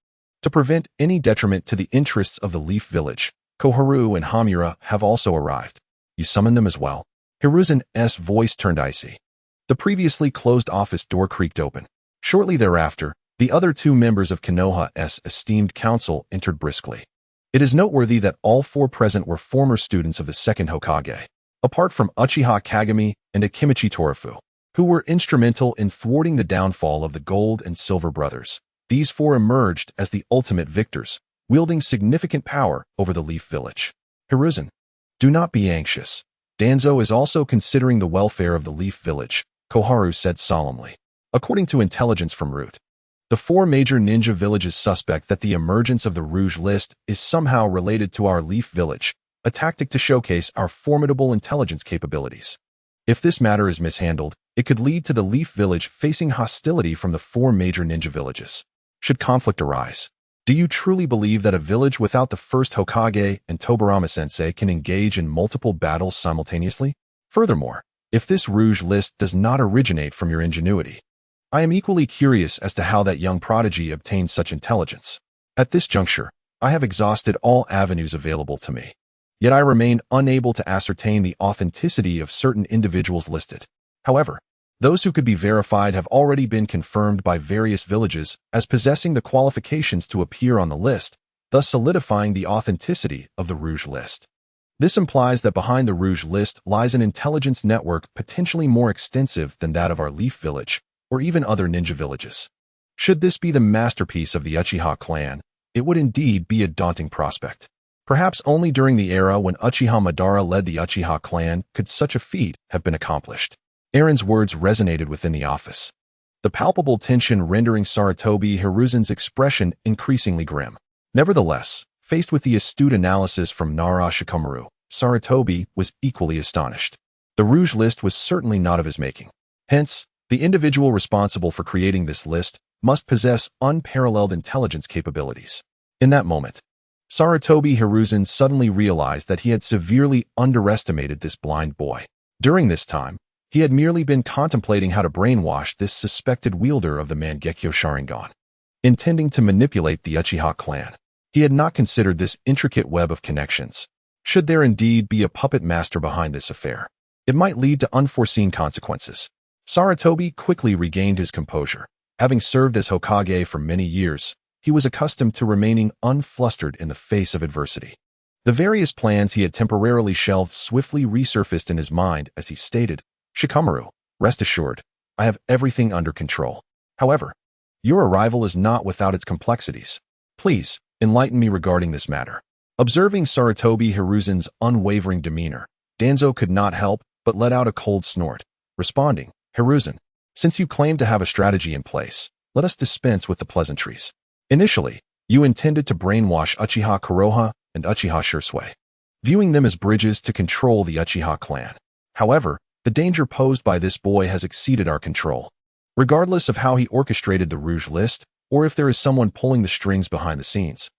Speaker 1: To prevent any detriment to the interests of the Leaf Village, Koharu and Hamura have also arrived. You summoned them as well? Hiruzen's voice turned icy. The previously closed office door creaked open. Shortly thereafter, the other two members of Konoha's esteemed council entered briskly. It is noteworthy that all four present were former students of the second Hokage, apart from Uchiha Kagami and Akimichi Torafu, who were instrumental in thwarting the downfall of the Gold and Silver Brothers. These four emerged as the ultimate victors, wielding significant power over the Leaf Village. Hiruzen, do not be anxious. Danzo is also considering the welfare of the Leaf Village, Koharu said solemnly. According to intelligence from Root, the four major ninja villages suspect that the emergence of the Rouge list is somehow related to our Leaf Village, a tactic to showcase our formidable intelligence capabilities. If this matter is mishandled, It could lead to the Leaf Village facing hostility from the 4 major ninja villages. Should conflict arise, do you truly believe that a village without the first Hokage and Tobirama-sensei can engage in multiple battles simultaneously? Furthermore, if this Rouge list does not originate from your ingenuity, I am equally curious as to how that young prodigy obtained such intelligence. At this juncture, I have exhausted all avenues available to me. Yet I remain unable to ascertain the authenticity of certain individuals listed. However, those who could be verified have already been confirmed by various villages as possessing the qualifications to appear on the list, thus solidifying the authenticity of the Rouge list. This implies that behind the Rouge list lies an intelligence network potentially more extensive than that of our Leaf Village, or even other ninja villages. Should this be the masterpiece of the Uchiha clan, it would indeed be a daunting prospect. Perhaps only during the era when Uchiha Madara led the Uchiha clan could such a feat have been accomplished. Aaron's words resonated within the office, the palpable tension rendering Sarutobi Hiruzen's expression increasingly grim. Nevertheless, faced with the astute analysis from Nara Shikamaru, Sarutobi was equally astonished. The Rouge list was certainly not of his making. Hence, the individual responsible for creating this list must possess unparalleled intelligence capabilities. In that moment, Sarutobi Hiruzen suddenly realized that he had severely underestimated this blind boy. During this time, he had merely been contemplating how to brainwash this suspected wielder of the Mangekyo Sharingan, intending to manipulate the Uchiha clan. He had not considered this intricate web of connections. Should there indeed be a puppet master behind this affair, it might lead to unforeseen consequences. Sarutobi quickly regained his composure. Having served as Hokage for many years, he was accustomed to remaining unflustered in the face of adversity. The various plans he had temporarily shelved swiftly resurfaced in his mind as he stated, "Shikamaru, rest assured, I have everything under control. However, your arrival is not without its complexities. Please, enlighten me regarding this matter." Observing Sarutobi Hiruzen's unwavering demeanor, Danzo could not help but let out a cold snort, responding, "Hiruzen, since you claim to have a strategy in place, let us dispense with the pleasantries. Initially, you intended to brainwash Uchiha Kuroha and Uchiha Shisui, viewing them as bridges to control the Uchiha clan. However, the danger posed by this boy has exceeded our control. Regardless of how he orchestrated the Rouge list, or if there is someone pulling the strings behind the scenes.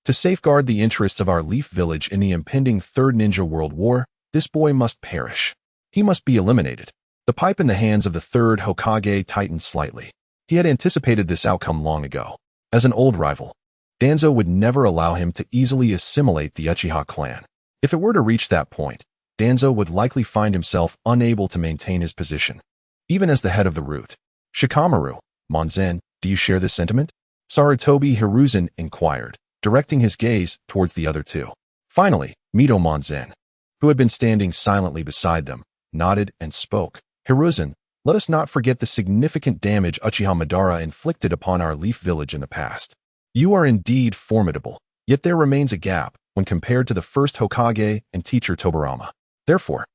Speaker 1: To safeguard the interests of our Leaf Village in the impending Third Ninja World War, this boy must perish. He must be eliminated." The pipe in the hands of the third Hokage tightened slightly. He had anticipated this outcome long ago. As an old rival, Danzo would never allow him to easily assimilate the Uchiha clan. If it were to reach that point, Danzo would likely find himself unable to maintain his position, even as the head of the root. "Shikamaru, Monzen, do you share this sentiment?" Sarutobi Hiruzen inquired, directing his gaze towards the other two. Finally, Mito Monzen, who had been standing silently beside them, nodded and spoke. "Hiruzen, let us not forget the significant damage Uchiha Madara inflicted upon our Leaf Village in the past. You are indeed formidable, yet there remains a gap when compared to the first Hokage and teacher Tobirama. Therefore,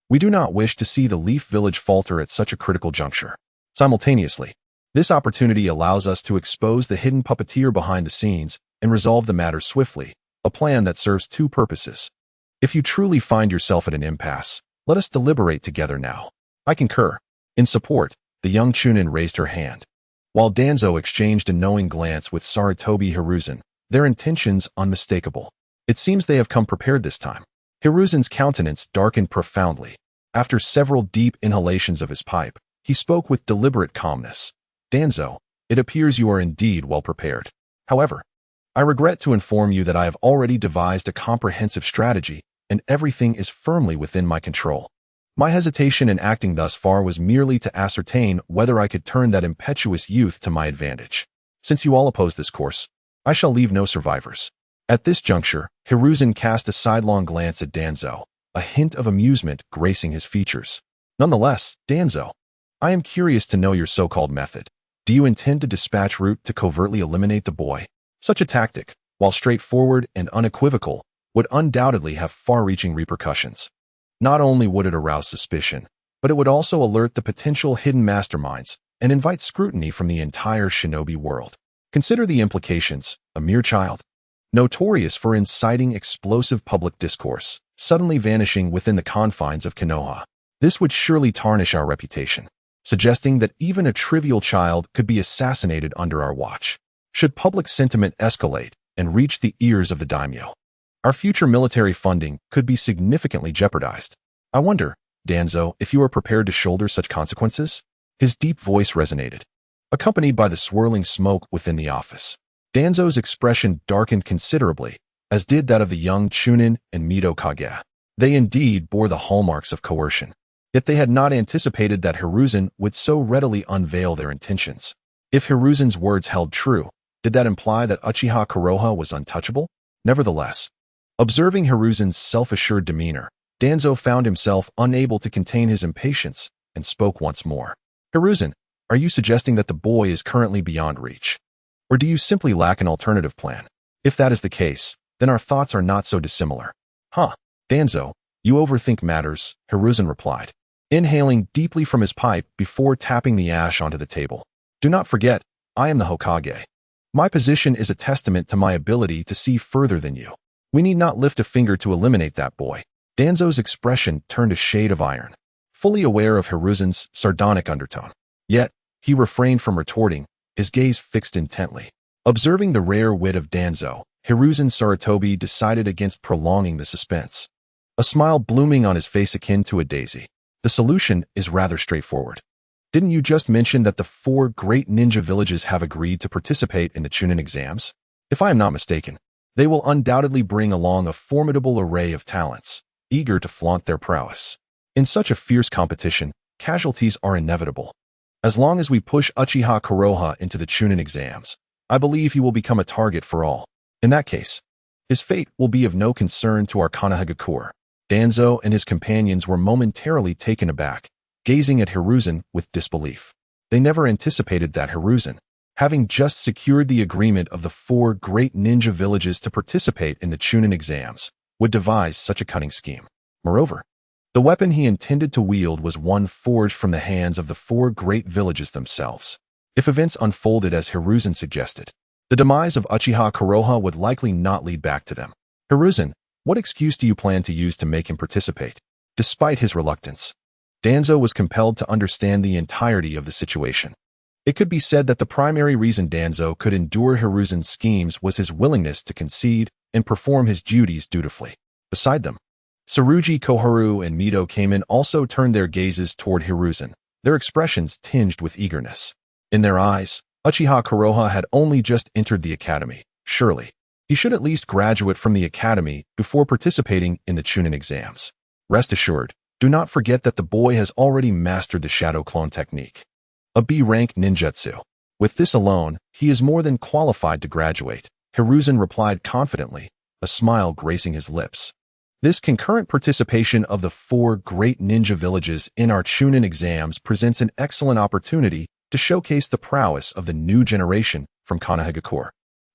Speaker 1: we do not wish to see the Leaf Village falter at such a critical juncture. Simultaneously, this opportunity allows us to expose the hidden puppeteer behind the scenes and resolve the matter swiftly, a plan that serves two purposes. If you truly find yourself at an impasse, let us deliberate together now." "I concur." In support, the young Chunin raised her hand. While Danzo exchanged a knowing glance with Sarutobi Hiruzen, their intentions unmistakable. It seems they have come prepared this time. Hiruzen's countenance darkened profoundly. After several deep inhalations of his pipe, he spoke with deliberate calmness. "Danzo, it appears you are indeed well prepared. However, I regret to inform you that I have already devised a comprehensive strategy, and everything is firmly within my control. My hesitation in acting thus far was merely to ascertain whether I could turn that impetuous youth to my advantage. Since you all oppose this course, I shall leave no survivors." At this juncture, Hiruzen cast a sidelong glance at Danzo, a hint of amusement gracing his features. "Nonetheless, Danzo, I am curious to know your so-called method. Do you intend to dispatch Root to covertly eliminate the boy? Such a tactic, while straightforward and unequivocal, would undoubtedly have far-reaching repercussions. Not only would it arouse suspicion, but it would also alert the potential hidden masterminds and invite scrutiny from the entire shinobi world. Consider the implications. A mere child, notorious for inciting explosive public discourse, suddenly vanishing within the confines of Konoha. This would surely tarnish our reputation. suggesting that even a trivial child could be assassinated under our watch. Should public sentiment escalate and reach the ears of the daimyo, our future military funding could be significantly jeopardized. I wonder, Danzo, if you are prepared to shoulder such consequences? His deep voice resonated, accompanied by the swirling smoke within the office. Danzo's expression darkened considerably, as did that of the young Chunin and Mido Kage. They indeed bore the hallmarks of coercion, yet they had not anticipated that Hiruzen would so readily unveil their intentions. If Hiruzen's words held true, did that imply that Uchiha Kuroha was untouchable? Nevertheless, observing Hiruzen's self-assured demeanor, Danzo found himself unable to contain his impatience and spoke once more. Hiruzen, are you suggesting that the boy is currently beyond reach? Or do you simply lack an alternative plan? If that is the case, then our thoughts are not so dissimilar. Huh, Danzo, you overthink matters, Hiruzen replied, inhaling deeply from his pipe before tapping the ash onto the table. Do not forget, I am the Hokage. My position is a testament to my ability to see further than you. We need not lift a finger to eliminate that boy. Danzo's expression turned a shade of iron, fully aware of Hiruzen's sardonic undertone. Yet, he refrained from retorting, his gaze fixed intently. Observing the rare wit of Danzo, Hiruzen Sarutobi decided against prolonging the suspense, a smile blooming on his face akin to a daisy. The solution is rather straightforward. Didn't you just mention that the 4 great ninja villages have agreed to participate in the Chunin exams? If I am not mistaken, they will undoubtedly bring along a formidable array of talents, eager to flaunt their prowess. In such a fierce competition, casualties are inevitable. As long as we push Uchiha Kuroha into the Chunin exams, I believe he will become a target for all. In that case, his fate will be of no concern to our Konoha. Danzo and his companions were momentarily taken aback, gazing at Hiruzen with disbelief. They never anticipated that Hiruzen, having just secured the agreement of the 4 great ninja villages to participate in the Chunin exams, would devise such a cunning scheme. Moreover, the weapon he intended to wield was one forged from the hands of the 4 great villages themselves. If events unfolded as Hiruzen suggested, the demise of Uchiha Kuroha would likely not lead back to them. Hiruzen, what excuse do you plan to use to make him participate? Despite his reluctance, Danzo was compelled to understand the entirety of the situation. It could be said that the primary reason Danzo could endure Hiruzen's schemes was his willingness to concede and perform his duties dutifully. Beside them, Tsurugi, Koharu, and Mido Kamen also turned their gazes toward Hiruzen, their expressions tinged with eagerness. In their eyes, Uchiha Kuroha had only just entered the academy. Surely, he should at least graduate from the academy before participating in the Chunin exams. Rest assured, do not forget that the boy has already mastered the shadow clone technique, a B-rank ninjutsu. With this alone, he is more than qualified to graduate, Hiruzen replied confidently, a smile gracing his lips. This concurrent participation of the 4 great ninja villages in our Chunin exams presents an excellent opportunity to showcase the prowess of the new generation from Konoha.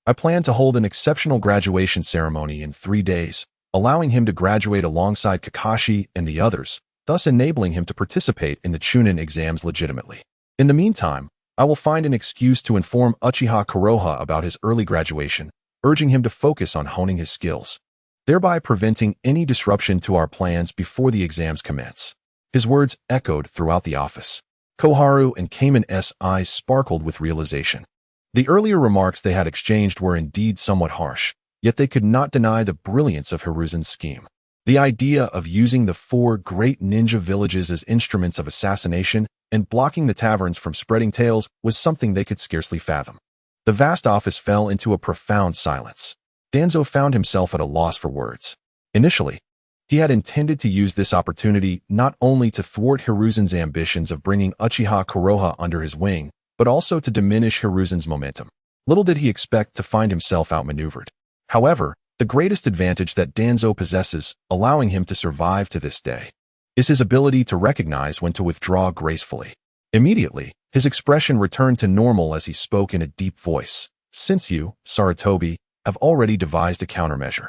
Speaker 1: I plan to hold an exceptional graduation ceremony in 3 days, allowing him to graduate alongside Kakashi and the others, thus enabling him to participate in the Chunin exams legitimately. In the meantime, I will find an excuse to inform Uchiha Kuroha about his early graduation, urging him to focus on honing his skills, thereby preventing any disruption to our plans before the exams commence. His words echoed throughout the office. Koharu and Kamen's eyes sparkled with realization. The earlier remarks they had exchanged were indeed somewhat harsh, yet they could not deny the brilliance of Hiruzen's scheme. The idea of using the 4 great ninja villages as instruments of assassination and blocking the taverns from spreading tales was something they could scarcely fathom. The vast office fell into a profound silence. Danzo found himself at a loss for words. Initially, he had intended to use this opportunity not only to thwart Hiruzen's ambitions of bringing Uchiha Kuroha under his wing, but also to diminish Hiruzen's momentum. Little did he expect to find himself outmaneuvered. However, the greatest advantage that Danzo possesses, allowing him to survive to this day, is his ability to recognize when to withdraw gracefully. Immediately, his expression returned to normal as he spoke in a deep voice. Since you, Sarutobi, have already devised a countermeasure,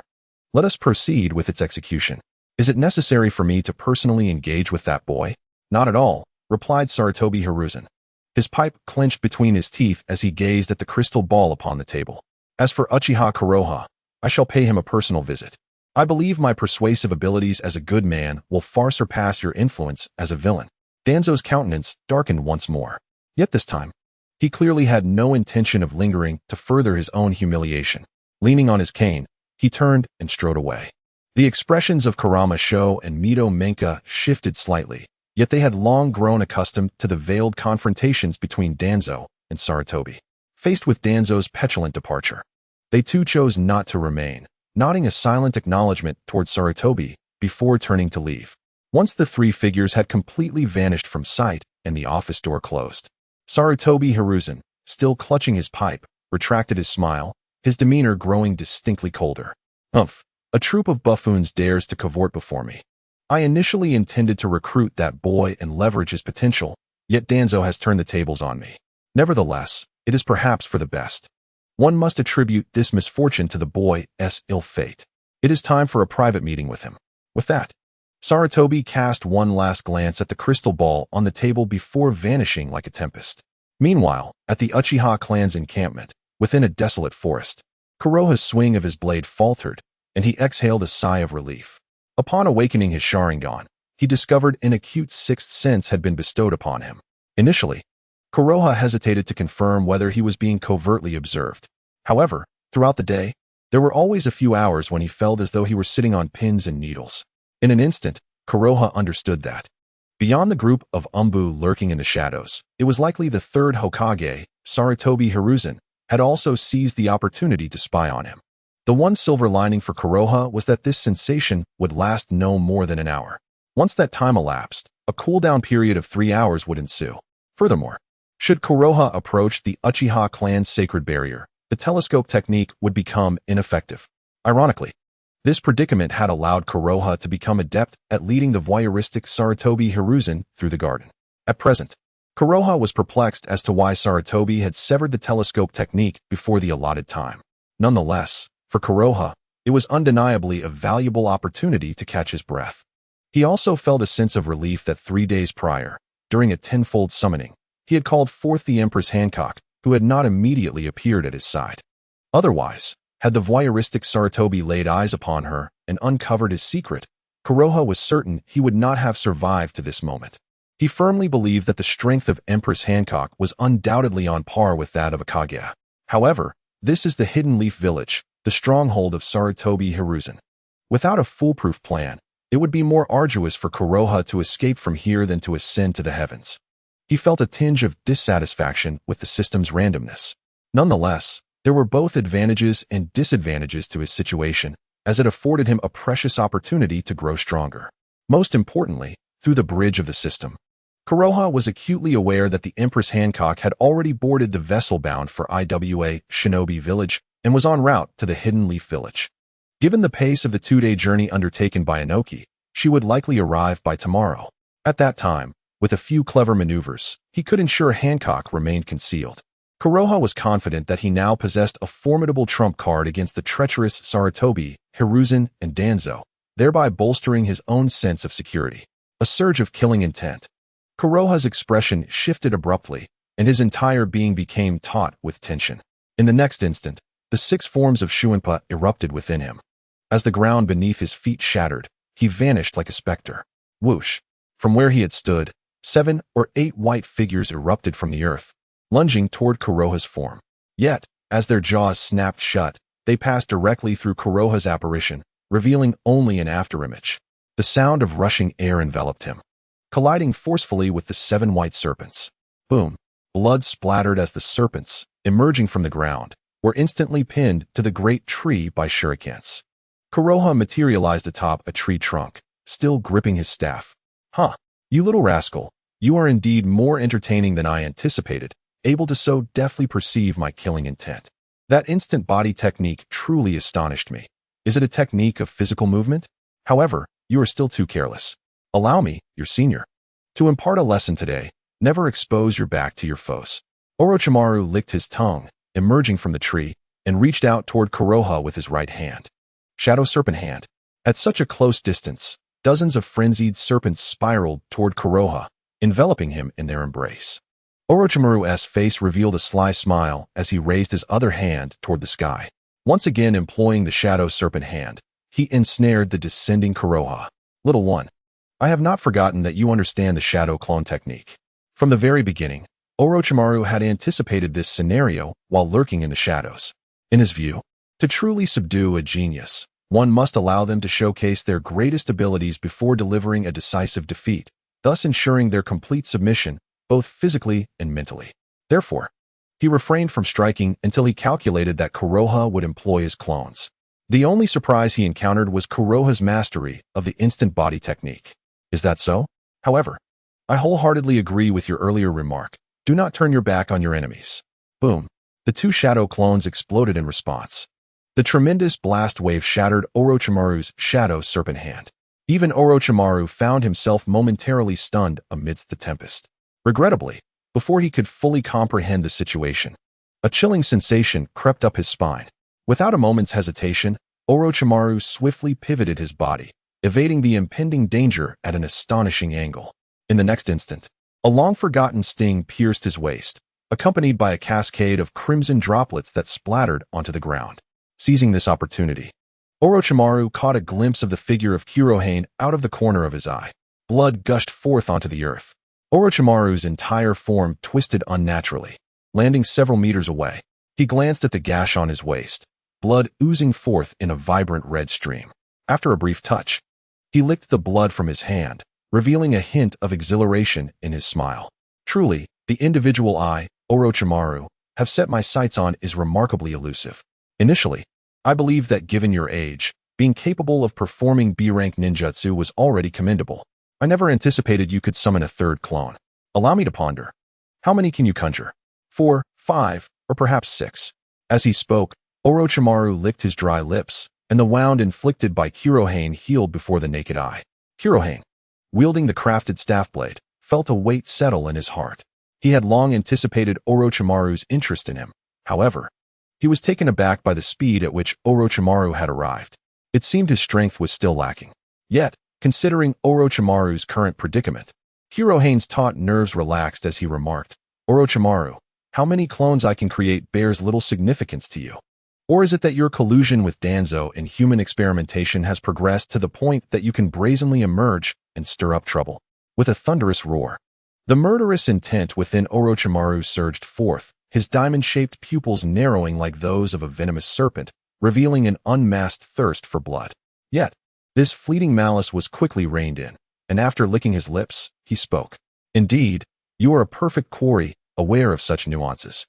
Speaker 1: let us proceed with its execution. Is it necessary for me to personally engage with that boy? Not at all, replied Sarutobi Hiruzen. His pipe clenched between his teeth as he gazed at the crystal ball upon the table. As for Uchiha Kuroha, I shall pay him a personal visit. I believe my persuasive abilities as a good man will far surpass your influence as a villain. Danzo's countenance darkened once more. Yet this time, he clearly had no intention of lingering to further his own humiliation. Leaning on his cane, he turned and strode away. The expressions of Kurama Sho and Mito Menka shifted slightly, yet they had long grown accustomed to the veiled confrontations between Danzo and Sarutobi. Faced with Danzo's petulant departure, they too chose not to remain, nodding a silent acknowledgement towards Sarutobi before turning to leave. Once the three figures had completely vanished from sight and the office door closed, Sarutobi Hiruzen, still clutching his pipe, retracted his smile, his demeanor growing distinctly colder. Humph, a troop of buffoons dares to cavort before me. I initially intended to recruit that boy and leverage his potential, yet Danzo has turned the tables on me. Nevertheless, it is perhaps for the best. One must attribute this misfortune to the boy's ill fate. It is time for a private meeting with him. With that, Sarutobi cast one last glance at the crystal ball on the table before vanishing like a tempest. Meanwhile, at the Uchiha clan's encampment, within a desolate forest, Kuroha's swing of his blade faltered, and he exhaled a sigh of relief. Upon awakening his Sharingan, he discovered an acute sixth sense had been bestowed upon him. Initially, Kuroha hesitated to confirm whether he was being covertly observed. However, throughout the day, there were always a few hours when he felt as though he were sitting on pins and needles. In an instant, Kuroha understood that. Beyond the group of Umbu lurking in the shadows, it was likely the third Hokage, Sarutobi Hiruzen, had also seized the opportunity to spy on him. The one silver lining for Kuroha was that this sensation would last no more than an hour. Once that time elapsed, a cooldown period of 3 hours would ensue. Furthermore, should Kuroha approach the Uchiha clan's sacred barrier, the telescope technique would become ineffective. Ironically, this predicament had allowed Kuroha to become adept at leading the voyeuristic Sarutobi Hiruzen through the garden. At present, Kuroha was perplexed as to why Sarutobi had severed the telescope technique before the allotted time. Nonetheless, for Kuroha, it was undeniably a valuable opportunity to catch his breath. He also felt a sense of relief that 3 days prior, during a tenfold summoning, he had called forth the Empress Hancock, who had not immediately appeared at his side. Otherwise, had the voyeuristic Sarutobi laid eyes upon her and uncovered his secret, Kuroha was certain he would not have survived to this moment. He firmly believed that the strength of Empress Hancock was undoubtedly on par with that of a Kaguya. However, this is the Hidden Leaf Village, the stronghold of Sarutobi Hiruzen. Without a foolproof plan, it would be more arduous for Kuroha to escape from here than to ascend to the heavens. He felt a tinge of dissatisfaction with the system's randomness. Nonetheless, there were both advantages and disadvantages to his situation, as it afforded him a precious opportunity to grow stronger. Most importantly, through the bridge of the system, Kuroha was acutely aware that the Empress Hancock had already boarded the vessel bound for IWA Shinobi Village and was en route to the Hidden Leaf Village. Given the pace of the 2-day journey undertaken by Inoki, she would likely arrive by tomorrow. At that time, with a few clever maneuvers, he could ensure Hancock remained concealed. Kuroha was confident that he now possessed a formidable trump card against the treacherous Sarutobi, Hiruzen, and Danzo, thereby bolstering his own sense of security. A surge of killing intent. Kuroha's expression shifted abruptly, and his entire being became taut with tension. In the next instant, the 6 forms of Shuinpa erupted within him. As the ground beneath his feet shattered, he vanished like a specter. Whoosh! From where he had stood, 7 or 8 white figures erupted from the earth, lunging toward Kuroha's form. Yet, as their jaws snapped shut, they passed directly through Kuroha's apparition, revealing only an afterimage. The sound of rushing air enveloped him, colliding forcefully with the 7 white serpents. Boom! Blood splattered as the serpents, emerging from the ground, were instantly pinned to the great tree by shurikens. Kuroha materialized atop a tree trunk, still gripping his staff. Huh! You little rascal, you are indeed more entertaining than I anticipated, able to so deftly perceive my killing intent. That instant body technique truly astonished me. Is it a technique of physical movement? However, you are still too careless. Allow me, your senior, to impart a lesson today. Never expose your back to your foes. Orochimaru licked his tongue, emerging from the tree, and reached out toward Kuroha with his right hand. Shadow Serpent Hand. At such a close distance, dozens of frenzied serpents spiraled toward Kuroha, enveloping him in their embrace. Orochimaru's face revealed a sly smile as he raised his other hand toward the sky. Once again employing the Shadow Serpent Hand, he ensnared the descending Kuroha. Little one, I have not forgotten that you understand the shadow clone technique. From the very beginning, Orochimaru had anticipated this scenario while lurking in the shadows. In his view, to truly subdue a genius, one must allow them to showcase their greatest abilities before delivering a decisive defeat, thus ensuring their complete submission, both physically and mentally. Therefore, he refrained from striking until he calculated that Konoha would employ his clones. The only surprise he encountered was Konoha's mastery of the instant body technique. Is that so? However, I wholeheartedly agree with your earlier remark. Do not turn your back on your enemies. Boom. The two shadow clones exploded in response. The tremendous blast wave shattered Orochimaru's shadow serpent hand. Even Orochimaru found himself momentarily stunned amidst the tempest. Regrettably, before he could fully comprehend the situation, a chilling sensation crept up his spine. Without a moment's hesitation, Orochimaru swiftly pivoted his body, evading the impending danger at an astonishing angle. In the next instant, a long-forgotten sting pierced his waist, accompanied by a cascade of crimson droplets that splattered onto the ground. Seizing this opportunity, Orochimaru caught a glimpse of the figure of Kurohane out of the corner of his eye. Blood gushed forth onto the earth. Orochimaru's entire form twisted unnaturally, landing several meters away. He glanced at the gash on his waist, blood oozing forth in a vibrant red stream. After a brief touch, he licked the blood from his hand, revealing a hint of exhilaration in his smile. Truly, the individual I, Orochimaru, have set my sights on is remarkably elusive. Initially, I believed that given your age, being capable of performing B-rank ninjutsu was already commendable. I never anticipated you could summon a third clone. Allow me to ponder. How many can you conjure? 4, 5, or perhaps 6? As he spoke, Orochimaru licked his dry lips, and the wound inflicted by Kurohane healed before the naked eye. Kurohane, wielding the crafted staff blade, felt a weight settle in his heart. He had long anticipated Orochimaru's interest in him. However, he was taken aback by the speed at which Orochimaru had arrived. It seemed his strength was still lacking. Yet, considering Orochimaru's current predicament, Kurohane's taut nerves relaxed as he remarked, Orochimaru, how many clones I can create bears little significance to you. Or is it that your collusion with Danzo in human experimentation has progressed to the point that you can brazenly emerge and stir up trouble? With a thunderous roar, the murderous intent within Orochimaru surged forth, his diamond-shaped pupils narrowing like those of a venomous serpent, revealing an unmasked thirst for blood. Yet, this fleeting malice was quickly reined in, and after licking his lips, he spoke. Indeed, you are a perfect quarry, aware of such nuances.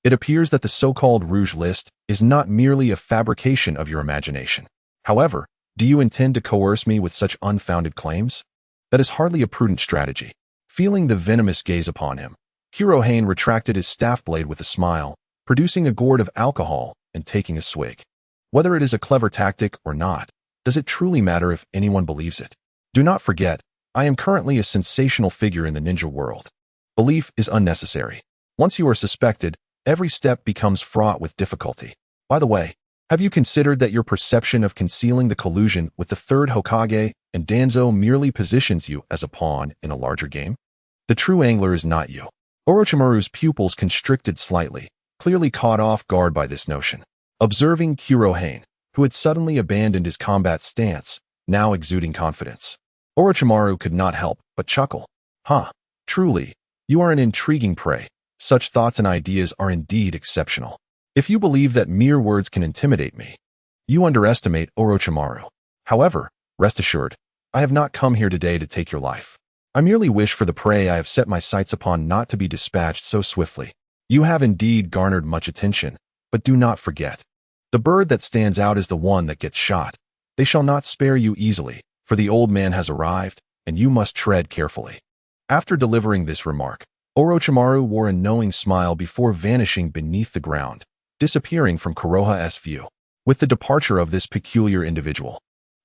Speaker 1: It appears that the so-called Rouge List is not merely a fabrication of your imagination. However, do you intend to coerce me with such unfounded claims? That is hardly a prudent strategy. Feeling the venomous gaze upon him, Kurohane retracted his staff blade with a smile, producing a gourd of alcohol and taking a swig. Whether it is a clever tactic or not, does it truly matter if anyone believes it? Do not forget, I am currently a sensational figure in the ninja world. Belief is unnecessary. Once you are suspected, every step becomes fraught with difficulty. By the way, have you considered that your perception of concealing the collusion with the third Hokage and Danzo merely positions you as a pawn in a larger game? The true angler is not you. Orochimaru's pupils constricted slightly, clearly caught off guard by this notion. Observing Kurohane, who had suddenly abandoned his combat stance, now exuding confidence, Orochimaru could not help but chuckle. Truly, you are an intriguing prey. Such thoughts and ideas are indeed exceptional. If you believe that mere words can intimidate me, you underestimate Orochimaru. However, rest assured, I have not come here today to take your life. I merely wish for the prey I have set my sights upon not to be dispatched so swiftly. You have indeed garnered much attention, but do not forget. The bird that stands out is the one that gets shot. They shall not spare you easily, for the old man has arrived, and you must tread carefully. After delivering this remark, Orochimaru wore a knowing smile before vanishing beneath the ground, disappearing from Konoha's view. With the departure of this peculiar individual,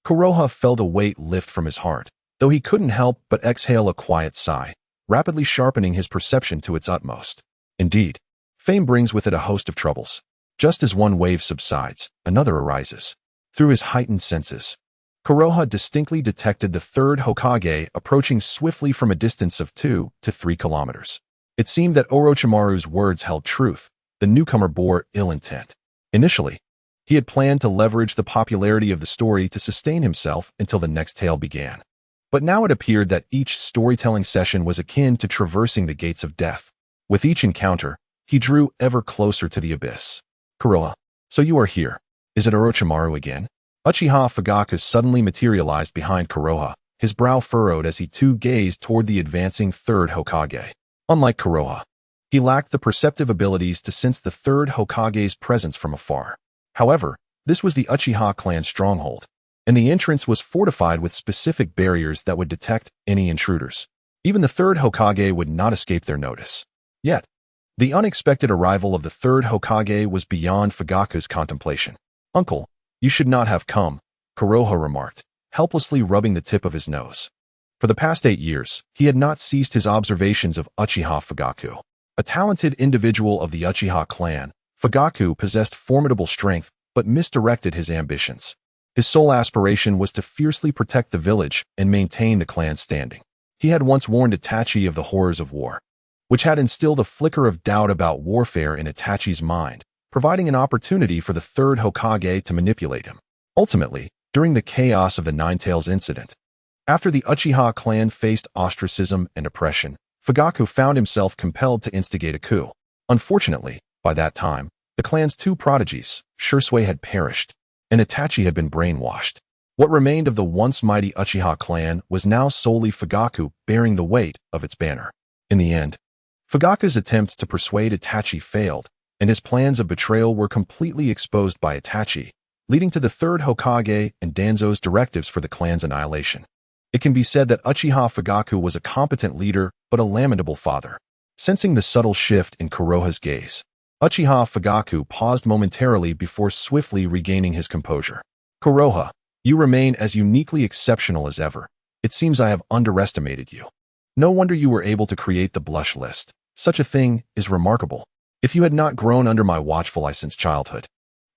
Speaker 1: Konoha felt a weight lift from his heart, though he couldn't help but exhale a quiet sigh, rapidly sharpening his perception to its utmost. Indeed, fame brings with it a host of troubles. Just as one wave subsides, another arises. Through his heightened senses, Konoha distinctly detected the third Hokage approaching swiftly from a distance of 2 to 3 kilometers. It seemed that Orochimaru's words held truth. The newcomer bore ill intent. Initially, he had planned to leverage the popularity of the story to sustain himself until the next tale began. But now it appeared that each storytelling session was akin to traversing the gates of death. With each encounter, he drew ever closer to the abyss. Konoha, so you are here. Is it Orochimaru again? Uchiha Fugaku suddenly materialized behind Konoha, his brow furrowed as he too gazed toward the advancing third Hokage. Unlike Konoha, he lacked the perceptive abilities to sense the third Hokage's presence from afar. However, this was the Uchiha clan's stronghold, and the entrance was fortified with specific barriers that would detect any intruders. Even the third Hokage would not escape their notice. Yet, the unexpected arrival of the third Hokage was beyond Fugaku's contemplation. Uncle, you should not have come, Konoha remarked, helplessly rubbing the tip of his nose. For the past 8 years, he had not ceased his observations of Uchiha Fugaku. A talented individual of the Uchiha clan, Fugaku possessed formidable strength but misdirected his ambitions. His sole aspiration was to fiercely protect the village and maintain the clan's standing. He had once warned Itachi of the horrors of war, which had instilled a flicker of doubt about warfare in Itachi's mind, providing an opportunity for the third Hokage to manipulate him. Ultimately, during the chaos of the Ninetales incident, after the Uchiha clan faced ostracism and oppression, Fugaku found himself compelled to instigate a coup. Unfortunately, by that time, the clan's 2 prodigies, Shisui, had perished, and Itachi had been brainwashed. What remained of the once mighty Uchiha clan was now solely Fugaku bearing the weight of its banner. In the end, Fugaku's attempts to persuade Itachi failed, and his plans of betrayal were completely exposed by Itachi, leading to the third Hokage and Danzo's directives for the clan's annihilation. It can be said that Uchiha Fugaku was a competent leader but a lamentable father. Sensing the subtle shift in Konoha's gaze, Uchiha Fugaku paused momentarily before swiftly regaining his composure. Konoha, you remain as uniquely exceptional as ever. It seems I have underestimated you. No wonder you were able to create the blush list. Such a thing is remarkable. If you had not grown under my watchful eye since childhood,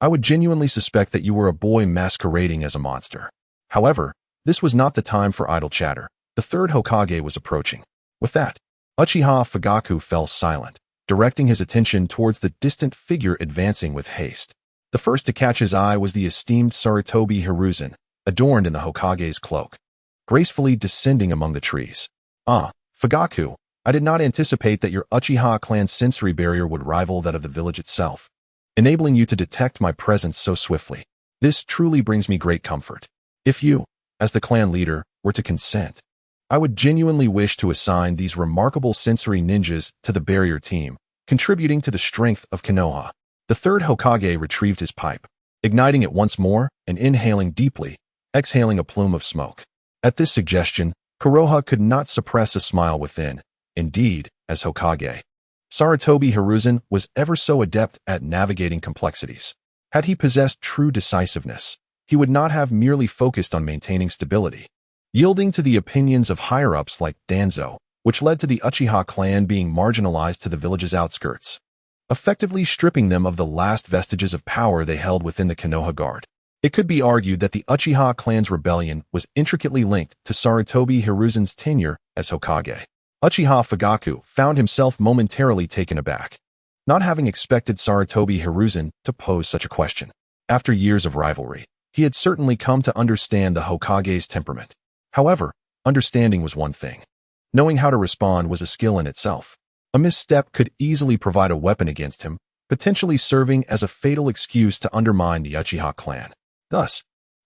Speaker 1: I would genuinely suspect that you were a boy masquerading as a monster. However, this was not the time for idle chatter. The third Hokage was approaching. With that, Uchiha Fugaku fell silent, directing his attention towards the distant figure advancing with haste. The first to catch his eye was the esteemed Sarutobi Hiruzen, adorned in the Hokage's cloak, gracefully descending among the trees. Ah, Fugaku, I did not anticipate that your Uchiha clan's sensory barrier would rival that of the village itself, enabling you to detect my presence so swiftly. This truly brings me great comfort. If you, as the clan leader, were to consent, I would genuinely wish to assign these remarkable sensory ninjas to the barrier team, contributing to the strength of Konoha. The third Hokage retrieved his pipe, igniting it once more and inhaling deeply, exhaling a plume of smoke. At this suggestion, Konoha could not suppress a smile within. Indeed, as Hokage, Sarutobi Hiruzen was ever so adept at navigating complexities. Had he possessed true decisiveness, he would not have merely focused on maintaining stability, yielding to the opinions of higher-ups like Danzo, which led to the Uchiha clan being marginalized to the village's outskirts, effectively stripping them of the last vestiges of power they held within the Konoha Guard. It could be argued that the Uchiha clan's rebellion was intricately linked to Sarutobi Hiruzen's tenure as Hokage. Uchiha Fugaku found himself momentarily taken aback, not having expected Sarutobi Hiruzen to pose such a question. After years of rivalry, he had certainly come to understand the Hokage's temperament. However, understanding was one thing. Knowing how to respond was a skill in itself. A misstep could easily provide a weapon against him, potentially serving as a fatal excuse to undermine the Uchiha clan. Thus,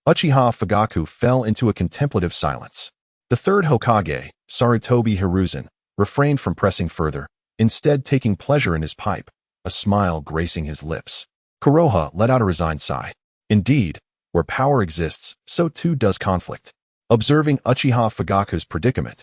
Speaker 1: Uchiha Fugaku fell into a contemplative silence. The third Hokage, Sarutobi Hiruzen, refrained from pressing further, instead taking pleasure in his pipe, a smile gracing his lips. Konoha let out a resigned sigh. Indeed, where power exists, so too does conflict. Observing Uchiha Fugaku's predicament,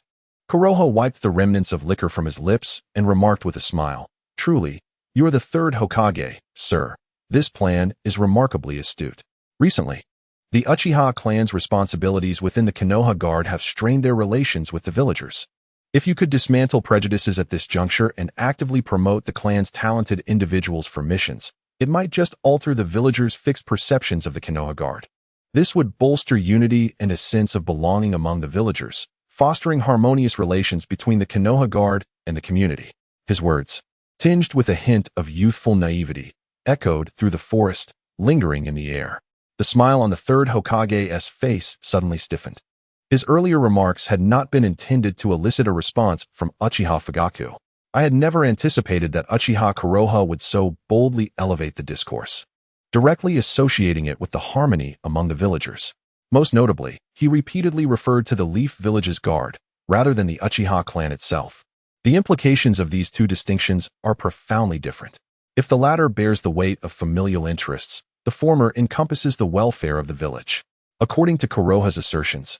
Speaker 1: Konoha wiped the remnants of liquor from his lips and remarked with a smile, "Truly, you are the third Hokage, sir. This plan is remarkably astute. Recently, the Uchiha clan's responsibilities within the Konoha Guard have strained their relations with the villagers. If you could dismantle prejudices at this juncture and actively promote the clan's talented individuals for missions, it might just alter the villagers' fixed perceptions of the Konoha Guard. This would bolster unity and a sense of belonging among the villagers, fostering harmonious relations between the Konoha Guard and the community." His words, tinged with a hint of youthful naivety, echoed through the forest, lingering in the air. The smile on the third Hokage's face suddenly stiffened. His earlier remarks had not been intended to elicit a response from Uchiha Fugaku. I had never anticipated that Uchiha Kuroha would so boldly elevate the discourse, directly associating it with the harmony among the villagers. Most notably, he repeatedly referred to the Leaf Village's guard, rather than the Uchiha clan itself. The implications of these two distinctions are profoundly different. If the latter bears the weight of familial interests, the former encompasses the welfare of the village. According to Kuroha's assertions,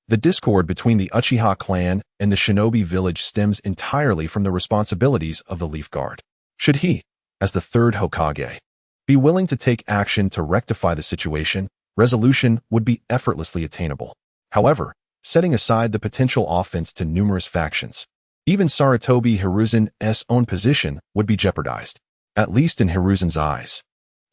Speaker 1: the discord between the Uchiha clan and the shinobi village stems entirely from the responsibilities of the Leaf Guard. Should he, as the third Hokage, be willing to take action to rectify the situation, resolution would be effortlessly attainable. However, setting aside the potential offense to numerous factions, even Sarutobi Hiruzen's own position would be jeopardized, at least in Hiruzen's eyes.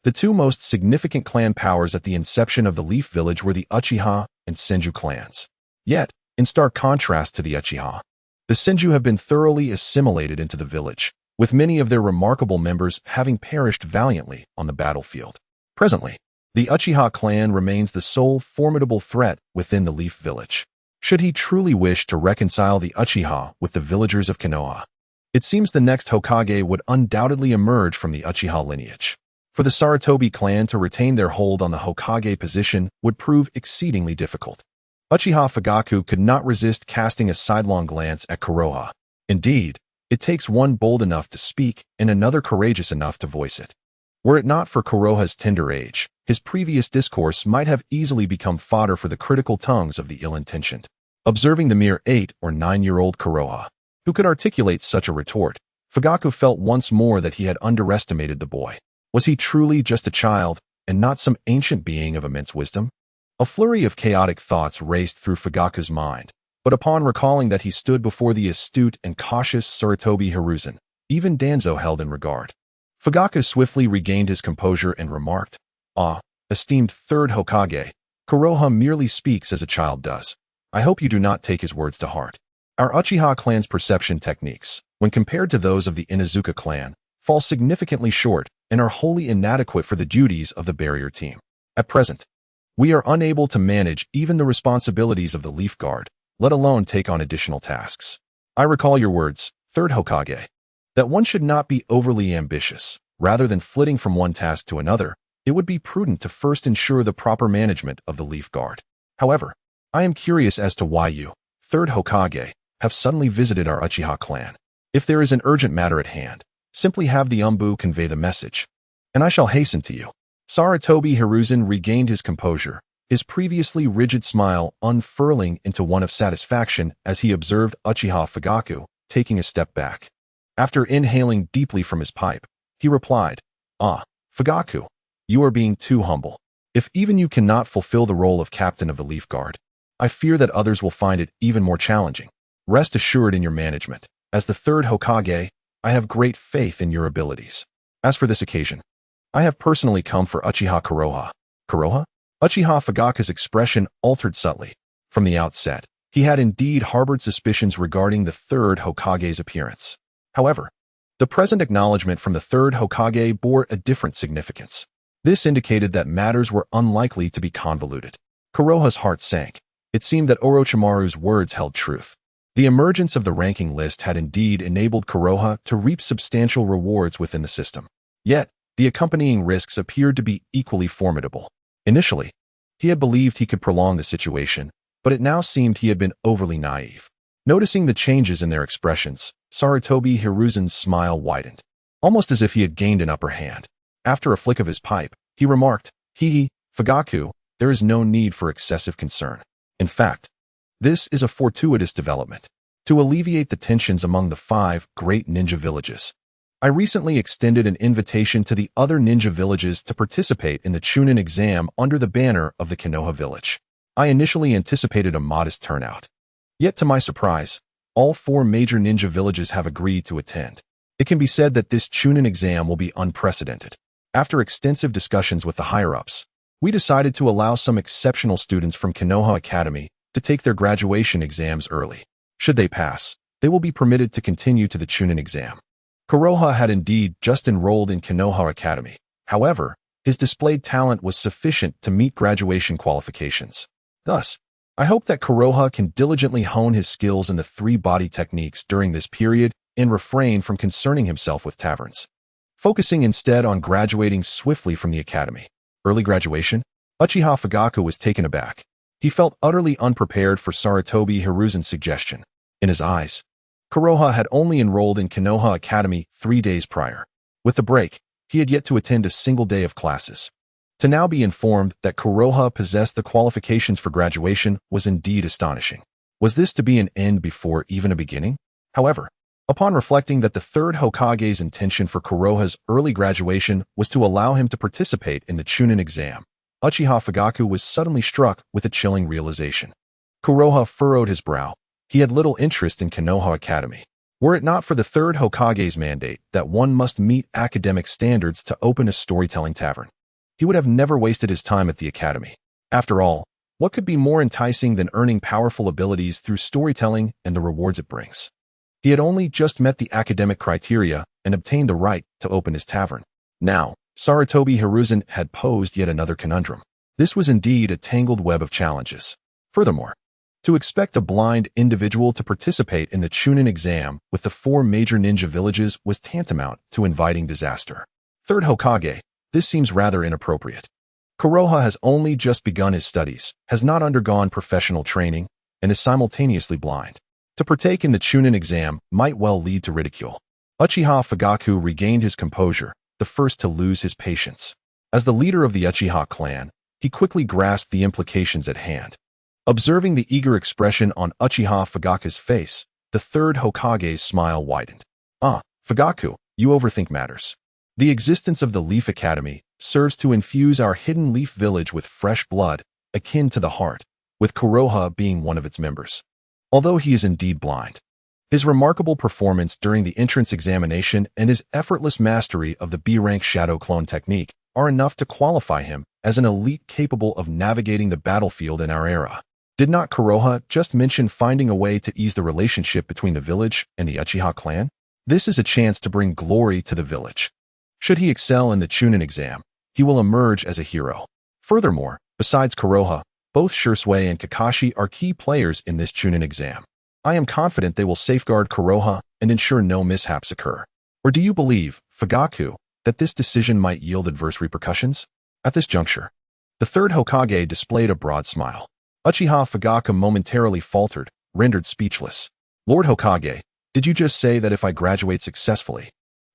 Speaker 1: The two most significant clan powers at the inception of the Leaf Village were the Uchiha and Senju clans. Yet, in stark contrast to the Uchiha, the Senju have been thoroughly assimilated into the village, with many of their remarkable members having perished valiantly on the battlefield. Presently, the Uchiha clan remains the sole formidable threat within the Leaf Village. Should he truly wish to reconcile the Uchiha with the villagers of Konoha, it seems the next Hokage would undoubtedly emerge from the Uchiha lineage. For the Sarutobi clan to retain their hold on the Hokage position would prove exceedingly difficult. Uchiha Fugaku could not resist casting a sidelong glance at Kuroha. Indeed, it takes one bold enough to speak and another courageous enough to voice it. Were it not for Kuroha's tender age, his previous discourse might have easily become fodder for the critical tongues of the ill-intentioned. Observing the mere 8 or 9-year-old Kuroha, who could articulate such a retort, Fugaku felt once more that he had underestimated the boy. Was he truly just a child, and not some ancient being of immense wisdom? A flurry of chaotic thoughts raced through Fugaku's mind, but upon recalling that he stood before the astute and cautious Sarutobi Hiruzen, even Danzo held in regard. Fugaku swiftly regained his composure and remarked, esteemed third Hokage, Kuroha merely speaks as a child does. I hope you do not take his words to heart. Our Uchiha clan's perception techniques, when compared to those of the Inuzuka clan, fall significantly short and are wholly inadequate for the duties of the barrier team. At present, we are unable to manage even the responsibilities of the Leaf Guard, let alone take on additional tasks. I recall your words, third Hokage, that one should not be overly ambitious. Rather than flitting from one task to another, it would be prudent to first ensure the proper management of the Leaf Guard. However, I am curious as to why you, third Hokage, have suddenly visited our Uchiha clan. If there is an urgent matter at hand, simply have the Umbu convey the message, and I shall hasten to you. Sarutobi Hiruzen regained his composure, his previously rigid smile unfurling into one of satisfaction as he observed Uchiha Fugaku taking a step back. After inhaling deeply from his pipe, he replied, Fugaku, you are being too humble. If even you cannot fulfill the role of captain of the Leaf Guard, I fear that others will find it even more challenging. Rest assured in your management. As the third Hokage, I have great faith in your abilities. As for this occasion, I have personally come for Uchiha Kuroha. Kuroha? Uchiha Fugaku's expression altered subtly. From the outset, he had indeed harbored suspicions regarding the third Hokage's appearance. However, the present acknowledgement from the third Hokage bore a different significance. This indicated that matters were unlikely to be convoluted. Kuroha's heart sank. It seemed that Orochimaru's words held truth. The emergence of the ranking list had indeed enabled Kuroha to reap substantial rewards within the system. Yet, the accompanying risks appeared to be equally formidable. Initially, he had believed he could prolong the situation, but it now seemed he had been overly naive. Noticing the changes in their expressions, Sarutobi Hiruzen's smile widened, almost as if he had gained an upper hand. After a flick of his pipe, he remarked, Fugaku, there is no need for excessive concern. In fact, this is a fortuitous development. To alleviate the tensions among the 5 great ninja villages, I recently extended an invitation to the other ninja villages to participate in the Chunin exam under the banner of the Konoha village. I initially anticipated a modest turnout. Yet to my surprise, all 4 major ninja villages have agreed to attend. It can be said that this Chunin exam will be unprecedented. After extensive discussions with the higher-ups, we decided to allow some exceptional students from Konoha Academy to take their graduation exams early. Should they pass, they will be permitted to continue to the Chunin exam. Kuroha had indeed just enrolled in Konoha Academy. However, his displayed talent was sufficient to meet graduation qualifications. Thus, I hope that Konoha can diligently hone his skills in the three body techniques during this period and refrain from concerning himself with taverns, focusing instead on graduating swiftly from the academy. Early graduation? Uchiha Fugaku was taken aback. He felt utterly unprepared for Sarutobi Hiruzen's suggestion. In his eyes, Konoha had only enrolled in Konoha Academy 3 days prior. With the break, he had yet to attend a single day of classes. To now be informed that Konoha possessed the qualifications for graduation was indeed astonishing. Was this to be an end before even a beginning? However, upon reflecting that the third Hokage's intention for Konoha's early graduation was to allow him to participate in the Chunin exam, Uchiha Fugaku was suddenly struck with a chilling realization. Konoha furrowed his brow. He had little interest in Konoha Academy. Were it not for the third Hokage's mandate that one must meet academic standards to open a storytelling tavern, he would have never wasted his time at the academy. After all, what could be more enticing than earning powerful abilities through storytelling and the rewards it brings? He had only just met the academic criteria and obtained the right to open his tavern. Now, Sarutobi Hiruzen had posed yet another conundrum. This was indeed a tangled web of challenges. Furthermore, to expect a blind individual to participate in the Chunin exam with the 4 major ninja villages was tantamount to inviting disaster. Third Hokage, this seems rather inappropriate. Konoha has only just begun his studies, has not undergone professional training, and is simultaneously blind. To partake in the Chunin exam might well lead to ridicule. Uchiha Fugaku regained his composure, the first to lose his patience. As the leader of the Uchiha clan, he quickly grasped the implications at hand. Observing the eager expression on Uchiha Fugaku's face, the third Hokage's smile widened. Ah, Fugaku, you overthink matters. The existence of the Leaf Academy serves to infuse our hidden leaf village with fresh blood, akin to the heart, with Konoha being one of its members. Although he is indeed blind, his remarkable performance during the entrance examination and his effortless mastery of the B-rank shadow clone technique are enough to qualify him as an elite capable of navigating the battlefield in our era. Did not Konoha just mention finding a way to ease the relationship between the village and the Uchiha clan? This is a chance to bring glory to the village. Should he excel in the Chunin exam, he will emerge as a hero. Furthermore, besides Konoha, both Shisui and Kakashi are key players in this Chunin exam. I am confident they will safeguard Konoha and ensure no mishaps occur. Or do you believe, Fugaku, that this decision might yield adverse repercussions? At this juncture, the third Hokage displayed a broad smile. Uchiha Fugaku momentarily faltered, rendered speechless. Lord Hokage, did you just say that if I graduate successfully,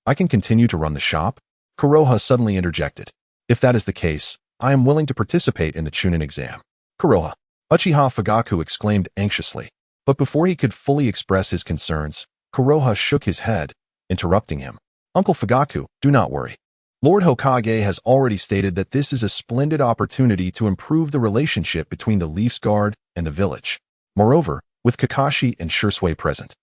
Speaker 1: I can continue to run the shop? Konoha suddenly interjected. If that is the case, I am willing to participate in the Chunin exam. Konoha, Uchiha Fugaku exclaimed anxiously. But before he could fully express his concerns, Konoha shook his head, interrupting him. Uncle Fugaku, do not worry. Lord Hokage has already stated that this is a splendid opportunity to improve the relationship between the Leaf's Guard and the village. Moreover, with Kakashi and Shisui present,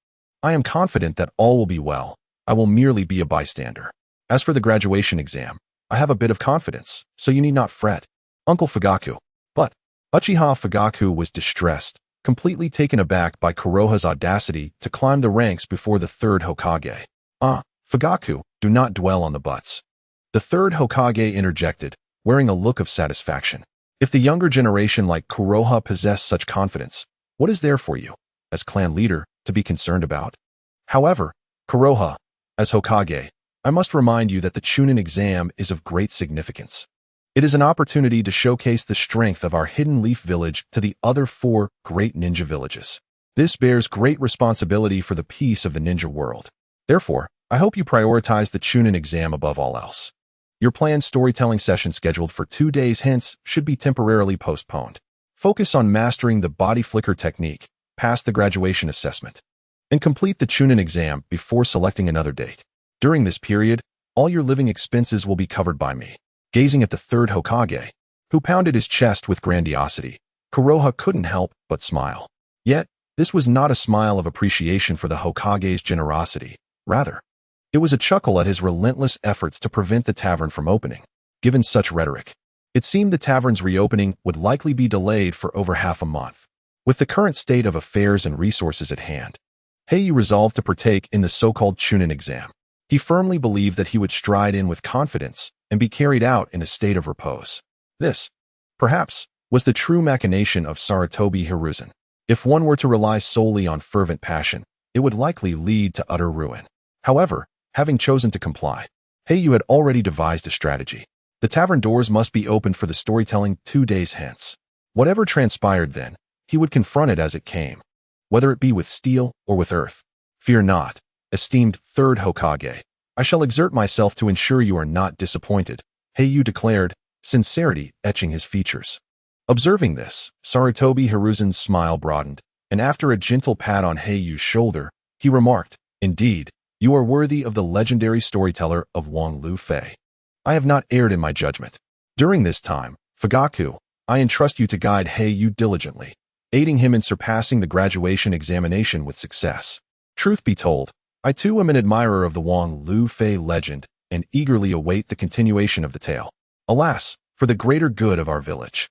Speaker 1: I am confident that all will be well. I will merely be a bystander. As for the graduation exam, I have a bit of confidence, so you need not fret, Uncle Fugaku. But Uchiha Fugaku was distressed, completely taken aback by Konoha's audacity to climb the ranks before the third Hokage. Ah, Fugaku, do not dwell on the buts. The third Hokage interjected, wearing a look of satisfaction. If the younger generation like Konoha possess such confidence, what is there for you, as clan leader, to be concerned about? However, Konoha, as Hokage, I must remind you that the Chunin exam is of great significance. It is an opportunity to showcase the strength of our hidden leaf village to the other 4 great ninja villages. This bears great responsibility for the peace of the ninja world. Therefore, I hope you prioritize the Chunin exam above all else. Your planned storytelling session scheduled for 2 days hence should be temporarily postponed. Focus on mastering the body flicker technique, pass the graduation assessment, and complete the Chunin exam before selecting another date. During this period, all your living expenses will be covered by me. Gazing at the third Hokage, who pounded his chest with grandiosity, Konoha couldn't help but smile. Yet, this was not a smile of appreciation for the Hokage's generosity. Rather, it was a chuckle at his relentless efforts to prevent the tavern from opening. Given such rhetoric, it seemed the tavern's reopening would likely be delayed for over half a month. With the current state of affairs and resources at hand, Hei Yu resolved to partake in the so-called Chunin exam. He firmly believed that he would stride in with confidence and be carried out in a state of repose. This, perhaps, was the true machination of Sarutobi Hiruzen. If one were to rely solely on fervent passion, it would likely lead to utter ruin. However, having chosen to comply, Hei Yu had already devised a strategy. The tavern doors must be opened for the storytelling 2 days hence. Whatever transpired then, he would confront it as it came, whether it be with steel or with earth. Fear not, esteemed third Hokage. I shall exert myself to ensure you are not disappointed, Hei Yu declared, sincerity etching his features. Observing this, Sarutobi Hiruzen's smile broadened, and after a gentle pat on Hei Yu's shoulder, he remarked, indeed, you are worthy of the legendary storyteller of Wang Fei. I have not erred in my judgment. During this time, Fugaku, I entrust you to guide Hei Yu diligently, aiding him in surpassing the graduation examination with success. Truth be told, I too am an admirer of the Wang Fei legend and eagerly await the continuation of the tale. Alas, for the greater good of our village.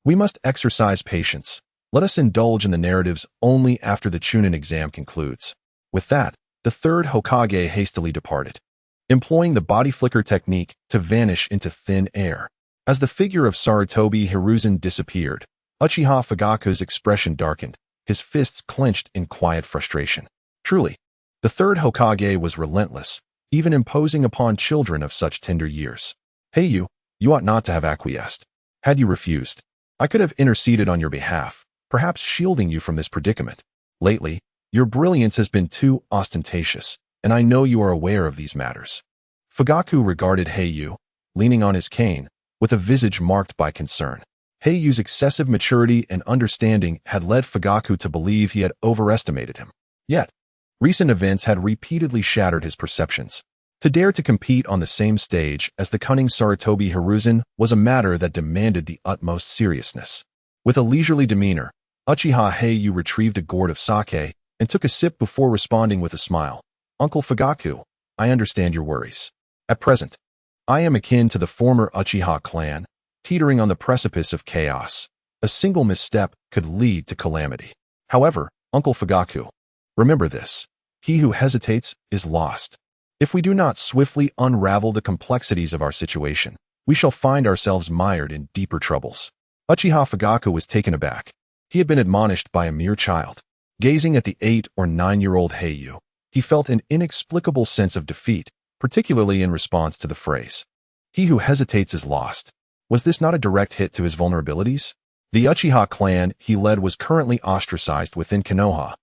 Speaker 1: We must exercise patience. Let us indulge in the narratives only after the Chunin exam concludes. With that, the third Hokage hastily departed, employing the body flicker technique to vanish into thin air. As the figure of Sarutobi Hiruzen disappeared, Uchiha Fugaku's expression darkened, his fists clenched in quiet frustration. Truly, the third Hokage was relentless, even imposing upon children of such tender years. Hei Yu, you ought not to have acquiesced. Had you refused, I could have interceded on your behalf, perhaps shielding you from this predicament. Lately, your brilliance has been too ostentatious, and I know you are aware of these matters. Fugaku regarded Hei Yu, leaning on his cane, with a visage marked by concern. Hei Yu's excessive maturity and understanding had led Fugaku to believe he had overestimated him. Yet, recent events had repeatedly shattered his perceptions. To dare to compete on the same stage as the cunning Sarutobi Hiruzen was a matter that demanded the utmost seriousness. With a leisurely demeanor, Uchiha Hei Yu retrieved a gourd of sake and took a sip before responding with a smile. Uncle Fugaku, I understand your worries. At present, I am akin to the former Uchiha clan, teetering on the precipice of chaos. A single misstep could lead to calamity. However, Uncle Fugaku, remember this. He who hesitates is lost. If we do not swiftly unravel the complexities of our situation, we shall find ourselves mired in deeper troubles. Uchiha Fugaku was taken aback. He had been admonished by a mere child. Gazing at the 8 or 9-year-old Hei Yu, he felt an inexplicable sense of defeat, particularly in response to the phrase, "He who hesitates is lost." Was this not a direct hit to his vulnerabilities? The Uchiha clan he led was currently ostracized within Konoha,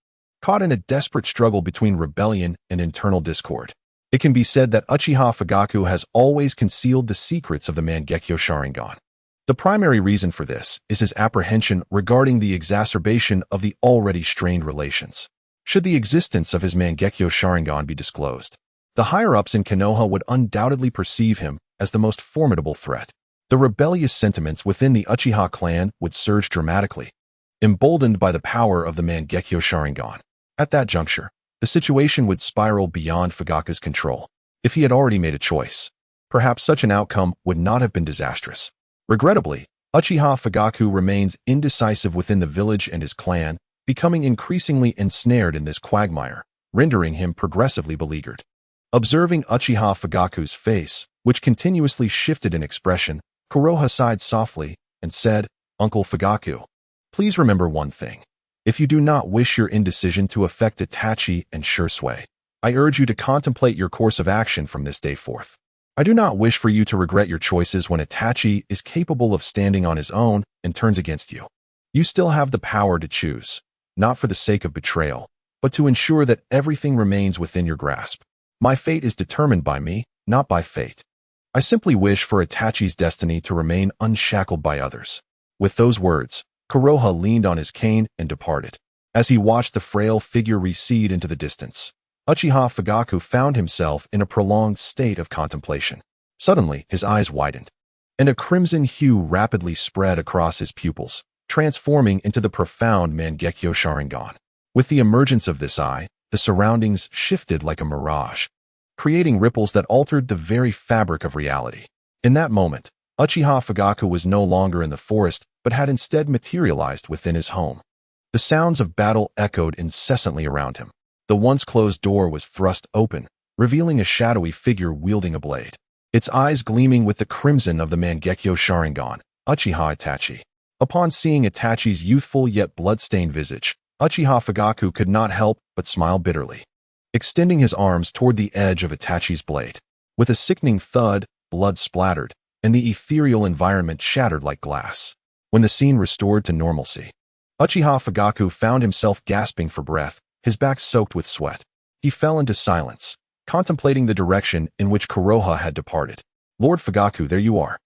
Speaker 1: caught in a desperate struggle between rebellion and internal discord. It can be said that Uchiha Fugaku has always concealed the secrets of the Mangekyo Sharingan. The primary reason for this is his apprehension regarding the exacerbation of the already strained relations. Should the existence of his Mangekyo Sharingan be disclosed, the higher-ups in Konoha would undoubtedly perceive him as the most formidable threat. The rebellious sentiments within the Uchiha clan would surge dramatically, emboldened by the power of the Mangekyo Sharingan. At that juncture, the situation would spiral beyond Fugaku's control. If he had already made a choice, perhaps such an outcome would not have been disastrous. Regrettably, Uchiha Fugaku remains indecisive within the village and his clan, becoming increasingly ensnared in this quagmire, rendering him progressively beleaguered. Observing Uchiha Fugaku's face, which continuously shifted in expression, Konoha sighed softly and said, "Uncle Fugaku, please remember one thing. If you do not wish your indecision to affect Itachi and Shursui, I urge you to contemplate your course of action from this day forth. I do not wish for you to regret your choices when Itachi is capable of standing on his own and turns against you. You still have the power to choose, not for the sake of betrayal, but to ensure that everything remains within your grasp. My fate is determined by me, not by fate. I simply wish for Itachi's destiny to remain unshackled by others." With those words, Konoha leaned on his cane and departed. As he watched the frail figure recede into the distance, Uchiha Fugaku found himself in a prolonged state of contemplation. Suddenly, his eyes widened, and a crimson hue rapidly spread across his pupils, transforming into the profound Mangekyo Sharingan. With the emergence of this eye, the surroundings shifted like a mirage, creating ripples that altered the very fabric of reality. In that moment, Uchiha Fugaku was no longer in the forest, but had instead materialized within his home. The sounds of battle echoed incessantly around him. The once closed door was thrust open, revealing a shadowy figure wielding a blade, its eyes gleaming with the crimson of the Mangekyo Sharingan, Uchiha Itachi. Upon seeing Itachi's youthful yet blood-stained visage, Uchiha Fugaku could not help but smile bitterly, extending his arms toward the edge of Itachi's blade. With a sickening thud, blood splattered, and the ethereal environment shattered like glass. When the scene restored to normalcy, Uchiha Fugaku found himself gasping for breath, his back soaked with sweat. He fell into silence, contemplating the direction in which Konoha had departed. Lord Fugaku, there you are.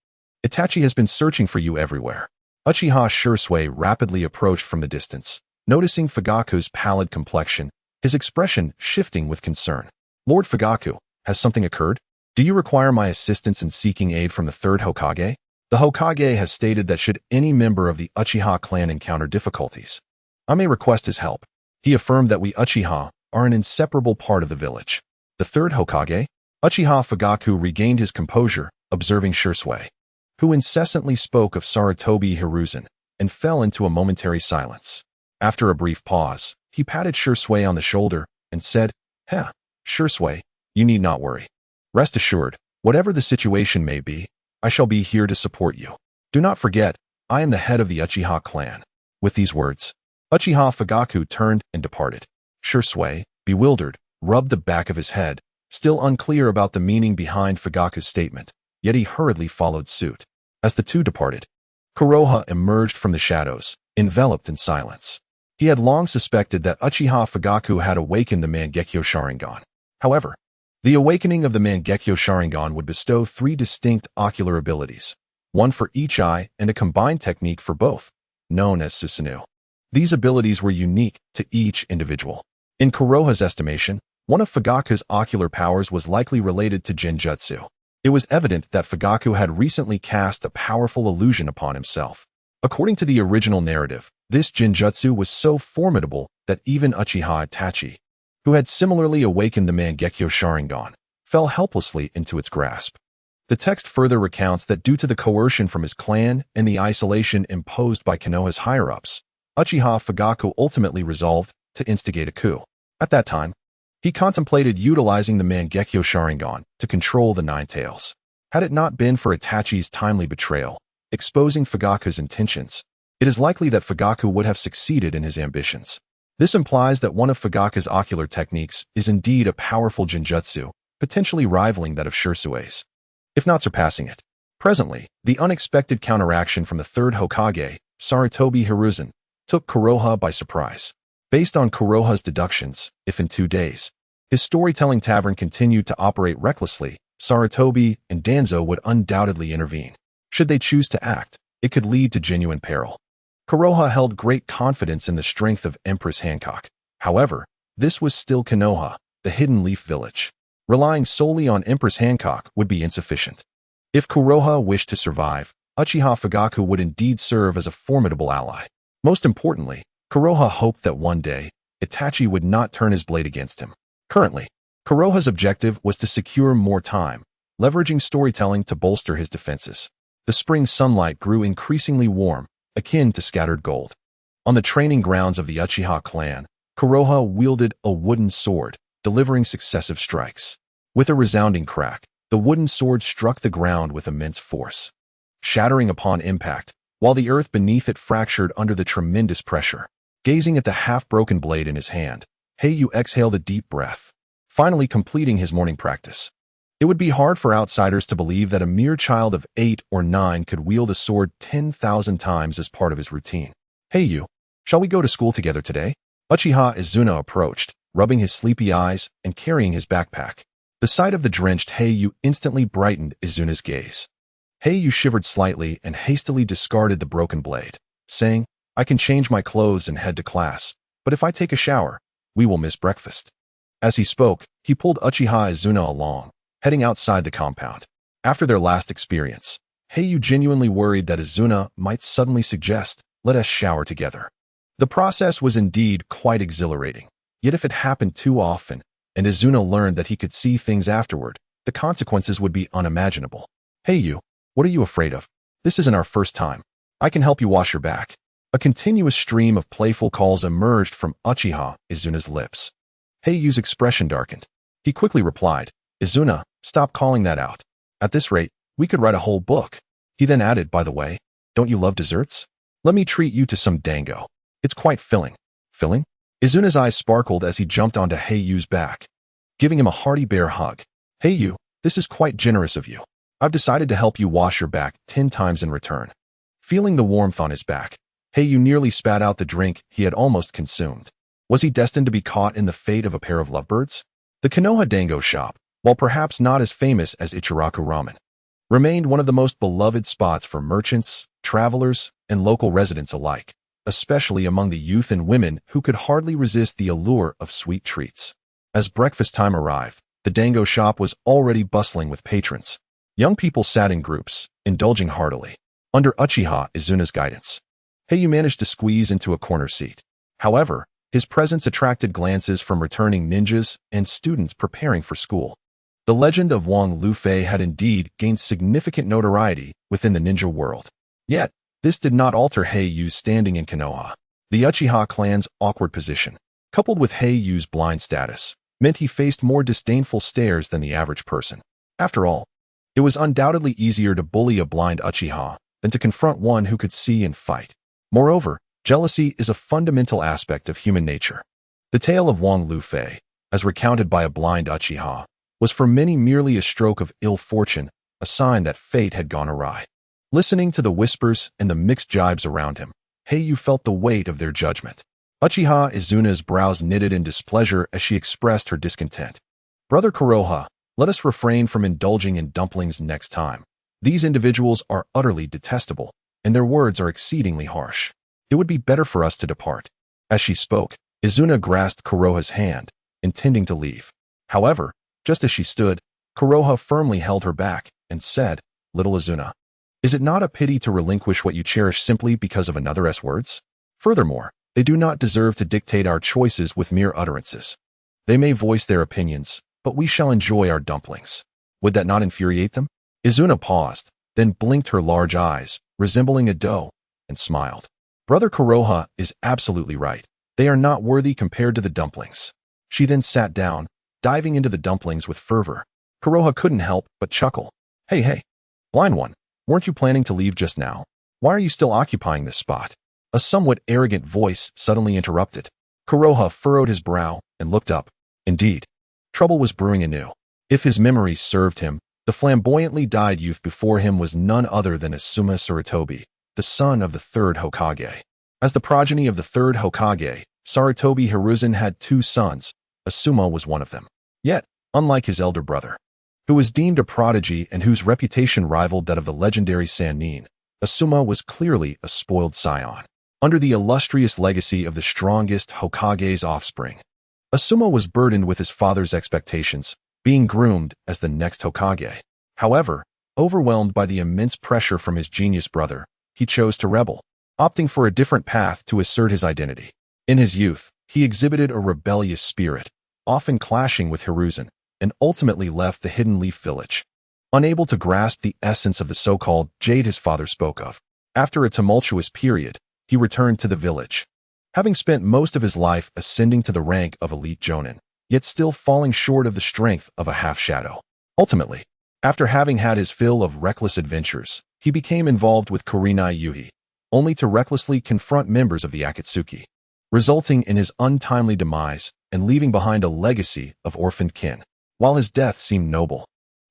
Speaker 1: Itachi has been searching for you everywhere. Uchiha Shursui rapidly approached from the distance, noticing Fugaku's pallid complexion, his expression shifting with concern. Lord Fugaku, has something occurred? Do you require my assistance in seeking aid from the third Hokage? The Hokage has stated that should any member of the Uchiha clan encounter difficulties, I may request his help. He affirmed that we Uchiha are an inseparable part of the village. The third Hokage? Uchiha Fugaku regained his composure, observing Shursui, who incessantly spoke of Sarutobi Hiruzen, and fell into a momentary silence. After a brief pause, he patted Shursui on the shoulder and said, Heh, Shursui, you need not worry. Rest assured, whatever the situation may be, I shall be here to support you. Do not forget, I am the head of the Uchiha clan. With these words, Uchiha Fugaku turned and departed. Shursui, bewildered, rubbed the back of his head, still unclear about the meaning behind Fugaku's statement, yet he hurriedly followed suit. As the two departed, Konoha emerged from the shadows, enveloped in silence. He had long suspected that Uchiha Fugaku had awakened the Mangekyo Sharingan. However, the awakening of the Mangekyo Sharingan would bestow 3 distinct ocular abilities, one for each eye and a combined technique for both, known as Susanoo. These abilities were unique to each individual. In Konoha's estimation, one of Fugaku's ocular powers was likely related to Genjutsu. It was evident that Fugaku had recently cast a powerful illusion upon himself. According to the original narrative, this Genjutsu was so formidable that even Uchiha Itachi, who had similarly awakened the Mangekyo Sharingan, fell helplessly into its grasp. The text further recounts that due to the coercion from his clan and the isolation imposed by Konoha's higher-ups, Uchiha Fugaku ultimately resolved to instigate a coup. At that time, he contemplated utilizing the Mangekyo Sharingan to control the Nine Tails. Had it not been for Itachi's timely betrayal, exposing Fugaku's intentions, it is likely that Fugaku would have succeeded in his ambitions. This implies that one of Fugaku's ocular techniques is indeed a powerful Genjutsu, potentially rivaling that of Shursui's, if not surpassing it. Presently, the unexpected counteraction from the third Hokage, Sarutobi Hiruzen, took Konoha by surprise. Based on Konoha's deductions, if in 2 days, his storytelling tavern continued to operate recklessly, Sarutobi and Danzo would undoubtedly intervene. Should they choose to act, it could lead to genuine peril. Konoha held great confidence in the strength of Empress Hancock. However, this was still Konoha, the Hidden Leaf Village. Relying solely on Empress Hancock would be insufficient. If Konoha wished to survive, Uchiha Fugaku would indeed serve as a formidable ally. Most importantly, Konoha hoped that one day, Itachi would not turn his blade against him. Currently, Konoha's objective was to secure more time, leveraging storytelling to bolster his defenses. The spring sunlight grew increasingly warm, akin to scattered gold. On the training grounds of the Uchiha clan, Konoha wielded a wooden sword, delivering successive strikes. With a resounding crack, the wooden sword struck the ground with immense force, shattering upon impact, while the earth beneath it fractured under the tremendous pressure. Gazing at the half-broken blade in his hand, Hei Yu exhaled a deep breath, finally completing his morning practice. It would be hard for outsiders to believe that a mere child of 8 or 9 could wield a sword 10,000 times as part of his routine. Hei Yu, shall we go to school together today? Uchiha Izuna approached, rubbing his sleepy eyes and carrying his backpack. The sight of the drenched Hei Yu instantly brightened Izuna's gaze. Hei Yu shivered slightly and hastily discarded the broken blade, saying, I can change my clothes and head to class, but if I take a shower, we will miss breakfast. As he spoke, he pulled Uchiha Izuna along, heading outside the compound. After their last experience, Hei Yu genuinely worried that Izuna might suddenly suggest, let us shower together. The process was indeed quite exhilarating, yet if it happened too often, and Izuna learned that he could see things afterward, the consequences would be unimaginable. Hei Yu, what are you afraid of? This isn't our first time. I can help you wash your back. A continuous stream of playful calls emerged from Uchiha Izuna's lips. Hei Yu's expression darkened. He quickly replied, Izuna, stop calling that out. At this rate, we could write a whole book. He then added, by the way, don't you love desserts? Let me treat you to some dango. It's quite filling. Filling? Izuna's eyes sparkled as he jumped onto Hei Yu's back, giving him a hearty bear hug. Hei Yu, this is quite generous of you. I've decided to help you wash your back 10 times in return. Feeling the warmth on his back, Hei Yu nearly spat out the drink he had almost consumed. Was he destined to be caught in the fate of a pair of lovebirds? The Konoha dango shop, while perhaps not as famous as Ichiraku ramen, remained one of the most beloved spots for merchants, travelers, and local residents alike, especially among the youth and women who could hardly resist the allure of sweet treats. As breakfast time arrived, the dango shop was already bustling with patrons. Young people sat in groups, indulging heartily. Under Uchiha Izuna's guidance, Hei Yu managed to squeeze into a corner seat. However, his presence attracted glances from returning ninjas and students preparing for school. The legend of Wang Lufei had indeed gained significant notoriety within the ninja world. Yet, this did not alter Hei Yu's standing in Konoha. The Uchiha clan's awkward position, coupled with Hei Yu's blind status, meant he faced more disdainful stares than the average person. After all, it was undoubtedly easier to bully a blind Uchiha than to confront one who could see and fight. Moreover, jealousy is a fundamental aspect of human nature. The tale of Wang Lufei, as recounted by a blind Uchiha, was for many merely a stroke of ill fortune, a sign that fate had gone awry. Listening to the whispers and the mixed jibes around him, Hei Yu felt the weight of their judgment. Uchiha Izuna's brows knitted in displeasure as she expressed her discontent. Brother Konoha, let us refrain from indulging in dumplings next time. These individuals are utterly detestable, and their words are exceedingly harsh. It would be better for us to depart. As she spoke, Izuna grasped Konoha's hand, intending to leave. However, just as she stood, Konoha firmly held her back and said, "Little Izuna, is it not a pity to relinquish what you cherish simply because of another's words? Furthermore, they do not deserve to dictate our choices with mere utterances. They may voice their opinions, but we shall enjoy our dumplings. Would that not infuriate them?" Izuna paused, then blinked her large eyes, resembling a doe, and smiled. Brother Konoha is absolutely right. They are not worthy compared to the dumplings. She then sat down, diving into the dumplings with fervor. Konoha couldn't help but chuckle. Hey, blind one, weren't you planning to leave just now? Why are you still occupying this spot?" A somewhat arrogant voice suddenly interrupted. Konoha furrowed his brow and looked up. Indeed, trouble was brewing anew. If his memory served him, the flamboyantly dyed youth before him was none other than Asuma Sarutobi, the son of the third Hokage. As the progeny of the third Hokage, Sarutobi Hiruzen had 2 sons. Asuma was one of them. Yet, unlike his elder brother, who was deemed a prodigy and whose reputation rivaled that of the legendary Sannin, Asuma was clearly a spoiled scion. Under the illustrious legacy of the strongest Hokage's offspring, Asuma was burdened with his father's expectations, being groomed as the next Hokage. However, overwhelmed by the immense pressure from his genius brother, he chose to rebel, opting for a different path to assert his identity. In his youth, he exhibited a rebellious spirit, often clashing with Hiruzen, and ultimately left the Hidden Leaf village. Unable to grasp the essence of the so-called jade his father spoke of, after a tumultuous period, he returned to the village. Having spent most of his life ascending to the rank of elite jonin, yet still falling short of the strength of a half-shadow. Ultimately, after having had his fill of reckless adventures, he became involved with Kurenai Yuhi, only to recklessly confront members of the Akatsuki, resulting in his untimely demise and leaving behind a legacy of orphaned kin. While his death seemed noble,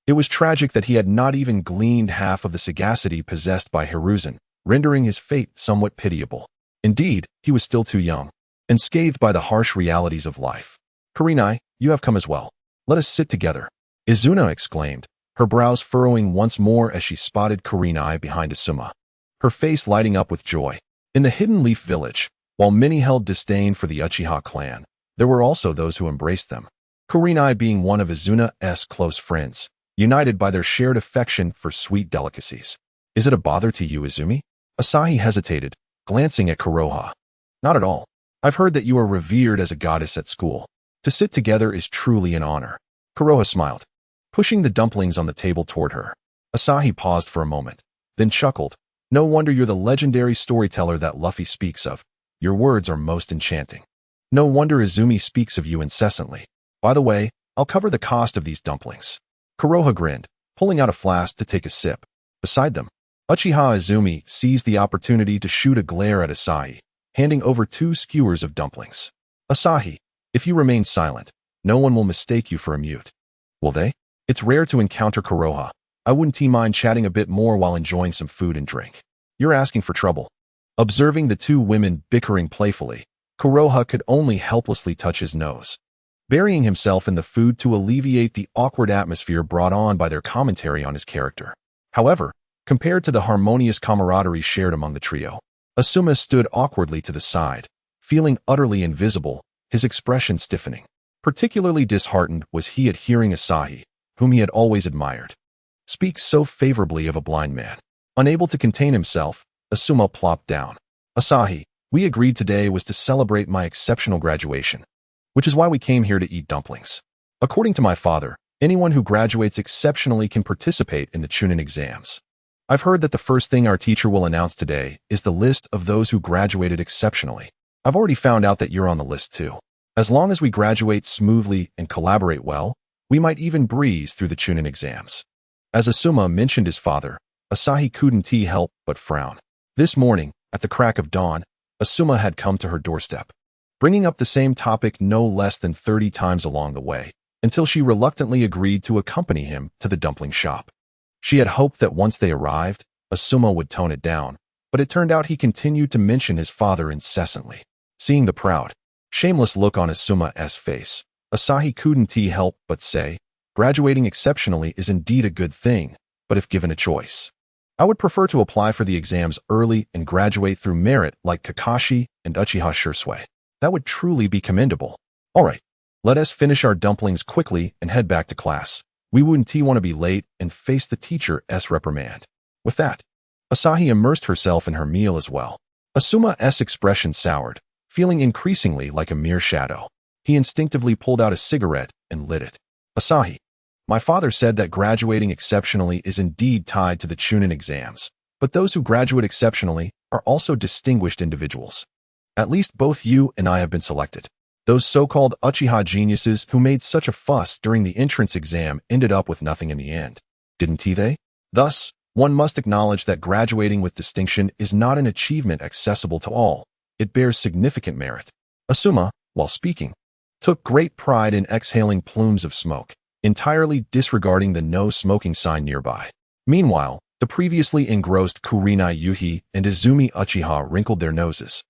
Speaker 1: it was tragic that he had not even gleaned half of the sagacity possessed by Hiruzen, rendering his fate somewhat pitiable. Indeed, he was still too young, and scathed by the harsh realities of life. "Kurenai, you have come as well. Let us sit together," Izuna exclaimed, her brows furrowing once more as she spotted Kurenai behind Asuma, her face lighting up with joy. In the Hidden Leaf village, while many held disdain for the Uchiha clan, there were also those who embraced them. Kurenai being one of Izuna's close friends, united by their shared affection for sweet delicacies. "Is it a bother to you, Izumi?" Asahi hesitated, glancing at Konoha. "Not at all. I've heard that you are revered as a goddess at school. To sit together is truly an honor." Konoha smiled, pushing the dumplings on the table toward her. Asahi paused for a moment, then chuckled. "No wonder you're the legendary storyteller that Luffy speaks of. Your words are most enchanting. No wonder Izumi speaks of you incessantly. By the way, I'll cover the cost of these dumplings." Konoha grinned, pulling out a flask to take a sip. Beside them, Uchiha Izumi seized the opportunity to shoot a glare at Asahi, handing over 2 skewers of dumplings. Asahi, if you remain silent, no one will mistake you for a mute. Will they? It's rare to encounter Konoha. I wouldn't mind chatting a bit more while enjoying some food and drink. You're asking for trouble. Observing the 2 women bickering playfully, Konoha could only helplessly touch his nose, burying himself in the food to alleviate the awkward atmosphere brought on by their commentary on his character. However, compared to the harmonious camaraderie shared among the trio, Asuma stood awkwardly to the side, feeling utterly invisible, his expression stiffening. Particularly disheartened was he at hearing Asahi, whom he had always admired, speak so favorably of a blind man. Unable to contain himself, Asuma plopped down. Asahi, we agreed today was to celebrate my exceptional graduation, which is why we came here to eat dumplings. According to my father, anyone who graduates exceptionally can participate in the Chunin exams. I've heard that the first thing our teacher will announce today is the list of those who graduated exceptionally. I've already found out that you're on the list too. As long as we graduate smoothly and collaborate well, we might even breeze through the Chunin exams. As Asuma mentioned his father, Asahi couldn't help but frown. This morning, at the crack of dawn, Asuma had come to her doorstep, bringing up the same topic no less than 30 times along the way, until she reluctantly agreed to accompany him to the dumpling shop. She had hoped that once they arrived, Asuma would tone it down, but it turned out he continued to mention his father incessantly. Seeing the proud, shameless look on Asuma's face, Asahi couldn't help but say, graduating exceptionally is indeed a good thing, but if given a choice, I would prefer to apply for the exams early and graduate through merit like Kakashi and Uchiha Shursui. That would truly be commendable. Alright, let us finish our dumplings quickly and head back to class. We wouldn't want to be late and face the teacher's reprimand. With that, Asahi immersed herself in her meal as well. Asuma's expression soured, feeling increasingly like a mere shadow. He instinctively pulled out a cigarette and lit it. Asahi, my father said that graduating exceptionally is indeed tied to the Chunin exams, but those who graduate exceptionally are also distinguished individuals. At least both you and I have been selected. Those so-called Uchiha geniuses who made such a fuss during the entrance exam ended up with nothing in the end, didn't they? Thus, one must acknowledge that graduating with distinction is not an achievement accessible to all. It bears significant merit. Asuma, while speaking, took great pride in exhaling plumes of smoke, entirely disregarding the no smoking sign nearby. Meanwhile, the previously engrossed Kurenai Yuhi and Izumi Uchiha wrinkled their noses,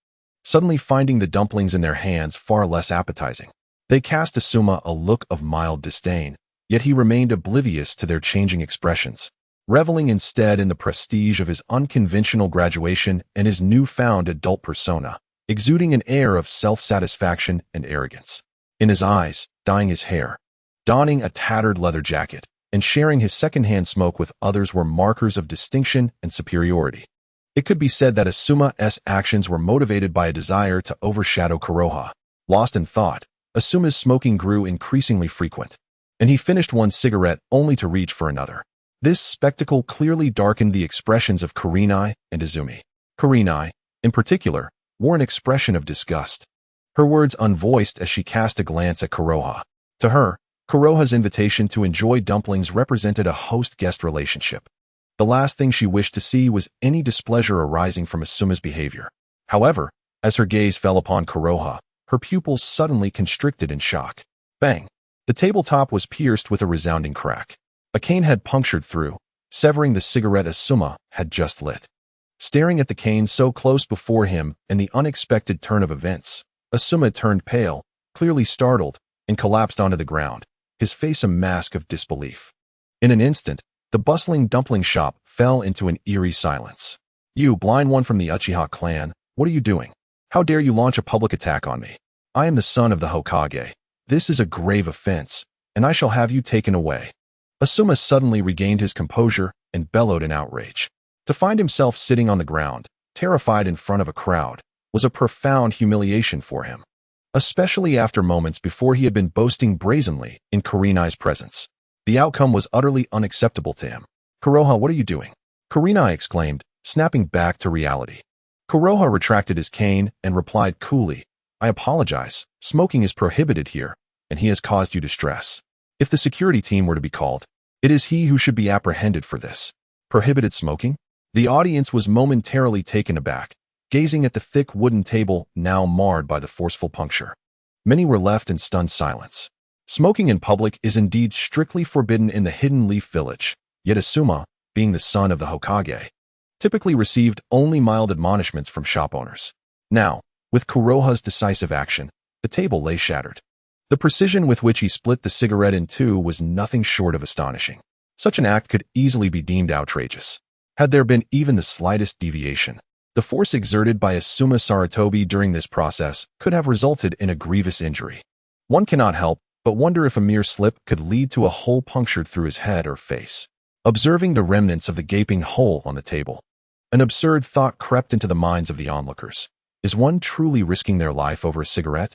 Speaker 1: suddenly finding the dumplings in their hands far less appetizing. They cast Asuma a look of mild disdain, yet he remained oblivious to their changing expressions, reveling instead in the prestige of his unconventional graduation and his newfound adult persona, exuding an air of self-satisfaction and arrogance. In his eyes, dyeing his hair, donning a tattered leather jacket, and sharing his second-hand smoke with others were markers of distinction and superiority. It could be said that Asuma's actions were motivated by a desire to overshadow Konoha. Lost in thought, Asuma's smoking grew increasingly frequent, and he finished one cigarette only to reach for another. This spectacle clearly darkened the expressions of Kurenai and Izumi. Kurenai, in particular, wore an expression of disgust, her words unvoiced as she cast a glance at Konoha. To her, Konoha's invitation to enjoy dumplings represented a host-guest relationship. The last thing she wished to see was any displeasure arising from Asuma's behavior. However, as her gaze fell upon Konoha, her pupils suddenly constricted in shock. Bang! The tabletop was pierced with a resounding crack. A cane had punctured through, severing the cigarette Asuma had just lit. Staring at the cane so close before him and the unexpected turn of events, Asuma turned pale, clearly startled, and collapsed onto the ground, his face a mask of disbelief. In an instant, the bustling dumpling shop fell into an eerie silence. You, blind one from the Uchiha clan, what are you doing? How dare you launch a public attack on me? I am the son of the Hokage. This is a grave offense, and I shall have you taken away. Asuma suddenly regained his composure and bellowed in outrage. To find himself sitting on the ground, terrified in front of a crowd, was a profound humiliation for him, especially after moments before he had been boasting brazenly in Kurenai's presence. The outcome was utterly unacceptable to him. Konoha, what are you doing? Kurenai exclaimed, snapping back to reality. Konoha retracted his cane and replied coolly, I apologize. Smoking is prohibited here, and he has caused you distress. If the security team were to be called, it is he who should be apprehended for this. Prohibited smoking? The audience was momentarily taken aback, gazing at the thick wooden table now marred by the forceful puncture. Many were left in stunned silence. Smoking in public is indeed strictly forbidden in the Hidden Leaf Village, yet Asuma, being the son of the Hokage, typically received only mild admonishments from shop owners. Now, with Kuroha's decisive action, the table lay shattered. The precision with which he split the cigarette in two was nothing short of astonishing. Such an act could easily be deemed outrageous. Had there been even the slightest deviation, the force exerted by Asuma Saratobi during this process could have resulted in a grievous injury. One cannot help but wonder if a mere slip could lead to a hole punctured through his head or face. Observing the remnants of the gaping hole on the table, an absurd thought crept into the minds of the onlookers. Is one truly risking their life over a cigarette?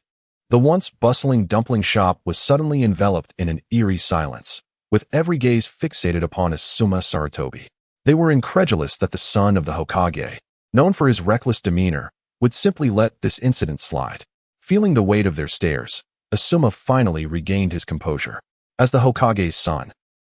Speaker 1: The once bustling dumpling shop was suddenly enveloped in an eerie silence, with every gaze fixated upon Asuma Saratobi. They were incredulous that the son of the Hokage, known for his reckless demeanor, would simply let this incident slide. Feeling the weight of their stares, Asuma finally regained his composure. As the Hokage's son,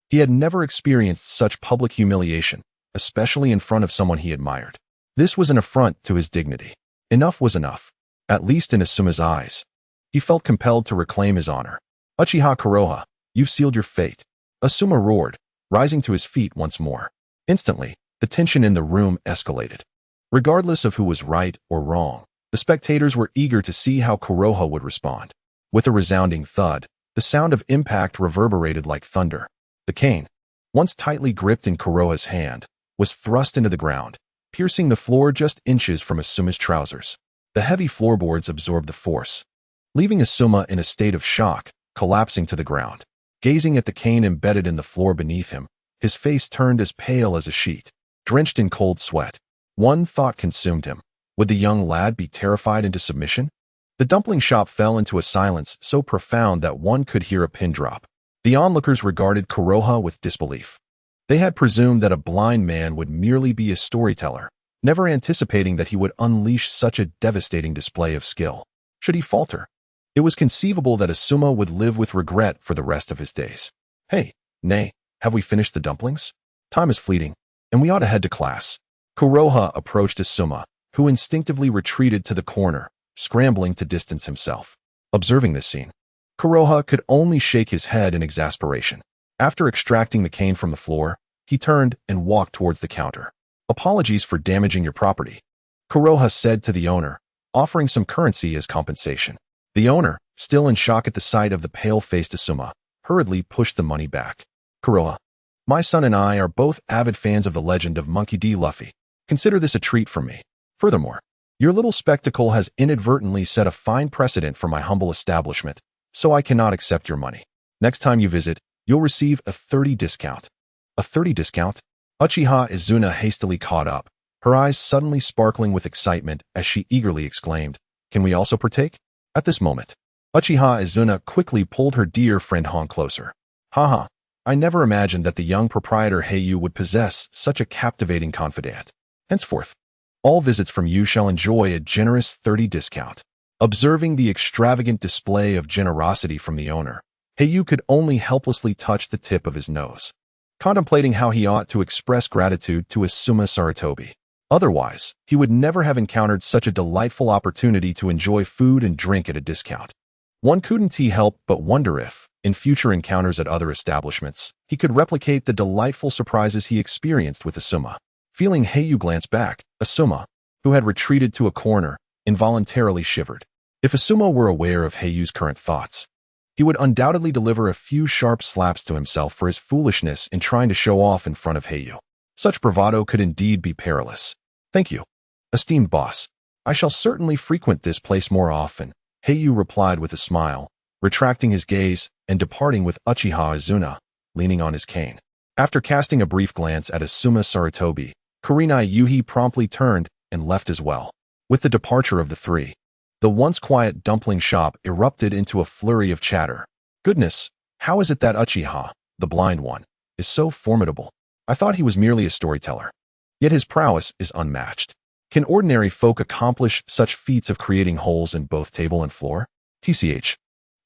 Speaker 1: he had never experienced such public humiliation, especially in front of someone he admired. This was an affront to his dignity. Enough was enough, at least in Asuma's eyes. He felt compelled to reclaim his honor. Uchiha Kuroha, you've sealed your fate. Asuma roared, rising to his feet once more. Instantly, the tension in the room escalated. Regardless of who was right or wrong, the spectators were eager to see how Kuroha would respond. With a resounding thud, the sound of impact reverberated like thunder. The cane, once tightly gripped in Kuroha's hand, was thrust into the ground, piercing the floor just inches from Asuma's trousers. The heavy floorboards absorbed the force, leaving Asuma in a state of shock, collapsing to the ground. Gazing at the cane embedded in the floor beneath him, his face turned as pale as a sheet, drenched in cold sweat. One thought consumed him. Would the young lad be terrified into submission? The dumpling shop fell into a silence so profound that one could hear a pin drop. The onlookers regarded Kuroha with disbelief. They had presumed that a blind man would merely be a storyteller, never anticipating that he would unleash such a devastating display of skill. Should he falter, it was conceivable that Asuma would live with regret for the rest of his days. Hey, nay, have we finished the dumplings? Time is fleeting, and we ought to head to class. Kuroha approached Asuma, who instinctively retreated to the corner, scrambling to distance himself. Observing this scene, Kuroha could only shake his head in exasperation. After extracting the cane from the floor, he turned and walked towards the counter. Apologies for damaging your property, Kuroha said to the owner, offering some currency as compensation. The owner, still in shock at the sight of the pale-faced Asuma, hurriedly pushed the money back. Kuroha, my son and I are both avid fans of the legend of Monkey D. Luffy. Consider this a treat from me. Furthermore, your little spectacle has inadvertently set a fine precedent for my humble establishment, so I cannot accept your money. Next time you visit, you'll receive a 30 discount. A 30 discount? Uchiha Izuna hastily caught up, her eyes suddenly sparkling with excitement as she eagerly exclaimed, Can we also partake? At this moment, Uchiha Izuna quickly pulled her dear friend Han closer. Haha, I never imagined that the young proprietor Hei Yu would possess such a captivating confidant. Henceforth, all visits from you shall enjoy a generous 30 discount. Observing the extravagant display of generosity from the owner, Hei Yu could only helplessly touch the tip of his nose, contemplating how he ought to express gratitude to Asuma Saratobi. Otherwise, he would never have encountered such a delightful opportunity to enjoy food and drink at a discount. One couldn't help but wonder if, in future encounters at other establishments, he could replicate the delightful surprises he experienced with Asuma. Feeling Hei Yu glance back, Asuma, who had retreated to a corner, involuntarily shivered. If Asuma were aware of Hei Yu's current thoughts, he would undoubtedly deliver a few sharp slaps to himself for his foolishness in trying to show off in front of Hei Yu. Such bravado could indeed be perilous. Thank you, esteemed boss. I shall certainly frequent this place more often, Hei Yu replied with a smile, retracting his gaze and departing with Uchiha Izuna, leaning on his cane. After casting a brief glance at Asuma Saratobi, Kurenai Yuhi promptly turned and left as well. With the departure of the three, the once quiet dumpling shop erupted into a flurry of chatter. Goodness, how is it that Uchiha, the blind one, is so formidable? I thought he was merely a storyteller. Yet his prowess is unmatched. Can ordinary folk accomplish such feats of creating holes in both table and floor? TCH.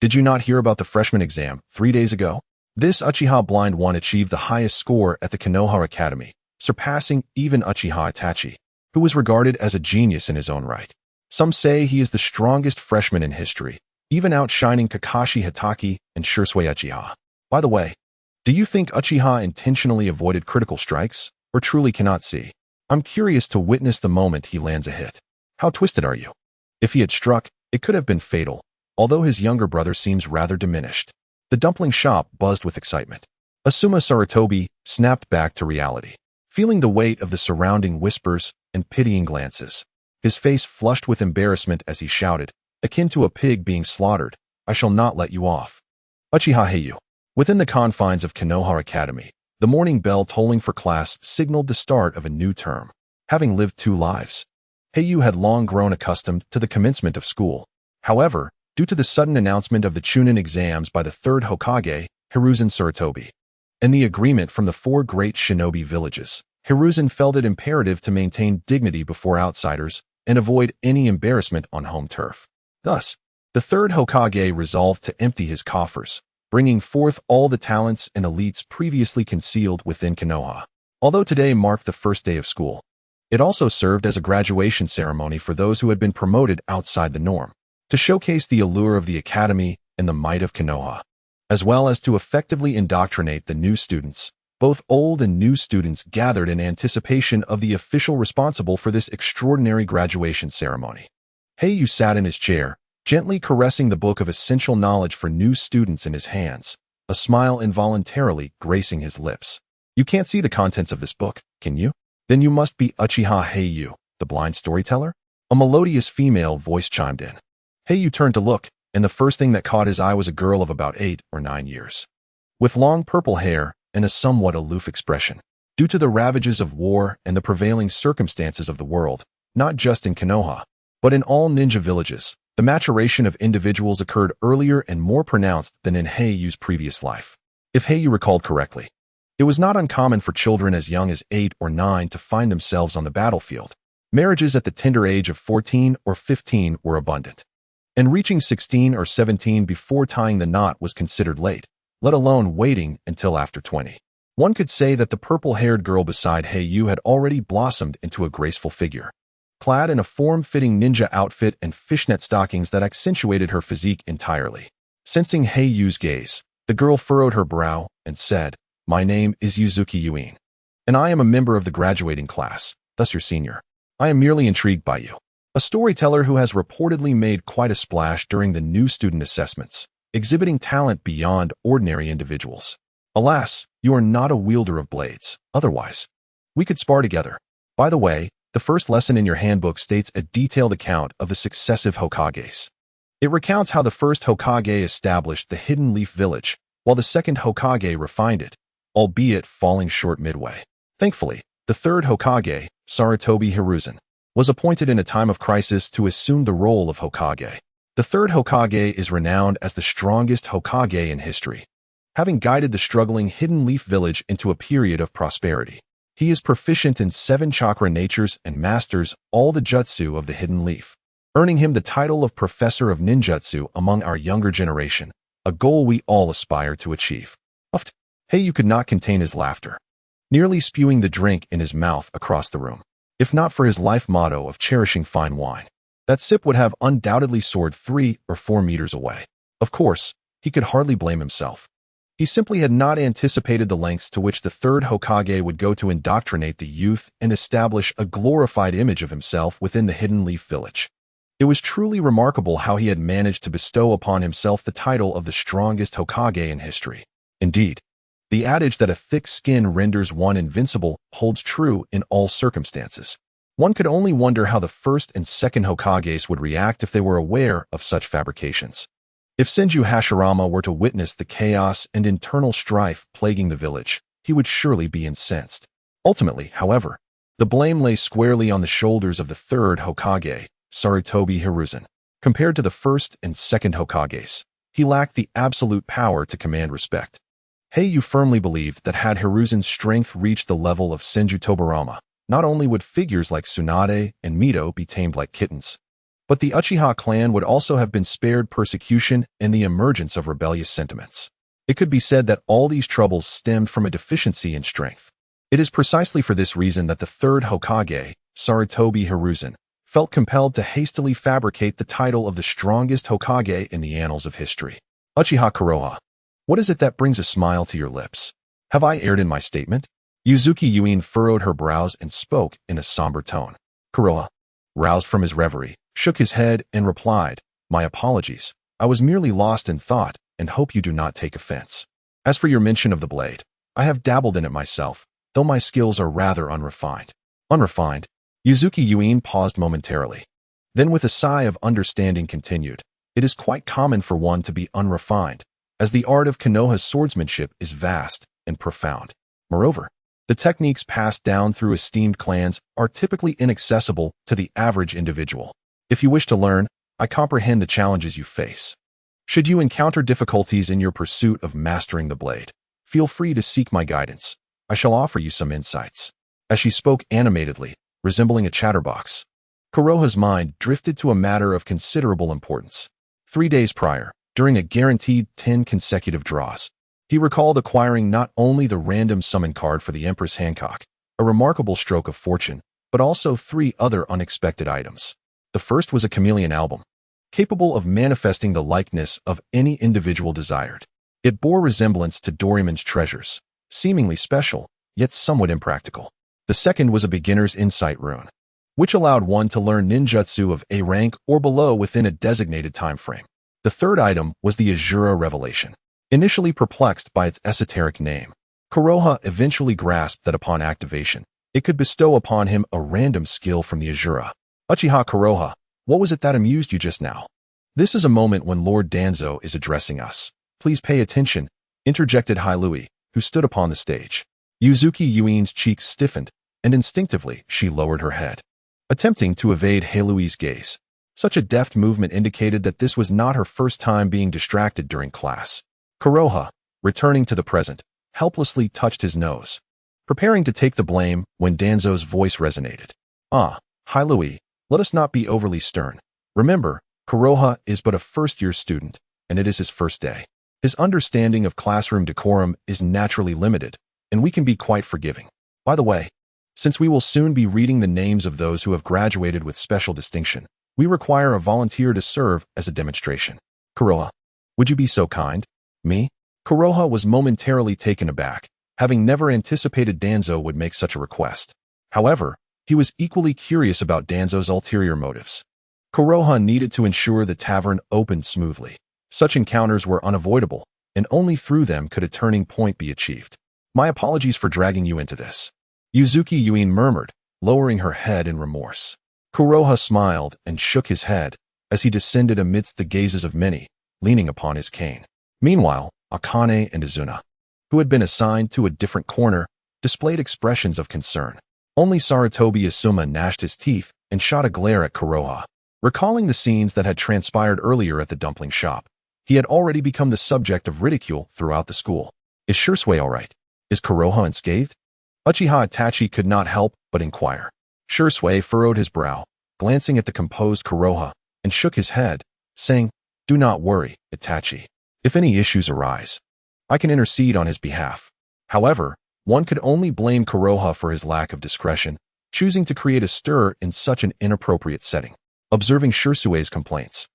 Speaker 1: Did you not hear about the freshman exam 3 days ago? This Uchiha blind one achieved the highest score at the Konoha Academy, surpassing even Uchiha Itachi, who was regarded as a genius in his own right. Some say he is the strongest freshman in history, even outshining Kakashi Hatake and Shursui Uchiha. By the way, do you think Uchiha intentionally avoided critical strikes, or truly cannot see? I'm curious to witness the moment he lands a hit. How twisted are you? If he had struck, it could have been fatal, although his younger brother seems rather diminished. The dumpling shop buzzed with excitement. Asuma Sarutobi snapped back to reality, feeling the weight of the surrounding whispers and pitying glances. His face flushed with embarrassment as he shouted, akin to a pig being slaughtered, "I shall not let you off." Uchiha Hei Yu. Within the confines of Konoha Academy, the morning bell tolling for class signaled the start of a new term. Having lived 2 lives, Hei Yu had long grown accustomed to the commencement of school. However, due to the sudden announcement of the Chunin exams by the 3rd Hokage, Hiruzen Sarutobi, and the agreement from the 4 great shinobi villages, Hiruzen felt it imperative to maintain dignity before outsiders and avoid any embarrassment on home turf. Thus, the 3rd Hokage resolved to empty his coffers, bringing forth all the talents and elites previously concealed within Konoha. Although today marked the first day of school, it also served as a graduation ceremony for those who had been promoted outside the norm, to showcase the allure of the academy and the might of Konoha, as well as to effectively indoctrinate the new students. Both old and new students gathered in anticipation of the official responsible for this extraordinary graduation ceremony. Hei Yu sat in his chair, gently caressing the book of essential knowledge for new students in his hands, a smile involuntarily gracing his lips. "You can't see the contents of this book, can you? Then you must be Uchiha Hei Yu, the blind storyteller?" A melodious female voice chimed in. Hei Yu turned to look, and the first thing that caught his eye was a girl of about 8 or 9 years, with long purple hair and a somewhat aloof expression. Due to the ravages of war and the prevailing circumstances of the world, not just in Konoha, but in all ninja villages, the maturation of individuals occurred earlier and more pronounced than in Hei Yu's previous life. If Hei Yu recalled correctly, it was not uncommon for children as young as 8 or 9 to find themselves on the battlefield. Marriages at the tender age of 14 or 15 were abundant, and reaching 16 or 17 before tying the knot was considered late, let alone waiting until after 20. One could say that the purple-haired girl beside Hei Yu had already blossomed into a graceful figure, clad in a form-fitting ninja outfit and fishnet stockings that accentuated her physique entirely. Sensing Hei Yu's gaze, the girl furrowed her brow and said, "My name is Yuzuki Yuin, and I am a member of the graduating class, thus your senior. I am merely intrigued by you." A storyteller who has reportedly made quite a splash during the new student assessments, exhibiting talent beyond ordinary individuals. "Alas, you are not a wielder of blades. Otherwise, we could spar together. By the way, the first lesson in your handbook states a detailed account of the successive Hokages. It recounts how the first Hokage established the Hidden Leaf Village, while the second Hokage refined it, albeit falling short midway. Thankfully, the 3rd Hokage, Sarutobi Hiruzen, was appointed in a time of crisis to assume the role of Hokage. The 3rd Hokage is renowned as the strongest Hokage in history, having guided the struggling Hidden Leaf Village into a period of prosperity. He is proficient in 7 chakra natures and masters all the jutsu of the Hidden Leaf, earning him the title of Professor of Ninjutsu among our younger generation, a goal we all aspire to achieve. Uft. Hei Yu could not contain his laughter, nearly spewing the drink in his mouth across the room. If not for his life motto of cherishing fine wine, that sip would have undoubtedly soared 3 or 4 meters away. Of course, he could hardly blame himself. He simply had not anticipated the lengths to which the 3rd Hokage would go to indoctrinate the youth and establish a glorified image of himself within the Hidden Leaf Village. It was truly remarkable how he had managed to bestow upon himself the title of the strongest Hokage in history. Indeed, the adage that a thick skin renders one invincible holds true in all circumstances. One could only wonder how the 1st and 2nd Hokages would react if they were aware of such fabrications. If Senju Hashirama were to witness the chaos and internal strife plaguing the village, he would surely be incensed. Ultimately, however, the blame lay squarely on the shoulders of the 3rd Hokage, Sarutobi Hiruzen. Compared to the 1st and 2nd Hokages, he lacked the absolute power to command respect. Hei Yu firmly believed that had Hiruzen's strength reached the level of Senju Tobarama, not only would figures like Tsunade and Mito be tamed like kittens, but the Uchiha clan would also have been spared persecution and the emergence of rebellious sentiments. It could be said that all these troubles stemmed from a deficiency in strength. It is precisely for this reason that the third Hokage, Sarutobi Hiruzen, felt compelled to hastily fabricate the title of the strongest Hokage in the annals of history. Uchiha Kuroha. What is it that brings a smile to your lips? Have I erred in my statement? Yuzuki Yuin furrowed her brows and spoke in a somber tone. Kuroha, roused from his reverie, shook his head and replied, My apologies. I was merely lost in thought and hope you do not take offense. As for your mention of the blade, I have dabbled in it myself, though my skills are rather unrefined. Unrefined? Yuzuki Yuin paused momentarily. Then with a sigh of understanding continued, It is quite common for one to be unrefined, as the art of Konoha's swordsmanship is vast and profound. Moreover, the techniques passed down through esteemed clans are typically inaccessible to the average individual. If you wish to learn, I comprehend the challenges you face. Should you encounter difficulties in your pursuit of mastering the blade, feel free to seek my guidance. I shall offer you some insights. As she spoke animatedly, resembling a chatterbox, Kuroha's mind drifted to a matter of considerable importance. 3 days prior, during a guaranteed 10 consecutive draws, he recalled acquiring not only the random summon card for the Empress Hancock, a remarkable stroke of fortune, but also 3 other unexpected items. The first was a chameleon album, capable of manifesting the likeness of any individual desired. It bore resemblance to Doraemon's treasures, seemingly special, yet somewhat impractical. The second was a beginner's insight rune, which allowed one to learn ninjutsu of A rank or below within a designated time frame. The third item was the Azura Revelation. Initially perplexed by its esoteric name, Kuroha eventually grasped that upon activation, it could bestow upon him a random skill from the Azura. Uchiha Kuroha, what was it that amused you just now? This is a moment when Lord Danzo is addressing us. Please pay attention, interjected Hei Yu, who stood upon the stage. Yuzuki Yuin's cheeks stiffened, and instinctively she lowered her head, attempting to evade Hei Yu's gaze. Such a deft movement indicated that this was not her first time being distracted during class. Kuroha, returning to the present, helplessly touched his nose, preparing to take the blame when Danzo's voice resonated. Hei Yu, let us not be overly stern. Remember, Kuroha is but a first-year student, and it is his first day. His understanding of classroom decorum is naturally limited, and we can be quite forgiving. By the way, since we will soon be reading the names of those who have graduated with special distinction, we require a volunteer to serve as a demonstration. Kuroha, would you be so kind? Me? Kuroha was momentarily taken aback, having never anticipated Danzo would make such a request. However, he was equally curious about Danzo's ulterior motives. Kuroha needed to ensure the tavern opened smoothly. Such encounters were unavoidable, and only through them could a turning point be achieved. My apologies for dragging you into this, Yuzuki Yuin murmured, lowering her head in remorse. Kuroha smiled and shook his head as he descended amidst the gazes of many, leaning upon his cane. Meanwhile, Akane and Izuna, who had been assigned to a different corner, displayed expressions of concern. Only Sarutobi Asuma gnashed his teeth and shot a glare at Kuroha. Recalling the scenes that had transpired earlier at the dumpling shop, he had already become the subject of ridicule throughout the school. Is Shursui all right? Is Kuroha unscathed? Uchiha Itachi could not help but inquire. Shursui furrowed his brow, glancing at the composed Kuroha, and shook his head, saying, Do not worry, Itachi. If any issues arise, I can intercede on his behalf. However, one could only blame Kuroha for his lack of discretion, choosing to create a stir in such an inappropriate setting. Observing Shursue's complaints,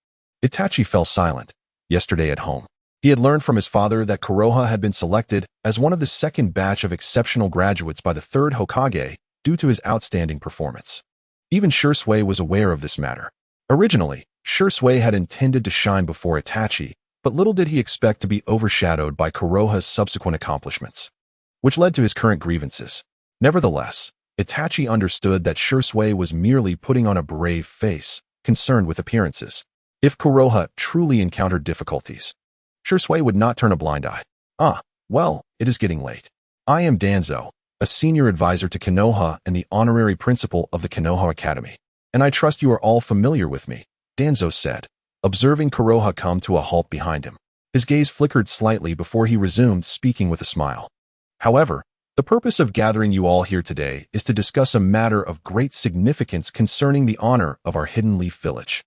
Speaker 1: Itachi fell silent. Yesterday at home, he had learned from his father that Kuroha had been selected as one of the second batch of exceptional graduates by the third Hokage due to his outstanding performance. Even Shursui was aware of this matter. Originally, Shursui had intended to shine before Itachi, but little did he expect to be overshadowed by Kuroha's subsequent accomplishments, which led to his current grievances. Nevertheless, Itachi understood that Shursui was merely putting on a brave face, concerned with appearances. If Kuroha truly encountered difficulties, Shursui would not turn a blind eye. Well, it is getting late. I am Danzo, a senior advisor to Konoha and the honorary principal of the Konoha Academy, and I trust you are all familiar with me, Danzo said, observing Kuroha come to a halt behind him. His gaze flickered slightly before he resumed speaking with a smile. However, the purpose of gathering you all here today is to discuss a matter of great significance concerning the honor of our Hidden Leaf Village.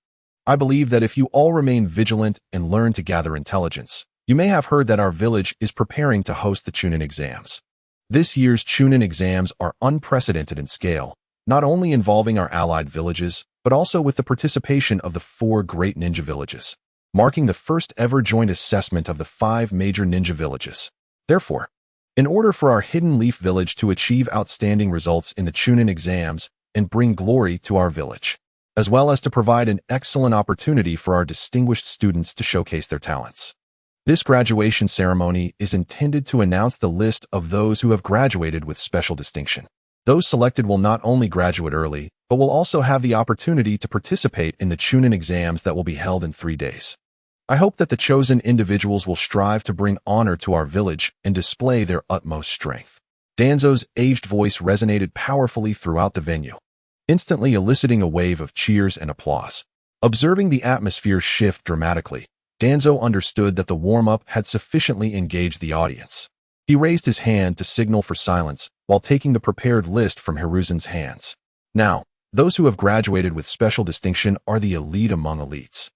Speaker 1: I believe that if you all remain vigilant and learn to gather intelligence, you may have heard that our village is preparing to host the Chunin exams. This year's Chunin exams are unprecedented in scale, not only involving our allied villages, but also with the participation of the 4 great ninja villages, marking the first ever joint assessment of the 5 major ninja villages. Therefore, in order for our Hidden Leaf village to achieve outstanding results in the Chunin exams and bring glory to our village, as well as to provide an excellent opportunity for our distinguished students to showcase their talents, this graduation ceremony is intended to announce the list of those who have graduated with special distinction. Those selected will not only graduate early, but will also have the opportunity to participate in the Chunin exams that will be held in 3 days. I hope that the chosen individuals will strive to bring honor to our village and display their utmost strength. Danzo's aged voice resonated powerfully throughout the venue, instantly eliciting a wave of cheers and applause. Observing the atmosphere shift dramatically, Danzo understood that the warm-up had sufficiently engaged the audience. He raised his hand to signal for silence while taking the prepared list from Hiruzen's hands. Now, those who have graduated with special distinction are the elite among elites,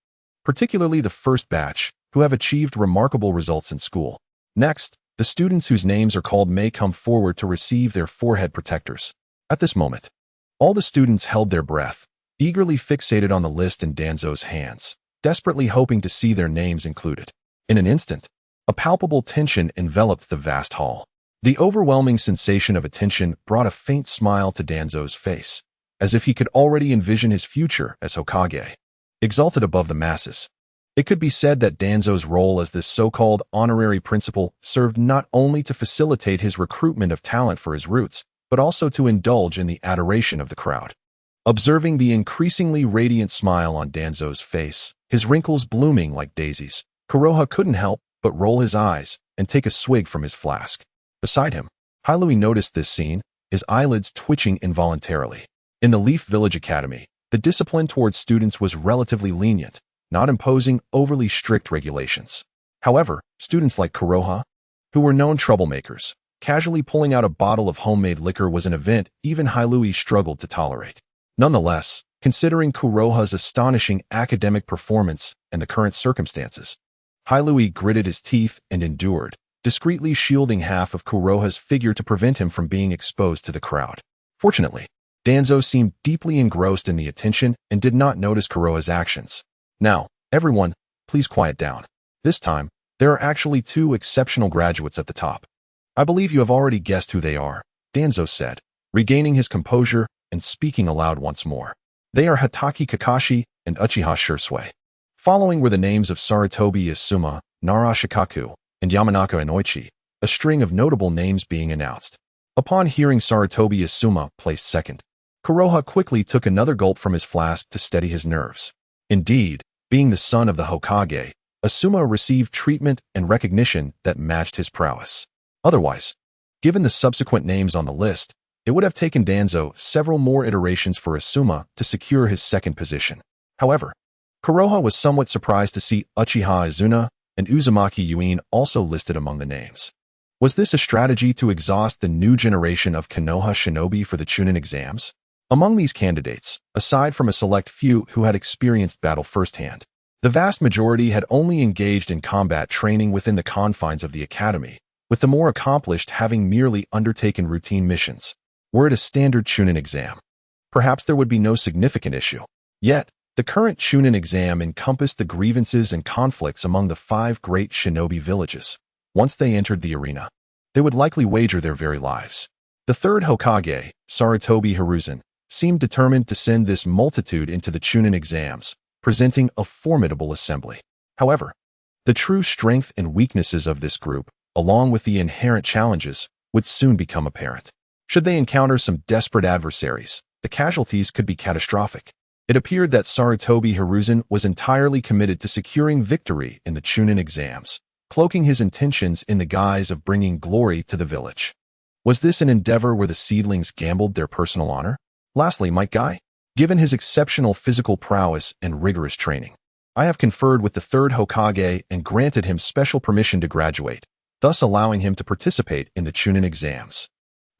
Speaker 1: particularly the first batch, who have achieved remarkable results in school. Next, the students whose names are called may come forward to receive their forehead protectors. At this moment, all the students held their breath, eagerly fixated on the list in Danzo's hands, desperately hoping to see their names included. In an instant, a palpable tension enveloped the vast hall. The overwhelming sensation of attention brought a faint smile to Danzo's face, as if he could already envision his future as Hokage, exalted above the masses. It could be said that Danzo's role as this so-called honorary principal served not only to facilitate his recruitment of talent for his roots, but also to indulge in the adoration of the crowd. Observing the increasingly radiant smile on Danzo's face, his wrinkles blooming like daisies, Konoha couldn't help but roll his eyes and take a swig from his flask. Beside him, Hei Yu noticed this scene, his eyelids twitching involuntarily. In the Leaf Village Academy, the discipline towards students was relatively lenient, not imposing overly strict regulations. However, students like Konoha, who were known troublemakers, casually pulling out a bottle of homemade liquor was an event even Hei Yu struggled to tolerate. Nonetheless, considering Konoha's astonishing academic performance and the current circumstances, Hei Yu gritted his teeth and endured, discreetly shielding half of Konoha's figure to prevent him from being exposed to the crowd. Fortunately, Danzo seemed deeply engrossed in the attention and did not notice Konoha's actions. Now, everyone, please quiet down. This time, there are actually 2 exceptional graduates at the top. I believe you have already guessed who they are, Danzo said, regaining his composure and speaking aloud once more. They are Hatake Kakashi and Uchiha Shursui. Following were the names of Sarutobi Asuma, Nara Shikaku, and Yamanaka Inoichi, a string of notable names being announced. Upon hearing Sarutobi Asuma placed second, Konoha quickly took another gulp from his flask to steady his nerves. Indeed, being the son of the Hokage, Asuma received treatment and recognition that matched his prowess. Otherwise, given the subsequent names on the list, it would have taken Danzo several more iterations for Asuma to secure his second position. However, Konoha was somewhat surprised to see Uchiha Izuna and Uzumaki Yuin also listed among the names. Was this a strategy to exhaust the new generation of Konoha shinobi for the Chunin exams? Among these candidates, aside from a select few who had experienced battle firsthand, the vast majority had only engaged in combat training within the confines of the academy, with the more accomplished having merely undertaken routine missions. Were it a standard Chunin exam, perhaps there would be no significant issue. Yet, the current Chunin exam encompassed the grievances and conflicts among the 5 great shinobi villages. Once they entered the arena, they would likely wager their very lives. The third Hokage, Sarutobi Hiruzen, seemed determined to send this multitude into the Chunin exams, presenting a formidable assembly. However, the true strength and weaknesses of this group, along with the inherent challenges, would soon become apparent. Should they encounter some desperate adversaries, the casualties could be catastrophic. It appeared that Sarutobi Hiruzen was entirely committed to securing victory in the Chunin exams, cloaking his intentions in the guise of bringing glory to the village. Was this an endeavor where the seedlings gambled their personal honor? Lastly, might Guy, given his exceptional physical prowess and rigorous training, I have conferred with the third Hokage and granted him special permission to graduate, thus allowing him to participate in the Chunin exams.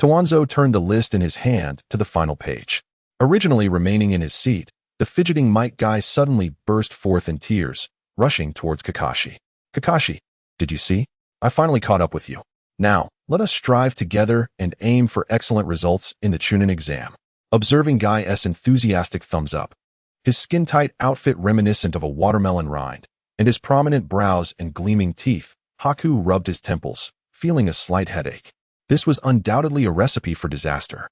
Speaker 1: Towanzo turned the list in his hand to the final page. Originally remaining in his seat, the fidgeting Might Guy suddenly burst forth in tears, rushing towards Kakashi. Kakashi, did you see? I finally caught up with you. Now, Let us strive together and aim for excellent results in the Chunin exam. Observing Guy S' enthusiastic thumbs up. His skin-tight outfit reminiscent of a watermelon rind, and his prominent brows and gleaming teeth, Haku rubbed his temples, feeling a slight headache. This was undoubtedly a recipe for disaster.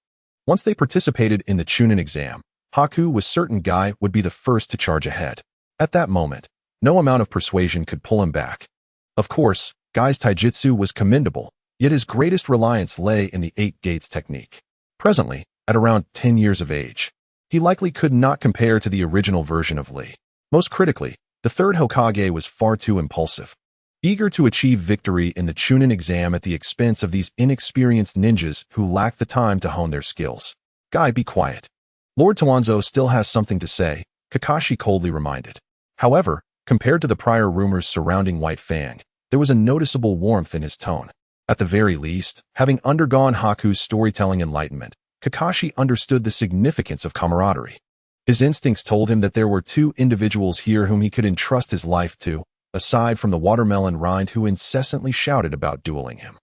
Speaker 1: Once they participated in the Chunin exam, Haku was certain Guy would be the first to charge ahead. At that moment, no amount of persuasion could pull him back. Of course, Guy's taijutsu was commendable, yet his greatest reliance lay in the 8 gates technique. Presently, at around 10 years of age, he likely could not compare to the original version of Lee. Most critically, the third Hokage was far too impulsive. Eager to achieve victory in the Chunin exam at the expense of these inexperienced ninjas who lacked the time to hone their skills. Guy, be quiet. Lord Tawanzo still has something to say, Kakashi coldly reminded. However, compared to the prior rumors surrounding White Fang, there was a noticeable warmth in his tone. At the very least, having undergone Haku's storytelling enlightenment, Kakashi understood the significance of camaraderie. His instincts told him that there were 2 individuals here whom he could entrust his life to, aside from the watermelon rind who incessantly shouted about dueling him.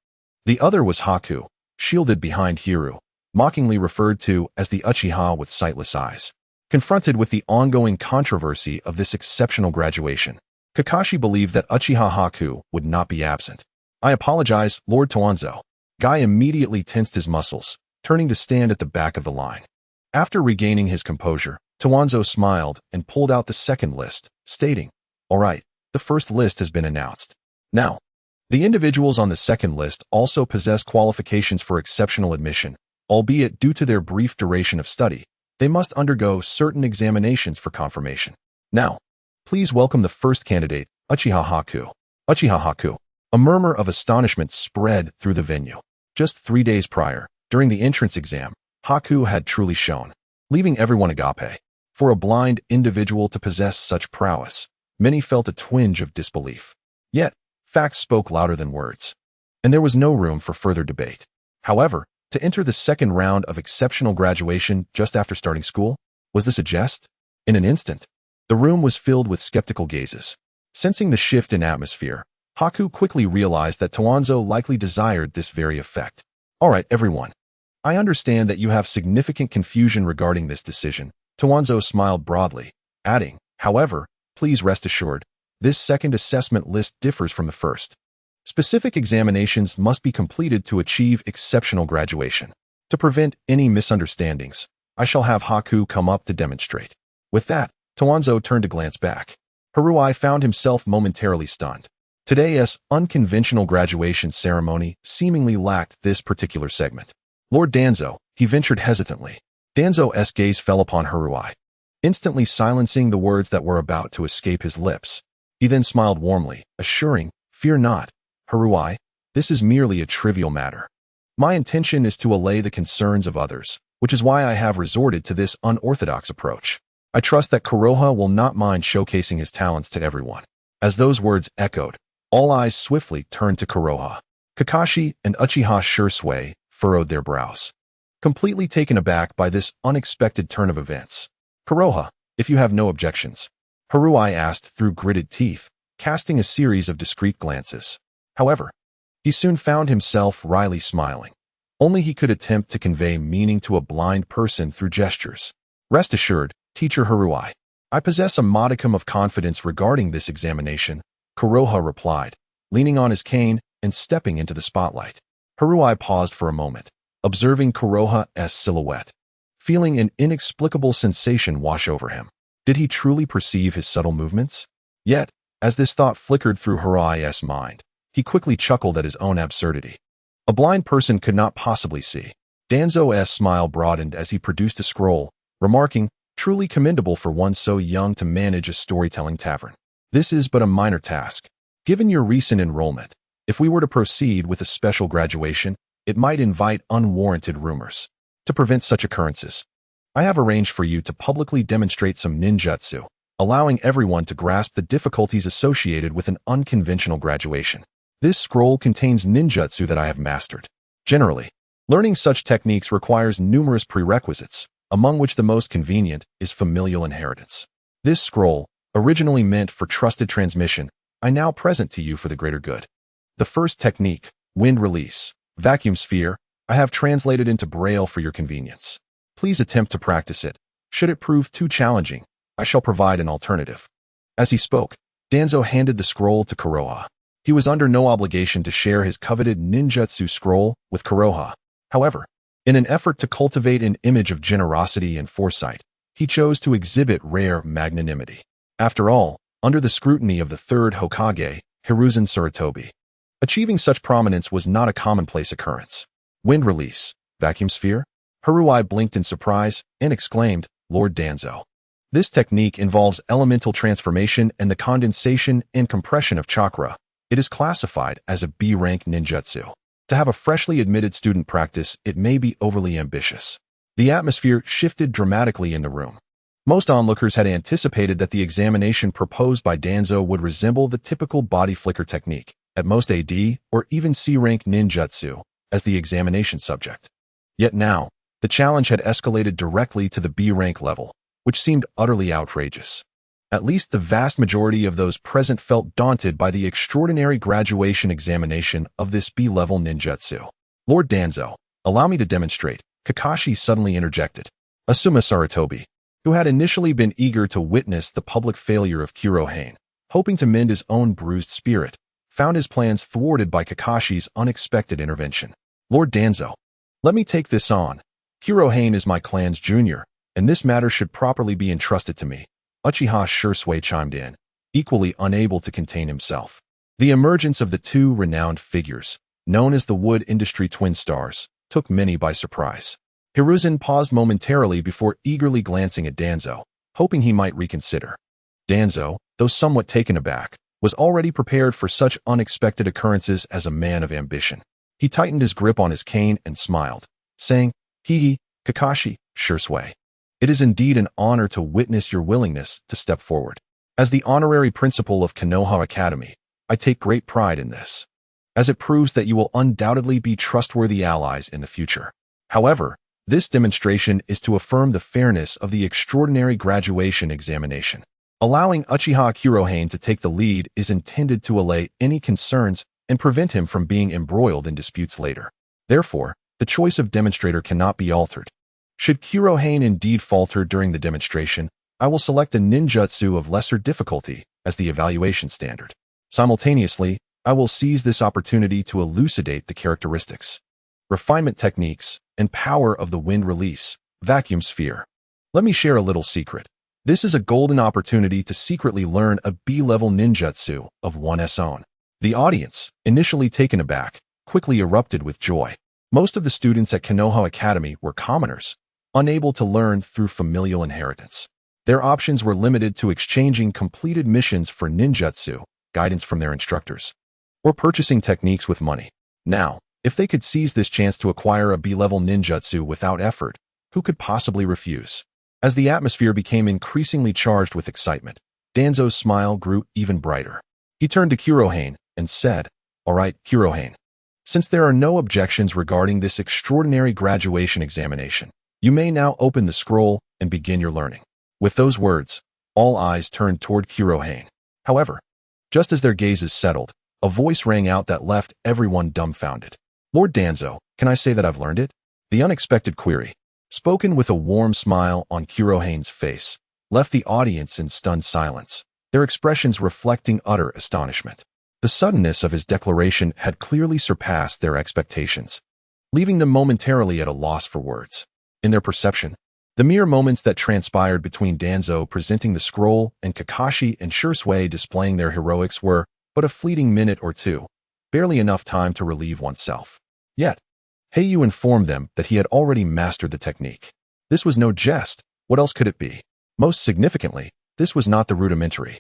Speaker 1: The other was Haku, shielded behind Hiru, mockingly referred to as the Uchiha with sightless eyes. Confronted with the ongoing controversy of this exceptional graduation, Kakashi believed that Uchiha Haku would not be absent. I apologize, Lord Tawanzo. Guy immediately tensed his muscles, turning to stand at the back of the line. After regaining his composure, Tawanzo smiled and pulled out the second list, stating, "All right, the first list has been announced. Now, the individuals on the second list also possess qualifications for exceptional admission, albeit due to their brief duration of study, they must undergo certain examinations for confirmation. Now, please welcome the first candidate, Uchiha Haku." Uchiha Haku. A murmur of astonishment spread through the venue. Just 3 days prior, during the entrance exam, Haku had truly shone, leaving everyone agape. For a blind individual to possess such prowess, many felt a twinge of disbelief. Yet, facts spoke louder than words, and there was no room for further debate. However, to enter the second round of exceptional graduation just after starting school, was this a jest? In an instant, the room was filled with skeptical gazes. Sensing the shift in atmosphere, Haku quickly realized that Tawanzo likely desired this very effect. All right, everyone. I understand that you have significant confusion regarding this decision. Tawanzo smiled broadly, adding, however, please rest assured, this second assessment list differs from the first. Specific examinations must be completed to achieve exceptional graduation. To prevent any misunderstandings, I shall have Haku come up to demonstrate. With that, Tawanzo turned to glance back. Haruai found himself momentarily stunned. Today's unconventional graduation ceremony seemingly lacked this particular segment. Lord Danzo, he ventured hesitantly. Danzo's gaze fell upon Haruai, instantly silencing the words that were about to escape his lips. He then smiled warmly, assuring, "Fear not, Haruai, this is merely a trivial matter. My intention is to allay the concerns of others, which is why I have resorted to this unorthodox approach. I trust that Konoha will not mind showcasing his talents to everyone." As those words echoed, all eyes swiftly turned to Konoha. Kakashi and Uchiha Shursui furrowed their brows, completely taken aback by this unexpected turn of events. "Konoha, if you have no objections," Haruai asked through gritted teeth, casting a series of discreet glances. However, he soon found himself wryly smiling. Only he could attempt to convey meaning to a blind person through gestures. "Rest assured, Teacher Haruai, I possess a modicum of confidence regarding this examination," Konoha replied, leaning on his cane and stepping into the spotlight. Haruai paused for a moment, observing Konoha's silhouette, feeling an inexplicable sensation wash over him. Did he truly perceive his subtle movements? Yet, as this thought flickered through Haruai's mind, he quickly chuckled at his own absurdity. A blind person could not possibly see. Danzo's smile broadened as he produced a scroll, remarking, "Truly commendable for one so young to manage a storytelling tavern. This is but a minor task. Given your recent enrollment, if we were to proceed with a special graduation, it might invite unwarranted rumors. To prevent such occurrences, I have arranged for you to publicly demonstrate some ninjutsu, allowing everyone to grasp the difficulties associated with an unconventional graduation. This scroll contains ninjutsu that I have mastered. Generally, learning such techniques requires numerous prerequisites, among which the most convenient is familial inheritance. This scroll, originally meant for trusted transmission, I now present to you for the greater good. The first technique, wind release. Vacuum sphere, I have translated into Braille for your convenience. Please attempt to practice it. Should it prove too challenging, I shall provide an alternative. As he spoke, Danzo handed the scroll to Konoha. He was under no obligation to share his coveted ninjutsu scroll with Konoha. However, in an effort to cultivate an image of generosity and foresight, he chose to exhibit rare magnanimity. After all, under the scrutiny of the third Hokage, Hiruzen Sarutobi, achieving such prominence was not a commonplace occurrence. Wind release, vacuum sphere? Haruai blinked in surprise and exclaimed, Lord Danzo. This technique involves elemental transformation and the condensation and compression of chakra. It is classified as a B-rank ninjutsu. To have a freshly admitted student practice, it may be overly ambitious. The atmosphere shifted dramatically in the room. Most onlookers had anticipated that the examination proposed by Danzo would resemble the typical body flicker technique, at most AD or even C-rank ninjutsu, as the examination subject. Yet now, the challenge had escalated directly to the B-rank level, which seemed utterly outrageous. At least the vast majority of those present felt daunted by the extraordinary graduation examination of this B-level ninjutsu. Lord Danzo, allow me to demonstrate, Kakashi suddenly interjected. Asuma Sarutobi, who had initially been eager to witness the public failure of Kurohane, hoping to mend his own bruised spirit, found his plans thwarted by Kakashi's unexpected intervention. Lord Danzo, let me take this on. Kurohane is my clan's junior, and this matter should properly be entrusted to me. Uchiha Shursui chimed in, equally unable to contain himself. The emergence of the two renowned figures, known as the wood industry twin stars, took many by surprise. Hiruzen paused momentarily before eagerly glancing at Danzo, hoping he might reconsider. Danzo, though somewhat taken aback, was already prepared for such unexpected occurrences as a man of ambition. He tightened his grip on his cane and smiled, saying, Hee, Kakashi, Shursui. It is indeed an honor to witness your willingness to step forward. As the honorary principal of Konoha Academy, I take great pride in this, as it proves that you will undoubtedly be trustworthy allies in the future. However, this demonstration is to affirm the fairness of the extraordinary graduation examination. Allowing Uchiha Kurohane to take the lead is intended to allay any concerns and prevent him from being embroiled in disputes later. Therefore, the choice of demonstrator cannot be altered. Should Kurohane indeed falter during the demonstration, I will select a ninjutsu of lesser difficulty as the evaluation standard. Simultaneously, I will seize this opportunity to elucidate the characteristics, refinement techniques, and power of the wind release, vacuum sphere. Let me share a little secret. This is a golden opportunity to secretly learn a B-level ninjutsu of one's own. The audience, initially taken aback, quickly erupted with joy. Most of the students at Konoha Academy were commoners, unable to learn through familial inheritance. Their options were limited to exchanging completed missions for ninjutsu, guidance from their instructors, or purchasing techniques with money. Now, if they could seize this chance to acquire a B-level ninjutsu without effort, who could possibly refuse? As the atmosphere became increasingly charged with excitement, Danzo's smile grew even brighter. He turned to Kurohane and said, All right, Kurohane. Since there are no objections regarding this extraordinary graduation examination, you may now open the scroll and begin your learning. With those words, all eyes turned toward Kurohane. However, just as their gazes settled, a voice rang out that left everyone dumbfounded. Lord Danzo, can I say that I've learned it? The unexpected query, spoken with a warm smile on Kurohane's face, left the audience in stunned silence, their expressions reflecting utter astonishment. The suddenness of his declaration had clearly surpassed their expectations, leaving them momentarily at a loss for words. In their perception, the mere moments that transpired between Danzo presenting the scroll and Kakashi and Shursui displaying their heroics were but a fleeting minute or two, barely enough time to relieve oneself. Yet, Hei Yu informed them that he had already mastered the technique. This was no jest. What else could it be? Most significantly, this was not the rudimentary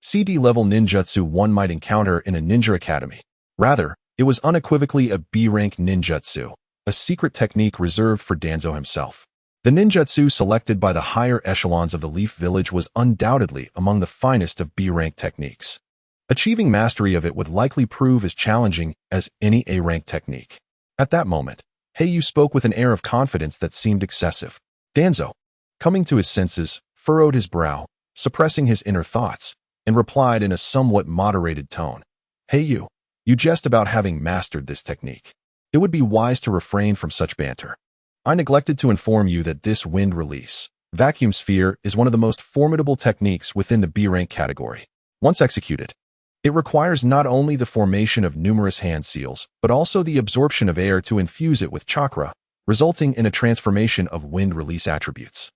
Speaker 1: CD-level ninjutsu one might encounter in a ninja academy. Rather, it was unequivocally a B-rank ninjutsu, a secret technique reserved for Danzo himself. The ninjutsu selected by the higher echelons of the Leaf Village was undoubtedly among the finest of B-rank techniques. Achieving mastery of it would likely prove as challenging as any A-rank technique. At that moment, Hei Yu spoke with an air of confidence that seemed excessive. Danzo, coming to his senses, furrowed his brow, suppressing his inner thoughts, and replied in a somewhat moderated tone, Hei Yu, you jest about having mastered this technique. It would be wise to refrain from such banter. I neglected to inform you that this wind release, vacuum sphere, is one of the most formidable techniques within the B rank category. Once executed, it requires not only the formation of numerous hand seals, but also the absorption of air to infuse it with chakra, resulting in a transformation of wind release attributes,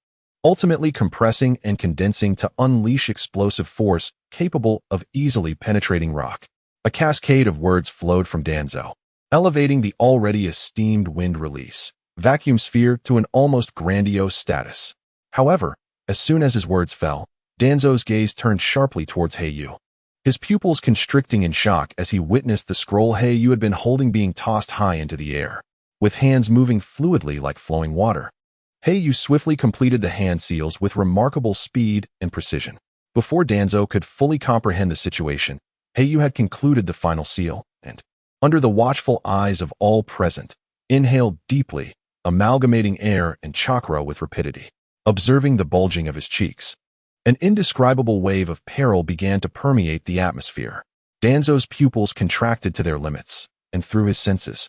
Speaker 1: ultimately compressing and condensing to unleash explosive force capable of easily penetrating rock. A cascade of words flowed from Danzo, elevating the already esteemed wind release, vacuum sphere to an almost grandiose status. However, as soon as his words fell, Danzo's gaze turned sharply towards Hei Yu, his pupils constricting in shock as he witnessed the scroll Hei Yu had been holding being tossed high into the air, with hands moving fluidly like flowing water. Hei Yu swiftly completed the hand seals with remarkable speed and precision. Before Danzo could fully comprehend the situation, Hei Yu had concluded the final seal, and, under the watchful eyes of all present, inhaled deeply, amalgamating air and chakra with rapidity. Observing the bulging of his cheeks, an indescribable wave of peril began to permeate the atmosphere. Danzo's pupils contracted to their limits, and through his senses,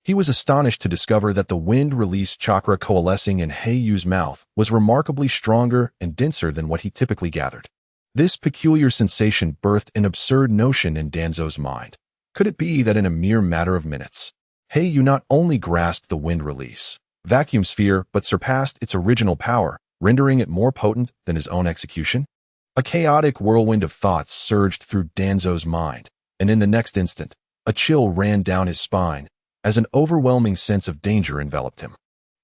Speaker 1: he was astonished to discover that the wind-release chakra coalescing in Hei Yu's mouth was remarkably stronger and denser than what he typically gathered. This peculiar sensation birthed an absurd notion in Danzo's mind. Could it be that in a mere matter of minutes, Hei Yu not only grasped the wind-release vacuum sphere but surpassed its original power, rendering it more potent than his own execution? A chaotic whirlwind of thoughts surged through Danzo's mind, and in the next instant, a chill ran down his spine as an overwhelming sense of danger enveloped him.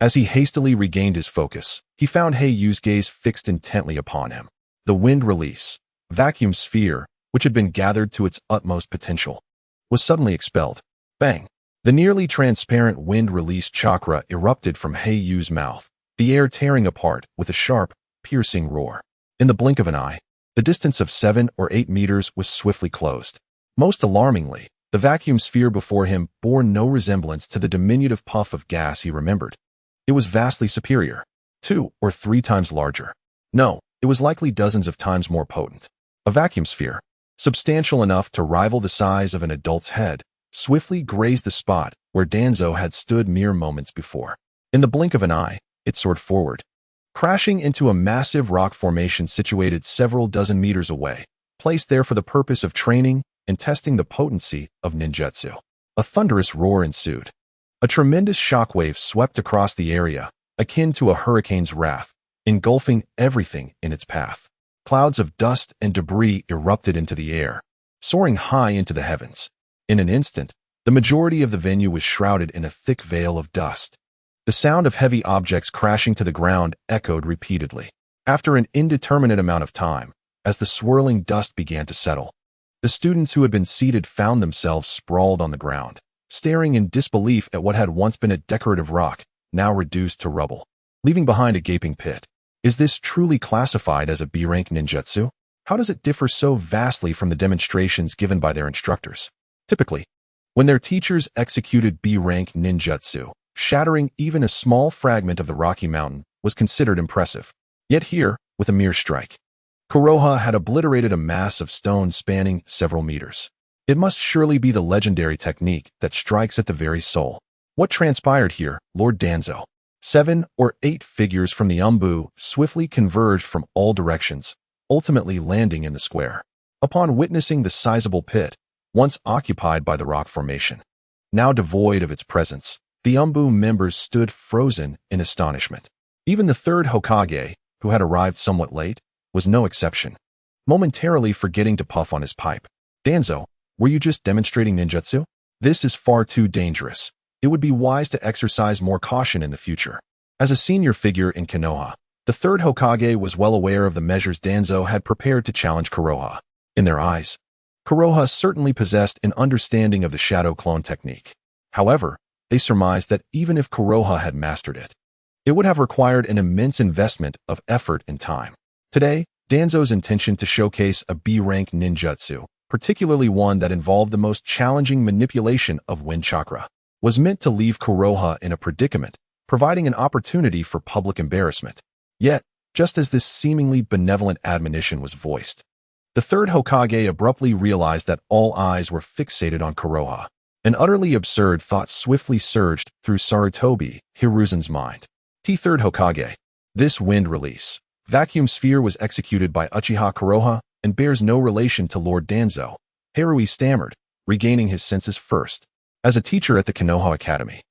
Speaker 1: As he hastily regained his focus, he found Hei Yu's gaze fixed intently upon him. The wind release, vacuum sphere, which had been gathered to its utmost potential, was suddenly expelled. Bang! The nearly transparent wind release chakra erupted from Hei Yu's mouth, the air tearing apart with a sharp, piercing roar. In the blink of an eye, the distance of 7 or 8 meters was swiftly closed. Most alarmingly, the vacuum sphere before him bore no resemblance to the diminutive puff of gas he remembered. It was vastly superior, 2 or 3 times larger. No, it was likely dozens of times more potent. A vacuum sphere, substantial enough to rival the size of an adult's head, swiftly grazed the spot where Danzo had stood mere moments before. In the blink of an eye, it soared forward, crashing into a massive rock formation situated several dozen meters away, placed there for the purpose of training and testing the potency of ninjutsu. A thunderous roar ensued. A tremendous shockwave swept across the area, akin to a hurricane's wrath, engulfing everything in its path. Clouds of dust and debris erupted into the air, soaring high into the heavens. In an instant, the majority of the venue was shrouded in a thick veil of dust. The sound of heavy objects crashing to the ground echoed repeatedly. After an indeterminate amount of time, as the swirling dust began to settle, the students who had been seated found themselves sprawled on the ground, staring in disbelief at what had once been a decorative rock, now reduced to rubble, leaving behind a gaping pit. Is this truly classified as a B-rank ninjutsu? How does it differ so vastly from the demonstrations given by their instructors? Typically, when their teachers executed B-rank ninjutsu, shattering even a small fragment of the Rocky Mountain was considered impressive. Yet here, with a mere strike, Konoha had obliterated a mass of stone spanning several meters. It must surely be the legendary technique that strikes at the very soul. What transpired here, Lord Danzo? 7 or 8 figures from the Umbu swiftly converged from all directions, ultimately landing in the square. Upon witnessing the sizable pit, once occupied by the rock formation, now devoid of its presence, the Umbu members stood frozen in astonishment. Even the third Hokage, who had arrived somewhat late, was no exception, momentarily forgetting to puff on his pipe. Danzo, were you just demonstrating ninjutsu? This is far too dangerous. It would be wise to exercise more caution in the future. As a senior figure in Konoha, the third Hokage was well aware of the measures Danzo had prepared to challenge Konoha. In their eyes, Konoha certainly possessed an understanding of the shadow clone technique. However, they surmised that even if Konoha had mastered it, it would have required an immense investment of effort and time. Today, Danzo's intention to showcase a B-rank ninjutsu, particularly one that involved the most challenging manipulation of wind chakra, was meant to leave Konoha in a predicament, providing an opportunity for public embarrassment. Yet, just as this seemingly benevolent admonition was voiced, the third Hokage abruptly realized that all eyes were fixated on Konoha. An utterly absurd thought swiftly surged through Sarutobi Hiruzen's mind. T3rd Hokage. This wind release vacuum sphere was executed by Uchiha Konoha and bears no relation to Lord Danzo. Hei stammered, regaining his senses first. As a teacher at the Konoha Academy,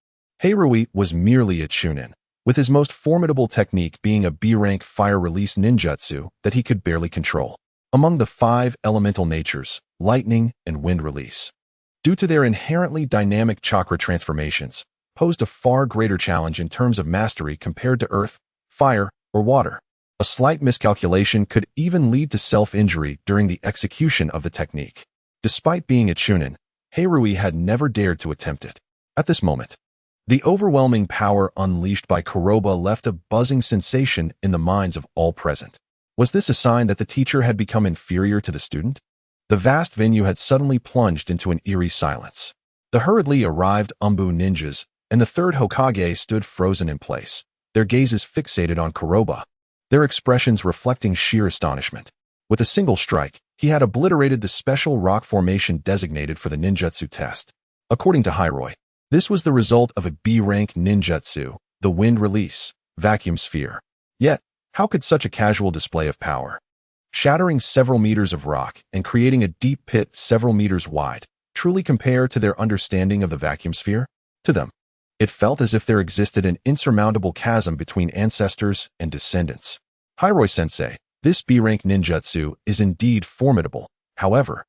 Speaker 1: Hei was merely a chunin, with his most formidable technique being a B-rank fire release ninjutsu that he could barely control. Among the 5 elemental natures, lightning and wind release, due to their inherently dynamic chakra transformations, posed a far greater challenge in terms of mastery compared to earth, fire, or water. A slight miscalculation could even lead to self-injury during the execution of the technique. Despite being a chunin, Hei had never dared to attempt it. At this moment, the overwhelming power unleashed by Kuroba left a buzzing sensation in the minds of all present. Was this a sign that the teacher had become inferior to the student? The vast venue had suddenly plunged into an eerie silence. The hurriedly arrived Umbu ninjas and the 3rd Hokage stood frozen in place, their gazes fixated on Kuroba, their expressions reflecting sheer astonishment. With a single strike, he had obliterated the special rock formation designated for the ninjutsu test. According to Hei, this was the result of a B-rank ninjutsu, the wind release, vacuum sphere. Yet, how could such a casual display of power, shattering several meters of rock and creating a deep pit several meters wide, truly compare to their understanding of the vacuum sphere? To them, it felt as if there existed an insurmountable chasm between ancestors and descendants. Hei-sensei, this B-rank ninjutsu is indeed formidable. However,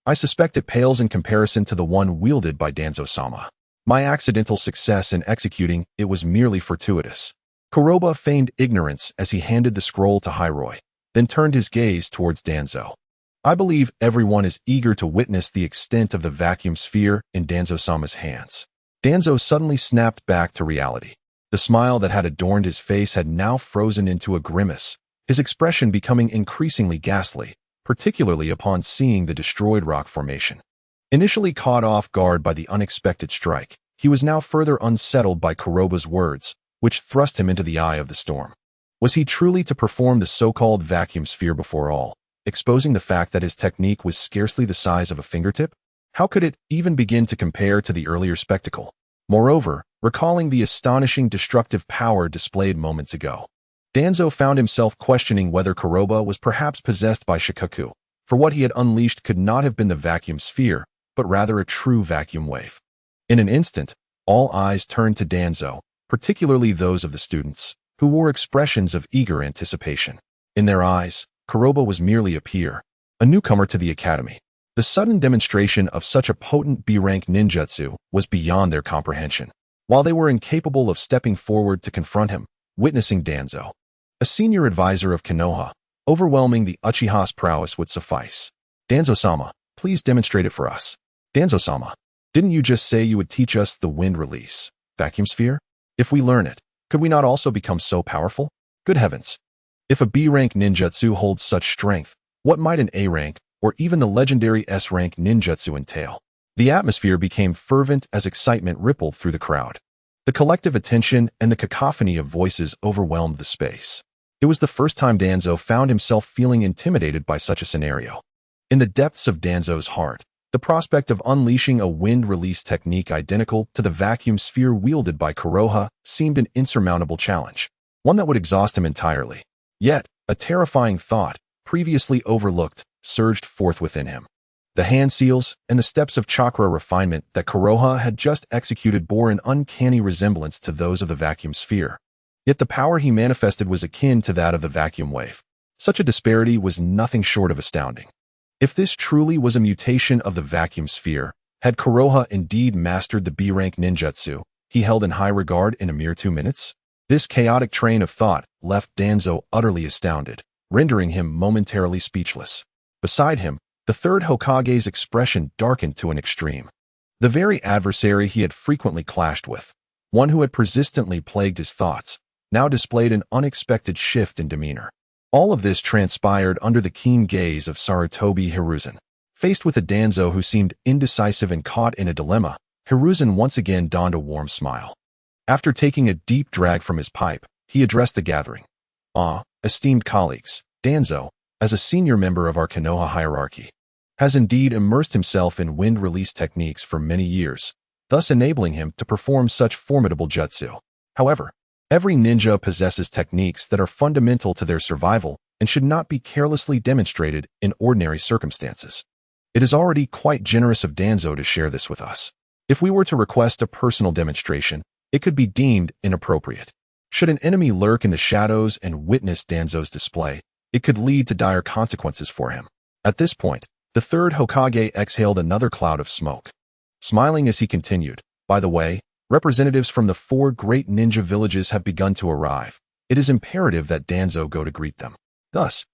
Speaker 1: I suspect it pales in comparison to the one wielded by Danzo-sama. My accidental success in executing it was merely fortuitous. Kuroba feigned ignorance as he handed the scroll to Hei, then turned his gaze towards Danzo. I believe everyone is eager to witness the extent of the vacuum sphere in Danzo-sama's hands. Danzo suddenly snapped back to reality. The smile that had adorned his face had now frozen into a grimace, his expression becoming increasingly ghastly, particularly upon seeing the destroyed rock formation. Initially caught off guard by the unexpected strike, he was now further unsettled by Kuroba's words, which thrust him into the eye of the storm. Was he truly to perform the so-called vacuum sphere before all, exposing the fact that his technique was scarcely the size of a fingertip? How could it even begin to compare to the earlier spectacle? Moreover, recalling the astonishing destructive power displayed moments ago, Danzo found himself questioning whether Kuroba was perhaps possessed by Shikaku, for what he had unleashed could not have been the vacuum sphere, but rather a true vacuum wave. In an instant, all eyes turned to Danzo, particularly those of the students, who wore expressions of eager anticipation. In their eyes, Kuroba was merely a peer, a newcomer to the academy. The sudden demonstration of such a potent B-rank ninjutsu was beyond their comprehension. While they were incapable of stepping forward to confront him, witnessing Danzo, a senior advisor of Konoha, overwhelming the Uchiha's prowess would suffice. Danzo-sama, please demonstrate it for us. Danzo-sama, didn't you just say you would teach us the wind release, vacuum sphere? If we learn it, could we not also become so powerful? Good heavens! If a B-rank ninjutsu holds such strength, what might an A-rank, or even the legendary S-rank ninjutsu entail? The atmosphere became fervent as excitement rippled through the crowd. The collective attention and the cacophony of voices overwhelmed the space. It was the first time Danzo found himself feeling intimidated by such a scenario. In the depths of Danzo's heart, the prospect of unleashing a wind release technique identical to the vacuum sphere wielded by Konoha seemed an insurmountable challenge, one that would exhaust him entirely. Yet, a terrifying thought, previously overlooked, surged forth within him. The hand seals and the steps of chakra refinement that Konoha had just executed bore an uncanny resemblance to those of the vacuum sphere. Yet the power he manifested was akin to that of the vacuum wave. Such a disparity was nothing short of astounding. If this truly was a mutation of the vacuum sphere, had Konoha indeed mastered the B-rank ninjutsu he held in high regard in a mere 2 minutes? This chaotic train of thought left Danzo utterly astounded, rendering him momentarily speechless. Beside him, the 3rd Hokage's expression darkened to an extreme. The very adversary he had frequently clashed with, one who had persistently plagued his thoughts, now displayed an unexpected shift in demeanor. All of this transpired under the keen gaze of Sarutobi Hiruzen. Faced with a Danzo who seemed indecisive and caught in a dilemma, Hiruzen once again donned a warm smile. After taking a deep drag from his pipe, he addressed the gathering. Esteemed colleagues, Danzo, as a senior member of our Konoha hierarchy, has indeed immersed himself in wind release techniques for many years, thus enabling him to perform such formidable jutsu. However, every ninja possesses techniques that are fundamental to their survival and should not be carelessly demonstrated in ordinary circumstances. It is already quite generous of Danzo to share this with us. If we were to request a personal demonstration, it could be deemed inappropriate. Should an enemy lurk in the shadows and witness Danzo's display, it could lead to dire consequences for him. At this point, the third Hokage exhaled another cloud of smoke. Smiling as he continued, "By the way, representatives from the 4 great ninja villages have begun to arrive. It is imperative that Danzo go to greet them. Thus,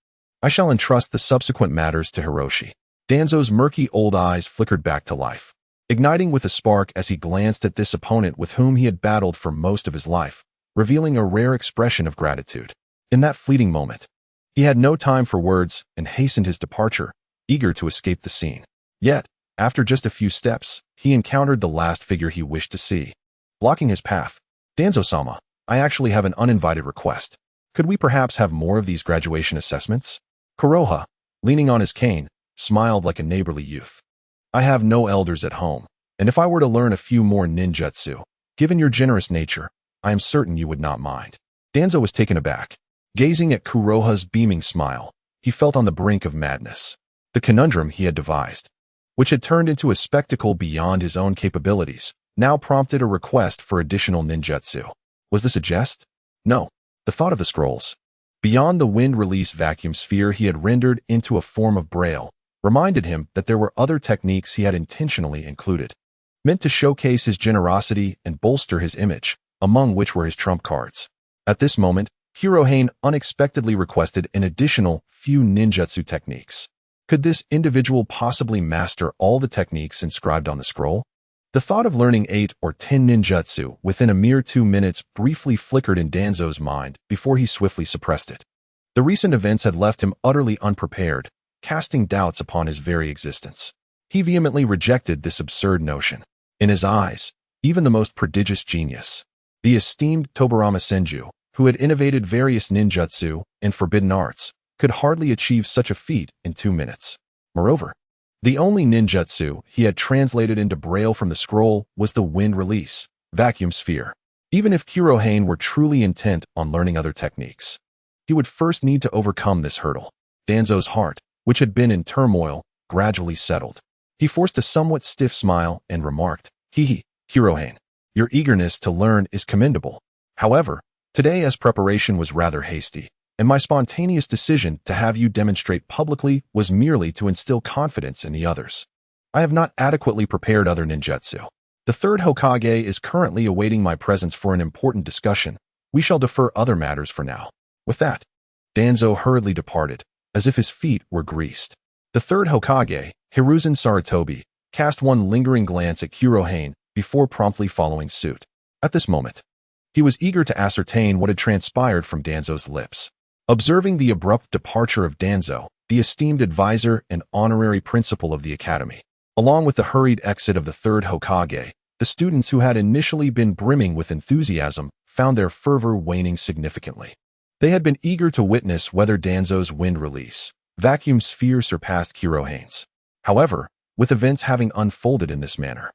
Speaker 1: I shall entrust the subsequent matters to Hiroshi." Danzo's murky old eyes flickered back to life, igniting with a spark as he glanced at this opponent with whom he had battled for most of his life, revealing a rare expression of gratitude. In that fleeting moment, he had no time for words and hastened his departure, eager to escape the scene. Yet, after just a few steps, he encountered the last figure he wished to see. Blocking his path, "Danzo-sama, I actually have an uninvited request. Could we perhaps have more of these graduation assessments?" Konoha, leaning on his cane, smiled like a neighborly youth. "I have no elders at home, and if I were to learn a few more ninjutsu, given your generous nature, I am certain you would not mind." Danzo was taken aback. Gazing at Kuroha's beaming smile, he felt on the brink of madness. The conundrum he had devised, which had turned into a spectacle beyond his own capabilities, now prompted a request for additional ninjutsu. Was this a jest? No. The thought of the scrolls, beyond the wind-release vacuum sphere he had rendered into a form of braille, reminded him that there were other techniques he had intentionally included, meant to showcase his generosity and bolster his image, among which were his trump cards. At this moment, Hirohane unexpectedly requested an additional few ninjutsu techniques. Could this individual possibly master all the techniques inscribed on the scroll? The thought of learning 8 or 10 ninjutsu within a mere 2 minutes briefly flickered in Danzo's mind before he swiftly suppressed it. The recent events had left him utterly unprepared, casting doubts upon his very existence. He vehemently rejected this absurd notion. In his eyes, even the most prodigious genius, the esteemed Tobarama Senju, who had innovated various ninjutsu and forbidden arts, could hardly achieve such a feat in 2 minutes. Moreover, the only ninjutsu he had translated into braille from the scroll was the wind release, vacuum sphere. Even if Hirohane were truly intent on learning other techniques, he would first need to overcome this hurdle. Danzo's heart, which had been in turmoil, gradually settled. He forced a somewhat stiff smile and remarked, Hirohane, your eagerness to learn is commendable. However, today as preparation was rather hasty, and my spontaneous decision to have you demonstrate publicly was merely to instill confidence in the others. I have not adequately prepared other ninjutsu. The third Hokage is currently awaiting my presence for an important discussion. We shall defer other matters for now." With that, Danzo hurriedly departed, as if his feet were greased. The third Hokage, Hiruzen Sarutobi, cast one lingering glance at Hirohane before promptly following suit. At this moment, he was eager to ascertain what had transpired from Danzo's lips. Observing the abrupt departure of Danzo, the esteemed advisor and honorary principal of the academy, along with the hurried exit of the third Hokage, the students who had initially been brimming with enthusiasm found their fervor waning significantly. They had been eager to witness whether Danzo's wind release, vacuum sphere surpassed Hirohane's. However, with events having unfolded in this manner,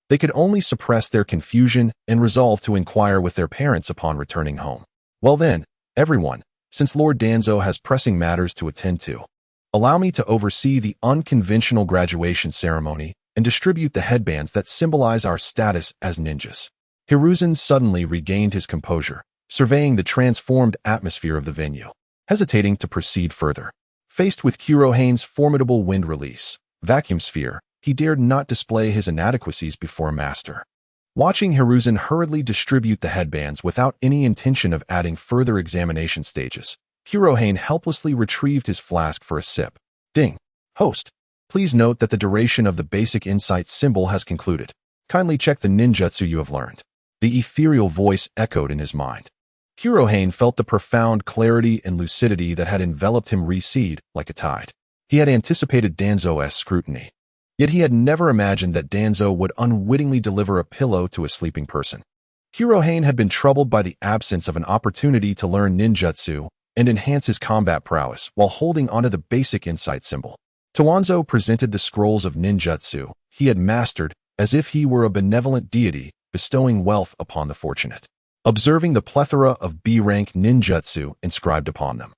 Speaker 1: they could only suppress their confusion and resolve to inquire with their parents upon returning home. "Well then, everyone, since Lord Danzo has pressing matters to attend to, allow me to oversee the unconventional graduation ceremony and distribute the headbands that symbolize our status as ninjas." Hiruzen suddenly regained his composure, surveying the transformed atmosphere of the venue, hesitating to proceed further. Faced with Hirohane's formidable wind release, vacuum sphere, he dared not display his inadequacies before a master. Watching Hiruzen hurriedly distribute the headbands without any intention of adding further examination stages, Hirohane helplessly retrieved his flask for a sip. "Ding. Host, please note that the duration of the basic insight symbol has concluded. Kindly check the ninjutsu you have learned." The ethereal voice echoed in his mind. Hirohane felt the profound clarity and lucidity that had enveloped him recede like a tide. He had anticipated Danzo's scrutiny, yet he had never imagined that Danzo would unwittingly deliver a pillow to a sleeping person. Hirohane had been troubled by the absence of an opportunity to learn ninjutsu and enhance his combat prowess while holding onto the basic insight symbol. Tawanzo presented the scrolls of ninjutsu he had mastered as if he were a benevolent deity bestowing wealth upon the fortunate, observing the plethora of B-rank ninjutsu inscribed upon them.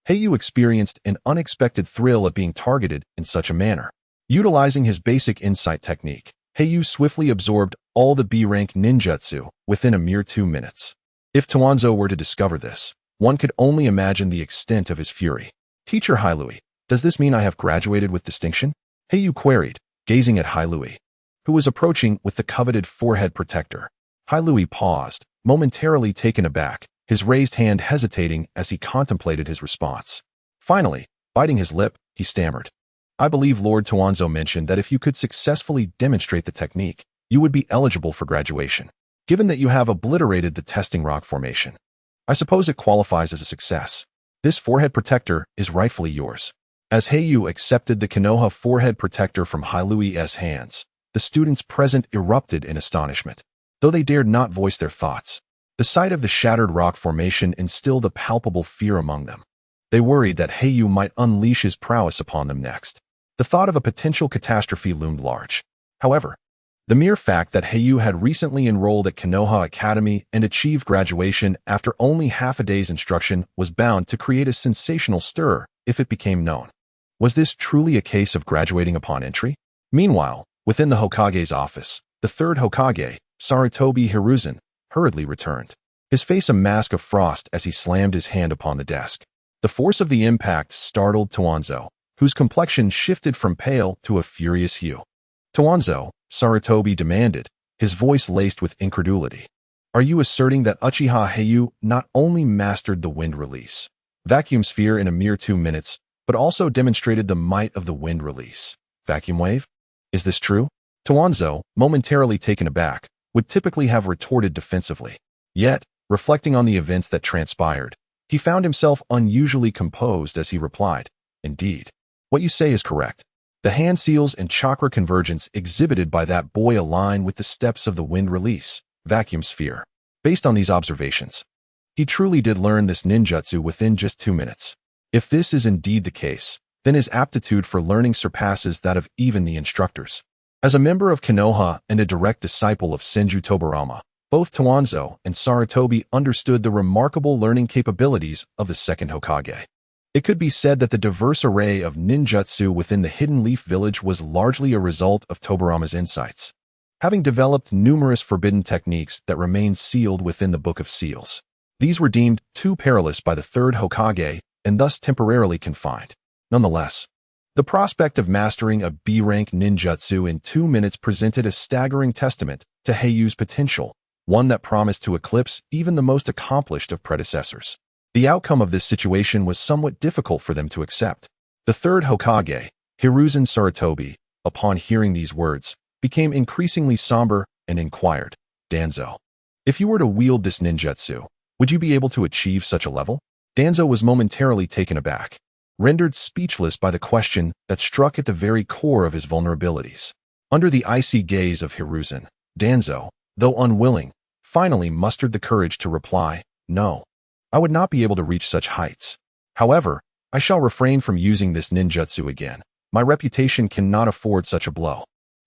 Speaker 1: Hei Yu experienced an unexpected thrill at being targeted in such a manner. Utilizing his basic insight technique, Hei Yu swiftly absorbed all the B-rank ninjutsu within a mere 2 minutes. If Tawanzo were to discover this, one could only imagine the extent of his fury. "Teacher Hei Yu, does this mean I have graduated with distinction?" Hei Yu queried, gazing at Hei Yu, who was approaching with the coveted forehead protector. Hei Yu paused, momentarily taken aback, his raised hand hesitating as he contemplated his response. Finally, biting his lip, he stammered, "I believe Lord Tawanzo mentioned that if you could successfully demonstrate the technique, you would be eligible for graduation. Given that you have obliterated the testing rock formation, I suppose it qualifies as a success. This forehead protector is rightfully yours." As Hei Yu accepted the Konoha forehead protector from Hei Yu's hands, the students present erupted in astonishment. Though they dared not voice their thoughts, the sight of the shattered rock formation instilled a palpable fear among them. They worried that Hei Yu might unleash his prowess upon them next. The thought of a potential catastrophe loomed large. However, the mere fact that Hei Yu had recently enrolled at Konoha Academy and achieved graduation after only half a day's instruction was bound to create a sensational stir if it became known. Was this truly a case of graduating upon entry? Meanwhile, within the Hokage's office, the third Hokage, Sarutobi Hiruzen, hurriedly returned, his face a mask of frost as he slammed his hand upon the desk. The force of the impact startled Tawanzo, whose complexion shifted from pale to a furious hue. "Tawanzo," Sarutobi demanded, his voice laced with incredulity, "are you asserting that Uchiha Hei Yu not only mastered the wind release, vacuum sphere in a mere 2 minutes, but also demonstrated the might of the wind release, vacuum wave? Is this true?" Tawanzo, momentarily taken aback, would typically have retorted defensively. Yet, reflecting on the events that transpired, he found himself unusually composed as he replied, "Indeed. What you say is correct. The hand seals and chakra convergence exhibited by that boy align with the steps of the wind release, vacuum sphere. Based on these observations, he truly did learn this ninjutsu within just 2 minutes. If this is indeed the case, then his aptitude for learning surpasses that of even the instructors." As a member of Konoha and a direct disciple of Senju Tobirama, both Tawanzo and Sarutobi understood the remarkable learning capabilities of the second Hokage. It could be said that the diverse array of ninjutsu within the Hidden Leaf Village was largely a result of Tobirama's insights, having developed numerous forbidden techniques that remained sealed within the Book of Seals. These were deemed too perilous by the third Hokage and thus temporarily confined. Nonetheless, the prospect of mastering a B-rank ninjutsu in 2 minutes presented a staggering testament to Hei Yu's potential, one that promised to eclipse even the most accomplished of predecessors. The outcome of this situation was somewhat difficult for them to accept. The third Hokage, Hiruzen Sarutobi, upon hearing these words, became increasingly somber and inquired, "Danzo, if you were to wield this ninjutsu, would you be able to achieve such a level?" Danzo was momentarily taken aback, rendered speechless by the question that struck at the very core of his vulnerabilities. Under the icy gaze of Hiruzen, Danzo, though unwilling, finally mustered the courage to reply, "No, I would not be able to reach such heights. However, I shall refrain from using this ninjutsu again. My reputation cannot afford such a blow."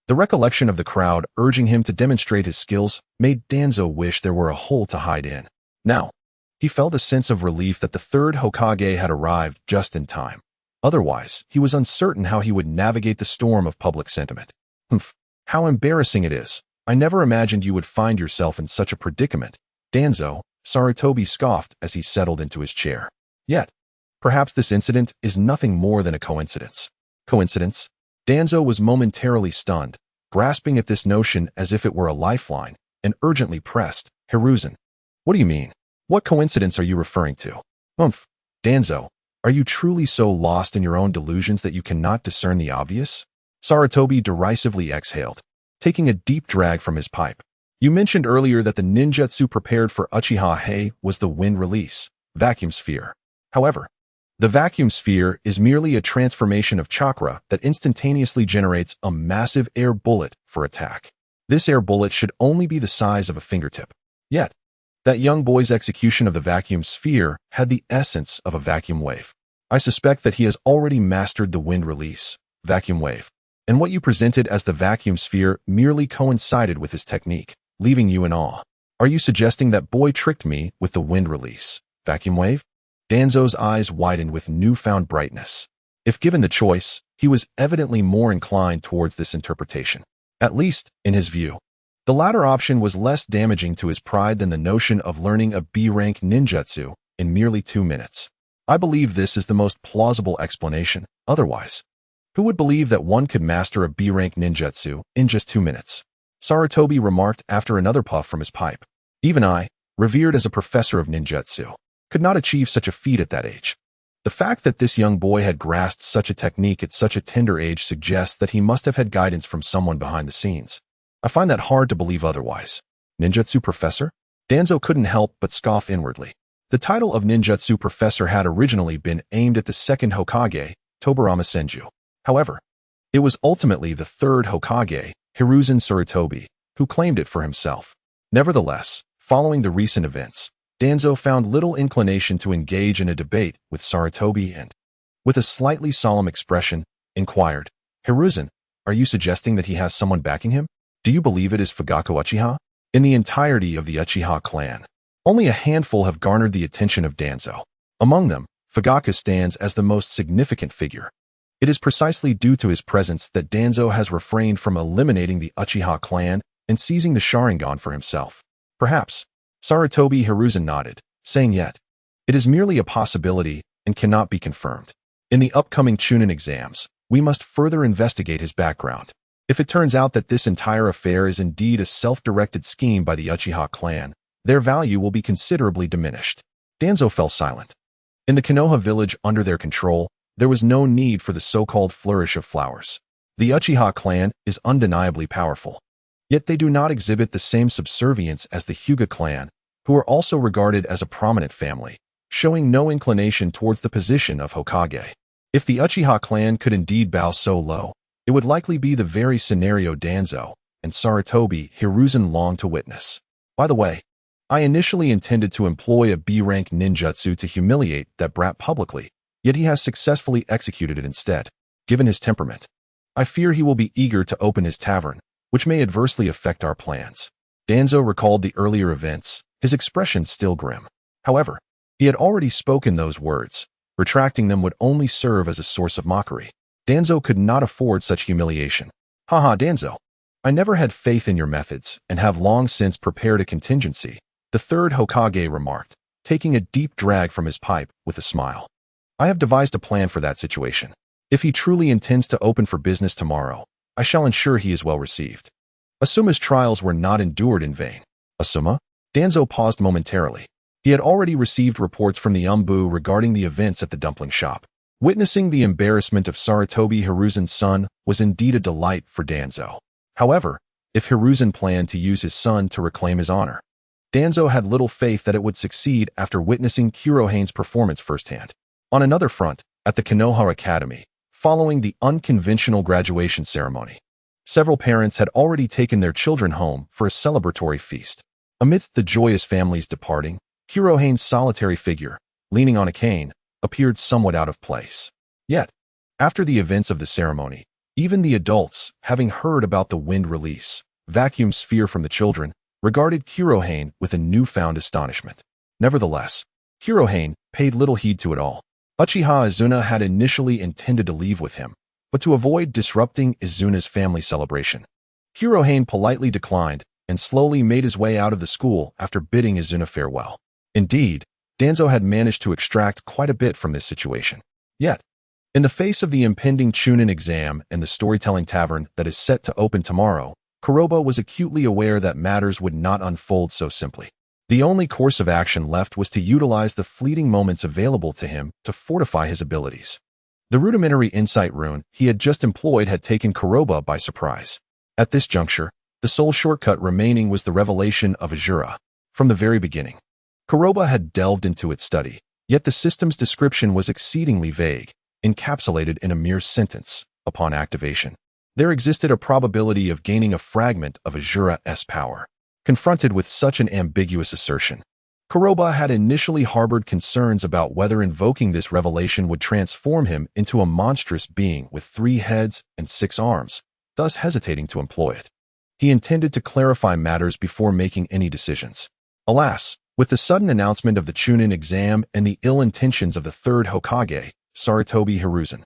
Speaker 1: The recollection of the crowd urging him to demonstrate his skills made Danzo wish there were a hole to hide in. Now, he felt a sense of relief that the third Hokage had arrived just in time. Otherwise, he was uncertain how he would navigate the storm of public sentiment. "Humph, how embarrassing it is. I never imagined you would find yourself in such a predicament." Danzo, Sarutobi scoffed as he settled into his chair. Yet, perhaps this incident is nothing more than a coincidence. Coincidence? Danzo was momentarily stunned, grasping at this notion as if it were a lifeline, and urgently pressed, "Hiruzen, what do you mean? What coincidence are you referring to?" "Humph, Danzo, are you truly so lost in your own delusions that you cannot discern the obvious?" Sarutobi derisively exhaled, taking a deep drag from his pipe. "You mentioned earlier that the ninjutsu prepared for Uchiha Hei was the wind release, vacuum sphere. However, the vacuum sphere is merely a transformation of chakra that instantaneously generates a massive air bullet for attack. This air bullet should only be the size of a fingertip. Yet, that young boy's execution of the vacuum sphere had the essence of a vacuum wave. I suspect that he has already mastered the wind release, vacuum wave. And what you presented as the vacuum sphere merely coincided with his technique, leaving you in awe. Are you suggesting that boy tricked me with the wind release, vacuum wave? Danzo's eyes widened with newfound brightness. If given the choice, he was evidently more inclined towards this interpretation. At least, in his view. The latter option was less damaging to his pride than the notion of learning a B-rank ninjutsu in merely 2 minutes. I believe this is the most plausible explanation. Otherwise, who would believe that one could master a B-rank ninjutsu in just 2 minutes? Sarutobi remarked after another puff from his pipe. Even I, revered as a professor of ninjutsu, could not achieve such a feat at that age. The fact that this young boy had grasped such a technique at such a tender age suggests that he must have had guidance from someone behind the scenes. I find that hard to believe otherwise. Ninjutsu professor? Danzo couldn't help but scoff inwardly. The title of ninjutsu professor had originally been aimed at the second Hokage, Tobarama Senju. However, it was ultimately the third Hokage, Hiruzen Sarutobi, who claimed it for himself. Nevertheless, following the recent events, Danzo found little inclination to engage in a debate with Sarutobi and, with a slightly solemn expression, inquired, Hiruzen, are you suggesting that he has someone backing him? Do you believe it is Fugaku Uchiha? In the entirety of the Uchiha clan, only a handful have garnered the attention of Danzo. Among them, Fugaku stands as the most significant figure. It is precisely due to his presence that Danzo has refrained from eliminating the Uchiha clan and seizing the Sharingan for himself. Perhaps. Sarutobi Hiruzen nodded, saying yet, it is merely a possibility and cannot be confirmed. In the upcoming Chunin exams, we must further investigate his background. If it turns out that this entire affair is indeed a self-directed scheme by the Uchiha clan, their value will be considerably diminished. Danzo fell silent. In the Konoha village under their control, there was no need for the so-called flourish of flowers. The Uchiha clan is undeniably powerful. Yet they do not exhibit the same subservience as the Hyuga clan, who are also regarded as a prominent family, showing no inclination towards the position of Hokage. If the Uchiha clan could indeed bow so low, it would likely be the very scenario Danzo and Sarutobi Hiruzen longed to witness. By the way, I initially intended to employ a B-rank ninjutsu to humiliate that brat publicly, yet he has successfully executed it instead. Given his temperament, I fear he will be eager to open his tavern, which may adversely affect our plans. Danzo recalled the earlier events, his expression still grim. However, he had already spoken those words. Retracting them would only serve as a source of mockery. Danzo could not afford such humiliation. Haha, Danzo. I never had faith in your methods and have long since prepared a contingency, the third Hokage remarked, taking a deep drag from his pipe with a smile. I have devised a plan for that situation. If he truly intends to open for business tomorrow, I shall ensure he is well received. Asuma's trials were not endured in vain. Asuma? Danzo paused momentarily. He had already received reports from the Umbu regarding the events at the dumpling shop. Witnessing the embarrassment of Sarutobi Hiruzen's son was indeed a delight for Danzo. However, if Hiruzen planned to use his son to reclaim his honor, Danzo had little faith that it would succeed after witnessing Kurohane's performance firsthand. On another front, at the Konoha Academy, following the unconventional graduation ceremony, several parents had already taken their children home for a celebratory feast. Amidst the joyous families departing, Kurohane's solitary figure, leaning on a cane, appeared somewhat out of place. Yet, after the events of the ceremony, even the adults, having heard about the wind release, vacuum sphere from the children, regarded Kurohane with a newfound astonishment. Nevertheless, Kurohane paid little heed to it all. Uchiha Izuna had initially intended to leave with him, but to avoid disrupting Izuna's family celebration, Kurohane politely declined and slowly made his way out of the school after bidding Izuna farewell. Indeed, Danzo had managed to extract quite a bit from this situation. Yet, in the face of the impending Chunin exam and the storytelling tavern that is set to open tomorrow, Kuroba was acutely aware that matters would not unfold so simply. The only course of action left was to utilize the fleeting moments available to him to fortify his abilities. The rudimentary insight rune he had just employed had taken Kuroba by surprise. At this juncture, the sole shortcut remaining was the revelation of Azura. From the very beginning, Kuroba had delved into its study, yet the system's description was exceedingly vague, encapsulated in a mere sentence. Upon activation, there existed a probability of gaining a fragment of Azura's power. Confronted with such an ambiguous assertion, Kuroba had initially harbored concerns about whether invoking this revelation would transform him into a monstrous being with 3 heads and 6 arms, thus hesitating to employ it. He intended to clarify matters before making any decisions. Alas, with the sudden announcement of the Chunin exam and the ill intentions of the 3rd Hokage, Sarutobi Hiruzen,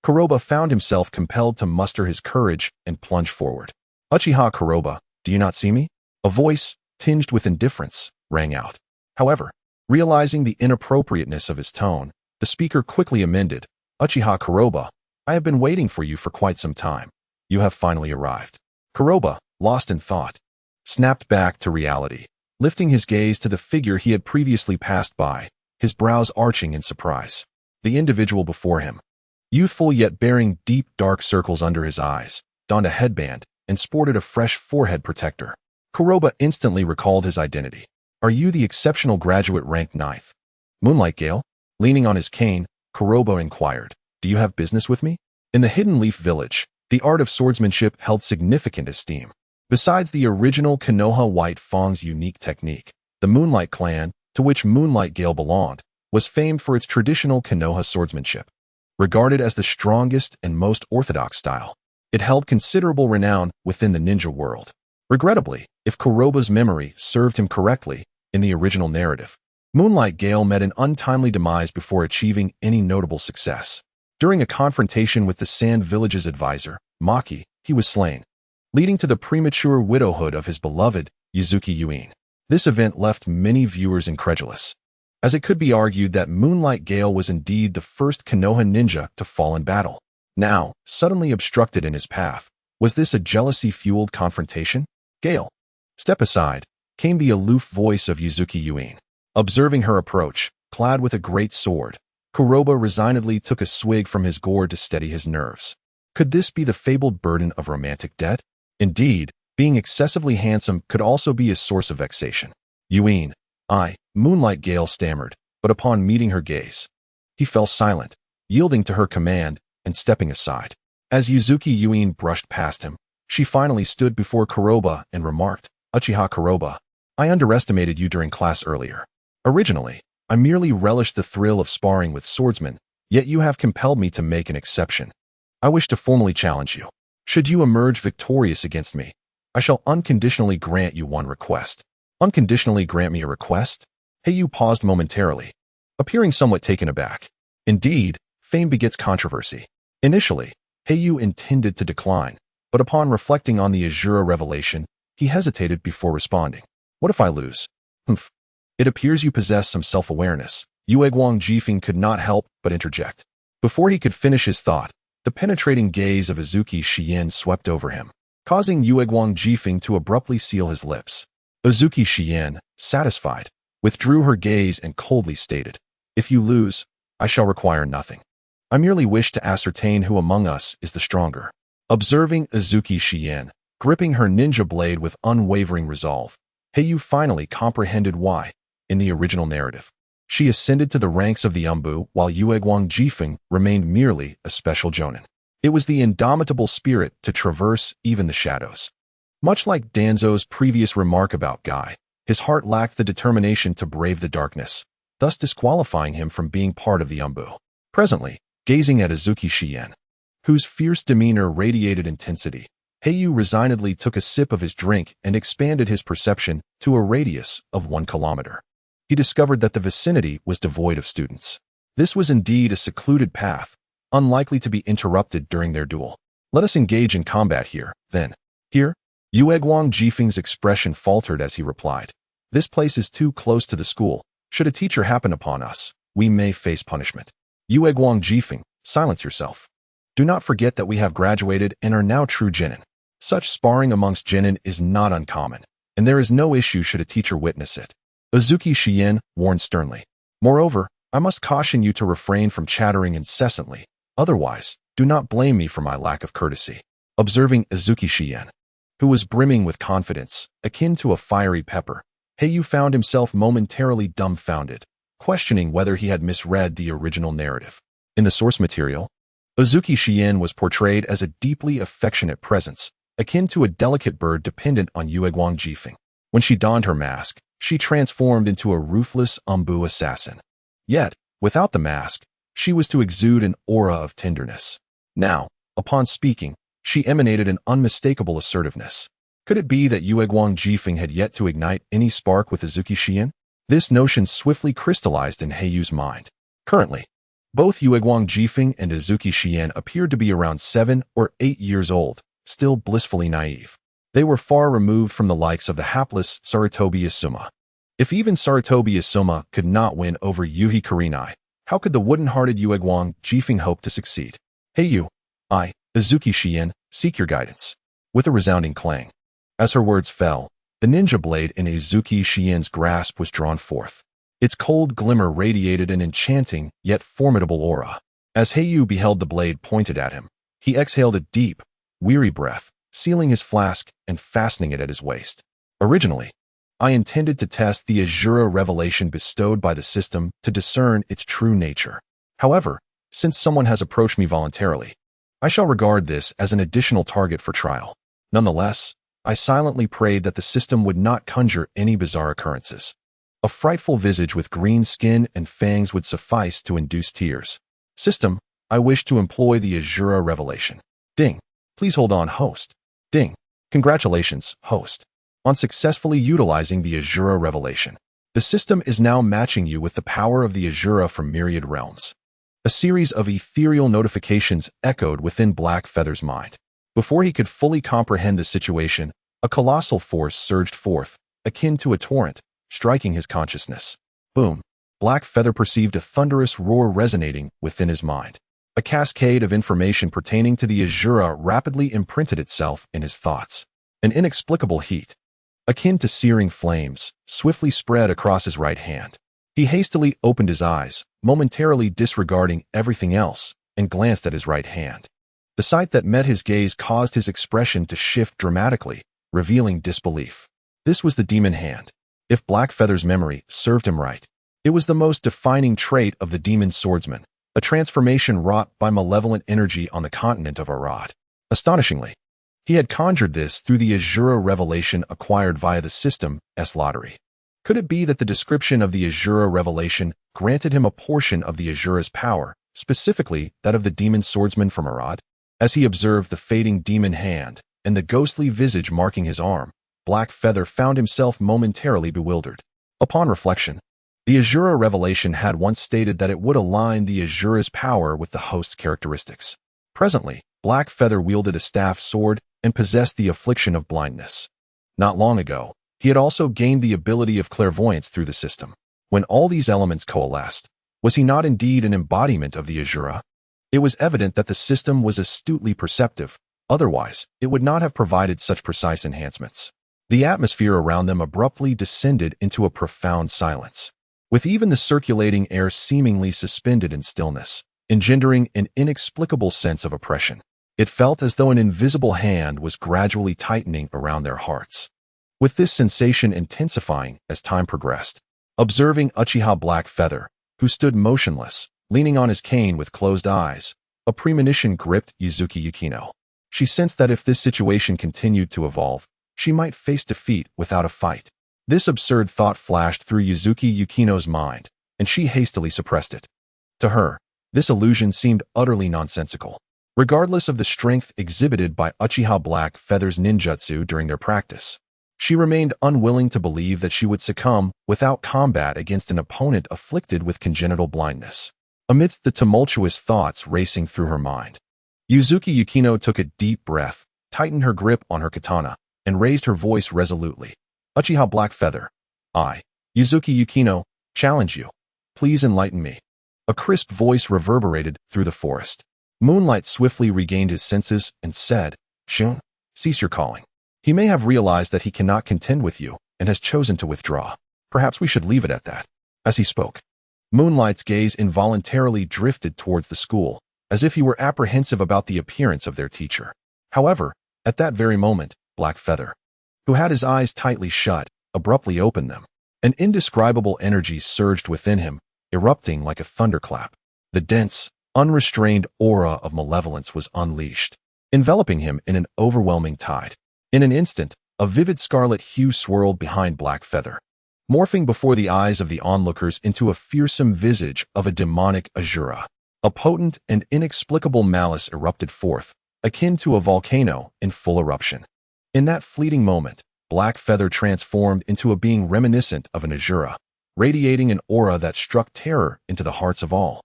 Speaker 1: Kuroba found himself compelled to muster his courage and plunge forward. "Uchiha Kuroba, do you not see me?" A voice, tinged with indifference, rang out. However, realizing the inappropriateness of his tone, the speaker quickly amended, "Uchiha Kuroba, I have been waiting for you for quite some time. You have finally arrived." Kuroba, lost in thought, snapped back to reality, lifting his gaze to the figure he had previously passed by, his brows arching in surprise. The individual before him, youthful yet bearing deep dark circles under his eyes, donned a headband and sported a fresh forehead protector. Kuroba instantly recalled his identity. "Are you the exceptional graduate ranked 9th? Moonlight Gale?" Leaning on his cane, Kuroba inquired, "Do you have business with me?" In the Hidden Leaf Village, the art of swordsmanship held significant esteem. Besides the original Konoha White Fang's unique technique, the Moonlight clan, to which Moonlight Gale belonged, was famed for its traditional Konoha swordsmanship. Regarded as the strongest and most orthodox style, it held considerable renown within the ninja world. Regrettably, if Kuroba's memory served him correctly, in the original narrative, Moonlight Gale met an untimely demise before achieving any notable success. During a confrontation with the Sand Village's advisor, Maki, he was slain, leading to the premature widowhood of his beloved Yuzuki Yuin. This event left many viewers incredulous, as it could be argued that Moonlight Gale was indeed the first Konoha ninja to fall in battle. Now, suddenly obstructed in his path, was this a jealousy-fueled confrontation? "Gale, step aside," came the aloof voice of Yuzuki Yuin. Observing her approach, clad with a great sword, Kuroba resignedly took a swig from his gourd to steady his nerves. Could this be the fabled burden of romantic debt? Indeed, being excessively handsome could also be a source of vexation. "Yuin, Moonlight Gale stammered, but upon meeting her gaze, he fell silent, yielding to her command and stepping aside. As Yuzuki Yuin brushed past him, she finally stood before Kuroba and remarked, "Uchiha Kuroba, I underestimated you during class earlier. Originally, I merely relished the thrill of sparring with swordsmen, yet you have compelled me to make an exception. I wish to formally challenge you. Should you emerge victorious against me, I shall unconditionally grant you one request." "Unconditionally grant me a request?" Hei Yu paused momentarily, appearing somewhat taken aback. Indeed, fame begets controversy. Initially, Hei Yu intended to decline, but upon reflecting on the Azura revelation, he hesitated before responding. "What if I lose?" "Humph. It appears you possess some self-awareness." Yueguang Jifeng could not help but interject. Before he could finish his thought, the penetrating gaze of Uzuki Shien swept over him, causing Yueguang Jifeng to abruptly seal his lips. Uzuki Shien, satisfied, withdrew her gaze and coldly stated, "If you lose, I shall require nothing. I merely wish to ascertain who among us is the stronger." Observing Uzuki Shien, gripping her ninja blade with unwavering resolve, Hei Yu finally comprehended why, in the original narrative, she ascended to the ranks of the Umbu while Yueguang Jifeng remained merely a special jonin. It was the indomitable spirit to traverse even the shadows. Much like Danzo's previous remark about Guy, his heart lacked the determination to brave the darkness, thus disqualifying him from being part of the Umbu. Presently, gazing at Uzuki Shien, whose fierce demeanor radiated intensity, Hei Yu resignedly took a sip of his drink and expanded his perception to a radius of 1 kilometer. He discovered that the vicinity was devoid of students. This was indeed a secluded path, unlikely to be interrupted during their duel. "Let us engage in combat here, then." "Here?" Yueguang Jifeng's expression faltered as he replied, "This place is too close to the school. Should a teacher happen upon us, we may face punishment." "Yueguang Jifeng, silence yourself. Do not forget that we have graduated and are now true genin. Such sparring amongst genin is not uncommon, and there is no issue should a teacher witness it." Uzuki Shien warned sternly. "Moreover, I must caution you to refrain from chattering incessantly. Otherwise, do not blame me for my lack of courtesy." Observing Uzuki Shien, who was brimming with confidence, akin to a fiery pepper, Hei Yu found himself momentarily dumbfounded, questioning whether he had misread the original narrative. In the source material, Uzuki Shien was portrayed as a deeply affectionate presence, akin to a delicate bird dependent on Yueguang Jifeng. When she donned her mask, she transformed into a ruthless Umbu assassin. Yet, without the mask, she was to exude an aura of tenderness. Now, upon speaking, she emanated an unmistakable assertiveness. Could it be that Yuegwang Jifeng had yet to ignite any spark with Azuki Xian? This notion swiftly crystallized in Hei Yu's mind. Currently, both Yuegwang Jifeng and Azuki Xian appeared to be around 7 or 8 years old, still blissfully naive. They were far removed from the likes of the hapless Sarutobi Asuma. If even Sarutobi Asuma could not win over Yuhi Kurenai, how could the wooden-hearted Yuegwang Jifeng hope to succeed? Hei Yu, I, Azuki Xian, seek your guidance. With a resounding clang. As her words fell, the ninja blade in Azuki Xian's grasp was drawn forth. Its cold glimmer radiated an enchanting, yet formidable aura. As Hei Yu beheld the blade pointed at him, he exhaled a deep, weary breath, sealing his flask and fastening it at his waist. Originally, I intended to test the Azura revelation bestowed by the system to discern its true nature. However, since someone has approached me voluntarily, I shall regard this as an additional target for trial. Nonetheless, I silently prayed that the system would not conjure any bizarre occurrences. A frightful visage with green skin and fangs would suffice to induce tears. System, I wish to employ the Azura revelation. Ding. Please hold on, host. Ding. Congratulations, host, on successfully utilizing the Azura revelation. The system is now matching you with the power of the Azura from myriad realms. A series of ethereal notifications echoed within Black Feather's mind. Before he could fully comprehend the situation, a colossal force surged forth, akin to a torrent, striking his consciousness. Boom! Black Feather perceived a thunderous roar resonating within his mind. A cascade of information pertaining to the Azura rapidly imprinted itself in his thoughts. An inexplicable heat, akin to searing flames, swiftly spread across his right hand. He hastily opened his eyes, momentarily disregarding everything else, and glanced at his right hand. The sight that met his gaze caused his expression to shift dramatically, revealing disbelief. This was the demon hand. If Black Feather's memory served him right, it was the most defining trait of the demon swordsman, a transformation wrought by malevolent energy on the continent of Arad. Astonishingly, he had conjured this through the Azura revelation acquired via the system's lottery. Could it be that the description of the Azura revelation granted him a portion of the Azura's power, specifically that of the demon swordsman from Arad? As he observed the fading demon hand and the ghostly visage marking his arm, Black Feather found himself momentarily bewildered. Upon reflection, the Azura revelation had once stated that it would align the Azura's power with the host's characteristics. Presently, Black Feather wielded a staff sword and possessed the affliction of blindness. Not long ago, he had also gained the ability of clairvoyance through the system. When all these elements coalesced, was he not indeed an embodiment of the Azura? It was evident that the system was astutely perceptive, otherwise, it would not have provided such precise enhancements. The atmosphere around them abruptly descended into a profound silence, with even the circulating air seemingly suspended in stillness, engendering an inexplicable sense of oppression. It felt as though an invisible hand was gradually tightening around their hearts. With this sensation intensifying as time progressed, observing Uchiha Black Feather, who stood motionless, leaning on his cane with closed eyes, a premonition gripped Yuzuki Yukino. She sensed that if this situation continued to evolve, she might face defeat without a fight. This absurd thought flashed through Yuzuki Yukino's mind, and she hastily suppressed it. To her, this illusion seemed utterly nonsensical. Regardless of the strength exhibited by Uchiha Black Feather's ninjutsu during their practice, she remained unwilling to believe that she would succumb without combat against an opponent afflicted with congenital blindness. Amidst the tumultuous thoughts racing through her mind, Yuzuki Yukino took a deep breath, tightened her grip on her katana, and raised her voice resolutely. Uchiha Black Feather, I, Yuzuki Yukino, challenge you. Please enlighten me. A crisp voice reverberated through the forest. Moonlight swiftly regained his senses and said, Shun, cease your calling. He may have realized that he cannot contend with you and has chosen to withdraw. Perhaps we should leave it at that. As he spoke, Moonlight's gaze involuntarily drifted towards the school, as if he were apprehensive about the appearance of their teacher. However, at that very moment, Black Feather, who had his eyes tightly shut, abruptly opened them. An indescribable energy surged within him, erupting like a thunderclap. The dense, unrestrained aura of malevolence was unleashed, enveloping him in an overwhelming tide. In an instant, a vivid scarlet hue swirled behind Black Feather. morphing before the eyes of the onlookers into a fearsome visage of a demonic Asura. A potent and inexplicable malice erupted forth, akin to a volcano in full eruption. In that fleeting moment, Black Feather transformed into a being reminiscent of an Asura, radiating an aura that struck terror into the hearts of all.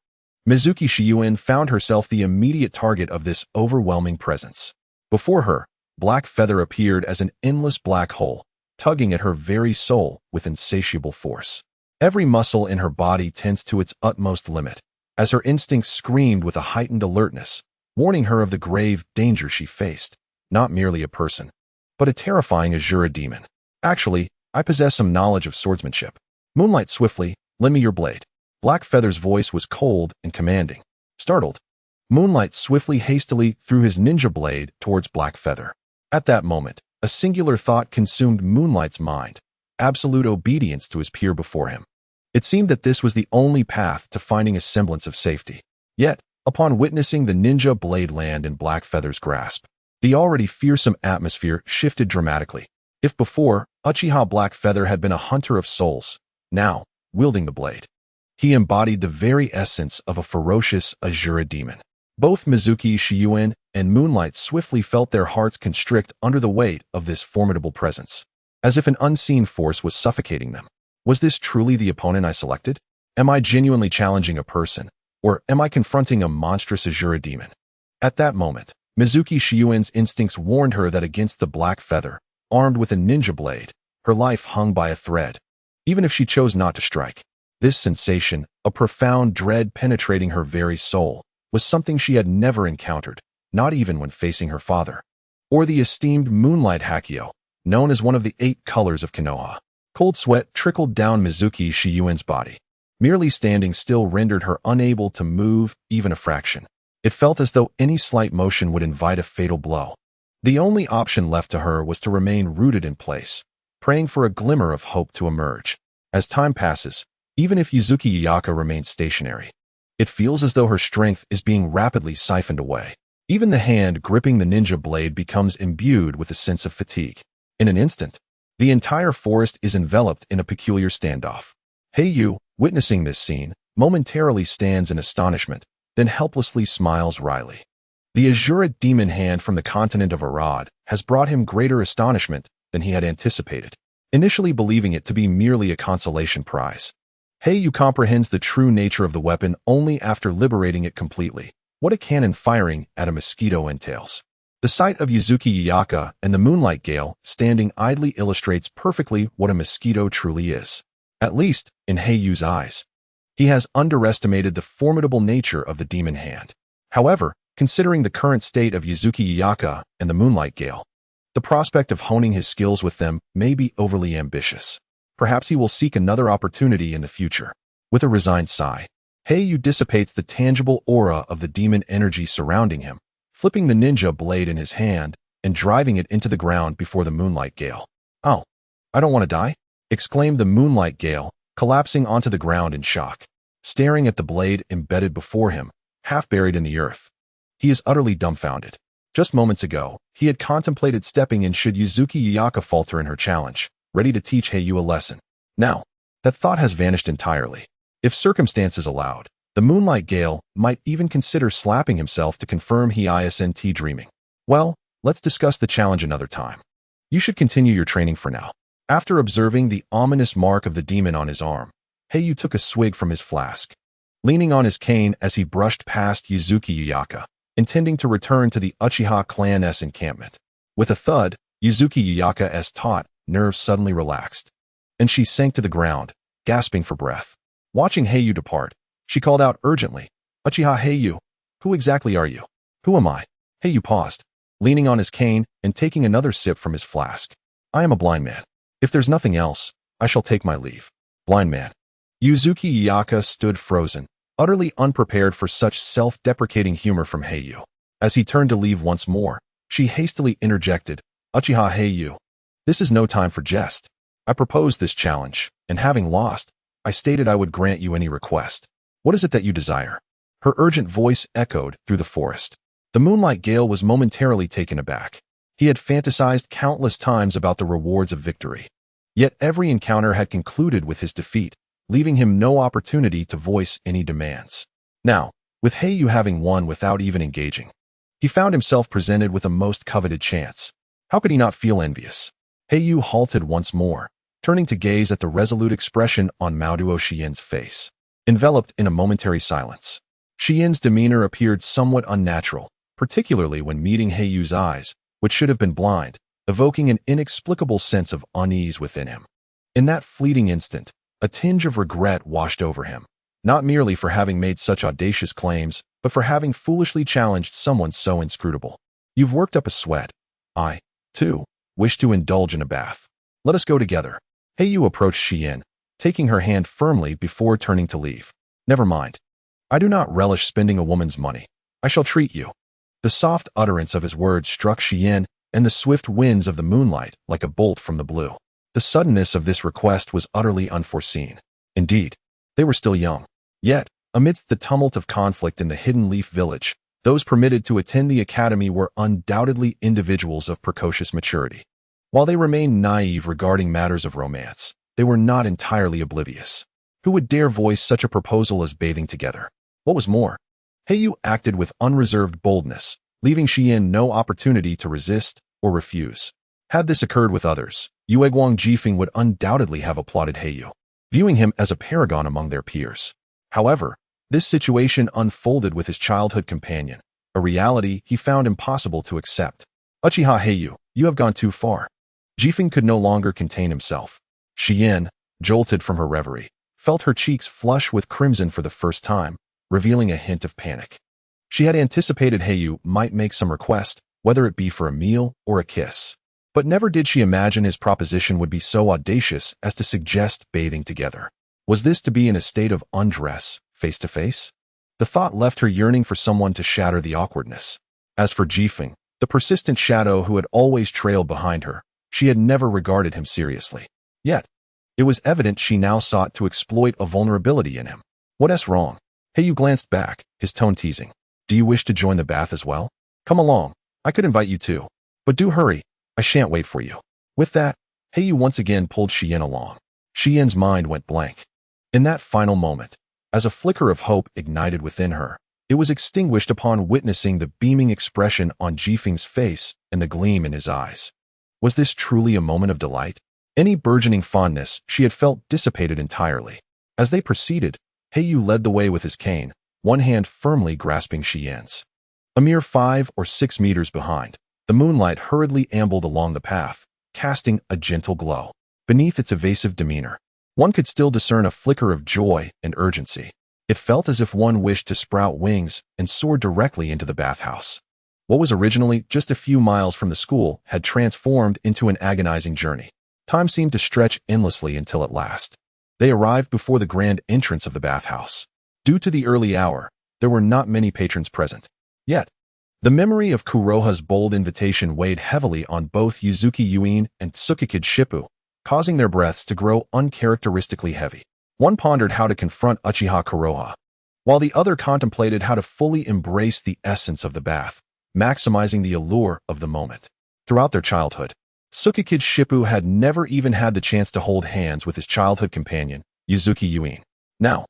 Speaker 1: Mizuki Shiyuin found herself the immediate target of this overwhelming presence. Before her, Black Feather appeared as an endless black hole, tugging at her very soul with insatiable force. Every muscle in her body tensed to its utmost limit, as her instincts screamed with a heightened alertness, warning her of the grave danger she faced, not merely a person, but a terrifying Asura demon. Actually, I possess some knowledge of swordsmanship. Moonlight swiftly, lend me your blade. Black Feather's voice was cold and commanding. Startled, Moonlight swiftly hastily threw his ninja blade towards Black Feather. At that moment, a singular thought consumed Moonlight's mind, absolute obedience to his peer before him. It seemed that this was the only path to finding a semblance of safety. Yet, upon witnessing the ninja blade land in Black Feather's grasp, the already fearsome atmosphere shifted dramatically. If before, Uchiha Black Feather had been a hunter of souls, now, wielding the blade, he embodied the very essence of a ferocious Asura demon. Both Mizuki Shiyuin and Moonlight swiftly felt their hearts constrict under the weight of this formidable presence, as if an unseen force was suffocating them. Was this truly the opponent I selected? Am I genuinely challenging a person, or am I confronting a monstrous Asura demon? At that moment, Mizuki Shiyuin's instincts warned her that against the Black Feather, armed with a ninja blade, her life hung by a thread, even if she chose not to strike. This sensation, a profound dread penetrating her very soul, was something she had never encountered, not even when facing her father, or the esteemed Moonlight Hakio, known as one of the 8 colors of Konoha. Cold sweat trickled down Mizuki Shiyuin's body. Merely standing still rendered her unable to move even a fraction. It felt as though any slight motion would invite a fatal blow. The only option left to her was to remain rooted in place, praying for a glimmer of hope to emerge. As time passes, even if Yuzuki Yuyaka remains stationary, it feels as though her strength is being rapidly siphoned away. Even the hand gripping the ninja blade becomes imbued with a sense of fatigue. In an instant, the entire forest is enveloped in a peculiar standoff. Hei Yu, witnessing this scene, momentarily stands in astonishment, then helplessly smiles wryly. The Asura demon hand from the continent of Arad has brought him greater astonishment than he had anticipated, initially believing it to be merely a consolation prize. Hei Yu comprehends the true nature of the weapon only after liberating it completely, what a cannon firing at a mosquito entails. The sight of Yuzuki Yuyaka and the Moonlight Gale standing idly illustrates perfectly what a mosquito truly is. At least, in Hei Yu's eyes. He has underestimated the formidable nature of the demon hand. However, considering the current state of Yuzuki Yuyaka and the Moonlight Gale, the prospect of honing his skills with them may be overly ambitious. Perhaps he will seek another opportunity in the future. With a resigned sigh, Hei Yu dissipates the tangible aura of the demon energy surrounding him, flipping the ninja blade in his hand and driving it into the ground before the Moonlight Gale. "Oh, I don't want to die," exclaimed the Moonlight Gale, collapsing onto the ground in shock, staring at the blade embedded before him, half buried in the earth. He is utterly dumbfounded. Just moments ago, he had contemplated stepping in should Yuzuki Yuyaka falter in her challenge, ready to teach Hei Yu a lesson. Now, that thought has vanished entirely. If circumstances allowed, the Moonlight Gale might even consider slapping himself to confirm he isn't dreaming. Well, let's discuss the challenge another time. You should continue your training for now. After observing the ominous mark of the demon on his arm, Hei Yu took a swig from his flask, leaning on his cane as he brushed past Yuzuki Yuyaka, intending to return to the Uchiha clan's encampment. With a thud, Yuzuki Yuyaka's taut nerves suddenly relaxed, and she sank to the ground, gasping for breath. Watching Hei Yu depart, she called out urgently, "Uchiha Hei Yu, who exactly are you? Who am I?" Hei Yu paused, leaning on his cane and taking another sip from his flask. "I am a blind man. If there's nothing else, I shall take my leave." Blind man. Yuzuki Yuyaka stood frozen, utterly unprepared for such self-deprecating humor from Hei Yu. As he turned to leave once more, she hastily interjected, "Uchiha Hei Yu, this is no time for jest. I proposed this challenge, and having lost, I stated I would grant you any request. What is it that you desire?" Her urgent voice echoed through the forest. The Moonlight Gale was momentarily taken aback. He had fantasized countless times about the rewards of victory. Yet every encounter had concluded with his defeat, leaving him no opportunity to voice any demands. Now, with Hei Yu having won without even engaging, he found himself presented with a most coveted chance. How could he not feel envious? Hei Yu halted once more, turning to gaze at the resolute expression on Maoduo Xian's face. Enveloped in a momentary silence, Xian's demeanor appeared somewhat unnatural, particularly when meeting Hei Yu's eyes, which should have been blind, evoking an inexplicable sense of unease within him. In that fleeting instant, a tinge of regret washed over him, not merely for having made such audacious claims, but for having foolishly challenged someone so inscrutable. You've worked up a sweat. I, too, wish to indulge in a bath. Let us go together. Hei Yu approached Xian, taking her hand firmly before turning to leave. Never mind. I do not relish spending a woman's money. I shall treat you. The soft utterance of his words struck Xian and the swift winds of the moonlight like a bolt from the blue. The suddenness of this request was utterly unforeseen. Indeed, they were still young. Yet, amidst the tumult of conflict in the Hidden Leaf Village, those permitted to attend the academy were undoubtedly individuals of precocious maturity. While they remained naive regarding matters of romance, they were not entirely oblivious. Who would dare voice such a proposal as bathing together? What was more, Hei Yu acted with unreserved boldness, leaving Xian no opportunity to resist or refuse. Had this occurred with others, Yueguang Jifeng would undoubtedly have applauded Hei Yu, viewing him as a paragon among their peers. However, this situation unfolded with his childhood companion, a reality he found impossible to accept. Uchiha Hei Yu, you have gone too far. Jifeng could no longer contain himself. Xian, jolted from her reverie, felt her cheeks flush with crimson for the first time, revealing a hint of panic. She had anticipated Hei Yu might make some request, whether it be for a meal or a kiss. But never did she imagine his proposition would be so audacious as to suggest bathing together. Was this to be in a state of undress, face to face? The thought left her yearning for someone to shatter the awkwardness. As for Jifeng, the persistent shadow who had always trailed behind her, she had never regarded him seriously. Yet, it was evident she now sought to exploit a vulnerability in him. What's wrong? Hei Yu glanced back, his tone teasing. Do you wish to join the bath as well? Come along. I could invite you too. But do hurry. I shan't wait for you. With that, Hei Yu once again pulled Xian along. Xian's mind went blank. In that final moment, as a flicker of hope ignited within her, it was extinguished upon witnessing the beaming expression on Jifeng's face and the gleam in his eyes. Was this truly a moment of delight? Any burgeoning fondness she had felt dissipated entirely. As they proceeded, Hei Yu led the way with his cane, one hand firmly grasping Xian's. A mere 5 or 6 meters behind, the moonlight hurriedly ambled along the path, casting a gentle glow. Beneath its evasive demeanor, one could still discern a flicker of joy and urgency. It felt as if one wished to sprout wings and soar directly into the bathhouse. What was originally just a few miles from the school had transformed into an agonizing journey. Time seemed to stretch endlessly until at last they arrived before the grand entrance of the bathhouse. Due to the early hour, there were not many patrons present. Yet, the memory of Kuroha's bold invitation weighed heavily on both Yuzuki Yuin and Tsukikid Shippu, causing their breaths to grow uncharacteristically heavy. One pondered how to confront Uchiha Kuroha, while the other contemplated how to fully embrace the essence of the bath, maximizing the allure of the moment. Throughout their childhood, Tsukikid Shippu had never even had the chance to hold hands with his childhood companion, Yuzuki Yuin. Now,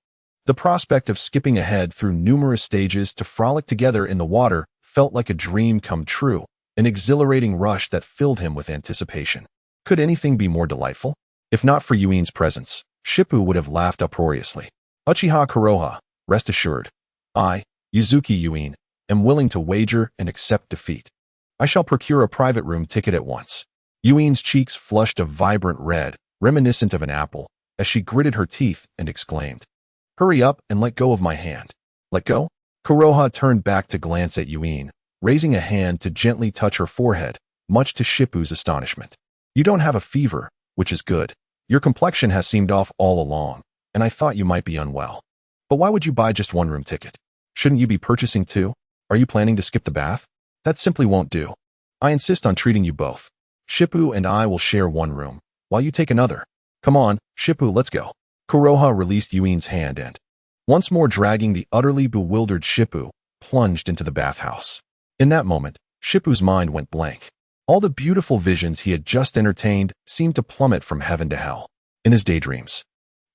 Speaker 1: the prospect of skipping ahead through numerous stages to frolic together in the water felt like a dream come true, an exhilarating rush that filled him with anticipation. Could anything be more delightful? If not for Yuin's presence, Shippu would have laughed uproariously. Uchiha Kuroha, rest assured, I, Yuzuki Yuin, am willing to wager and accept defeat. I shall procure a private room ticket at once. Yuin's cheeks flushed a vibrant red, reminiscent of an apple, as she gritted her teeth and exclaimed, Hurry up and let go of my hand. Let go? Kuroha turned back to glance at Yuin, raising a hand to gently touch her forehead, much to Shippu's astonishment. You don't have a fever, which is good. Your complexion has seemed off all along, and I thought you might be unwell. But why would you buy just one room ticket? Shouldn't you be purchasing two? Are you planning to skip the bath? That simply won't do. I insist on treating you both. Shippu and I will share one room, while you take another. Come on, Shippu, let's go. Kuroha released Yuin's hand and, once more dragging the utterly bewildered Shippu, plunged into the bathhouse. In that moment, Shippu's mind went blank. All the beautiful visions he had just entertained seemed to plummet from heaven to hell. In his daydreams,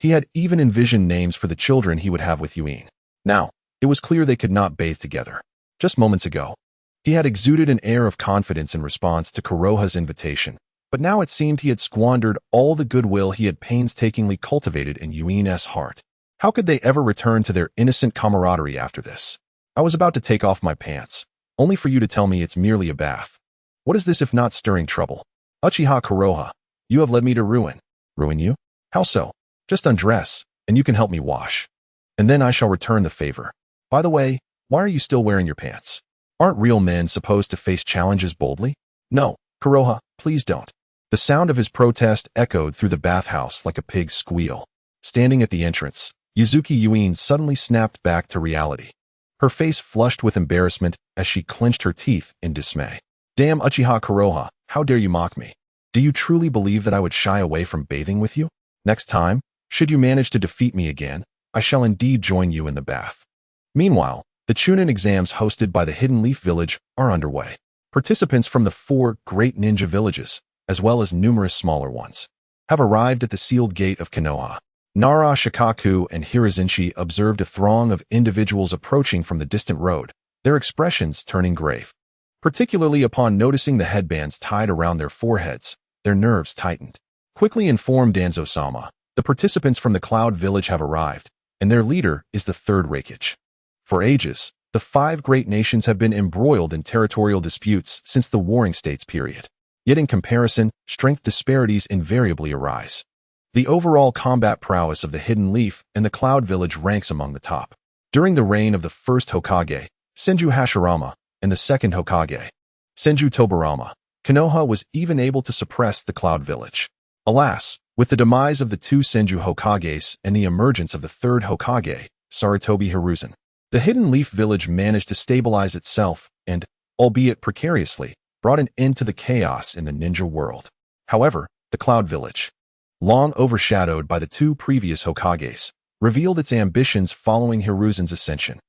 Speaker 1: he had even envisioned names for the children he would have with Yuin. Now, it was clear they could not bathe together. Just moments ago, he had exuded an air of confidence in response to Konoha's invitation, but now it seemed he had squandered all the goodwill he had painstakingly cultivated in Yuin's heart. How could they ever return to their innocent camaraderie after this? I was about to take off my pants, only for you to tell me it's merely a bath. What is this if not stirring trouble? Uchiha Konoha, you have led me to ruin. Ruin you? How so? Just undress, and you can help me wash. And then I shall return the favor. By the way, why are you still wearing your pants? Aren't real men supposed to face challenges boldly? No, Konoha, please don't. The sound of his protest echoed through the bathhouse like a pig's squeal. Standing at the entrance, Yuzuki Yuin suddenly snapped back to reality. Her face flushed with embarrassment as she clenched her teeth in dismay. Damn Uchiha Konoha, how dare you mock me? Do you truly believe that I would shy away from bathing with you? Next time, should you manage to defeat me again, I shall indeed join you in the bath. Meanwhile, the Chunin exams hosted by the Hidden Leaf Village are underway. Participants from the 4 great ninja villages, as well as numerous smaller ones, have arrived at the sealed gate of Konoha. Nara Shikaku and Hirazinshi observed a throng of individuals approaching from the distant road, their expressions turning grave. Particularly upon noticing the headbands tied around their foreheads, their nerves tightened. Quickly informed Danzo-sama, the participants from the Cloud Village have arrived, and their leader is the third refuge. For ages, the 5 great nations have been embroiled in territorial disputes since the Warring States period. Yet in comparison, strength disparities invariably arise. The overall combat prowess of the Hidden Leaf and the Cloud Village ranks among the top. During the reign of the first Hokage, Senju Hashirama, and the second Hokage, Senju Tobarama, Konoha was even able to suppress the Cloud Village. Alas, with the demise of the 2 Senju Hokages and the emergence of the third Hokage, Sarutobi Hiruzen, the Hidden Leaf Village managed to stabilize itself and, albeit precariously, brought an end to the chaos in the ninja world. However, the Cloud Village, long overshadowed by the 2 previous Hokages, revealed its ambitions following Hiruzen's ascension.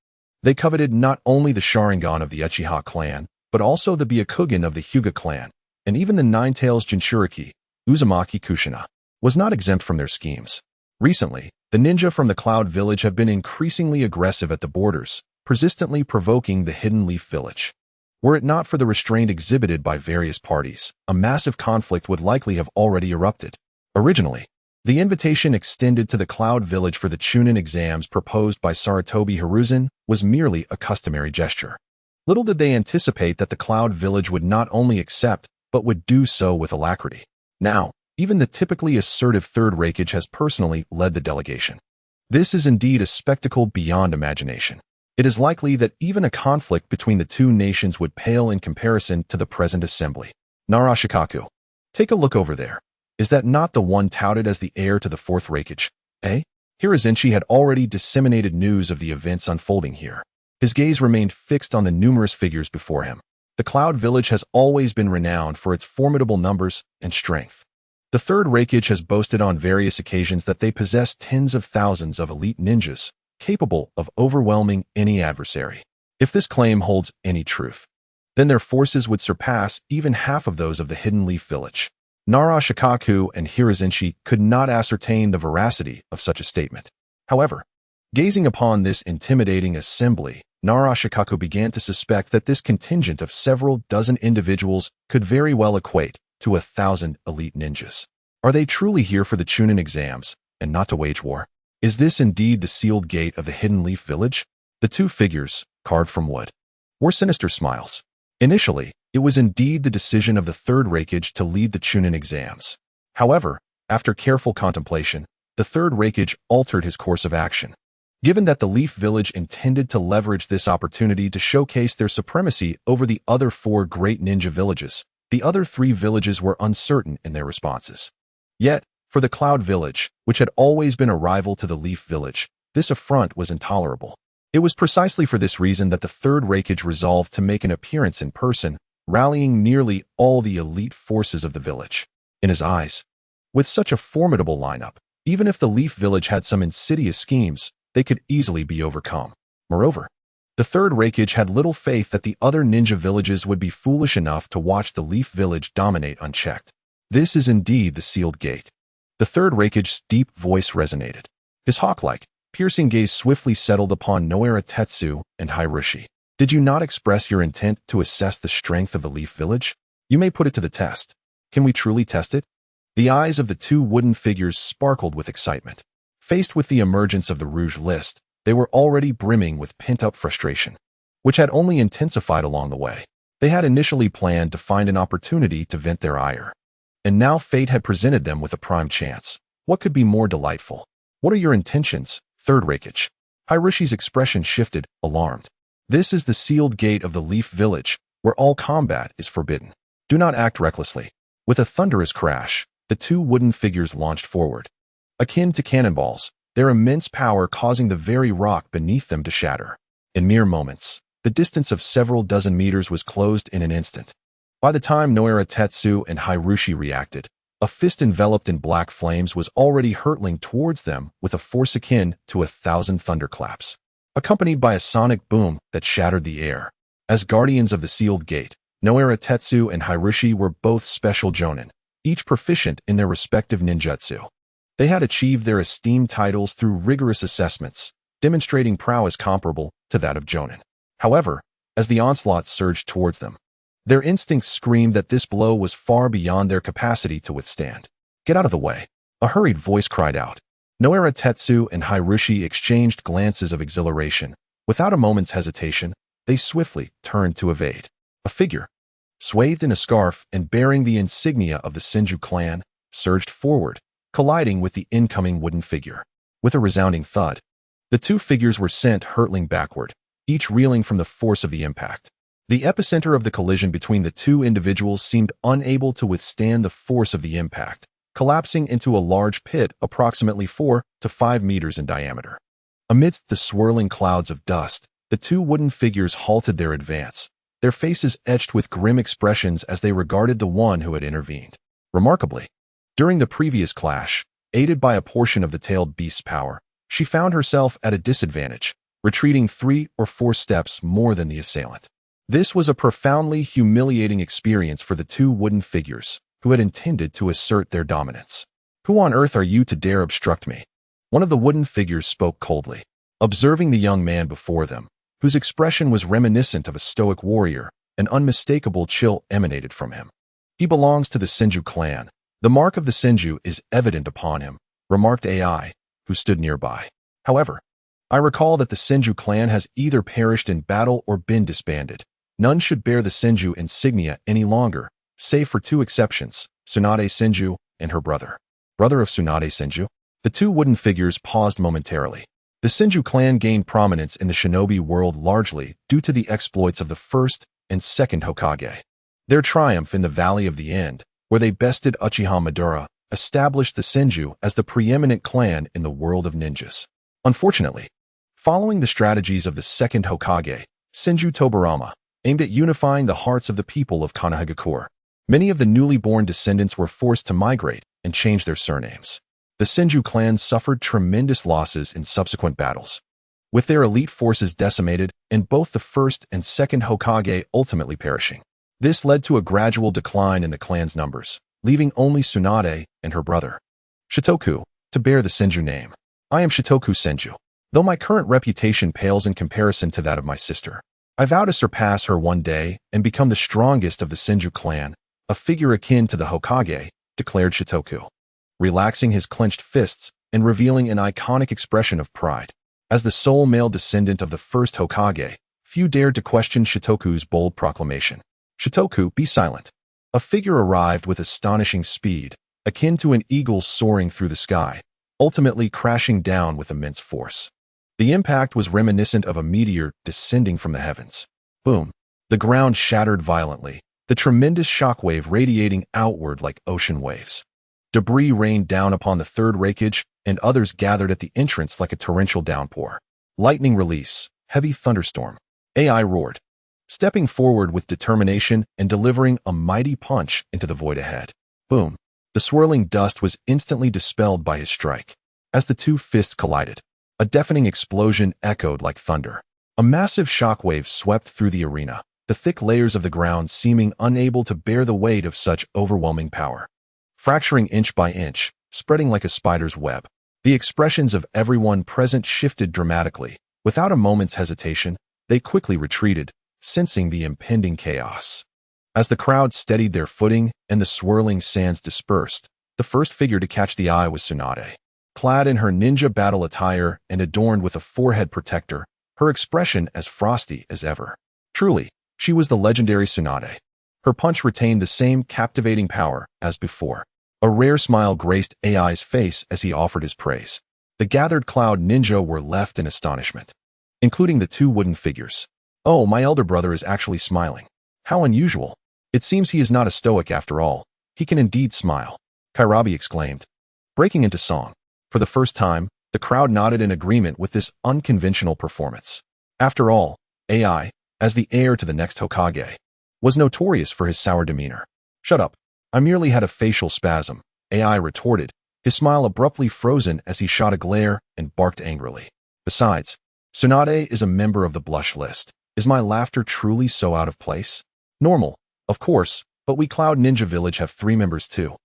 Speaker 1: They coveted not only the Sharingan of the Uchiha clan, but also the Byakugan of the Hyuga clan, and even the Nine-Tails Jinchuriki, Uzumaki Kushina, was not exempt from their schemes. Recently, the ninja from the Cloud Village have been increasingly aggressive at the borders, persistently provoking the Hidden Leaf Village. Were it not for the restraint exhibited by various parties, a massive conflict would likely have already erupted. Originally, the invitation extended to the Cloud Village for the Chunin exams proposed by Sarutobi Hiruzen was merely a customary gesture. Little did they anticipate that the Cloud Village would not only accept, but would do so with alacrity. Now, even the typically assertive third refuge has personally led the delegation. This is indeed a spectacle beyond imagination. It is likely that even a conflict between the 2 nations would pale in comparison to the present assembly. Narashikaku, take a look over there. Is that not the one touted as the heir to the 4th refuge? Eh? Hirazinshi had already disseminated news of the events unfolding here. His gaze remained fixed on the numerous figures before him. The Cloud Village has always been renowned for its formidable numbers and strength. The third refuge has boasted on various occasions that they possess tens of thousands of elite ninjas, capable of overwhelming any adversary. If this claim holds any truth, then their forces would surpass even half of those of the Hidden Leaf Village. Nara Shikaku and Hirazinshi could not ascertain the veracity of such a statement. However, gazing upon this intimidating assembly, Nara Shikaku began to suspect that this contingent of several dozen individuals could very well equate to 1,000 elite ninjas. Are they truly here for the Chunin exams, and not to wage war? Is this indeed the sealed gate of the Hidden Leaf Village? The 2 figures, carved from wood, wore sinister smiles. Initially, it was indeed the decision of the third refuge to lead the Chunin exams. However, after careful contemplation, the third refuge altered his course of action. Given that the Leaf Village intended to leverage this opportunity to showcase their supremacy over the other 4 great ninja villages, the other 3 villages were uncertain in their responses. Yet, for the Cloud Village, which had always been a rival to the Leaf Village, this affront was intolerable. It was precisely for this reason that the third refuge resolved to make an appearance in person, rallying nearly all the elite forces of the village. In his eyes, with such a formidable lineup, even if the Leaf Village had some insidious schemes, they could easily be overcome. Moreover, The third Reikage had little faith that the other ninja villages would be foolish enough to watch the Leaf Village dominate unchecked. This is indeed the sealed gate. The third Reikage's deep voice resonated. His hawk-like, piercing gaze swiftly settled upon Noera Tetsu and Hirushi. Did you not express your intent to assess the strength of the Leaf Village? You may put it to the test. Can we truly test it? The eyes of the two wooden figures sparkled with excitement. Faced with the emergence of the Rouge List, they were already brimming with pent-up frustration, which had only intensified along the way. They had initially planned to find an opportunity to vent their ire. And now fate had presented them with a prime chance. What could be more delightful? What are your intentions, third Reikage? Hirushi's expression shifted, alarmed. This is the sealed gate of the Leaf Village, where all combat is forbidden. Do not act recklessly. With a thunderous crash, the two wooden figures launched forward. Akin to cannonballs, their immense power causing the very rock beneath them to shatter. In mere moments, the distance of several dozen meters was closed in an instant. By the time Noera Tetsu and Hirushi reacted, a fist enveloped in black flames was already hurtling towards them with a force akin to 1,000 thunderclaps, accompanied by a sonic boom that shattered the air. As guardians of the sealed gate, Noera Tetsu and Hirushi were both special jonin, each proficient in their respective ninjutsu. They had achieved their esteemed titles through rigorous assessments, demonstrating prowess comparable to that of jonin. However, as the onslaught surged towards them, their instincts screamed that this blow was far beyond their capacity to withstand. Get out of the way, a hurried voice cried out. Noera Tetsu and Hirushi exchanged glances of exhilaration. Without a moment's hesitation, they swiftly turned to evade. A figure, swathed in a scarf and bearing the insignia of the Senju clan, surged forward, colliding with the incoming wooden figure. With a resounding thud, the two figures were sent hurtling backward, each reeling from the force of the impact. The epicenter of the collision between the two individuals seemed unable to withstand the force of the impact, collapsing into a large pit approximately 4 to 5 meters in diameter. Amidst the swirling clouds of dust, the two wooden figures halted their advance, their faces etched with grim expressions as they regarded the one who had intervened. Remarkably, during the previous clash, aided by a portion of the tailed beast's power, she found herself at a disadvantage, retreating 3 or 4 steps more than the assailant. This was a profoundly humiliating experience for the two wooden figures, who had intended to assert their dominance. Who on earth are you to dare obstruct me? One of the wooden figures spoke coldly, observing the young man before them, whose expression was reminiscent of a stoic warrior. An unmistakable chill emanated from him. He belongs to the Senju clan. The mark of the Senju is evident upon him, remarked Ai, who stood nearby. However, I recall that the Senju clan has either perished in battle or been disbanded. None should bear the Senju insignia any longer, save for 2 exceptions, Tsunade Senju and her brother. Brother of Tsunade Senju? The two wooden figures paused momentarily. The Senju clan gained prominence in the shinobi world largely due to the exploits of the first and second Hokage. Their triumph in the Valley of the End, where they bested Uchiha Madara, established the Senju as the preeminent clan in the world of ninjas. Unfortunately, following the strategies of the second Hokage, Senju Tobarama, aimed at unifying the hearts of the people of Konoha, many of the newly born descendants were forced to migrate and change their surnames. The Senju clan suffered tremendous losses in subsequent battles, with their elite forces decimated and both the first and second Hokage ultimately perishing. This led to a gradual decline in the clan's numbers, leaving only Tsunade and her brother, Shitoku, to bear the Senju name. I am Shitoku Senju. Though my current reputation pales in comparison to that of my sister, I vow to surpass her one day and become the strongest of the Senju clan, a figure akin to the Hokage, declared Shitoku, relaxing his clenched fists and revealing an iconic expression of pride. As the sole male descendant of the first Hokage, few dared to question Shitoku's bold proclamation. Shitoku, be silent. A figure arrived with astonishing speed, akin to an eagle soaring through the sky, ultimately crashing down with immense force. The impact was reminiscent of a meteor descending from the heavens. Boom! The ground shattered violently, the tremendous shockwave radiating outward like ocean waves. Debris rained down upon the third Reikage, and others gathered at the entrance like a torrential downpour. Lightning release, heavy thunderstorm. Ai roared, stepping forward with determination and delivering a mighty punch into the void ahead. Boom! The swirling dust was instantly dispelled by his strike. As the two fists collided, a deafening explosion echoed like thunder. A massive shockwave swept through the arena, the thick layers of the ground seeming unable to bear the weight of such overwhelming power. Fracturing inch by inch, spreading like a spider's web. The expressions of everyone present shifted dramatically. Without a moment's hesitation, they quickly retreated, sensing the impending chaos. As the crowd steadied their footing and the swirling sands dispersed, the first figure to catch the eye was Tsunade. Clad in her ninja battle attire and adorned with a forehead protector, her expression as frosty as ever. Truly, she was the legendary Tsunade. Her punch retained the same captivating power as before. A rare smile graced AI's face as he offered his praise. The gathered cloud ninja were left in astonishment, including the two wooden figures. Oh, my elder brother is actually smiling. How unusual. It seems he is not a stoic after all. He can indeed smile, Kairabi exclaimed, breaking into song. For the first time, the crowd nodded in agreement with this unconventional performance. After all, AI, as the heir to the next Hokage, was notorious for his sour demeanor. Shut up. I merely had a facial spasm, AI retorted, his smile abruptly frozen as he shot a glare and barked angrily. Besides, Tsunade is a member of the blush list. Is my laughter truly so out of place? Normal, of course, but we Cloud Ninja Village have 3 members too.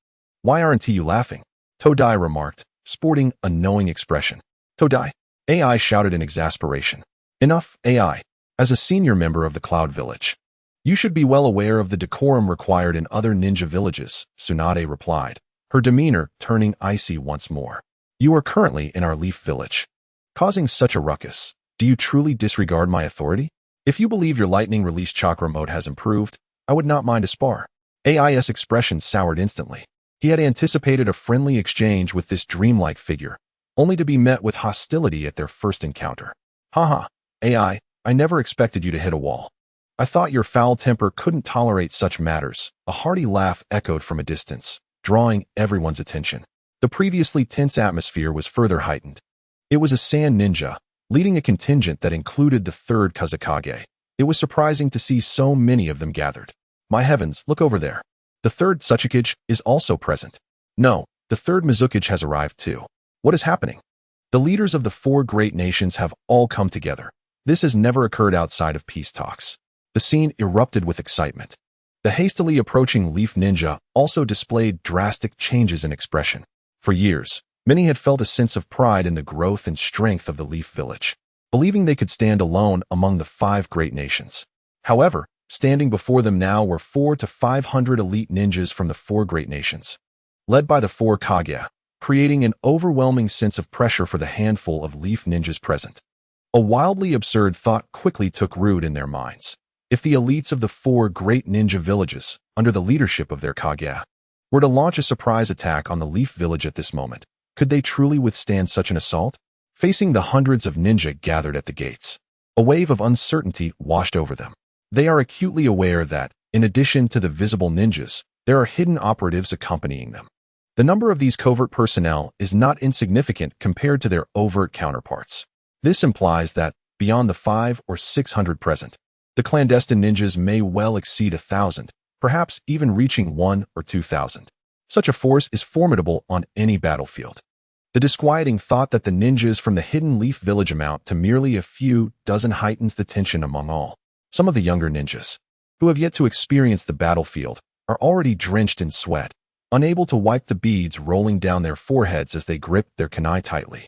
Speaker 1: Why aren't you laughing? Todai remarked, sporting a knowing expression. Todai? AI shouted in exasperation. Enough, AI. As a senior member of the Cloud Village, you should be well aware of the decorum required in other ninja villages, Tsunade replied, her demeanor turning icy once more. You are currently in our Leaf Village, causing such a ruckus. Do you truly disregard my authority? If you believe your lightning release chakra mode has improved, I would not mind a spar. AI's expression soured instantly. He had anticipated a friendly exchange with this dreamlike figure, only to be met with hostility at their first encounter. Haha, AI, I never expected you to hit a wall. I thought your foul temper couldn't tolerate such matters. A hearty laugh echoed from a distance, drawing everyone's attention. The previously tense atmosphere was further heightened. It was a sand ninja, leading a contingent that included the 3rd Kazekage. It was surprising to see so many of them gathered. My heavens, look over there. The 3rd Tsuchikage is also present. No, the 3rd Mizukage has arrived too. What is happening? The leaders of the 4 great nations have all come together. This has never occurred outside of peace talks. The scene erupted with excitement. The hastily approaching Leaf Ninja also displayed drastic changes in expression. For years, many had felt a sense of pride in the growth and strength of the Leaf Village, believing they could stand alone among the 5 great nations. However, standing before them now were 400 to 500 elite ninjas from the 4 great nations, led by the 4 Kage, creating an overwhelming sense of pressure for the handful of Leaf Ninjas present. A wildly absurd thought quickly took root in their minds. If the elites of the 4 great ninja villages, under the leadership of their Kage, were to launch a surprise attack on the Leaf Village at this moment, could they truly withstand such an assault? Facing the hundreds of ninja gathered at the gates, a wave of uncertainty washed over them. They are acutely aware that, in addition to the visible ninjas, there are hidden operatives accompanying them. The number of these covert personnel is not insignificant compared to their overt counterparts. This implies that, beyond the 500 or 600 present, the clandestine ninjas may well exceed 1,000, perhaps even reaching 1,000 or 2,000. Such a force is formidable on any battlefield. The disquieting thought that the ninjas from the hidden Leaf Village amount to merely a few dozen heightens the tension among all. Some of the younger ninjas, who have yet to experience the battlefield, are already drenched in sweat, unable to wipe the beads rolling down their foreheads as they grip their kunai tightly.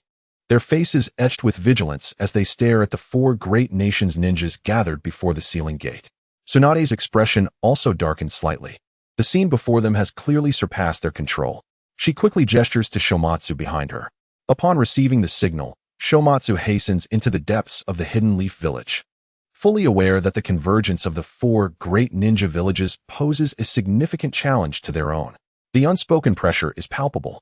Speaker 1: Their faces etched with vigilance as they stare at the 4 great nations ninjas gathered before the sealing gate. Tsunade's expression also darkened slightly. The scene before them has clearly surpassed their control. She quickly gestures to Shomatsu behind her. Upon receiving the signal, Shomatsu hastens into the depths of the hidden Leaf Village, fully aware that the convergence of the 4 great ninja villages poses a significant challenge to their own. The unspoken pressure is palpable.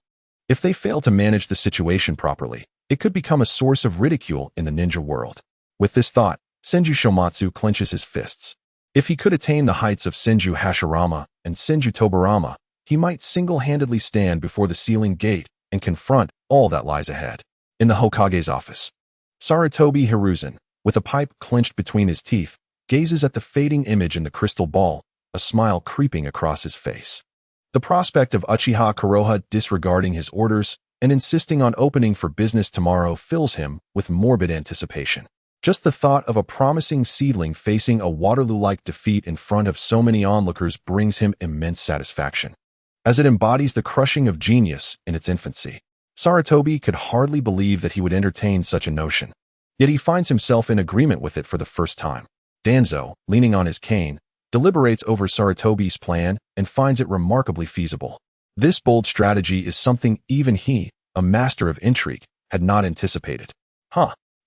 Speaker 1: If they fail to manage the situation properly, it could become a source of ridicule in the ninja world. With this thought, Senju Shomatsu clenches his fists. If he could attain the heights of Senju Hashirama and Senju Tobarama, he might single-handedly stand before the sealing gate and confront all that lies ahead. In the Hokage's office, Sarutobi Hiruzen, with a pipe clenched between his teeth, gazes at the fading image in the crystal ball, a smile creeping across his face. The prospect of Uchiha Kuroha disregarding his orders and insisting on opening for business tomorrow fills him with morbid anticipation. Just the thought of a promising seedling facing a Waterloo-like defeat in front of so many onlookers brings him immense satisfaction, as it embodies the crushing of genius in its infancy. Sarutobi could hardly believe that he would entertain such a notion, yet he finds himself in agreement with it for the first time. Danzo, leaning on his cane, deliberates over Sarutobi's plan and finds it remarkably feasible. This bold strategy is something even he, a master of intrigue, had not anticipated.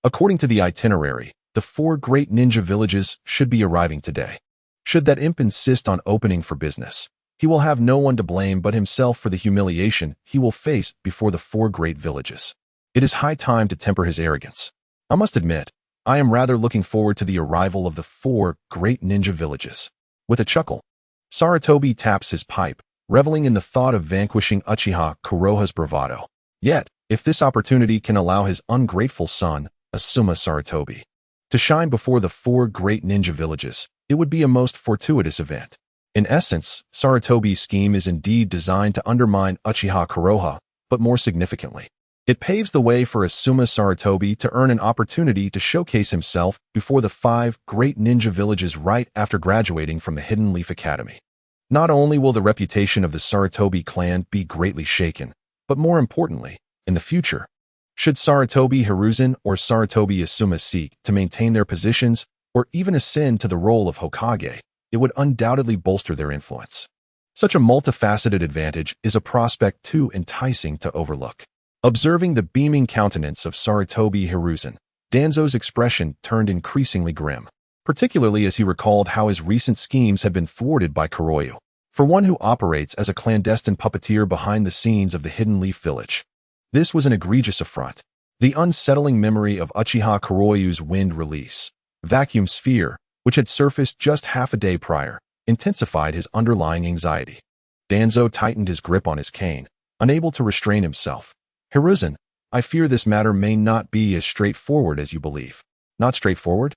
Speaker 1: According to the itinerary, the 4 great ninja villages should be arriving today. Should that imp insist on opening for business, he will have no one to blame but himself for the humiliation he will face before the 4 great villages. It is high time to temper his arrogance. I must admit, I am rather looking forward to the arrival of the 4 great ninja villages. With a chuckle, Sarutobi taps his pipe, reveling in the thought of vanquishing Uchiha Kuroha's bravado. Yet, if this opportunity can allow his ungrateful son, Asuma Sarutobi, to shine before the 4 great ninja villages, it would be a most fortuitous event. In essence, Sarutobi's scheme is indeed designed to undermine Uchiha Kuroha, but more significantly, it paves the way for Asuma Sarutobi to earn an opportunity to showcase himself before the 5 great ninja villages right after graduating from the Hidden Leaf Academy. Not only will the reputation of the Sarutobi clan be greatly shaken, but more importantly, in the future, should Sarutobi Hiruzen or Sarutobi Asuma seek to maintain their positions or even ascend to the role of Hokage, it would undoubtedly bolster their influence. Such a multifaceted advantage is a prospect too enticing to overlook. Observing the beaming countenance of Sarutobi Hiruzen, Danzo's expression turned increasingly grim, particularly as he recalled how his recent schemes had been thwarted by Kuroyu. For one who operates as a clandestine puppeteer behind the scenes of the Hidden Leaf Village, this was an egregious affront. The unsettling memory of Uchiha Kuroyu's wind release, vacuum sphere, which had surfaced just half a day prior, intensified his underlying anxiety. Danzo tightened his grip on his cane, unable to restrain himself. Hiruzen, I fear this matter may not be as straightforward as you believe. Not straightforward?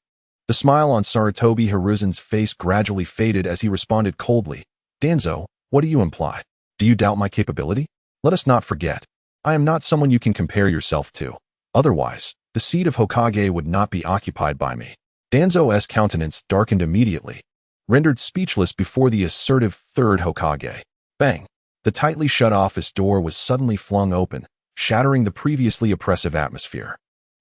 Speaker 1: The smile on Sarutobi Hiruzen's face gradually faded as he responded coldly. Danzo, what do you imply? Do you doubt my capability? Let us not forget, I am not someone you can compare yourself to. Otherwise, the seat of Hokage would not be occupied by me. Danzo's countenance darkened immediately, rendered speechless before the assertive 3rd Hokage. Bang! The tightly shut office door was suddenly flung open, shattering the previously oppressive atmosphere.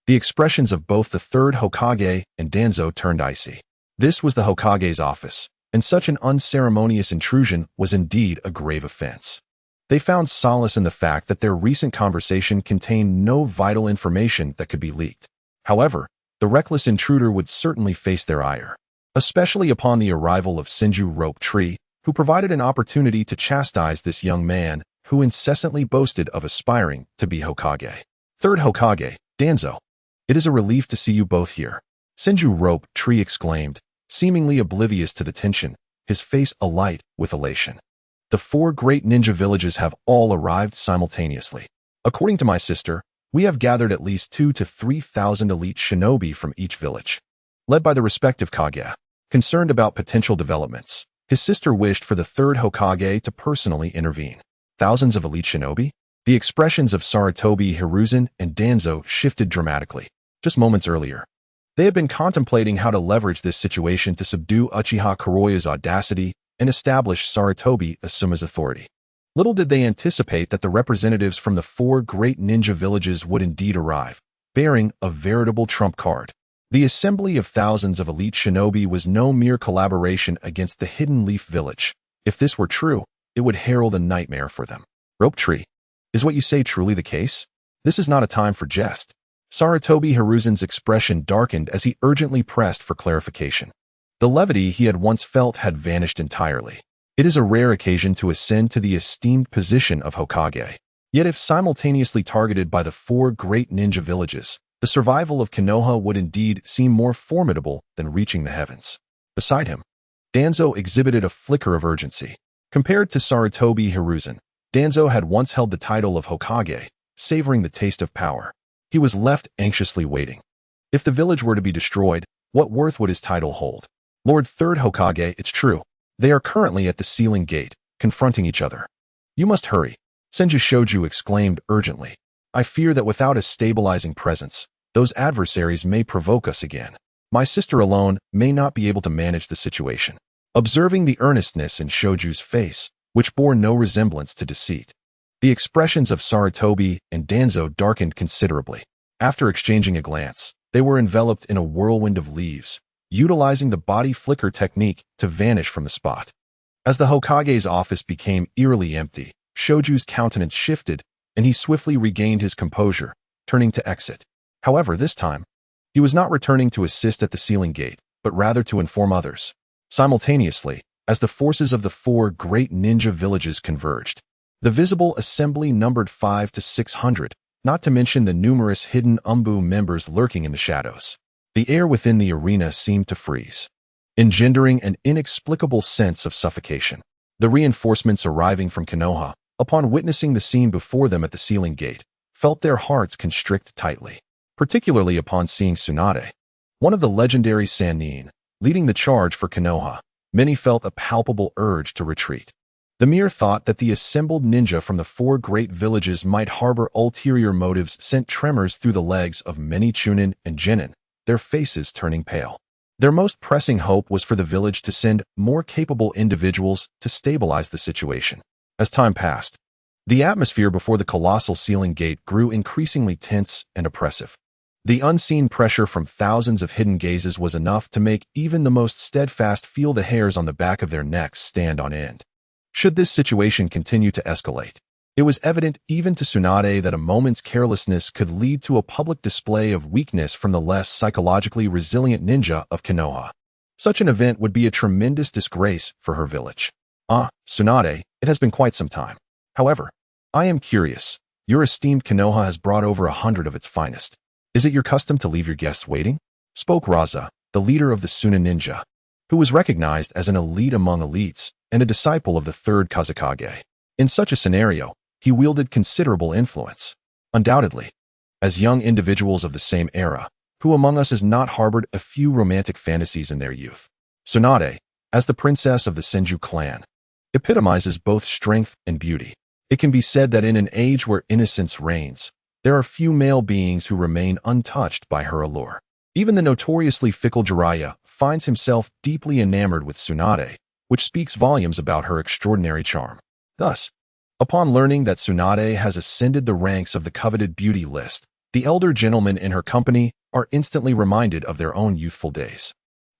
Speaker 1: The expressions of both the 3rd Hokage and Danzo turned icy. This was the Hokage's office, and such an unceremonious intrusion was indeed a grave offense. They found solace in the fact that their recent conversation contained no vital information that could be leaked. However, the reckless intruder would certainly face their ire, especially upon the arrival of Senju Rope Tree, who provided an opportunity to chastise this young man who incessantly boasted of aspiring to be Hokage. 3rd Hokage, Danzo. It is a relief to see you both here. Senju Rope Tree exclaimed, seemingly oblivious to the tension, his face alight with elation. The 4 great ninja villages have all arrived simultaneously. According to my sister, we have gathered at least 2,000 to 3,000 elite shinobi from each village, led by the respective Kage. Concerned about potential developments, his sister wished for the 3rd Hokage to personally intervene. Thousands of elite shinobi? The expressions of Sarutobi Hiruzen and Danzo shifted dramatically. Just moments earlier, they had been contemplating how to leverage this situation to subdue Uchiha Kuroya's audacity and establish Sarutobi Asuma's authority. Little did they anticipate that the representatives from the 4 great ninja villages would indeed arrive, bearing a veritable trump card. The assembly of thousands of elite shinobi was no mere collaboration against the Hidden Leaf Village. If this were true, it would herald a nightmare for them. Rope Tree, is what you say truly the case? This is not a time for jest. Sarutobi Hiruzen's expression darkened as he urgently pressed for clarification. The levity he had once felt had vanished entirely. It is a rare occasion to ascend to the esteemed position of Hokage. Yet if simultaneously targeted by the 4 great ninja villages, the survival of Konoha would indeed seem more formidable than reaching the heavens. Beside him, Danzo exhibited a flicker of urgency. Compared to Sarutobi Hiruzen, Danzo had once held the title of Hokage, savoring the taste of power. He was left anxiously waiting. If the village were to be destroyed, what worth would his title hold? Lord 3rd Hokage, it's true. They are currently at the Sealing Gate, confronting each other. You must hurry, Senju Shoju exclaimed urgently. I fear that without a stabilizing presence, Those adversaries may provoke us again. My sister alone may not be able to manage the situation. Observing the earnestness in Shoju's face, which bore no resemblance to deceit, the expressions of Sarutobi and Danzo darkened considerably. After exchanging a glance, they were enveloped in a whirlwind of leaves, utilizing the body flicker technique to vanish from the spot. As the Hokage's office became eerily empty, Shoju's countenance shifted, and he swiftly regained his composure, turning to exit. However, this time, he was not returning to assist at the ceiling gate, but rather to inform others. Simultaneously, as the forces of the 4 great ninja villages converged, the visible assembly numbered 500 to 600, not to mention the numerous hidden Umbu members lurking in the shadows. The air within the arena seemed to freeze, engendering an inexplicable sense of suffocation. The reinforcements arriving from Konoha, upon witnessing the scene before them at the ceiling gate, felt their hearts constrict tightly, particularly upon seeing Tsunade, one of the legendary Sannin, leading the charge for Konoha. Many felt a palpable urge to retreat. The mere thought that the assembled ninja from the 4 great villages might harbor ulterior motives sent tremors through the legs of many Chunin and Genin, their faces turning pale. Their most pressing hope was for the village to send more capable individuals to stabilize the situation. As time passed, the atmosphere before the colossal ceiling gate grew increasingly tense and oppressive. The unseen pressure from thousands of hidden gazes was enough to make even the most steadfast feel the hairs on the back of their necks stand on end. Should this situation continue to escalate, it was evident even to Tsunade that a moment's carelessness could lead to a public display of weakness from the less psychologically resilient ninja of Konoha. Such an event would be a tremendous disgrace for her village. Tsunade, it has been quite some time. However, I am curious. Your esteemed Konoha has brought over 100 of its finest. Is it your custom to leave your guests waiting? Spoke Raza, the leader of the Suna ninja, who was recognized as an elite among elites and a disciple of the 3rd Kazekage. In such a scenario, he wielded considerable influence. Undoubtedly, as young individuals of the same era, who among us has not harbored a few romantic fantasies in their youth? Tsunade, as the princess of the Senju clan, epitomizes both strength and beauty. It can be said that in an age where innocence reigns, there are few male beings who remain untouched by her allure. Even the notoriously fickle Jiraiya finds himself deeply enamored with Tsunade, which speaks volumes about her extraordinary charm. Thus, upon learning that Tsunade has ascended the ranks of the coveted beauty list, the elder gentlemen in her company are instantly reminded of their own youthful days.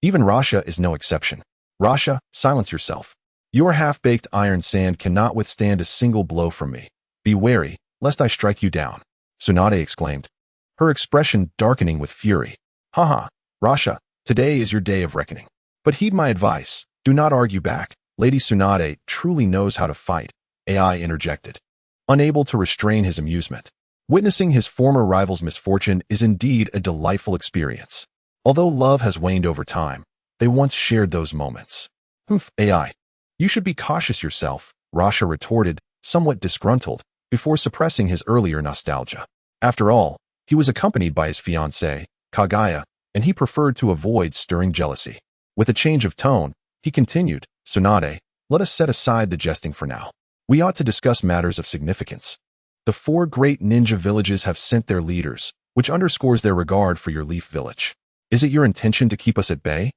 Speaker 1: Even Rasha is no exception. Rasha, silence yourself. Your half-baked iron sand cannot withstand a single blow from me. Be wary, lest I strike you down. Tsunade exclaimed, her expression darkening with fury. Haha, Rasha, today is your day of reckoning. But heed my advice, do not argue back. Lady Tsunade truly knows how to fight, AI interjected, unable to restrain his amusement. Witnessing his former rival's misfortune is indeed a delightful experience. Although love has waned over time, they once shared those moments. AI. You should be cautious yourself, Rasha retorted, somewhat disgruntled, before suppressing his earlier nostalgia. After all, he was accompanied by his fiancée, Kaguya, and he preferred to avoid stirring jealousy. With a change of tone, he continued, Tsunade, let us set aside the jesting for now. We ought to discuss matters of significance. The 4 great ninja villages have sent their leaders, which underscores their regard for your Leaf Village. Is it your intention to keep us at bay?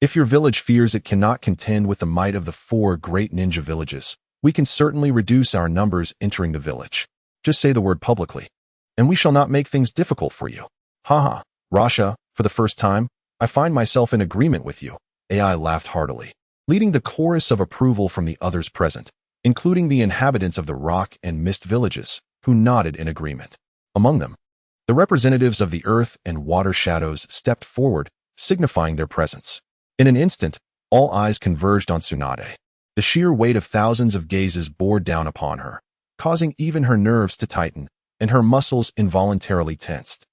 Speaker 1: If your village fears it cannot contend with the might of the 4 great ninja villages, we can certainly reduce our numbers entering the village. Just say the word publicly, and we shall not make things difficult for you. Haha, Rasha, for the first time, I find myself in agreement with you. AI laughed heartily, leading the chorus of approval from the others present, including the inhabitants of the Rock and Mist villages, who nodded in agreement. Among them, the representatives of the Earth and Water Shadows stepped forward, signifying their presence. In an instant, all eyes converged on Tsunade. The sheer weight of thousands of gazes bore down upon her, causing even her nerves to tighten, and her muscles involuntarily tensed.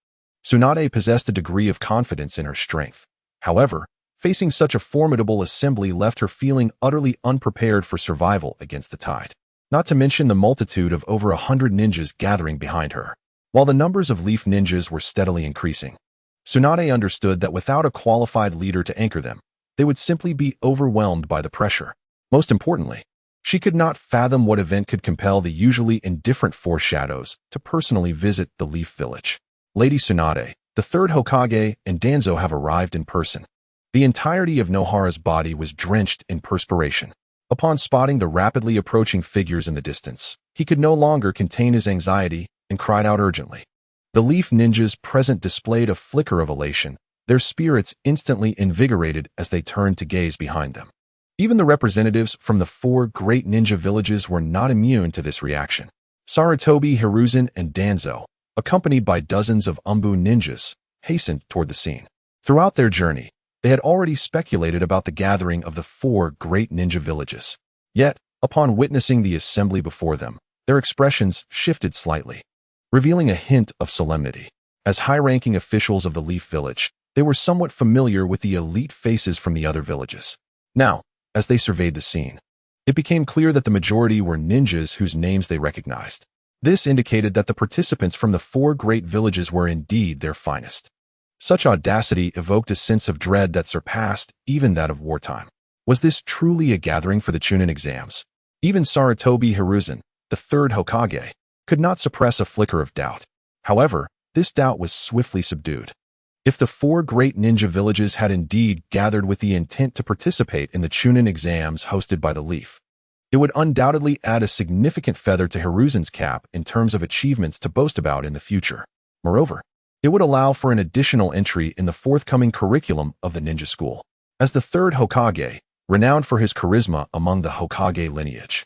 Speaker 1: Tsunade possessed a degree of confidence in her strength. However, facing such a formidable assembly left her feeling utterly unprepared for survival against the tide. Not to mention the multitude of over 100 ninjas gathering behind her. While the numbers of Leaf ninjas were steadily increasing, Tsunade understood that without a qualified leader to anchor them, they would simply be overwhelmed by the pressure. Most importantly, she could not fathom what event could compel the usually indifferent Four Shadows to personally visit the Leaf Village. Lady Tsunade, the third Hokage and Danzo have arrived in person. The entirety of Nohara's body was drenched in perspiration. Upon spotting the rapidly approaching figures in the distance, he could no longer contain his anxiety and cried out urgently. The Leaf Ninjas present displayed a flicker of elation, their spirits instantly invigorated as they turned to gaze behind them. Even the representatives from the 4 great ninja villages were not immune to this reaction. Sarutobi, Hiruzen, and Danzo, accompanied by dozens of Umbu ninjas, hastened toward the scene. Throughout their journey, they had already speculated about the gathering of the 4 great ninja villages. Yet, upon witnessing the assembly before them, their expressions shifted slightly, revealing a hint of solemnity. As high-ranking officials of the Leaf Village, they were somewhat familiar with the elite faces from the other villages. Now, as they surveyed the scene, it became clear that the majority were ninjas whose names they recognized. This indicated that the participants from the 4 great villages were indeed their finest. Such audacity evoked a sense of dread that surpassed even that of wartime. Was this truly a gathering for the Chunin exams? Even Sarutobi Hiruzen, the 3rd Hokage, could not suppress a flicker of doubt. However, this doubt was swiftly subdued. If the 4 great ninja villages had indeed gathered with the intent to participate in the Chunin exams hosted by the Leaf, it would undoubtedly add a significant feather to Hiruzen's cap in terms of achievements to boast about in the future. Moreover, it would allow for an additional entry in the forthcoming curriculum of the ninja school. As the 3rd Hokage, renowned for his charisma among the Hokage lineage,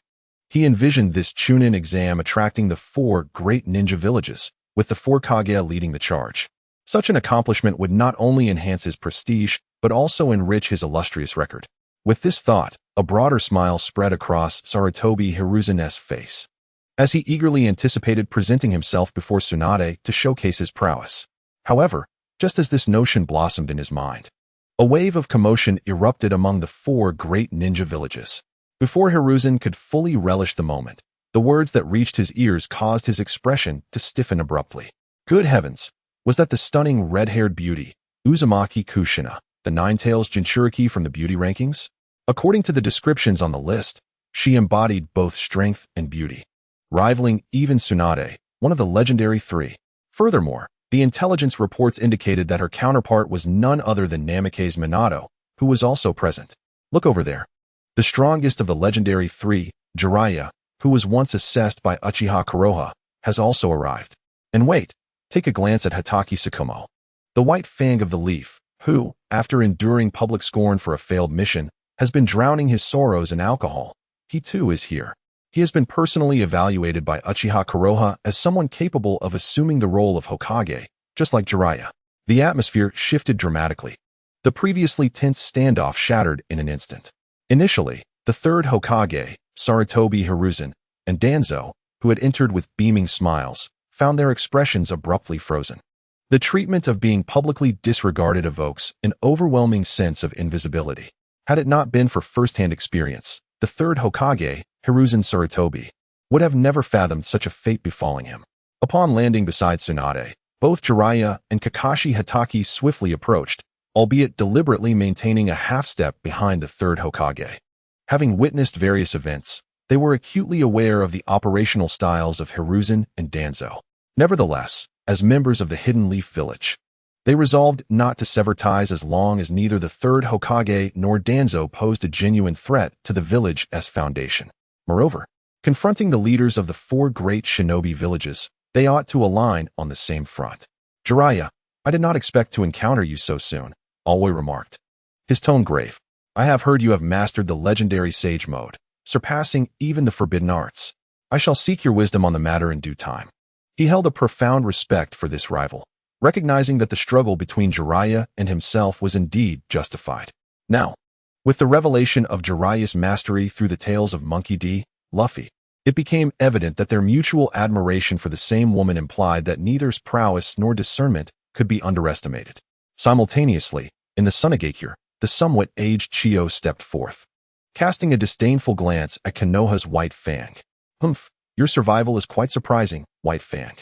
Speaker 1: he envisioned this Chunin exam attracting the 4 great ninja villages, with the 4 Kage leading the charge. Such an accomplishment would not only enhance his prestige, but also enrich his illustrious record. With this thought, a broader smile spread across Sarutobi Hiruzen's face, as he eagerly anticipated presenting himself before Tsunade to showcase his prowess. However, just as this notion blossomed in his mind, a wave of commotion erupted among the 4 great ninja villages. Before Hiruzen could fully relish the moment, the words that reached his ears caused his expression to stiffen abruptly. Good heavens! Was that the stunning red-haired beauty, Uzumaki Kushina, the Nine-Tails Jinchuriki from the beauty rankings? According to the descriptions on the list, she embodied both strength and beauty, rivaling even Tsunade, one of the legendary 3. Furthermore, the intelligence reports indicated that her counterpart was none other than Namikaze Minato, who was also present. Look over there. The strongest of the legendary 3, Jiraiya, who was once assessed by Uchiha Konoha, has also arrived. And wait, take a glance at Hatake Tsukumo, the White Fang of the Leaf, who, after enduring public scorn for a failed mission, has been drowning his sorrows in alcohol. He too is here. He has been personally evaluated by Uchiha Konoha as someone capable of assuming the role of Hokage, just like Jiraiya. The atmosphere shifted dramatically. The previously tense standoff shattered in an instant. Initially, the 3rd Hokage, Sarutobi Hiruzen, and Danzo, who had entered with beaming smiles, found their expressions abruptly frozen. The treatment of being publicly disregarded evokes an overwhelming sense of invisibility. Had it not been for first-hand experience, the 3rd Hokage, Hiruzen Sarutobi, would have never fathomed such a fate befalling him. Upon landing beside Tsunade, both Jiraiya and Kakashi Hatake swiftly approached, albeit deliberately maintaining a half-step behind the 3rd Hokage. Having witnessed various events, they were acutely aware of the operational styles of Hiruzen and Danzo. Nevertheless, as members of the Hidden Leaf Village, they resolved not to sever ties as long as neither the 3rd Hokage nor Danzo posed a genuine threat to the village's foundation. Moreover, confronting the leaders of the 4 great shinobi villages, they ought to align on the same front. Jiraiya, I did not expect to encounter you so soon, Alway remarked, his tone grave. I have heard you have mastered the legendary Sage Mode, surpassing even the forbidden arts. I shall seek your wisdom on the matter in due time. He held a profound respect for this rival, recognizing that the struggle between Jiraiya and himself was indeed justified. Now, with the revelation of Jiraiya's mastery through the tales of Monkey D. Luffy, it became evident that their mutual admiration for the same woman implied that neither's prowess nor discernment could be underestimated. Simultaneously, in the Sunagakure, the somewhat aged Chiyo stepped forth, casting a disdainful glance at Konoha's White Fang. Humph, your survival is quite surprising, White Fang.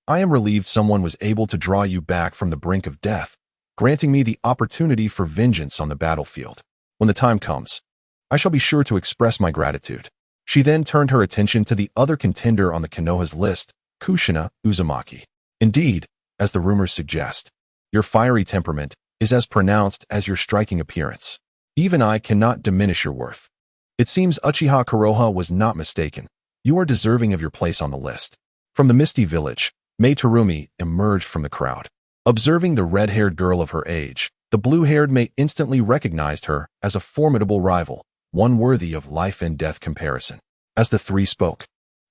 Speaker 1: I am relieved someone was able to draw you back from the brink of death, granting me the opportunity for vengeance on the battlefield. When the time comes, I shall be sure to express my gratitude. She then turned her attention to the other contender on the Konoha's list, Kushina Uzumaki. Indeed, as the rumors suggest, Your fiery temperament is as pronounced as your striking appearance. Even I cannot diminish your worth. It seems Uchiha Kuroha was not mistaken. You are deserving of your place on the list. From the misty village, Mei Terumi emerged from the crowd. Observing the red-haired girl of her age, the blue-haired Mei instantly recognized her as a formidable rival, one worthy of life and death comparison. As the three spoke,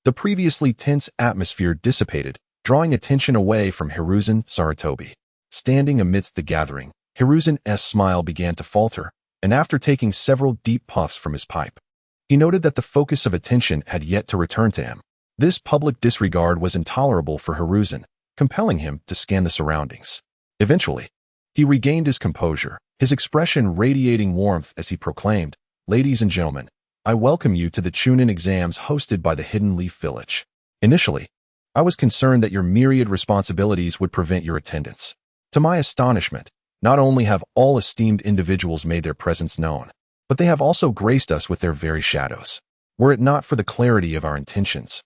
Speaker 1: the previously tense atmosphere dissipated, drawing attention away from Hiruzen Sarutobi. Standing amidst the gathering, Hiruzen's smile began to falter, and after taking several deep puffs from his pipe, he noted that the focus of attention had yet to return to him. This public disregard was intolerable for Hiruzen, compelling him to scan the surroundings. Eventually, he regained his composure, his expression radiating warmth as he proclaimed, "Ladies and gentlemen, I welcome you to the Chunin exams hosted by the Hidden Leaf Village. Initially, I was concerned that your myriad responsibilities would prevent your attendance. To my astonishment, not only have all esteemed individuals made their presence known, but they have also graced us with their very shadows. Were it not for the clarity of our intentions,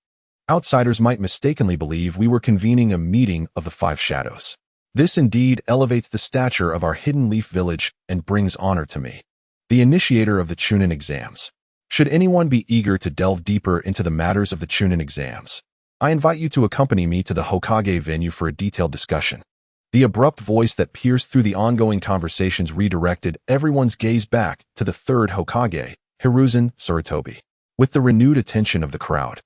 Speaker 1: outsiders might mistakenly believe we were convening a meeting of the five shadows. This indeed elevates the stature of our Hidden Leaf Village and brings honor to me, the initiator of the Chunin exams. Should anyone be eager to delve deeper into the matters of the Chunin exams, I invite you to accompany me to the Hokage venue for a detailed discussion." The abrupt voice that pierced through the ongoing conversations redirected everyone's gaze back to the third Hokage, Hiruzen Sarutobi. With the renewed attention of the crowd,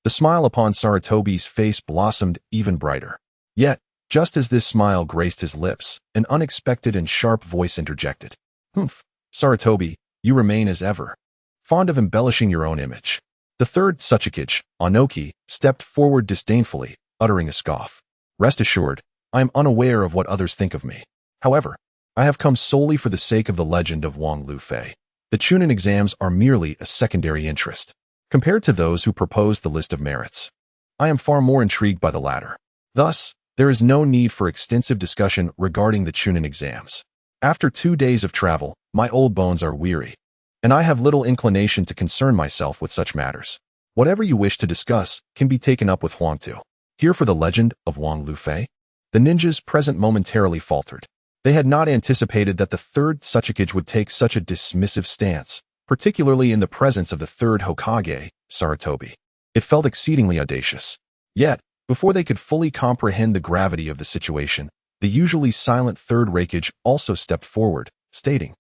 Speaker 1: the smile upon Sarutobi's face blossomed even brighter. Yet, just as this smile graced his lips, an unexpected and sharp voice interjected. "Humph, Sarutobi, you remain as ever, fond of embellishing your own image." The third Tsuchikage, Onoki, stepped forward disdainfully, uttering a scoff. "Rest assured, I am unaware of what others think of me. However, I have come solely for the sake of the legend of Wang Lufei. The Chunin exams are merely a secondary interest, compared to those who proposed the list of merits. I am far more intrigued by the latter. Thus, there is no need for extensive discussion regarding the Chunin exams. After 2 days of travel, my old bones are weary, and I have little inclination to concern myself with such matters. Whatever you wish to discuss can be taken up with Huangtu. Here for the legend of Wang Lufei." The ninjas present momentarily faltered. They had not anticipated that the third Tsuchikage would take such a dismissive stance, particularly in the presence of the third Hokage, Sarutobi. It felt exceedingly audacious. Yet, before they could fully comprehend the gravity of the situation, the usually silent third Raikage also stepped forward, stating,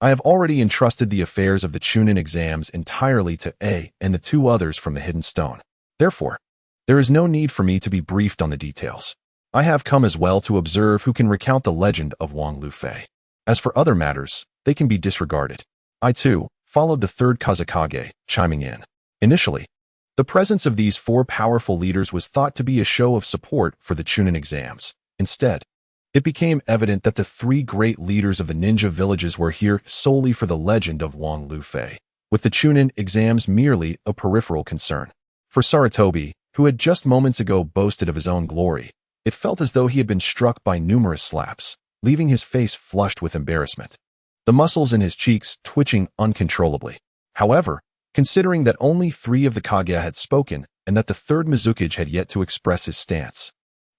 Speaker 1: "I have already entrusted the affairs of the Chunin exams entirely to A and the 2 others from the Hidden Stone. Therefore, there is no need for me to be briefed on the details. I have come as well to observe who can recount the legend of Wang Lufei. As for other matters, they can be disregarded." I too followed the third Kazekage, chiming in. Initially, the presence of these 4 powerful leaders was thought to be a show of support for the Chunin exams. Instead, it became evident that the 3 great leaders of the ninja villages were here solely for the legend of Wang Lufei, with the Chunin exams merely a peripheral concern. For Sarutobi, who had just moments ago boasted of his own glory, it felt as though he had been struck by numerous slaps, leaving his face flushed with embarrassment, the muscles in his cheeks twitching uncontrollably. However, considering that only 3 of the Kage had spoken and that the third Mizukage had yet to express his stance,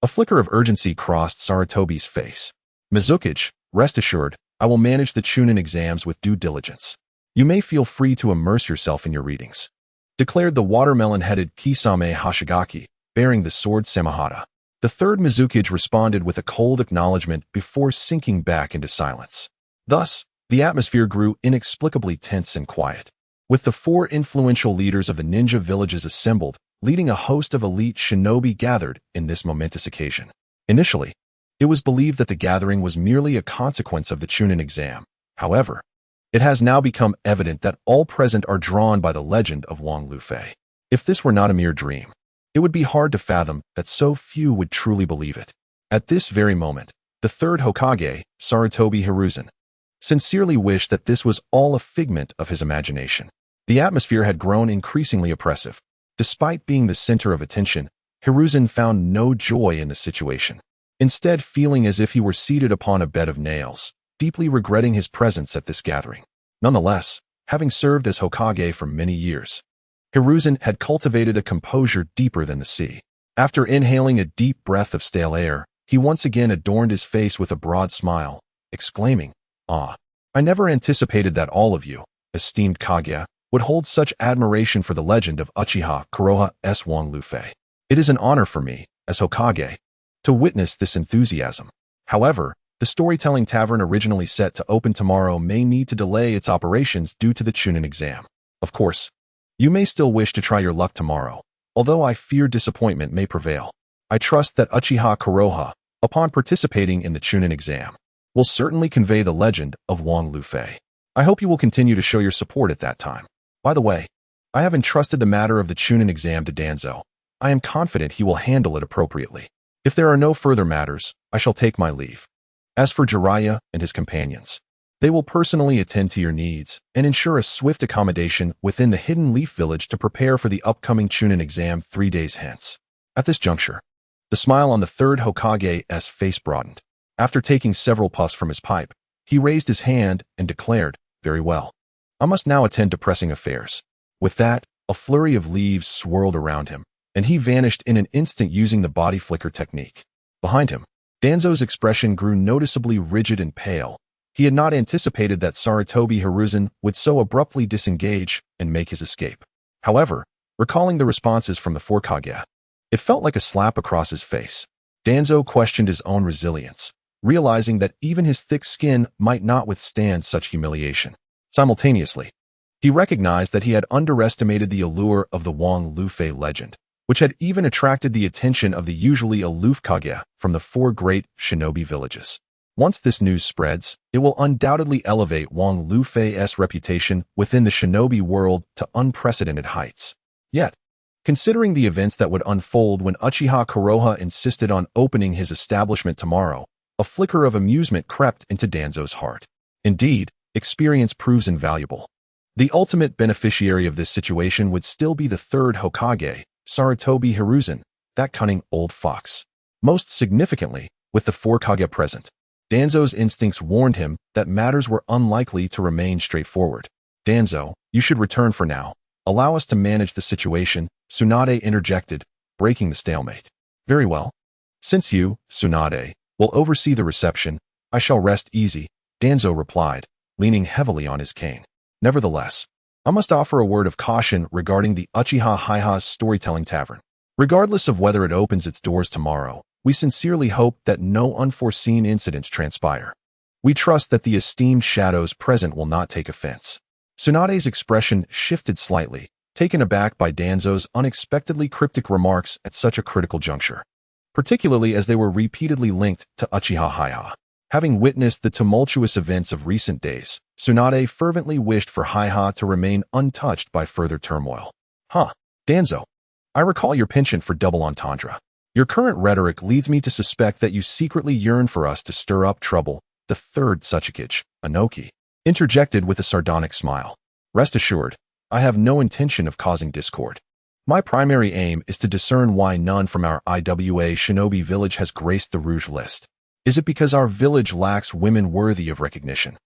Speaker 1: a flicker of urgency crossed Sarutobi's face. "Mizukage, rest assured, I will manage the Chunin exams with due diligence. You may feel free to immerse yourself in your readings," declared the watermelon-headed Kisame Hashigaki, bearing the sword Samahata. The third Mizukage responded with a cold acknowledgement before sinking back into silence. Thus, the atmosphere grew inexplicably tense and quiet. With the 4 influential leaders of the ninja villages assembled, leading a host of elite shinobi gathered in this momentous occasion. Initially, it was believed that the gathering was merely a consequence of the Chunin exam. However, it has now become evident that all present are drawn by the legend of Wang Lufei. If this were not a mere dream, it would be hard to fathom that so few would truly believe it. At this very moment, the third Hokage, Sarutobi Hiruzen, sincerely wished that this was all a figment of his imagination. The atmosphere had grown increasingly oppressive. Despite being the center of attention, Hiruzen found no joy in the situation, instead feeling as if he were seated upon a bed of nails, deeply regretting his presence at this gathering. Nonetheless, having served as Hokage for many years, Hiruzen had cultivated a composure deeper than the sea. After inhaling a deep breath of stale air, He once again adorned his face with a broad smile, exclaiming, "Ah, I never anticipated that all of you, esteemed Kage, would hold such admiration for the legend of Uchiha Kuroha's Wang Lufei. It is an honor for me, as Hokage, to witness this enthusiasm. However, the storytelling tavern originally set to open tomorrow may need to delay its operations due to the Chunin exam. Of course, you may still wish to try your luck tomorrow, although I fear disappointment may prevail. I trust that Uchiha Kuroha, upon participating in the Chunin exam, will certainly convey the legend of Wang Lufei. I hope you will continue to show your support at that time. By the way, I have entrusted the matter of the Chunin exam to Danzo. I am confident he will handle it appropriately. If there are no further matters, I shall take my leave. As for Jiraiya and his companions, they will personally attend to your needs and ensure a swift accommodation within the Hidden Leaf Village to prepare for the upcoming Chunin exam 3 days hence." At this juncture, the smile on the third Hokage's face broadened. After taking several puffs from his pipe, he raised his hand and declared, "Very well. I must now attend to pressing affairs." With that, a flurry of leaves swirled around him, and he vanished in an instant using the body flicker technique. Behind him, Danzo's expression grew noticeably rigid and pale. He had not anticipated that Sarutobi Hiruzen would so abruptly disengage and make his escape. However, recalling the responses from the four Kage, it felt like a slap across his face. Danzo questioned his own resilience, realizing that even his thick skin might not withstand such humiliation. Simultaneously, he recognized that he had underestimated the allure of the Wang Lufei legend, which had even attracted the attention of the usually aloof Kage from the 4 great shinobi villages. Once this news spreads, it will undoubtedly elevate Wang Lufei's reputation within the shinobi world to unprecedented heights. Yet, considering the events that would unfold when Uchiha Kuroha insisted on opening his establishment tomorrow, a flicker of amusement crept into Danzo's heart. Indeed, experience proves invaluable. The ultimate beneficiary of this situation would still be the third Hokage, Sarutobi Hiruzen, that cunning old fox. Most significantly, with the 4 Kage present, Danzo's instincts warned him that matters were unlikely to remain straightforward. "Danzo, you should return for now. Allow us to manage the situation," Tsunade interjected, breaking the stalemate. "Very well. Since you, Tsunade, will oversee the reception, I shall rest easy," Danzo replied, leaning heavily on his cane. "Nevertheless, I must offer a word of caution regarding the Uchiha Heiha's storytelling tavern. Regardless of whether it opens its doors tomorrow, we sincerely hope that no unforeseen incidents transpire. We trust that the esteemed shadows present will not take offense." Tsunade's expression shifted slightly, taken aback by Danzo's unexpectedly cryptic remarks at such a critical juncture, particularly as they were repeatedly linked to Uchiha Heiha. Having witnessed the tumultuous events of recent days, Tsunade fervently wished for Heiha to remain untouched by further turmoil. Danzo, I recall your penchant for double entendre. Your current rhetoric leads me to suspect that you secretly yearn for us to stir up trouble." The third Tsuchikage, Anoki, interjected with a sardonic smile. "Rest assured, I have no intention of causing discord. My primary aim is to discern why none from our IWA shinobi village has graced the Rouge list. Is it because our village lacks women worthy of recognition?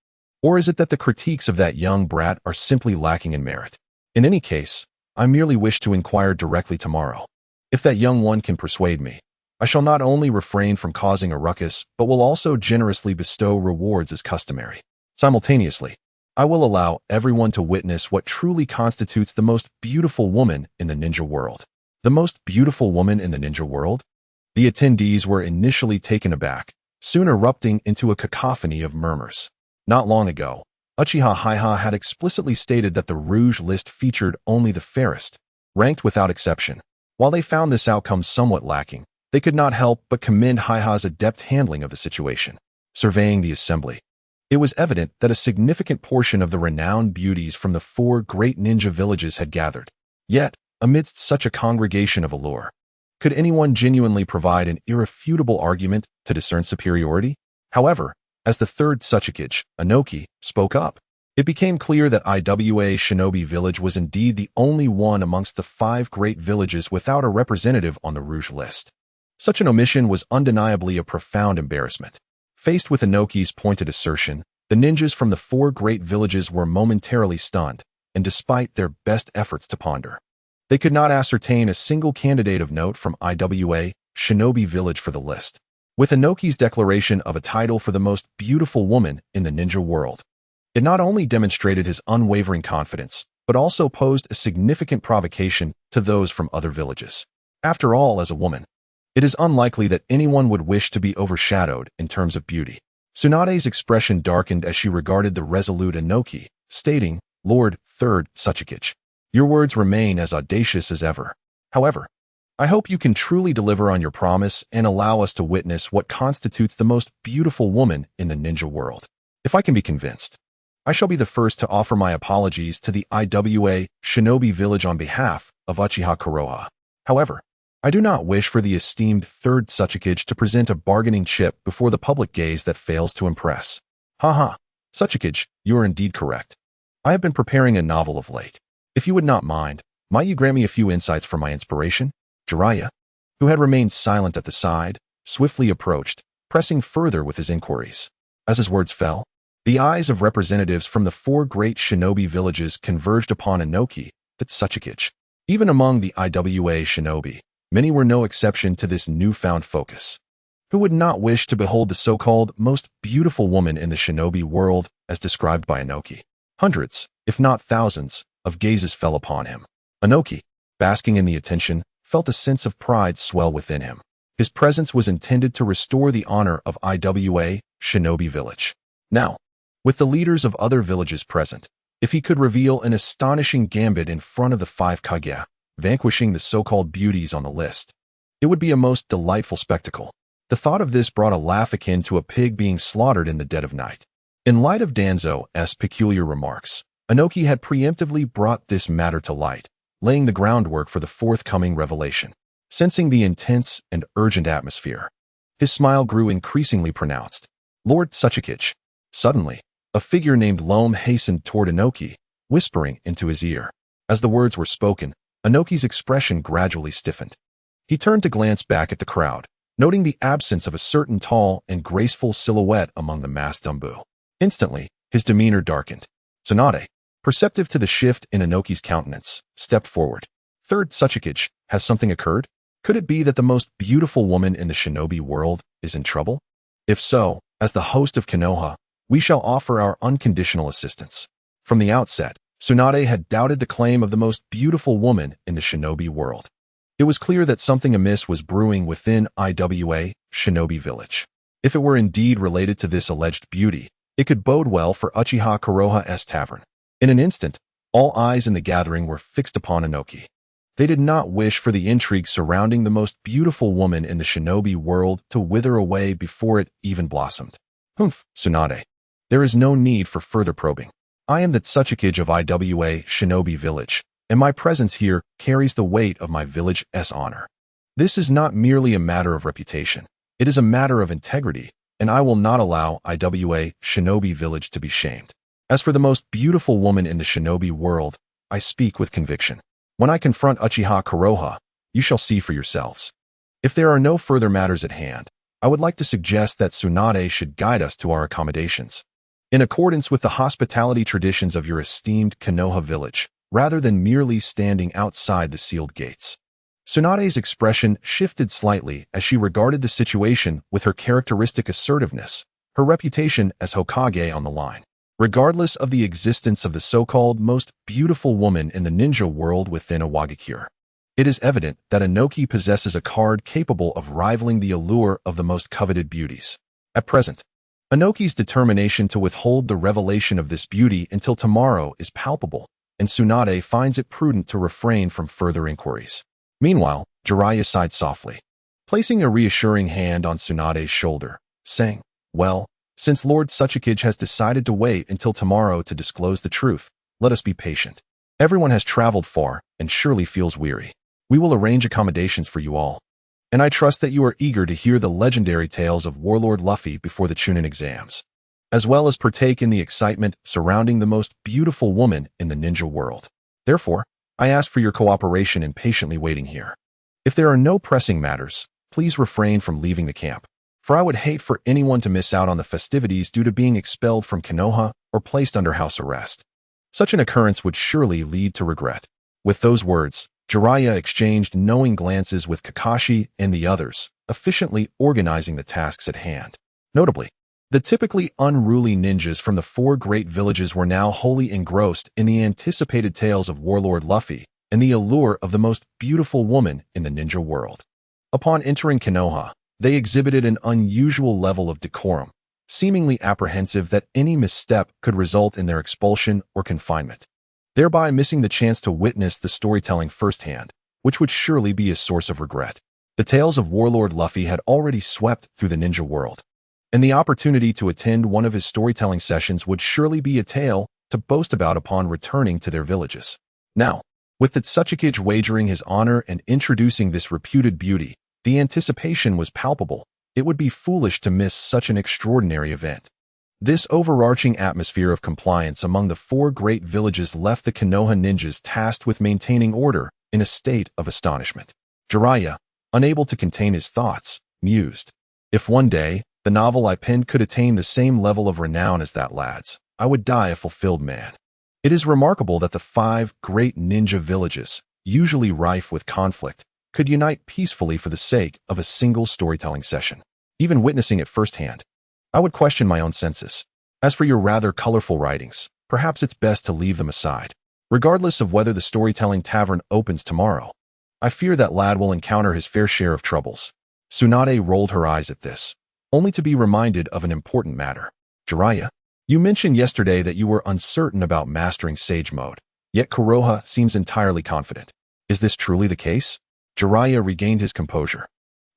Speaker 1: Or is it that the critiques of that young brat are simply lacking in merit? In any case, I merely wish to inquire directly tomorrow. If that young one can persuade me, I shall not only refrain from causing a ruckus, but will also generously bestow rewards as customary. Simultaneously, I will allow everyone to witness what truly constitutes the most beautiful woman in the ninja world." The most beautiful woman in the ninja world? The attendees were initially taken aback, soon erupting into a cacophony of murmurs. Not long ago, Uchiha Heiha had explicitly stated that the Rouge list featured only the fairest, ranked without exception. While they found this outcome somewhat lacking, they could not help but commend Heiha's adept handling of the situation. Surveying the assembly, it was evident that a significant portion of the renowned beauties from the 4 great ninja villages had gathered. Yet, amidst such a congregation of allure, could anyone genuinely provide an irrefutable argument to discern superiority? However, as the third Tsuchikage, Anoki, spoke up, it became clear that IWA Shinobi Village was indeed the only one amongst the 5 great villages without a representative on the Rouge list. Such an omission was undeniably a profound embarrassment. Faced with Anoki's pointed assertion, the ninjas from the 4 great villages were momentarily stunned, and despite their best efforts to ponder, they could not ascertain a single candidate of note from IWA Shinobi Village for the list. with Inoki's declaration of a title for the most beautiful woman in the ninja world. It not only demonstrated his unwavering confidence, but also posed a significant provocation to those from other villages. After all, as a woman, it is unlikely that anyone would wish to be overshadowed in terms of beauty. Tsunade's expression darkened as she regarded the resolute Inoki, stating, "Lord, third Tsuchikage, your words remain as audacious as ever. However, I hope you can truly deliver on your promise and allow us to witness what constitutes the most beautiful woman in the ninja world. If I can be convinced, I shall be the first to offer my apologies to the IWA Shinobi Village on behalf of Uchiha Konoha. However, I do not wish for the esteemed third Tsuchikage to present a bargaining chip before the public gaze that fails to impress. Haha, Tsuchikage, you are indeed correct. I have been preparing a novel of late. If you would not mind, might you grant me a few insights for my inspiration?" Jiraiya, who had remained silent at the side, swiftly approached, pressing further with his inquiries. As his words fell, the eyes of representatives from the 4 great shinobi villages converged upon Inoki, the Tsuchikage. Even among the IWA shinobi, many were no exception to this newfound focus. Who would not wish to behold the so-called most beautiful woman in the shinobi world as described by Inoki? Hundreds, if not thousands, of gazes fell upon him. Inoki, basking in the attention, felt a sense of pride swell within him. His presence was intended to restore the honor of IWA Shinobi Village. Now, with the leaders of other villages present, if he could reveal an astonishing gambit in front of the 5 Kage, vanquishing the so-called beauties on the list, it would be a most delightful spectacle. The thought of this brought a laugh akin to a pig being slaughtered in the dead of night. In light of Danzo's peculiar remarks, Inoki had preemptively brought this matter to light, laying the groundwork for the forthcoming revelation. Sensing the intense and urgent atmosphere, his smile grew increasingly pronounced. "Lord Tsuchikage." Suddenly, a figure named Loam hastened toward Inoki, whispering into his ear. As the words were spoken, Inoki's expression gradually stiffened. He turned to glance back at the crowd, noting the absence of a certain tall and graceful silhouette among the massed dumbu. Instantly, his demeanor darkened. Tsunade, perceptive to the shift in Inoki's countenance, stepped forward. "Third Tsuchikage, has something occurred? Could it be that the most beautiful woman in the shinobi world is in trouble? If so, as the host of Konoha, we shall offer our unconditional assistance." From the outset, Tsunade had doubted the claim of the most beautiful woman in the shinobi world. It was clear that something amiss was brewing within IWA Shinobi Village. If it were indeed related to this alleged beauty, it could bode well for Uchiha Konoha's tavern. In an instant, all eyes in the gathering were fixed upon Inoki. They did not wish for the intrigue surrounding the most beautiful woman in the shinobi world to wither away before it even blossomed. "Humph, Tsunade. There is no need for further probing. I am the Tsuchikage of IWA Shinobi Village, and my presence here carries the weight of my village's honor. This is not merely a matter of reputation. It is a matter of integrity, and I will not allow IWA Shinobi Village to be shamed. As for the most beautiful woman in the shinobi world, I speak with conviction. When I confront Uchiha Konoha, you shall see for yourselves. If there are no further matters at hand, I would like to suggest that Tsunade should guide us to our accommodations, in accordance with the hospitality traditions of your esteemed Konoha village, rather than merely standing outside the sealed gates." Tsunade's expression shifted slightly as she regarded the situation with her characteristic assertiveness, her reputation as Hokage on the line. Regardless of the existence of the so-called most beautiful woman in the ninja world within a Wagakure, it is evident that Inoki possesses a card capable of rivaling the allure of the most coveted beauties. At present, Inoki's determination to withhold the revelation of this beauty until tomorrow is palpable, and Tsunade finds it prudent to refrain from further inquiries. Meanwhile, Jiraiya sighed softly, placing a reassuring hand on Tsunade's shoulder, saying, "Well, since Lord Tsuchikage has decided to wait until tomorrow to disclose the truth, let us be patient. Everyone has traveled far and surely feels weary. We will arrange accommodations for you all, and I trust that you are eager to hear the legendary tales of Warlord Luffy before the Chunin exams, as well as partake in the excitement surrounding the most beautiful woman in the ninja world. Therefore, I ask for your cooperation in patiently waiting here. If there are no pressing matters, please refrain from leaving the camp, for I would hate for anyone to miss out on the festivities due to being expelled from Konoha or placed under house arrest. Such an occurrence would surely lead to regret." With those words, Jiraiya exchanged knowing glances with Kakashi and the others, efficiently organizing the tasks at hand. Notably, the typically unruly ninjas from the four great villages were now wholly engrossed in the anticipated tales of Warlord Luffy and the allure of the most beautiful woman in the ninja world. Upon entering Konoha, they exhibited an unusual level of decorum, seemingly apprehensive that any misstep could result in their expulsion or confinement, thereby missing the chance to witness the storytelling firsthand, which would surely be a source of regret. The tales of Warlord Luffy had already swept through the ninja world, and the opportunity to attend one of his storytelling sessions would surely be a tale to boast about upon returning to their villages. Now, with the Tsuchikage wagering his honor and introducing this reputed beauty, the anticipation was palpable. It would be foolish to miss such an extraordinary event. This overarching atmosphere of compliance among the four great villages left the Konoha ninjas tasked with maintaining order in a state of astonishment. Jiraiya, unable to contain his thoughts, mused, "If one day the novel I penned could attain the same level of renown as that lad's, I would die a fulfilled man." It is remarkable that the five great ninja villages, usually rife with conflict, could unite peacefully for the sake of a single storytelling session. Even witnessing it firsthand, I would question my own senses. As for your rather colorful writings, perhaps it's best to leave them aside. Regardless of whether the storytelling tavern opens tomorrow, I fear that lad will encounter his fair share of troubles. Tsunade rolled her eyes at this, only to be reminded of an important matter. Jiraiya, you mentioned yesterday that you were uncertain about mastering Sage Mode, yet Konoha seems entirely confident. Is this truly the case? Jiraiya regained his composure,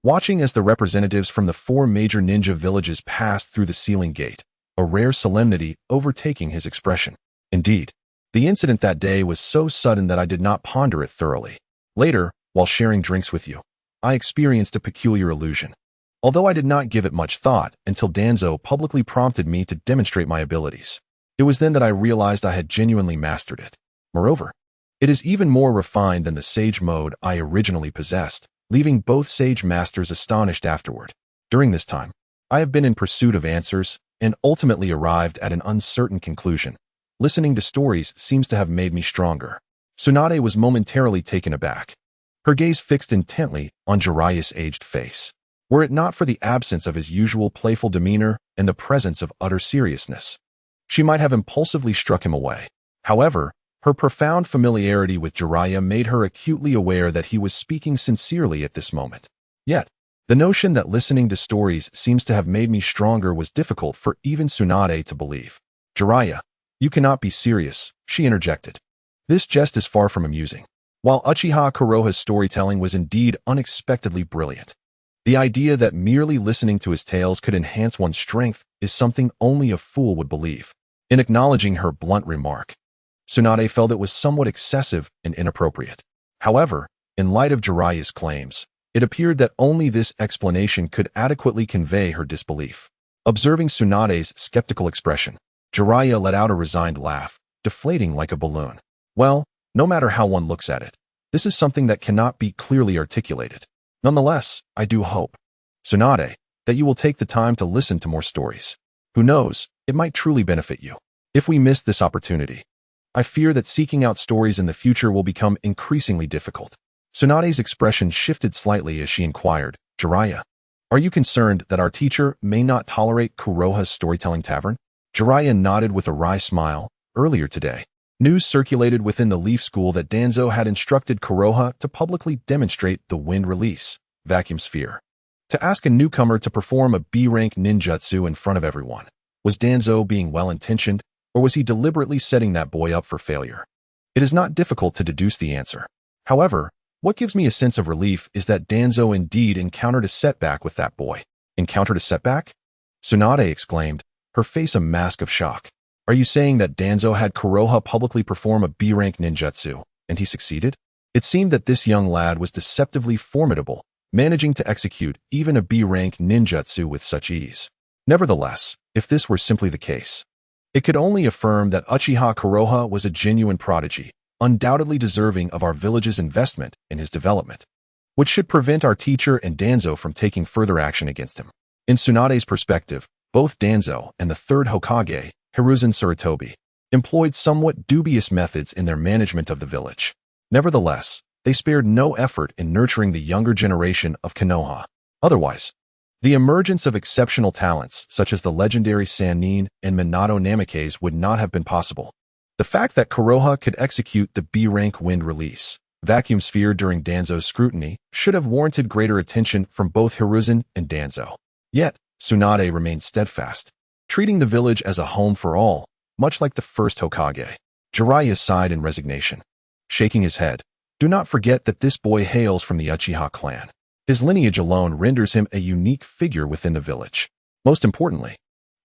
Speaker 1: watching as the representatives from the four major ninja villages passed through the ceiling gate, a rare solemnity overtaking his expression. Indeed, the incident that day was so sudden that I did not ponder it thoroughly. Later, while sharing drinks with you, I experienced a peculiar illusion, although I did not give it much thought until Danzo publicly prompted me to demonstrate my abilities. It was then that I realized I had genuinely mastered it. Moreover, it is even more refined than the Sage Mode I originally possessed, leaving both Sage Masters astonished afterward. During this time, I have been in pursuit of answers and ultimately arrived at an uncertain conclusion. Listening to stories seems to have made me stronger. Tsunade was momentarily taken aback, her gaze fixed intently on Jiraiya's aged face. Were it not for the absence of his usual playful demeanor and the presence of utter seriousness, she might have impulsively struck him away. However, her profound familiarity with Jiraiya made her acutely aware that he was speaking sincerely at this moment. Yet, the notion that listening to stories seems to have made me stronger was difficult for even Tsunade to believe. "Jiraiya, you cannot be serious," she interjected. This jest is far from amusing. While Uchiha Kuroha's storytelling was indeed unexpectedly brilliant, the idea that merely listening to his tales could enhance one's strength is something only a fool would believe. In acknowledging her blunt remark, Tsunade felt it was somewhat excessive and inappropriate. However, in light of Jiraiya's claims, it appeared that only this explanation could adequately convey her disbelief. Observing Tsunade's skeptical expression, Jiraiya let out a resigned laugh, deflating like a balloon. "Well, no matter how one looks at it, this is something that cannot be clearly articulated. Nonetheless, I do hope, Tsunade, that you will take the time to listen to more stories. Who knows, it might truly benefit you. If we miss this opportunity, I fear that seeking out stories in the future will become increasingly difficult." Tsunade's expression shifted slightly as she inquired, "Jiraiya, are you concerned that our teacher may not tolerate Kuroha's storytelling tavern?" Jiraiya nodded with a wry smile. Earlier today, news circulated within the Leaf School that Danzo had instructed Konoha to publicly demonstrate the wind release, vacuum sphere, to ask a newcomer to perform a B-rank ninjutsu in front of everyone. Was Danzo being well-intentioned, or was he deliberately setting that boy up for failure? It is not difficult to deduce the answer. However, what gives me a sense of relief is that Danzo indeed encountered a setback with that boy. Encountered a setback? Tsunade exclaimed, her face a mask of shock. Are you saying that Danzo had Konoha publicly perform a B-rank ninjutsu, and he succeeded? It seemed that this young lad was deceptively formidable, managing to execute even a B-rank ninjutsu with such ease. Nevertheless, if this were simply the case, it could only affirm that Uchiha Konoha was a genuine prodigy, undoubtedly deserving of our village's investment in his development, which should prevent our teacher and Danzo from taking further action against him. In Tsunade's perspective, both Danzo and the third Hokage, Hiruzen Sarutobi, employed somewhat dubious methods in their management of the village. Nevertheless, they spared no effort in nurturing the younger generation of Konoha. Otherwise, the emergence of exceptional talents such as the legendary Sannin and Minato Namikaze would not have been possible. The fact that Konoha could execute the B-rank wind release vacuum sphere during Danzo's scrutiny should have warranted greater attention from both Hiruzen and Danzo. Yet, Tsunade remained steadfast, treating the village as a home for all, much like the first Hokage. Jiraiya sighed in resignation, shaking his head. Do not forget that this boy hails from the Uchiha clan. His lineage alone renders him a unique figure within the village. Most importantly,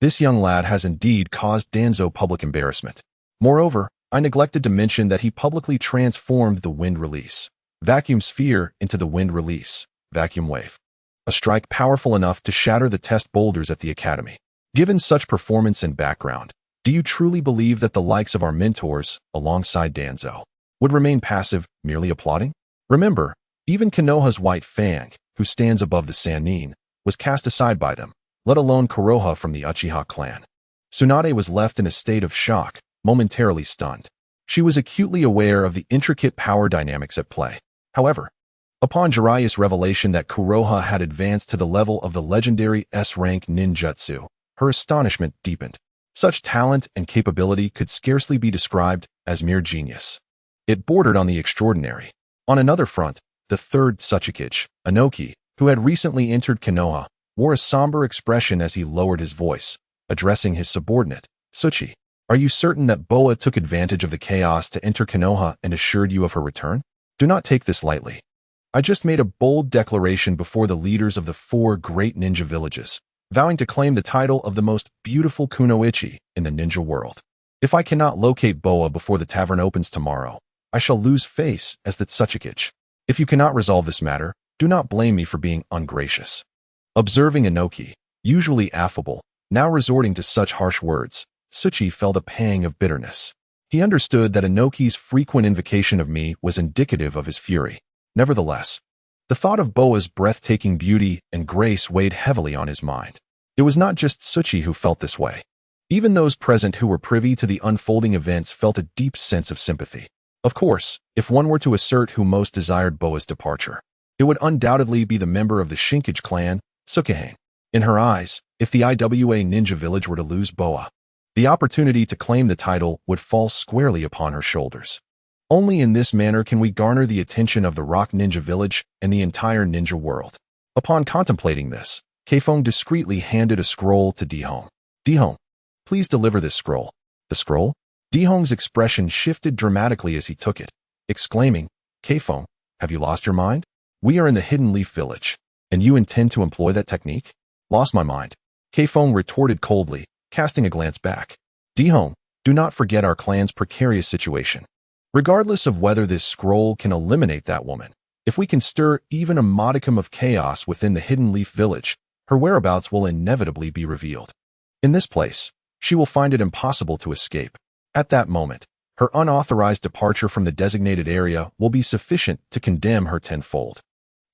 Speaker 1: this young lad has indeed caused Danzo public embarrassment. Moreover, I neglected to mention that he publicly transformed the wind release vacuum sphere into the wind release vacuum wave, a strike powerful enough to shatter the test boulders at the academy. Given such performance and background, do you truly believe that the likes of our mentors, alongside Danzo, would remain passive, merely applauding? Remember, even Konoha's White Fang, who stands above the Sannin, was cast aside by them, let alone Konoha from the Uchiha clan. Tsunade was left in a state of shock, momentarily stunned. She was acutely aware of the intricate power dynamics at play. However, upon Jiraiya's revelation that Konoha had advanced to the level of the legendary S-rank ninjutsu, her astonishment deepened. Such talent and capability could scarcely be described as mere genius. It bordered on the extraordinary. On another front, the third Tsuchikage, Inoki, who had recently entered Konoha, wore a somber expression as he lowered his voice, addressing his subordinate. Tsuchi, are you certain that Boa took advantage of the chaos to enter Konoha and assured you of her return? Do not take this lightly. I just made a bold declaration before the leaders of the 4 great ninja villages, vowing to claim the title of the most beautiful kunoichi in the ninja world. If I cannot locate Boa before the tavern opens tomorrow, I shall lose face as the Tsuchikage. If you cannot resolve this matter, do not blame me for being ungracious. Observing Inoki, usually affable, now resorting to such harsh words, Tsuchi felt a pang of bitterness. He understood that Inoki's frequent invocation of me was indicative of his fury. Nevertheless, the thought of Boa's breathtaking beauty and grace weighed heavily on his mind. It was not just Tsuchi who felt this way. Even those present who were privy to the unfolding events felt a deep sense of sympathy. Of course, if one were to assert who most desired Boa's departure, it would undoubtedly be the member of the Shinkage clan, Tsukihane. In her eyes, if the IWA Ninja Village were to lose Boa, the opportunity to claim the title would fall squarely upon her shoulders. Only in this manner can we garner the attention of the Rock Ninja Village and the entire ninja world. Upon contemplating this, Keifeng discreetly handed a scroll to Dihong. Dihong, please deliver this scroll. The scroll? Dihong's expression shifted dramatically as he took it, exclaiming, Keifeng, have you lost your mind? We are in the Hidden Leaf Village, and you intend to employ that technique? Lost my mind. Keifeng retorted coldly, casting a glance back. Dihong, do not forget our clan's precarious situation. Regardless of whether this scroll can eliminate that woman, if we can stir even a modicum of chaos within the Hidden Leaf Village, her whereabouts will inevitably be revealed. In this place, she will find it impossible to escape. At that moment, her unauthorized departure from the designated area will be sufficient to condemn her tenfold.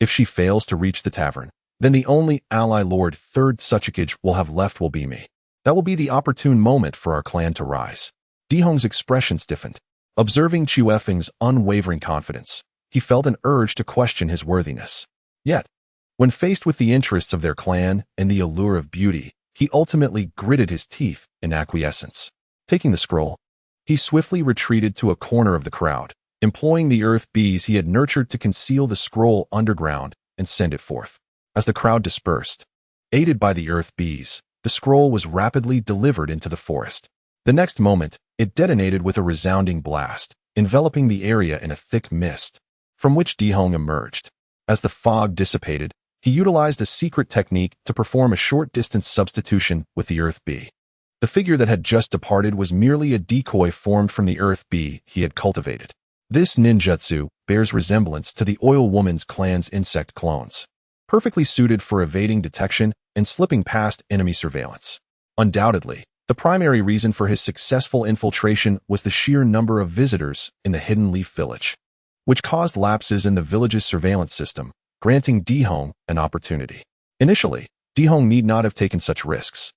Speaker 1: If she fails to reach the tavern, then the only ally Lord Third Tsuchikage will have left will be me. That will be the opportune moment for our clan to rise. Dihong's expression stiffened. Observing Chuefeng's unwavering confidence, he felt an urge to question his worthiness. Yet, when faced with the interests of their clan and the allure of beauty, he ultimately gritted his teeth in acquiescence. Taking the scroll, he swiftly retreated to a corner of the crowd, employing the earth bees he had nurtured to conceal the scroll underground and send it forth. As the crowd dispersed, aided by the earth bees, the scroll was rapidly delivered into the forest. The next moment, it detonated with a resounding blast, enveloping the area in a thick mist, from which Dihong emerged. As the fog dissipated, he utilized a secret technique to perform a short-distance substitution with the earth bee. The figure that had just departed was merely a decoy formed from the earth bee he had cultivated. This ninjutsu bears resemblance to the Oil Woman's clan's insect clones, perfectly suited for evading detection and slipping past enemy surveillance. Undoubtedly, the primary reason for his successful infiltration was the sheer number of visitors in the Hidden Leaf Village, which caused lapses in the village's surveillance system, granting Dihong an opportunity. Initially, Dihong need not have taken such risks.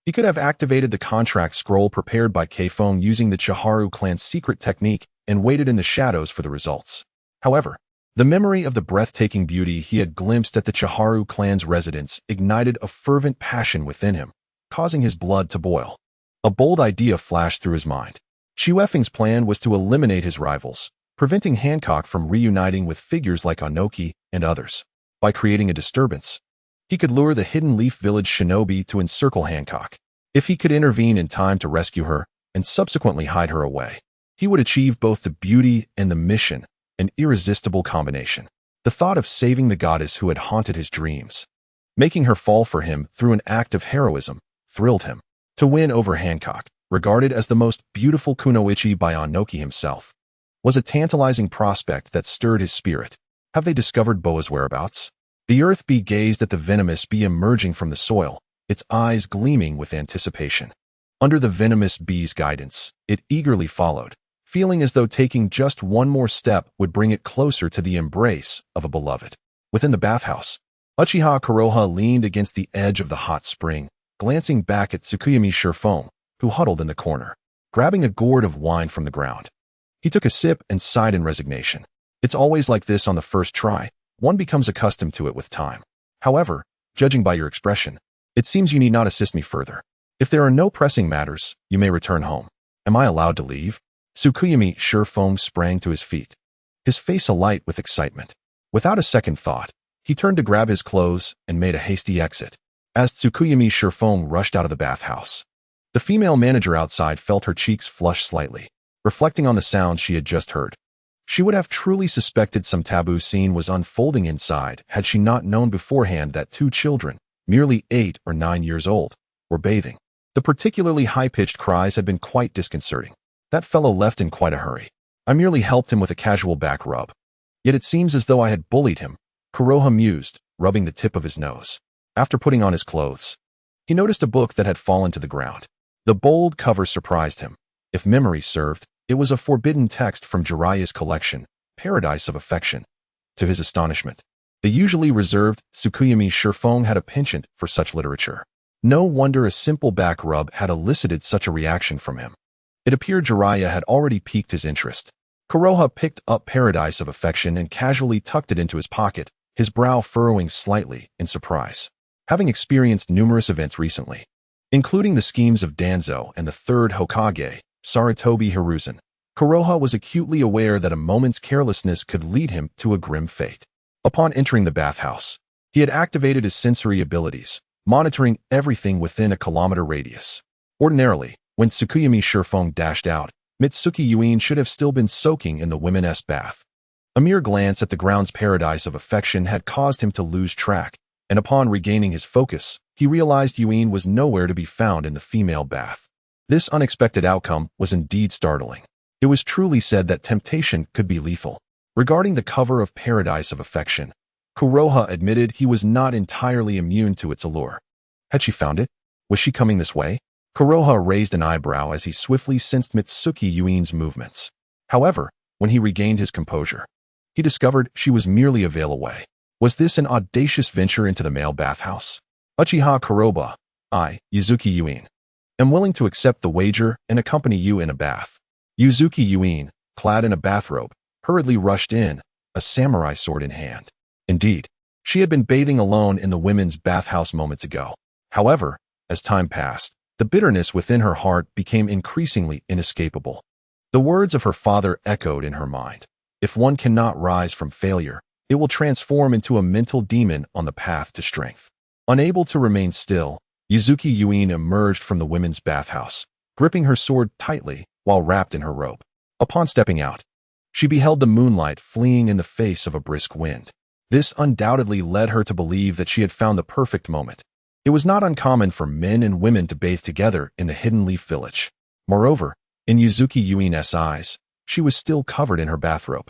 Speaker 1: He could have activated the contract scroll prepared by Keifeng using the Chiharu clan's secret technique and waited in the shadows for the results. However, The memory of the breathtaking beauty he had glimpsed at the Chiharu clan's residence ignited a fervent passion within him, causing his blood to boil. A bold idea flashed through his mind. White Fang's plan was to eliminate his rivals, preventing Hancock from reuniting with figures like Onoki and others. By creating a disturbance, he could lure the Hidden Leaf Village shinobi to encircle Hancock. If he could intervene in time to rescue her and subsequently hide her away, he would achieve both the beauty and the mission, an irresistible combination. The thought of saving the goddess who had haunted his dreams, making her fall for him through an act of heroism, thrilled him. To win over Hancock, regarded as the most beautiful kunoichi by Onoki himself, was a tantalizing prospect that stirred his spirit. Have they discovered Boa's whereabouts? The earth bee gazed at the venomous bee emerging from the soil, its eyes gleaming with anticipation. Under the venomous bee's guidance, it eagerly followed, feeling as though taking just one more step would bring it closer to the embrace of a beloved. Within the bathhouse, Uchiha Konoha leaned against the edge of the hot spring, glancing back at Tsukuyami Shirfong, who huddled in the corner, grabbing a gourd of wine from the ground. He took a sip and sighed in resignation. It's always like this on the first try. One becomes accustomed to it with time. However, judging by your expression, it seems you need not assist me further. If there are no pressing matters, you may return home. Am I allowed to leave? Tsukuyami Shirfong sprang to his feet, his face alight with excitement. Without a second thought, he turned to grab his clothes and made a hasty exit. As Tsukuyami Shirfong rushed out of the bathhouse, the female manager outside felt her cheeks flush slightly, reflecting on the sounds she had just heard. She would have truly suspected some taboo scene was unfolding inside had she not known beforehand that two children, merely 8 or 9 years old, were bathing. The particularly high-pitched cries had been quite disconcerting. That fellow left in quite a hurry. I merely helped him with a casual back rub. Yet it seems as though I had bullied him, Konoha mused, rubbing the tip of his nose. After putting on his clothes, he noticed a book that had fallen to the ground. The bold cover surprised him. If memory served, it was a forbidden text from Jiraiya's collection, Paradise of Affection. To his astonishment, the usually reserved Tsukuyami Shirfong had a penchant for such literature. No wonder a simple back rub had elicited such a reaction from him. It appeared Jiraiya had already piqued his interest. Konoha picked up Paradise of Affection and casually tucked it into his pocket, his brow furrowing slightly in surprise. Having experienced numerous events recently, including the schemes of Danzo and the third Hokage, Sarutobi Hiruzen, Konoha was acutely aware that a moment's carelessness could lead him to a grim fate. Upon entering the bathhouse, he had activated his sensory abilities, monitoring everything within a kilometer radius. Ordinarily, when Tsukuyami Shirfong dashed out, Mitsuki Yuin should have still been soaking in the women's bath. A mere glance at the ground's Paradise of Affection had caused him to lose track, and upon regaining his focus, he realized Yuin was nowhere to be found in the female bath. This unexpected outcome was indeed startling. It was truly said that temptation could be lethal. Regarding the cover of Paradise of Affection, Konoha admitted he was not entirely immune to its allure. Had she found it? Was she coming this way? Konoha raised an eyebrow as he swiftly sensed Mitsuki Yuin's movements. However, when he regained his composure, he discovered she was merely a veil away. Was this an audacious venture into the male bathhouse? Uchiha Kuroba, I, Yuzuki Yuin, am willing to accept the wager and accompany you in a bath. Yuzuki Yuin, clad in a bathrobe, hurriedly rushed in, a samurai sword in hand. Indeed, she had been bathing alone in the women's bathhouse moments ago. However, as time passed, the bitterness within her heart became increasingly inescapable. The words of her father echoed in her mind. If one cannot rise from failure, it will transform into a mental demon on the path to strength. Unable to remain still, Yuzuki Yuin emerged from the women's bathhouse, gripping her sword tightly while wrapped in her robe. Upon stepping out, she beheld the moonlight fleeing in the face of a brisk wind. This undoubtedly led her to believe that she had found the perfect moment. It was not uncommon for men and women to bathe together in the Hidden Leaf Village. Moreover, in Yuzuki Yuin's eyes, she was still covered in her bathrobe.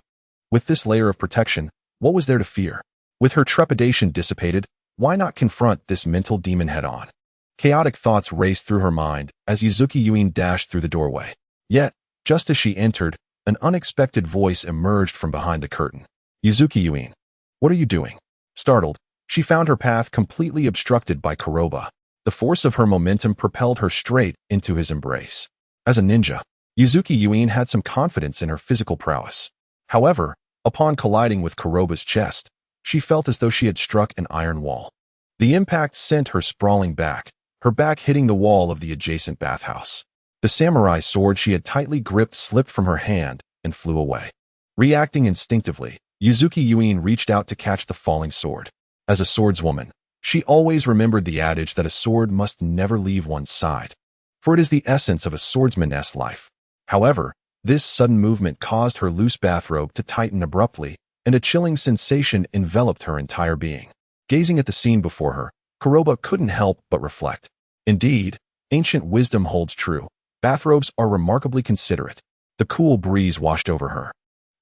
Speaker 1: With this layer of protection, what was there to fear? With her trepidation dissipated, why not confront this mental demon head-on? Chaotic thoughts raced through her mind as Yuzuki Yuin dashed through the doorway. Yet, just as she entered, an unexpected voice emerged from behind the curtain. Yuzuki Yuin, what are you doing? Startled, she found her path completely obstructed by Kuroba. The force of her momentum propelled her straight into his embrace. As a ninja, Yuzuki Yuin had some confidence in her physical prowess. However, Upon colliding with Kuroba's chest, she felt as though she had struck an iron wall. The impact sent her sprawling back, her back hitting the wall of the adjacent bathhouse. The samurai sword she had tightly gripped slipped from her hand and flew away. Reacting instinctively, Yuzuki Yuin reached out to catch the falling sword. As a swordswoman, she always remembered the adage that a sword must never leave one's side, for it is the essence of a swordsman's life. However, this sudden movement caused her loose bathrobe to tighten abruptly, and a chilling sensation enveloped her entire being. Gazing at the scene before her, Kuroba couldn't help but reflect. Indeed, ancient wisdom holds true. Bathrobes are remarkably considerate. The cool breeze washed over her,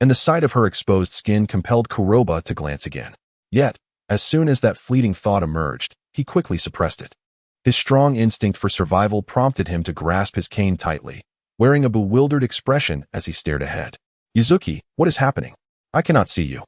Speaker 1: and the sight of her exposed skin compelled Kuroba to glance again. Yet, as soon as that fleeting thought emerged, he quickly suppressed it. His strong instinct for survival prompted him to grasp his cane tightly, wearing a bewildered expression as he stared ahead. Yuzuki, what is happening? I cannot see you.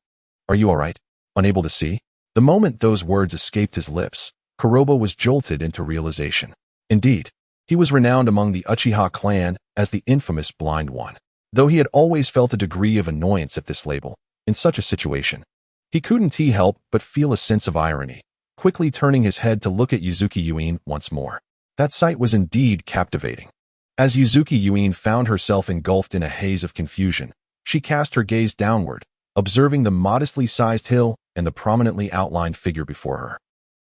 Speaker 1: Are you all right? Unable to see? The moment those words escaped his lips, Kuroba was jolted into realization. Indeed, he was renowned among the Uchiha clan as the infamous Blind One. Though he had always felt a degree of annoyance at this label, in such a situation, he couldn't help but feel a sense of irony, quickly turning his head to look at Yuzuki Yuin once more. That sight was indeed captivating. As Yuzuki Yuin found herself engulfed in a haze of confusion, she cast her gaze downward, observing the modestly sized hill and the prominently outlined figure before her.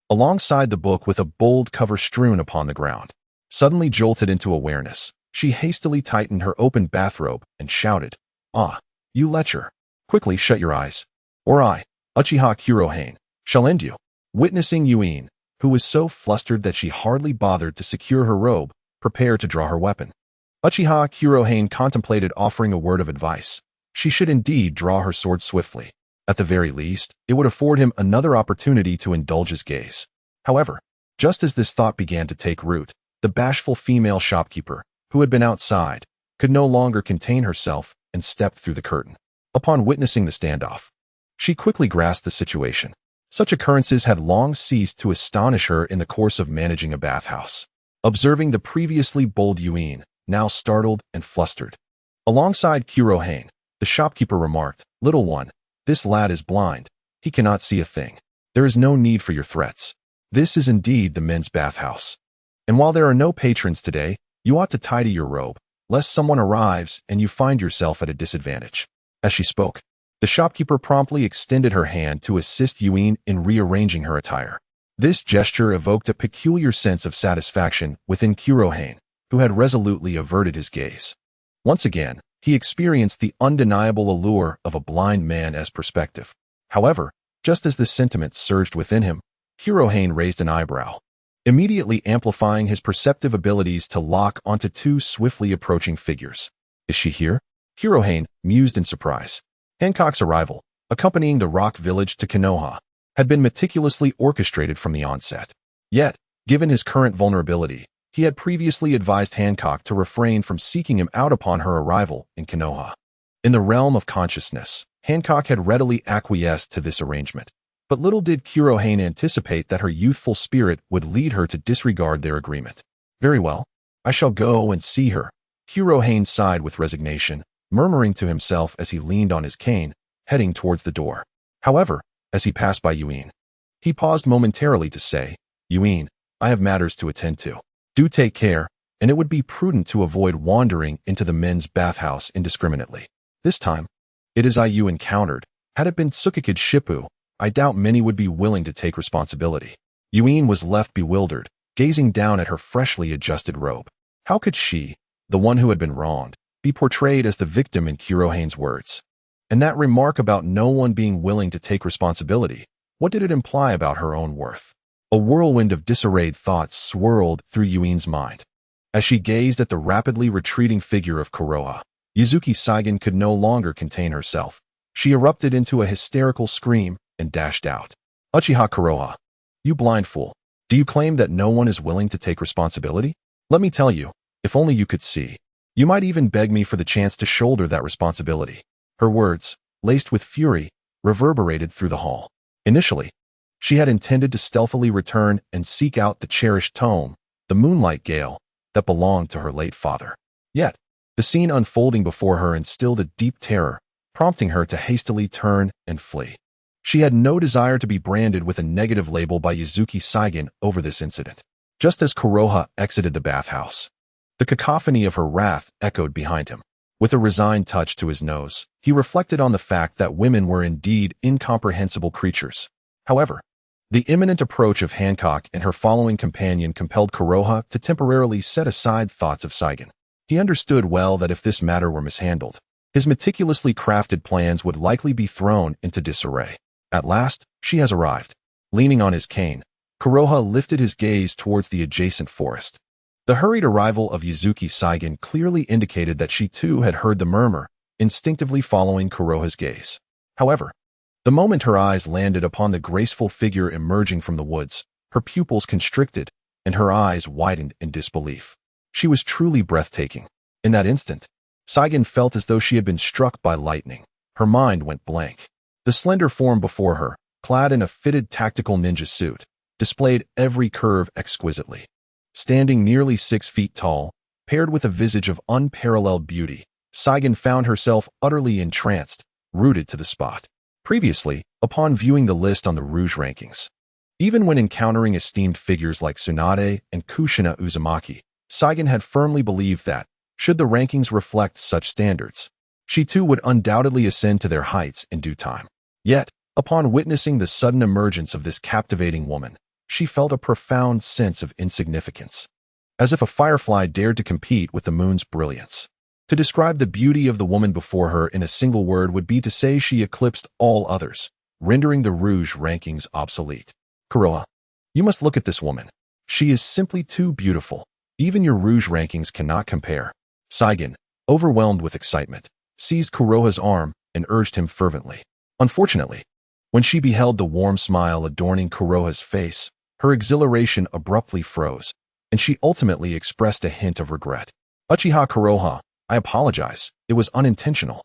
Speaker 1: Alongside the book with a bold cover strewn upon the ground. Suddenly jolted into awareness, she hastily tightened her open bathrobe and shouted, "Ah, you lecher! Quickly shut your eyes, or I, Uchiha Kurohane, shall end you." Witnessing Yuin, who was so flustered that she hardly bothered to secure her robe, prepared to draw her weapon. Uchiha Kurohane contemplated offering a word of advice. She should indeed draw her sword swiftly. At the very least, it would afford him another opportunity to indulge his gaze. However, just as this thought began to take root, the bashful female shopkeeper, who had been outside, could no longer contain herself and stepped through the curtain. Upon witnessing the standoff, she quickly grasped the situation. Such occurrences had long ceased to astonish her in the course of managing a bathhouse. Observing the previously bold Yuin, now startled and flustered. Alongside Kurohane, the shopkeeper remarked, "Little one, this lad is blind. He cannot see a thing. There is no need for your threats. This is indeed the men's bathhouse. And while there are no patrons today, you ought to tidy your robe, lest someone arrives and you find yourself at a disadvantage." As she spoke, the shopkeeper promptly extended her hand to assist Yuin in rearranging her attire. This gesture evoked a peculiar sense of satisfaction within Kurohane, who had resolutely averted his gaze. Once again, he experienced the undeniable allure of a blind man as perspective. However, just as this sentiment surged within him, Kurohane raised an eyebrow, immediately amplifying his perceptive abilities to lock onto two swiftly approaching figures. "Is she here?" Kurohane mused in surprise. Hancock's arrival, accompanying the rock village to Konoha, had been meticulously orchestrated from the onset. Yet, given his current vulnerability, he had previously advised Hancock to refrain from seeking him out upon her arrival in Konoha. In the realm of consciousness, Hancock had readily acquiesced to this arrangement, but little did Kurohane anticipate that her youthful spirit would lead her to disregard their agreement. "Very well, I shall go and see her." Kurohane sighed with resignation, murmuring to himself as he leaned on his cane, heading towards the door. However, as he passed by Yuin, he paused momentarily to say, "Yuin, I have matters to attend to. Do take care, and it would be prudent to avoid wandering into the men's bathhouse indiscriminately. This time, it is I you encountered. Had it been Tsukikid Shippu, I doubt many would be willing to take responsibility." Yuin was left bewildered, gazing down at her freshly adjusted robe. How could she, the one who had been wronged, be portrayed as the victim in Kurohane's words? And that remark about no one being willing to take responsibility, what did it imply about her own worth? A whirlwind of disarrayed thoughts swirled through Yuin's mind. As she gazed at the rapidly retreating figure of Kuroha, Yuzuki Saigen could no longer contain herself. She erupted into a hysterical scream and dashed out. "Uchiha Kuroha, you blind fool. Do you claim that no one is willing to take responsibility? Let me tell you, if only you could see. You might even beg me for the chance to shoulder that responsibility." Her words, laced with fury, reverberated through the hall. Initially, she had intended to stealthily return and seek out the cherished tome, the Moonlight Gale, that belonged to her late father. Yet, the scene unfolding before her instilled a deep terror, prompting her to hastily turn and flee. She had no desire to be branded with a negative label by Yuzuki Saigen over this incident. Just as Konoha exited the bathhouse, the cacophony of her wrath echoed behind him. With a resigned touch to his nose, he reflected on the fact that women were indeed incomprehensible creatures. However, the imminent approach of Hancock and her following companion compelled Konoha to temporarily set aside thoughts of Saigen. He understood well that if this matter were mishandled, his meticulously crafted plans would likely be thrown into disarray. At last, she has arrived. Leaning on his cane, Konoha lifted his gaze towards the adjacent forest. The hurried arrival of Yuzuki Saigen clearly indicated that she too had heard the murmur, instinctively following Konoha's gaze. However, the moment her eyes landed upon the graceful figure emerging from the woods, her pupils constricted and her eyes widened in disbelief. She was truly breathtaking. In that instant, Saigen felt as though she had been struck by lightning. Her mind went blank. The slender form before her, clad in a fitted tactical ninja suit, displayed every curve exquisitely. Standing nearly 6 feet tall, paired with a visage of unparalleled beauty, Saigen found herself utterly entranced, rooted to the spot. Previously, upon viewing the list on the Rouge rankings, even when encountering esteemed figures like Tsunade and Kushina Uzumaki, Saigen had firmly believed that, should the rankings reflect such standards, she too would undoubtedly ascend to their heights in due time. Yet, upon witnessing the sudden emergence of this captivating woman, she felt a profound sense of insignificance, as if a firefly dared to compete with the moon's brilliance. To describe the beauty of the woman before her in a single word would be to say she eclipsed all others, rendering the Rouge rankings obsolete. Konoha, you must look at this woman. She is simply too beautiful. Even your Rouge rankings cannot compare. Saigen, overwhelmed with excitement, seized Konoha's arm and urged him fervently. Unfortunately, when she beheld the warm smile adorning Konoha's face, her exhilaration abruptly froze, and she ultimately expressed a hint of regret. Uchiha Konoha, I apologize. It was unintentional.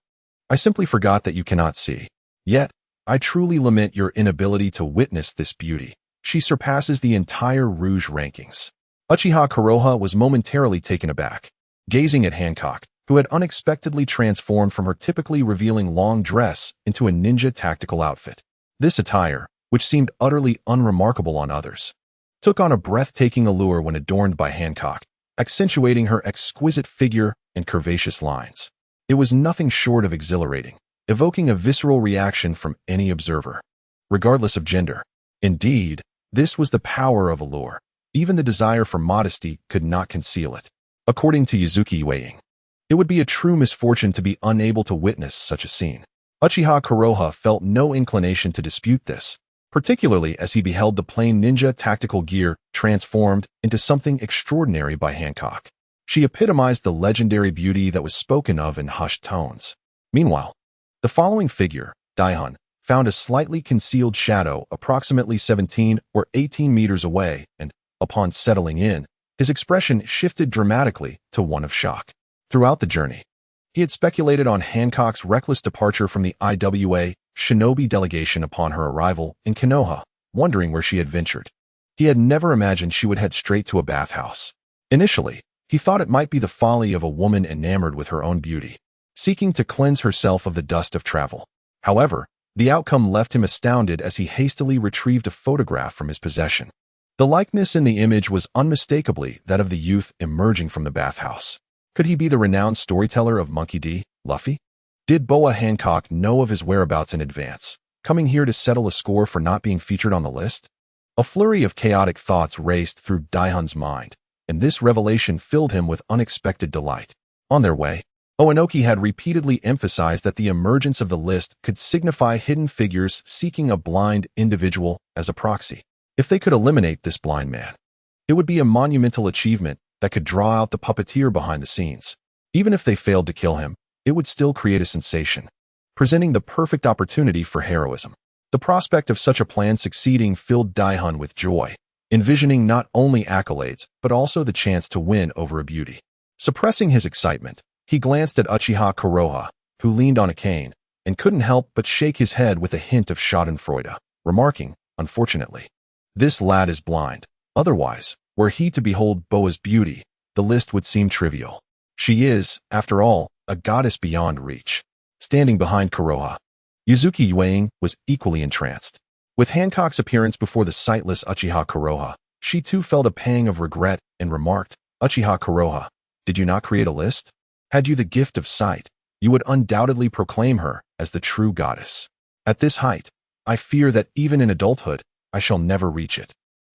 Speaker 1: I simply forgot that you cannot see. Yet, I truly lament your inability to witness this beauty. She surpasses the entire Rouge rankings. Uchiha Konoha was momentarily taken aback, gazing at Hancock, who had unexpectedly transformed from her typically revealing long dress into a ninja tactical outfit. This attire, which seemed utterly unremarkable on others, took on a breathtaking allure when adorned by Hancock, accentuating her exquisite figure and curvaceous lines. It was nothing short of exhilarating, evoking a visceral reaction from any observer, regardless of gender. Indeed, this was the power of allure. Even the desire for modesty could not conceal it. According to Yuzuki Weiing, it would be a true misfortune to be unable to witness such a scene. Uchiha Konoha felt no inclination to dispute this, particularly as he beheld the plain ninja tactical gear transformed into something extraordinary by Hancock. She epitomized the legendary beauty that was spoken of in hushed tones. Meanwhile, the following figure, Daihun, found a slightly concealed shadow approximately 17 or 18 meters away and, upon settling in, his expression shifted dramatically to one of shock. Throughout the journey, he had speculated on Hancock's reckless departure from the IWA shinobi delegation upon her arrival in Konoha, wondering where she had ventured. He had never imagined she would head straight to a bathhouse. Initially, he thought it might be the folly of a woman enamored with her own beauty, seeking to cleanse herself of the dust of travel. However, the outcome left him astounded as he hastily retrieved a photograph from his possession. The likeness in the image was unmistakably that of the youth emerging from the bathhouse. Could he be the renowned storyteller of Monkey D., Luffy? Did Boa Hancock know of his whereabouts in advance, coming here to settle a score for not being featured on the list? A flurry of chaotic thoughts raced through Daihun's mind, and this revelation filled him with unexpected delight. On their way, Oenoki had repeatedly emphasized that the emergence of the list could signify hidden figures seeking a blind individual as a proxy. If they could eliminate this blind man, it would be a monumental achievement that could draw out the puppeteer behind the scenes. Even if they failed to kill him, it would still create a sensation, presenting the perfect opportunity for heroism. The prospect of such a plan succeeding filled Daihun with joy, envisioning not only accolades, but also the chance to win over a beauty. Suppressing his excitement, he glanced at Uchiha Konoha, who leaned on a cane, and couldn't help but shake his head with a hint of schadenfreude, remarking, unfortunately, "This lad is blind. Otherwise, were he to behold Boa's beauty, the list would seem trivial. She is, after all, a goddess beyond reach." standing behind Konoha. Yuzuki Yuang was equally entranced. With Hancock's appearance before the sightless Uchiha Konoha, she too felt a pang of regret and remarked, "Uchiha Konoha, did you not create a list? Had you the gift of sight, you would undoubtedly proclaim her as the true goddess. At this height, I fear that even in adulthood, I shall never reach it."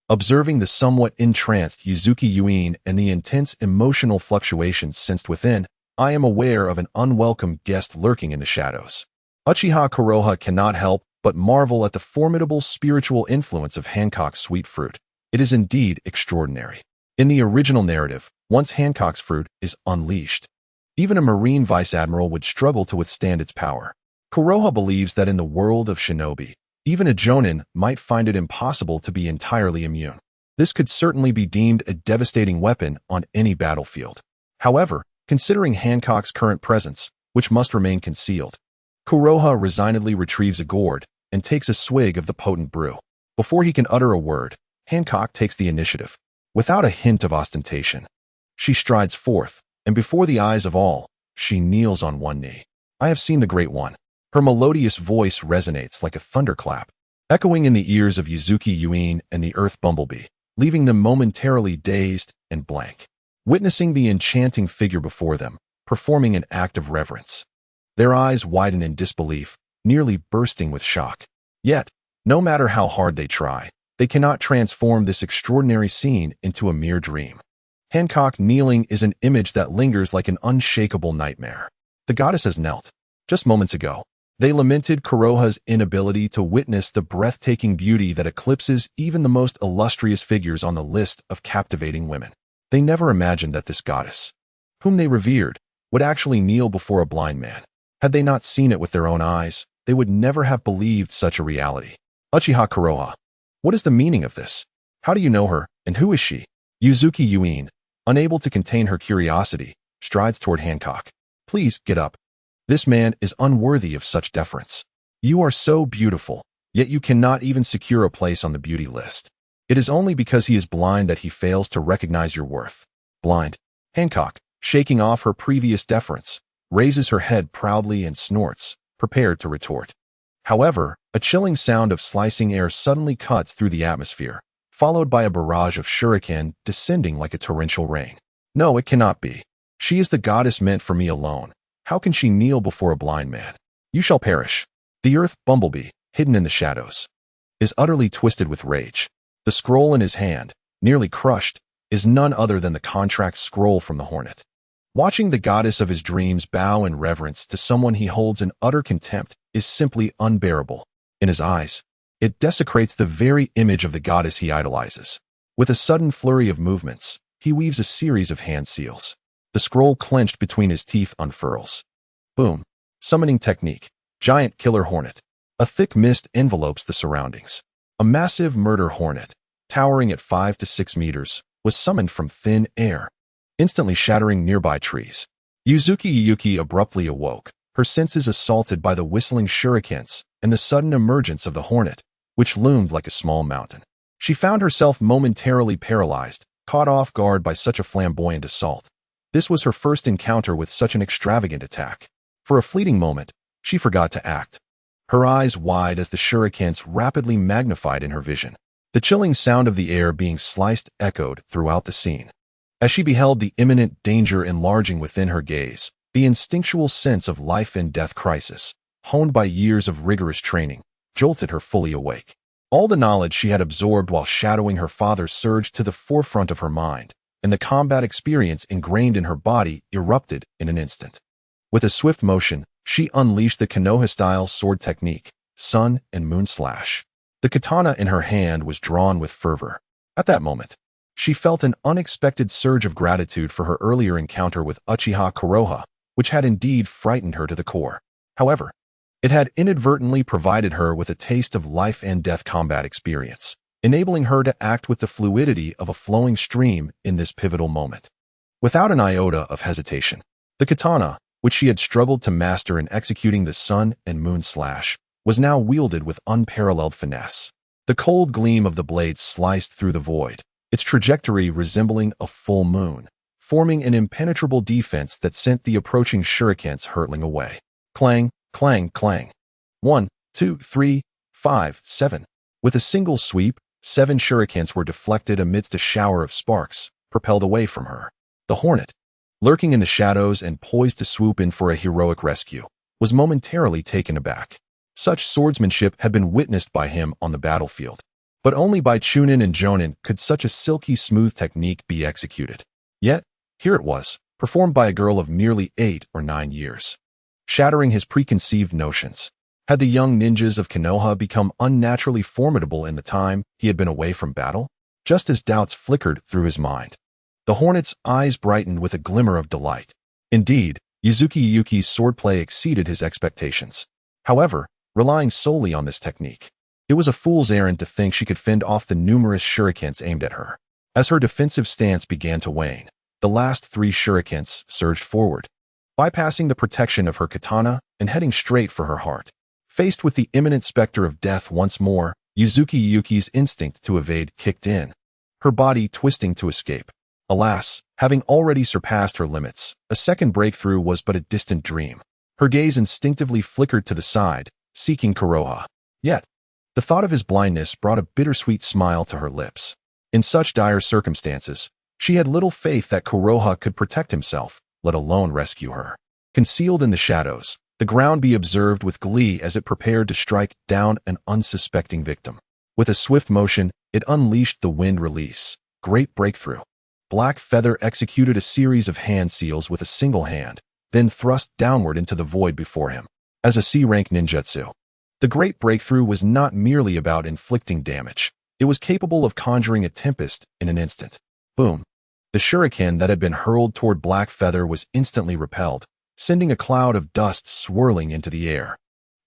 Speaker 1: Observing the somewhat entranced Yuzuki Yuin and the intense emotional fluctuations sensed within, I am aware of an unwelcome guest lurking in the shadows. Uchiha Konoha cannot help but marvel at the formidable spiritual influence of Hancock's sweet fruit. It is indeed extraordinary. In the original narrative, once Hancock's fruit is unleashed, even a Marine Vice Admiral would struggle to withstand its power. Konoha believes that in the world of shinobi, even a jonin might find it impossible to be entirely immune. This could certainly be deemed a devastating weapon on any battlefield. However, considering Hancock's current presence, which must remain concealed, Konoha resignedly retrieves a gourd and takes a swig of the potent brew. Before he can utter a word, Hancock takes the initiative. Without a hint of ostentation, she strides forth, and before the eyes of all, she kneels on one knee. "I have seen the Great One." Her melodious voice resonates like a thunderclap, echoing in the ears of Yuzuki Yuin and the Earth Bumblebee, leaving them momentarily dazed and blank, witnessing the enchanting figure before them, performing an act of reverence. Their eyes widen in disbelief, nearly bursting with shock. Yet, no matter how hard they try, they cannot transform this extraordinary scene into a mere dream. Hancock kneeling is an image that lingers like an unshakable nightmare. The goddess has knelt. Just moments ago, they lamented Konoha's inability to witness the breathtaking beauty that eclipses even the most illustrious figures on the list of captivating women. They never imagined that this goddess, whom they revered, would actually kneel before a blind man. Had they not seen it with their own eyes, they would never have believed such a reality. "Uchiha Konoha, what is the meaning of this? How do you know her, and who is she?" Yuzuki Yuin, unable to contain her curiosity, strides toward Hancock. "Please, get up. This man is unworthy of such deference. You are so beautiful, yet you cannot even secure a place on the beauty list. It is only because he is blind that he fails to recognize your worth." "Blind?" Hancock, shaking off her previous deference, raises her head proudly and snorts, prepared to retort. However, a chilling sound of slicing air suddenly cuts through the atmosphere, followed by a barrage of shuriken descending like a torrential rain. "No, it cannot be. She is the goddess meant for me alone. How can she kneel before a blind man? You shall perish." The Earth Bumblebee, hidden in the shadows, is utterly twisted with rage. The scroll in his hand, nearly crushed, is none other than the contract scroll from the Hornet. Watching the goddess of his dreams bow in reverence to someone he holds in utter contempt is simply unbearable. In his eyes, it desecrates the very image of the goddess he idolizes. With a sudden flurry of movements, he weaves a series of hand seals. The scroll clenched between his teeth unfurls. Boom. Summoning technique. Giant killer hornet. A thick mist envelopes the surroundings. A massive murder hornet, towering at 5 to 6 meters, was summoned from thin air, instantly shattering nearby trees. Yuzuki abruptly awoke, her senses assaulted by the whistling shurikens and the sudden emergence of the hornet, which loomed like a small mountain. She found herself momentarily paralyzed, caught off guard by such a flamboyant assault. This was her first encounter with such an extravagant attack. For a fleeting moment, she forgot to act, her eyes wide as the shurikens rapidly magnified in her vision. The chilling sound of the air being sliced echoed throughout the scene. As she beheld the imminent danger enlarging within her gaze, the instinctual sense of life and death crisis, honed by years of rigorous training, jolted her fully awake. All the knowledge she had absorbed while shadowing her father surged to the forefront of her mind, and the combat experience ingrained in her body erupted in an instant. With a swift motion, she unleashed the Konoha-style sword technique, Sun and Moon Slash. The katana in her hand was drawn with fervor. At that moment, she felt an unexpected surge of gratitude for her earlier encounter with Uchiha Konoha, which had indeed frightened her to the core. However, it had inadvertently provided her with a taste of life and death combat experience, enabling her to act with the fluidity of a flowing stream in this pivotal moment. Without an iota of hesitation, the katana, which she had struggled to master in executing the Sun and Moon Slash, was now wielded with unparalleled finesse. The cold gleam of the blade sliced through the void, its trajectory resembling a full moon, forming an impenetrable defense that sent the approaching shurikens hurtling away. Clang, Clang, clang. 1, 2, 3, 5, 7. With a single sweep, 7 shurikens were deflected amidst a shower of sparks, propelled away from her. The hornet, lurking in the shadows and poised to swoop in for a heroic rescue, was momentarily taken aback. Such swordsmanship had been witnessed by him on the battlefield, but only by Chunin and Jonin could such a silky smooth technique be executed. Yet, here it was, performed by a girl of merely 8 or 9 years. Shattering his preconceived notions. Had the young ninjas of Konoha become unnaturally formidable in the time he had been away from battle? Just as doubts flickered through his mind, the hornet's eyes brightened with a glimmer of delight. Indeed, Yuzuki Yuki's swordplay exceeded his expectations. However, relying solely on this technique, it was a fool's errand to think she could fend off the numerous shurikens aimed at her. As her defensive stance began to wane, the last 3 shurikens surged forward, bypassing the protection of her katana and heading straight for her heart. Faced with the imminent specter of death once more, Yuzuki Yuki's instinct to evade kicked in, her body twisting to escape. Alas, having already surpassed her limits, a second breakthrough was but a distant dream. Her gaze instinctively flickered to the side, seeking Konoha. Yet, the thought of his blindness brought a bittersweet smile to her lips. In such dire circumstances, she had little faith that Konoha could protect himself, let alone rescue her. Concealed in the shadows, the ground bee observed with glee as it prepared to strike down an unsuspecting victim. With a swift motion, it unleashed the wind release. Great breakthrough. Black Feather executed a series of hand seals with a single hand, then thrust downward into the void before him. As a C-rank ninjutsu, the great breakthrough was not merely about inflicting damage. It was capable of conjuring a tempest in an instant. Boom. The shuriken that had been hurled toward Black Feather was instantly repelled, sending a cloud of dust swirling into the air.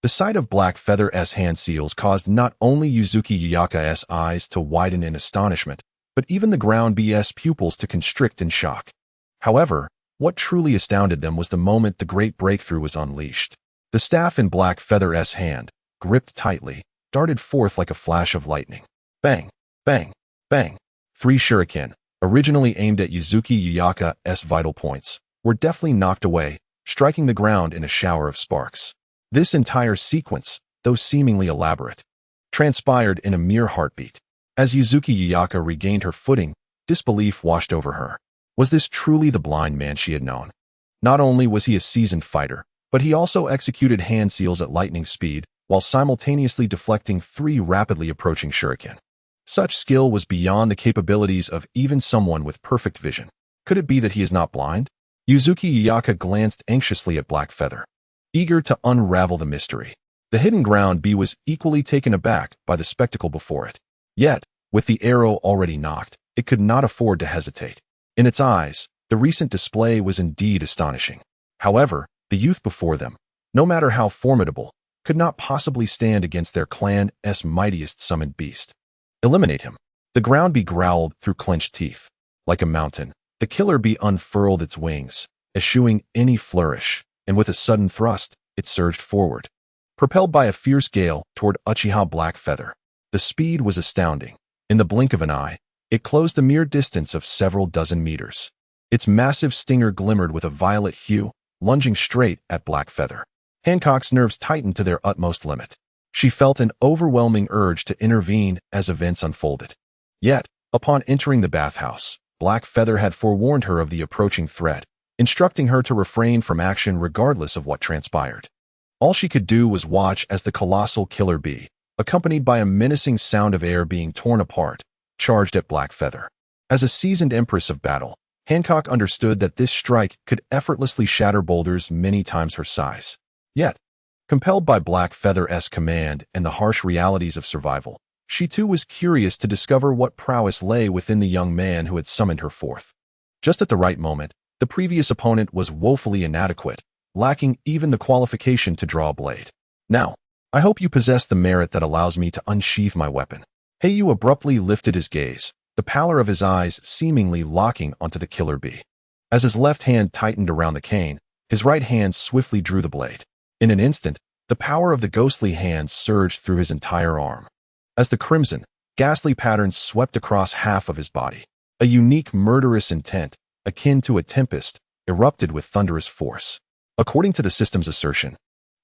Speaker 1: The sight of Black Feather's hand seals caused not only Yuzuki Yuyaka's eyes to widen in astonishment, but even the ground bee's pupils to constrict in shock. However, what truly astounded them was the moment the great breakthrough was unleashed. The staff in Black Feather's hand, gripped tightly, darted forth like a flash of lightning. Bang, bang, bang. 3 shuriken, originally aimed at Yuzuki Yuyaka's vital points, were deftly knocked away, striking the ground in a shower of sparks. This entire sequence, though seemingly elaborate, transpired in a mere heartbeat. As Yuzuki Yuyaka regained her footing, disbelief washed over her. Was this truly the blind man she had known? Not only was he a seasoned fighter, but he also executed hand seals at lightning speed, while simultaneously deflecting 3 rapidly approaching shuriken. Such skill was beyond the capabilities of even someone with perfect vision. Could it be that he is not blind? Yuzuki Yuyaka glanced anxiously at Black Feather, eager to unravel the mystery. The hidden ground bee was equally taken aback by the spectacle before it. Yet, with the arrow already knocked, it could not afford to hesitate. In its eyes, the recent display was indeed astonishing. However, the youth before them, no matter how formidable, could not possibly stand against their clan's mightiest summoned beast. Eliminate him. The ground bee growled through clenched teeth. Like a mountain, the killer bee unfurled its wings, eschewing any flourish, and with a sudden thrust, it surged forward, propelled by a fierce gale toward Uchiha Black Feather. The speed was astounding. In the blink of an eye, it closed a mere distance of several dozen meters. Its massive stinger glimmered with a violet hue, lunging straight at Black Feather. Hancock's nerves tightened to their utmost limit. She felt an overwhelming urge to intervene as events unfolded. Yet, upon entering the bathhouse, Black Feather had forewarned her of the approaching threat, instructing her to refrain from action regardless of what transpired. All she could do was watch as the colossal killer bee, accompanied by a menacing sound of air being torn apart, charged at Black Feather. As a seasoned empress of battle, Hancock understood that this strike could effortlessly shatter boulders many times her size. Yet, compelled by Black Feather's command and the harsh realities of survival, she too was curious to discover what prowess lay within the young man who had summoned her forth. Just at the right moment, the previous opponent was woefully inadequate, lacking even the qualification to draw a blade. Now, I hope you possess the merit that allows me to unsheath my weapon. Hei Yu abruptly lifted his gaze, the pallor of his eyes seemingly locking onto the killer bee. As his left hand tightened around the cane, his right hand swiftly drew the blade. In an instant, the power of the ghostly hand surged through his entire arm. As the crimson, ghastly patterns swept across half of his body, a unique murderous intent, akin to a tempest, erupted with thunderous force. According to the system's assertion,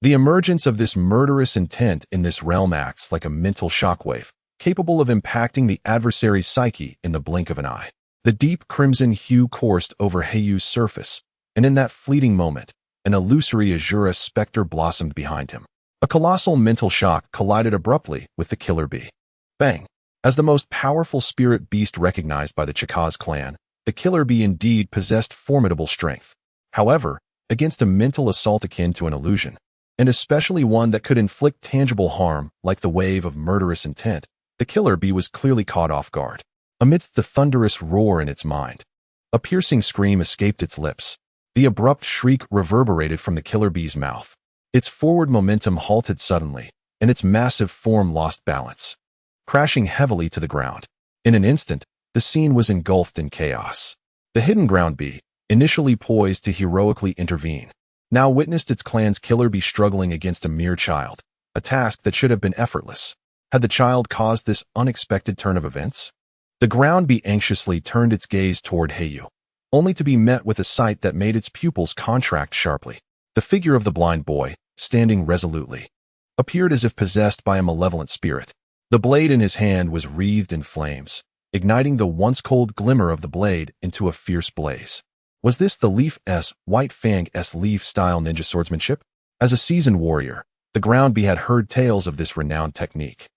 Speaker 1: The emergence of this murderous intent in this realm acts like a mental shockwave, capable of impacting the adversary's psyche in the blink of an eye. The deep crimson hue coursed over Hei Yu's surface, and in that fleeting moment, an illusory azure specter blossomed behind him. A colossal mental shock collided abruptly with the killer bee. Bang! As the most powerful spirit beast recognized by the Chikaz clan, the killer bee indeed possessed formidable strength. However, against a mental assault akin to an illusion, and especially one that could inflict tangible harm like the wave of murderous intent, the killer bee was clearly caught off guard. Amidst the thunderous roar in its mind, a piercing scream escaped its lips. The abrupt shriek reverberated from the killer bee's mouth. Its forward momentum halted suddenly, and its massive form lost balance, crashing heavily to the ground. In an instant, the scene was engulfed in chaos. The hidden ground bee, initially poised to heroically intervene, now witnessed its clan's killer bee struggling against a mere child, a task that should have been effortless. Had the child caused this unexpected turn of events? The ground bee anxiously turned its gaze toward Hei Yu, only to be met with a sight that made its pupils contract sharply. The figure of the blind boy, standing resolutely, appeared as if possessed by a malevolent spirit. The blade in his hand was wreathed in flames, igniting the once cold glimmer of the blade into a fierce blaze. Was this the White Fang-esque leaf-style ninja swordsmanship? As a seasoned warrior, the ground bee had heard tales of this renowned technique,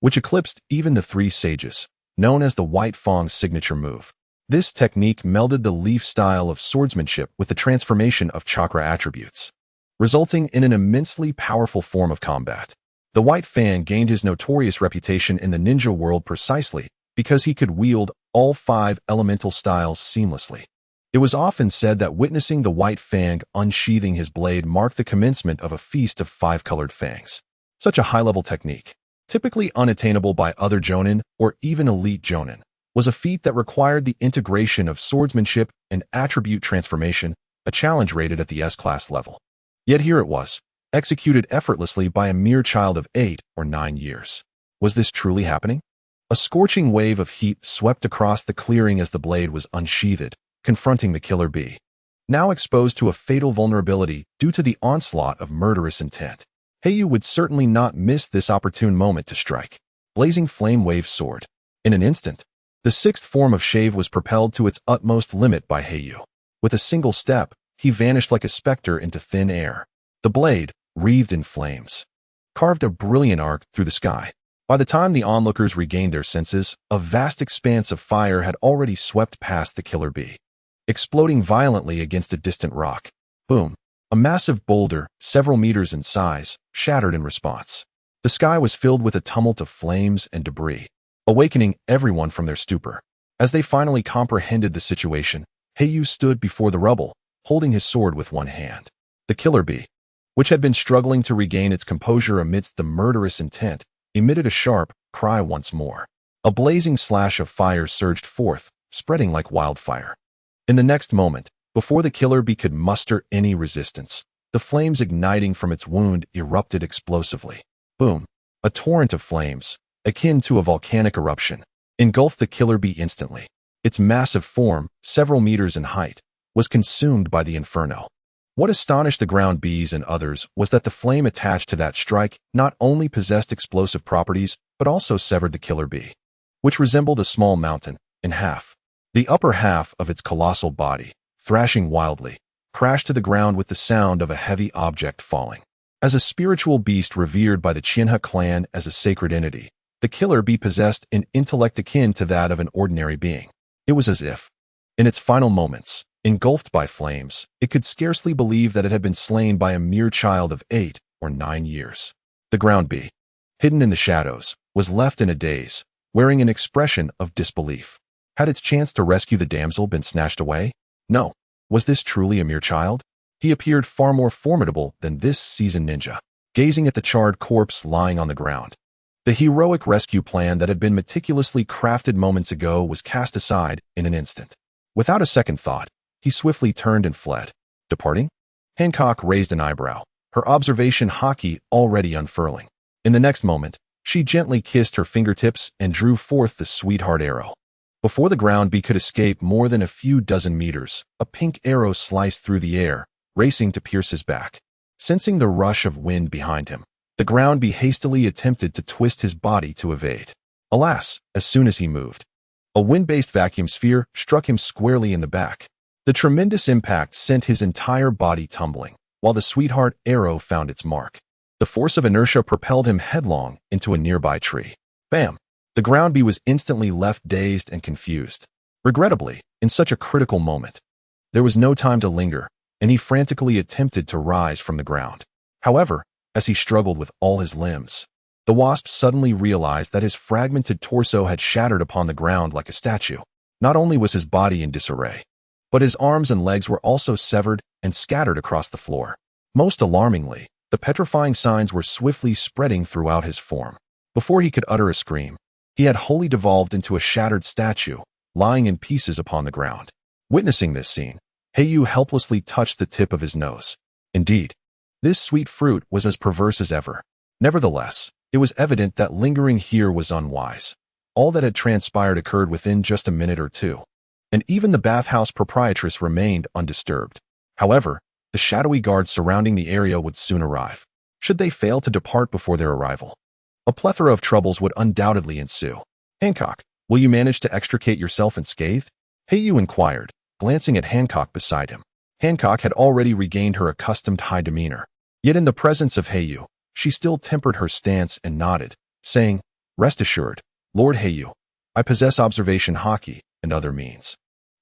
Speaker 1: which eclipsed even the three sages, known as the White Fang's signature move. This technique melded the leaf style of swordsmanship with the transformation of chakra attributes, resulting in an immensely powerful form of combat. The White Fang gained his notorious reputation in the ninja world precisely because he could wield all 5 elemental styles seamlessly. It was often said that witnessing the White Fang unsheathing his blade marked the commencement of a feast of 5-colored fangs. Such a high-level technique, typically unattainable by other jonin or even elite jonin, was a feat that required the integration of swordsmanship and attribute transformation, a challenge rated at the S-class level. Yet here it was, executed effortlessly by a mere child of 8 or 9 years. Was this truly happening? A scorching wave of heat swept across the clearing as the blade was unsheathed, confronting the killer bee, now exposed to a fatal vulnerability due to the onslaught of murderous intent. Hei Yu would certainly not miss this opportune moment to strike. Blazing flame wave sword. In an instant, the 6th form of shave was propelled to its utmost limit by Hei Yu. With a single step, he vanished like a specter into thin air. The blade, wreathed in flames, carved a brilliant arc through the sky. By the time the onlookers regained their senses, a vast expanse of fire had already swept past the killer bee, exploding violently against a distant rock. Boom! A massive boulder, several meters in size, shattered in response. The sky was filled with a tumult of flames and debris, awakening everyone from their stupor. As they finally comprehended the situation, Hei Yu stood before the rubble, holding his sword with one hand. The killer bee, which had been struggling to regain its composure amidst the murderous intent, emitted a sharp cry once more. A blazing slash of fire surged forth, spreading like wildfire. In the next moment, before the killer bee could muster any resistance, the flames igniting from its wound erupted explosively. Boom! A torrent of flames, akin to a volcanic eruption, engulfed the killer bee instantly. Its massive form, several meters in height, was consumed by the inferno. What astonished the ground bees and others was that the flame attached to that strike not only possessed explosive properties, but also severed the killer bee, which resembled a small mountain, in half. The upper half of its colossal body, thrashing wildly, crashed to the ground with the sound of a heavy object falling. As a spiritual beast revered by the Uchiha clan as a sacred entity, the killer bee possessed an intellect akin to that of an ordinary being. It was as if, in its final moments, engulfed by flames, it could scarcely believe that it had been slain by a mere child of 8 or 9 years. The ground bee, hidden in the shadows, was left in a daze, wearing an expression of disbelief. Had its chance to rescue the damsel been snatched away? No. Was this truly a mere child? He appeared far more formidable than this seasoned ninja, gazing at the charred corpse lying on the ground. The heroic rescue plan that had been meticulously crafted moments ago was cast aside in an instant. Without a second thought, he swiftly turned and fled. Departing? Hancock raised an eyebrow, her observation haki already unfurling. In the next moment, she gently kissed her fingertips and drew forth the sweetheart arrow. Before the ground bee could escape more than a few dozen meters, a pink arrow sliced through the air, racing to pierce his back. Sensing the rush of wind behind him, the ground hastily attempted to twist his body to evade. Alas, as soon as he moved, a wind-based vacuum sphere struck him squarely in the back. The tremendous impact sent his entire body tumbling, while the sweetheart arrow found its mark. The force of inertia propelled him headlong into a nearby tree. Bam! The ground was instantly left dazed and confused. Regrettably, in such a critical moment, there was no time to linger, and he frantically attempted to rise from the ground. However, as he struggled with all his limbs, the wasp suddenly realized that his fragmented torso had shattered upon the ground like a statue. Not only was his body in disarray, but his arms and legs were also severed and scattered across the floor. Most alarmingly, the petrifying signs were swiftly spreading throughout his form. Before he could utter a scream, he had wholly devolved into a shattered statue, lying in pieces upon the ground. Witnessing this scene, Hei Yu helplessly touched the tip of his nose. Indeed, this sweet fruit was as perverse as ever. Nevertheless, it was evident that lingering here was unwise. All that had transpired occurred within just a minute or two, and even the bathhouse proprietress remained undisturbed. However, the shadowy guards surrounding the area would soon arrive. Should they fail to depart before their arrival, a plethora of troubles would undoubtedly ensue. "Hancock, will you manage to extricate yourself unscathed?" Hei Yu inquired, glancing at Hancock beside him. Hancock had already regained her accustomed high demeanor. Yet in the presence of Hei Yu, she still tempered her stance and nodded, saying, "Rest assured, Lord Hei Yu, I possess observation haki and other means.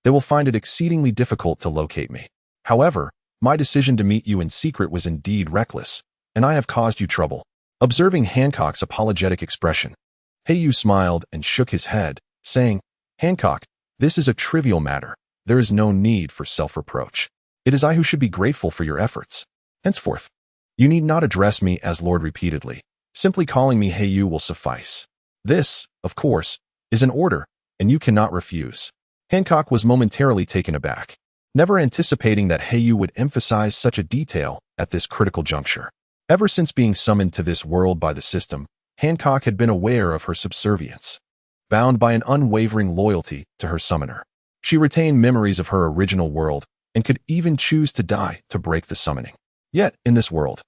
Speaker 1: They will find it exceedingly difficult to locate me. However, my decision to meet you in secret was indeed reckless, and I have caused you trouble." Observing Hancock's apologetic expression, Hei Yu smiled and shook his head, saying, "Hancock, this is a trivial matter. There is no need for self-reproach. It is I who should be grateful for your efforts. Henceforth, you need not address me as Lord repeatedly. Simply calling me Hei Yu will suffice. This, of course, is an order, and you cannot refuse." Hancock was momentarily taken aback, never anticipating that Hei Yu would emphasize such a detail at this critical juncture. Ever since being summoned to this world by the system, Hancock had been aware of her subservience. Bound by an unwavering loyalty to her summoner, she retained memories of her original world and could even choose to die to break the summoning. Yet, in this world,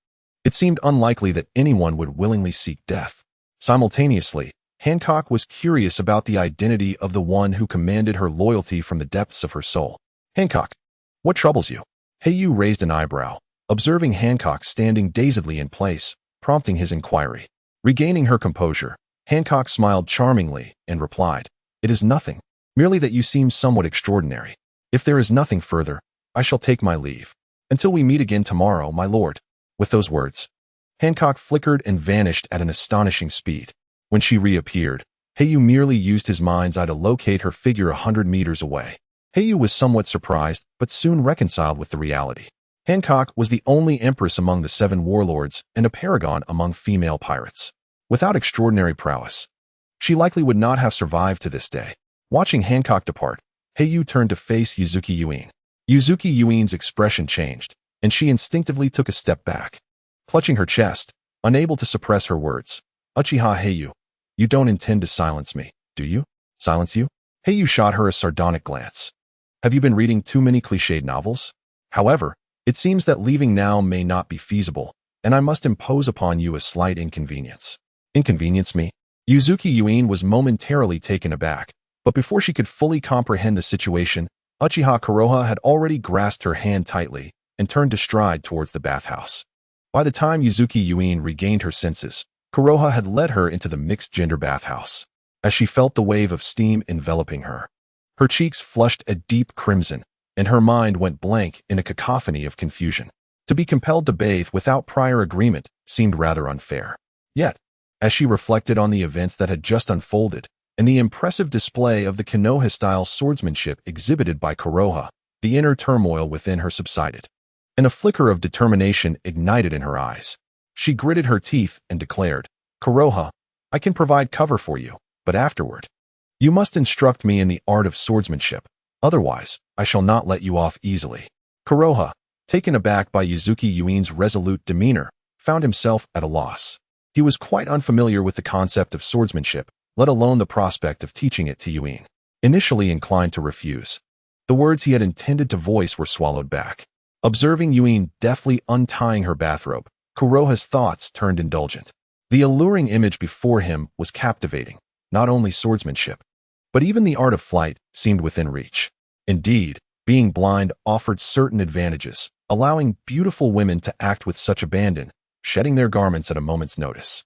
Speaker 1: it seemed unlikely that anyone would willingly seek death. Simultaneously, Hancock was curious about the identity of the one who commanded her loyalty from the depths of her soul. "Hancock, what troubles you?" Hei Yu raised an eyebrow, observing Hancock standing dazedly in place, prompting his inquiry. Regaining her composure, Hancock smiled charmingly and replied, "It is nothing, merely that you seem somewhat extraordinary. If there is nothing further, I shall take my leave. Until we meet again tomorrow, my lord." With those words, Hancock flickered and vanished at an astonishing speed. When she reappeared, Hei Yu merely used his mind's eye to locate her figure 100 meters away. Hei Yu was somewhat surprised, but soon reconciled with the reality. Hancock was the only empress among the 7 warlords and a paragon among female pirates. Without extraordinary prowess, she likely would not have survived to this day. Watching Hancock depart, Hei Yu turned to face Yuzuki Yuin. Yuzuki Yuin's expression changed, and she instinctively took a step back. Clutching her chest, unable to suppress her words, "Uchiha Hei Yu, you don't intend to silence me, do you?" "Silence you?" Hei Yu shot her a sardonic glance. "Have you been reading too many cliched novels? However, it seems that leaving now may not be feasible, and I must impose upon you a slight inconvenience." "Inconvenience me?" Yuzuki Yuin was momentarily taken aback, but before she could fully comprehend the situation, Uchiha Konoha had already grasped her hand tightly and turned to stride towards the bathhouse. By the time Yuzuki Yuin regained her senses, Konoha had led her into the mixed-gender bathhouse. As she felt the wave of steam enveloping her, her cheeks flushed a deep crimson, and her mind went blank in a cacophony of confusion. To be compelled to bathe without prior agreement seemed rather unfair. Yet, as she reflected on the events that had just unfolded, and the impressive display of the Konoha-style swordsmanship exhibited by Konoha, the inner turmoil within her subsided, and a flicker of determination ignited in her eyes. She gritted her teeth and declared, "Konoha, I can provide cover for you, but afterward, you must instruct me in the art of swordsmanship. Otherwise, I shall not let you off easily." Konoha, taken aback by Yuzuki Yuin's resolute demeanor, found himself at a loss. He was quite unfamiliar with the concept of swordsmanship, let alone the prospect of teaching it to Yuin. Initially inclined to refuse, the words he had intended to voice were swallowed back. Observing Yuen deftly untying her bathrobe, Kuroha's thoughts turned indulgent. The alluring image before him was captivating, not only swordsmanship, but even the art of flight seemed within reach. Indeed, being blind offered certain advantages, allowing beautiful women to act with such abandon, shedding their garments at a moment's notice.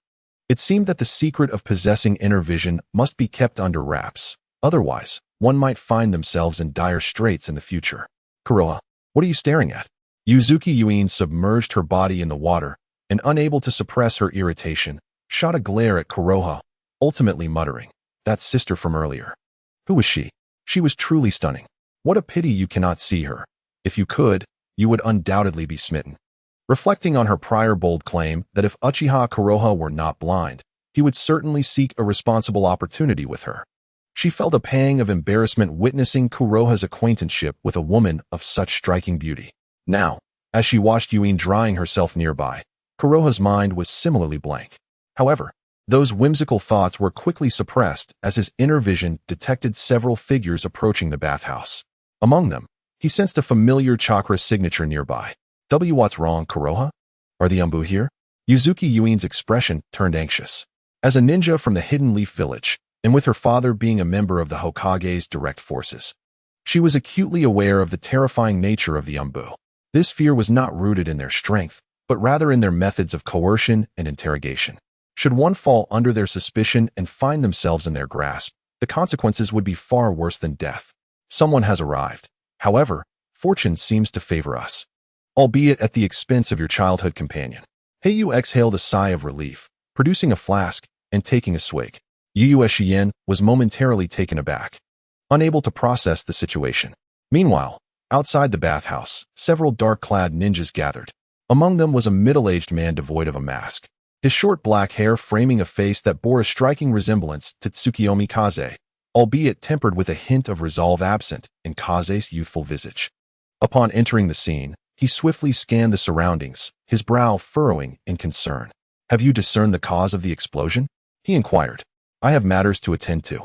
Speaker 1: It seemed that the secret of possessing inner vision must be kept under wraps. Otherwise, one might find themselves in dire straits in the future. Kuroha, what are you staring at? Yuzuki Yuen submerged her body in the water and, unable to suppress her irritation, shot a glare at Kuroha, ultimately muttering, "That sister from earlier. Who was she? She was truly stunning. What a pity you cannot see her. If you could, you would undoubtedly be smitten." Reflecting on her prior bold claim that if Uchiha Kuroha were not blind, he would certainly seek a responsible opportunity with her, she felt a pang of embarrassment witnessing Kuroha's acquaintanceship with a woman of such striking beauty. Now, as she watched Yuen drying herself nearby, Kuroha's mind was similarly blank. However, those whimsical thoughts were quickly suppressed as his inner vision detected several figures approaching the bathhouse. Among them, he sensed a familiar chakra signature nearby. What's wrong, Kuroha? Are the Umbu here? Yuzuki Yuen's expression turned anxious. As a ninja from the Hidden Leaf Village, and with her father being a member of the Hokage's direct forces, she was acutely aware of the terrifying nature of the Umbu. This fear was not rooted in their strength, but rather in their methods of coercion and interrogation. Should one fall under their suspicion and find themselves in their grasp, the consequences would be far worse than death. Someone has arrived. However, fortune seems to favor us, albeit at the expense of your childhood companion. Hei Yu exhaled a sigh of relief, producing a flask and taking a swig. Yu Xian was momentarily taken aback, unable to process the situation. Meanwhile, outside the bathhouse, several dark-clad ninjas gathered. Among them was a middle-aged man devoid of a mask, his short black hair framing a face that bore a striking resemblance to Tsukiyomi Kaze, albeit tempered with a hint of resolve absent in Kaze's youthful visage. Upon entering the scene, he swiftly scanned the surroundings, his brow furrowing in concern. "Have you discerned the cause of the explosion?" he inquired. "I have matters to attend to.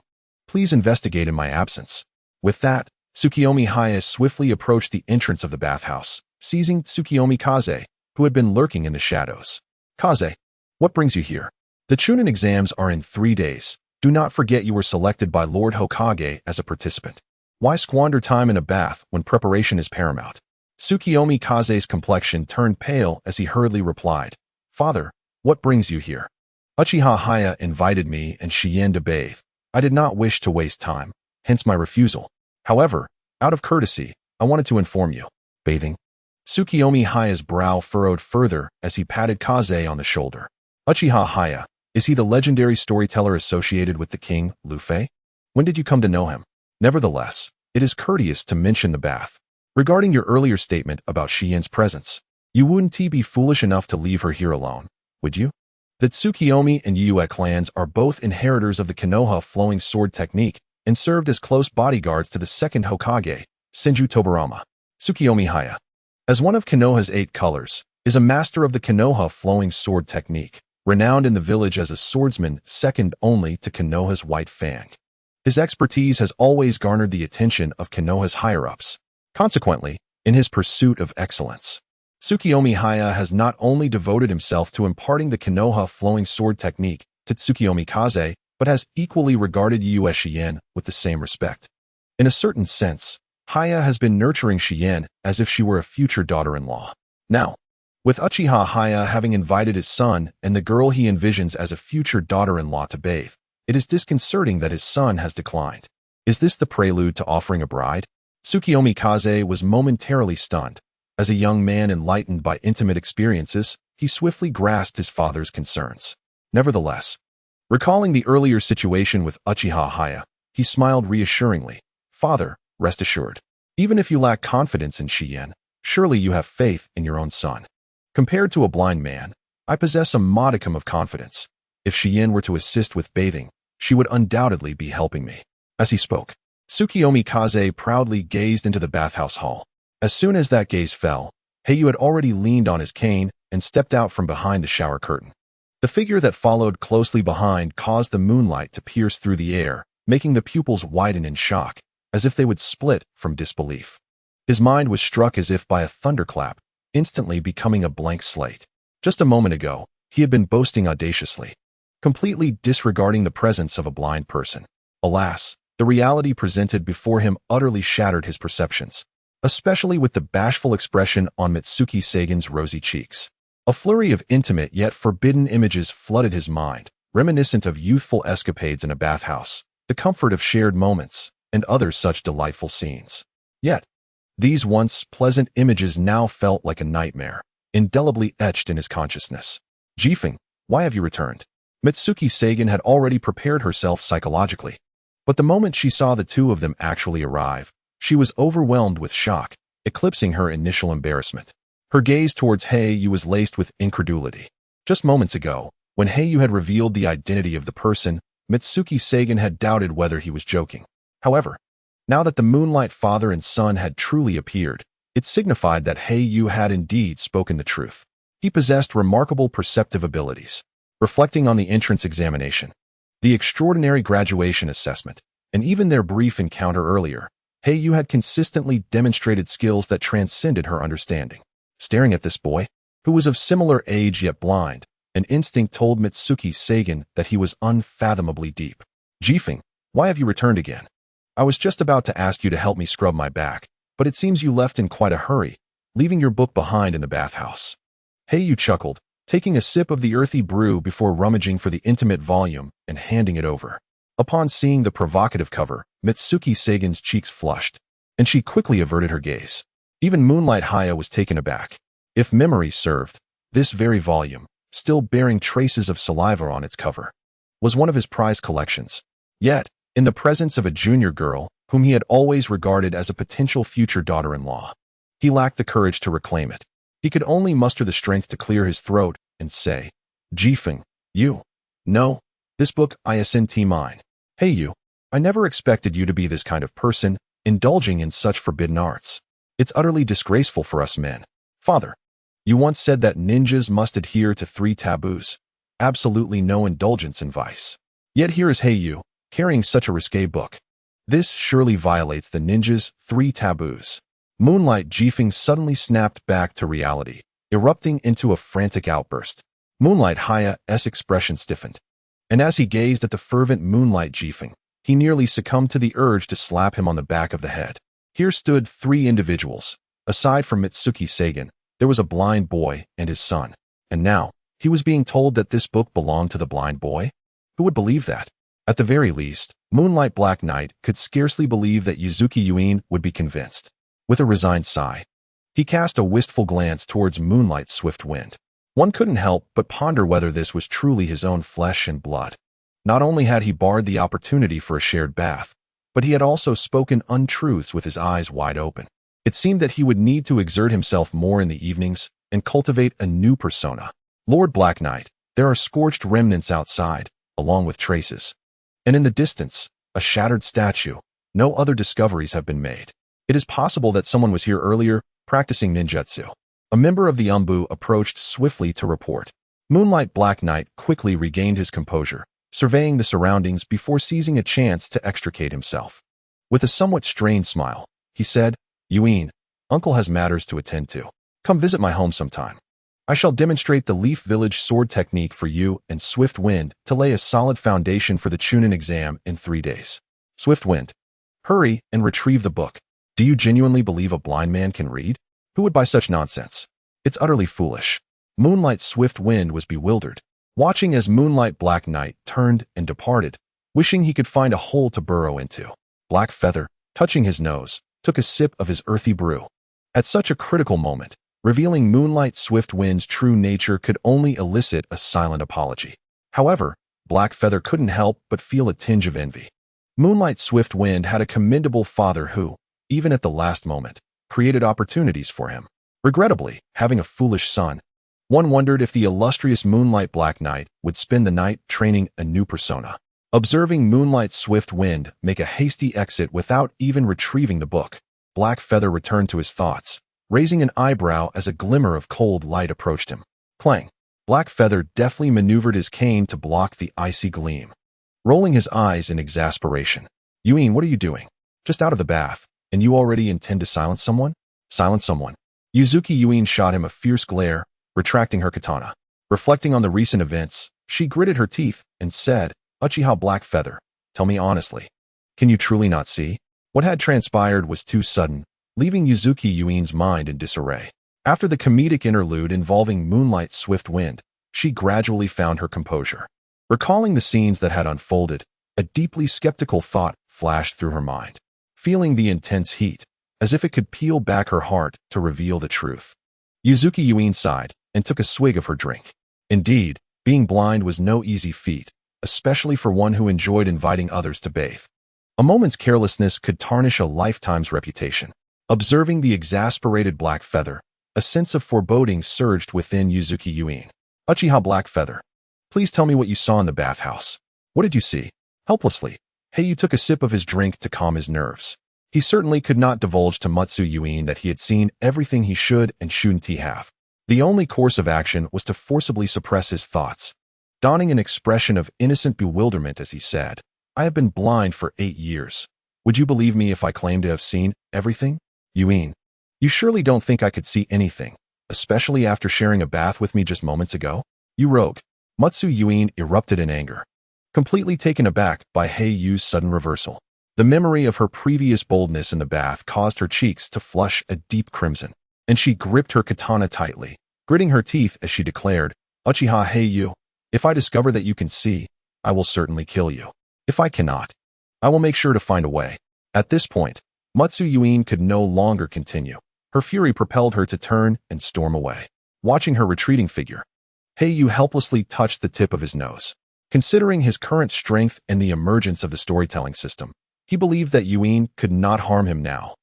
Speaker 1: Please investigate in my absence." With that, Tsukiyomi Haya swiftly approached the entrance of the bathhouse, seizing Tsukiyomi Kaze, who had been lurking in the shadows. "Kaze, what brings you here? The Chunin exams are in 3 days. Do not forget you were selected by Lord Hokage as a participant. Why squander time in a bath when preparation is paramount?" Tsukiyomi Kaze's complexion turned pale as he hurriedly replied, "Father, what brings you here?" "Uchiha Haya invited me and Shien to bathe. I did not wish to waste time, hence my refusal. However, out of courtesy, I wanted to inform you." "Bathing?" Tsukiyomi Haya's brow furrowed further as he patted Kaze on the shoulder. "Uchiha Haya, is he the legendary storyteller associated with the king, Lu Fei? When did you come to know him? Nevertheless, it is courteous to mention the bath. Regarding your earlier statement about Shien's presence, you wouldn't be foolish enough to leave her here alone, would you? The Tsukiyomi and Yue clans are both inheritors of the Konoha flowing sword technique and served as close bodyguards to the second Hokage, Senju Tobarama. Tsukiyomi Haya, as one of Konoha's 8 colors, is a master of the Konoha flowing sword technique, renowned in the village as a swordsman second only to Konoha's White Fang. His expertise has always garnered the attention of Konoha's higher-ups. Consequently, in his pursuit of excellence, Tsukiyomi Haya has not only devoted himself to imparting the Konoha flowing sword technique to Tsukiyomi Kaze, but has equally regarded Yu Shien with the same respect. In a certain sense, Haya has been nurturing Shien as if she were a future daughter-in-law. Now, with Uchiha Haya having invited his son and the girl he envisions as a future daughter-in-law to bathe, it is disconcerting that his son has declined. Is this the prelude to offering a bride? Tsukiyomi Kaze was momentarily stunned. As a young man enlightened by intimate experiences, he swiftly grasped his father's concerns. Nevertheless, recalling the earlier situation with Uchiha Haya, he smiled reassuringly. "Father, rest assured. Even if you lack confidence in Shien, surely you have faith in your own son. Compared to a blind man, I possess a modicum of confidence. If Shien were to assist with bathing, she would undoubtedly be helping me." As he spoke, Tsukiyomi Kaze proudly gazed into the bathhouse hall. As soon as that gaze fell, Hei Yu had already leaned on his cane and stepped out from behind the shower curtain. The figure that followed closely behind caused the moonlight to pierce through the air, making the pupils widen in shock, as if they would split from disbelief. His mind was struck as if by a thunderclap, instantly becoming a blank slate. Just a moment ago, he had been boasting audaciously, completely disregarding the presence of a blind person. Alas, the reality presented before him utterly shattered his perceptions, especially with the bashful expression on Mitsuki Seigen's rosy cheeks. A flurry of intimate yet forbidden images flooded his mind, reminiscent of youthful escapades in a bathhouse, the comfort of shared moments, and other such delightful scenes. Yet, these once pleasant images now felt like a nightmare, indelibly etched in his consciousness. Jifeng, why have you returned? Mitsuki Seigen had already prepared herself psychologically, but the moment she saw the two of them actually arrive, she was overwhelmed with shock, eclipsing her initial embarrassment. Her gaze towards Hei Yu was laced with incredulity. Just moments ago, when Hei Yu had revealed the identity of the person, Mitsuki Seigen had doubted whether he was joking. However, now that the Moonlight father and son had truly appeared, it signified that Hei Yu had indeed spoken the truth. He possessed remarkable perceptive abilities. Reflecting on the entrance examination, the extraordinary graduation assessment, and even their brief encounter earlier, Hei Yu had consistently demonstrated skills that transcended her understanding. Staring at this boy, who was of similar age yet blind, an instinct told Mitsuki Seigen that he was unfathomably deep. Jifeng, why have you returned again? I was just about to ask you to help me scrub my back, but it seems you left in quite a hurry, leaving your book behind in the bathhouse. Hei Yu chuckled, taking a sip of the earthy brew before rummaging for the intimate volume and handing it over. Upon seeing the provocative cover, Mitsuki Seigen's cheeks flushed, and she quickly averted her gaze. Even Moonlight Haya was taken aback. If memory served, this very volume, still bearing traces of saliva on its cover, was one of his prized collections. Yet, in the presence of a junior girl, whom he had always regarded as a potential future daughter-in-law, he lacked the courage to reclaim it. He could only muster the strength to clear his throat and say, Jifeng, you. No, this book isn't mine. Hei Yu, I never expected you to be this kind of person, indulging in such forbidden arts. It's utterly disgraceful for us men. Father, you once said that ninjas must adhere to 3 taboos. Absolutely no indulgence in vice. Yet here is Hei Yu, carrying such a risque book. This surely violates the ninja's 3 taboos. Moonlight Jifeng suddenly snapped back to reality, erupting into a frantic outburst. Moonlight Haya's expression stiffened, and as he gazed at the fervent Moonlight Jifeng, he nearly succumbed to the urge to slap him on the back of the head. Here stood 3 individuals. Aside from Mitsuki Seigen, there was a blind boy and his son. And now, he was being told that this book belonged to the blind boy? Who would believe that? At the very least, Moonlight Black Knight could scarcely believe that Yuzuki Yuin would be convinced. With a resigned sigh, he cast a wistful glance towards Moonlight Swift Wind. One couldn't help but ponder whether this was truly his own flesh and blood. Not only had he barred the opportunity for a shared bath, but he had also spoken untruths with his eyes wide open. It seemed that he would need to exert himself more in the evenings and cultivate a new persona. Lord Black Knight, there are scorched remnants outside, along with traces. And in the distance, a shattered statue. No other discoveries have been made. It is possible that someone was here earlier, practicing ninjutsu. A member of the Umbu approached swiftly to report. Moonlight Black Knight quickly regained his composure, surveying the surroundings before seizing a chance to extricate himself. With a somewhat strained smile, he said, Yuin, Uncle has matters to attend to. Come visit my home sometime. I shall demonstrate the Leaf Village sword technique for you and Swift Wind to lay a solid foundation for the Chunin exam in 3 days. Swift Wind, hurry and retrieve the book. Do you genuinely believe a blind man can read? Who would buy such nonsense? It's utterly foolish. Moonlight Swift Wind was bewildered, watching as Moonlight Black Knight turned and departed, wishing he could find a hole to burrow into. Black Feather, touching his nose, took a sip of his earthy brew. At such a critical moment, revealing Moonlight Swift Wind's true nature could only elicit a silent apology. However, Black Feather couldn't help but feel a tinge of envy. Moonlight Swift Wind had a commendable father who, even at the last moment, created opportunities for him. Regrettably, having a foolish son, one wondered if the illustrious Moonlight Black Knight would spend the night training a new persona. Observing Moonlight Swift Wind make a hasty exit without even retrieving the book, Black Feather returned to his thoughts, raising an eyebrow as a glimmer of cold light approached him. Clang! Black Feather deftly maneuvered his cane to block the icy gleam. Rolling his eyes in exasperation. Yuin, what are you doing? Just out of the bath. And you already intend to silence someone? Silence someone. Yuzuki Yuin shot him a fierce glare, retracting her katana. Reflecting on the recent events, she gritted her teeth and said, Uchiha Black Feather, tell me honestly. Can you truly not see? What had transpired was too sudden, leaving Yuzuki Yuin's mind in disarray. After the comedic interlude involving Moonlight's swift wind, she gradually found her composure. Recalling the scenes that had unfolded, a deeply skeptical thought flashed through her mind. Feeling the intense heat, as if it could peel back her heart to reveal the truth. Yuzuki Yuin sighed and took a swig of her drink. Indeed, being blind was no easy feat, especially for one who enjoyed inviting others to bathe. A moment's carelessness could tarnish a lifetime's reputation. Observing the exasperated Black Feather, a sense of foreboding surged within Yuzuki Yuin. Uchiha Black Feather, please tell me what you saw in the bathhouse. What did you see? Helplessly, Hei Yu took a sip of his drink to calm his nerves. He certainly could not divulge to Matsu Yuin that he had seen everything he should and shouldn't have. The only course of action was to forcibly suppress his thoughts, donning an expression of innocent bewilderment as he said, I have been blind for 8 years. Would you believe me if I claimed to have seen everything? Yuin, you surely don't think I could see anything, especially after sharing a bath with me just moments ago? You rogue. Matsu Yuin erupted in anger, completely taken aback by Hei Yu's sudden reversal. The memory of her previous boldness in the bath caused her cheeks to flush a deep crimson, and she gripped her katana tightly, gritting her teeth as she declared, Uchiha Hei Yu, if I discover that you can see, I will certainly kill you. If I cannot, I will make sure to find a way. At this point, Matsu Yuin could no longer continue. Her fury propelled her to turn and storm away. Watching her retreating figure, Hei Yu helplessly touched the tip of his nose. Considering his current strength and the emergence of the storytelling system, he believed that Yuin could not harm him now,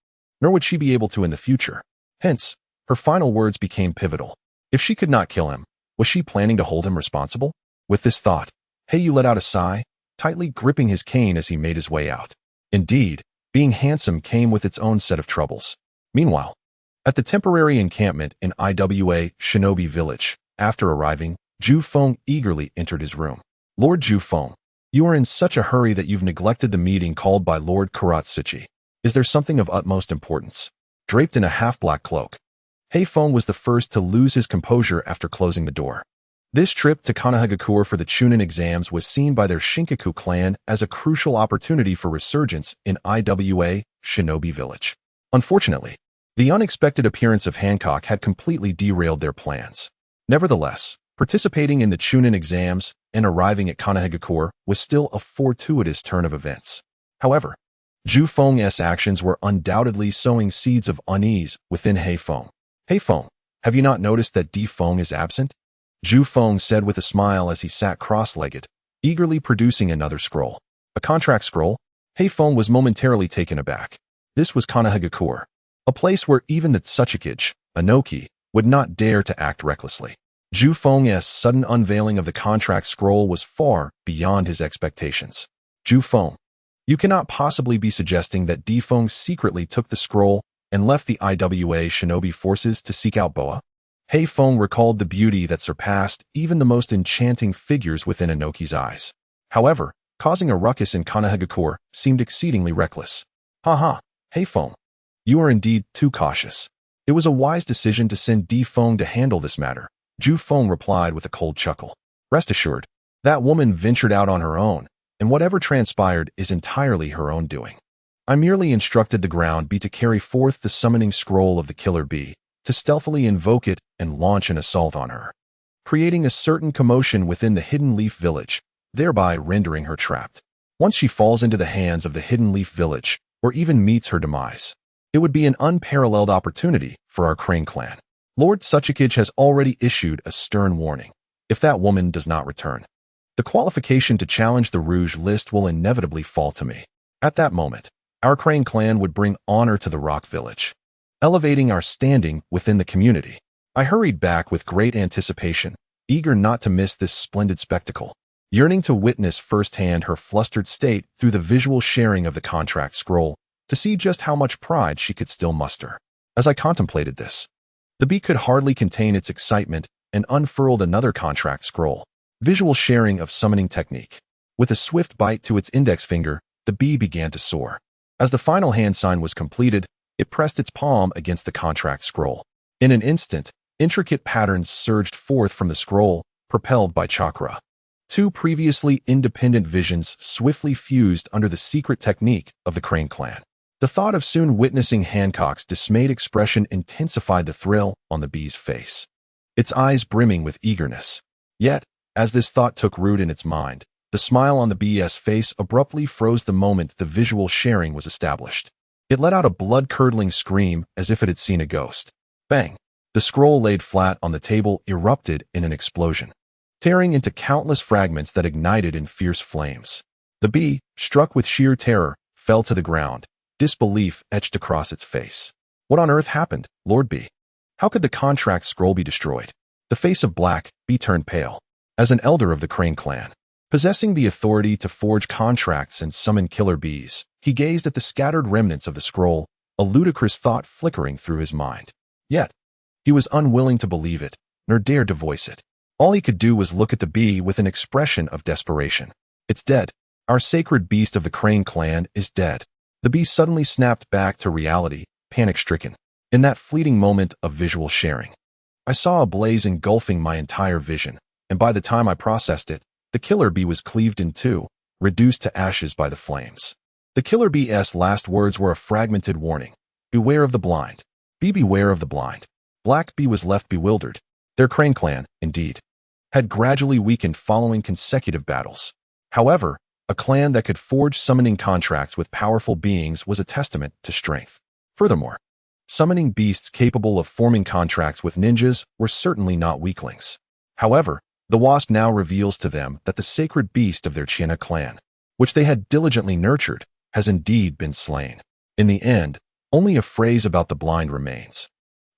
Speaker 1: nor would she be able to in the future. Hence, her final words became pivotal. If she could not kill him, was she planning to hold him responsible? With this thought, Hei Yu let out a sigh, tightly gripping his cane as he made his way out. Indeed, being handsome came with its own set of troubles. Meanwhile, at the temporary encampment in Iwa Shinobi Village, after arriving, Ju Feng eagerly entered his room. Lord Ju Feng, you are in such a hurry that you've neglected the meeting called by Lord Kuratsuchi. Is there something of utmost importance? Draped in a half-black cloak, Hei Feng was the first to lose his composure after closing the door. This trip to Konoha for the Chunin exams was seen by their Shinkaku clan as a crucial opportunity for resurgence in Iwa Shinobi Village. Unfortunately, the unexpected appearance of Hancock had completely derailed their plans. Nevertheless, participating in the Chunin exams and arriving at Konoha was still a fortuitous turn of events. However, Ju Feng's actions were undoubtedly sowing seeds of unease within Hei Feng. Hei Feng, have you not noticed that Di Feng is absent? Ju Feng said with a smile as he sat cross-legged, eagerly producing another scroll. A contract scroll? Hei Feng was momentarily taken aback. This was Konoha, a place where even the Tsuchikage, Anoki, would not dare to act recklessly. Ju Feng's sudden unveiling of the contract scroll was far beyond his expectations. Ju Feng, you cannot possibly be suggesting that Di Feng secretly took the scroll and left the Iwa Shinobi forces to seek out Boa? Hei Feng recalled the beauty that surpassed even the most enchanting figures within Anoki's eyes. However, causing a ruckus in Konoha seemed exceedingly reckless. Haha, Hei Feng, you are indeed too cautious. It was a wise decision to send Di Feng to handle this matter, Ju Feng replied with a cold chuckle. Rest assured, that woman ventured out on her own, and whatever transpired is entirely her own doing. I merely instructed the ground bee to carry forth the summoning scroll of the killer bee, to stealthily invoke it and launch an assault on her, creating a certain commotion within the Hidden Leaf Village, thereby rendering her trapped. Once she falls into the hands of the Hidden Leaf Village, or even meets her demise, it would be an unparalleled opportunity for our Crane clan. Lord Tsuchikage has already issued a stern warning. If that woman does not return, the qualification to challenge the Rouge list will inevitably fall to me. At that moment, our Crane clan would bring honor to the Rock Village, elevating our standing within the community. I hurried back with great anticipation, eager not to miss this splendid spectacle, yearning to witness firsthand her flustered state through the visual sharing of the contract scroll, to see just how much pride she could still muster. As I contemplated this, the bee could hardly contain its excitement and unfurled another contract scroll, visual sharing of summoning technique. With a swift bite to its index finger, the bee began to soar. As the final hand sign was completed, it pressed its palm against the contract scroll. In an instant, intricate patterns surged forth from the scroll, propelled by chakra. Two previously independent visions swiftly fused under the secret technique of the Crane clan. The thought of soon witnessing Hancock's dismayed expression intensified the thrill on the bee's face, its eyes brimming with eagerness. Yet, as this thought took root in its mind, the smile on the bee's face abruptly froze the moment the visual sharing was established. It let out a blood-curdling scream as if it had seen a ghost. Bang! The scroll laid flat on the table erupted in an explosion, tearing into countless fragments that ignited in fierce flames. The bee, struck with sheer terror, fell to the ground, disbelief etched across its face. What on earth happened, Lord Bee? How could the contract scroll be destroyed? The face of Black Bee turned pale. As an elder of the Crane clan, possessing the authority to forge contracts and summon killer bees, he gazed at the scattered remnants of the scroll, a ludicrous thought flickering through his mind. Yet, he was unwilling to believe it, nor dared to voice it. All he could do was look at the bee with an expression of desperation. It's dead. Our sacred beast of the Crane clan is dead. The bee suddenly snapped back to reality, panic-stricken. In that fleeting moment of visual sharing, I saw a blaze engulfing my entire vision, and by the time I processed it, the killer bee was cleaved in two, reduced to ashes by the flames. The killer bee's last words were a fragmented warning. Beware of the blind. Beware of the blind. Black Bee was left bewildered. Their Crane clan, indeed, had gradually weakened following consecutive battles. However, a clan that could forge summoning contracts with powerful beings was a testament to strength. Furthermore, summoning beasts capable of forming contracts with ninjas were certainly not weaklings. However, the Wasp now reveals to them that the sacred beast of their Uchiha clan, which they had diligently nurtured, has indeed been slain. In the end, only a phrase about the blind remains.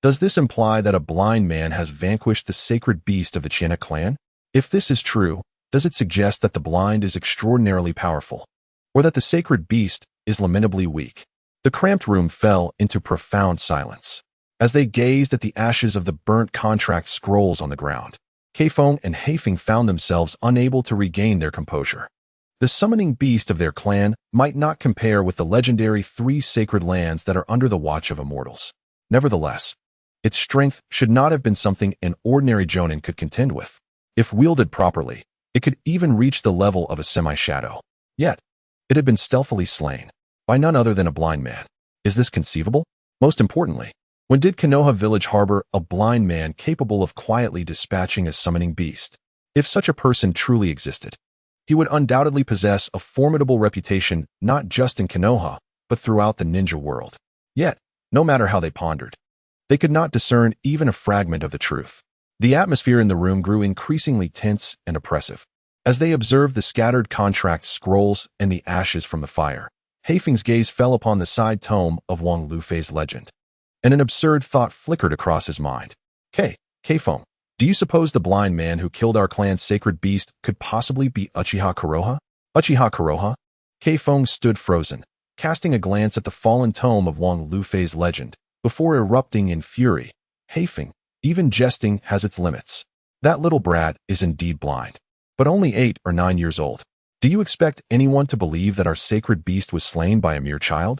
Speaker 1: Does this imply that a blind man has vanquished the sacred beast of the Uchiha clan? If this is true, does it suggest that the blind is extraordinarily powerful, or that the sacred beast is lamentably weak? The cramped room fell into profound silence as they gazed at the ashes of the burnt contract scrolls on the ground. Kaifeng and Heifeng found themselves unable to regain their composure. The summoning beast of their clan might not compare with the legendary 3 sacred lands that are under the watch of immortals. Nevertheless, its strength should not have been something an ordinary jonin could contend with. If wielded properly, it could even reach the level of a semi-shadow. Yet, it had been stealthily slain by none other than a blind man. Is this conceivable? Most importantly, when did Konoha village harbor a blind man capable of quietly dispatching a summoning beast? If such a person truly existed, he would undoubtedly possess a formidable reputation not just in Konoha, but throughout the ninja world. Yet, no matter how they pondered, they could not discern even a fragment of the truth. The atmosphere in the room grew increasingly tense and oppressive. As they observed the scattered contract scrolls and the ashes from the fire, Heifeng's gaze fell upon the side tome of Wang Lufei's legend, and an absurd thought flickered across his mind. Kaifeng, do you suppose the blind man who killed our clan's sacred beast could possibly be Uchiha Kuroha? Uchiha Kuroha? Kaifeng stood frozen, casting a glance at the fallen tome of Wang Lufei's legend, before erupting in fury. Heifeng, even jesting has its limits. That little brat is indeed blind, but only 8 or 9 years old. Do you expect anyone to believe that our sacred beast was slain by a mere child?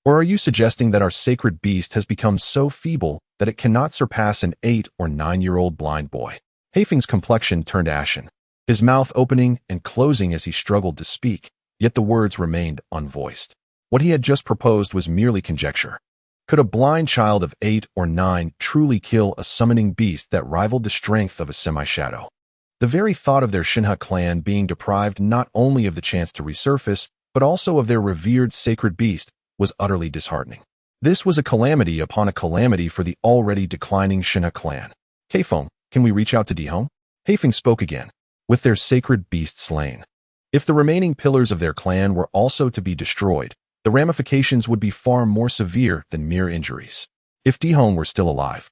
Speaker 1: Or are you suggesting that our sacred beast has become so feeble that it cannot surpass an 8 or 9-year-old blind boy? Heifeng's complexion turned ashen, his mouth opening and closing as he struggled to speak, yet the words remained unvoiced. What he had just proposed was merely conjecture. Could a blind child of 8 or 9 truly kill a summoning beast that rivaled the strength of a semi-shadow? The very thought of their Shinha clan being deprived not only of the chance to resurface, but also of their revered sacred beast was utterly disheartening. This was a calamity upon a calamity for the already declining Shinha clan. Kaifeng, can we reach out to Dihong? Heifeng spoke again. With their sacred beast slain, if the remaining pillars of their clan were also to be destroyed, the ramifications would be far more severe than mere injuries. If Dihong were still alive,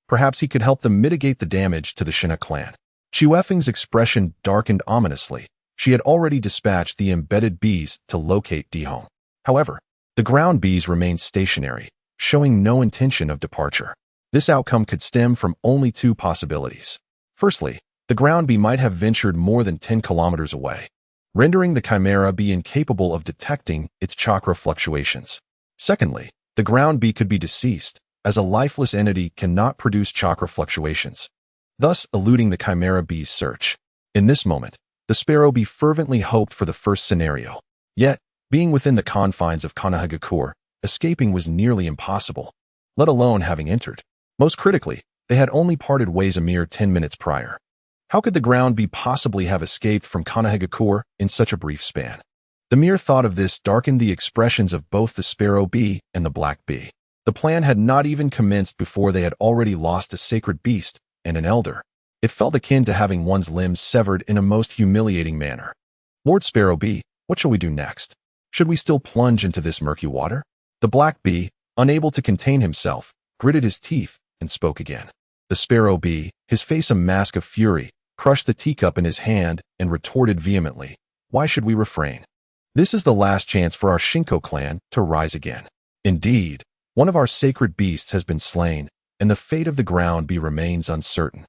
Speaker 1: perhaps he could help them mitigate the damage to the Shinha clan. Chiwefeng's expression darkened ominously. She had already dispatched the embedded bees to locate Dihong. However, the ground bees remained stationary, showing no intention of departure. This outcome could stem from only 2 possibilities. Firstly, the ground bee might have ventured more than 10 kilometers away, rendering the chimera bee incapable of detecting its chakra fluctuations. Secondly, the ground bee could be deceased, as a lifeless entity cannot produce chakra fluctuations, thus eluding the chimera bee's search. In this moment, the sparrow bee fervently hoped for the first scenario. Yet, being within the confines of Konoha, escaping was nearly impossible, let alone having entered. Most critically, they had only parted ways a mere 10 minutes prior. How could the ground bee possibly have escaped from Konoha in such a brief span? The mere thought of this darkened the expressions of both the sparrow bee and the black bee. The plan had not even commenced before they had already lost a sacred beast and an elder. It felt akin to having one's limbs severed in a most humiliating manner. Lord Sparrow Bee, what shall we do next? Should we still plunge into this murky water? The black bee, unable to contain himself, gritted his teeth and spoke again. The sparrow bee, his face a mask of fury, crushed the teacup in his hand and retorted vehemently, "Why should we refrain? This is the last chance for our Shinko clan to rise again. Indeed, one of our sacred beasts has been slain, and the fate of the ground bee remains uncertain.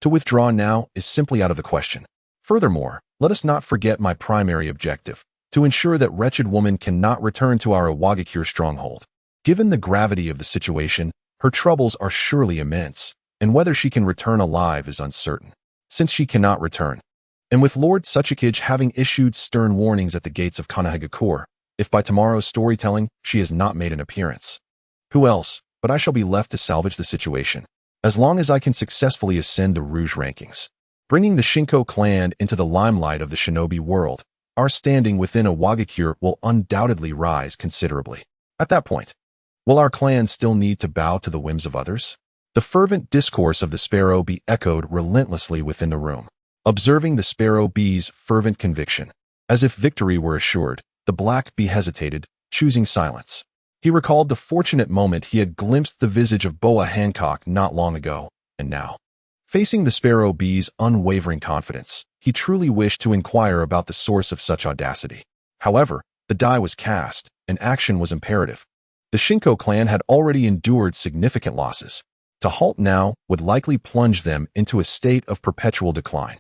Speaker 1: To withdraw now is simply out of the question. Furthermore, let us not forget my primary objective, to ensure that wretched woman cannot return to our Iwagakure stronghold. Given the gravity of the situation, her troubles are surely immense, and whether she can return alive is uncertain. Since she cannot return, and with Lord Tsuchikage having issued stern warnings at the gates of Konoha, if by tomorrow's storytelling she has not made an appearance, who else but I shall be left to salvage the situation, as long as I can successfully ascend the Rouge rankings, bringing the Shinko clan into the limelight of the shinobi world. Our standing within Iwagakure will undoubtedly rise considerably. At that point, will our clan still need to bow to the whims of others?" The fervent discourse of the sparrow bee echoed relentlessly within the room. Observing the sparrow bee's fervent conviction, as if victory were assured, the black bee hesitated, choosing silence. He recalled the fortunate moment he had glimpsed the visage of Boa Hancock not long ago, and now, facing the sparrow bee's unwavering confidence, he truly wished to inquire about the source of such audacity. However, the die was cast, and action was imperative. The Shinko clan had already endured significant losses. To halt now would likely plunge them into a state of perpetual decline.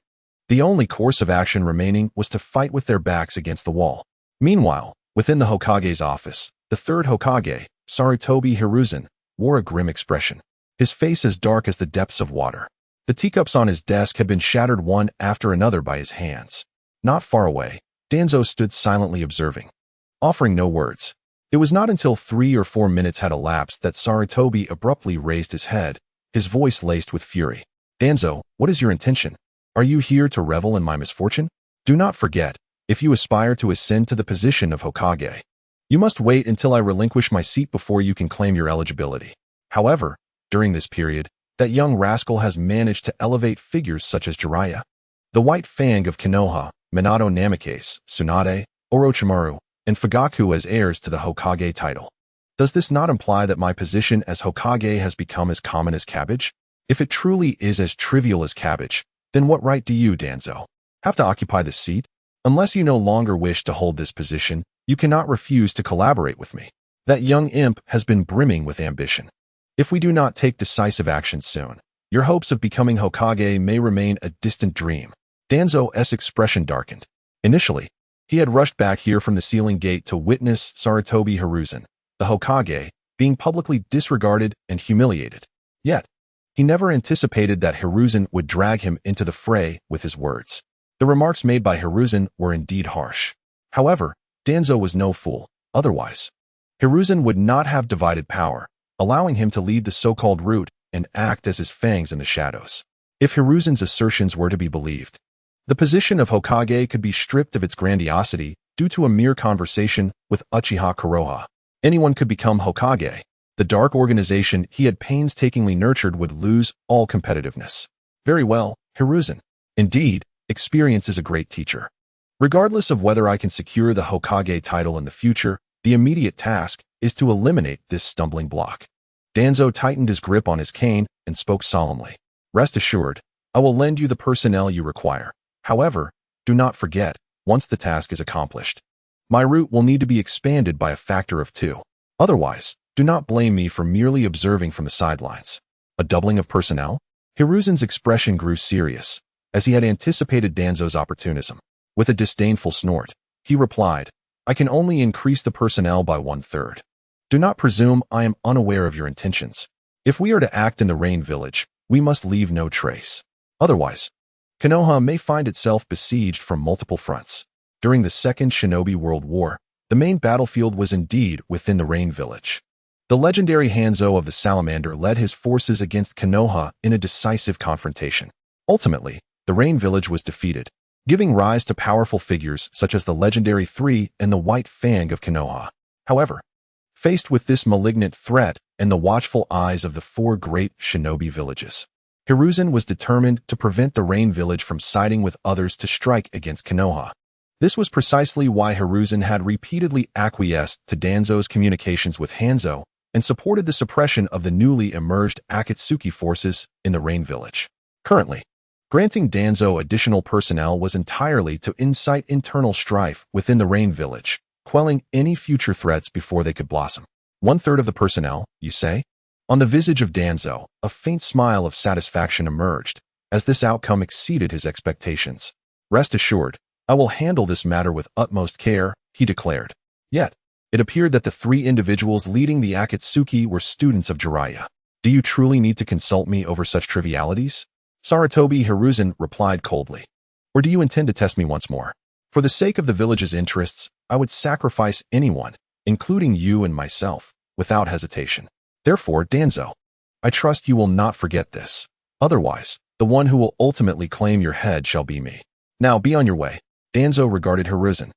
Speaker 1: The only course of action remaining was to fight with their backs against the wall. Meanwhile, within the Hokage's office, the third Hokage, Sarutobi Hiruzen, wore a grim expression, his face as dark as the depths of water. The teacups on his desk had been shattered one after another by his hands. Not far away, Danzo stood silently observing, offering no words. It was not until 3 or 4 minutes had elapsed that Sarutobi abruptly raised his head, his voice laced with fury. "Danzo, what is your intention? Are you here to revel in my misfortune? Do not forget, if you aspire to ascend to the position of Hokage, you must wait until I relinquish my seat before you can claim your eligibility. However, during this period, that young rascal has managed to elevate figures such as Jiraiya, the White Fang of Konoha, Minato Namikaze, Tsunade, Orochimaru, and Fugaku as heirs to the Hokage title. Does this not imply that my position as Hokage has become as common as cabbage? If it truly is as trivial as cabbage, then what right do you, Danzo, have to occupy this seat? Unless you no longer wish to hold this position, you cannot refuse to collaborate with me. That young imp has been brimming with ambition. If we do not take decisive action soon, your hopes of becoming Hokage may remain a distant dream." Danzo's expression darkened. Initially, he had rushed back here from the ceiling gate to witness Sarutobi Hiruzen, the Hokage, being publicly disregarded and humiliated. Yet, he never anticipated that Hiruzen would drag him into the fray with his words. The remarks made by Hiruzen were indeed harsh. However, Danzo was no fool. Otherwise, Hiruzen would not have divided power, allowing him to lead the so-called route and act as his fangs in the shadows. If Hiruzen's assertions were to be believed, the position of Hokage could be stripped of its grandiosity due to a mere conversation with Uchiha Kuroha. Anyone could become Hokage. The dark organization he had painstakingly nurtured would lose all competitiveness. Very well, Hiruzen. Indeed, experience is a great teacher. Regardless of whether I can secure the Hokage title in the future, the immediate task is to eliminate this stumbling block. Danzo tightened his grip on his cane and spoke solemnly. "Rest assured, I will lend you the personnel you require. However, do not forget, once the task is accomplished, my route will need to be expanded by a factor of 2. Otherwise, do not blame me for merely observing from the sidelines." A doubling of personnel? Hiruzen's expression grew serious, as he had anticipated Danzo's opportunism. With a disdainful snort, he replied, "I can only increase the personnel by 1/3. Do not presume I am unaware of your intentions. If we are to act in the Rain Village, we must leave no trace. Otherwise, Konoha may find itself besieged from multiple fronts." During the Second Shinobi World War, the main battlefield was indeed within the Rain Village. The legendary Hanzo of the Salamander led his forces against Konoha in a decisive confrontation. Ultimately, the Rain Village was defeated, giving rise to powerful figures such as the legendary Three and the White Fang of Konoha. However, faced with this malignant threat and the watchful eyes of the four great shinobi villages, Hiruzen was determined to prevent the Rain Village from siding with others to strike against Konoha. This was precisely why Hiruzen had repeatedly acquiesced to Danzo's communications with Hanzo and supported the suppression of the newly emerged Akatsuki forces in the Rain Village. Currently, granting Danzo additional personnel was entirely to incite internal strife within the Rain Village, quelling any future threats before they could blossom. 1/3 of the personnel, you say? On the visage of Danzo, a faint smile of satisfaction emerged, as this outcome exceeded his expectations. "Rest assured, I will handle this matter with utmost care," he declared. Yet, it appeared that the three individuals leading the Akatsuki were students of Jiraiya. "Do you truly need to consult me over such trivialities?" Sarutobi Hiruzen replied coldly. "Or do you intend to test me once more? For the sake of the village's interests, I would sacrifice anyone, including you and myself, without hesitation. Therefore, Danzo, I trust you will not forget this. Otherwise, the one who will ultimately claim your head shall be me. Now be on your way." Danzo regarded Hiruzen,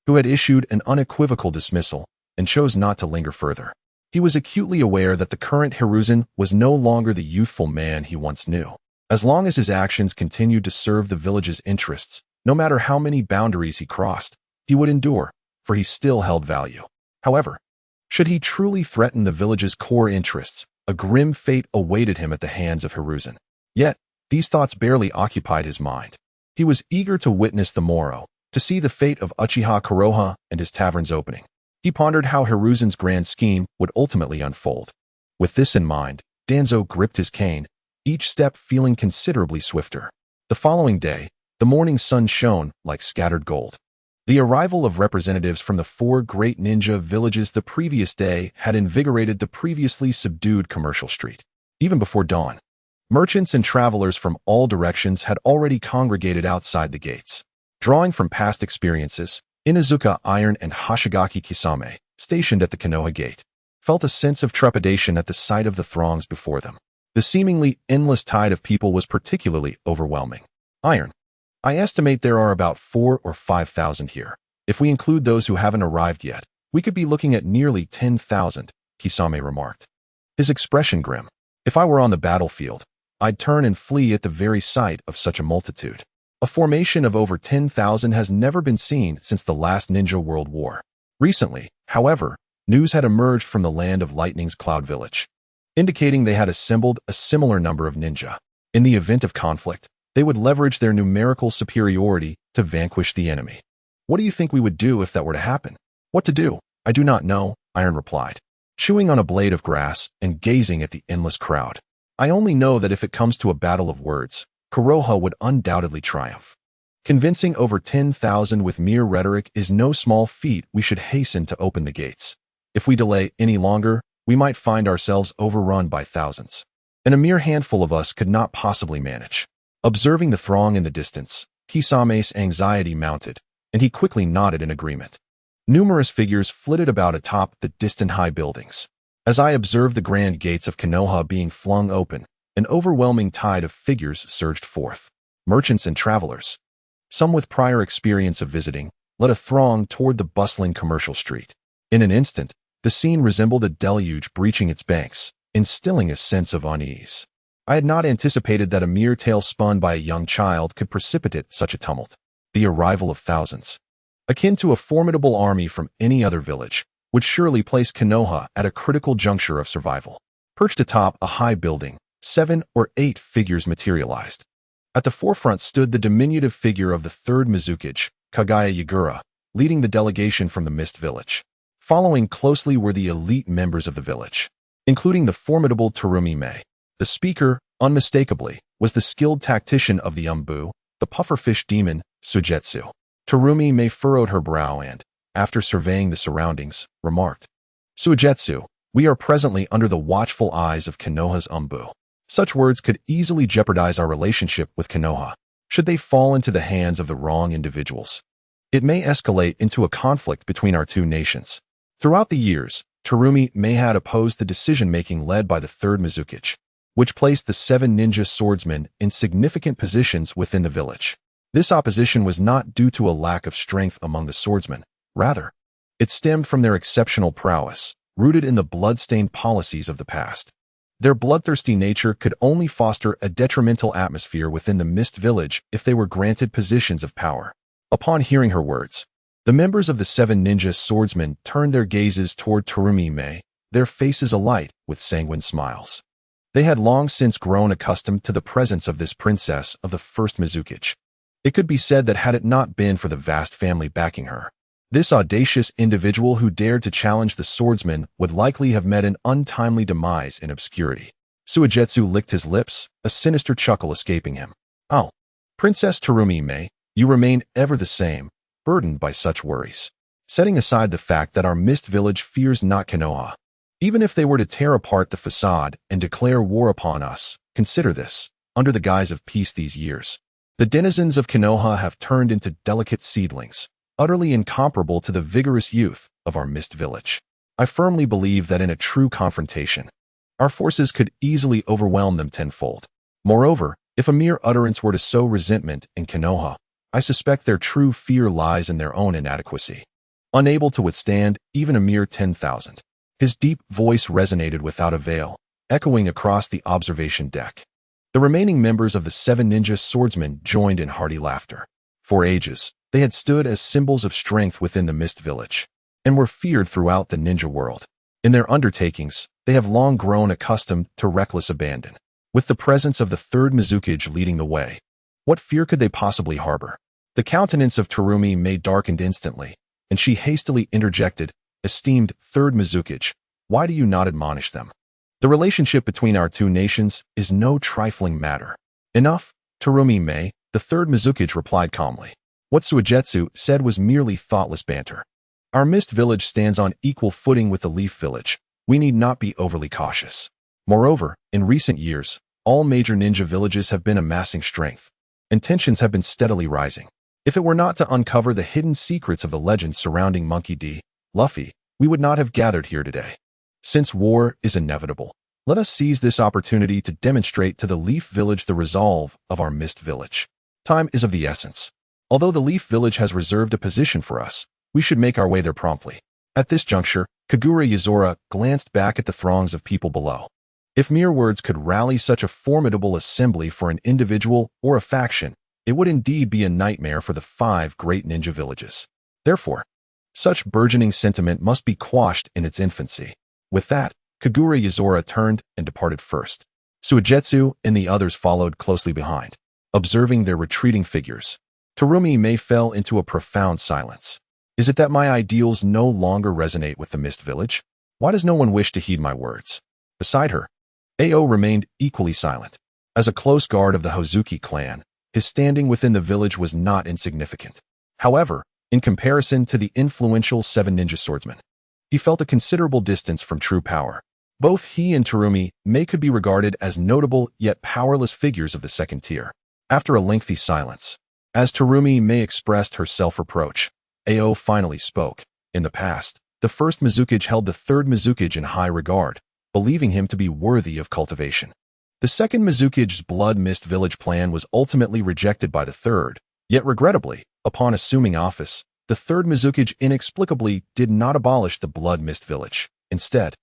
Speaker 1: who had issued an unequivocal dismissal, and chose not to linger further. He was acutely aware that the current Hiruzen was no longer the youthful man he once knew. As long as his actions continued to serve the village's interests, no matter how many boundaries he crossed, he would endure, for he still held value. However, should he truly threaten the village's core interests, a grim fate awaited him at the hands of Hiruzen. Yet, these thoughts barely occupied his mind. He was eager to witness the morrow, to see the fate of Uchiha Konoha and his tavern's opening. He pondered how Hiruzen's grand scheme would ultimately unfold. With this in mind, Danzo gripped his cane, each step feeling considerably swifter. The following day, the morning sun shone like scattered gold. The arrival of representatives from the four great ninja villages the previous day had invigorated the previously subdued commercial street. Even before dawn, merchants and travelers from all directions had already congregated outside the gates. Drawing from past experiences, Inazuka Iron and Hoshigaki Kisame, stationed at the Konoha gate, felt a sense of trepidation at the sight of the throngs before them. The seemingly endless tide of people was particularly overwhelming. "Iron, I estimate there are about 4,000 or 5,000 here. If we include those who haven't arrived yet, we could be looking at nearly 10,000, Kisame remarked, his expression grim. "If I were on the battlefield, I'd turn and flee at the very sight of such a multitude. A formation of over 10,000 has never been seen since the last Ninja World War." Recently, however, news had emerged from the land of Lightning's Cloud Village, indicating they had assembled a similar number of ninja. In the event of conflict, they would leverage their numerical superiority to vanquish the enemy. "What do you think we would do if that were to happen?" "What to do? I do not know," Iron replied, chewing on a blade of grass and gazing at the endless crowd. "I only know that if it comes to a battle of words, Konoha would undoubtedly triumph. Convincing over 10,000 with mere rhetoric is no small feat. We should hasten to open the gates. If we delay any longer, we might find ourselves overrun by thousands, and a mere handful of us could not possibly manage." Observing the throng in the distance, Kisame's anxiety mounted, and he quickly nodded in agreement. Numerous figures flitted about atop the distant high buildings. As I observed the grand gates of Konoha being flung open, an overwhelming tide of figures surged forth. Merchants and travelers, some with prior experience of visiting, led a throng toward the bustling commercial street. In an instant, the scene resembled a deluge breaching its banks, instilling a sense of unease. I had not anticipated that a mere tale spun by a young child could precipitate such a tumult. The arrival of thousands, akin to a formidable army from any other village, would surely place Konoha at a critical juncture of survival. Perched atop a high building, 7 or 8 figures materialized. At the forefront stood the diminutive figure of the third Mizukage, Kagaya Yagura, leading the delegation from the Mist Village. Following closely were the elite members of the village, including the formidable Terumi Mei. The speaker, unmistakably, was the skilled tactician of the Umbu, the pufferfish demon, Sujetsu. Terumi Mei furrowed her brow and, after surveying the surroundings, remarked, Suigetsu, we are presently under the watchful eyes of Konoha's Umbu. Such words could easily jeopardize our relationship with Konoha, should they fall into the hands of the wrong individuals. It may escalate into a conflict between our two nations. Throughout the years, Terumi Mei had opposed the decision-making led by the third Mizukage, which placed the 7 ninja swordsmen in significant positions within the village. This opposition was not due to a lack of strength among the swordsmen. Rather, it stemmed from their exceptional prowess, rooted in the blood-stained policies of the past. Their bloodthirsty nature could only foster a detrimental atmosphere within the Mist Village if they were granted positions of power. Upon hearing her words, the members of the 7 ninja swordsmen turned their gazes toward Terumi Mei, their faces alight with sanguine smiles. They had long since grown accustomed to the presence of this princess of the first Mizukage. It could be said that had it not been for the vast family backing her, this audacious individual who dared to challenge the swordsman would likely have met an untimely demise in obscurity. Suigetsu licked his lips, a sinister chuckle escaping him. Oh, Princess Terumi Mei, you remain ever the same, burdened by such worries. Setting aside the fact that our Mist Village fears not Konoha, even if they were to tear apart the facade and declare war upon us, consider this, under the guise of peace these years. The denizens of Konoha have turned into delicate seedlings, utterly incomparable to the vigorous youth of our Mist Village. I firmly believe that in a true confrontation, our forces could easily overwhelm them tenfold. Moreover, if a mere utterance were to sow resentment in Konoha, I suspect their true fear lies in their own inadequacy, unable to withstand even a mere 10,000. His deep voice resonated without a veil, echoing across the observation deck. The remaining members of the 7 ninja swordsmen joined in hearty laughter. For ages, they had stood as symbols of strength within the Mist Village, and were feared throughout the ninja world. In their undertakings, they have long grown accustomed to reckless abandon. With the presence of the third Mizukage leading the way, what fear could they possibly harbor? The countenance of Terumi Mei darkened instantly, and she hastily interjected, Esteemed third Mizukage, why do you not admonish them? The relationship between our two nations is no trifling matter. Enough, Terumi Mei, the third Mizukage replied calmly. What Suigetsu said was merely thoughtless banter. Our Mist Village stands on equal footing with the Leaf Village. We need not be overly cautious. Moreover, in recent years, all major ninja villages have been amassing strength, and tensions have been steadily rising. If it were not to uncover the hidden secrets of the legends surrounding Monkey D. Luffy, we would not have gathered here today. Since war is inevitable, let us seize this opportunity to demonstrate to the Leaf Village the resolve of our Mist Village. Time is of the essence. Although the Leaf Village has reserved a position for us, we should make our way there promptly. At this juncture, Kagura Yuzora glanced back at the throngs of people below. If mere words could rally such a formidable assembly for an individual or a faction, it would indeed be a nightmare for the 5 great ninja villages. Therefore, such burgeoning sentiment must be quashed in its infancy. With that, Kagura Yuzora turned and departed first. Suigetsu and the others followed closely behind. Observing their retreating figures, Terumi Mei fell into a profound silence. Is it that my ideals no longer resonate with the Mist Village? Why does no one wish to heed my words? Beside her, Ao remained equally silent. As a close guard of the Hozuki clan, his standing within the village was not insignificant. However, in comparison to the influential 7 ninja swordsmen, he felt a considerable distance from true power. Both he and Terumi Mei could be regarded as notable yet powerless figures of the second tier. After a lengthy silence, as Terumi Mei expressed her self-reproach, Ao finally spoke. In the past, the first Mizukage held the third Mizukage in high regard, believing him to be worthy of cultivation. The second Mizukage's Blood Mist Village plan was ultimately rejected by the third, yet regrettably, upon assuming office, the third Mizukage inexplicably did not abolish the Blood Mist Village. Instead,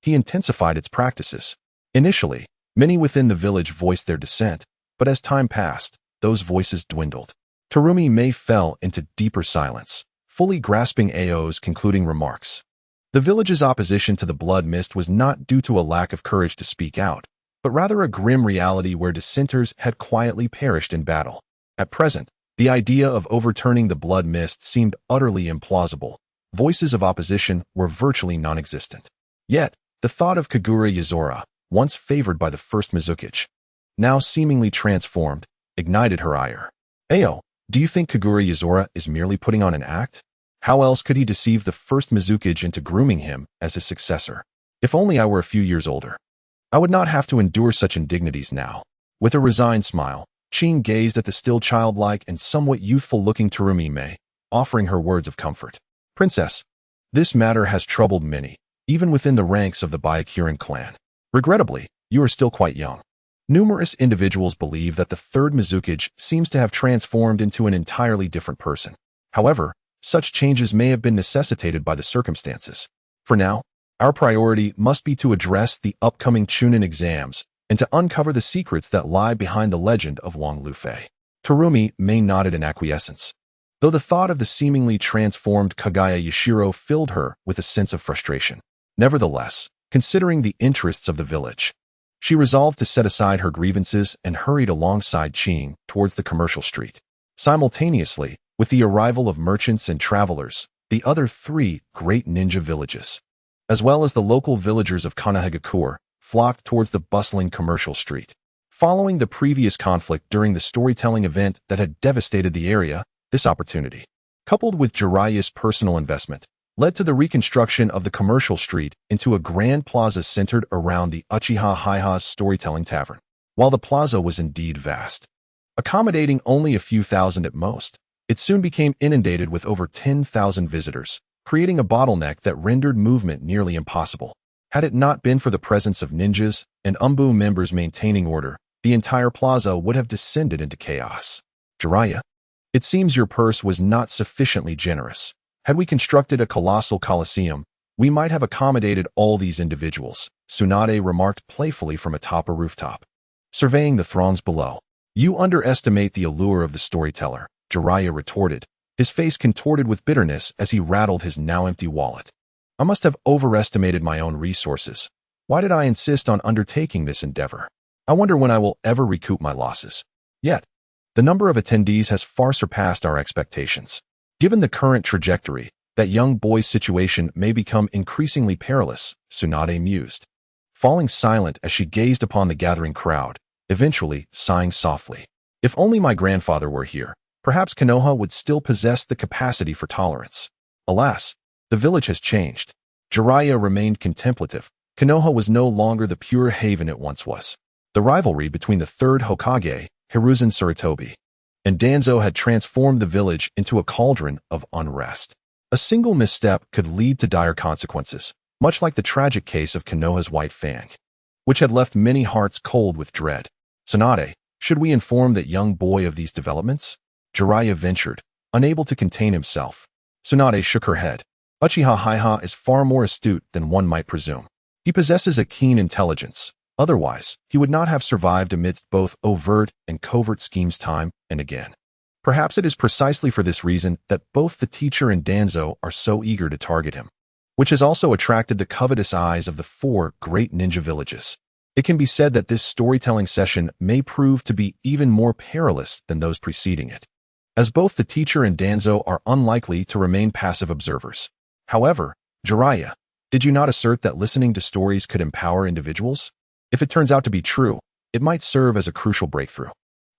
Speaker 1: he intensified its practices. Initially, many within the village voiced their dissent, but as time passed, those voices dwindled. Terumi Mei fell into deeper silence, fully grasping Ao's concluding remarks. The village's opposition to the Blood Mist was not due to a lack of courage to speak out, but rather a grim reality where dissenters had quietly perished in battle. At present, the idea of overturning the Blood Mist seemed utterly implausible. Voices of opposition were virtually non-existent. Yet, the thought of Kagura Yuzora, once favored by the first Mizukage, now seemingly transformed, ignited her ire. Ao, Do you think Kagura Yuzora is merely putting on an act? How else could he deceive the first Mizukage into grooming him as his successor? If only I were a few years older. I would not have to endure such indignities now. With a resigned smile, Chin gazed at the still childlike and somewhat youthful-looking Terumi-Mei, offering her words of comfort. Princess, this matter has troubled many, even within the ranks of the Byakuren clan. Regrettably, you are still quite young. Numerous individuals believe that the third Mizukage seems to have transformed into an entirely different person. However, such changes may have been necessitated by the circumstances. For now, our priority must be to address the upcoming Chunin exams and to uncover the secrets that lie behind the legend of Wang Lufei. Terumi-Mei nodded in acquiescence, though the thought of the seemingly transformed Kagaya Yashiro filled her with a sense of frustration. Nevertheless, considering the interests of the village, she resolved to set aside her grievances and hurried alongside Qing towards the commercial street. Simultaneously, with the arrival of merchants and travelers, the other three great ninja villages, as well as the local villagers of Konoha, flocked towards the bustling commercial street. Following the previous conflict during the storytelling event that had devastated the area, this opportunity, coupled with Jiraiya's personal investment, led to the reconstruction of the commercial street into a grand plaza centered around the Uchiha Heiha's storytelling tavern. While the plaza was indeed vast, accommodating only a few thousand at most, it soon became inundated with over 10,000 visitors, creating a bottleneck that rendered movement nearly impossible. Had it not been for the presence of ninjas and Umbu members maintaining order, the entire plaza would have descended into chaos. Jiraiya, it seems your purse was not sufficiently generous. Had we constructed a colossal coliseum, we might have accommodated all these individuals, Tsunade remarked playfully from atop a rooftop. Surveying the throngs below, you underestimate the allure of the storyteller, Jiraiya retorted, his face contorted with bitterness as he rattled his now empty wallet. I must have overestimated my own resources. Why did I insist on undertaking this endeavor? I wonder when I will ever recoup my losses. Yet, the number of attendees has far surpassed our expectations. Given the current trajectory, that young boy's situation may become increasingly perilous, Tsunade mused, falling silent as she gazed upon the gathering crowd, eventually sighing softly. If only my grandfather were here, perhaps Konoha would still possess the capacity for tolerance. Alas, the village has changed. Jiraiya remained contemplative. Konoha was no longer the pure haven it once was. The rivalry between the third Hokage, Hiruzen Sarutobi, and Danzo had transformed the village into a cauldron of unrest. A single misstep could lead to dire consequences, much like the tragic case of Konoha's White Fang, which had left many hearts cold with dread. Tsunade, should we inform that young boy of these developments? Jiraiya ventured, unable to contain himself. Tsunade shook her head. Uchiha Heiha is far more astute than one might presume. He possesses a keen intelligence. Otherwise, he would not have survived amidst both overt and covert schemes time and again. Perhaps it is precisely for this reason that both the teacher and Danzo are so eager to target him, which has also attracted the covetous eyes of the four great ninja villages. It can be said that this storytelling session may prove to be even more perilous than those preceding it, as both the teacher and Danzo are unlikely to remain passive observers. However, Jiraiya, did you not assert that listening to stories could empower individuals? If it turns out to be true, it might serve as a crucial breakthrough.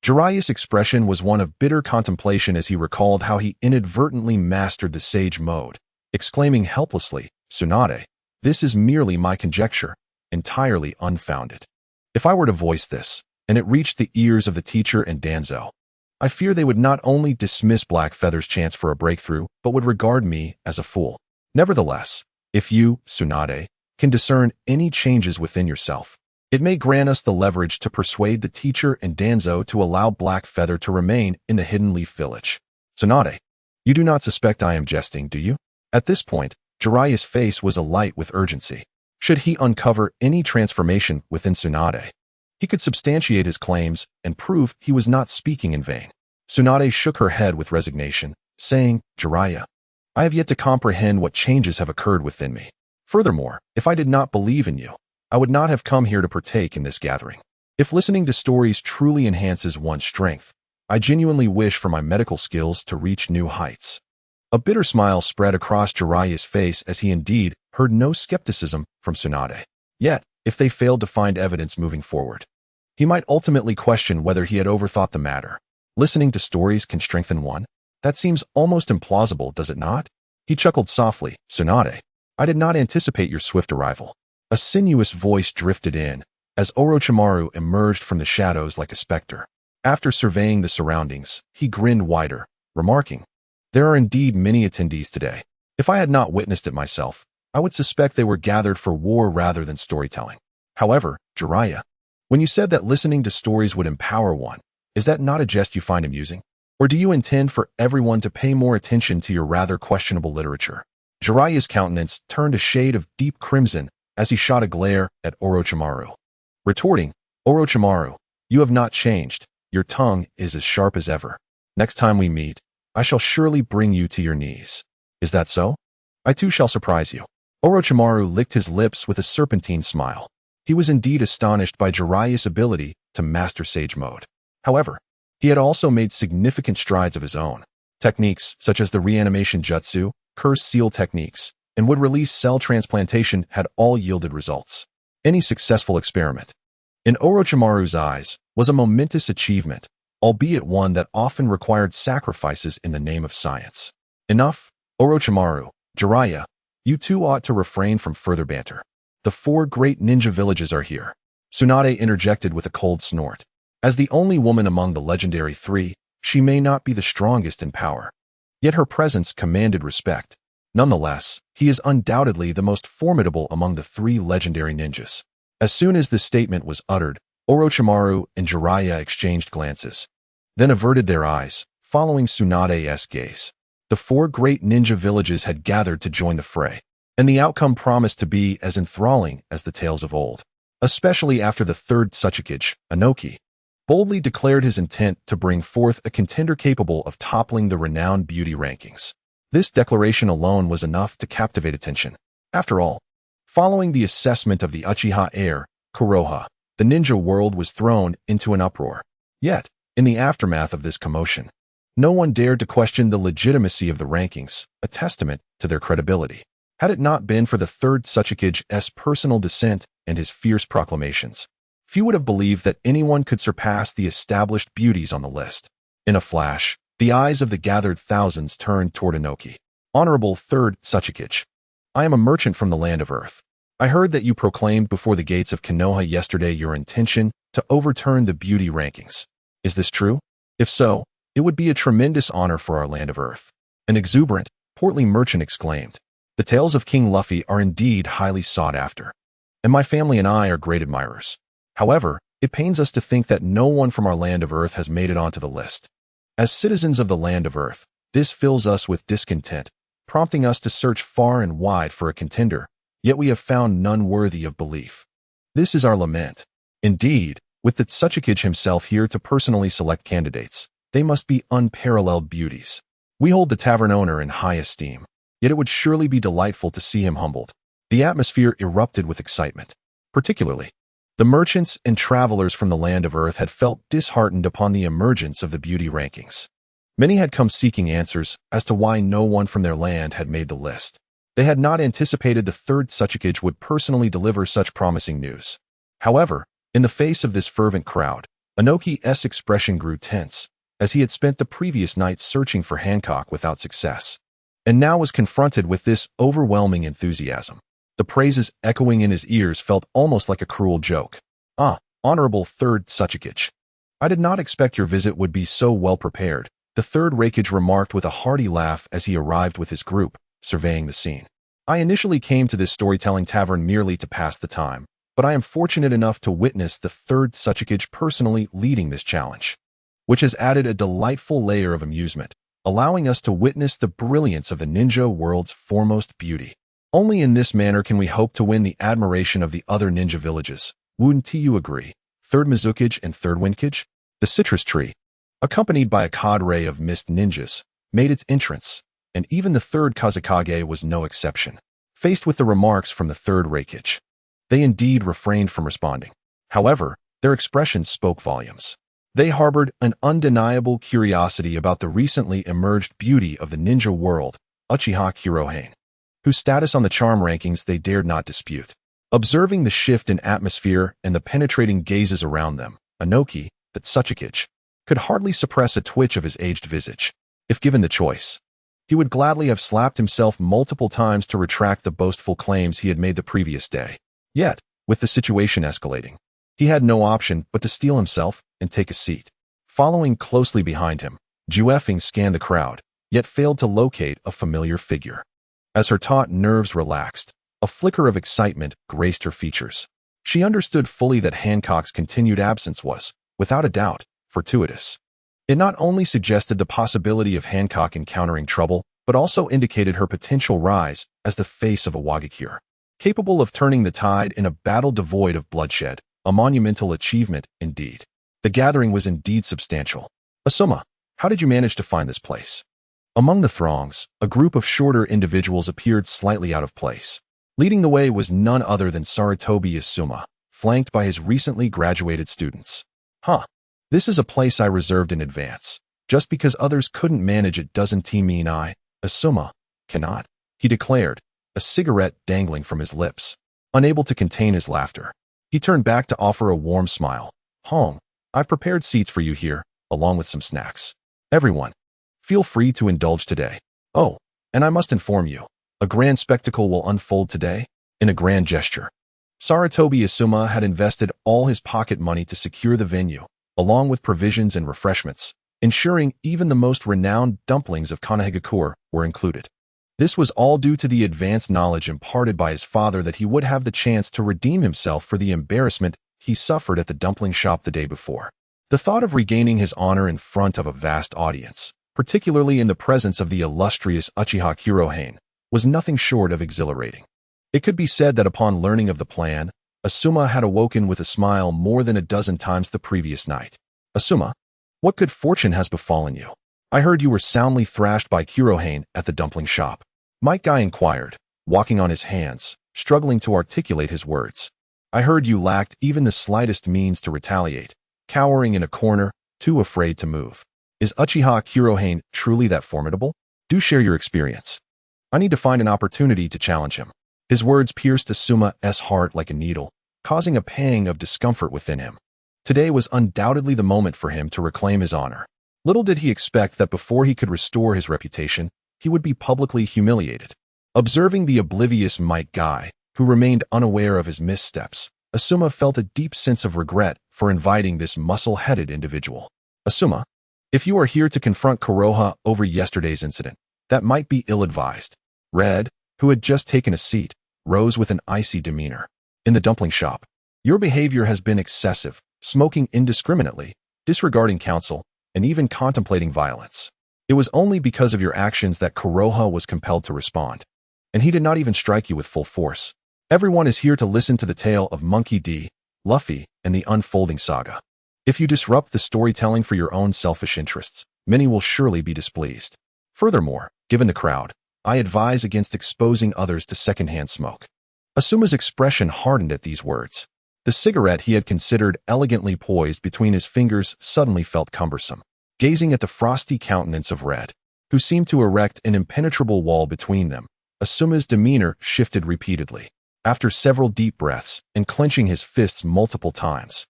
Speaker 1: Jiraiya's expression was one of bitter contemplation as he recalled how he inadvertently mastered the sage mode, exclaiming helplessly, Tsunade, this is merely my conjecture, entirely unfounded. If I were to voice this, and it reached the ears of the teacher and Danzo, I fear they would not only dismiss Black Feather's chance for a breakthrough, but would regard me as a fool. Nevertheless, if you, Tsunade, can discern any changes within yourself, it may grant us the leverage to persuade the teacher and Danzo to allow Black Feather to remain in the Hidden Leaf Village. Tsunade, you do not suspect I am jesting, do you? At this point, Jiraiya's face was alight with urgency. Should he uncover any transformation within Tsunade, he could substantiate his claims and prove he was not speaking in vain. Tsunade shook her head with resignation, saying, Jiraiya, I have yet to comprehend what changes have occurred within me. Furthermore, if I did not believe in you, I would not have come here to partake in this gathering. If listening to stories truly enhances one's strength, I genuinely wish for my medical skills to reach new heights. A bitter smile spread across Jiraiya's face as he indeed heard no skepticism from Tsunade. Yet, if they failed to find evidence moving forward, he might ultimately question whether he had overthought the matter. Listening to stories can strengthen one? That seems almost implausible, does it not? He chuckled softly. Tsunade, I did not anticipate your swift arrival. A sinuous voice drifted in, as Orochimaru emerged from the shadows like a specter. After surveying the surroundings, he grinned wider, remarking, there are indeed many attendees today. If I had not witnessed it myself, I would suspect they were gathered for war rather than storytelling. However, Jiraiya, when you said that listening to stories would empower one, is that not a jest you find amusing? Or do you intend for everyone to pay more attention to your rather questionable literature? Jiraiya's countenance turned a shade of deep crimson as he shot a glare at Orochimaru. Retorting, Orochimaru, you have not changed. Your tongue is as sharp as ever. Next time we meet, I shall surely bring you to your knees. Is that so? I too shall surprise you. Orochimaru licked his lips with a serpentine smile. He was indeed astonished by Jiraiya's ability to master Sage Mode. However, he had also made significant strides of his own. Techniques such as the reanimation jutsu, curse seal techniques, and would-release cell transplantation had all yielded results. Any successful experiment, in Orochimaru's eyes, was a momentous achievement, albeit one that often required sacrifices in the name of science. Enough, Orochimaru, Jiraiya, you two ought to refrain from further banter. The 4 great ninja villages are here. Tsunade interjected with a cold snort. As the only woman among the legendary 3, she may not be the strongest in power. Yet her presence commanded respect. Nonetheless, he is undoubtedly the most formidable among the 3 legendary ninjas. As soon as this statement was uttered, Orochimaru and Jiraiya exchanged glances, then averted their eyes, following Tsunade's gaze. The 4 great ninja villages had gathered to join the fray, and the outcome promised to be as enthralling as the tales of old, especially after the 3rd Tsuchikage, Inoki, boldly declared his intent to bring forth a contender capable of toppling the renowned beauty rankings. This declaration alone was enough to captivate attention. After all, following the assessment of the Uchiha heir, Konoha, the ninja world was thrown into an uproar. Yet, in the aftermath of this commotion, no one dared to question the legitimacy of the rankings, a testament to their credibility. Had it not been for the 3rd Tsuchikage's personal descent and his fierce proclamations, few would have believed that anyone could surpass the established beauties on the list. In a flash, the eyes of the gathered thousands turned toward Inoki. Honorable 3rd Tsuchikage, I am a merchant from the land of Earth. I heard that you proclaimed before the gates of Konoha yesterday your intention to overturn the beauty rankings. Is this true? If so, it would be a tremendous honor for our land of Earth. An exuberant, portly merchant exclaimed. The tales of King Luffy are indeed highly sought after, and my family and I are great admirers. However, it pains us to think that no one from our land of Earth has made it onto the list. As citizens of the land of Earth, this fills us with discontent, prompting us to search far and wide for a contender, yet we have found none worthy of belief. This is our lament. Indeed, with the Tsuchikage himself here to personally select candidates, they must be unparalleled beauties. We hold the tavern owner in high esteem, yet it would surely be delightful to see him humbled. The atmosphere erupted with excitement. Particularly, the merchants and travelers from the land of Earth had felt disheartened upon the emergence of the beauty rankings. Many had come seeking answers as to why no one from their land had made the list. They had not anticipated the 3rd Tsuchikage would personally deliver such promising news. However, in the face of this fervent crowd, Inoki's expression grew tense, as he had spent the previous night searching for Hancock without success, and now was confronted with this overwhelming enthusiasm. The praises echoing in his ears felt almost like a cruel joke. Ah, Honorable 3rd Tsuchikage, I did not expect your visit would be so well prepared, the 3rd Raikage remarked with a hearty laugh as he arrived with his group, surveying the scene. I initially came to this storytelling tavern merely to pass the time, but I am fortunate enough to witness the 3rd Tsuchikage personally leading this challenge, which has added a delightful layer of amusement, allowing us to witness the brilliance of the ninja world's foremost beauty. Only in this manner can we hope to win the admiration of the other ninja villages. Wouldn't you agree? 3rd Mizukage and 3rd Windkage? The citrus tree, accompanied by a cadre of mist ninjas, made its entrance, and even the 3rd Kazekage was no exception. Faced with the remarks from the 3rd Raikage, they indeed refrained from responding. However, their expressions spoke volumes. They harbored an undeniable curiosity about the recently emerged beauty of the ninja world, Uchiha Kurohane, whose status on the charm rankings they dared not dispute. Observing the shift in atmosphere and the penetrating gazes around them, Inoki, the Tsuchikage, could hardly suppress a twitch of his aged visage. If given the choice, he would gladly have slapped himself multiple times to retract the boastful claims he had made the previous day. Yet, with the situation escalating, he had no option but to steel himself and take a seat. Following closely behind him, Fang scanned the crowd, yet failed to locate a familiar figure. As her taut nerves relaxed, a flicker of excitement graced her features. She understood fully that Hancock's continued absence was, without a doubt, fortuitous. It not only suggested the possibility of Hancock encountering trouble, but also indicated her potential rise as the face of a Wagakure, capable of turning the tide in a battle devoid of bloodshed, a monumental achievement indeed. The gathering was indeed substantial. Asuma, how did you manage to find this place? Among the throngs, a group of shorter individuals appeared slightly out of place. Leading the way was none other than Sarutobi Asuma, flanked by his recently graduated students. This is a place I reserved in advance. Just because others couldn't manage it doesn't mean I, Asuma, cannot, he declared, a cigarette dangling from his lips. Unable to contain his laughter, he turned back to offer a warm smile. Hong, I've prepared seats for you here, along with some snacks. Everyone, feel free to indulge today. Oh, and I must inform you, a grand spectacle will unfold today, in a grand gesture. Sarutobi Asuma had invested all his pocket money to secure the venue, along with provisions and refreshments, ensuring even the most renowned dumplings of Konoha were included. This was all due to the advanced knowledge imparted by his father that he would have the chance to redeem himself for the embarrassment he suffered at the dumpling shop the day before. The thought of regaining his honor in front of a vast audience, particularly in the presence of the illustrious Uchiha Kurohane, was nothing short of exhilarating. It could be said that upon learning of the plan, Asuma had awoken with a smile more than a dozen times the previous night. Asuma, what good fortune has befallen you? I heard you were soundly thrashed by Kurohane at the dumpling shop. Mike Guy inquired, walking on his hands, struggling to articulate his words. I heard you lacked even the slightest means to retaliate, cowering in a corner, too afraid to move. Is Uchiha Kurohane truly that formidable? Do share your experience. I need to find an opportunity to challenge him. His words pierced Asuma's heart like a needle, causing a pang of discomfort within him. Today was undoubtedly the moment for him to reclaim his honor. Little did he expect that before he could restore his reputation, he would be publicly humiliated. Observing the oblivious Mike Guy, who remained unaware of his missteps, Asuma felt a deep sense of regret for inviting this muscle-headed individual. Asuma, if you are here to confront Konoha over yesterday's incident, that might be ill-advised. Red, who had just taken a seat, rose with an icy demeanor. In the dumpling shop, your behavior has been excessive, smoking indiscriminately, disregarding counsel, and even contemplating violence. It was only because of your actions that Konoha was compelled to respond. And he did not even strike you with full force. Everyone is here to listen to the tale of Monkey D, Luffy, and the unfolding saga. If you disrupt the storytelling for your own selfish interests, many will surely be displeased. Furthermore, given the crowd, I advise against exposing others to secondhand smoke. Asuma's expression hardened at these words. The cigarette he had considered elegantly poised between his fingers suddenly felt cumbersome. Gazing at the frosty countenance of Red, who seemed to erect an impenetrable wall between them, Asuma's demeanor shifted repeatedly. After several deep breaths and clenching his fists multiple times,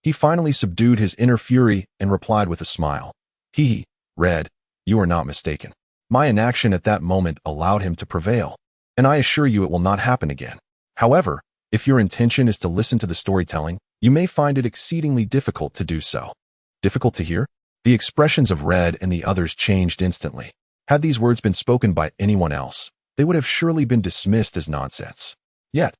Speaker 1: he finally subdued his inner fury and replied with a smile. Red, you are not mistaken. My inaction at that moment allowed him to prevail, and I assure you it will not happen again. However, if your intention is to listen to the storytelling, you may find it exceedingly difficult to do so. Difficult to hear? The expressions of Red and the others changed instantly. Had these words been spoken by anyone else, they would have surely been dismissed as nonsense. Yet,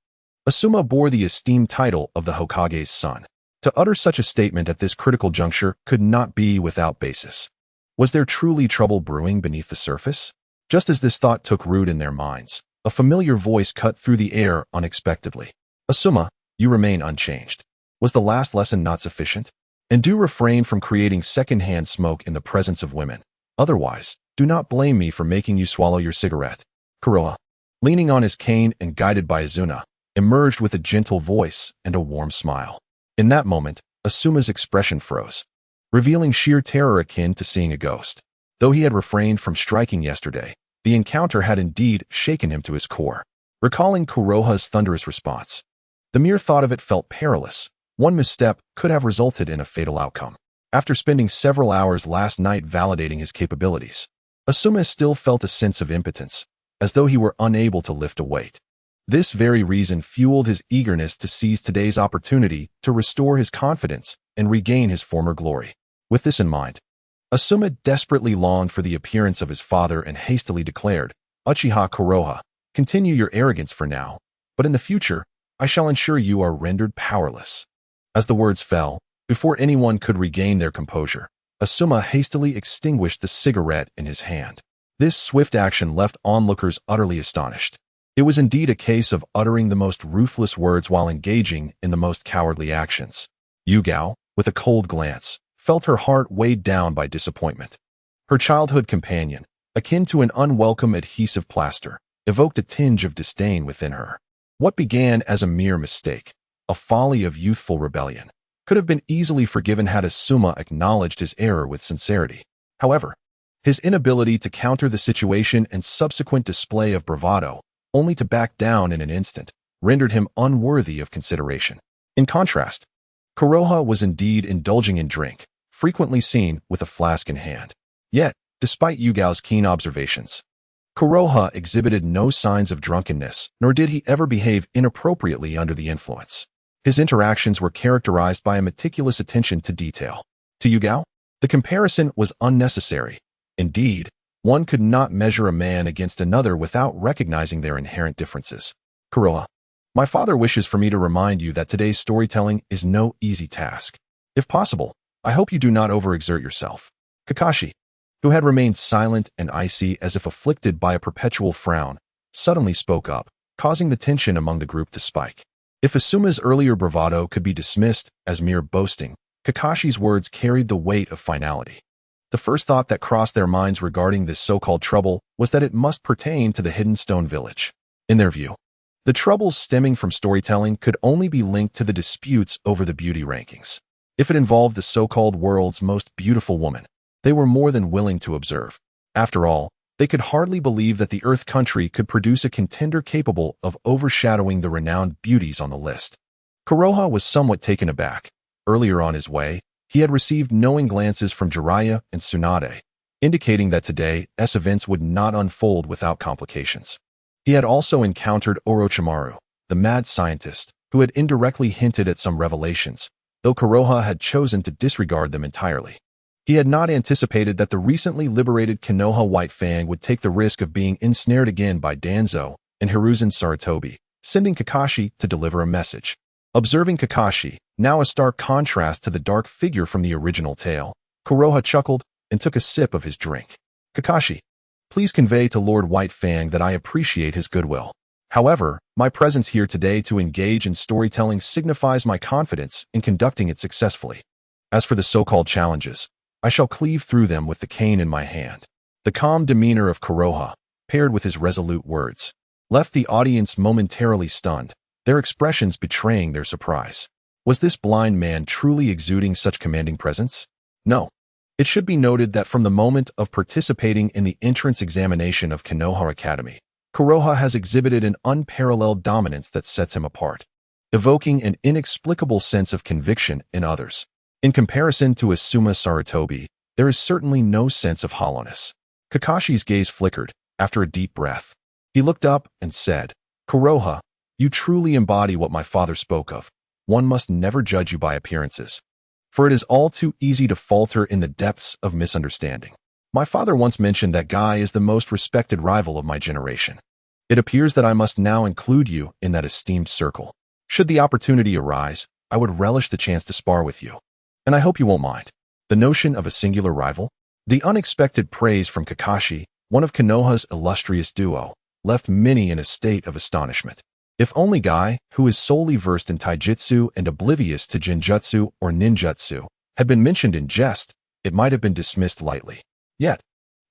Speaker 1: Asuma bore the esteemed title of the Hokage's son. To utter such a statement at this critical juncture could not be without basis. Was there truly trouble brewing beneath the surface? Just as this thought took root in their minds, a familiar voice cut through the air unexpectedly. Asuma, you remain unchanged. Was the last lesson not sufficient? And do refrain from creating second-hand smoke in the presence of women. Otherwise, do not blame me for making you swallow your cigarette. Konoha, leaning on his cane and guided by Izuna, emerged with a gentle voice and a warm smile. In that moment, Asuma's expression froze, revealing sheer terror akin to seeing a ghost. Though he had refrained from striking yesterday, the encounter had indeed shaken him to his core. Recalling Konoha's thunderous response, the mere thought of it felt perilous. One misstep could have resulted in a fatal outcome. After spending several hours last night validating his capabilities, Asuma still felt a sense of impotence, as though he were unable to lift a weight. This very reason fueled his eagerness to seize today's opportunity to restore his confidence and regain his former glory. With this in mind, Asuma desperately longed for the appearance of his father and hastily declared, "Uchiha Konoha, continue your arrogance for now, but in the future, I shall ensure you are rendered powerless." As the words fell, before anyone could regain their composure, Asuma hastily extinguished the cigarette in his hand. This swift action left onlookers utterly astonished. It was indeed a case of uttering the most ruthless words while engaging in the most cowardly actions. Yugao, with a cold glance, felt her heart weighed down by disappointment. Her childhood companion, akin to an unwelcome adhesive plaster, evoked a tinge of disdain within her. What began as a mere mistake, a folly of youthful rebellion, could have been easily forgiven had Asuma acknowledged his error with sincerity. However, his inability to counter the situation and subsequent display of bravado, only to back down in an instant, rendered him unworthy of consideration. In contrast, Konoha was indeed indulging in drink, frequently seen with a flask in hand. Yet, despite Yugao's keen observations, Konoha exhibited no signs of drunkenness, nor did he ever behave inappropriately under the influence. His interactions were characterized by a meticulous attention to detail. To Yugao, the comparison was unnecessary. Indeed, one could not measure a man against another without recognizing their inherent differences. Konoha, my father wishes for me to remind you that today's storytelling is no easy task. If possible, I hope you do not overexert yourself. Kakashi, who had remained silent and icy as if afflicted by a perpetual frown, suddenly spoke up, causing the tension among the group to spike. If Asuma's earlier bravado could be dismissed as mere boasting, Kakashi's words carried the weight of finality. The first thought that crossed their minds regarding this so-called trouble was that it must pertain to the Hidden Stone Village. In their view, the troubles stemming from storytelling could only be linked to the disputes over the beauty rankings. If it involved the so-called world's most beautiful woman, they were more than willing to observe. After all, they could hardly believe that the Earth country could produce a contender capable of overshadowing the renowned beauties on the list. Konoha was somewhat taken aback. Earlier on his way, he had received knowing glances from Jiraiya and Tsunade, indicating that today's events would not unfold without complications. He had also encountered Orochimaru, the mad scientist, who had indirectly hinted at some revelations, though Konoha had chosen to disregard them entirely. He had not anticipated that the recently liberated Konoha White Fang would take the risk of being ensnared again by Danzo and Hiruzen Sarutobi, sending Kakashi to deliver a message. Observing Kakashi, now a stark contrast to the dark figure from the original tale, Konoha chuckled and took a sip of his drink. Kakashi, please convey to Lord White Fang that I appreciate his goodwill. However, my presence here today to engage in storytelling signifies my confidence in conducting it successfully. As for the so-called challenges, I shall cleave through them with the cane in my hand. The calm demeanor of Konoha, paired with his resolute words, left the audience momentarily stunned, their expressions betraying their surprise. Was this blind man truly exuding such commanding presence? No. It should be noted that from the moment of participating in the entrance examination of Konoha Academy, Konoha has exhibited an unparalleled dominance that sets him apart, evoking an inexplicable sense of conviction in others. In comparison to Asuma Sarutobi, there is certainly no sense of hollowness. Kakashi's gaze flickered, after a deep breath. He looked up and said, Konoha, you truly embody what my father spoke of. One must never judge you by appearances, for it is all too easy to falter in the depths of misunderstanding. My father once mentioned that Guy is the most respected rival of my generation. It appears that I must now include you in that esteemed circle. Should the opportunity arise, I would relish the chance to spar with you. And I hope you won't mind. The notion of a singular rival? The unexpected praise from Kakashi, one of Konoha's illustrious duo, left many in a state of astonishment. If only Guy, who is solely versed in taijutsu and oblivious to genjutsu or ninjutsu, had been mentioned in jest, it might have been dismissed lightly. Yet,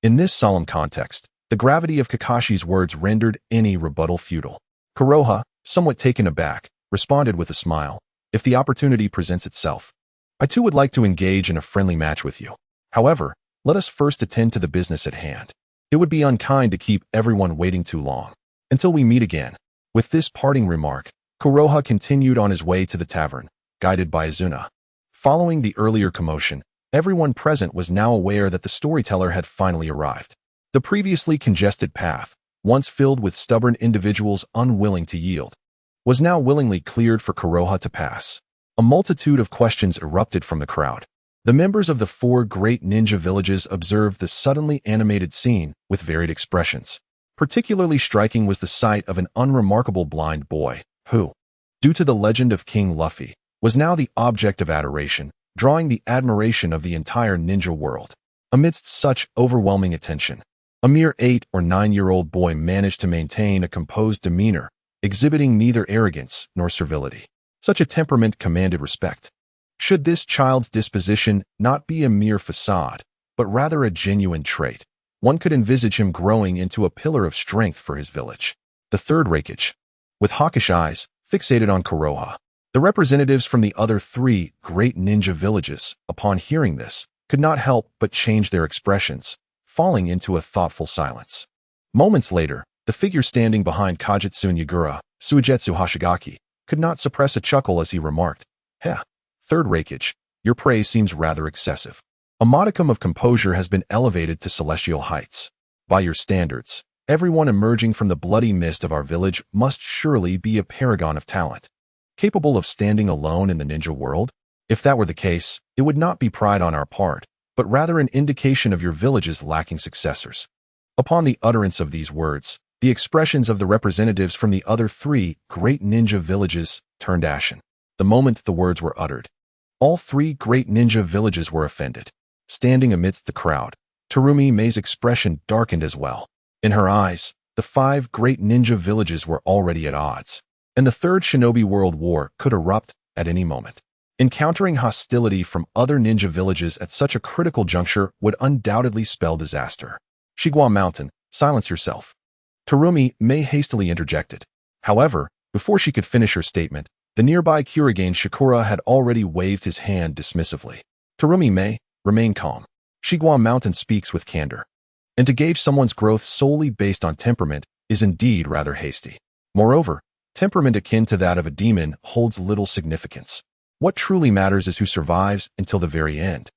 Speaker 1: in this solemn context, the gravity of Kakashi's words rendered any rebuttal futile. Konoha, somewhat taken aback, responded with a smile, if the opportunity presents itself, I too would like to engage in a friendly match with you. However, let us first attend to the business at hand. It would be unkind to keep everyone waiting too long. Until we meet again. With this parting remark, Konoha continued on his way to the tavern, guided by Izuna. Following the earlier commotion, Everyone present was now aware that the storyteller had finally arrived. The previously congested path, once filled with stubborn individuals unwilling to yield, was now willingly cleared for Konoha to pass. A multitude of questions erupted from the crowd. The members of the 4 great ninja villages observed the suddenly animated scene with varied expressions. Particularly striking was the sight of an unremarkable blind boy, who, due to the legend of King Luffy, was now the object of adoration, drawing the admiration of the entire ninja world. Amidst such overwhelming attention, a mere 8 or 9-year-old boy managed to maintain a composed demeanor, exhibiting neither arrogance nor servility. Such a temperament commanded respect. Should this child's disposition not be a mere facade, but rather a genuine trait, one could envisage him growing into a pillar of strength for his village. The third refuge. With hawkish eyes fixated on Konoha, the representatives from the other 3 great ninja villages, upon hearing this, could not help but change their expressions, falling into a thoughtful silence. Moments later, the figure standing behind Kajitsu Nyagura, Suigetsu Hoshigaki, could not suppress a chuckle as he remarked, "Heh, third refuge, your praise seems rather excessive. A modicum of composure has been elevated to celestial heights. By your standards, everyone emerging from the bloody mist of our village must surely be a paragon of talent, capable of standing alone in the ninja world. If that were the case, it would not be pride on our part, but rather an indication of your village's lacking successors." Upon the utterance of these words, the expressions of the representatives from the other 3 great ninja villages turned ashen. The moment the words were uttered, all 3 great ninja villages were offended. Standing amidst the crowd, Terumi Mei's expression darkened as well. In her eyes, the 5 great ninja villages were already at odds, and the Third Shinobi World War could erupt at any moment. Encountering hostility from other ninja villages at such a critical juncture would undoubtedly spell disaster. "Shigwa Mountain, silence yourself," Terumi Mei hastily interjected. However, before she could finish her statement, the nearby Kurigane Shikura had already waved his hand dismissively. "Terumi Mei, remain calm. Shigwa Mountain speaks with candor, and to gauge someone's growth solely based on temperament is indeed rather hasty. Moreover, temperament akin to that of a demon holds little significance. What truly matters is who survives until the very end."